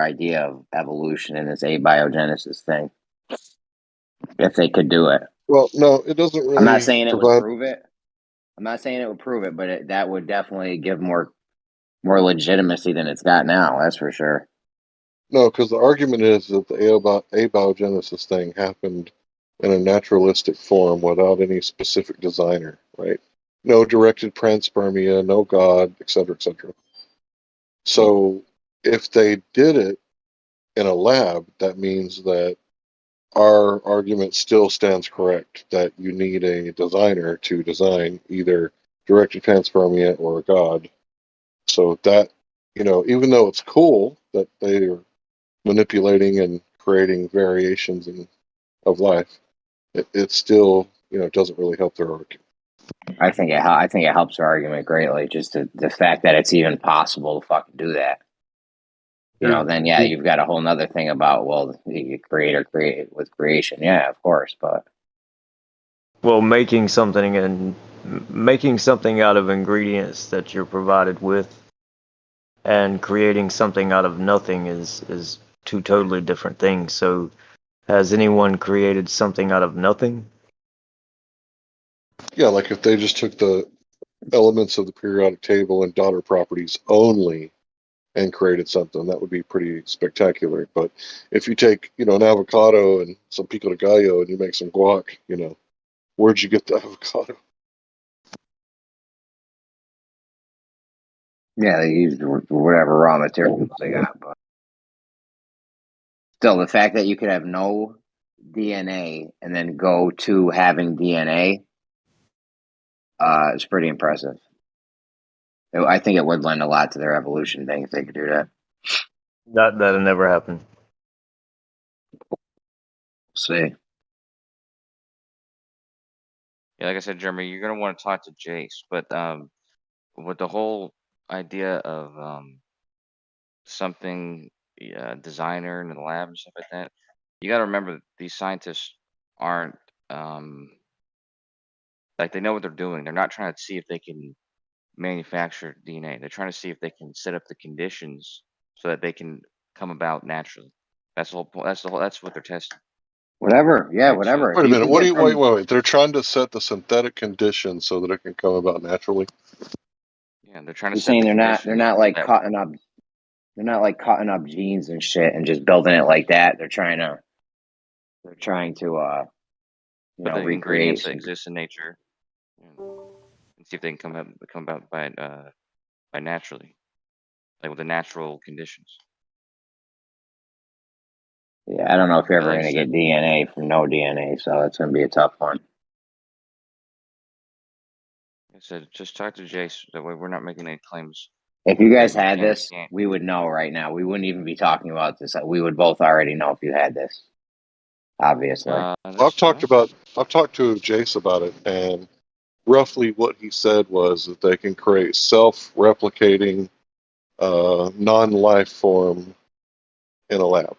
idea of evolution and this abiogenesis thing. If they could do it. Well, no, it doesn't I'm not really saying it would provide. prove it. I'm not saying it would prove it, but that would definitely give more legitimacy than it's got now. That's for sure. No, because the argument is that the abiogenesis thing happened in a naturalistic form without any specific designer, right? No directed panspermia, no God, etc., etc. So if they did it in a lab, that means that our argument still stands correct that you need a designer to design either directed panspermia or a God. So that, even though it's cool that they're manipulating and creating variations of life, it still, doesn't really help their argument. I think it helps their argument greatly. Just the fact that it's even possible to fucking do that. Then yeah, you've got a whole nother thing about, well, you create with creation. Yeah, of course, but Well, making something out of ingredients that you're provided with, and creating something out of nothing is two totally different things. So, has anyone created something out of nothing? Yeah, like if they just took the elements of the periodic table and daughter properties only and created something, that would be pretty spectacular. But if you take, an avocado and some pico de gallo and you make some guac, where'd you get the avocado? yeah, they used whatever raw materials they got. But still, the fact that you could have no DNA and then go to having DNA is pretty impressive. I think it would lend a lot to their evolution thing if they could do that. That'll never happen. See. Yeah, like I said, Jeremy, you're gonna want to talk to Jace, but with the whole idea of something designer in the lab and stuff like that, you got to remember that these scientists aren't like they know what they're doing. They're not trying to see if they can manufacture DNA. They're trying to see if they can set up the conditions so that they can come about naturally. That's the whole point. That's what they're testing. Whatever. Yeah, Right, whatever. Wait a minute. What do you, from, wait. They're trying to set the synthetic conditions so that it can come about naturally. Yeah, they're trying to You're set the saying they're conditions. not like that- cutting up. They're not like cutting up genes and shit and just building it like that. They're trying to But the recreate ingredients that some. exist in nature, and see if they can come about by naturally, like with the natural conditions. Yeah, I don't know if you're ever Like I going to said, get DNA from no DNA, so it's going to be a tough one. I said just talk to Jace. That way, we're not making any claims. If you guys that had can't- this, we would know right now. We wouldn't even be talking about this. We would both already know if you had this. Obviously. I've talked to Jace about it, and roughly what he said was that they can create self-replicating non-life form in a lab.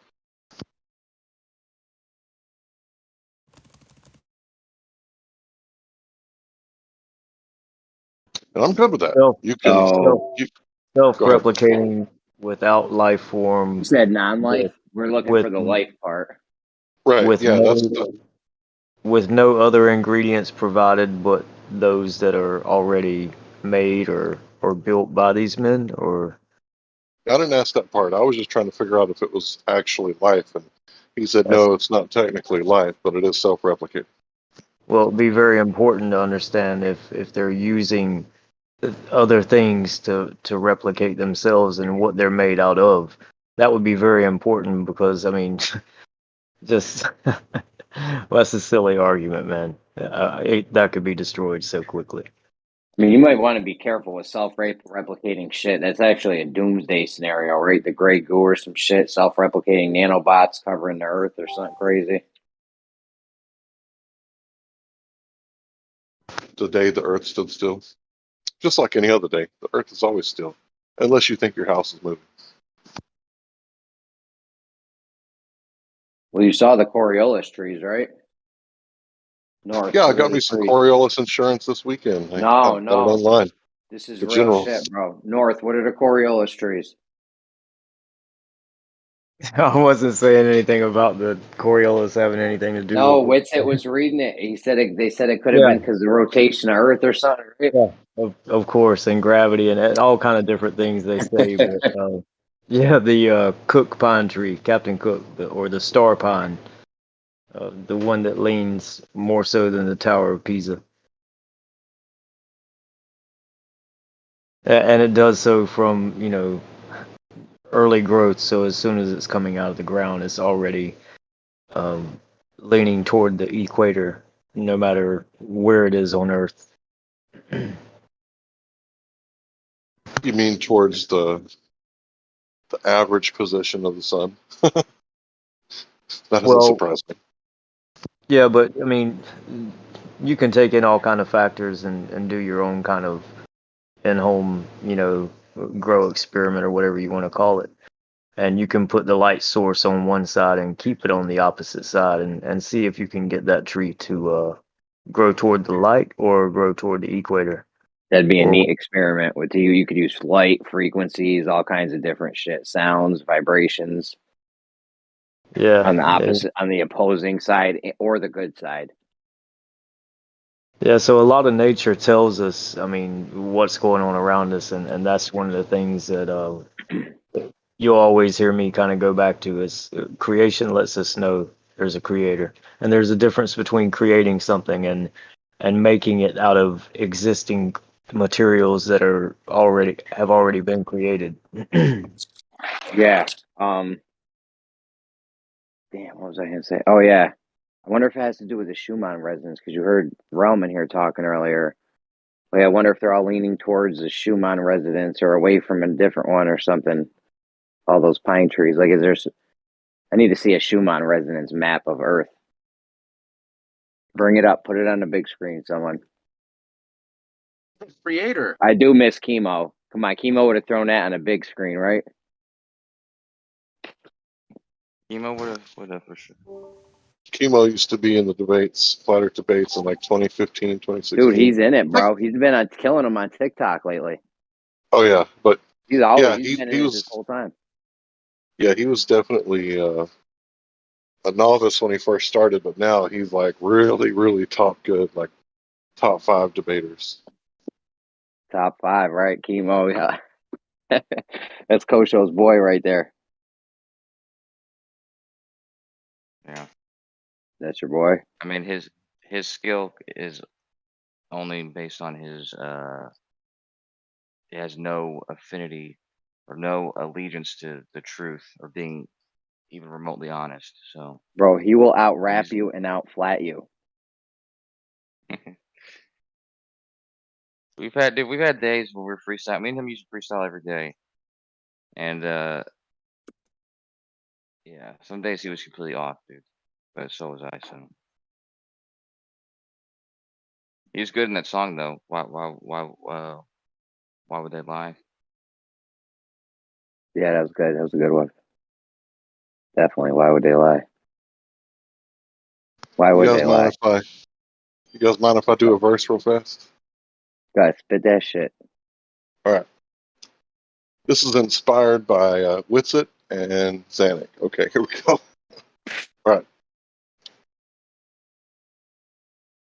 And I'm good with that. You can Self-replicating without life form. You said non-life. We're looking with for the life part. Right. With Yeah, with no other ingredients provided but those that are already made or built by these men, or I didn't ask that part. I was just trying to figure out if it was actually life, and he said no, it's not technically life, but it is self-replicating. well, it'd be very important to understand if they're using other things to replicate themselves and what they're made out of. That would be very important because, I mean, just well, that's a silly argument, man. That could be destroyed so quickly. I mean, you might want to be careful with self-replicating shit. That's actually a doomsday scenario, right? The Grey Goo or some shit, self-replicating nanobots covering the Earth or something crazy. The day the Earth stood still, just like any other day, the Earth is always still, unless you think your house is moving. Well, you saw the Coriolis trees, right? North. Yeah, I What are got the me some trees? Coriolis insurance this weekend. I got it online. This is The real general. shit, bro. North. What are the Coriolis trees? I wasn't saying anything about the Coriolis having anything to do No, with Witsit it. was reading it. He said they said it could have Yeah, been because of the rotation of Earth or something, right? yeah, of course, and gravity and all kind of different things they say. But yeah, the Cook pine tree, Captain Cook, or the star pine, the one that leans more so than the Tower of Pisa. And it does so from, early growth. So as soon as it's coming out of the ground, it's already um, leaning toward the equator, no matter where it is on Earth. You mean towards the average position of the sun? That doesn't Well, surprise me. yeah, but I mean, you can take in all kind of factors and do your own kind of in-home, grow experiment or whatever you want to call it. And you can put the light source on one side and keep it on the opposite side and see if you can get that tree to grow toward the light or grow toward the equator. That'd be a Or neat experiment with you. You could use light, frequencies, all kinds of different shit, sounds, vibrations yeah, on the opposite, on the opposing side or the good side. yeah. So a lot of nature tells us, I mean, what's going on around us, and that's one of the things that you'll always hear me kind of go back to is creation lets us know there's a creator, and there's a difference between creating something and making it out of existing materials that have already been created. Yeah. Damn, what was I gonna say? Oh yeah. I wonder if it has to do with the Schumann resonance because you heard Realm in here talking earlier. Like, I wonder if they're all leaning towards the Schumann resonance or away from a different one or something. All those pine trees. Like, is there? I need to see a Schumann resonance map of Earth. Bring it up. Put it on the big screen, someone. Creator. I do miss chemo. Come on, chemo would have thrown that on a big screen, right? Chemo would have for sure. Chemo used to be in the debates, flat Earth debates in like 2015 and Dude, 2016. he's in it, bro. He's been on killing him on TikTok lately. Oh yeah, but yeah, He's been he in it this was whole time. he was definitely a novice when he first started, but now he's like really, really top good, like top 5 debaters. Top 5, right? Chemo, yeah. That's Kosho's boy right there. Yeah. That's your boy. I mean, his skill is only based on his he has no affinity or no allegiance to the truth or being even remotely honest. So Bro, he will out rap he's you and out flat you. we've had days where we're freestyle. Me and him used to freestyle every day, and yeah, some days he was completely off, dude. But so was I. So he was good in that song though. Why would they lie? Yeah, that was good. That was a good one. Definitely. Why would they lie? Why You would guys they mind lie? if I do a verse real fast? Guys, spit that shit. All right. This is inspired by Witsit and Zanuck. Okay, here we go. All right.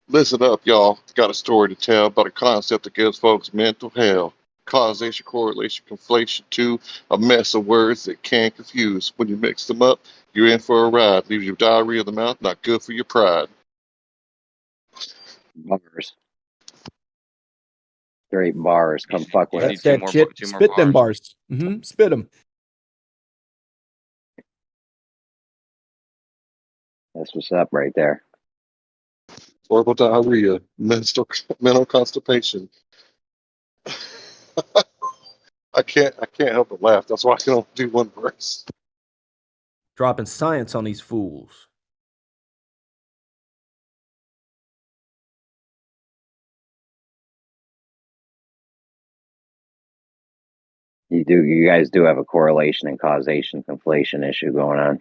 Listen up, y'all. Got a story to tell about a concept that gives folks mental hell. Causation, correlation, conflation, to a mess of words that can confuse. When you mix them up, you're in for a ride. Leaves you diarrhea of the mouth, not good for your pride. Bars. Straight bars. Come fuck with You us. need two That more shit. two more Spit them bars. bars. Spit them. That's what's up right there. Horrible diarrhea, mental constipation. I can't help but laugh. That's why I can only do one verse. Dropping science on these fools. You guys do have a correlation and causation conflation issue going on.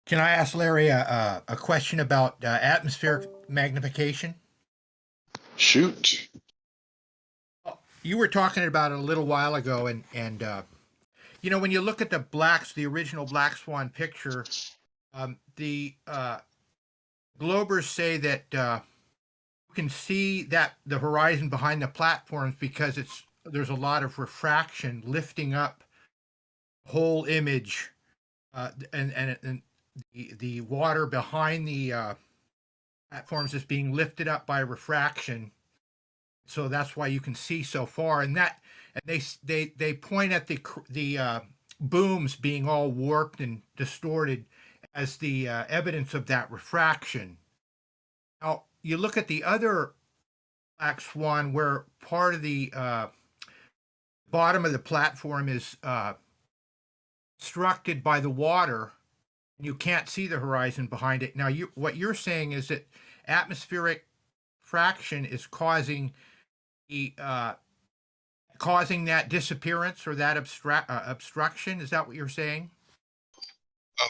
Can I ask Larry a question about atmospheric magnification? Shoot. you were talking about it a little while ago, and you know, when you look at the original Black Swan picture, the Globers say that you can see that the horizon behind the platforms because there's a lot of refraction lifting up the whole image, and the water behind the platforms is being lifted up by refraction, so that's why you can see so far. And they point at the booms being all warped and distorted as the evidence of that refraction. Now you look at the other Black Swan, where part of the bottom of the platform is obstructed by the water, and you can't see the horizon behind it. Now, what you're saying is that atmospheric fraction is causing that disappearance or that obstruction. Is that what you're saying?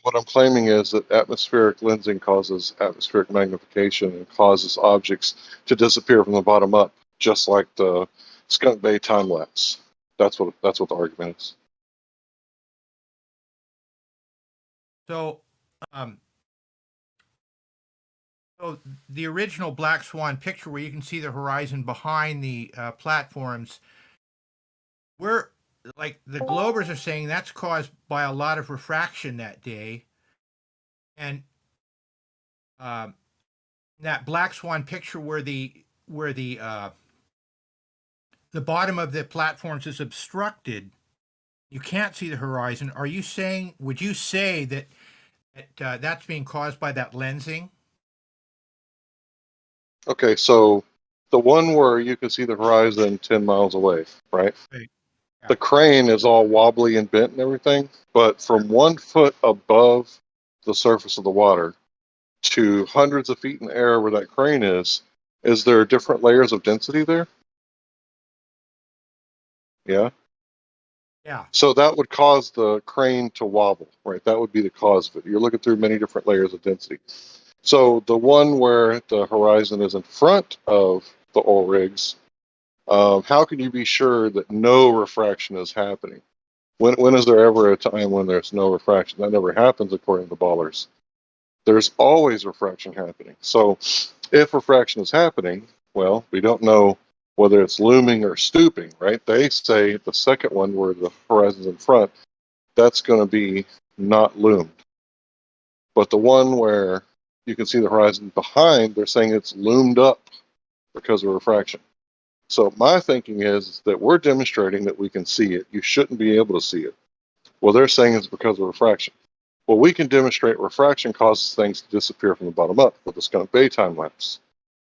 What I'm claiming is that atmospheric lensing causes atmospheric magnification and causes objects to disappear from the bottom up, just like the Skunk Bay time lapse. That's what the argument is. So, so the original Black Swan picture, where you can see the horizon behind the platforms, where, like, the Globers are saying that's caused by a lot of refraction that day, and that Black Swan picture where the bottom of the platforms is obstructed, you can't see the horizon. Would you say that that's being caused by that lensing? Okay, so the one where you can see the horizon 10 miles away, right? Right. Yeah. The crane is all wobbly and bent and everything, but from 1 foot above the surface of the water to hundreds of feet in the air where that crane is there different layers of density there? Yeah. Yeah. So that would cause the crane to wobble, right? That would be the cause of it. You're looking through many different layers of density. So the one where the horizon is in front of the oil rigs, how can you be sure that no refraction is happening? When is there ever a time when there's no refraction? That never happens according to ballers. There's always refraction happening. So if refraction is happening, well, we don't know whether it's looming or stooping, right? They say the second one where the horizon's in front, that's going to be not loomed. But the one where you can see the horizon behind, they're saying it's loomed up because of refraction. So my thinking is that we're demonstrating that we can see it. You shouldn't be able to see it. Well, they're saying it's because of refraction. Well, we can demonstrate refraction causes things to disappear from the bottom up with the Skunk Bay time lapse.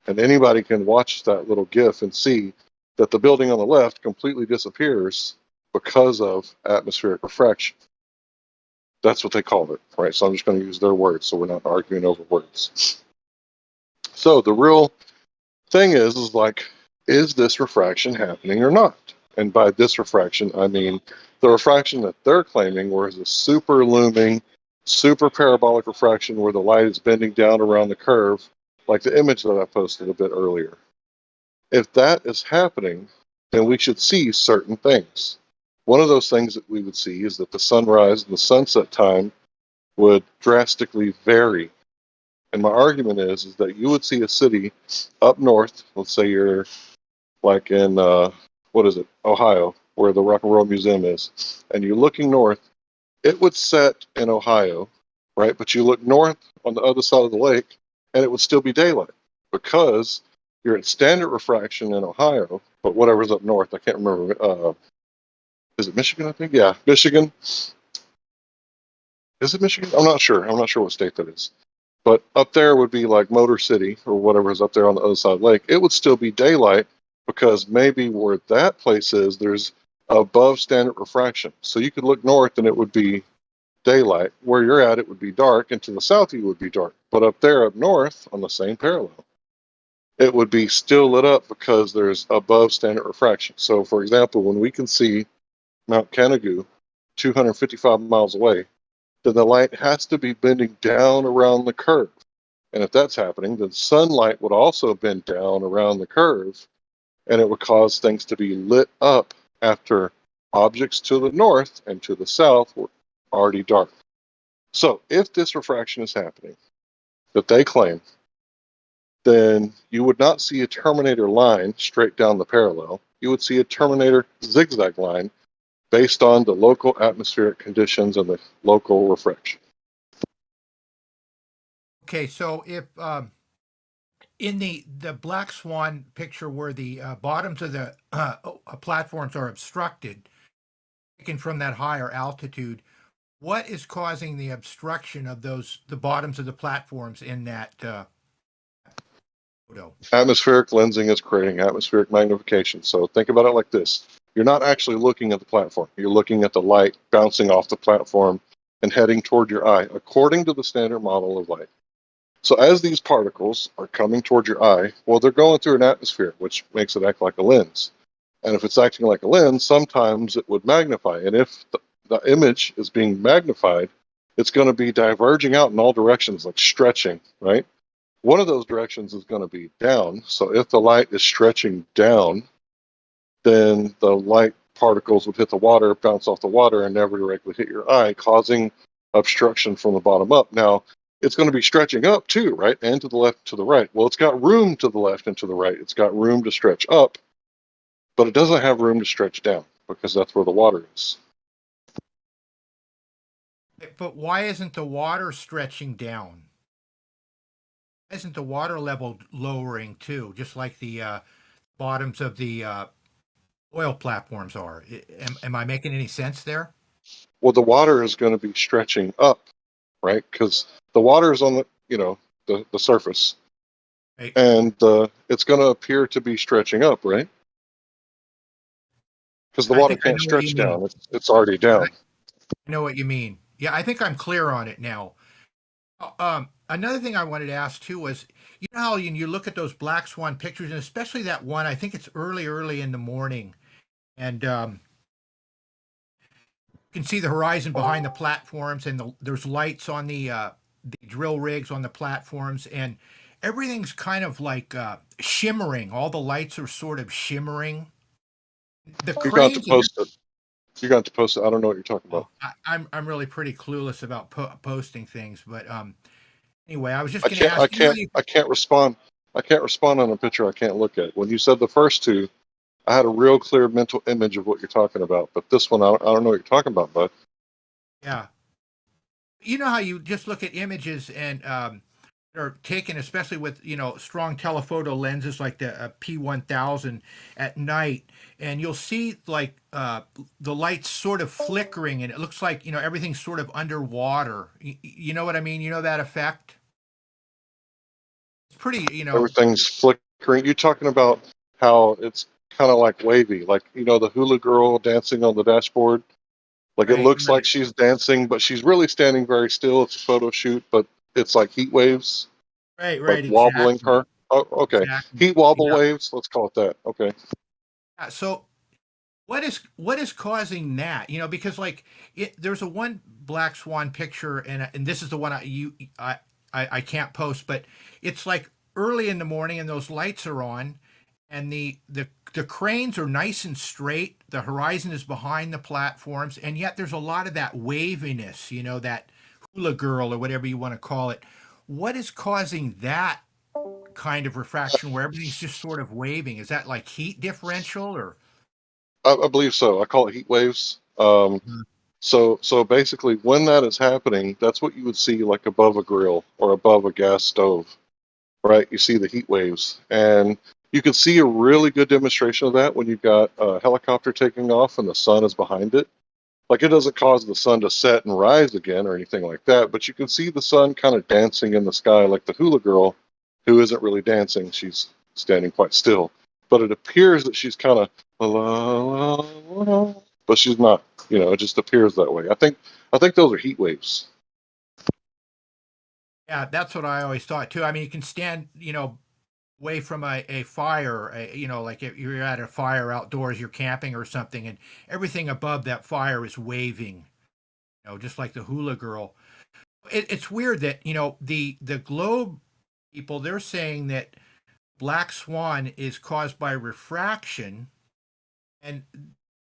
And anybody can watch that little GIF and see that the building on the left completely disappears because of atmospheric refraction. That's what they called it, right? So I'm just going to use their words so we're not arguing over words. So the real thing is like, is this refraction happening or not? And by this refraction, I mean the refraction that they're claiming, where it's a super looming, super parabolic refraction where the light is bending down around the curve, like the image that I posted a bit earlier. If that is happening, then we should see certain things. One of those things that we would see is that the sunrise and the sunset time would drastically vary. And my argument is that you would see a city up north, let's say you're like in, Ohio, where the Rock and Roll Museum is, and you're looking north, it would set in Ohio, right? But you look north on the other side of the lake, and it would still be daylight because you're at standard refraction in Ohio, but whatever's up north, I can't remember. Is it Michigan, I think? Yeah, Michigan. Is it Michigan? I'm not sure. I'm not sure what state that is. But up there would be like Motor City or whatever is up there on the other side of the lake. It would still be daylight because maybe where that place is, there's above standard refraction. So you could look north and it would be daylight. Where you're at, it would be dark, and to the south, you would be dark. But up there, up north, on the same parallel, it would be still lit up because there's above standard refraction. So, for example, when we can see Mount Canigou 255 miles away, then the light has to be bending down around the curve. And if that's happening, then sunlight would also bend down around the curve and it would cause things to be lit up after objects to the north and to the south were already dark. So if this refraction is happening that they claim, then you would not see a terminator line straight down the parallel. You would see a terminator zigzag line based on the local atmospheric conditions and the local refraction. Okay, so if in the black swan picture where the bottoms of the platforms are obstructed, taken from that higher altitude, what is causing the obstruction of the bottoms of the platforms in that photo? Atmospheric lensing is creating atmospheric magnification. So think about it like this. You're not actually looking at the platform. You're looking at the light bouncing off the platform and heading toward your eye, according to the standard model of light. So as these particles are coming toward your eye, well, they're going through an atmosphere, which makes it act like a lens. And if it's acting like a lens, sometimes it would magnify. And if the image is being magnified, it's going to be diverging out in all directions, like stretching, right? One of those directions is going to be down. So if the light is stretching down, then the light particles would hit the water, bounce off the water, and never directly hit your eye, causing obstruction from the bottom up. Now, it's going to be stretching up too, right? And to the left, to the right. Well, it's got room to the left and to the right. It's got room to stretch up, but it doesn't have room to stretch down because that's where the water is. But why isn't the water stretching down? Why isn't the water level lowering too, just like the bottoms of the oil platforms are? Am I making any sense there? Well, the water is going to be stretching up, right? Because the water is on the surface, Right. and it's going to appear to be stretching up, right? Because the I water think I can't know what you stretch mean. down; it's already down. I know what you mean. Yeah, I think I'm clear on it now. Another thing I wanted to ask too was, you know how you look at those black swan pictures, and especially that one, I think it's early in the morning, and you can see the horizon behind the platforms, and there's lights on the drill rigs on the platforms, and everything's kind of like shimmering. All the lights are sort of shimmering. The You got to cranes. post it. You got to post it. I don't know what you're talking about. I'm really pretty clueless about posting things, but anyway, I was just I going to can't. ask. I can't respond. I can't respond on a picture I can't look at. When you said the first two, I had a real clear mental image of what you're talking about. But this one, I don't know what you're talking about, bud. Yeah, you know how you just look at images and are taken, especially with strong telephoto lenses like the P1000 at night, and you'll see like the lights sort of flickering, and it looks like everything's sort of underwater. You know what I mean? You know that effect? It's pretty. Everything's flickering. You're talking about how it's kind of like wavy, like the hula girl dancing on the dashboard. Like it Right, looks like she's dancing, but she's really standing very still. It's a photo shoot, but it's like heat waves, like right, wobbling exactly, her. Oh, okay. exactly. Heat wobble Yeah. waves. Let's call it that. Okay. So what is causing that? Because like there's a one black swan picture, and this is the one I can't post, but it's like early in the morning, and those lights are on, and the cranes are nice and straight. The horizon is behind the platforms, and yet there's a lot of that waviness, that hula girl or whatever you want to call it. What is causing that kind of refraction where everything's just sort of waving? Is that like heat differential or? I believe so. I call it heat waves. So basically, when that is happening, that's what you would see like above a grill or above a gas stove, right? You see the heat waves, and you can see a really good demonstration of that when you've got a helicopter taking off and the sun is behind it. Like it doesn't cause the sun to set and rise again or anything like that, but you can see the sun kind of dancing in the sky like the hula girl, who isn't really dancing. She's standing quite still, but it appears that she's kind of but she's not. It just appears that way. I think those are heat waves. Yeah, that's what I always thought too. I mean, you can stand, away from a fire, like if you're at a fire outdoors, you're camping or something, and everything above that fire is waving, just like the hula girl. It's weird that, the globe people, they're saying that black swan is caused by refraction, and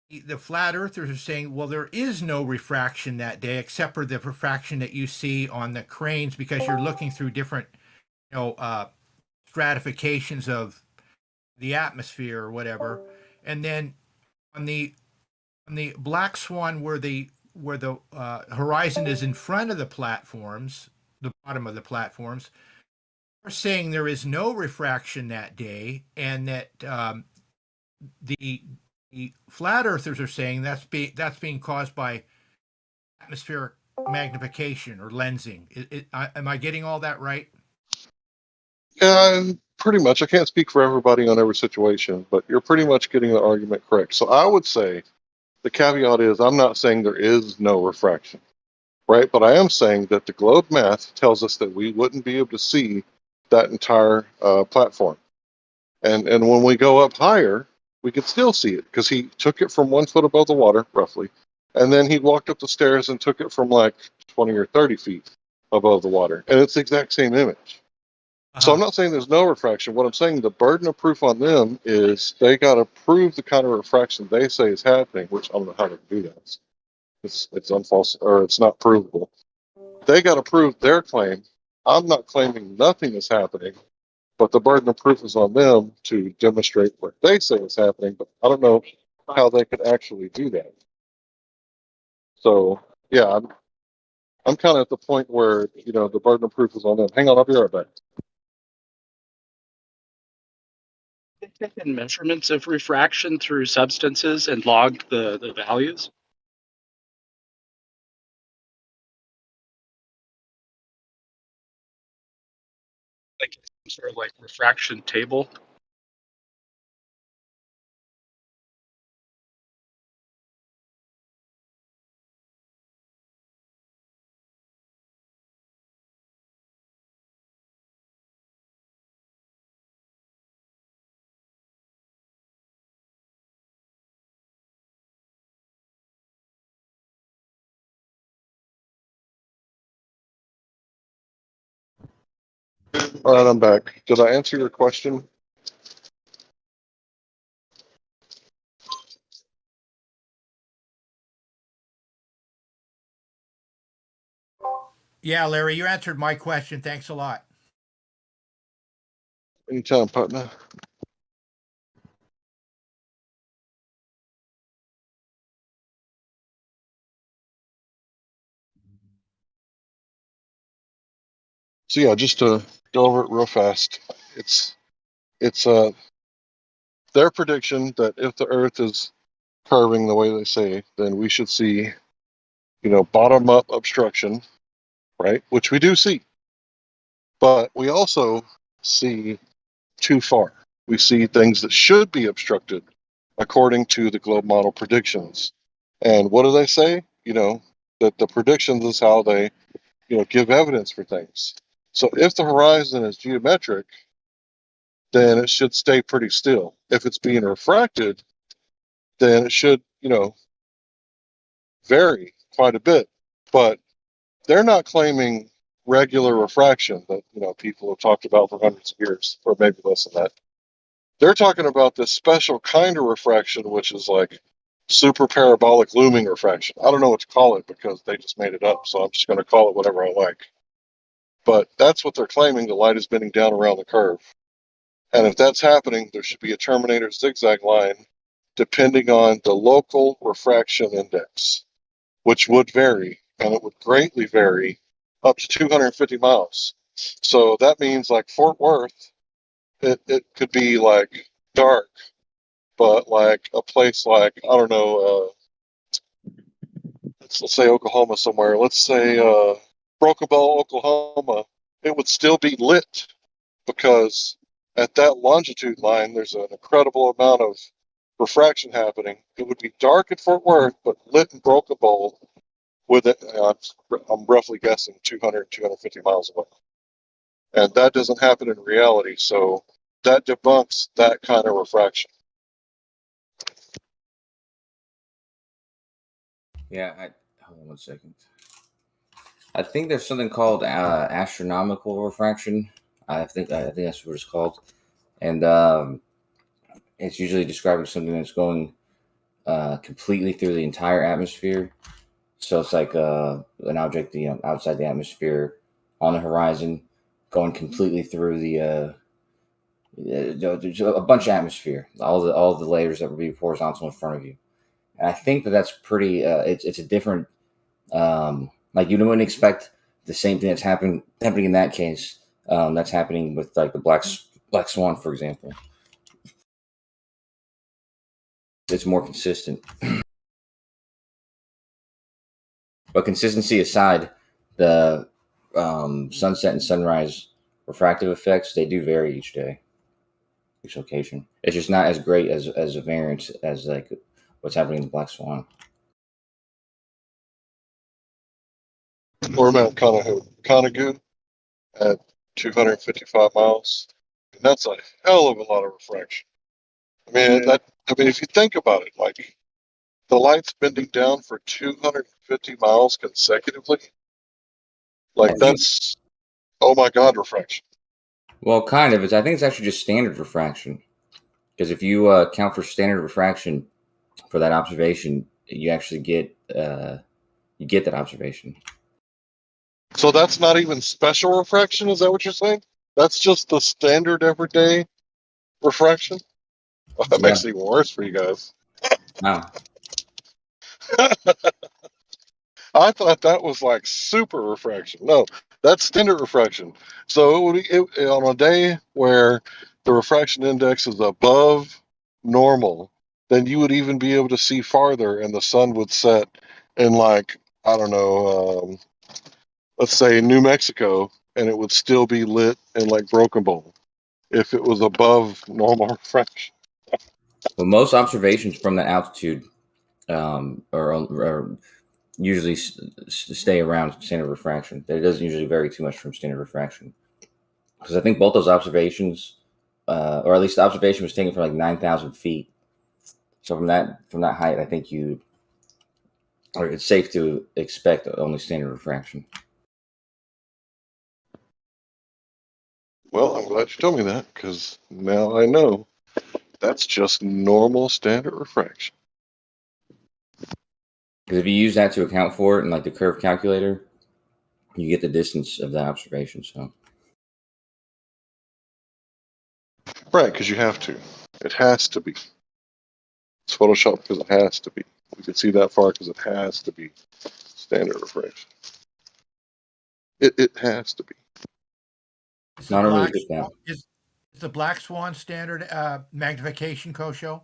the flat earthers are saying, well, there is no refraction that day except for the refraction that you see on the cranes because you're looking through different, stratifications of the atmosphere or whatever. And then on the black swan where the horizon is in front of the platforms, the bottom of the platforms, are saying there is no refraction that day, and that the flat earthers are saying that's being caused by atmospheric magnification or lensing. Am I getting all that right? Yeah, pretty much. I can't speak for everybody on every situation, but you're pretty much getting the argument correct. So I would say the caveat is I'm not saying there is no refraction, right? But I am saying that the globe math tells us that we wouldn't be able to see that entire platform. And when we go up higher, we could still see it because he took it from 1 foot above the water, roughly. And then he walked up the stairs and took it from like 20 or 30 feet above the water. And it's the exact same image. So I'm not saying there's no refraction. What I'm saying, the burden of proof on them is they got to prove the kind of refraction they say is happening, which I don't know how to do that. It's unfalse, or it's not provable. They got to prove their claim. I'm not claiming nothing is happening, but the burden of proof is on them to demonstrate what they say is happening. But I don't know how they could actually do that. So yeah, I'm kind of at the point where the burden of proof is on them. Hang on, I'll be right back. Taken measurements of refraction through substances and logged the values? Like some sort of like refraction table? All right, I'm back. Did I answer your question? Yeah, Larry, you answered my question. Thanks a lot. Anytime, partner. So yeah, just to go over it real fast, it's their prediction that if the Earth is curving the way they say, then we should see, bottom up obstruction, right? Which we do see, but we also see too far. We see things that should be obstructed according to the globe model predictions. And what do they say? That the predictions is how they, give evidence for things. So if the horizon is geometric, then it should stay pretty still. If it's being refracted, then it should, vary quite a bit. But they're not claiming regular refraction that, people have talked about for hundreds of years, or maybe less than that. They're talking about this special kind of refraction, which is like super parabolic looming refraction. I don't know what to call it because they just made it up, so I'm just going to call it whatever I like. But that's what they're claiming. The light is bending down around the curve. And if that's happening, there should be a terminator zigzag line depending on the local refraction index, which would vary, and it would greatly vary up to 250 miles. So that means like Fort Worth, it could be like dark, but like a place like, I don't know, let's say Oklahoma somewhere, let's say Broken Bow, Oklahoma, it would still be lit because at that longitude line, there's an incredible amount of refraction happening. It would be dark at Fort Worth, but lit in Broken Bow with it, I'm roughly guessing 200, 250 miles away. And that doesn't happen in reality. So that debunks that kind of refraction. Yeah, hold on 1 second. I think there's something called astronomical refraction. I think that's what it's called. and it's usually describing something that's going completely through the entire atmosphere. So it's like an object, outside the atmosphere, on the horizon, going completely through the a bunch of atmosphere, all the layers that would be horizontal in front of you. And I think that's pretty. It's a different. Like you wouldn't expect the same thing that's happening in that case. That's happening with like the black swan, for example. It's more consistent. But consistency aside, the sunset and sunrise refractive effects, they do vary each day, each location. It's just not as great as a variance as like what's happening in the black swan. Or Mount Conagoon at 255 miles. And that's a hell of a lot of refraction. I mean, if you think about it, like the light's bending down for 250 miles consecutively, like that's, oh my God, refraction. Well, kind of. I think it's actually just standard refraction. Because if you account for standard refraction for that observation, you actually get that observation. So that's not even special refraction, is that what you're saying? That's just the standard everyday refraction? Well, that makes it even worse for you guys. Wow. I thought that was like super refraction. No, that's standard refraction. So it would be on a day where the refraction index is above normal, then you would even be able to see farther, and the sun would set in like, I don't know, let's say New Mexico, and it would still be lit in like Broken Bowl if it was above normal refraction. Well, most observations from that altitude are usually stay around standard refraction. It doesn't usually vary too much from standard refraction. Because I think both those observations, or at least the observation was taken from like 9,000 feet. So from that height, I think it's safe to expect only standard refraction. Well, I'm glad you told me that, because now I know that's just normal standard refraction. Because if you use that to account for it in like the curve calculator, you get the distance of that observation. So Right, because you have to. It has to be. It's Photoshop because it has to be. We can see that far because it has to be standard refraction. It has to be. Is not a really good Swan, count. is the black swan standard magnification, Kosho?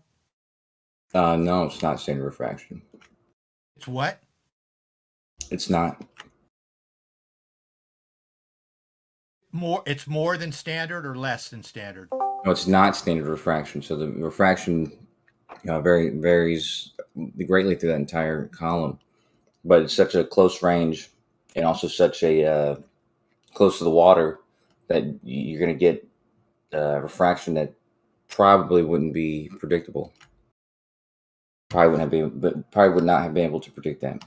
No, it's not standard refraction. It's what? It's not. It's more than standard or less than standard? No, it's not standard refraction. So the refraction varies greatly through that entire column, but it's such a close range and also such a close to the water that you're going to get refraction that probably wouldn't be predictable. Probably would not have been able to predict that.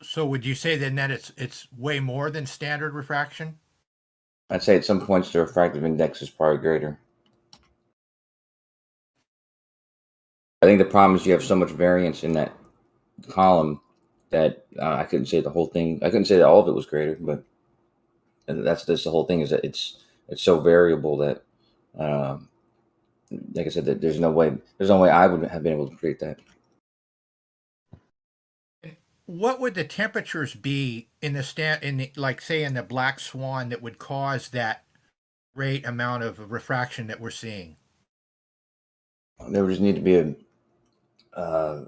So would you say then that it's way more than standard refraction? I'd say at some points the refractive index is probably greater. I think the problem is you have so much variance in that column that I couldn't say the whole thing. I couldn't say that all of it was greater, but that's the whole thing, is that it's so variable that, like I said, that there's no way I would have been able to predict that. What would the temperatures be in like say in the black swan that would cause that great amount of refraction that we're seeing? There would just need to be a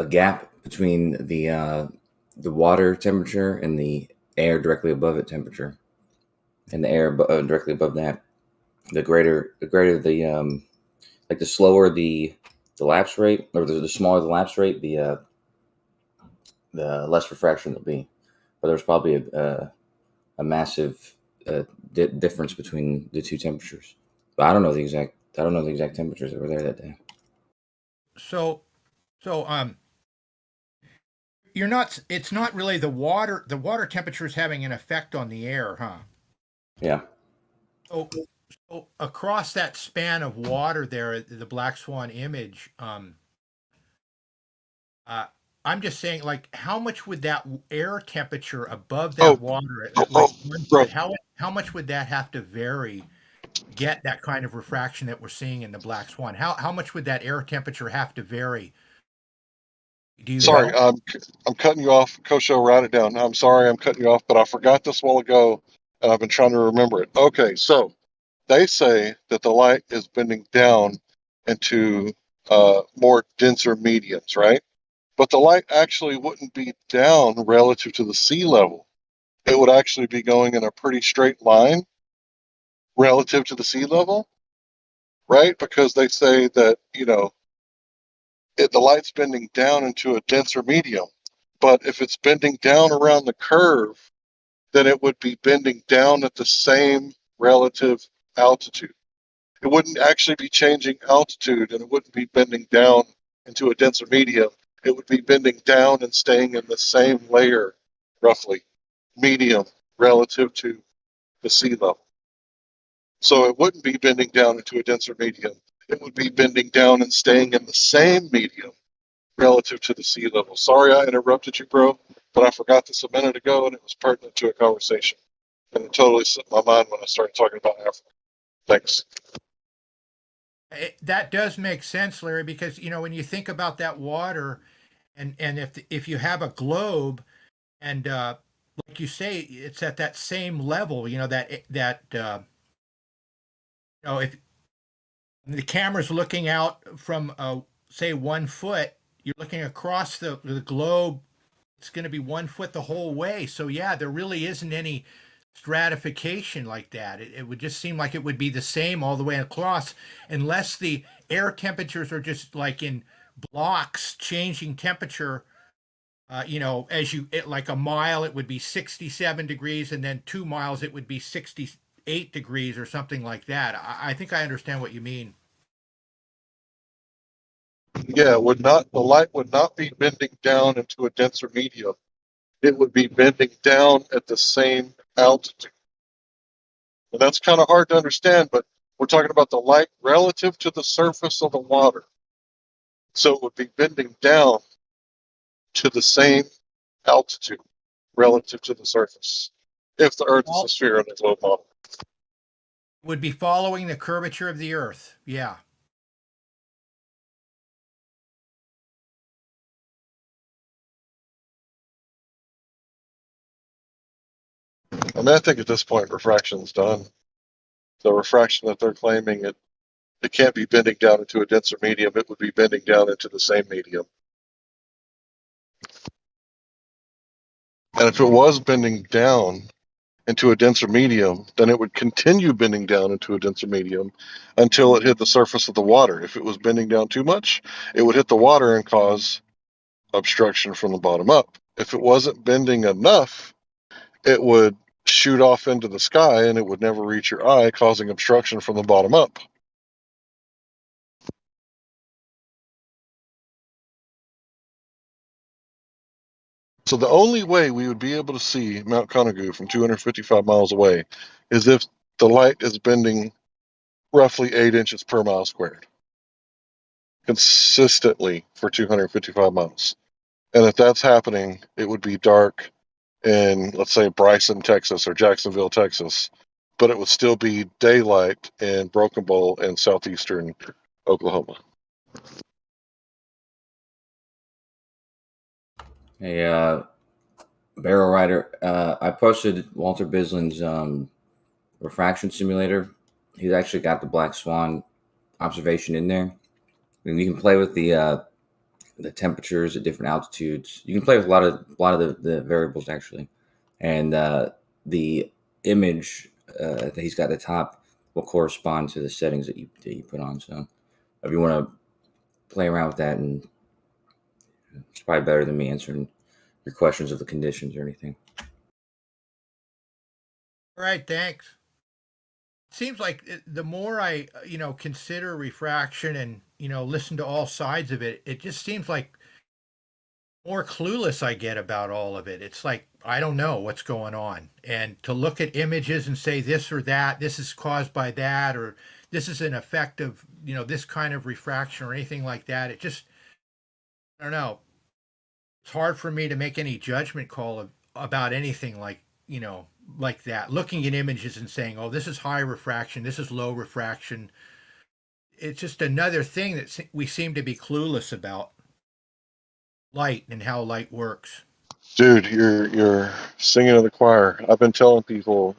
gap between the water temperature and the air directly above it temperature, and the air directly above that. The greater the like the slower the lapse rate, or the smaller the lapse rate, the less refraction there'll be. But there's probably a massive difference between the two temperatures. But I don't know the exact temperatures that were there that day. So you're not. It's not really the water. The water temperature is having an effect on the air, huh? Yeah. So across that span of water there, the black swan image, I'm just saying, like, how much would that air temperature above that water at like 1 bro. foot, how much would that have to vary to get that kind of refraction that we're seeing in the black swan? How much would that air temperature have to vary? Do you Sorry, know? I'm cutting you off. Kosho, write it down. I'm sorry I'm cutting you off, but I forgot this a while ago, and I've been trying to remember it. Okay, so they say that the light is bending down into more denser mediums, right? But the light actually wouldn't be down relative to the sea level. It would actually be going in a pretty straight line relative to the sea level, right? Because they say that, the light's bending down into a denser medium. But if it's bending down around the curve, then it would be bending down at the same relative altitude. It wouldn't actually be changing altitude, and it wouldn't be bending down into a denser medium. It would be bending down and staying in the same layer, roughly, medium, relative to the sea level. So it wouldn't be bending down into a denser medium. It would be bending down and staying in the same medium relative to the sea level. Sorry I interrupted you, bro, but I forgot this a minute ago, and it was pertinent to a conversation. And it totally slipped my mind when I started talking about Africa. Thanks. That does make sense, Larry, because when you think about that water, and if you have a globe, and like you say, it's at that same level, if the camera's looking out from say 1 foot, you're looking across the globe, it's going to be 1 foot the whole way. So yeah, there really isn't any stratification like that. It would just seem like it would be the same all the way across, unless the air temperatures are just like in blocks changing temperature. Like a mile, it would be 67 degrees, and then 2 miles, it would be 68 degrees or something like that. I think I understand what you mean. Yeah, the light would not be bending down into a denser medium. It would be bending down at the same altitude. And that's kind of hard to understand, but we're talking about the light relative to the surface of the water. So it would be bending down to the same altitude relative to the surface, if the Earth is a sphere in the globe model. Would be following the curvature of the Earth. Yeah. I mean, I think at this point, refraction's done. The refraction that they're claiming, it can't be bending down into a denser medium. It would be bending down into the same medium. And if it was bending down into a denser medium, then it would continue bending down into a denser medium until it hit the surface of the water. If it was bending down too much, it would hit the water and cause obstruction from the bottom up. If it wasn't bending enough, it would shoot off into the sky and it would never reach your eye, causing obstruction from the bottom up. So the only way we would be able to see Mount Conagu from 255 miles away is if the light is bending roughly 8 inches per mile squared consistently for 255 miles. And if that's happening, it would be dark in, let's say, Bryson, Texas, or Jacksonville, Texas, but it would still be daylight in Broken Bowl and southeastern Oklahoma. Hey, Barrel Rider, I posted Walter Bislin's refraction simulator. He's actually got the black swan observation in there, and you can play with the temperatures at different altitudes. You can play with a lot of the variables actually, and the image that he's got at the top will correspond to the settings that you put on. So if you want to play around with that, and it's probably better than me answering your questions of the conditions or anything. All right, thanks. Seems like the more I, consider refraction and, listen to all sides of it, it just seems like more clueless I get about all of it. It's like, I don't know what's going on. And to look at images and say this or that, this is caused by that, or this is an effect of, this kind of refraction or anything like that, it just, I don't know. It's hard for me to make any judgment call about anything like that. Looking at images and saying, oh, this is high refraction, this is low refraction. It's just another thing that we seem to be clueless about light and how light works. Dude, you're singing in the choir. I've been telling people,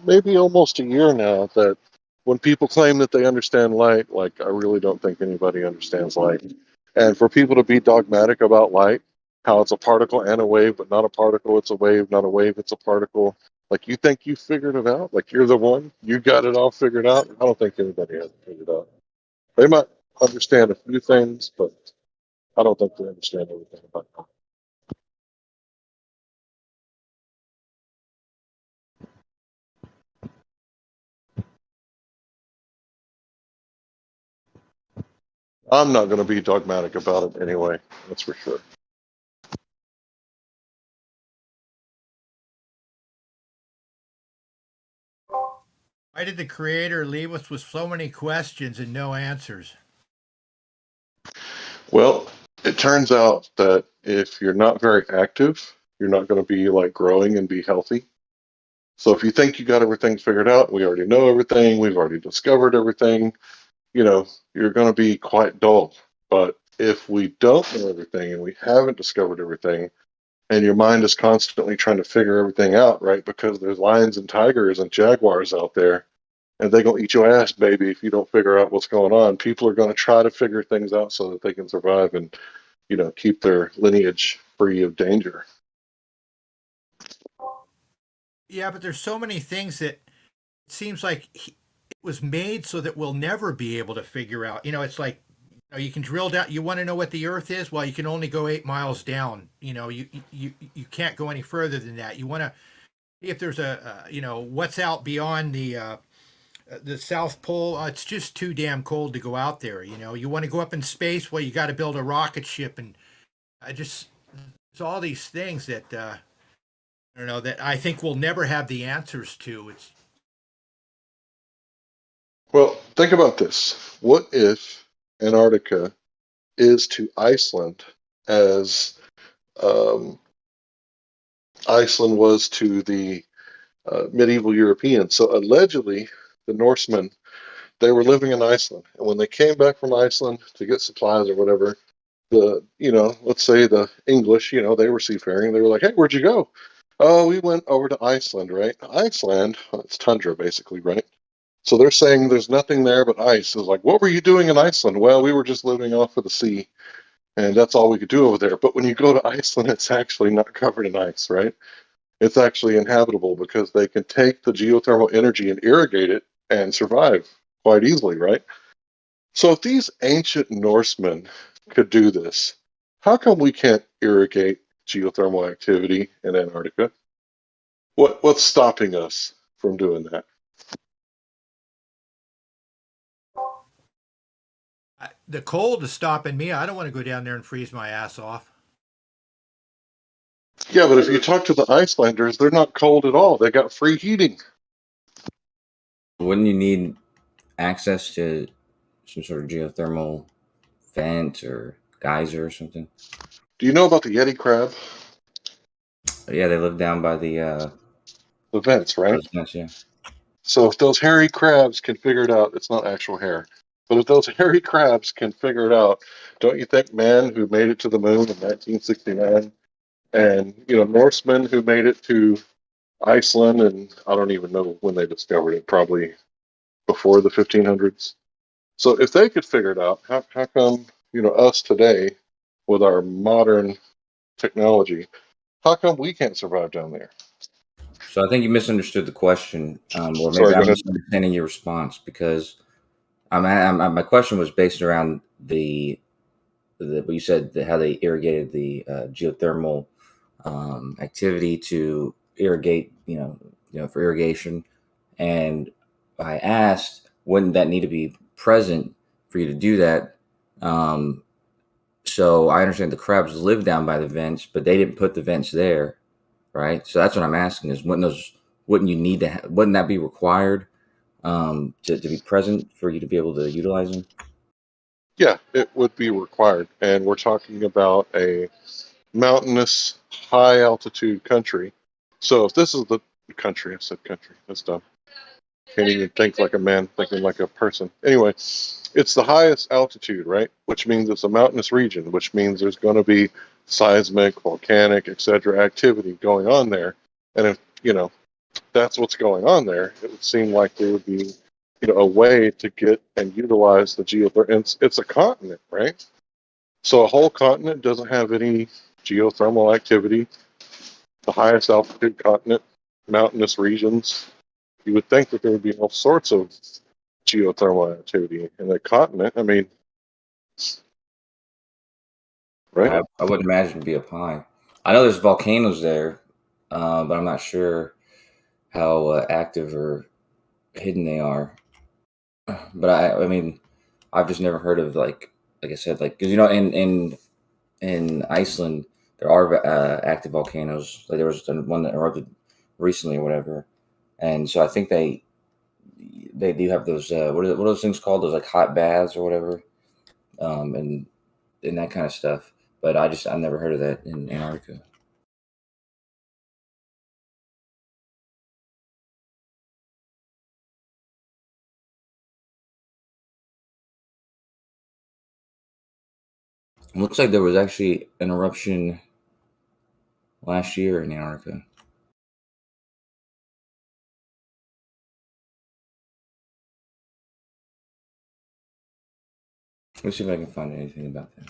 maybe almost a year now, that when people claim that they understand light, like, I really don't think anybody understands light. And for people to be dogmatic about light, how it's a particle and a wave, but not a particle, it's a wave, not a wave, it's a particle. Like, you think you figured it out? Like, you're the one? You got it all figured out? I don't think anybody has it figured out. They might understand a few things, but I don't think they understand everything about it. I'm not going to be dogmatic about it anyway, that's for sure. Why did the creator leave us with so many questions and no answers? Well, it turns out that if you're not very active, you're not going to be like growing and be healthy. So if you think you got everything figured out, we already know everything, we've already discovered everything, you're going to be quite dull. But if we don't know everything and we haven't discovered everything, and your mind is constantly trying to figure everything out, right? Because there's lions and tigers and jaguars out there, and they're going to eat your ass, baby, if you don't figure out what's going on. People are going to try to figure things out so that they can survive and, keep their lineage free of danger. Yeah, but there's so many things that it seems like it was made so that we'll never be able to figure out. It's like, you can drill down. You want to know what the Earth is? Well, you can only go 8 miles down. You can't go any further than that. You want to see if there's what's out beyond the South Pole. It's just too damn cold to go out there. You want to go up in space. Well, you got to build a rocket ship, and it's all these things that I don't know, that I think we'll never have the answers to. Well, think about this. What if Antarctica is to Iceland as Iceland was to the medieval Europeans? So allegedly, the Norsemen, they were living in Iceland, and when they came back from Iceland to get supplies or whatever, let's say the English, they were seafaring. They were like, "Hey, where'd you go?" "Oh, we went over to Iceland," right? Iceland, it's tundra basically, right? So they're saying there's nothing there but ice. It's like, what were you doing in Iceland? Well, we were just living off of the sea, and that's all we could do over there. But when you go to Iceland, it's actually not covered in ice, right? It's actually inhabitable because they can take the geothermal energy and irrigate it and survive quite easily, right? So if these ancient Norsemen could do this, how come we can't irrigate geothermal activity in Antarctica? What's stopping us from doing that? The cold is stopping me. I don't want to go down there and freeze my ass off. Yeah, but if you talk to the Icelanders, they're not cold at all. They got free heating. Wouldn't you need access to some sort of geothermal vent or geyser or something? Do you know about the Yeti crab? Yeah, they live down by the vents, right? Vents, yeah. So if those hairy crabs can figure it out, it's not actual hair. But if those hairy crabs can figure it out, don't you think man who made it to the moon in 1969, and Norsemen who made it to Iceland, and I don't even know when they discovered it, probably before the 1500s. So if they could figure it out, how come us today with our modern technology, how come we can't survive down there? So I think you misunderstood the question, or maybe Sorry, go I'm ahead. misunderstanding your response, because my question was based around what you said, how they irrigated the geothermal activity to irrigate, for irrigation. And I asked, wouldn't that need to be present for you to do that? So I understand the crabs live down by the vents, but they didn't put the vents there. right? So that's what I'm asking is wouldn't you need to wouldn't that be required to be present for you to be able to utilize them? Yeah, it would be required. And we're talking about a mountainous, high altitude country. So if this is the country, I said country, that's dumb. Can't even think like a man, thinking like a person. Anyway, it's the highest altitude, right? Which means it's a mountainous region, which means there's going to be seismic, volcanic, etc. activity going on there. And if, that's what's going on there, it would seem like there would be, a way to get and utilize the geothermal. It's a continent, right? So a whole continent doesn't have any geothermal activity. The highest altitude continent, mountainous regions, you would think that there would be all sorts of geothermal activity in the continent. I mean, right? I would imagine it'd be up high. I know there's volcanoes there, but I'm not sure how active or hidden they are. But I mean, I've just never heard of like I said, like because in Iceland there are active volcanoes. Like there was one that erupted recently or whatever, and so I think they do have those what are those things called? Those like hot baths or whatever, and that kind of stuff. But I've never heard of that in Antarctica. It looks like there was actually an eruption last year in Antarctica. Let's see if I can find anything about that.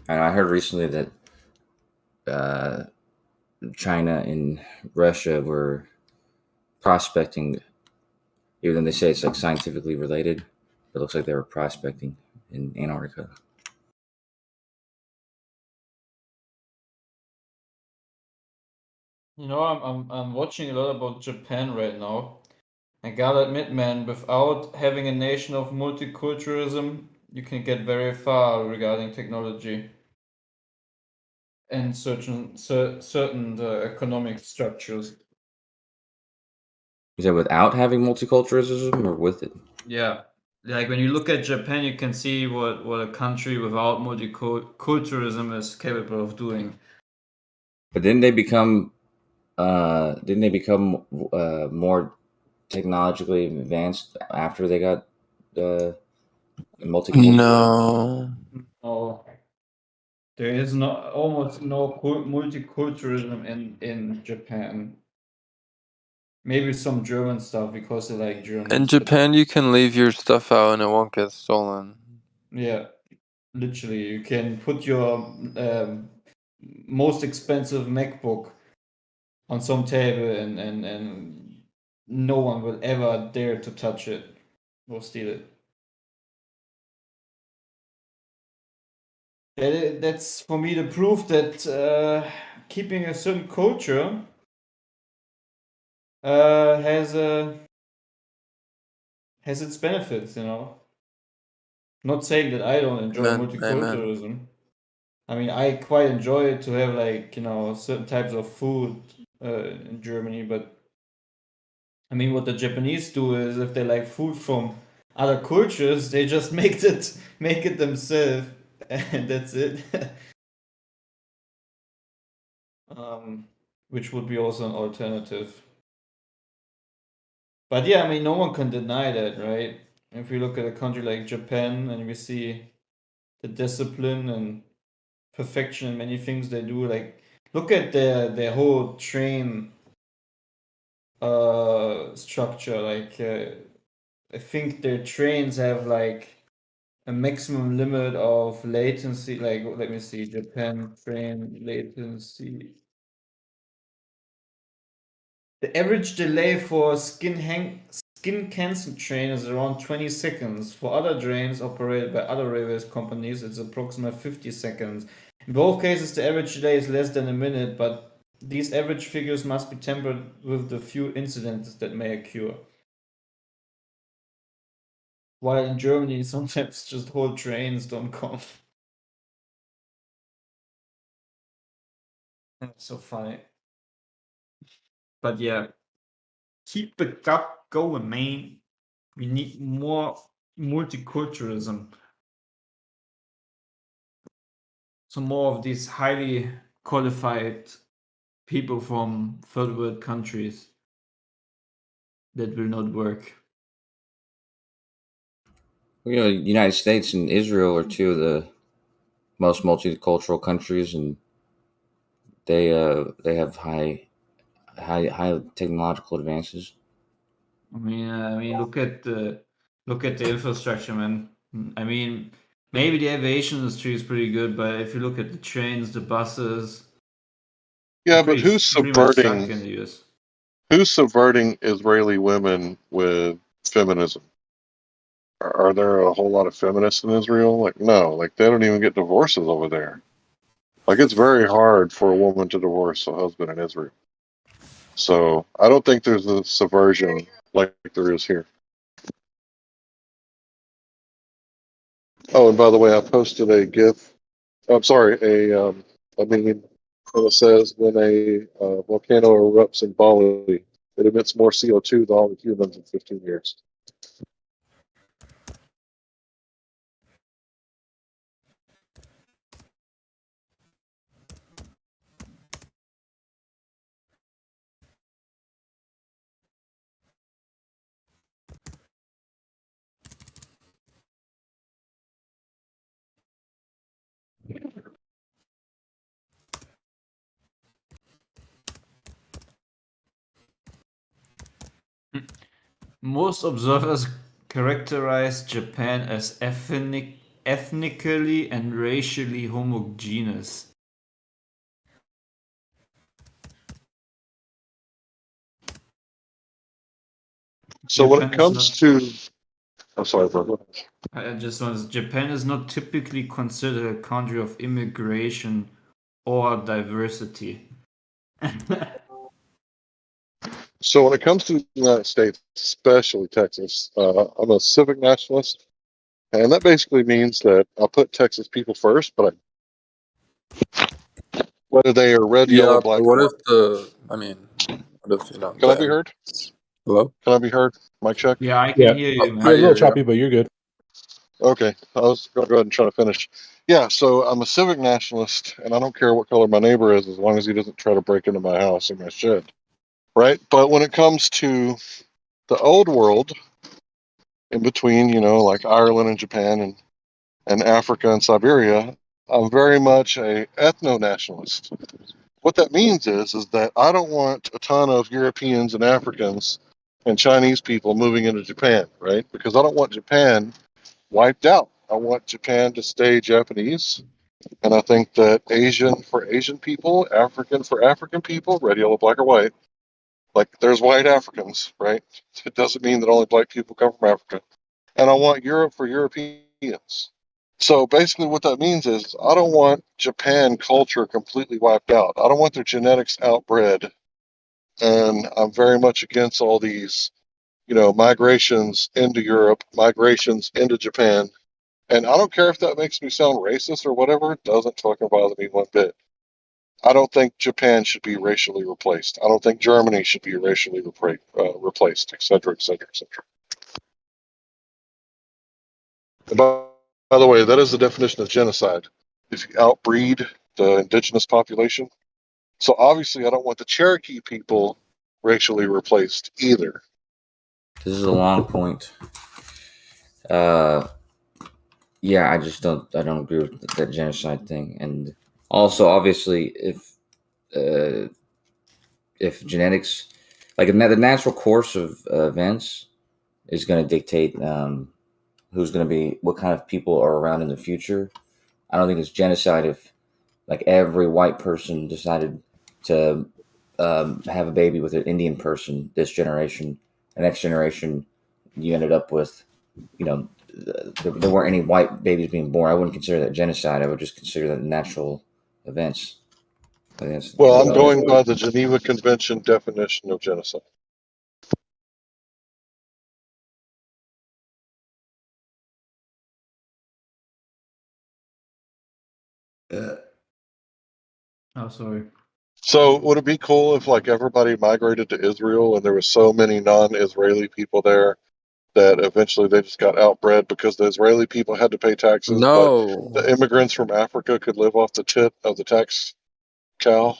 And I heard recently that China and Russia were prospecting, even though they say it's like scientifically related, but it looks like they were prospecting in Antarctica. You know, I'm watching a lot about Japan right now. I gotta admit, man, without having a nation of multiculturalism, you can get very far regarding technology and certain economic structures. Is that without having multiculturalism or with it? Yeah, like when you look at Japan, you can see what a country without multiculturalism is capable of doing. But didn't they become more technologically advanced after they got multicultural? No. Oh, there is almost no multiculturalism in Japan. Maybe some German stuff because they like Germans. In Japan, you can leave your stuff out and it won't get stolen. Yeah, literally, you can put your most expensive MacBook on some table and no one will ever dare to touch it or steal it. That's for me the proof that keeping a certain culture has its benefits, you know. Not saying that I don't enjoy Amen. multiculturalism. I mean, I quite enjoy it to have like, you know, certain types of food in Germany, but I mean, what the Japanese do is if they like food from other cultures, they just make it themselves, and that's it. Which would be also an alternative. But yeah, I mean, no one can deny that, right? If we look at a country like Japan and we see the discipline and perfection in many things they do, like look at their whole train structure. Like I think their trains have like a maximum limit of latency. Like let me see, Japan train latency. The average delay for skin cancel train is around 20 seconds. For other trains operated by other railways companies, it's approximately 50 seconds. In both cases, the average delay is less than a minute, but these average figures must be tempered with the few incidents that may occur. While in Germany, sometimes just whole trains don't come. That's so funny. But yeah, keep the gap going, man. We need more multiculturalism. So more of these highly qualified people from third world countries that will not work. You know, the United States and Israel are two of the most multicultural countries, and they have high technological advances. I mean, look at the infrastructure, man. I mean, maybe the aviation industry is pretty good, but if you look at the trains, the buses, Yeah, but pretty much suck in the US. who's subverting Israeli women with feminism? Are there a whole lot of feminists in Israel? Like, no, like they don't even get divorces over there. Like, it's very hard for a woman to divorce a husband in Israel. So I don't think there's a subversion like there is here. Oh, and by the way, I posted a GIF. I'm sorry, a meme that says when a volcano erupts in Bali, it emits more CO2 than all the humans in 15 years. Most observers characterize Japan as ethnically and racially homogeneous. So when it Japan is comes not. to, I'm sorry, bro. I just want Japan is not typically considered a country of immigration or diversity. So when it comes to the United States, especially Texas, I'm a civic nationalist, and that basically means that I put Texas people first. But whether they are red, Yeah, yellow, but black, what or if what if can I be heard? Hello? Can I be heard? Mic check. Yeah, I Yeah. can hear you, I man. You're a little hear you. choppy, but you're good. Okay, I was going to go ahead and try to finish. Yeah, so I'm a civic nationalist, and I don't care what color my neighbor is as long as he doesn't try to break into my house or my shed. Right? But when it comes to the old world, in between, like Ireland and Japan and Africa and Siberia, I'm very much a ethno-nationalist. What that means is that I don't want a ton of Europeans and Africans and Chinese people moving into Japan, right? Because I don't want Japan wiped out. I want Japan to stay Japanese. And I think that Asian for Asian people, African for African people, red, yellow, black, or white, like there's white Africans, right? It doesn't mean that only black people come from Africa. And I want Europe for Europeans. So basically, what that means is I don't want Japan culture completely wiped out. I don't want their genetics outbred. And I'm very much against all these, migrations into Europe, migrations into Japan. And I don't care if that makes me sound racist or whatever, it doesn't fucking bother me one bit. I don't think Japan should be racially replaced. I don't think Germany should be racially replaced, et cetera, et cetera, et cetera. And by the way, that is the definition of genocide. If you outbreed the indigenous population. So obviously, I don't want the Cherokee people racially replaced either. This is a long point. Yeah, I just don't. I don't agree with that genocide thing. And also, obviously, if genetics, like the natural course of events, is going to dictate who's going to be, what kind of people are around in the future. I don't think it's genocide if like every white person decided to have a baby with an Indian person this generation. The next generation, you ended up with, you know, there weren't any white babies being born. I wouldn't consider that genocide. I would just consider that natural events. I think that's Well, I'm the honest going way. by the Geneva Convention definition of genocide. Oh, sorry. So would it be cool if like everybody migrated to Israel and there was so many non-Israeli people there that eventually they just got outbred because the Israeli people had to pay taxes, but No, the immigrants from Africa could live off the tit of the tax cow?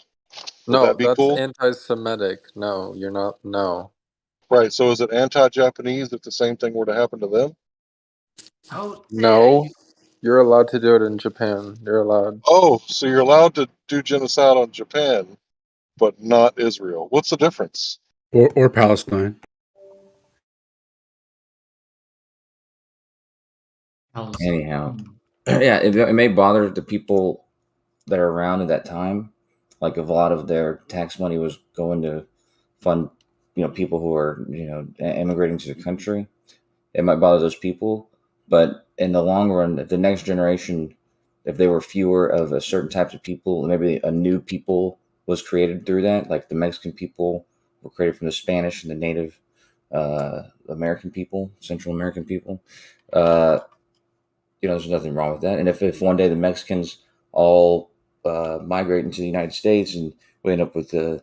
Would no, that be that's cool? anti-Semitic. No, you're not. No, Right. So is it anti-Japanese if the same thing were to happen to them? no, you're allowed to do it in Japan. You're allowed. Oh, so you're allowed to do genocide on Japan, but not Israel. What's the difference? Or Palestine. Anyhow, yeah, it may bother the people that are around at that time. Like if a lot of their tax money was going to fund, people who are, immigrating to the country, it might bother those people. But in the long run, if the next generation, if there were fewer of a certain types of people, maybe a new people was created through that, like the Mexican people were created from the Spanish and the Native American people, Central American people. Uh, there's nothing wrong with that. And if one day the Mexicans all migrate into the United States and we end up with a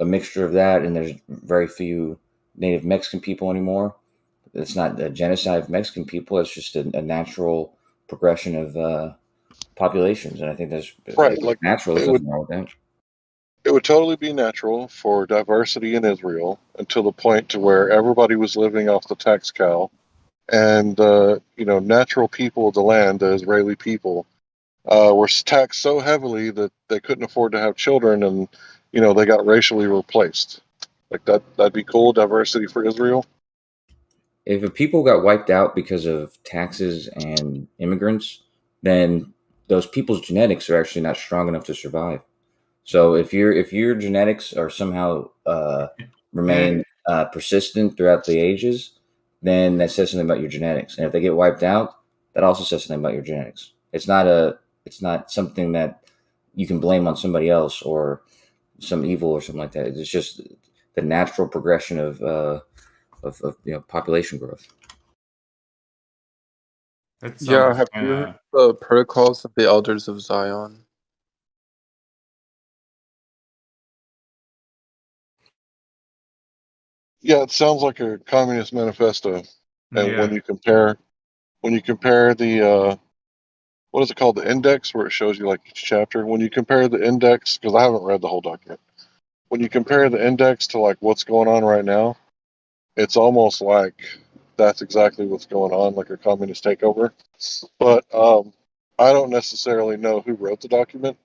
mixture of that, and there's very few native Mexican people anymore, it's not a genocide of Mexican people. It's just a natural progression of populations. And I think that's Right. Like natural. There's it would nothing wrong with that. it would totally be natural for diversity in Israel until the point to where everybody was living off the tax cow, and natural people of the land, the Israeli people, were taxed so heavily that they couldn't afford to have children, and they got racially replaced. Like that'd be cool. Diversity for Israel. If a people got wiped out because of taxes and immigrants, then those people's genetics are actually not strong enough to survive. So if your genetics are somehow remain persistent throughout the ages, then that says something about your genetics. And if they get wiped out, that also says something about your genetics. It's not something that you can blame on somebody else or some evil or something like that. It's just the natural progression of population growth. That Yeah, sounds have you heard the protocols of the Elders of Zion? Yeah, it sounds like a communist manifesto. And when Yeah. you compare the what is it called, the index, where it shows you like each chapter, when you compare the index, because I haven't read the whole document, when you compare the index to like what's going on right now, it's almost like that's exactly what's going on, like a communist takeover. But I don't necessarily know who wrote the document,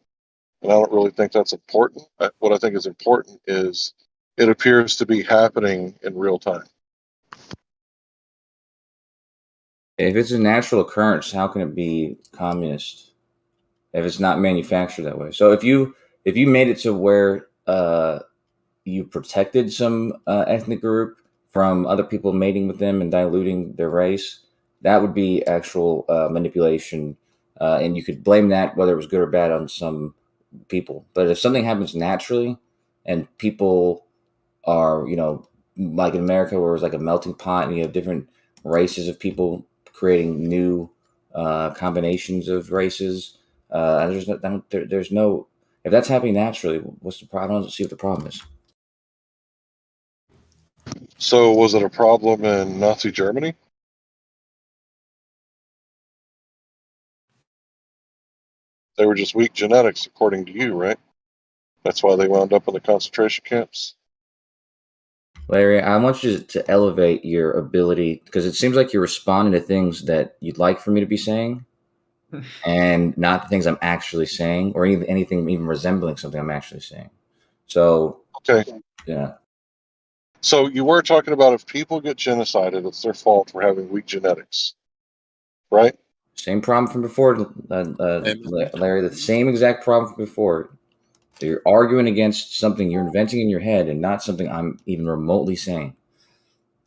and I don't really think that's important. What I think is important is it appears to be happening in real time. If it's a natural occurrence, how can it be communist if it's not manufactured that way? So if you made it to where you protected some ethnic group from other people mating with them and diluting their race, that would be actual manipulation, and you could blame that, whether it was good or bad, on some people. But if something happens naturally and people are, like in America, where it's like a melting pot and you have different races of people creating new combinations of races. There's no, if that's happening naturally, what's the problem? Let's see what the problem is. So was it a problem in Nazi Germany? They were just weak genetics, according to you, right? That's why they wound up in the concentration camps. Larry, I want you to elevate your ability because it seems like you're responding to things that you'd like for me to be saying, and not the things I'm actually saying, or anything even resembling something I'm actually saying. So, Okay. yeah. So you were talking about if people get genocided, it's their fault for having weak genetics, right? Same problem from before, Larry. The same exact problem from before. You're arguing against something you're inventing in your head, and not something I'm even remotely saying.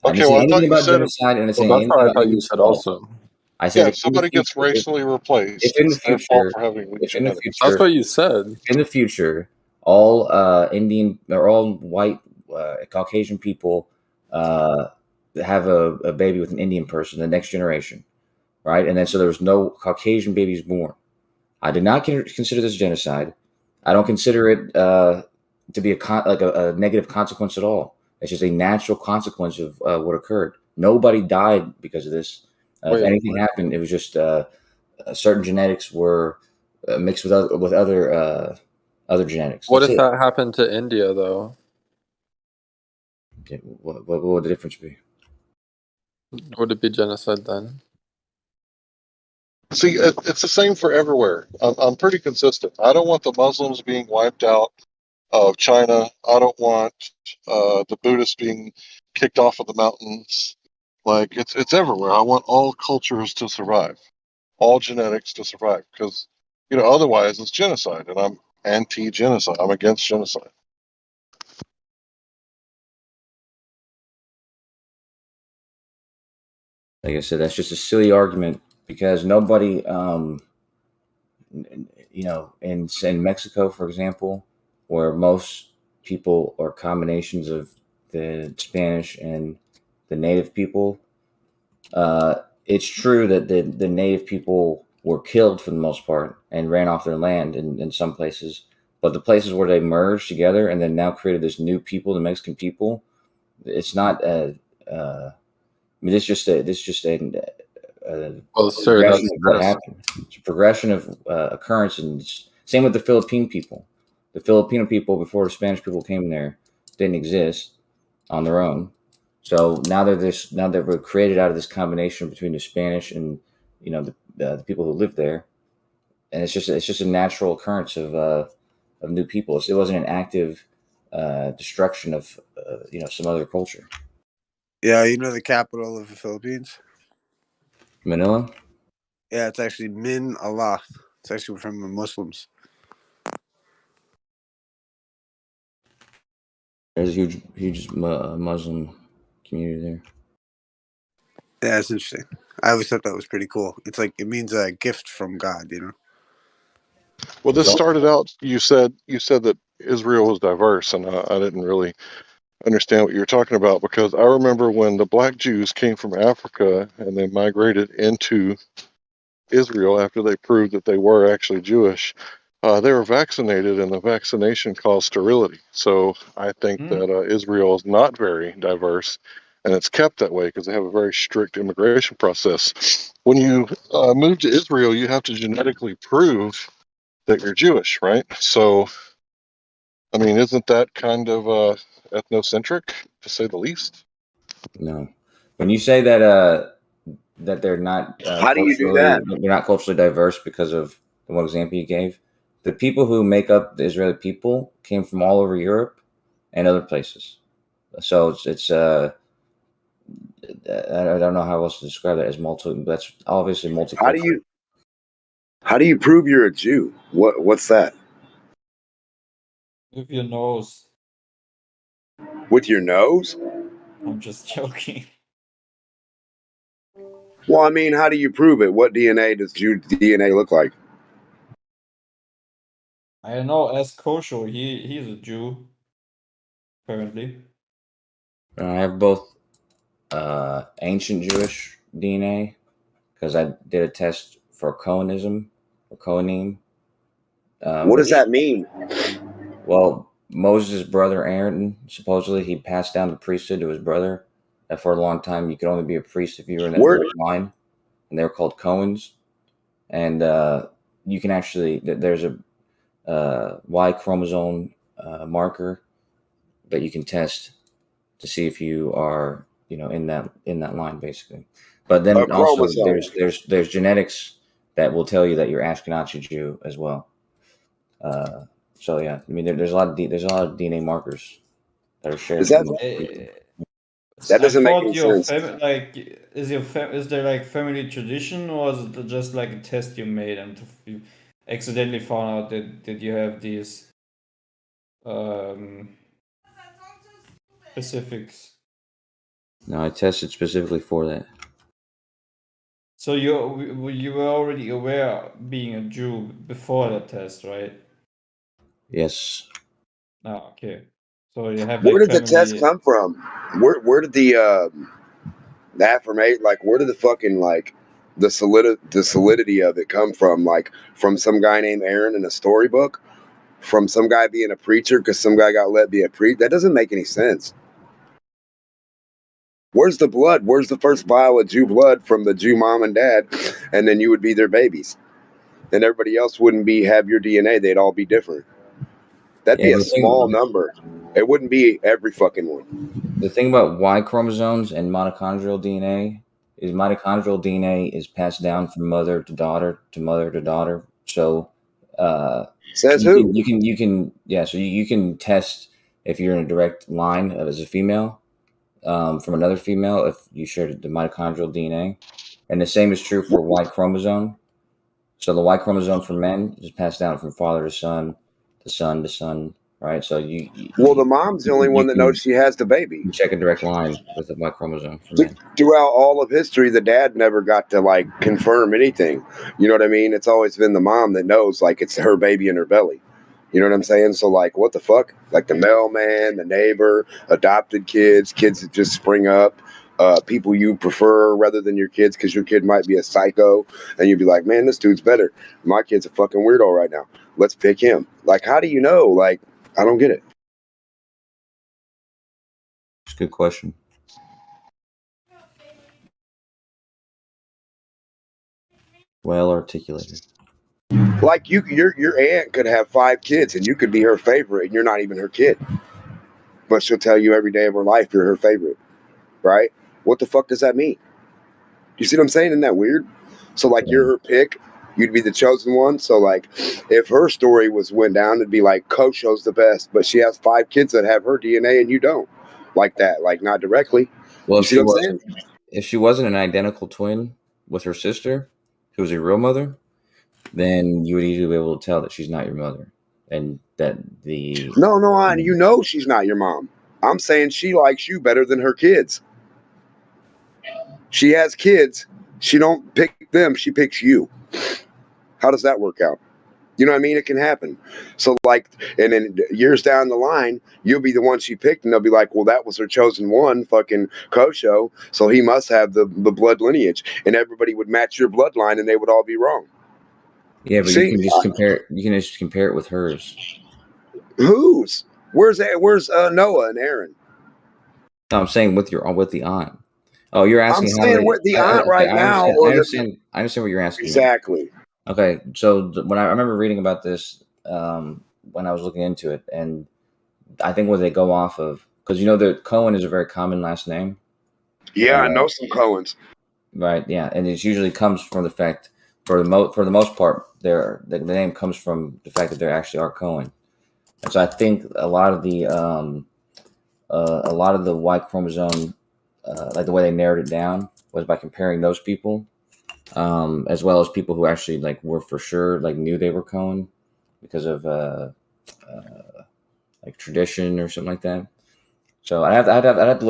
I didn't Okay, say well, I thought anything you about said genocide, and I didn't Well, say that's anything what I about thought you anyone's said fault. also. I said if somebody gets racially replaced, if in the it's their fault future, for having weak if in the genetics. future, That's what you said. in the future, all Indian or all white Caucasian people have a baby with an Indian person, the next generation, right? And then so there was no Caucasian babies born. I did not consider this genocide. I don't consider it to be a negative consequence at all. It's just a natural consequence of what occurred. Nobody died because of this. If Wait, anything happened, it was just certain genetics were mixed with other genetics. what That's if it. that happened to India though? What would the difference be? Would it be genocide then? See, it's the same for everywhere. I'm pretty consistent. I don't want the Muslims being wiped out of China. I don't want the Buddhists being kicked off of the mountains. Like it's everywhere. I want all cultures to survive, all genetics to survive, because otherwise it's genocide, and I'm anti-genocide. I'm against genocide. Like I said, that's just a silly argument because nobody, in Mexico, for example, where most people are combinations of the Spanish and the native people, it's true that the native people were killed for the most part and ran off their land in some places. But the places where they merged together and then now created this new people, the Mexican people, it's not I mean, this just a Well, sir, progression that's of what happened. It's a progression of occurrence, and same with the Philippine people. The Filipino people before the Spanish people came there didn't exist on their own. So now now that we're created out of this combination between the Spanish and the people who live there, and it's just a natural occurrence of new people. It wasn't an active destruction of some other culture. Yeah, you know the capital of the Philippines? Manila. Yeah, it's actually Min Allah. It's actually from the Muslims. There's a huge Muslim community there. Yeah, it's interesting. I always thought that was pretty cool. It's like it means a gift from God, you know. Well, this started out. You said that Israel was diverse, and I didn't really understand what you were talking about, because I remember when the black Jews came from Africa and they migrated into Israel after they proved that they were actually Jewish. They were vaccinated, and the vaccination caused sterility. So I think that Israel is not very diverse, and it's kept that way because they have a very strict immigration process. When you move to Israel, you have to genetically prove that you're Jewish, right? So, I mean, isn't that kind of ethnocentric, to say the least? No, when you say that that they're not How do you do that? culturally diverse because of the one example you gave, the people who make up the Israeli people came from all over Europe and other places. So it's I don't know how else to describe that as that's obviously multicultural. How do you prove you're a Jew? What's that? With your nose. With your nose? I'm just joking. Well, I mean, how do you prove it? What DNA does Jew DNA look like? I don't know. Ask Kosho. He's a Jew. Apparently. I have both ancient Jewish DNA because I did a test for Cohenism or Cohenim. What does that mean? Well, Moses' brother Aaron, supposedly he passed down the priesthood to his brother. That for a long time you could only be a priest if you were in that line, and they were called Cohens. And you can actually there's a Y chromosome marker that you can test to see if you are, you know, in that line basically. But then also there's genetics that will tell you that you're Ashkenazi Jew as well. So yeah, I mean there's a lot of DNA markers that are shared. That doesn't make any sense. Like, is there like family tradition, or is it just like a test you made and you accidentally found out that you have these specifics? No, I tested specifically for that. So you were already aware being a Jew before that test, right? Yes. Oh, okay. So you have Where like did the test family. come from? Where did the affirmation, like, where did the fucking, like, the solidity of it come from? Like, from some guy named Aaron in a storybook? From some guy being a preacher because some guy got let be a preacher? That doesn't make any sense. Where's the blood? Where's the first vial of Jew blood from the Jew mom and dad? And then you would be their babies. And everybody else wouldn't have your DNA. They'd all be different. That'd be a small number. It wouldn't be every fucking one. The thing about Y chromosomes and mitochondrial DNA is mitochondrial DNA is passed down from mother to daughter to mother to daughter. So says you who? So you can test if you're in a direct line as a female from another female if you share the mitochondrial DNA. And the same is true for Y chromosome. So the Y chromosome for men is passed down from father to son, to son to son, right? So well, the mom's the only one that knows she has the baby. You check a direct line with the Y chromosome for men. Throughout all of history, the dad never got to like confirm anything. You know what I mean? It's always been the mom that knows, like, it's her baby in her belly. You know what I'm saying? So, like, what the fuck? Like the mailman, the neighbor, adopted kids that just spring up, people you prefer rather than your kids because your kid might be a psycho, and you'd be like, man, this dude's better. My kid's a fucking weirdo right now. Let's pick him. Like, how do you know? Like, I don't get it. It's a good question. Well articulated. Like your aunt could have 5 kids and you could be her favorite and you're not even her kid. But she'll tell you every day of her life you're her favorite. Right? What the fuck does that mean? You see what I'm saying? Isn't that weird? So like you're her pick, you'd be the chosen one. So like if her story went down, it'd be like Kosho's the best, but she has 5 kids that have her DNA and you don't. Like that, like not directly. Well, you see what I'm saying? If she wasn't an identical twin with her sister, who was a real mother, then you would easily be able to tell that she's not your mother, and that the No, you know she's not your mom. I'm saying she likes you better than her kids. She has kids. She don't pick them. She picks you. How does that work out? You know what I mean? It can happen. So like, and then years down the line, you'll be the one she picked, and they'll be like, well, that was her chosen one, fucking Kosho, so he must have the blood lineage, and everybody would match your bloodline, and they would all be wrong. Yeah, but you can just compare. You can just compare it with hers. Whose? Where's Noah and Aaron? No, I'm saying with the aunt. Oh, you're asking. I'm saying with the aunt right now. I understand what you're asking. Exactly. Okay, so when I remember reading about this, when I was looking into it, and I think what they go off of, because you know that Cohen is a very common last name. Yeah, I know some Cohens. Right. Yeah, and it usually comes from the fact, for the most part, the name comes from the fact that there actually are Cohen, and so I think a lot of the Y chromosome, like the way they narrowed it down, was by comparing those people, as well as people who actually like were for sure like knew they were Cohen because of like tradition or something like that. So I'd have to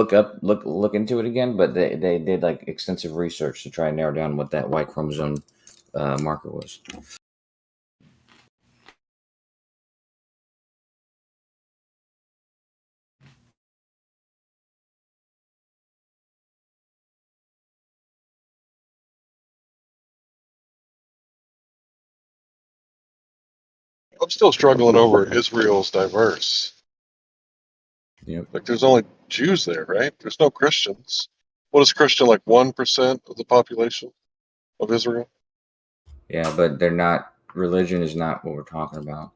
look into it again, but they did like extensive research to try and narrow down what that Y chromosome marker was. I'm still struggling over Israel's diverse. Yep. Like, there's only Jews there, right? There's no Christians. What is Christian, like 1% of the population of Israel? Yeah, but they're not. Religion is not what we're talking about.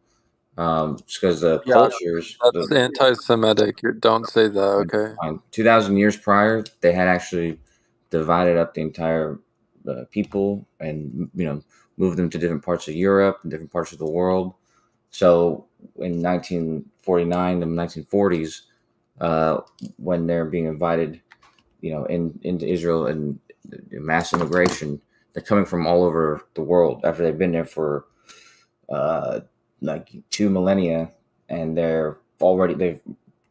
Just because the Yeah, cultures, that's anti-Semitic. Don't say that, okay? 2,000 years prior, they had actually divided up the entire people and moved them to different parts of Europe and different parts of the world. So in 1949 and 1940s, when they're being invited, into Israel and mass immigration, they're coming from all over the world after they've been there for like 2 millennia, and they've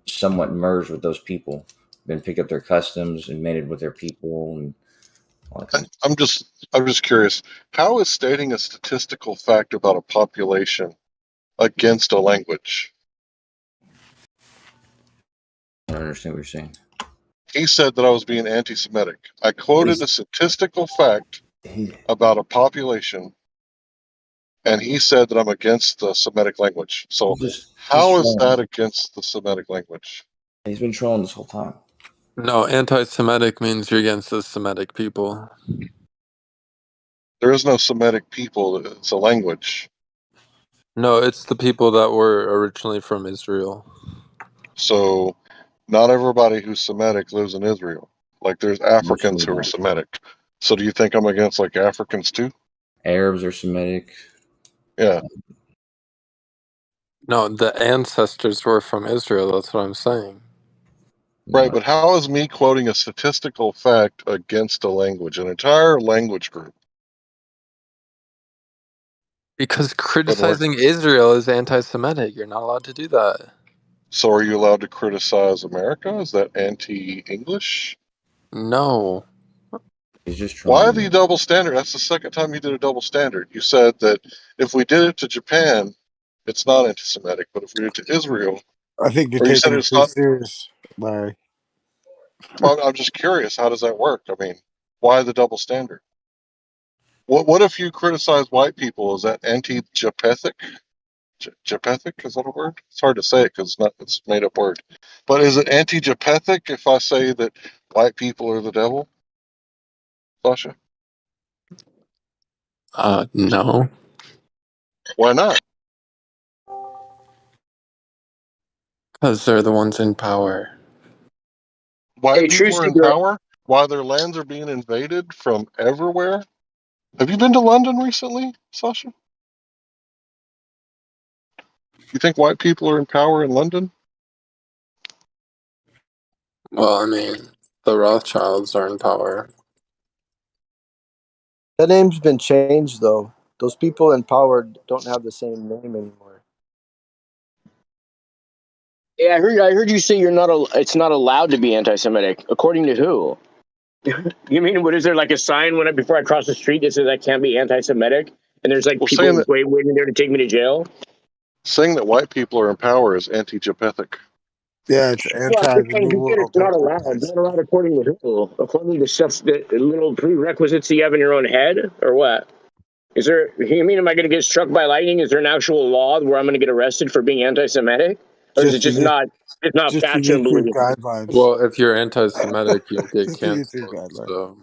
somewhat merged with those people, been picked up their customs and mated with their people and all that kind of I'm just curious. How is stating a statistical fact about a population against a language? I don't understand what you're saying. He said that I was being anti-Semitic. I quoted a statistical fact about a population, and he said that I'm against the Semitic language. So how is that against the Semitic language? He's been trolling this whole time. No, anti-Semitic means you're against the Semitic people. There is no Semitic people. It's a language. No, it's the people that were originally from Israel. So not everybody who's Semitic lives in Israel. Like there's Africans who are Semitic. So do you think I'm against like Africans too? Arabs are Semitic. Yeah. No, the ancestors were from Israel. That's what I'm saying. Right, but how is me quoting a statistical fact against a language, an entire language group? Because criticizing Israel is anti-Semitic. You're not allowed to do that. So are you allowed to criticize America? Is that anti-English? No. He's just Why trolling. the double standard? That's the second time you did a double standard. You said that if we did it to Japan, it's not anti-Semitic, but if we did it to Israel, I think you're or you said taking it it's too not. serious, Larry. Well, I'm just curious. How does that work? I mean, why the double standard? What if you criticize white people? Is that anti-Japethic? Japethic, is that a word? It's hard to say it because it's a made up word. But is it anti-Japethic if I say that white people are the devil, Sasha? No. Why not? Because they're the ones in power. White people are in power while their lands are being invaded from everywhere. Have you been to London recently, Sasha? You think white people are in power in London? Well, I mean, the Rothschilds are in power. That name's been changed, though. Those people in power don't have the same name anymore. Yeah, I heard you say it's not allowed to be anti-Semitic. According to who? You mean, what is there like a sign before I cross the street that says I can't be anti-Semitic? And there's like people waiting there to take me to jail? Saying that white people are in power is anti-Japethic. Yeah, it's Well, anti I'm just the saying, New you said it's World not Order. allowed. Not allowed according to who? According to stuff, the little prerequisites you have in your own head, or what? Is there? You mean, am I going to get struck by lightning? Is there an actual law where I'm going to get arrested for being anti-Semitic, or is it just not? It's not Just the fashion YouTube belief. guidelines. Well, if you're anti-Semitic, you'll get Just the YouTube canceled. guidelines. So,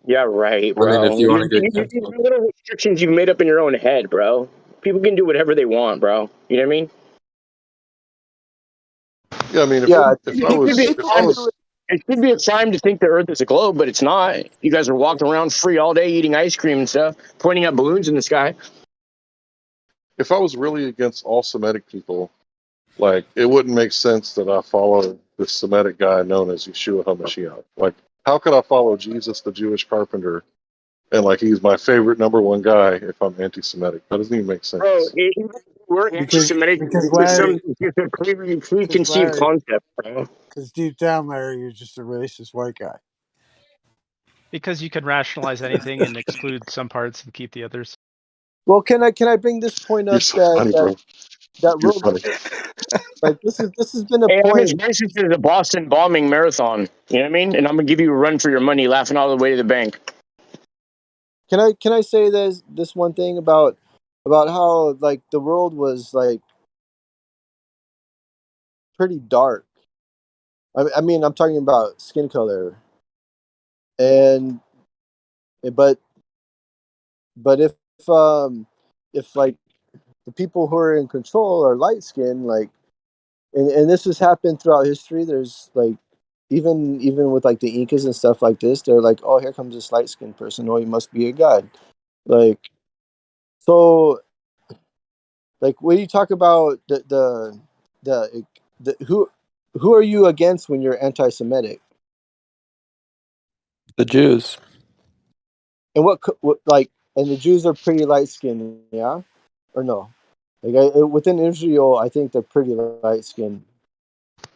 Yeah, right, I mean, bro. if you want to get You canceled, little restrictions you've made up in your own head, bro. People can do whatever they want, bro. You know what I mean? Yeah, I mean, if Yeah, I was It should be a crime to think the Earth is a globe, but it's not. You guys are walking around free all day, eating ice cream and stuff, pointing at balloons in the sky. if I was really against all Semitic people, like it wouldn't make sense that I follow this Semitic guy known as Yeshua HaMashiach. Like, how could I follow Jesus, the Jewish carpenter, and like he's my favorite number one guy if I'm anti-Semitic? That doesn't even make sense. Bro, we're anti-Semitic Because with some Larry, preconceived concept, bro. because deep down, Larry, you're just a racist white guy. Because you can rationalize anything and exclude some parts and keep the others. Well, can I bring this point You're up so funny, bro. that You're world funny. like this has been a Hey, I'm as point. racist as a Boston bombing marathon. You know what I mean? And I'm gonna give you a run for your money, laughing all the way to the bank. Can I say this one thing about how like the world was like pretty dark. I mean I'm talking about skin color, and but if like the people who are in control are light skinned, like, and this has happened throughout history. There's like even with like the Incas and stuff like this, they're like, oh, here comes this light skinned person. Oh, he must be a god. Like, so, like when you talk about the who are you against when you're anti-Semitic? The Jews. And what like, and the Jews are pretty light skinned, yeah, or no? Like within Israel, I think they're pretty light skinned.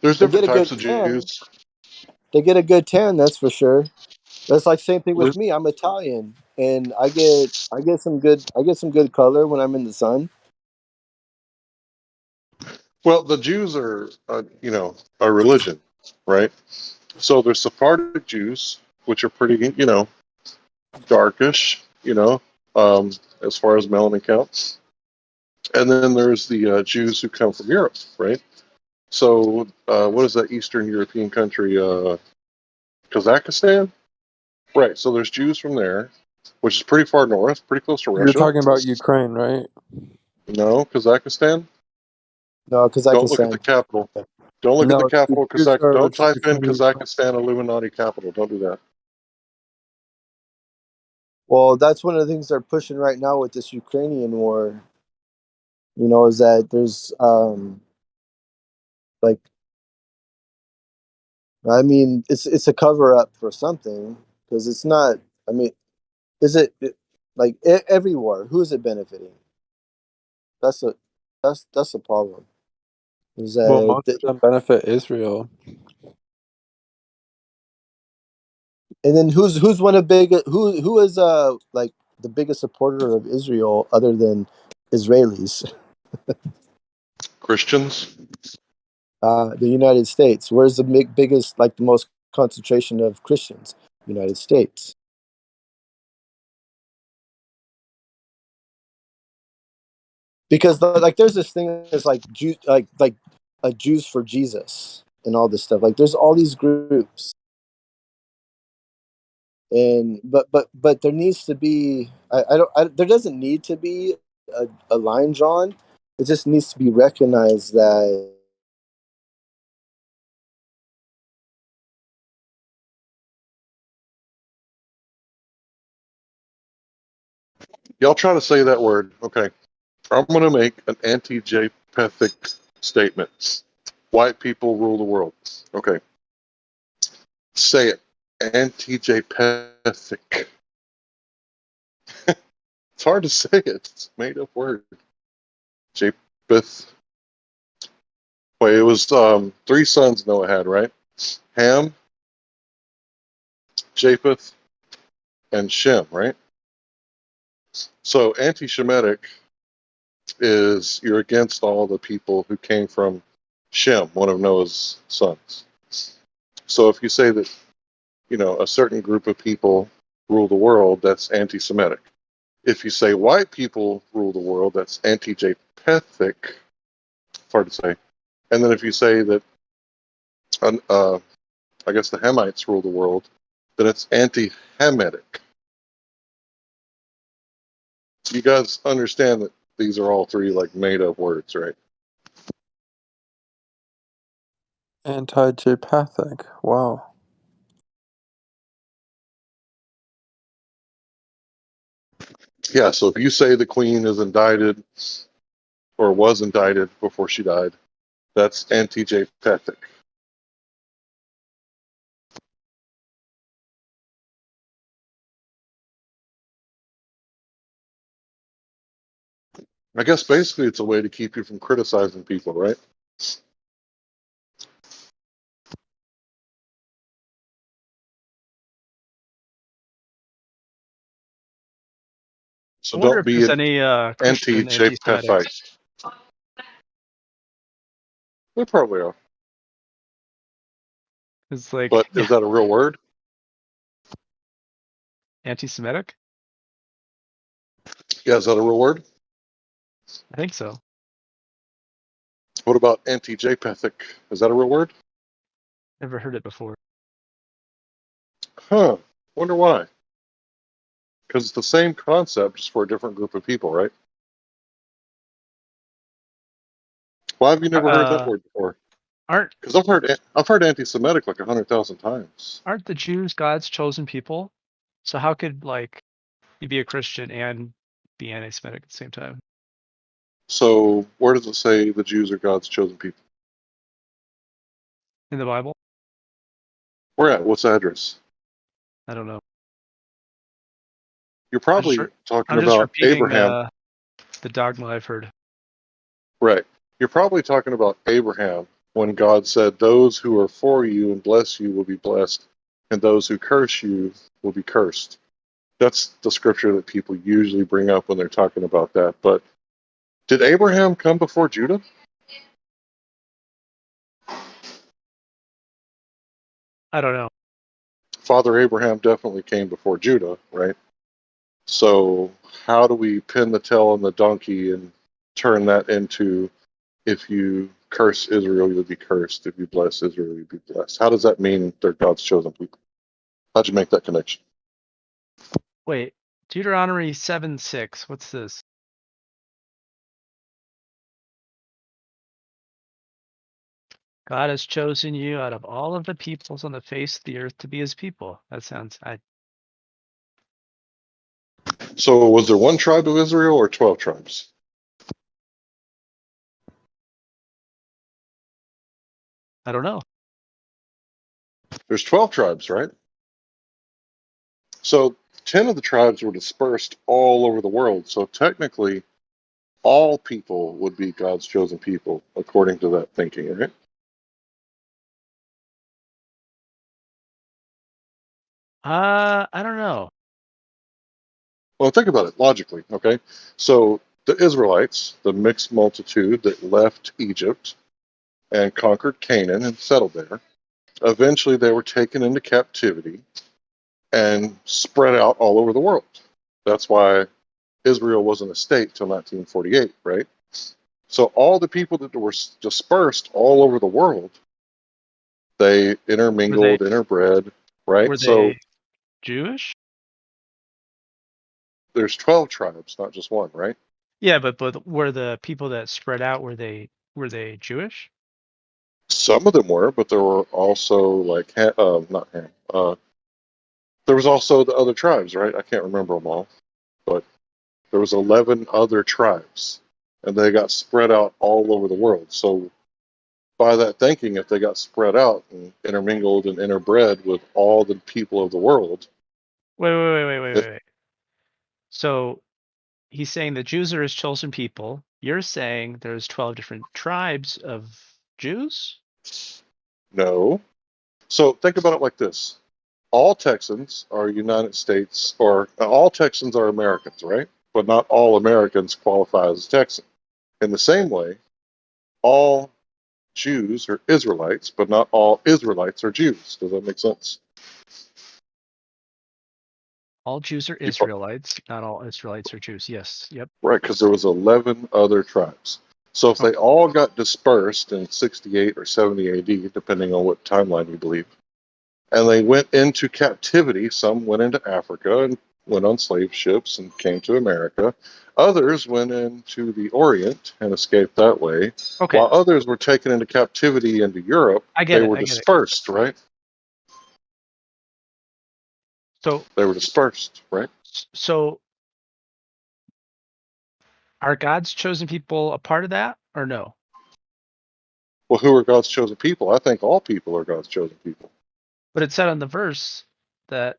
There's They get different a good types of tan. Jews. They get a good tan, that's for sure. That's like same thing with There's, me. I'm Italian, and I get some good color when I'm in the sun. well, the Jews are, a religion, right? So there's Sephardic Jews, which are pretty, darkish, as far as melanin counts. And then there's the Jews who come from Europe, right? So what is that Eastern European country? Kazakhstan? Right. So there's Jews from there, which is pretty far north, pretty close to You're Russia. talking about Ukraine, right? No, Kazakhstan. No, Don't look at the Kazakhstan. capital. Don't look at the No, the capital. Jews are Don't type in traditionally. Kazakhstan Illuminati capital. Don't do that. Well, that's one of the things they're pushing right now with this Ukrainian war. Is that there's like, I mean, it's a cover up for something, because it's not. I mean, is like every war? Who is it benefiting? That's a that's the problem. Is Well, that most of them benefit Israel. and then who's one of big who is like the biggest supporter of Israel other than Israelis? Christians. The United States. Where's the biggest, like the most concentration of Christians? United States. Because like there's this thing that's like Jew like a Jews for Jesus and all this stuff. Like there's all these groups, and but there needs to be there doesn't need to be a line drawn. It just needs to be recognized that Y'all try to say that word. Okay. I'm going to make an anti-Japhethic statement. White people rule the world. Okay. Say it. Anti-Japhethic. It's hard to say it. It's a made up word. Japheth. Wait, it was 3 sons Noah had, right? Ham, Japheth, and Shem, right? So anti-Shemitic is you're against all the people who came from Shem, one of Noah's sons. So if you say that, a certain group of people rule the world, that's anti-Semitic. If you say white people rule the world, that's anti-Japhethic. It's hard to say. And then if you say that, I guess the Hamites rule the world, then it's anti-Hamitic. You guys understand that these are all 3 like made up words, right? Anti-Japhethic. Wow. Yeah, so if you say the queen is indicted or was indicted before she died, that's anti-Japhethic. I guess basically it's a way to keep you from criticizing people, right? I So wonder don't if be there's an any Christian anti-Semitics. anti-Japhethite. They probably are. It's like, But yeah, is that a real word? anti-Semitic. Yeah, is that a real word? I think so. What about anti-Japhethic? Is that a real word? Never heard it before. Huh. Wonder why. Because it's the same concept, just for a different group of people, right? Why have you never heard that word before? Aren't Because I've heard anti-Semitic like 100,000 times. aren't the Jews God's chosen people? So how could like you be a Christian and be anti-Semitic at the same time? So where does it say the Jews are God's chosen people? In the Bible? Where at? What's the address? I don't know. You're probably talking I'm just about repeating Abraham. the dogma I've heard. Right. You're probably talking about Abraham when God said, those who are for you and bless you will be blessed, and those who curse you will be cursed. That's the scripture that people usually bring up when they're talking about that. But did Abraham come before Judah? I don't know. Father Abraham definitely came before Judah, right? So how do we pin the tail on the donkey and turn that into, if you curse Israel, you'll be cursed. If you bless Israel, you'll be blessed. How does that mean they're God's chosen people? How'd you make that connection? Wait, Deuteronomy 7:6. What's this? God has chosen you out of all of the peoples on the face of the earth to be his people. That sounds So was there one tribe of Israel or 12 tribes? I don't know. There's 12 tribes, right? So 10 of the tribes were dispersed all over the world. So technically, all people would be God's chosen people, according to that thinking, right? I don't know. Well, think about it logically, okay? So the Israelites, the mixed multitude that left Egypt and conquered Canaan and settled there, eventually they were taken into captivity and spread out all over the world. That's why Israel wasn't a state till 1948, right? So all the people that were dispersed all over the world, they intermingled, interbred, right? Were So they Jewish? there's 12 tribes, not just one, right? Yeah, but were the people that spread out were they Jewish? Some of them were, but there were also like not Ham. There was also the other tribes, right? I can't remember them all, but there was 11 other tribes, and they got spread out all over the world. So by that thinking, if they got spread out and intermingled and interbred with all the people of the world, Wait. So he's saying the Jews are his chosen people. You're saying there's 12 different tribes of Jews? no. So think about it like this. All Texans are United States, or all Texans are Americans, right? But not all Americans qualify as a Texan. In the same way, all Jews are Israelites, but not all Israelites are Jews. Does that make sense? All Jews are Israelites, not all Israelites are Jews. Yes. Yep. Right, because there was 11 other tribes. So if they all got dispersed in 68 or 70 AD, depending on what timeline you believe, and they went into captivity, some went into Africa and went on slave ships and came to America. Others went into the Orient and escaped that way. Okay. While others were taken into captivity into Europe, they were dispersed, right? So they were dispersed, right? So are God's chosen people a part of that or no? Well, who are God's chosen people? I think all people are God's chosen people. But it said on the verse that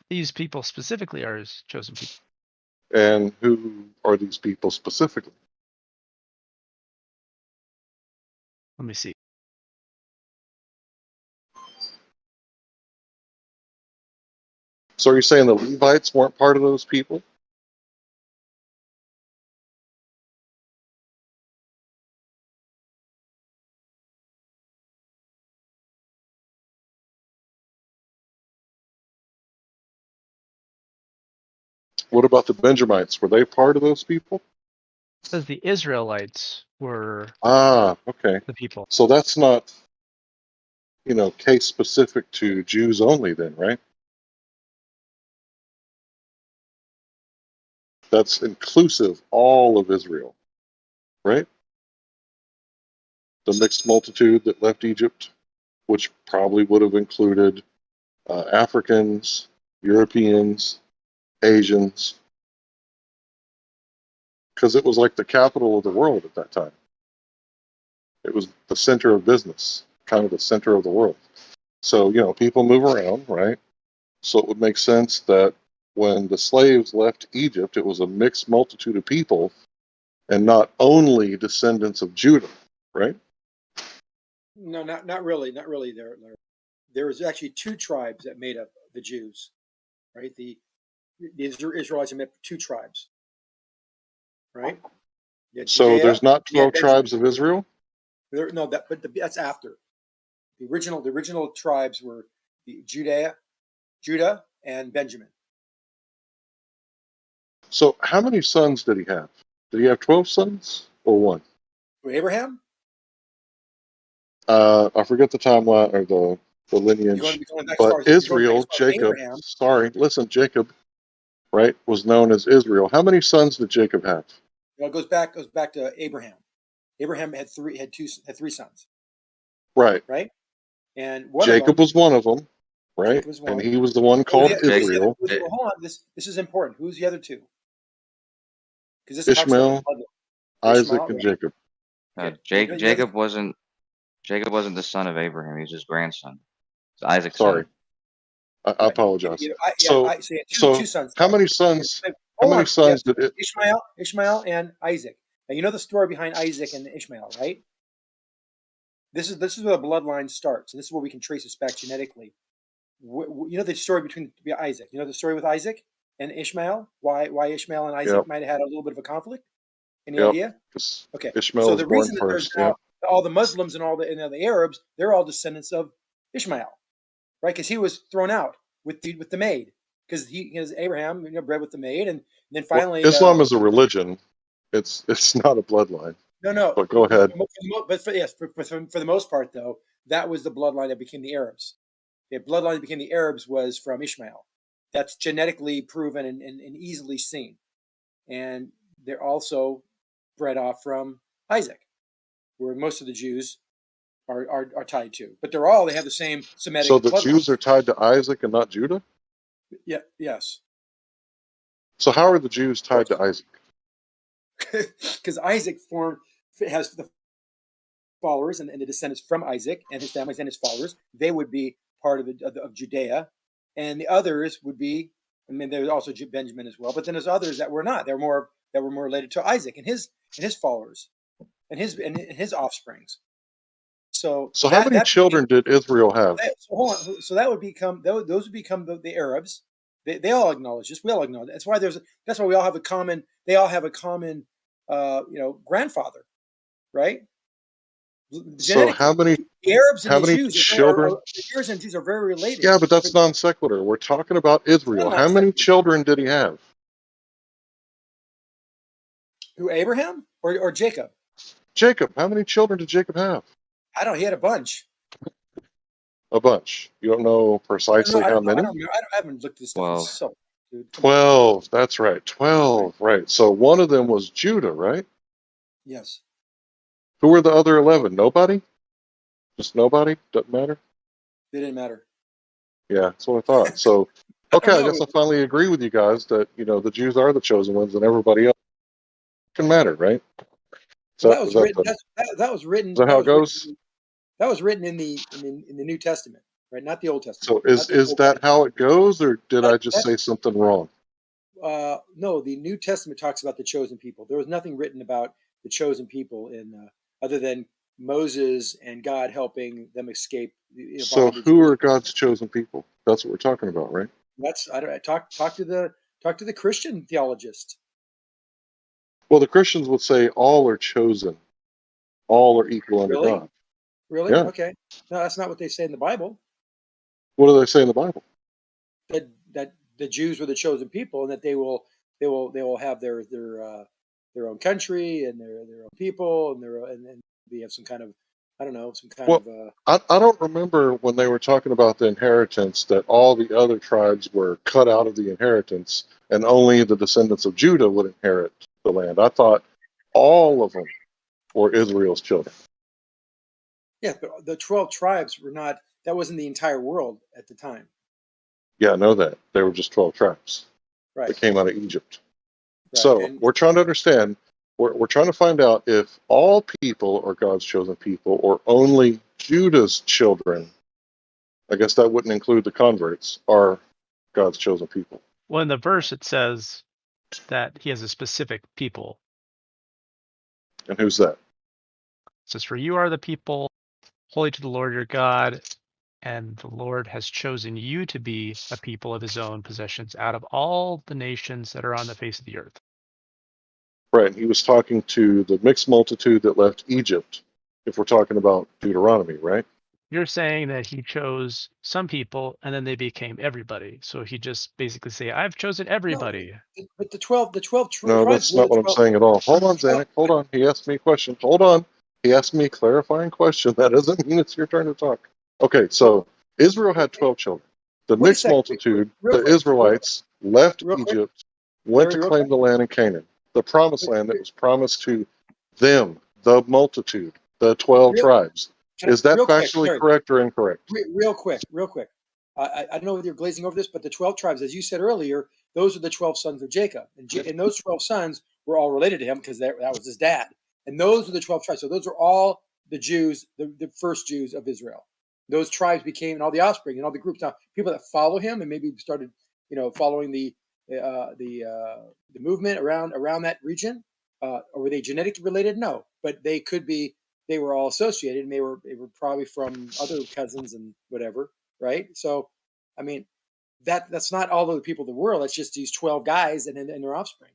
these people specifically are his chosen people. And who are these people specifically? Let me see. So are you saying the Levites weren't part of those people? What about the Benjamites? Were they part of those people? It says the Israelites were okay. the people. So that's not, case specific to Jews only then, right? That's inclusive all of Israel, right? the mixed multitude that left Egypt, which probably would have included Africans, Europeans, Asians, because it was like the capital of the world at that time. It was the center of business, kind of the center of the world. So, people move around, right? So it would make sense that when the slaves left Egypt, it was a mixed multitude of people and not only descendants of Judah, right? No, not really. Not really. There was actually two tribes that made up the Jews, right? The Israelites made up two tribes, right? So Judea, there's not you had 12 tribes of Israel? That's after. The original tribes were Judah, and Benjamin. So how many sons did he have? Did he have 12 sons or one? Abraham? I forget the timeline or the lineage. But Israel, Jacob, Abraham. sorry, listen, Jacob, right, was known as Israel. How many sons did Jacob have? It goes back to Abraham. Abraham had three sons. Right. Right? And Jacob was one of them, right? And he was the one called Israel. Hold on, this is important. Who's the other two? Because this Ishmael, Isaac, and right? Jacob. Jacob wasn't the son of Abraham. He was his grandson. It's Isaac's Sorry. son. I apologize. So two sons. How many sons? How many sons did it? Ishmael, and Isaac. Now you know the story behind Isaac and Ishmael, right? This is where the bloodline starts, and this is where we can trace this back genetically. You know the story between Isaac. You know the story with Isaac and Ishmael. Why Ishmael and Isaac might have had a little bit of a conflict. Any idea? Okay. Ishmael so was the born reason that first. there's now all the Muslims and all the Arabs, they're all descendants of Ishmael, right? Because he was thrown out with the maid, because Abraham bred with the maid, and then finally Islam is a religion. It's not a bloodline. No. But go ahead. But for the most part, though, that was the bloodline that became the Arabs. The bloodline that became the Arabs was from Ishmael. That's genetically proven and easily seen. And they're also bred off from Isaac, where most of the Jews are tied to. But they have the same Semitic So the bloodline. Jews are tied to Isaac and not Judah? Yeah. Yes. So how are the Jews tied to Isaac? Because Isaac has the followers and the descendants from Isaac and his families and his followers. They would be part of Judea, and the others would be. I mean, there's also Benjamin as well, but then there's others that were not. That were more related to Isaac and his followers, and his offsprings. So how many children did Israel have? So hold on. So that would become those would become the Arabs. They all acknowledge this. We all acknowledge. That's why we all have a common. They all have a common, grandfather, right? So how many? The Arabs and how the many Jews children? the Arabs and Jews are very related. Yeah, but that's non sequitur. We're talking about Israel. How many children did he have? Who, Abraham or Jacob? Jacob. How many children did Jacob have? I don't. He had a bunch. A bunch. You don't know precisely how many? I haven't looked at this stuff. 12. That's right. 12. Right. So one of them was Judah, right? Yes. Who were the other 11? Nobody? Just nobody? Doesn't matter? They didn't matter. Yeah, that's what I thought. So, okay, I guess I finally agree with you guys that, the Jews are the chosen ones and everybody else can matter, right? So that was written. That was written. Is that how it goes? That was written in the New Testament, right? Not the Old Testament. So is that how it goes, or did I just say something wrong? No, the New Testament talks about the chosen people. There was nothing written about the chosen people in other than Moses and God helping them escape. So who are God's chosen people? That's what we're talking about, right? Talk to the Christian theologist. Well, the Christians would say all are chosen, all are equal under God. Really? Yeah. Okay. No, that's not what they say in the Bible. What do they say in the Bible? That the Jews were the chosen people, and that they will have their own country and their own people, and they have some kind of, I don't know, some kind of. I don't remember when they were talking about the inheritance that all the other tribes were cut out of the inheritance, and only the descendants of Judah would inherit the land. I thought all of them were Israel's children. Yeah, but the 12 tribes were not. That wasn't the entire world at the time. Yeah, I know that. They were just 12 tribes Right. that came out of Egypt. Right. So And we're trying to understand, we're trying to find out if all people are God's chosen people or only Judah's children. I guess that wouldn't include the converts, are God's chosen people. Well, in the verse it says that he has a specific people. And who's that? It says, "For you are the people holy to the Lord your God, and the Lord has chosen you to be a people of his own possessions out of all the nations that are on the face of the earth." Right. He was talking to the mixed multitude that left Egypt, if we're talking about Deuteronomy, right? You're saying that he chose some people and then they became everybody. So he just basically say, "I've chosen no, everybody." but the 12 No, tribes that's were not the what I'm 12. saying at all. Hold on, Zanuck. Hold on. He asked me a question. Hold on. He asked me a clarifying question. That doesn't mean it's your turn to talk. Okay, so Israel had 12 children. The Wait a mixed second. multitude, Real the quick. Israelites, left Real quick. Egypt, went Larry, to real claim quick. the land in Canaan, the promised land that was promised to them, the multitude, the 12 Real, tribes. Is that real quick, factually Larry. correct or incorrect? Real quick. I don't know whether you're glazing over this, but the 12 tribes, as you said earlier, those are the 12 sons of Jacob. And those 12 sons were all related to him because that was his dad. And those are the 12 tribes. So those are all the Jews, the first Jews of Israel. Those tribes became, and all the offspring and all the groups. Now, people that follow him and maybe started, following the movement around that region, or were they genetically related? No, but they could be. They were all associated, and they were probably from other cousins and whatever, right? So, I mean, that's not all of the people of the world. It's just these 12 guys and their offspring.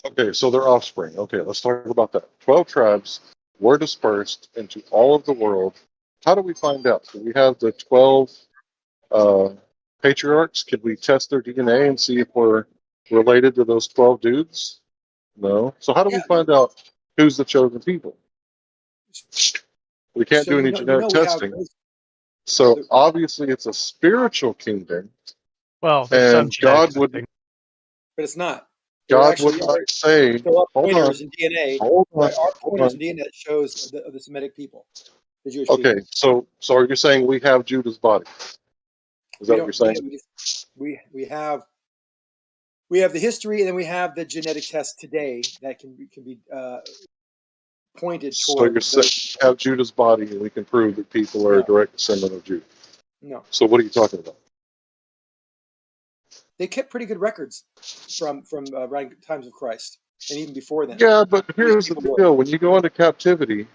Okay, so their offspring. Okay, let's talk about that. 12 tribes were dispersed into all of the world. How do we find out? Do we have the 12 patriarchs? Can we test their DNA and see if we're related to those 12 dudes? No. So how do we find out who's the chosen people? We can't So do any genetic we have. testing. So obviously it's a spiritual kingdom. Well, there's some And genetic God would testing. But it's not. There God actually would not say, there are hold on, pointers in DNA. hold on, There are hold pointers on. in DNA that shows the Semitic people, the Jewish Okay, people. so are you saying we have Judah's body? Is that We what you're don't. saying? We have the history, and then we have the genetic test today that can be pointed So you're toward saying those. we have Judah's body and we can prove that people are a No, direct descendant of Judah. no. So what are you talking about? They kept pretty good records from around times of Christ, and even before then. Yeah, but These here's the people were. deal. When you go into captivity,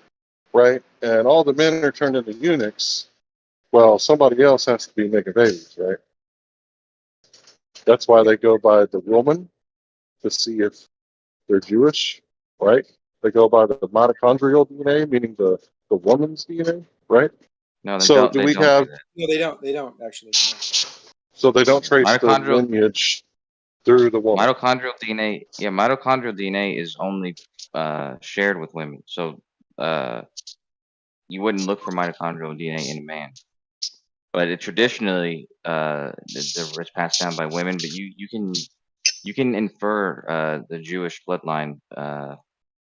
right, and all the men are turned into eunuchs, well, somebody else has to be making babies, right? That's why they go by the woman to see if they're Jewish, right? They go by the mitochondrial DNA, meaning the woman's DNA, right? No, they So don't. do They we don't do have, that. No, they don't. They don't actually. No. so they don't trace the Mitochondrial lineage through the woman. mitochondrial DNA. Yeah, mitochondrial DNA is only shared with women. So you wouldn't look for mitochondrial DNA in a man. But it traditionally it's passed down by women. But you can infer the Jewish bloodline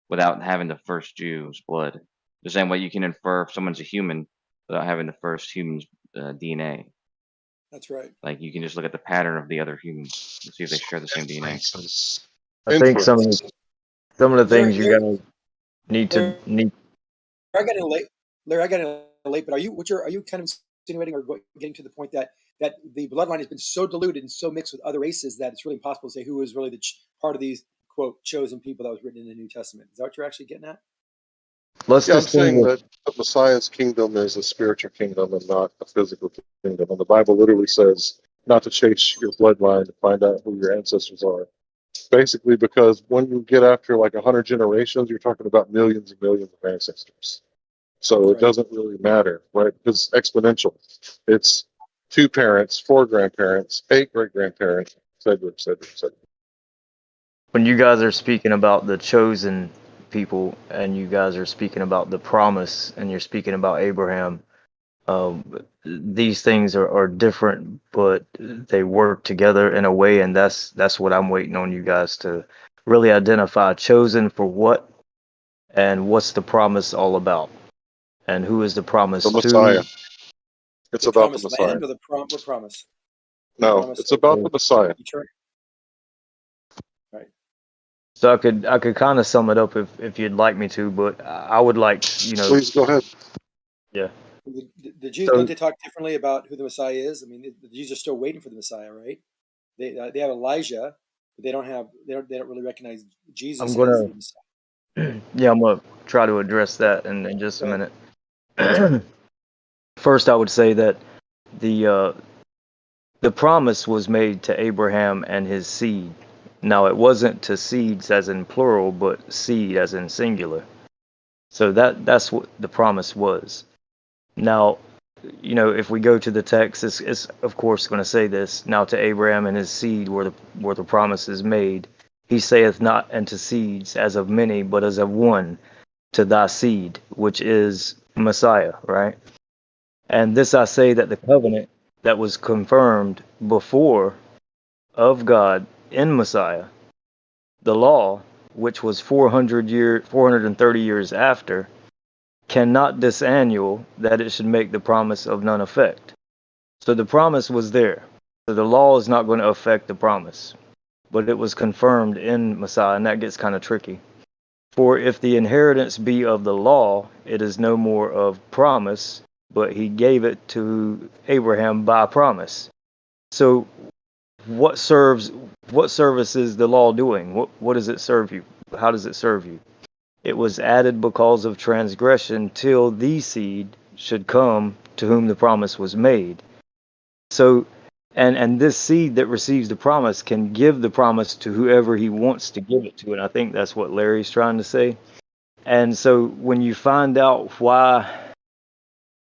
without having the first Jew's blood. The same way you can infer if someone's a human without having the first human's DNA. That's right. Like you can just look at the pattern of the other humans and see if they share the same DNA. I think some of the things you Larry, guys need to Larry, need. I got in late. Larry, I got in late. But are you kind of insinuating or getting to the point that the bloodline has been so diluted and so mixed with other races that it's really impossible to say who is really the part of these quote chosen people that was written in the New Testament? Is that what you're actually getting at? Let's Yeah, I'm saying distinguish. that the Messiah's kingdom is a spiritual kingdom and not a physical kingdom. And the Bible literally says not to chase your bloodline to find out who your ancestors are. Basically, because when you get after like 100 generations, you're talking about millions and millions of ancestors. So it doesn't really matter, right? Because it's exponential. It's 2 parents, 4 grandparents, 8 great grandparents, et cetera, et cetera, et cetera. When you guys are speaking about the chosen people and you guys are speaking about the promise and you're speaking about Abraham, these things are different, but they work together in a way, and that's what I'm waiting on you guys to really identify chosen for what and what's the promise all about. and who is the The promise Messiah. to? It's The about the promised Messiah. land or the what promise? The No, promise it's of about the Messiah. eternity. Right. So I could kind of sum it up if you'd like me to, but I would like to, Please go ahead. yeah. The Jews, So don't they talk differently about who the Messiah is? I mean, the Jews are still waiting for the Messiah, right? They have Elijah, but they don't really recognize Jesus I'm as the gonna Messiah. yeah, I'm gonna try to address that in just a Go ahead. minute. First, I would say that the promise was made to Abraham and his seed. Now, it wasn't to seeds as in plural, but seed as in singular. So that's what the promise was. Now, if we go to the text, it's of course going to say this. Now to Abraham and his seed were the promise is made. He saith not unto seeds as of many, but as of one, to thy seed, which is Messiah, right? And this I say that the covenant that was confirmed before of God in Messiah, the law, which was 430 years after, cannot disannul that it should make the promise of none effect. So the promise was there. So the law is not going to affect the promise, but it was confirmed in Messiah, and that gets kind of tricky. For if the inheritance be of the law, it is no more of promise, but he gave it to Abraham by promise. So what service is the law doing? What does it serve you? How does it serve you? It was added because of transgression till the seed should come to whom the promise was made. So and this seed that receives the promise can give the promise to whoever he wants to give it to, and I think that's what Larry's trying to say. And so when you find out why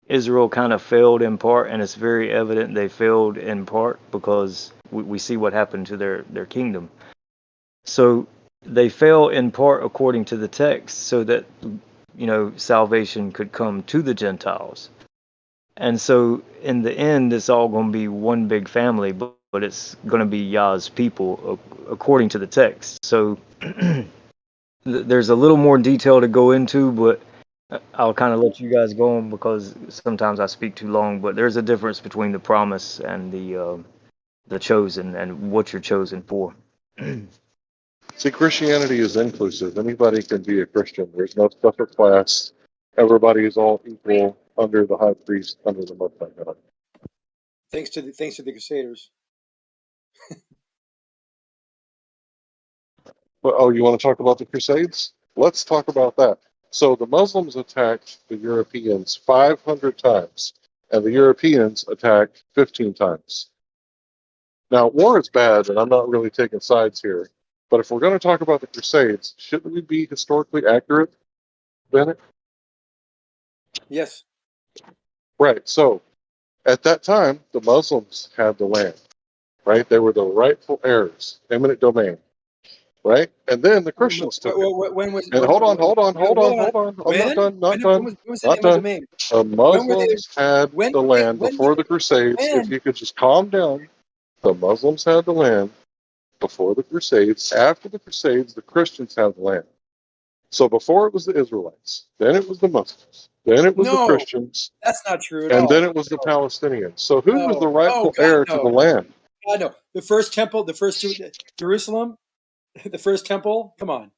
Israel kind of failed in part, and it's very evident they failed in part because we see what happened to their kingdom. So they fell in part according to the text so that salvation could come to the Gentiles. And so in the end, it's all going to be one big family, but it's going to be Yah's people according to the text. So there's a little more detail to go into, but I'll kind of let you guys go on because sometimes I speak too long. But there's a difference between the promise and the chosen and what you're chosen for. See, Christianity is inclusive. Anybody can be a Christian. There's no special class. Everybody is all equal under the high priest, under the Most High God. Thanks to the Crusaders. Well, oh, you want to talk about the Crusades? Let's talk about that. So the Muslims attacked the Europeans 500 times, and the Europeans attacked 15 times. Now, war is bad, and I'm not really taking sides here. But if we're going to talk about the Crusades, shouldn't we be historically accurate, Bennett? Yes. Right. So at that time, the Muslims had the land, right? They were the rightful heirs, eminent domain, right? And then the Christians took it. When was And hold on. I'm not when? done. Not When done. was it Not eminent done. domain? The When were they? Muslims had the land before the Crusades. If when? you could just calm down, the Muslims had the land before the Crusades. After the Crusades, the Christians had the land. So before it was the Israelites, then it was the Muslims, then it was the No, Christians, that's not true at and then all. it was the Palestinians. So who was the No. Oh rightful God, heir to the no. land? God, no. The first temple, the first Jerusalem, the first temple. Come on,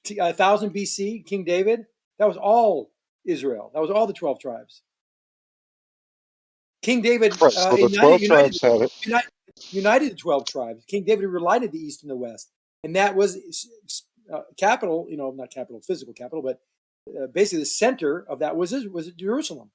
1000 BC, King David. That was all Israel. That was all the 12 tribes. King David Right. So the 12 tribes had it. united the 12 tribes. King David united the east and the west, and that was capital. Not capital, physical capital, but basically the center of that was Jerusalem,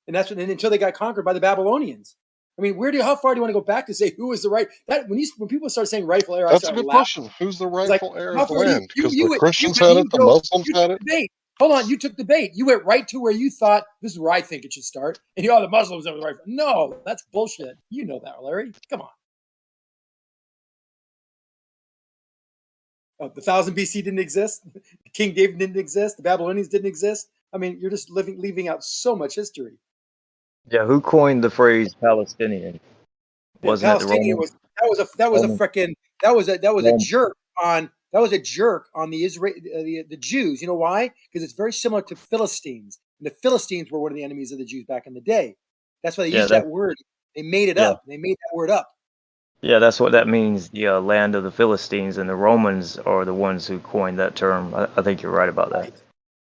and that's until they got conquered by the Babylonians. I mean, how far do you want to go back to say who was the right? That when people start saying rightful heir, I That's a start good laughing. question. Who's the It's like, rightful heir how of the far do land? Because the you Christians had it, the Muslims you had took it. the bait. Hold on, you took the bait. You went right to where you thought this is where I think it should start, and the Muslims are the right. No, that's bullshit. You know that, Larry. Come on. The 1000 BC didn't exist. King David didn't exist. The Babylonians didn't exist. I mean, you're just leaving out so much history. Yeah, who coined the phrase Palestinian? Wasn't it the Palestinian Roman? that was a Roman, freaking that was a Roman. jerk on the Israel the Jews. You know why? Because it's very similar to Philistines. And the Philistines were one of the enemies of the Jews back in the day. That's why they Yeah, used that word. They made it yeah, up. They made that word up. yeah. That's what that means. The land of the Philistines, and the Romans are the ones who coined that term. I think you're right about that. Right.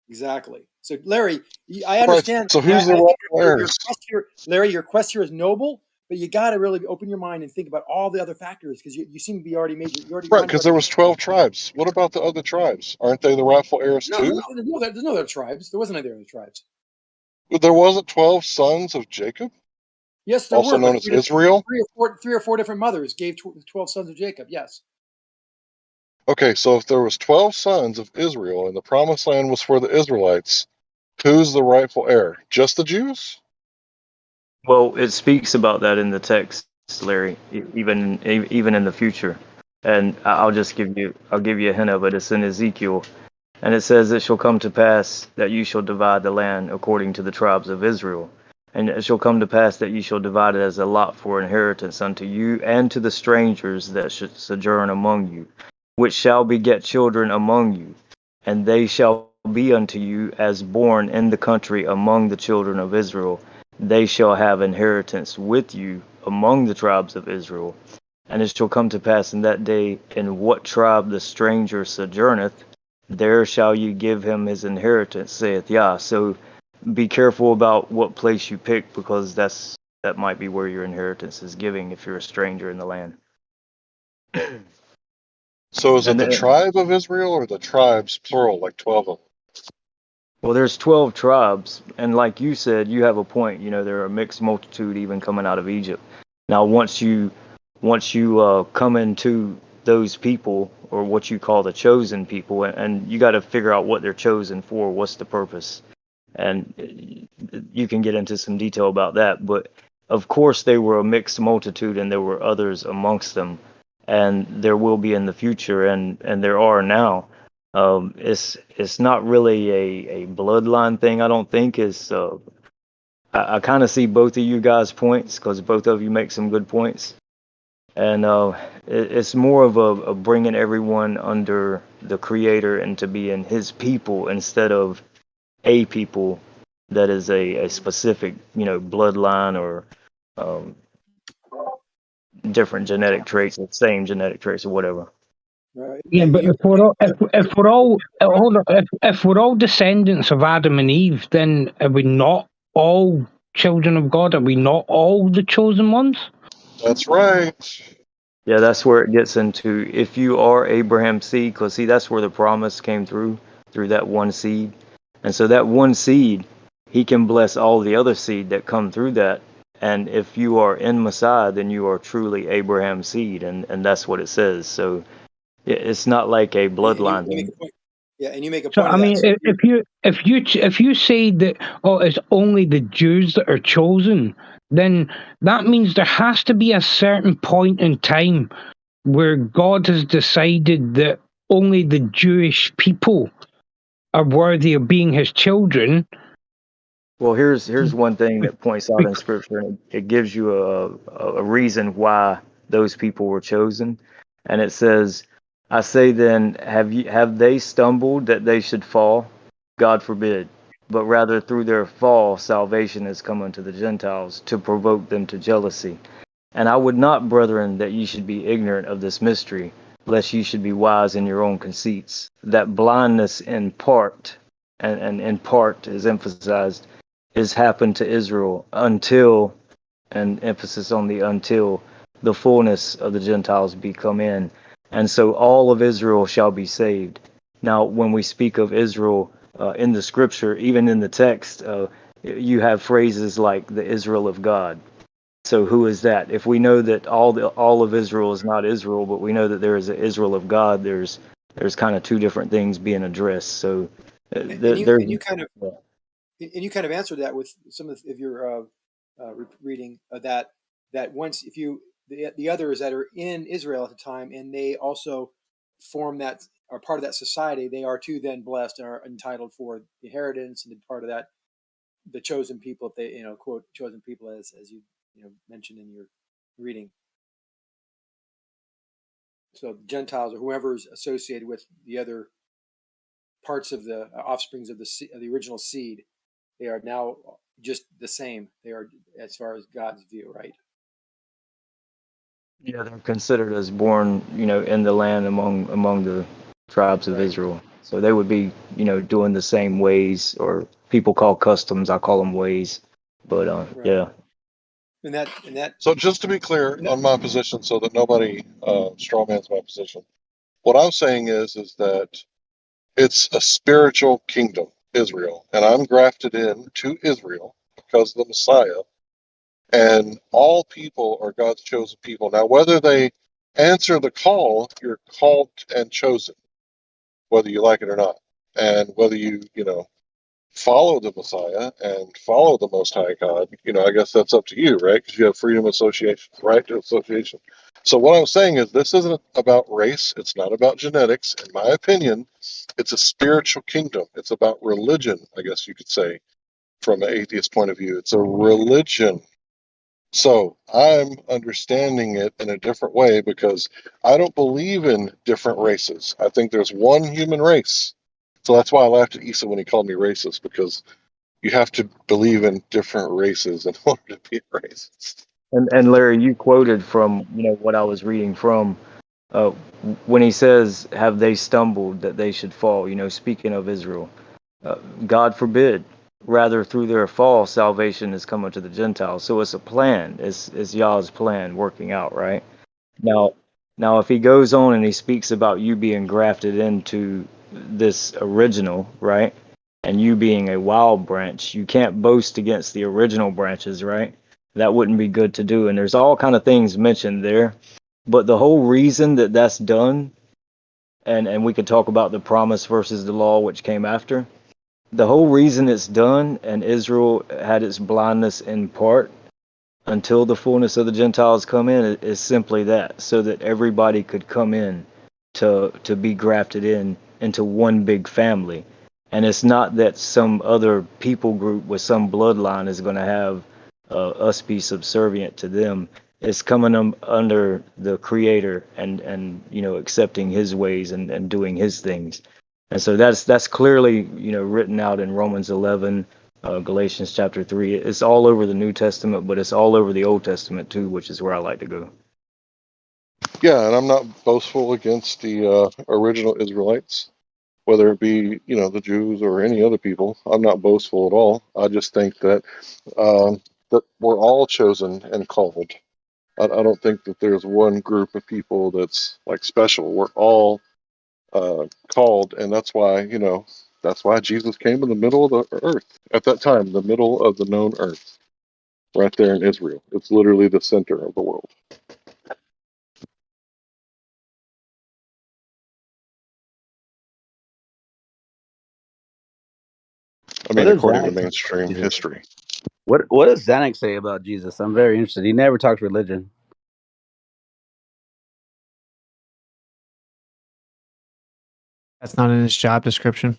Exactly. So, Larry, I Right. understand. So I who's the think rightful your heirs? quest here, Larry, your quest here is noble, but you got to really open your mind and think about all the other factors because you seem to be already made. You already, your Right, mind's because there already. was 12 tribes. What about the other tribes? Aren't they the rightful heirs No, too? there's no other tribes. There wasn't any other tribes. There wasn't 12 sons of Jacob, Yes, there also were, but known as Israel? three or four different mothers gave 12 sons of Jacob. Yes. Okay, so if there was 12 sons of Israel and the promised land was for the Israelites, who's the rightful heir? Just the Jews? Well, it speaks about that in the text, Larry, even in the future. And I'll give you a hint of it. It's in Ezekiel, and it says, "It shall come to pass that you shall divide the land according to the tribes of Israel, and it shall come to pass that you shall divide it as a lot for inheritance unto you and to the strangers that should sojourn among you, which shall beget children among you, and they shall be unto you as born in the country among the children of Israel. They shall have inheritance with you among the tribes of Israel. And it shall come to pass in that day, in what tribe the stranger sojourneth, there shall you give him his inheritance, saith Yah." So be careful about what place you pick, because that might be where your inheritance is giving if you're a stranger in the land. So is it And the tribe of Israel or the tribes, plural, like 12 of them? well, there's 12 tribes, and like you said, you have a point. You know, there are a mixed multitude even coming out of Egypt. Now, once you come into those people, or what you call the chosen people, and you got to figure out what they're chosen for. What's the purpose? And you can get into some detail about that. But of course, they were a mixed multitude, and there were others amongst them, and there will be in the future, and there are now. It's not really a bloodline thing. I don't think is. I kind of see both of you guys' points, because both of you make some good points, and it's more of a bringing everyone under the Creator and to be in His people instead of a people that is a specific bloodline or um, different genetic traits, or same genetic traits or whatever. Right. Yeah, but if we're all hold on, if we're all descendants of Adam and Eve, then are we not all children of God? Are we not all the chosen ones? That's right. Yeah, that's where it gets into, if you are Abraham's seed, because see, that's where the promise came through that one seed. And so that one seed, he can bless all the other seed that come through that. And if you are in Messiah, then you are truly Abraham's seed, and that's what it says. So it's not like a And you bloodline make thing. a point. Yeah, and you make a So point I of that. mean, So if you say that it's only the Jews that are chosen, then that means there has to be a certain point in time where God has decided that only the Jewish people are worthy of being His children. Well, here's one thing that points out in Scripture, and it gives you a reason why those people were chosen, and it says, "I say then, have they stumbled that they should fall? God forbid. But rather through their fall, salvation has come unto the Gentiles to provoke them to jealousy. And I would not, brethren, that ye should be ignorant of this mystery, lest ye should be wise in your own conceits. That blindness in part, and in part is emphasized, is happened to Israel until, and emphasis on the until, the fullness of the Gentiles be come in. And so all of Israel shall be saved." Now, when we speak of Israel in the scripture, even in the text, you have phrases like the Israel of God. So who is that? If we know that all of Israel is not Israel, but we know that there is an Israel of God, there's kind of two different things being addressed. So and you there's and you kind of and you kind of answered that with some of your reading of that once if you the others that are in Israel at the time and they also form that are part of that society, they are too then blessed and are entitled for the inheritance and part of that the chosen people, if they quote chosen people as you mentioned in your reading. So Gentiles or whoever's associated with the other parts of the offsprings of the original seed They are now just the same. They are, as far as God's view, right? Yeah, they're considered as born, in the land among the tribes of Right. Israel. So they would be, doing the same ways, or people call customs. I call them ways. But Right. yeah. And that. So just to be clear on my position, so that nobody strawmans my position, what I'm saying is that it's a spiritual kingdom, Israel, and I'm grafted in to Israel because of the Messiah, and all people are God's chosen people. Now, whether they answer the call, you're called and chosen, whether you like it or not, and whether you follow the Messiah and follow the Most High God, I guess that's up to you, right? Because you have freedom of association, right to association. So what I'm saying is this isn't about race. It's not about genetics. In my opinion, it's a spiritual kingdom. It's about religion, I guess you could say, from an atheist point of view. It's a religion. So I'm understanding it in a different way because I don't believe in different races. I think there's one human race. So that's why I laughed at Issa when he called me racist, because you have to believe in different races in order to be a racist. And Larry, you quoted from, what I was reading from, uh, when he says, "Have they stumbled that they should fall?" Speaking of Israel, God forbid. Rather, through their fall, salvation is coming to the Gentiles. So it's a plan. It's Yah's plan working out, right? Now, if he goes on and he speaks about you being grafted into this original, right, and you being a wild branch, you can't boast against the original branches, right? That wouldn't be good to do. And there's all kind of things mentioned there, but the whole reason that that's done, and we could talk about the promise versus the law, which came after. The whole reason it's done, and Israel had its blindness in part until the fullness of the Gentiles come in, is simply that, so that everybody could come in to be grafted in into one big family. And it's not that some other people group with some bloodline is going to have us be subservient to them. It's coming under the Creator and accepting His ways and doing His things. And so that's clearly written out in Romans 11, Galatians chapter 3. It's all over the New Testament, but it's all over the Old Testament too, which is where I like to go. Yeah, and I'm not boastful against the original Israelites, whether it be the Jews or any other people. I'm not boastful at all. I just think that that we're all chosen and called. I don't think that there's one group of people that's like special. We're all called, and that's why Jesus came in the middle of the earth at that time, the middle of the known earth, right there in Israel. It's literally the center of the world. I mean, What does according to Zanuck say about mainstream Jesus? history. What does Zanuck say about Jesus? I'm very interested. He never talks religion. That's not in his job description.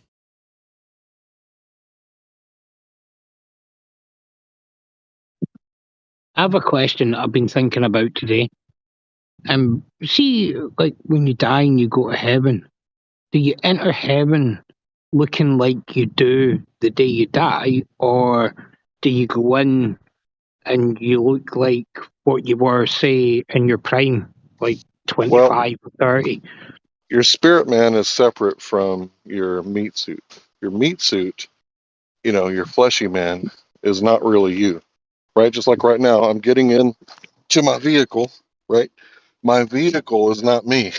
I have a question I've been thinking about today. See, like when you die and you go to heaven, do you enter heaven looking like you do the day you die, or do you go in and you look like what you were, say, in your prime, like Well, 25 or 30? your spirit man is separate from your meat suit. Your meat suit, your fleshy man, is not really you, right? Just like right now, I'm getting in to my vehicle, right? My vehicle is not me,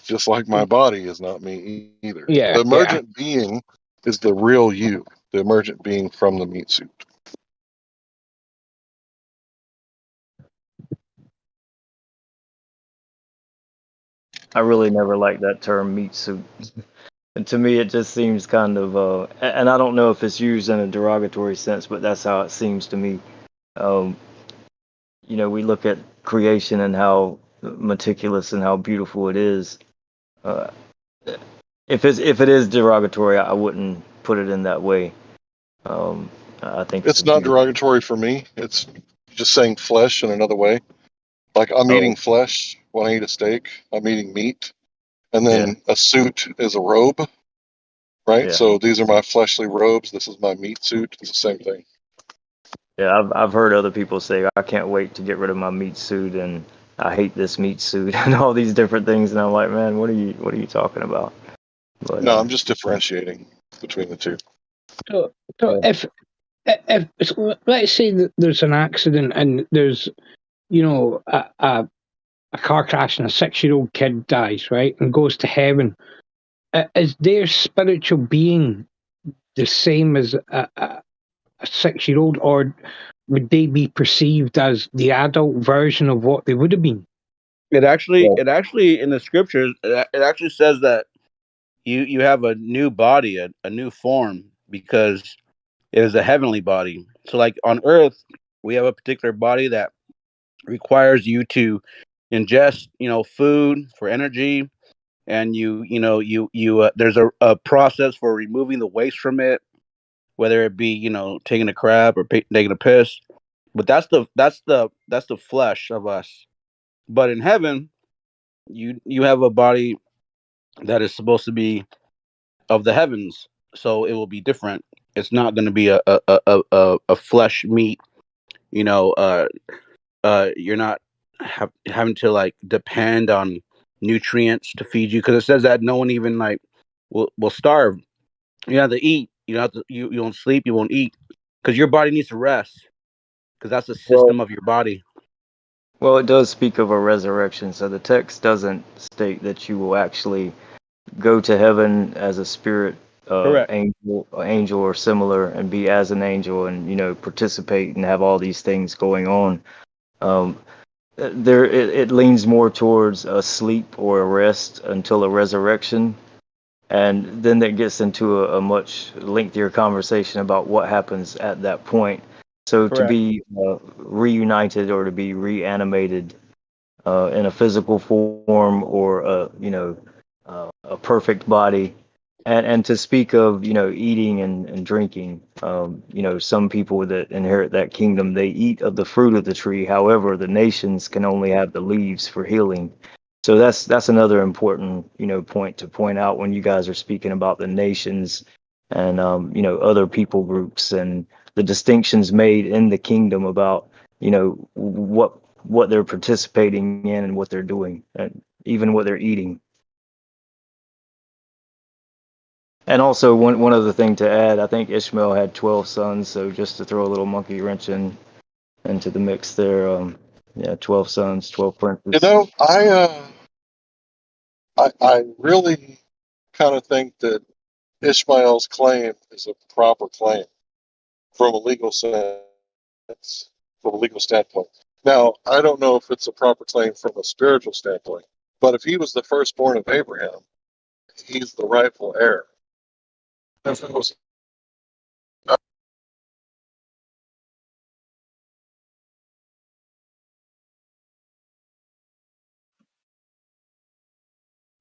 just like my body is not me either. Yeah, The yeah. emergent being is the real you, the emergent being from the meat suit. I really never liked that term meat suit. And to me, it just seems kind of, and I don't know if it's used in a derogatory sense, but that's how it seems to me. Um, we look at creation and how meticulous and how beautiful it is. Uh, if it is derogatory, I wouldn't put it in that way. I think it's It's not beautiful. derogatory for me. It's just saying flesh in another way. Like I'm Oh, eating flesh when I eat a steak. I'm eating meat. And yeah. then a suit is a robe. right? Yeah. So these are my fleshly robes. This is my meat suit. It's the same thing. Yeah, I've heard other people say I can't wait to get rid of my meat suit and I hate this meat suit and all these different things, and I'm like, man, what are you talking about? But No, I'm just differentiating between the two. So, so if let's say that there's an accident and there's a car crash and a 6-year-old kid dies, right, and goes to heaven, is their spiritual being the same as a 6-year-old, or would they be perceived as the adult version of what they would have been? It actually in the scriptures, it actually says that you have a new body, a new form, because it is a heavenly body. So, like on Earth, we have a particular body that requires you to ingest, food for energy, and you there's a process for removing the waste from it, whether it be taking a crap or taking a piss. But that's the flesh of us. But in heaven, you have a body that is supposed to be of the heavens, so it will be different. It's not going to be a flesh meat. You're not having to like depend on nutrients to feed you, because it says that no one even like will starve. You have to eat. You have to you won't sleep. You won't eat because your body needs to rest, because that's the system of your body. well, it does speak of a resurrection, so the text doesn't state that you will actually go to heaven as a spirit, Correct. angel or similar, and be as an angel, and participate and have all these things going on. Um, it leans more towards a sleep or a rest until a resurrection, and then that gets into a much lengthier conversation about what happens at that point. So to Correct. be reunited or to be reanimated in a physical form, or a perfect body, and to speak of eating and drinking, some people that inherit that kingdom, they eat of the fruit of the tree. However, the nations can only have the leaves for healing. So that's another important point to point out when you guys are speaking about the nations and other people groups, and the distinctions made in the kingdom about what they're participating in and what they're doing, and even what they're eating. And also, one other thing to add, I think Ishmael had 12 sons, so just to throw a little monkey wrench into the mix there, yeah, 12 sons, 12 princes. I really kind of think that Ishmael's claim is a proper claim from a legal sense, from a legal standpoint. Now, I don't know if it's a proper claim from a spiritual standpoint, but if he was the firstborn of Abraham, he's the rightful heir. If it was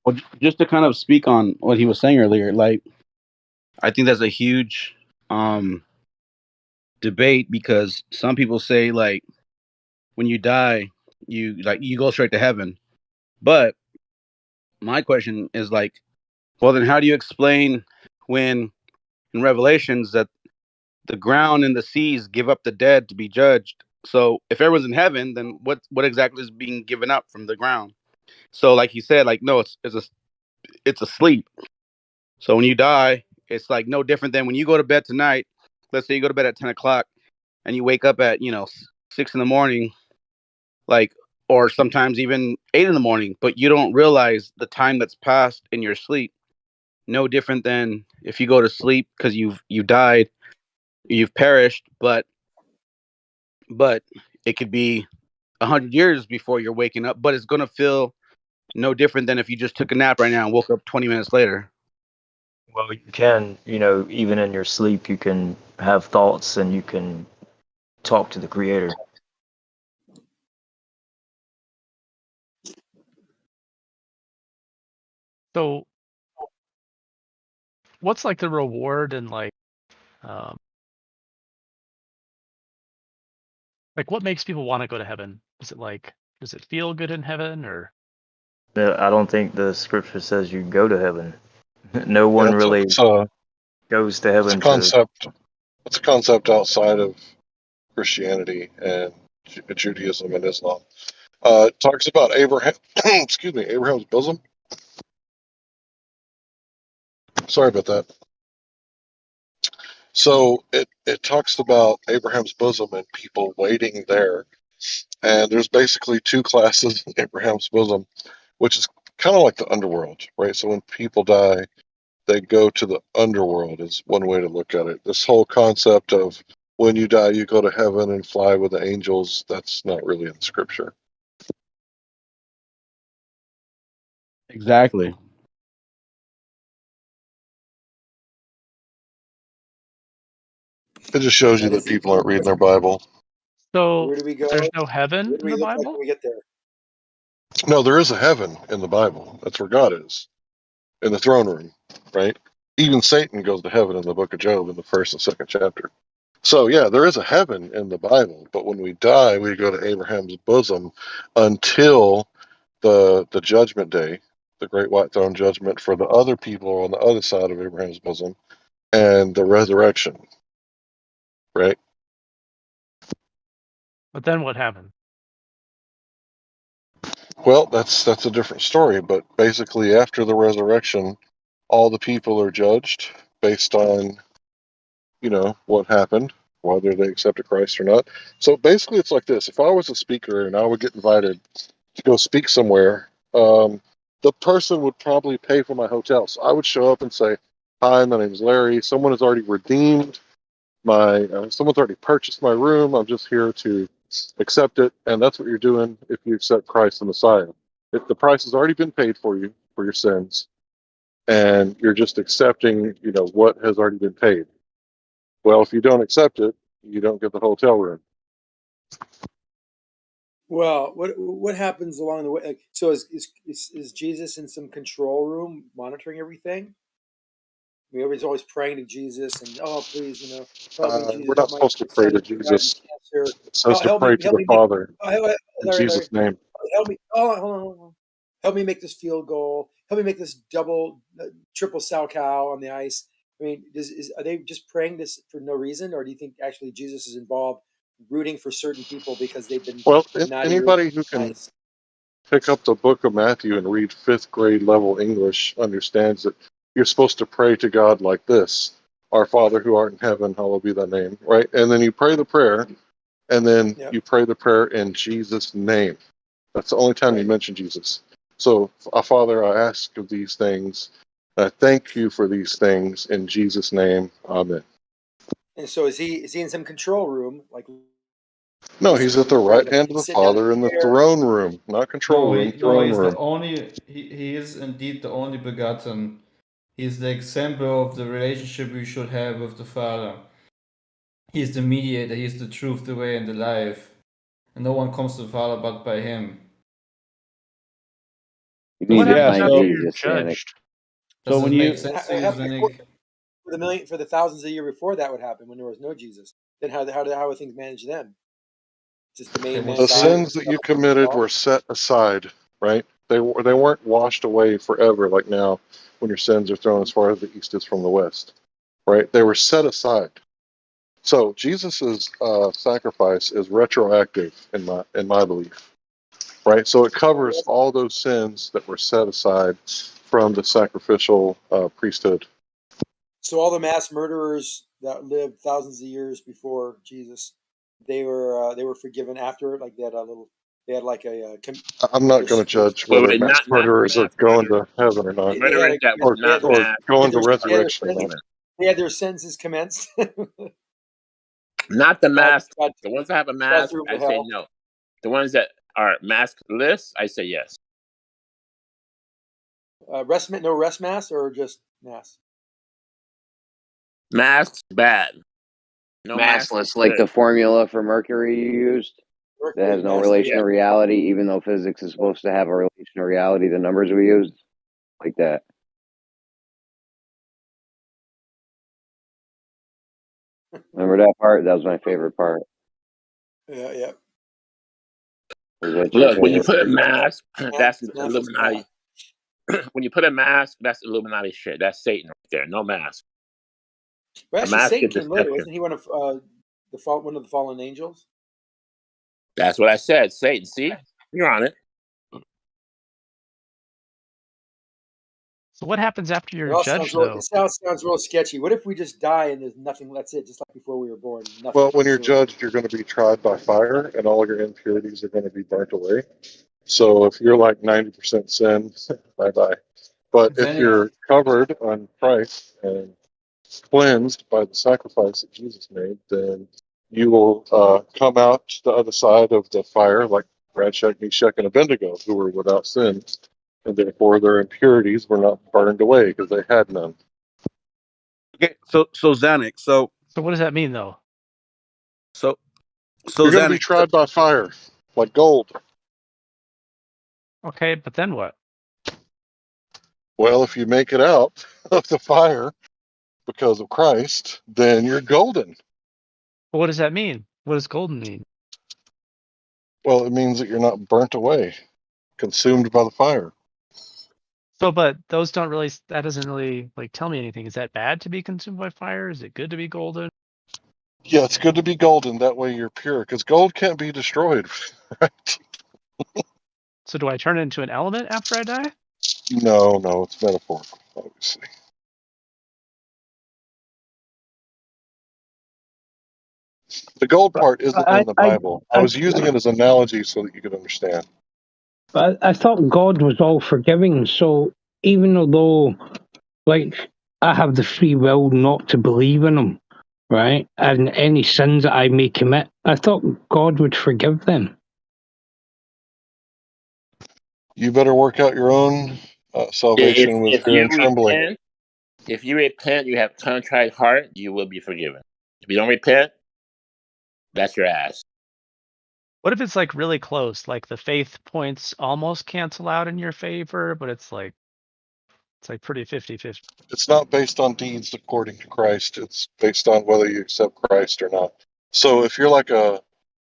Well, just to kind of speak on what he was saying earlier, like I think that's a huge debate, because some people say like when you die, you go straight to heaven. But my question is like, well, then how do you explain when in Revelations that the ground and the seas give up the dead to be judged? So if everyone's in heaven, then what exactly is being given up from the ground? So like he said, like no, it's a sleep. So when you die, it's like no different than when you go to bed tonight. Let's say you go to bed at 10 o'clock and you wake up at 6 in the morning, like, or sometimes even 8 in the morning, but you don't realize the time that's passed in your sleep. No different than if you go to sleep because you've died, you've perished, but it could be 100 years before you're waking up, but it's gonna feel no different than if you just took a nap right now and woke up 20 minutes later. Well, you can, even in your sleep, you can have thoughts and you can talk to the Creator. So, what's like the reward and um, like what makes people want to go to heaven? Is it does it feel good in heaven, or? I don't think the scripture says you go to heaven. No Yeah, one really it's goes to a heaven to. concept. It's a concept outside of Christianity and Judaism and Islam. It talks about Abraham. Excuse me, Abraham's bosom. Sorry about that. So it talks about Abraham's bosom and people waiting there. And there's basically two classes in Abraham's bosom, which is kind of like the underworld, right? So when people die, they go to the underworld is one way to look at it. This whole concept of when you die, you go to heaven and fly with the angels, that's not really in scripture. Exactly. It just shows you That that is the people aren't reading their Bible. So Where do we go? there's no heaven Where do in we the look like Bible? when we get there? No, there is a heaven in the Bible. That's where God is, in the throne room, right? Even Satan goes to heaven in the book of Job in the 1st and 2nd chapter. So, yeah, there is a heaven in the Bible, but when we die, we go to Abraham's bosom until the judgment day, the great white throne judgment for the other people on the other side of Abraham's bosom, and the resurrection, right? But then what happened? Well, that's a different story, but basically after the resurrection, all the people are judged based on, what happened, whether they accepted Christ or not. So basically it's like this. If I was a speaker and I would get invited to go speak somewhere, the person would probably pay for my hotel. So I would show up and say, "Hi, my name is Larry. Someone has already redeemed someone's already purchased my room. I'm just here to accept it." And that's what you're doing if you accept Christ the Messiah. If the price has already been paid for you for your sins, and you're just accepting, what has already been paid. Well, if you don't accept it, you don't get the hotel room. Well, what happens along the way? Like, so is Jesus in some control room monitoring everything? I mean, everybody's always praying to Jesus and, oh, please, help me, We're Jesus, not help my supposed to pray son to who died of Jesus. cancer. It says to Help pray me, to help the me make. Father Oh, in Larry, Jesus' name. help me. Oh, hold on. Help me make this field goal. Help me make this double, triple sow cow on the ice. I mean, are they just praying this for no reason, or do you think actually Jesus is involved, rooting for certain people because they've been Well, naughty or anybody who can nice? pick up the book of Matthew and read 5th grade level English understands that you're supposed to pray to God like this: "Our Father who art in heaven, hallowed be thy name," right? And then you pray the prayer, and then Yep. you pray the prayer in Jesus' name. That's the only time you Right. mention Jesus. So, Father, I ask of these things. I thank you for these things in Jesus' name. Amen. And so is he in some control room like No, he's at the right? right Like hand of he's the sitting in Father in a the chair. throne room, not control room, No, throne he's the room. only. He is indeed the only begotten. He's the example of the relationship we should have with the Father. He's the mediator. He's the truth, the way, and the life. And no one comes to the Father but by him. You So what need to happens find after so you're Jesus, Sanic. judged? Does so this when make you sense to you, Zinnig? For the thousands of years before that would happen when there was no Jesus. Then how would things manage then? Just the They main would man The die still. and sins that stuff you committed off? were set aside, right? They weren't washed away forever like now when your sins are thrown as far as the east is from the west, right? They were set aside. So Jesus's sacrifice is retroactive in my belief, right? So it covers all those sins that were set aside from the sacrificial priesthood. So all the mass murderers that lived thousands of years before Jesus, they were forgiven after. Like they had like I'm not going to judge whether Wait, mass not murderers are mass going murderers. to heaven or not, they had Murderers that was not or mass. going to they had their resurrection or not. sentences, they had their sentences commenced. Not the mask. God The ones that have a God mask, threw them I to say hell. no. The ones that are maskless, I say yes. No rest mass or just mass. Masks bad. No mask Massless, like good. the formula for Mercury you used that has Mercury no massless. relation Yeah. to reality, even though physics is supposed to have a relation to reality, the numbers we used, like that. Remember that part? That was my favorite part. Yeah. Was that your Look, when you favorite? put a mask, that's Massless Illuminati. God. when you put a mask, that's Illuminati shit. That's Satan right there. No mask. Well, A actually, mask Satan is came later, deception. wasn't he? One of one of the fallen angels. That's what I said. Satan. See, you're on it. So what happens after It you're all sounds judged, real. though? It sounds real sketchy. What if we just die and there's nothing? That's it, just like before we were born. Nothing. Well, when you're whatsoever. judged, you're going to be tried by fire, and all your impurities are going to be burnt away. So if you're like 90% sin, bye bye. But if you're covered on Christ and cleansed by the sacrifice that Jesus made, then you will come out to the other side of the fire, like Shadrach, Meshach, and Abednego, who were without sin, and therefore their impurities were not burned away because they had none. Okay, so Zanuck, so what does that mean, though? So you're going to be Zanuck, tried by fire, like gold. Okay, but then what? Well, if you make it out of the fire because of Christ, then you're golden. What does that mean? What does golden mean? Well, it means that you're not burnt away, consumed by the fire. So, but those don't really. That doesn't really like tell me anything. Is that bad to be consumed by fire? Is it good to be golden? Yeah, it's good to be golden. That way you're pure, because gold can't be destroyed, right? So, do I turn into an element after I die? No, it's metaphorical, obviously. The gold part isn't in the Bible. I was using it as an analogy so that you could understand. I thought God was all forgiving, so even although, like, I have the free will not to believe in Him, right, and any sins that I may commit, I thought God would forgive them. You better work out your own salvation with fear and trembling. If you repent, you have contrite heart, you will be forgiven. If you don't repent, that's your ass. What if it's like really close? Like the faith points almost cancel out in your favor, but it's like pretty 50-50. It's not based on deeds according to Christ. It's based on whether you accept Christ or not. So if you're like a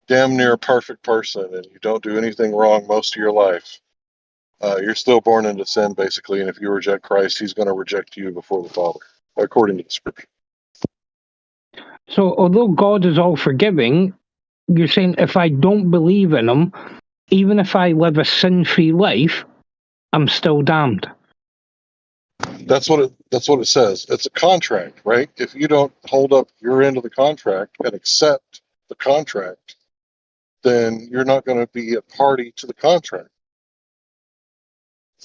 damn near perfect person and you don't do anything wrong most of your life, you're still born into sin, basically. And if you reject Christ, He's going to reject you before the Father, according to the Scripture. So although God is all forgiving, you're saying if I don't believe in Him, even if I live a sin-free life, I'm still damned. That's what it says. It's a contract, right? If you don't hold up your end of the contract and accept the contract, then you're not going to be a party to the contract.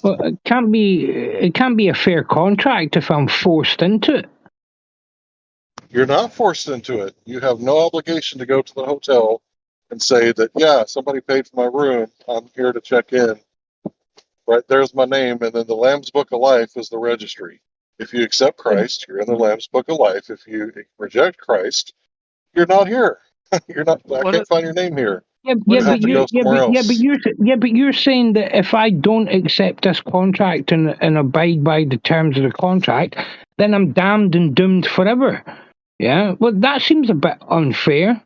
Well, it can't be a fair contract if I'm forced into it. You're not forced into it. You have no obligation to go to the hotel and say that, yeah, somebody paid for my room. I'm here to check in. Right, there's my name, and then the Lamb's Book of Life is the registry. If you accept Christ, you're in the Lamb's Book of Life. If you reject Christ, you're not here. You're not. I can't find your name here. You have to go somewhere else. But you're saying that if I don't accept this contract and abide by the terms of the contract, then I'm damned and doomed forever. Yeah, well, that seems a bit unfair.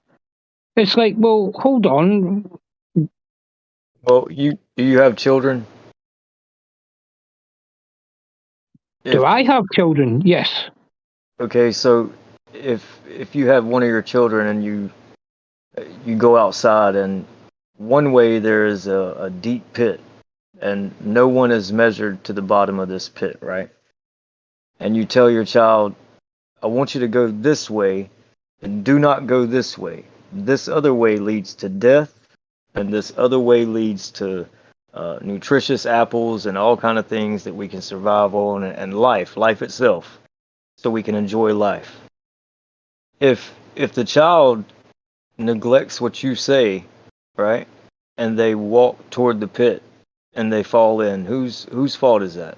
It's like, well, hold on. Well, do you have children? Do I have children? Yes. Okay, so if you have one of your children and you go outside, and one way there is a deep pit, and no one is measured to the bottom of this pit, right? And you tell your child, I want you to go this way, and do not go this way. This other way leads to death, and this other way leads to nutritious apples and all kind of things that we can survive on, and life itself, so we can enjoy life. If the child neglects what you say, right, and they walk toward the pit and they fall in, whose fault is that?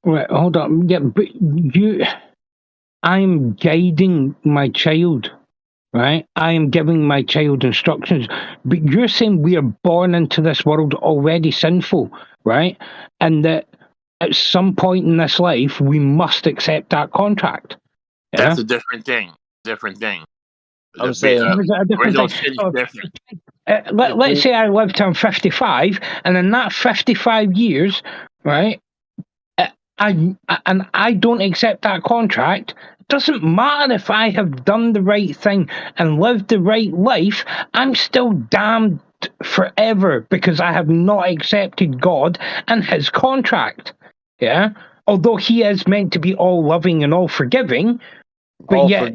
Right, hold on. Yeah, but I'm guiding my child, right? I am giving my child instructions. But you're saying we are born into this world already sinful, right? And that at some point in this life, we must accept that contract. Yeah? That's a different thing. I'm saying There's a different original thing. sin is So, different. let's say I live till I'm 55, and in that 55 years, right, I don't accept that contract. It doesn't matter if I have done the right thing and lived the right life. I'm still damned forever because I have not accepted God and His contract. Yeah, although He is meant to be all loving and all forgiving. But all yet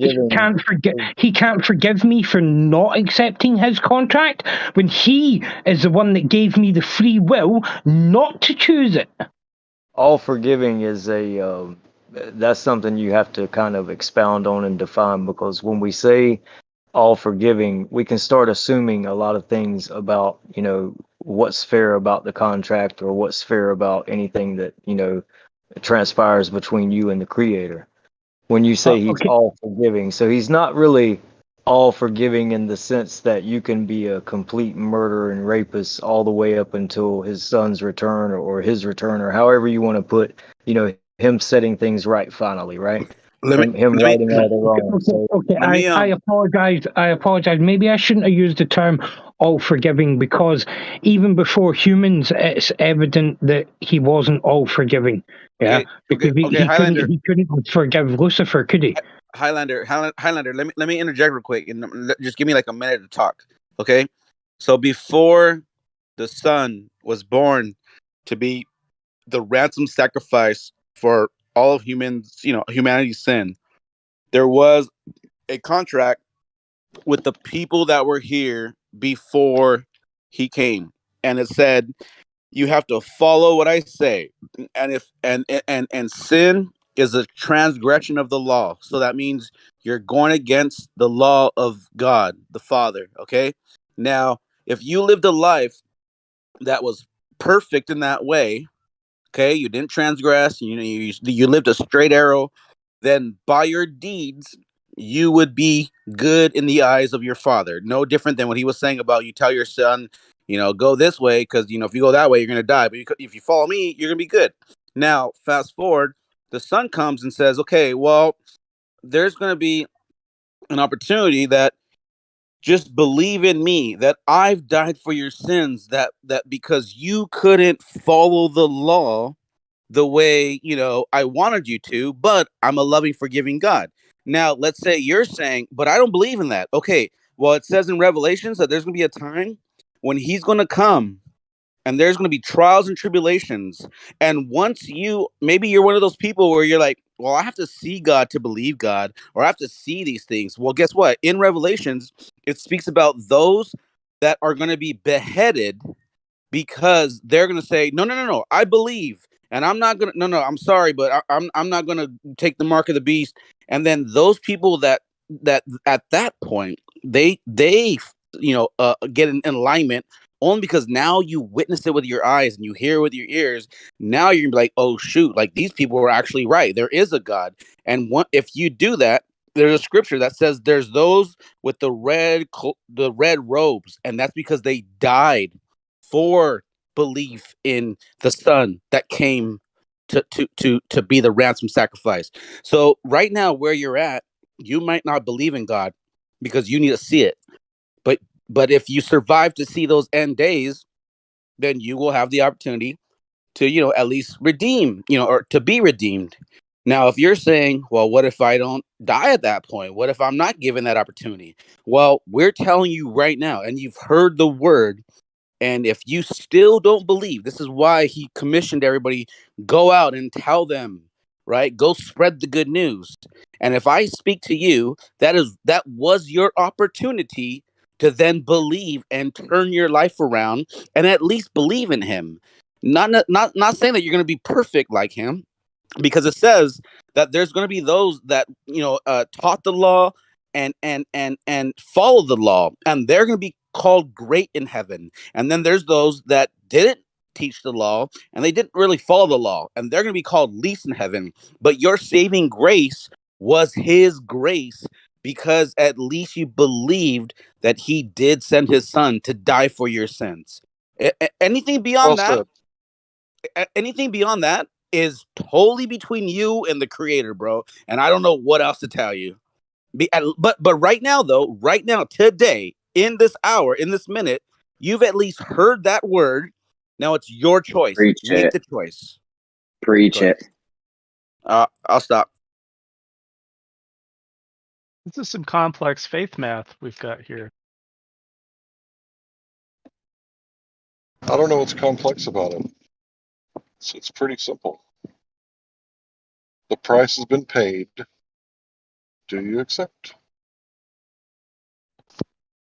forgiving. he can't forgive me for not accepting his contract when he is the one that gave me the free will not to choose it. All forgiving is that's something you have to kind of expound on and define, because when we say all forgiving, we can start assuming a lot of things about, what's fair about the contract or what's fair about anything that, transpires between you and the creator. When you say he's Okay. all forgiving, so he's not really all forgiving in the sense that you can be a complete murderer and rapist all the way up until his son's return or his return, or however you want to put, him setting things right finally, right? Him righting all the wrongs. So Okay. I apologize. I apologize. Maybe I shouldn't have used the term all forgiving, because even before humans, it's evident that he wasn't all forgiving. Yeah, because Highlander. he couldn't forgive Lucifer, could he? Highlander, let me interject real quick and just give me like a minute to talk. Okay, so before the Son was born to be the ransom sacrifice for all of humanity's sin, there was a contract with the people that were here before he came, and it said you have to follow what I say, and if and sin is a transgression of the law, so that means you're going against the law of God the Father. Okay, now if you lived a life that was perfect in that way, okay, you didn't transgress, you lived a straight arrow, then by your deeds you would be good in the eyes of your Father. No different than what he was saying about you tell your son, go this way, because if you go that way you're going to die, but if you follow me you're going to be good. Now fast forward, the son comes and says, okay, well, there's going to be an opportunity that just believe in me, that I've died for your sins, that because you couldn't follow the law the way I wanted you to, but I'm a loving, forgiving God. Now let's say you're saying, but I don't believe in that. Okay, well, it says in Revelations that there's going to be a time when he's going to come and there's going to be trials and tribulations, and once maybe you're one of those people where you're like, well, I have to see God to believe God, or I have to see these things. Well, guess what? In Revelations it speaks about those that are going to be beheaded because they're going to say, no, I believe, and I'm not going to, no, I'm sorry, but I'm not going to take the mark of the beast. And then those people that at that point, they get in alignment, only because now you witness it with your eyes and you hear it with your ears. Now you're gonna be like, oh shoot, like these people were actually right. There is a God. And if you do that, there's a scripture that says there's those with the red robes, and that's because they died for belief in the Son that came to be the ransom sacrifice. So right now where you're at, you might not believe in God because you need to see it. But if you survive to see those end days, then you will have the opportunity to at least redeem, or to be redeemed. Now, if you're saying, well, what if I don't die at that point? What if I'm not given that opportunity? Well, we're telling you right now, and you've heard the word. And if you still don't believe, this is why he commissioned everybody, go out and tell them, right? Go spread the good news. And if I speak to you, that was your opportunity to then believe and turn your life around and at least believe in him. Not saying that you're going to be perfect like him, because it says that there's going to be those that taught the law and follow the law, and they're going to be called great in heaven. And then there's those that didn't teach the law and they didn't really follow the law, and they're going to be called least in heaven. But your saving grace was his grace, because at least you believed that he did send his son to die for your sins. Anything beyond that, is totally between you and the creator, bro. And I don't know what else to tell you. But right now though, right now, today, in this hour, in this minute, you've at least heard that word. Now it's your choice. Preach Make it. the choice. Preach Go ahead. it. I'll stop. This is some complex faith math we've got here. I don't know what's complex about it. It's pretty simple. The price has been paid. Do you accept?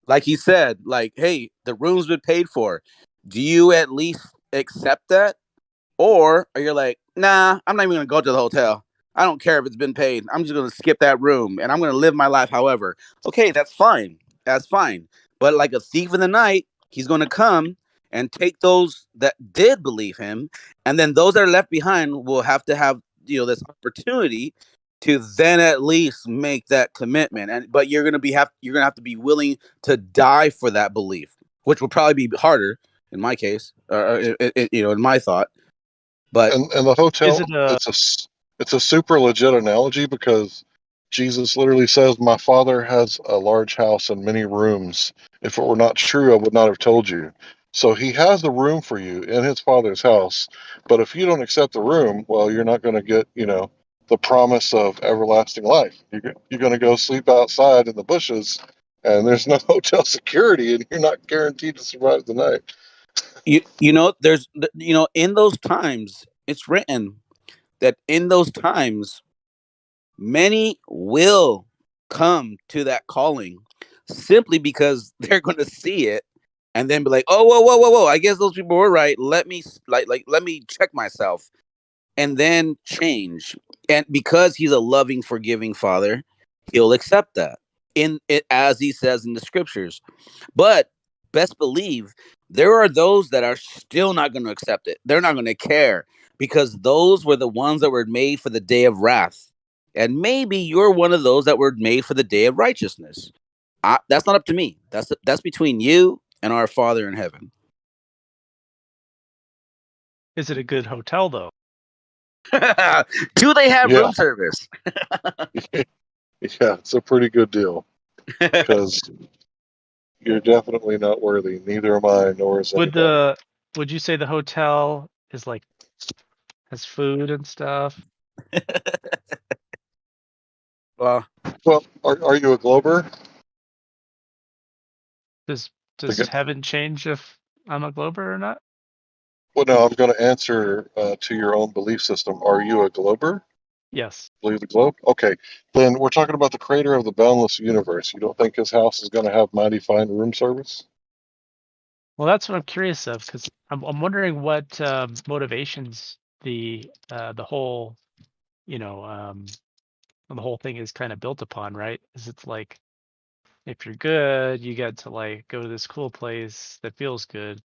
Like he said, like, hey, the room's been paid for. Do you at least accept that? Or are you like, nah, I'm not even gonna go to the hotel. I don't care if it's been paid. I'm just gonna skip that room and I'm gonna live my life however. Okay, that's fine. That's fine. But like a thief in the night, he's gonna come and take those that did believe him, and then those that are left behind will have to have, this opportunity to then at least make that commitment. But you're gonna have to be willing to die for that belief, which will probably be harder in my case, in my thought. But And the hotel, Is it a it's a super legit analogy because Jesus literally says, "My Father has a large house and many rooms. If it were not true, I would not have told you." So he has a room for you in his Father's house. But if you don't accept the room, well, you're not going to get, the promise of everlasting life. You're going to go sleep outside in the bushes, and there's no hotel security, and you're not guaranteed to survive the night. there's in those times it's written that in those times many will come to that calling simply because they're going to see it and then be like, oh, whoa, I guess those people were right. Let me let me check myself and then change. And because he's a loving, forgiving father, he'll accept that in it, as he says in the scriptures. But best believe there are those that are still not going to accept it. They're not going to care because those were the ones that were made for the day of wrath. And maybe you're one of those that were made for the day of righteousness. That's not up to me. That's between you and our Father in heaven. is it a good hotel though? Do they have Yeah. room service? Yeah, it's a pretty good deal because you're definitely not worthy. Neither am I, nor is anybody. Would you say the hotel is like has food and stuff? Well, are you a Glober? Does The heaven change if I'm a Glober or not? Well, no, I'm going to answer to your own belief system. Are you a Glober? Yes. Believe the globe? Okay. Then we're talking about the creator of the boundless universe. You don't think his house is going to have mighty fine room service? Well, that's what I'm curious of because I'm wondering what motivations the whole the whole thing is kind of built upon, right? Is it's like if you're good, you get to like go to this cool place that feels good,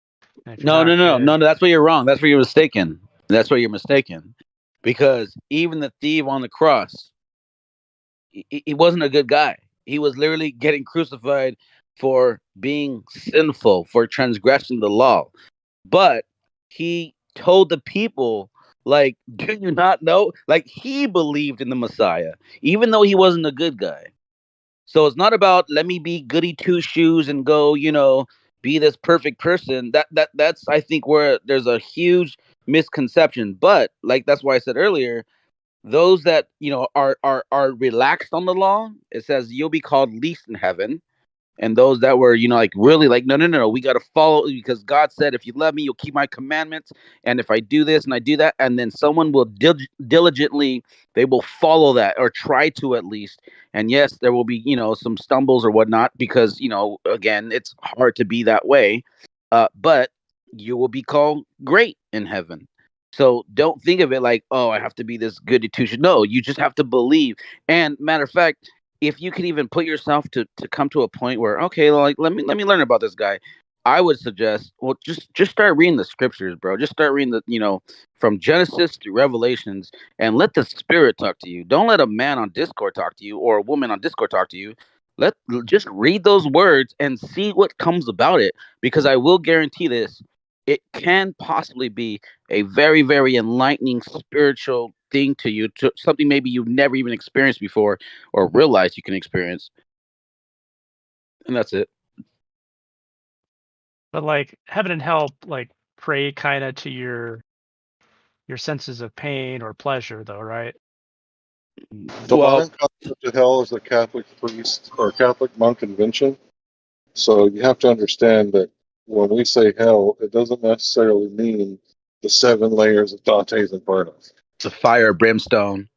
and if you're no, not no, no, good, no, no. That's where you're wrong. That's where you're mistaken. That's where you're mistaken. Because even the thief on the cross, he wasn't a good guy. He was literally getting crucified for being sinful, for transgressing the law. But he told the people, like, do you not know? Like, he believed in the Messiah, even though he wasn't a good guy. So it's not about let me be goody two shoes and go, be this perfect person. That's I think where there's a huge misconception. But like that's why I said earlier, those that are relaxed on the law, it says you'll be called least in heaven. And those that were, like really like, no, we got to follow because God said, if you love me, you'll keep my commandments. And if I do this and I do that, and then someone will diligently, they will follow that or try to at least. And yes, there will be, some stumbles or whatnot because, again, it's hard to be that way. But you will be called great in heaven. So don't think of it like, oh, I have to be this goody two shoes. No, you just have to believe. And matter of fact, if you can even put yourself to come to a point where okay, like let me learn about this guy, I would suggest just start reading the scriptures, bro. Just start reading the from Genesis to Revelations, and let the Spirit talk to you. Don't let a man on Discord talk to you or a woman on Discord talk to you. Just read those words and see what comes about it, because I will guarantee this: it can possibly be a very very enlightening spiritual thing to you, to something maybe you've never even experienced before or realized you can experience. And that's it. But like heaven and hell, like pray kind of to your senses of pain or pleasure, though, right? The Well, modern concept of hell is the Catholic priest or Catholic monk invention. So you have to understand that when we say hell, it doesn't necessarily mean the 7 layers of Dante's Inferno. it's a fire brimstone.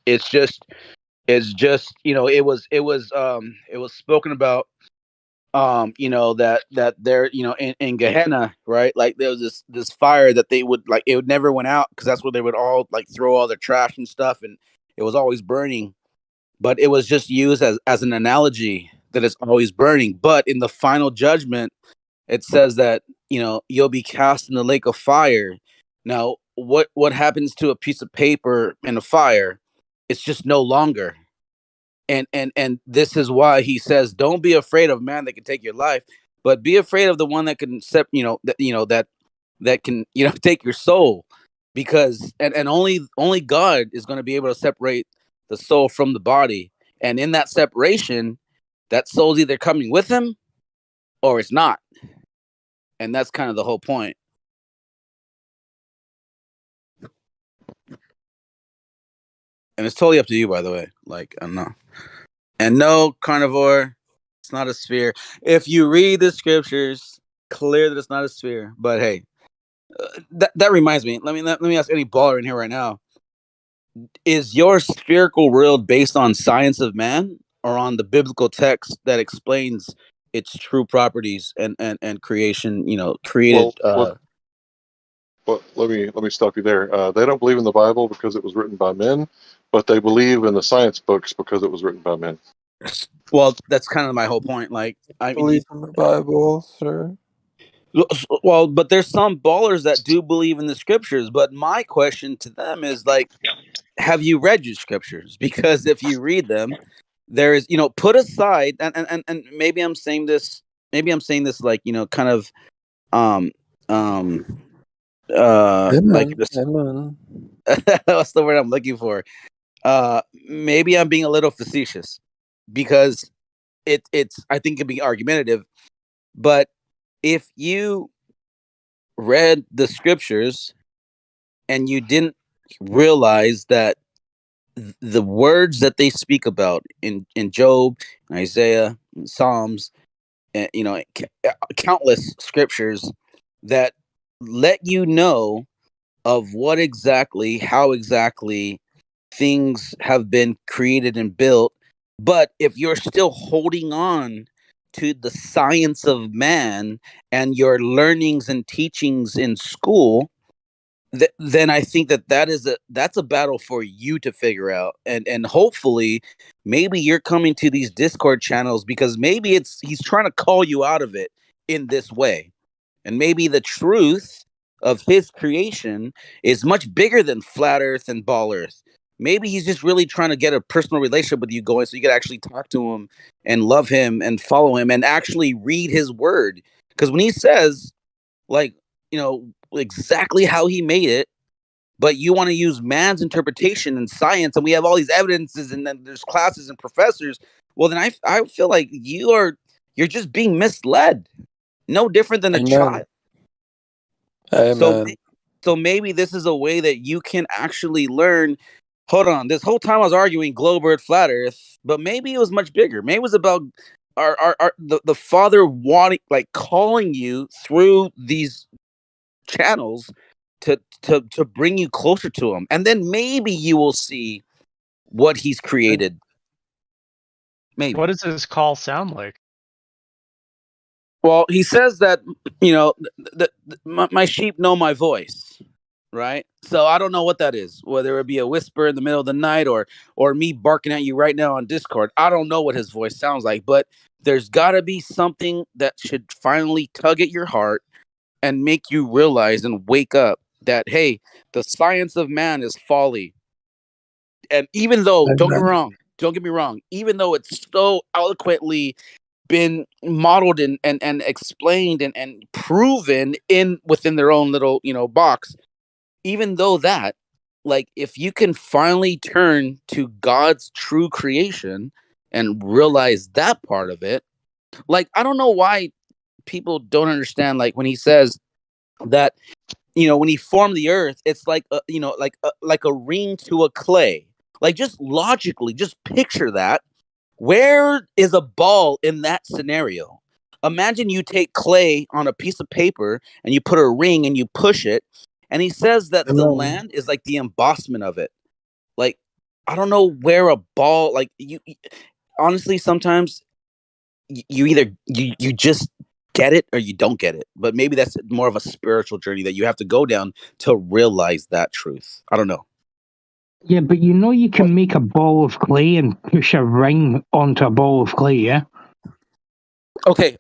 It's just it was spoken about that there in Gehenna, right? Like there was this fire that they would like, it would never went out because that's where they would all like throw all their trash and stuff, and it was always burning. But it was just used as an analogy that it's always burning. But in the final judgment, it says that you'll be cast in the lake of fire. Now, what happens to a piece of paper in a fire? It's just no longer. And this is why he says, don't be afraid of man that can take your life, but be afraid of the one that can that can take your soul, because and only God is going to be able to separate the soul from the body, and in that separation, that soul's either coming with him or it's not, and that's kind of the whole point. And it's totally up to you, by the way. Like, I don't know. And no, carnivore, it's not a sphere. If you read the scriptures, clear that it's not a sphere. But hey, that reminds me. Let me ask any baller in here right now: is your spherical world based on science of man, or on the biblical text that explains its true properties and creation? Created. Well, let me stop you there. They don't believe in the Bible because it was written by men, but they believe in the science books because it was written by men. Well, that's kind of my whole point. Like, I believe in the Bible, sir. Well, but there's some ballers that do believe in the scriptures. But my question to them is like, have you read your scriptures? Because if you read them, there is, put aside, and maybe I'm saying this like, kind of, like this. Amen. What's the word I'm looking for? Maybe I'm being a little facetious, because it's I think it'd be argumentative, but if you read the scriptures and you didn't realize that the words that they speak about in Job, Isaiah, Psalms, and countless scriptures that let you know of how exactly things have been created and built. But if you're still holding on to the science of man and your learnings and teachings in school, then I think that's a battle for you to figure out, and hopefully, maybe you're coming to these Discord channels because maybe he's trying to call you out of it in this way, and maybe the truth of his creation is much bigger than flat Earth and ball Earth. Maybe he's just really trying to get a personal relationship with you going, so you can actually talk to him and love him and follow him and actually read his word. Because when he says, like, exactly how he made it, but you want to use man's interpretation and science, and we have all these evidences, and then there's classes and professors, well, then I feel like you're just being misled, no different than a child. Amen. So maybe this is a way that you can actually learn. Hold on, this whole time I was arguing globe earth, flat earth, but maybe it was much bigger. Maybe it was about the Father wanting, like, calling you through these channels to bring you closer to him, and then maybe you will see what he's created. Maybe. What does his call sound like? Well, he says that my sheep know my voice, right? So I don't know what that is, whether it be a whisper in the middle of the night or me barking at you right now on Discord. I don't know what his voice sounds like, but there's got to be something that should finally tug at your heart and make you realize and wake up that, hey, the science of man is folly. And even though, don't get me wrong, even though it's so eloquently been modeled and explained and proven within their own little, box. Even though that, like, if you can finally turn to God's true creation and realize that part of it, like, I don't know why people don't understand, like, when he says that, when he formed the earth, it's like like a ring to a clay. Like, just logically, just picture that. Where is a ball in that scenario? Imagine you take clay on a piece of paper and you put a ring and you push it, and he says that the land is like the embossment of it. Like, I don't know where a ball, like, honestly, sometimes you either you just get it or you don't get it. But maybe that's more of a spiritual journey that you have to go down to realize that truth. I don't know. Yeah, but you can make a ball of clay and push a ring onto a ball of clay, yeah? Okay.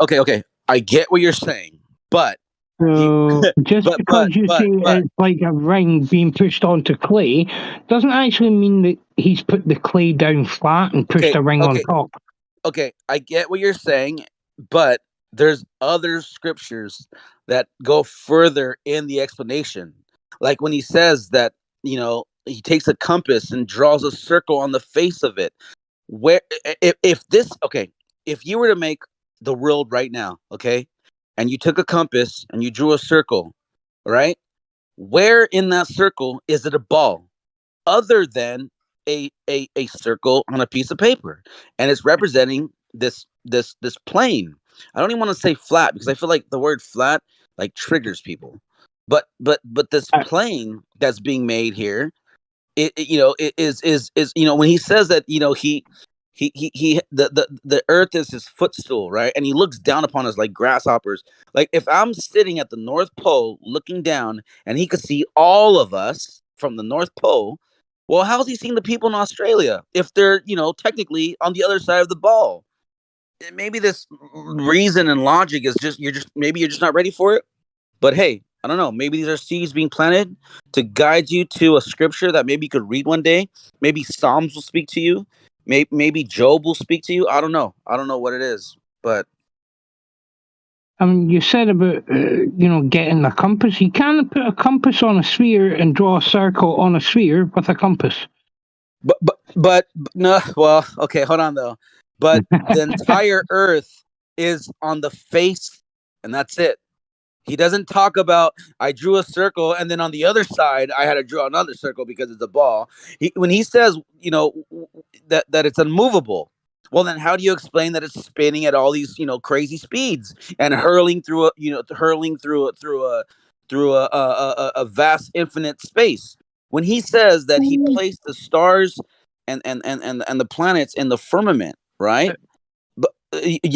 I get what you're saying, but So just because you say but it's like a ring being pushed onto clay doesn't actually mean that he's put the clay down flat and pushed a ring on top. Okay, I get what you're saying, but there's other scriptures that go further in the explanation. Like when he says that, he takes a compass and draws a circle on the face of it. Where if you were to make the world right now, okay, and you took a compass and you drew a circle, right? Where in that circle is it a ball other than a circle on a piece of paper, and it's representing this plane. I don't even want to say flat because I feel like the word flat like triggers people, but this plane that's being made here, it is when he says that, the earth is his footstool, right? And he looks down upon us like grasshoppers. Like, if I'm sitting at the North Pole looking down and he could see all of us from the North Pole, well, how's he seeing the people in Australia if they're, technically on the other side of the ball? Maybe this reason and logic is maybe you're just not ready for it. But hey, I don't know. Maybe these are seeds being planted to guide you to a scripture that maybe you could read one day. Maybe Psalms will speak to you. Maybe Job will speak to you. I don't know. I don't know what it is, but I mean, you said about getting a compass. You can't put a compass on a sphere and draw a circle on a sphere with a compass. But no. Well, okay, hold on though. But the entire Earth is on the face, and that's it. He doesn't talk about I drew a circle and then on the other side I had to draw another circle because it's a ball. When he says, that it's unmovable, well, then how do you explain that it's spinning at all these, crazy speeds and hurling through a vast infinite space? When he says that he placed the stars and the planets in the firmament, right? But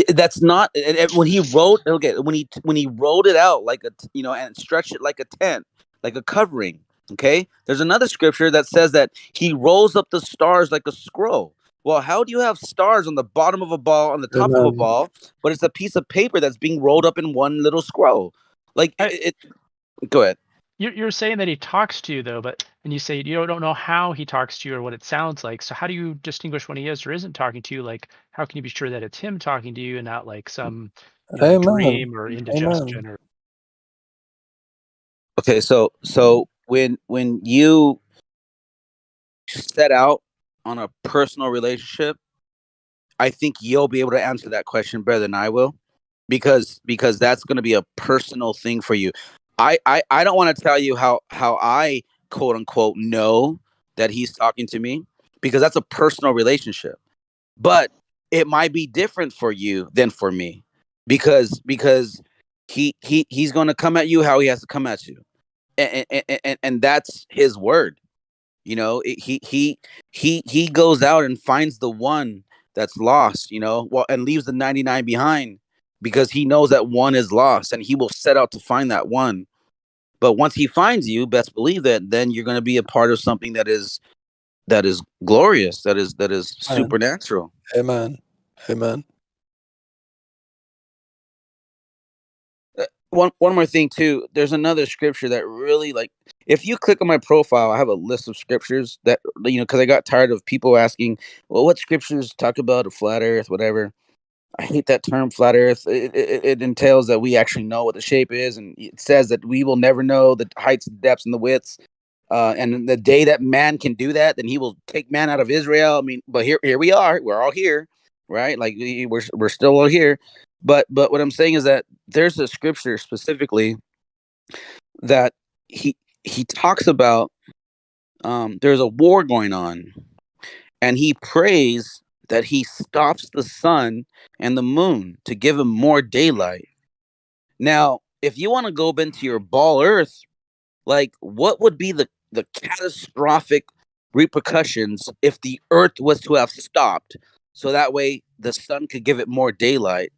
that's not when he wrote. Okay, when he wrote it out like and stretched it like a tent, like a covering. Okay, there's another scripture that says that he rolls up the stars like a scroll. Well, how do you have stars on the bottom of a ball, on the top of a ball, but it's a piece of paper that's being rolled up in one little scroll? Like, go ahead. You're saying that he talks to you though, and you say you don't know how he talks to you or what it sounds like. So how do you distinguish when he is or isn't talking to you? Like, how can you be sure that it's him talking to you and not like some dream or indigestion or? Okay, so when you set out on a personal relationship, I think you'll be able to answer that question better than I will, because that's going to be a personal thing for you. I don't want to tell you how I quote unquote know that he's talking to me, because that's a personal relationship. But it might be different for you than for me, because he's going to come at you how he has to come at you, and that's his word. He goes out and finds the one that's lost, well, and leaves the 99 behind, because he knows that one is lost and he will set out to find that one. But once he finds you, best believe that then you're going to be a part of something that is glorious, that is supernatural. Amen. One more thing too. There's another scripture that really, like, if you click on my profile, I have a list of scriptures that, because I got tired of people asking, well, what scriptures talk about a flat earth, whatever. I hate that term, flat Earth. It entails that we actually know what the shape is, and it says that we will never know the heights, depths, and the widths. And the day that man can do that, then he will take man out of Israel. I mean, but here we are. We're all here, right? Like we're still all here. But what I'm saying is that there's a scripture specifically that he talks about. There's a war going on, and he prays that he stops the sun and the moon to give him more daylight. Now, if you want to go into your ball Earth, like what would be the catastrophic repercussions if the Earth was to have stopped, so that way the sun could give it more daylight?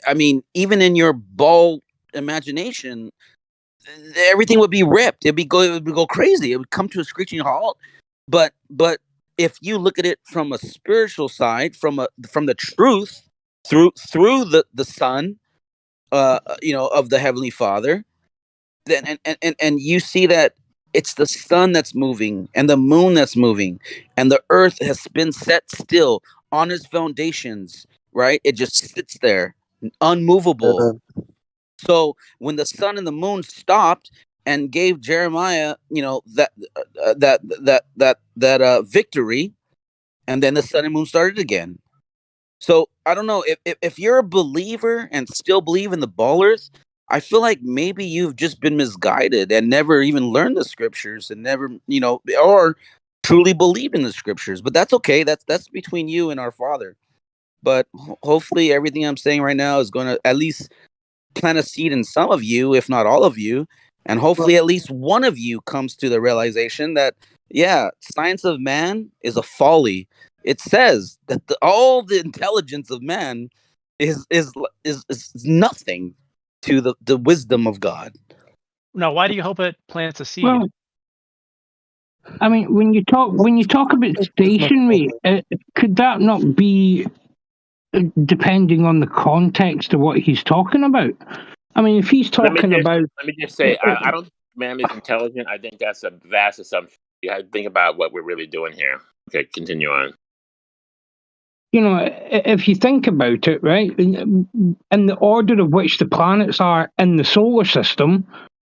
I mean, even in your ball imagination, everything would be ripped. It would go crazy. It would come to a screeching halt. But if you look at it from a spiritual side, from the truth through the Son, of the Heavenly Father, then and you see that it's the sun that's moving and the moon that's moving, and the earth has been set still on its foundations, right? It just sits there, unmovable. So when the sun and the moon stopped and gave Jeremiah, that victory, and then the sun and moon started again. So I don't know if you're a believer and still believe in the ballers. I feel like maybe you've just been misguided and never even learned the scriptures and never, or truly believe in the scriptures. But that's okay. That's between you and our Father. But hopefully everything I'm saying right now is going to at least plant a seed in some of you, if not all of you. And hopefully at least one of you comes to the realization that, yeah, science of man is a folly. It says that all the intelligence of man is nothing to the wisdom of God. Now, why do you hope it plants a seed? Well, I mean, when you talk about stationary, could that not be depending on the context of what he's talking about? I mean, if he's talking about, let me just say, I don't think man is intelligent. I think that's a vast assumption. You have to think about what we're really doing here. Okay, continue on. If you think about it, right, in the order of which the planets are in the solar system,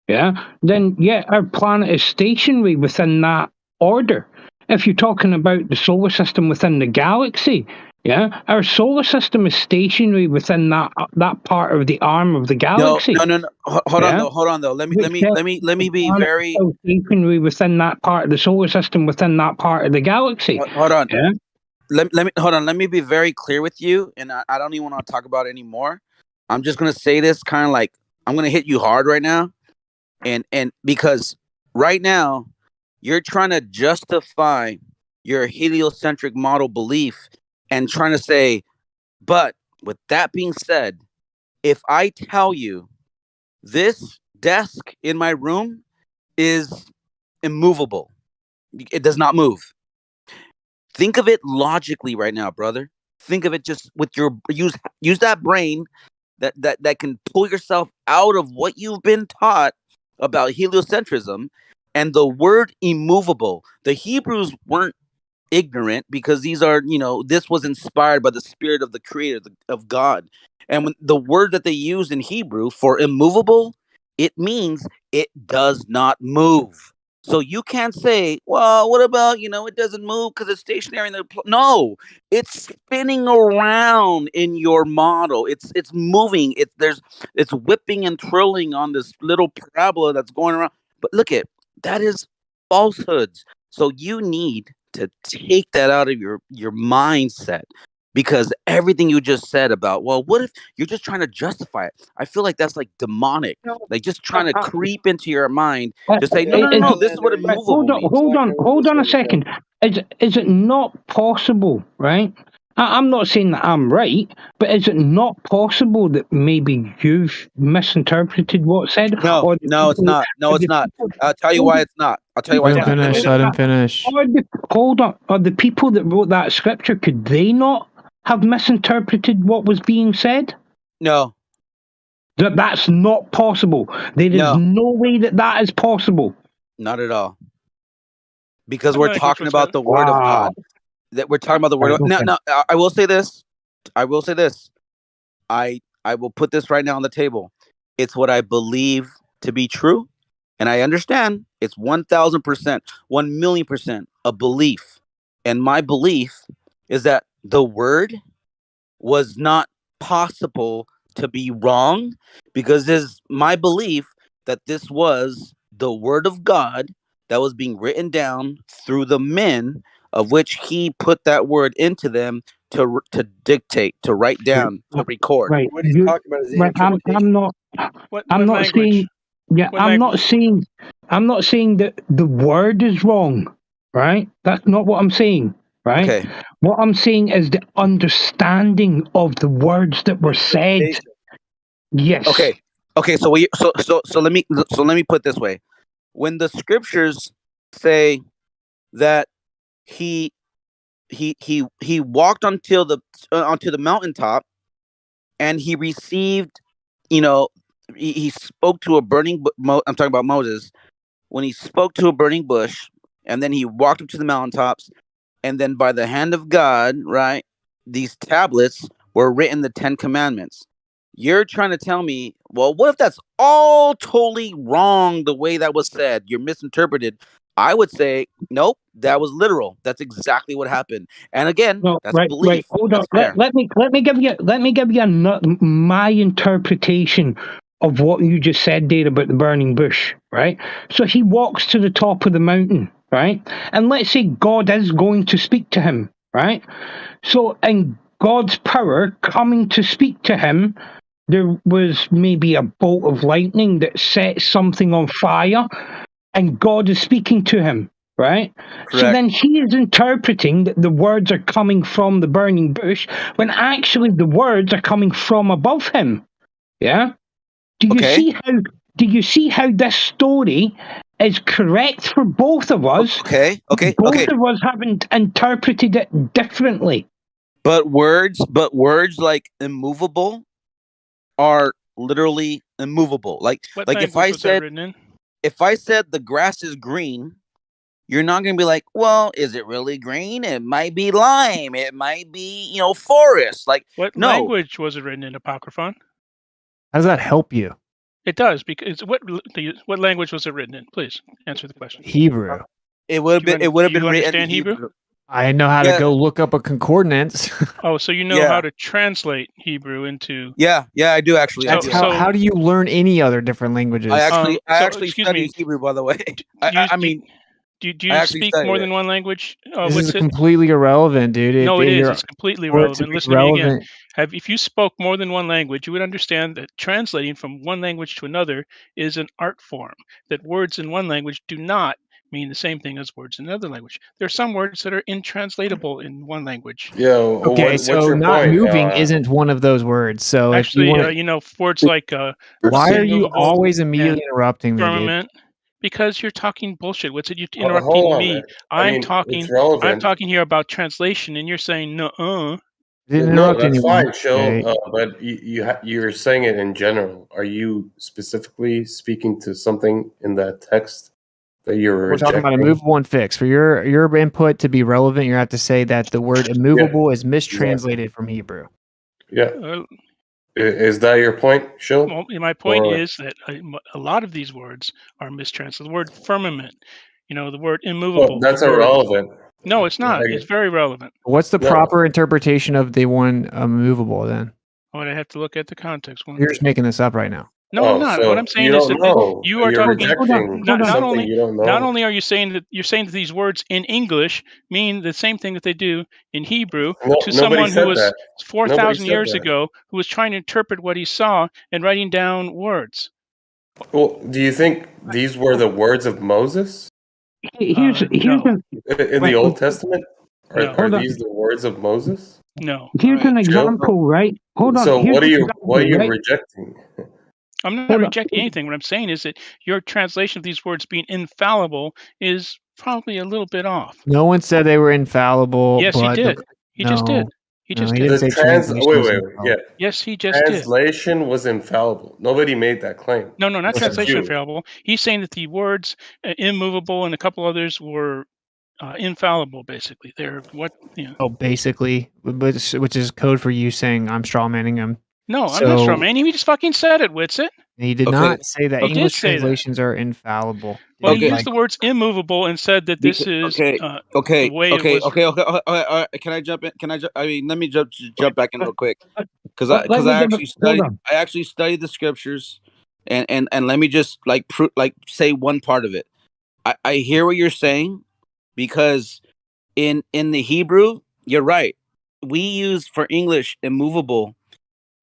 then our planet is stationary within that order. If you're talking about the solar system within the galaxy, our solar system is stationary within that part of the arm of the galaxy. No. Hold on though. Let me be very stationary within that part of the solar system within that part of the galaxy. Hold on. Let me be very clear with you, and I don't even want to talk about it anymore. I'm just gonna say this kind of like I'm gonna hit you hard right now, and because right now you're trying to justify your heliocentric model belief and trying to say, but with that being said, if I tell you this desk in my room is immovable, it does not move. Think of it logically right now, brother. Think of it just with your use that brain that can pull yourself out of what you've been taught about heliocentrism and the word immovable. The Hebrews weren't ignorant because these are, this was inspired by the spirit of the creator of God. And when the word that they used in Hebrew for immovable, it means it does not move. So you can't say, well, what about, it doesn't move because it's stationary in the no, it's spinning around in your model. It's moving. It's whipping and twirling on this little parabola that's going around. But look at that is falsehoods. So you need to take that out of your mindset, because everything you just said about, well, what if you're just trying to justify it? I feel like that's like demonic, like just trying to creep into your mind to say, no, this is what immovable means. Hold on a second. Is it not possible, right? I'm not saying that I'm right, but is it not possible that maybe you've misinterpreted what's said? No, it's not. No, it's not. I'll tell you why it's not. Let him finish. Let him finish. Hold on. Are the people that wrote that scripture, could they not have misinterpreted what was being said? No. That's not possible. There is no way that is possible. Not at all. Because we're talking about the word of God. That we're talking about the word of. Now, I will say this. I will say this. I will put this right now on the table. It's what I believe to be true, and I understand it's 1,000%, 1,000,000% a belief. And my belief is that the word was not possible to be wrong, because it's my belief that this was the word of God that was being written down through the men of which he put that word into them to dictate, to write down, to record. Right. What he's talking about is the Right. interpretation. I'm not saying. Yeah. I'm not saying that the word is wrong. Right. That's not what I'm saying. Right. Okay. What I'm saying is the understanding of the words that were said. Yes. Okay. So let me put it this way. When the scriptures say that he walked onto the mountaintop, and he received, he spoke to a burning. I'm talking about Moses, when he spoke to a burning bush, and then he walked up to the mountaintops, and then by the hand of God, right, these tablets were written, the 10 Commandments. You're trying to tell me, well, what if that's all totally wrong the way that was said? You're misinterpreted. I would say, nope, that was literal. That's exactly what happened. And again, No, that's right. belief. Hold That's on. fair. Let me give you my interpretation of what you just said there about the burning bush. Right. So he walks to the top of the mountain. Right. And let's say God is going to speak to him. Right. So in God's power coming to speak to him, there was maybe a bolt of lightning that set something on fire, and God is speaking to him, right? Correct. So then he is interpreting that the words are coming from the burning bush, when actually the words are coming from above him. Yeah? Do you see how this story is correct for both of us? Okay. Both of us haven't interpreted it differently. But words like immovable are literally immovable. Like What if language was that written in? if I said the grass is green, you're not going to be like, well, is it really green? It might be lime. It might be, forest. Like, What no. language was it written in, Apocryphon? How does that help you? It does, because what language was it written in? Please answer the question. Hebrew. It would have been. It would have been written in understand Hebrew? I know how to go look up a concordance. Oh, so you know how to translate Hebrew into? Yeah, I do actually. How do you learn any other different languages? I actually study Hebrew, by the way. Do you speak more than one language? This is completely irrelevant, dude. No, it is. It's completely irrelevant. Listen to me again. If you spoke more than one language, you would understand that translating from one language to another is an art form. That words in one language do not mean the same thing as words in another language. There are some words that are intranslatable in one language. Yeah. Okay, so not moving isn't one of those words. So actually, if you want words like why are you always immediately interrupting me, dude? Because you're talking bullshit. What's it? You're Hold interrupting on, me. man. I'm talking here about translation, and you're saying no. No, that's fine, Chill. But you're saying it in general. Are you specifically speaking to something in that text that you're We're rejecting? talking about immovable and fixed. For your input to be relevant, you have to say that the word immovable is mistranslated from Hebrew. Yeah. Is that your point, Chill? Well, my point is that a lot of these words are mistranslated. The word firmament, the word immovable. Well, that's irrelevant. No, it's not. It's very relevant. What's the proper interpretation of the one immovable then? Oh, I have to look at the context. You're just making this up right now. No, I'm not. What I'm saying is that you are talking. Not only are you saying that that these words in English mean the same thing that they do in Hebrew to someone who was 4,000 years ago who was trying to interpret what he saw and writing down words. Well, do you think these were the words of Moses? No. In the Old Testament? No. Are these the words of Moses? No. Here's an example, right? Hold on. So what are you right? rejecting? I'm not rejecting anything. What I'm saying is that your translation of these words being infallible is probably a little bit off. No one said they were infallible. Yes, he did. He just did. He just did. Wait. Yeah. Yes, he just did. Translation was infallible. Nobody made that claim. No, not translation infallible. He's saying that the words immovable and a couple others were infallible, basically. They're what? Oh, basically, which is code for you saying I'm strawmanning him. No, I'm not So strawmanning. He just fucking said it, Witsit. he did Okay. not say that He English did say that. translations are infallible. Well, dude. he Like, used the words immovable and said that this is the way it was. All right. Can I jump in? I mean, let me jump back in real quick because Let me I give actually it- hold studied. on. I actually studied the scriptures, and let me just like say one part of it. I hear what you're saying because in the Hebrew, you're right. We use for English immovable,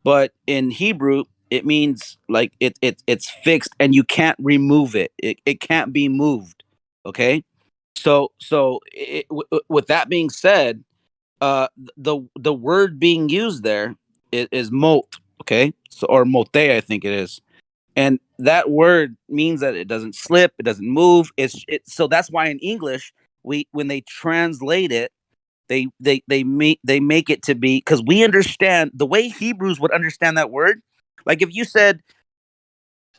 but in Hebrew it means like it's fixed and you can't remove it. It can't be moved. Okay, so with that being said, the word being used there is molt. Okay, so or mote, I think it is, and that word means that it doesn't slip, it doesn't move. So that's why in English when they translate it, they make it to be, because we understand the way Hebrews would understand that word. Like if you said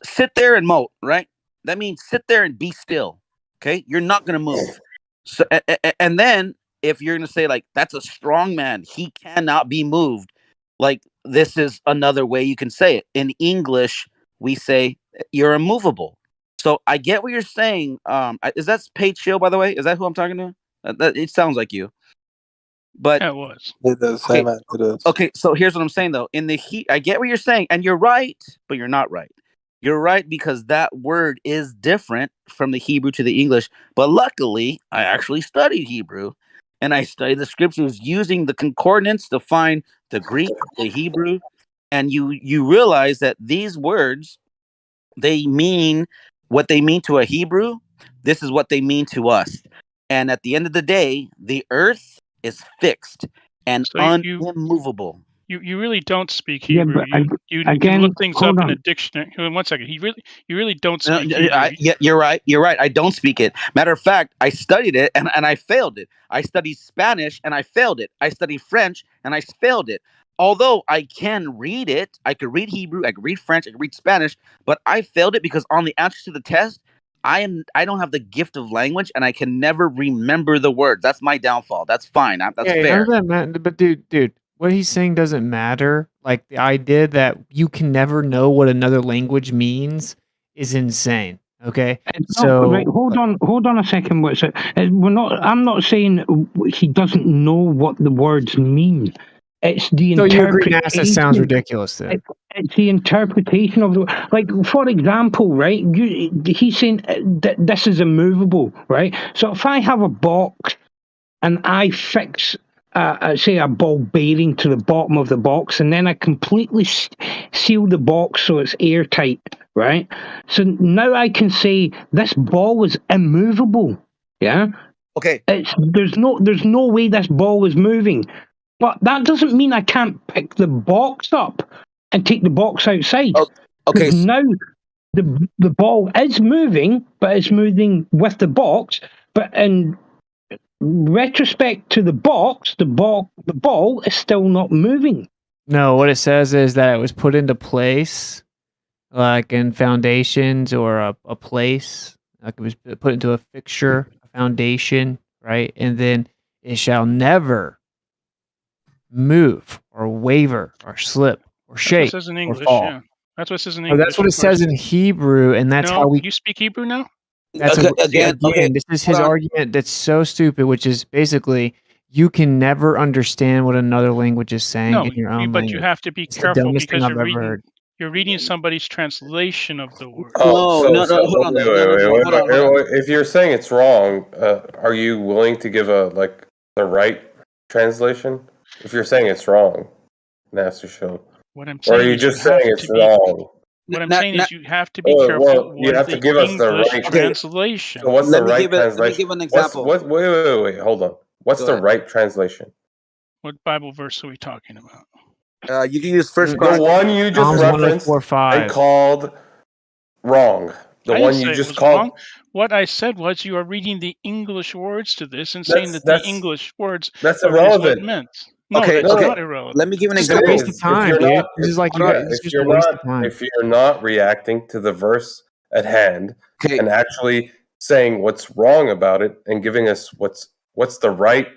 sit there and molt, right? That means sit there and be still. Okay, you're not gonna move. So and then if you're gonna say like that's a strong man, he cannot be moved. Like this is another way you can say it. In English, we say you're immovable. So I get what you're saying. Is that Paige Shield, by the way? Is that who I'm talking to? It sounds like you. But yeah, it was. It does. Okay. It is. Okay, so here's what I'm saying though. In the I get what you're saying, and you're right, but you're not right. You're right because that word is different from the Hebrew to the English. But luckily, I actually studied Hebrew, and I studied the scriptures using the concordance to find the Greek, the Hebrew, and you realize that these words, they mean what they mean to a Hebrew. This is what they mean to us. And at the end of the day, the earth is fixed and So unmovable. You really don't speak Yeah, Hebrew. but You again, can look things up hold in a on. dictionary. Hold on 1 second. You really don't No, speak Hebrew. yeah, you're right. You're right. I don't speak it. Matter of fact, I studied it and I failed it. I studied Spanish and I failed it. I studied French and I failed it. Although I can read it, I could read Hebrew, I could read French, I could read Spanish, but I failed it because on the answers to the test, I don't have the gift of language and I can never remember the words. That's my downfall. That's fine. That's yeah, none fair. of that matter. But dude, what he's saying doesn't matter. Like the idea that you can never know what another language means is insane. Okay, No, right. so Hold on a second. What's it? We're not. I'm not saying he doesn't know what the words mean. It's the so you agree NASA sounds interpretation. ridiculous then? It's the interpretation of the, like, for example, right? He's saying that this is immovable, right? So if I have a box and I fix, say, a ball bearing to the bottom of the box, and then I completely seal the box so it's airtight, right? So now I can say this ball is immovable. Yeah. Okay. There's no way this ball is moving, but that doesn't mean I can't pick the box up and take the box outside. Okay. Now the ball is moving, but it's moving with the box. But in retrospect to the box, the ball is still not moving. No, what it says is that it was put into place, like in foundations or a place, like it was put into a fixture, a foundation, right? And then it shall never move or waver or slip or That's what it shake says in or English. fall. Yeah, that's what it says in Oh, English. that's what it of course. says in Hebrew, and that's how No, we. you speak Hebrew now? That's Okay, what, again, okay, this is hold his on. argument that's so stupid, which is basically you can never understand what another language is saying No, in your own but language. you have to be It's the careful dumbest thing because I've ever heard. you're reading somebody's translation of the word. Oh, No, hold on, wait, though. wait, Hold on. If you're saying it's wrong, are you willing to give the right translation? If you're saying it's wrong, Master Show, What I'm or are saying you is you just saying have it's to be. wrong? What I'm saying is you have to be careful Well, you what have to the give us the English right. translation. So what's the right Let me translation? give an example. Wait, hold on. What's Go the ahead. right translation? What Bible verse are we talking about? You can use First The Chronicles. one you just Psalms referenced 104:5. and called wrong. The I one didn't you say it just was called. wrong. What I said was you are reading the English words to this and saying that the That's English words that's is what irrelevant. meant. No, Okay, that's okay. not irrelevant. Let me give an It's just a example. waste of time, dude. This is like you guys. It's just a waste of time. If you're not reacting to the verse at hand Okay. and actually saying what's wrong about it and giving us what's the right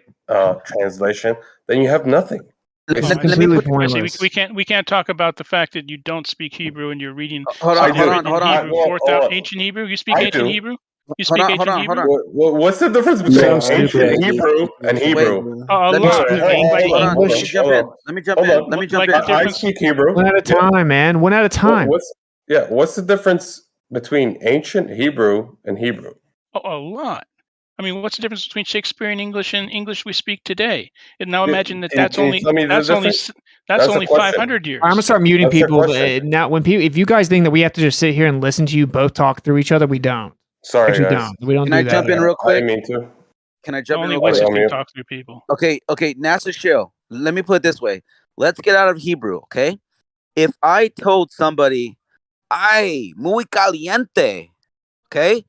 translation, then you have nothing. It's Oh, I completely see. pointless. We can't talk about the fact that you don't speak Hebrew and you're reading Hold something on, written hold in on. Hebrew, 4,000 ancient Hebrew. You speak I ancient do. Hebrew. You Hold speak on, hold ancient on, hold Hebrew. on. What's the difference between So stupid. ancient Hebrew and Wait, Hebrew? A let me lot. speak Like ancient hold on. Let me English. jump in. Let me jump Hold in. on. Let me jump like in. the I difference. speak Hebrew. One at a time, man. One at a time. What's the difference between ancient Hebrew and Hebrew? A lot. I mean, what's the difference between Shakespearean English and English we speak today? And now imagine that that's Can you only tell me the difference? that's That's a only question. 500 years. I'm gonna start muting That's the people. question. Now, if you guys think that we have to just sit here and listen to you both talk through each other, we don't. Sorry, Actually, guys. don't. We don't Can do I that. jump in real I quick? didn't mean to. Can I jump in Only real quick? wizards can talk through people. Okay, NASA Shill. Let me put it this way. Let's get out of Hebrew, okay? If I told somebody, "Ay, muy caliente," okay?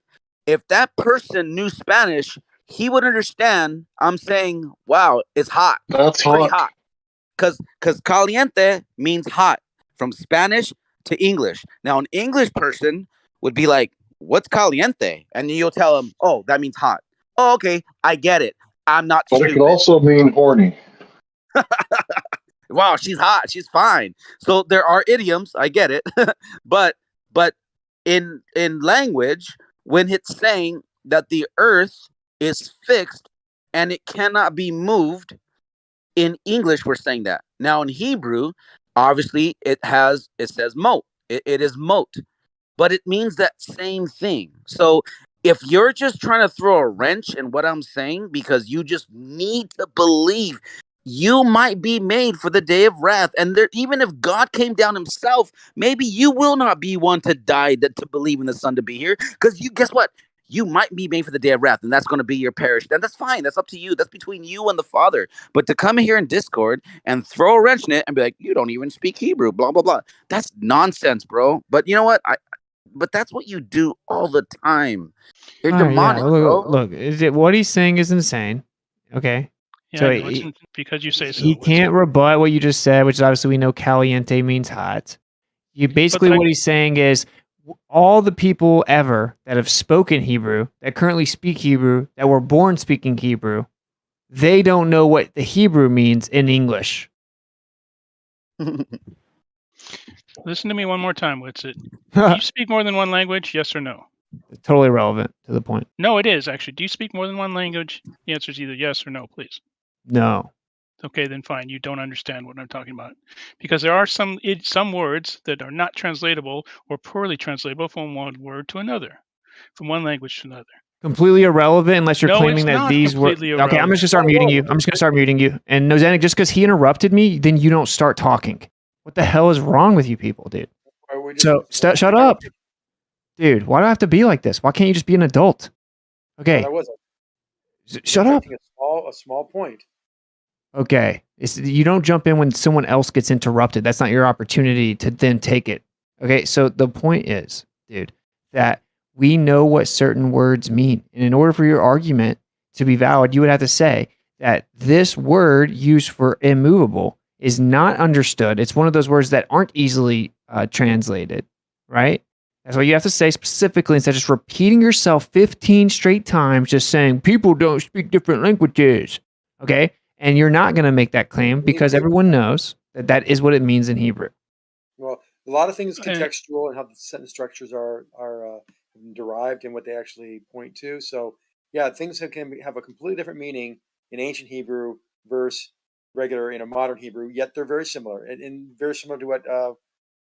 If that person knew Spanish, he would understand I'm saying, "Wow, it's hot. That's Pretty hot. hot." Because caliente means hot from Spanish to English. Now, an English person would be like, "What's caliente?" And you'll tell them, "Oh, that means hot." Oh, okay, I get it. I'm not But it stupid. could also mean horny. Wow, she's hot. She's fine. So there are idioms. I get it. but in language, when it's saying that the earth is fixed and it cannot be moved, in English we're saying that. Now in Hebrew, obviously it says mot. It is mot, but it means that same thing. So if you're just trying to throw a wrench in what I'm saying because you just need to believe, you might be made for the day of wrath. And there, even if God came down himself, maybe you will not be one to die to believe in the Son to be here. Because you guess what? You might be made for the day of wrath, and that's going to be your parish. And that's fine. That's up to you. That's between you and the Father. But to come here in Discord and throw a wrench in it and be like, you don't even speak Hebrew, blah, blah, blah. That's nonsense, bro. But you know what? But that's what you do all the time. You're All right, yeah. demonic, bro. Look, what he's saying is insane. Okay. Yeah, So I know. It's because you say so. he can't rebut what you just said, which is obviously we know caliente means hot. You basically what he's saying is all the people ever that have spoken Hebrew, that currently speak Hebrew, that were born speaking Hebrew, they don't know what the Hebrew means in English. Listen to me one more time, Witsit. Do you speak more than one language? Yes or no? Totally irrelevant to the point. No, it is actually. Do you speak more than one language? The answer is either yes or no, please. No. Okay, then fine. You don't understand what I'm talking about, because there are some words that are not translatable or poorly translatable from one word to another, from one language to another. Completely irrelevant unless you're No, claiming it's that not these were completely okay. I'm just gonna start irrelevant. muting you. I'm just gonna start muting you. And Nozanic, just because he interrupted me, then you don't start talking. What the hell is wrong with you people, dude? So shut up, dude. Why do I have to be like this? Why can't you just be an adult? Okay, That wasn't. shut up. A small point. Okay, you don't jump in when someone else gets interrupted. That's not your opportunity to then take it. Okay, so the point is, dude, that we know what certain words mean. And in order for your argument to be valid, you would have to say that this word used for immovable is not understood. It's one of those words that aren't easily translated, right? That's what you have to say specifically instead of just repeating yourself 15 straight times, just saying people don't speak different languages. Okay? And you're not going to make that claim because everyone knows that that is what it means in Hebrew. Well, a lot of things contextual and how the sentence structures are derived and what they actually point to. So yeah, things can have a completely different meaning in ancient Hebrew versus regular in a modern Hebrew. Yet they're very similar and very similar to what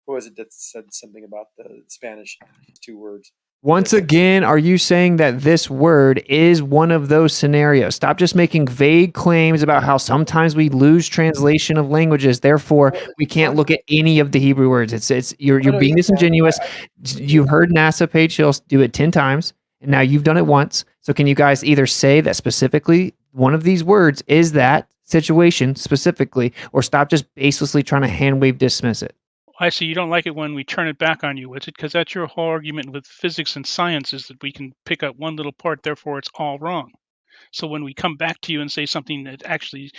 was it that said something about the Spanish two words. Once again, are you saying that this word is one of those scenarios? Stop just making vague claims about how sometimes we lose translation of languages. Therefore, we can't look at any of the Hebrew words. You're being disingenuous. You heard NASA Page Hill do it 10 times, and now you've done it once. So can you guys either say that specifically one of these words is that situation specifically, or stop just baselessly trying to hand wave dismiss it? I see. You don't like it when we turn it back on you, Witsit, because that's your whole argument with physics and science is that we can pick up one little part, therefore it's all wrong. So when we come back to you and say something that actually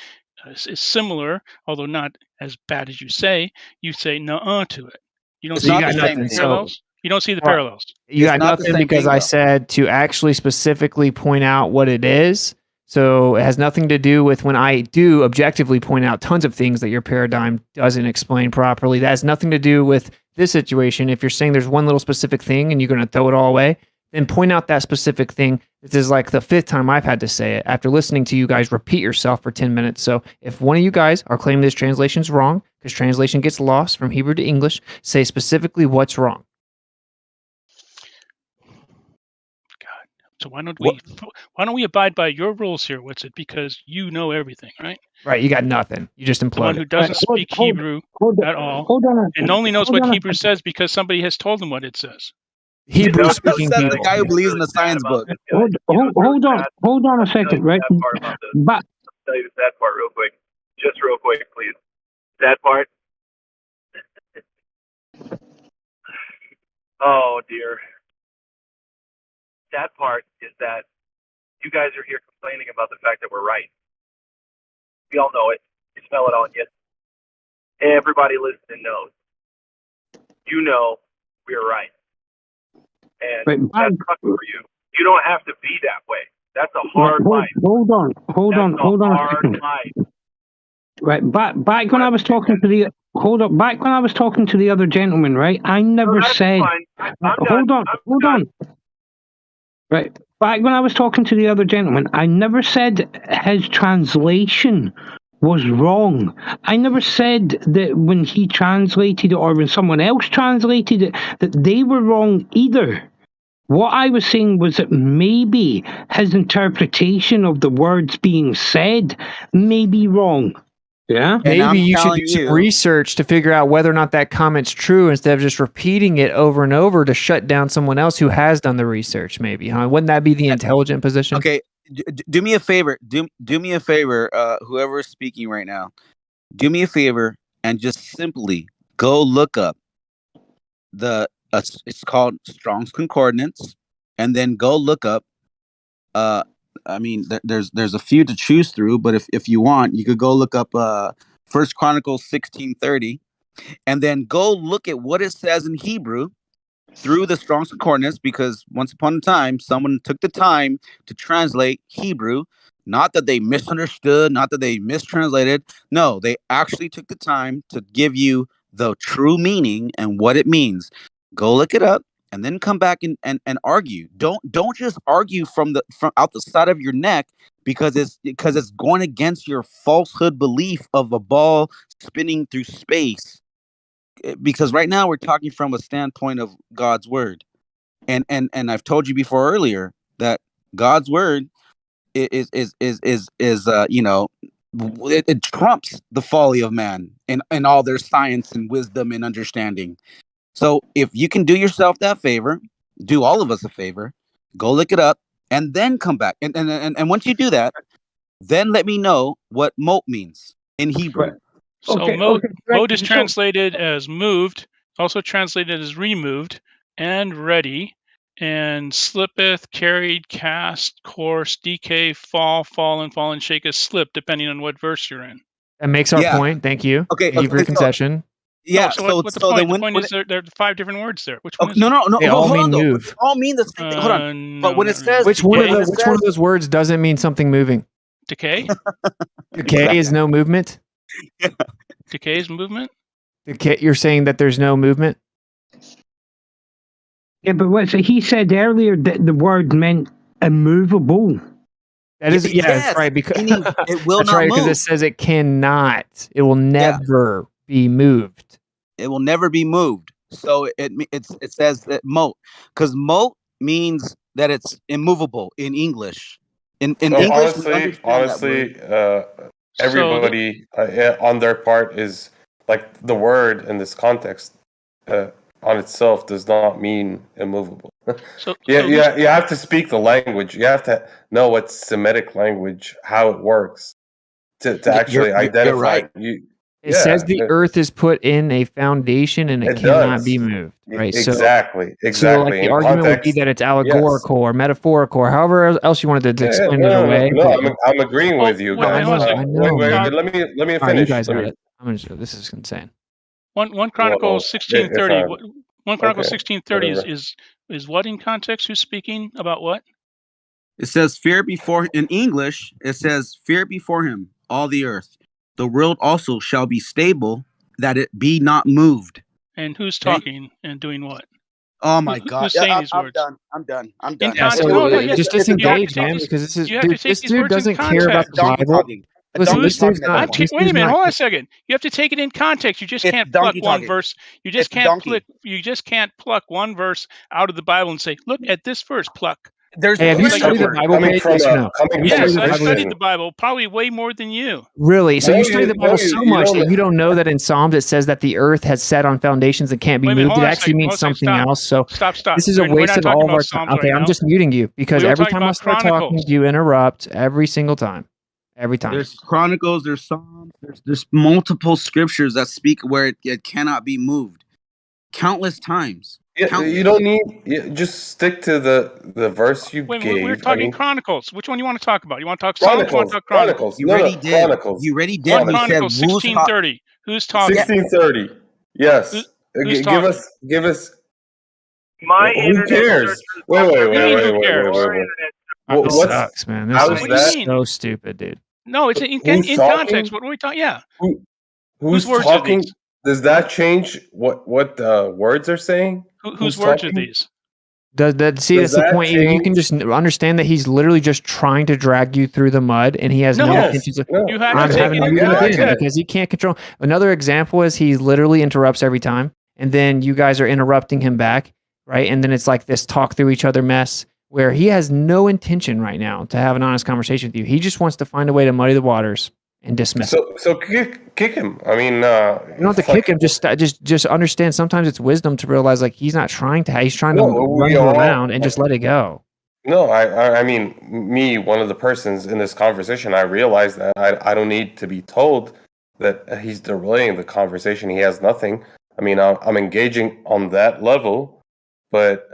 is similar, although not as bad as you say nuh-uh to it. You don't It's see not any the same thing. parallels? You don't see the Well, parallels. You It's got not the nothing same because thing, I though. said to actually specifically point out what it is. So it has nothing to do with when I do objectively point out tons of things that your paradigm doesn't explain properly. That has nothing to do with this situation. If you're saying there's one little specific thing and you're going to throw it all away, then point out that specific thing. This is like the 5th time I've had to say it after listening to you guys repeat yourself for 10 minutes. So if one of you guys are claiming this translation's wrong, because translation gets lost from Hebrew to English, say specifically what's wrong. So why don't we abide by your rules here, Witsit? Because you know everything, right? Right, you got nothing. You just imploded. The one who doesn't speak Hebrew at all, and only knows what Hebrew says because somebody has told him what it says. Hebrew speaking Said people. the guy who believes in the science book. Hold on a second, right? But Tell you the sad part real quick. Just real quick, please. Sad part. Oh dear. Sad part is that you guys are here complaining about the fact that we're right. We all know it. You smell it on you. Everybody listening knows. You know we're right. And that's tough for you. You don't have to be that way. That's a hard life. Hold on a second. Life. Right, back when I was talking to the back when I was talking to the other gentleman, right? I never said. Hold on. Right, back when I was talking to the other gentleman, I never said his translation was wrong. I never said that when he translated it or when someone else translated it that they were wrong either. What I was saying was that maybe his interpretation of the words being said may be wrong. Yeah. Maybe you should do some research to figure out whether or not that comment's true instead of just repeating it over and over to shut down someone else who has done the research. Maybe, huh? Wouldn't that be the intelligent position? Okay, do me a favor. Do me a favor. Whoever is speaking right now, do me a favor and just simply go look up it's called Strong's Concordance, and then go look up. I mean, there's a few to choose through, but if you want, you could go look up First Chronicles 16:30, and then go look at what it says in Hebrew through the Strong's Concordance, because once upon a time, someone took the time to translate Hebrew. Not that they misunderstood, not that they mistranslated. No, they actually took the time to give you the true meaning and what it means. Go look it up and then come back and argue. Don't just argue from out the side of your neck because it's going against your falsehood belief of a ball spinning through space. Because right now we're talking from a standpoint of God's word, and I've told you before earlier that God's word is it trumps the folly of man in all their science and wisdom and understanding. So if you can do yourself that favor, do all of us a favor, go look it up and then come back. And once you do that, then let me know what moat means in Hebrew. So mode is translated as moved, also translated as removed, and ready, and slippeth, carried, cast, course, decay, fall, fallen, shaketh, slip, depending on what verse you're in. That makes our point. Thank you. Okay. Thank you for your concession. Yeah. So what's the point? The point is there are 5 different words there. Which one is it? No. They all mean move. They all mean the same thing. Hold on. But when it says which one of those words doesn't mean something moving? Decay. Decay is no movement. Decay is movement. Decay. You're saying that there's no movement. Yeah, but he said earlier that the word meant immovable. That is, that's right. Because it will that's not right, move. because it says it cannot. It will never be moved. It will never be moved. So it says that moat, because moat means that it's immovable in English. In English, honestly, everybody on their part is like the word in this context on itself does not mean immovable. You have to speak the language. You have to know what Semitic language, how it works, to actually identify. You're right. It says the earth is put in a foundation and it cannot be moved. Right. Exactly. So like the argument would be that it's allegorical or metaphorical or however else you wanted to explain it away. No, I'm agreeing with you guys. I know. Let me finish. Right, you guys got it. This is insane. 1 Chronicles 16:30. 1 Chronicles Okay, 16:30 whatever. is what in context? Who's speaking about what? It says, "Fear before," in English, it says, "Fear before him, all the earth. The world also shall be stable, that it be not moved." And who's Okay? talking and doing what? Oh my God. Who's saying these I'm words? done. I'm done. I'm In done. Yeah, context? so No, you have just to, you have to disengage, take man, this. because You have to take this these dude words in doesn't care about context. the Donkey Bible. talking. A Listen, donkey this dude's talking at that not. point. Wait a Dude's minute. not. Hold on a second. You have to take it in context. You just It's can't pluck donkey one talking. verse. You It's just can't donkey. pluck one verse out of the Bible and say, "Look at this verse." Pluck. There's Hey, have you It's like studied the words. Bible, Coming Paige? from Yes or no? Have you studied yes, the I've Bible? studied the Bible probably way more than you. Really? So No, you study the Bible so you much don't. that you don't know that in Psalms it says that the earth has set on foundations and can't be Wait a minute. moved. Hold It on a actually second. means something Stop. else. So Stop. this is a We're waste not of talking all of about our time. Psalms Okay, right I'm now. just muting you because We were every talking time I about start Chronicles. talking, you interrupt every single time. Every time. There's Chronicles, there's Psalms, there's multiple scriptures that speak where it cannot be moved. Countless times. Yeah, Countless. you don't need. Just stick to the verse you Wait, gave. we're I talking mean, Chronicles. Which one do you want to talk about? You want to talk Psalms? You want to talk Chronicles? You already did. Chronicles. You already did. 1 You said Chronicles who's 16:30. Who's talking? 16:30. Yes. Who's Give talking? us. My Who internet cares? searches Wait. are What do you mean, who cares? your internet. This What's sucks, man. This how's is What do you that? mean? so stupid, dude. No, it's in Who's context. talking? What are we talking? Yeah. Who's words are talking? these? Does that change what words are saying? Whose words are talking? these? See, Does that's the that point. You change? can just understand that he's literally just trying to drag you through the mud, and he has no No. intentions of. You have I'm to take having it to in mute him again context. because he can't control. Another example is he literally interrupts every time, and then you guys are interrupting him back, right? And then it's like this talk through each other mess where he has no intention right now to have an honest conversation with you. He just wants to find a way to muddy the waters and dismiss. So kick him. I mean, you don't have to kick him. Just understand. Sometimes it's wisdom to realize like he's not trying to. He's trying to run you around and just let it go. No, I mean, me, one of the persons in this conversation, I realize that I don't need to be told that he's derailing the conversation. He has nothing. I mean, I'm engaging on that level, but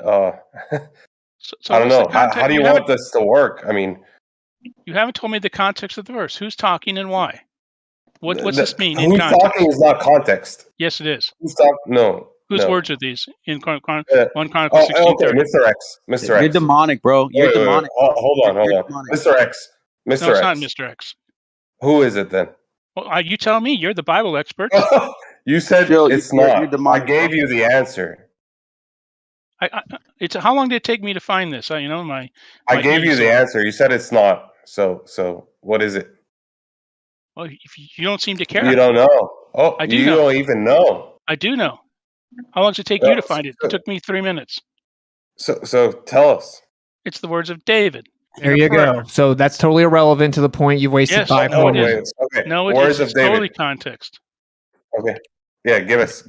So I don't what's the know. How context? do you want this to work? I mean, You haven't told me the context of the verse. Who's talking and why? What's this mean in who's context? talking is not context. Yes, it is. Who's talking? No. Whose no. words are these in 1 Chronicles Okay, 16:30? Mr. X. Mr. You're X. demonic, bro. You're Wait. demonic. Bro. Hold on. You're demonic. Mr. X. Mr. No, it's X. not Mr. X. Who is it then? Well, you tell me. You're the Bible expert. You said Chill, it's you're not. demonic, I gave bro. you the answer. It's how long did it take me to find this? I gave you the answer. You said it's not. So what is it? Well, if you don't seem to care. You don't know. Oh, I do you know. don't even know. I do know. How long does it take you to find it? It took me 3 minutes. So tell us. It's the words of David. There you go. So that's totally irrelevant to the point. You've wasted Yes. 5 No, it minutes. isn't. Okay. No, Words it's of David. totally context. Okay. Yeah. Give us.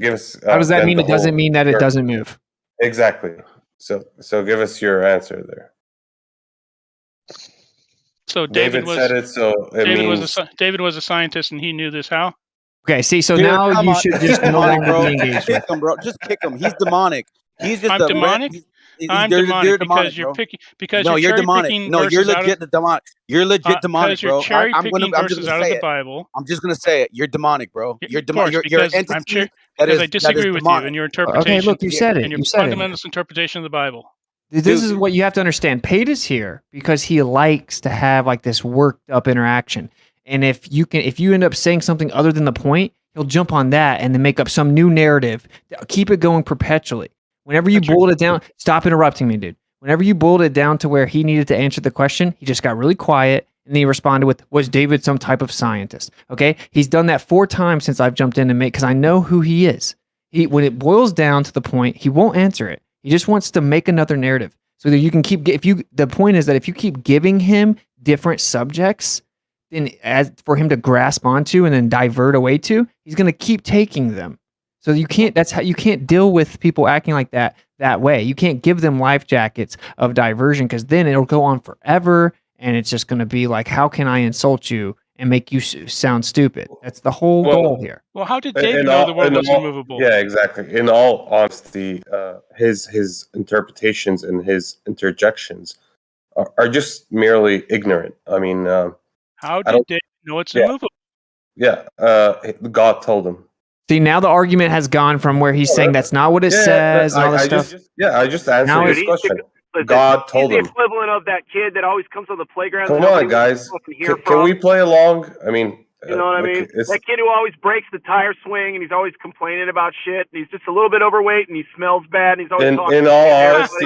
How does that then mean the it doesn't whole- mean that it doesn't move? Exactly. So give us your answer there. So David said it. So it means David was a scientist, and he knew this. How? Okay, see, so Dude, now come you on. should He's just no demonic, longer bro. be engaged with. Kick him, bro. Just kick him. He's demonic. He's just I'm a demonic. I'm you're demonic demonic, because you're bro. picking because No, you're you're demonic. cherry-picking No, you're verses out of legit demonic. You're legit demonic, because you're bro. cherry I'm picking just verses gonna out of say the it. Bible. I'm just gonna say it. You're demonic, bro. You're Of demonic. course, You're an because I'm entity because I that disagree is with demonic. you and your Okay, interpretation look, you said it. and your You said it. fundamentalist interpretation of the Bible. This is what you have to understand. Pate is here because he likes to have like this worked up interaction. And if you end up saying something other than the point, he'll jump on that and then make up some new narrative. Keep it going perpetually. Whenever you boiled it down, stop interrupting me, dude. Whenever you boiled it down to where he needed to answer the question, he just got really quiet and then he responded with, "Was David some type of scientist?" Okay, he's done that 4 times since I've jumped in and because I know who he is. When it boils down to the point, he won't answer it. He just wants to make another narrative so that you can keep. The point is that if you keep giving him different subjects, then as for him to grasp onto and then divert away to, he's going to keep taking them. So you can't. That's how you can't deal with people acting like that way. You can't give them life jackets of diversion because then it'll go on forever, and it's just going to be like, how can I insult you and make you sound stupid? That's the whole goal here. Well, how did David know the world was immovable? Yeah, exactly. In all honesty, his interpretations and his interjections are just merely ignorant. I mean, how did David know it's immovable? Yeah, God told him. See, now the argument has gone from where he's saying that's not what it says and all this stuff. I just answered Now his it's- question. Listen, God told he's him. the equivalent of that kid that always comes on the playground. Come and nobody on, guys. fucking hear Can from. we play along? I mean, You know what I mean? That kid who always breaks the tire swing and he's always complaining about shit. And he's just a little bit overweight and he smells bad and he's always talking. in all honesty,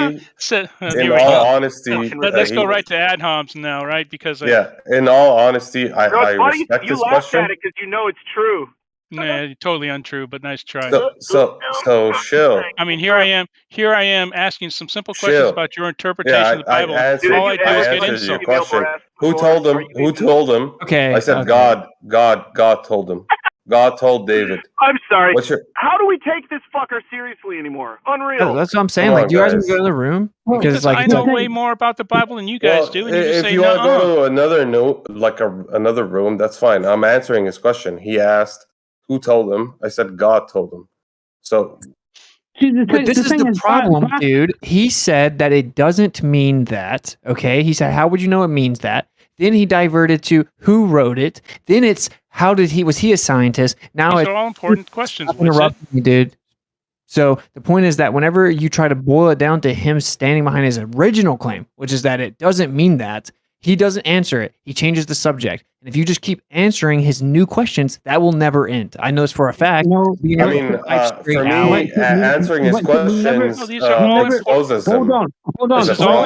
Here we go. Let's go he- right to ad homs now, right? Because in all honesty, I No, it's funny respect you his laugh question. at it because you know it's true. Nah, totally untrue, but nice try. So chill. I mean, here I am asking some simple questions Chill. about your interpretation of the Bible. answered, All I do is get answered your insult. question. Who told him? Who told him? Okay. I said okay. God told him. God told David. I'm sorry. What's your? How do we take this fucker seriously anymore? Unreal. That's what I'm saying. Come Like, on, do you guys want guys. to go to the room? Because like I know way more about the Bible than you guys do, and you just If say you want to no. go to another another room, that's fine. I'm answering his question. He asked, "Who told him?" I said, "God told him." So But this is the problem, dude. He said that it doesn't mean that. Okay. He said, how would you know it means that? Then he diverted to who wrote it. Then it's was he a scientist? Now These it's are all important questions. Stop interrupting me, dude. So the point is that whenever you try to boil it down to him standing behind his original claim, which is that it doesn't mean that, he doesn't answer it. He changes the subject. And if you just keep answering his new questions, that will never end. I know this for a fact. No, We I know mean, for for me, answering his questions these are all exposes Hold on. him. This is all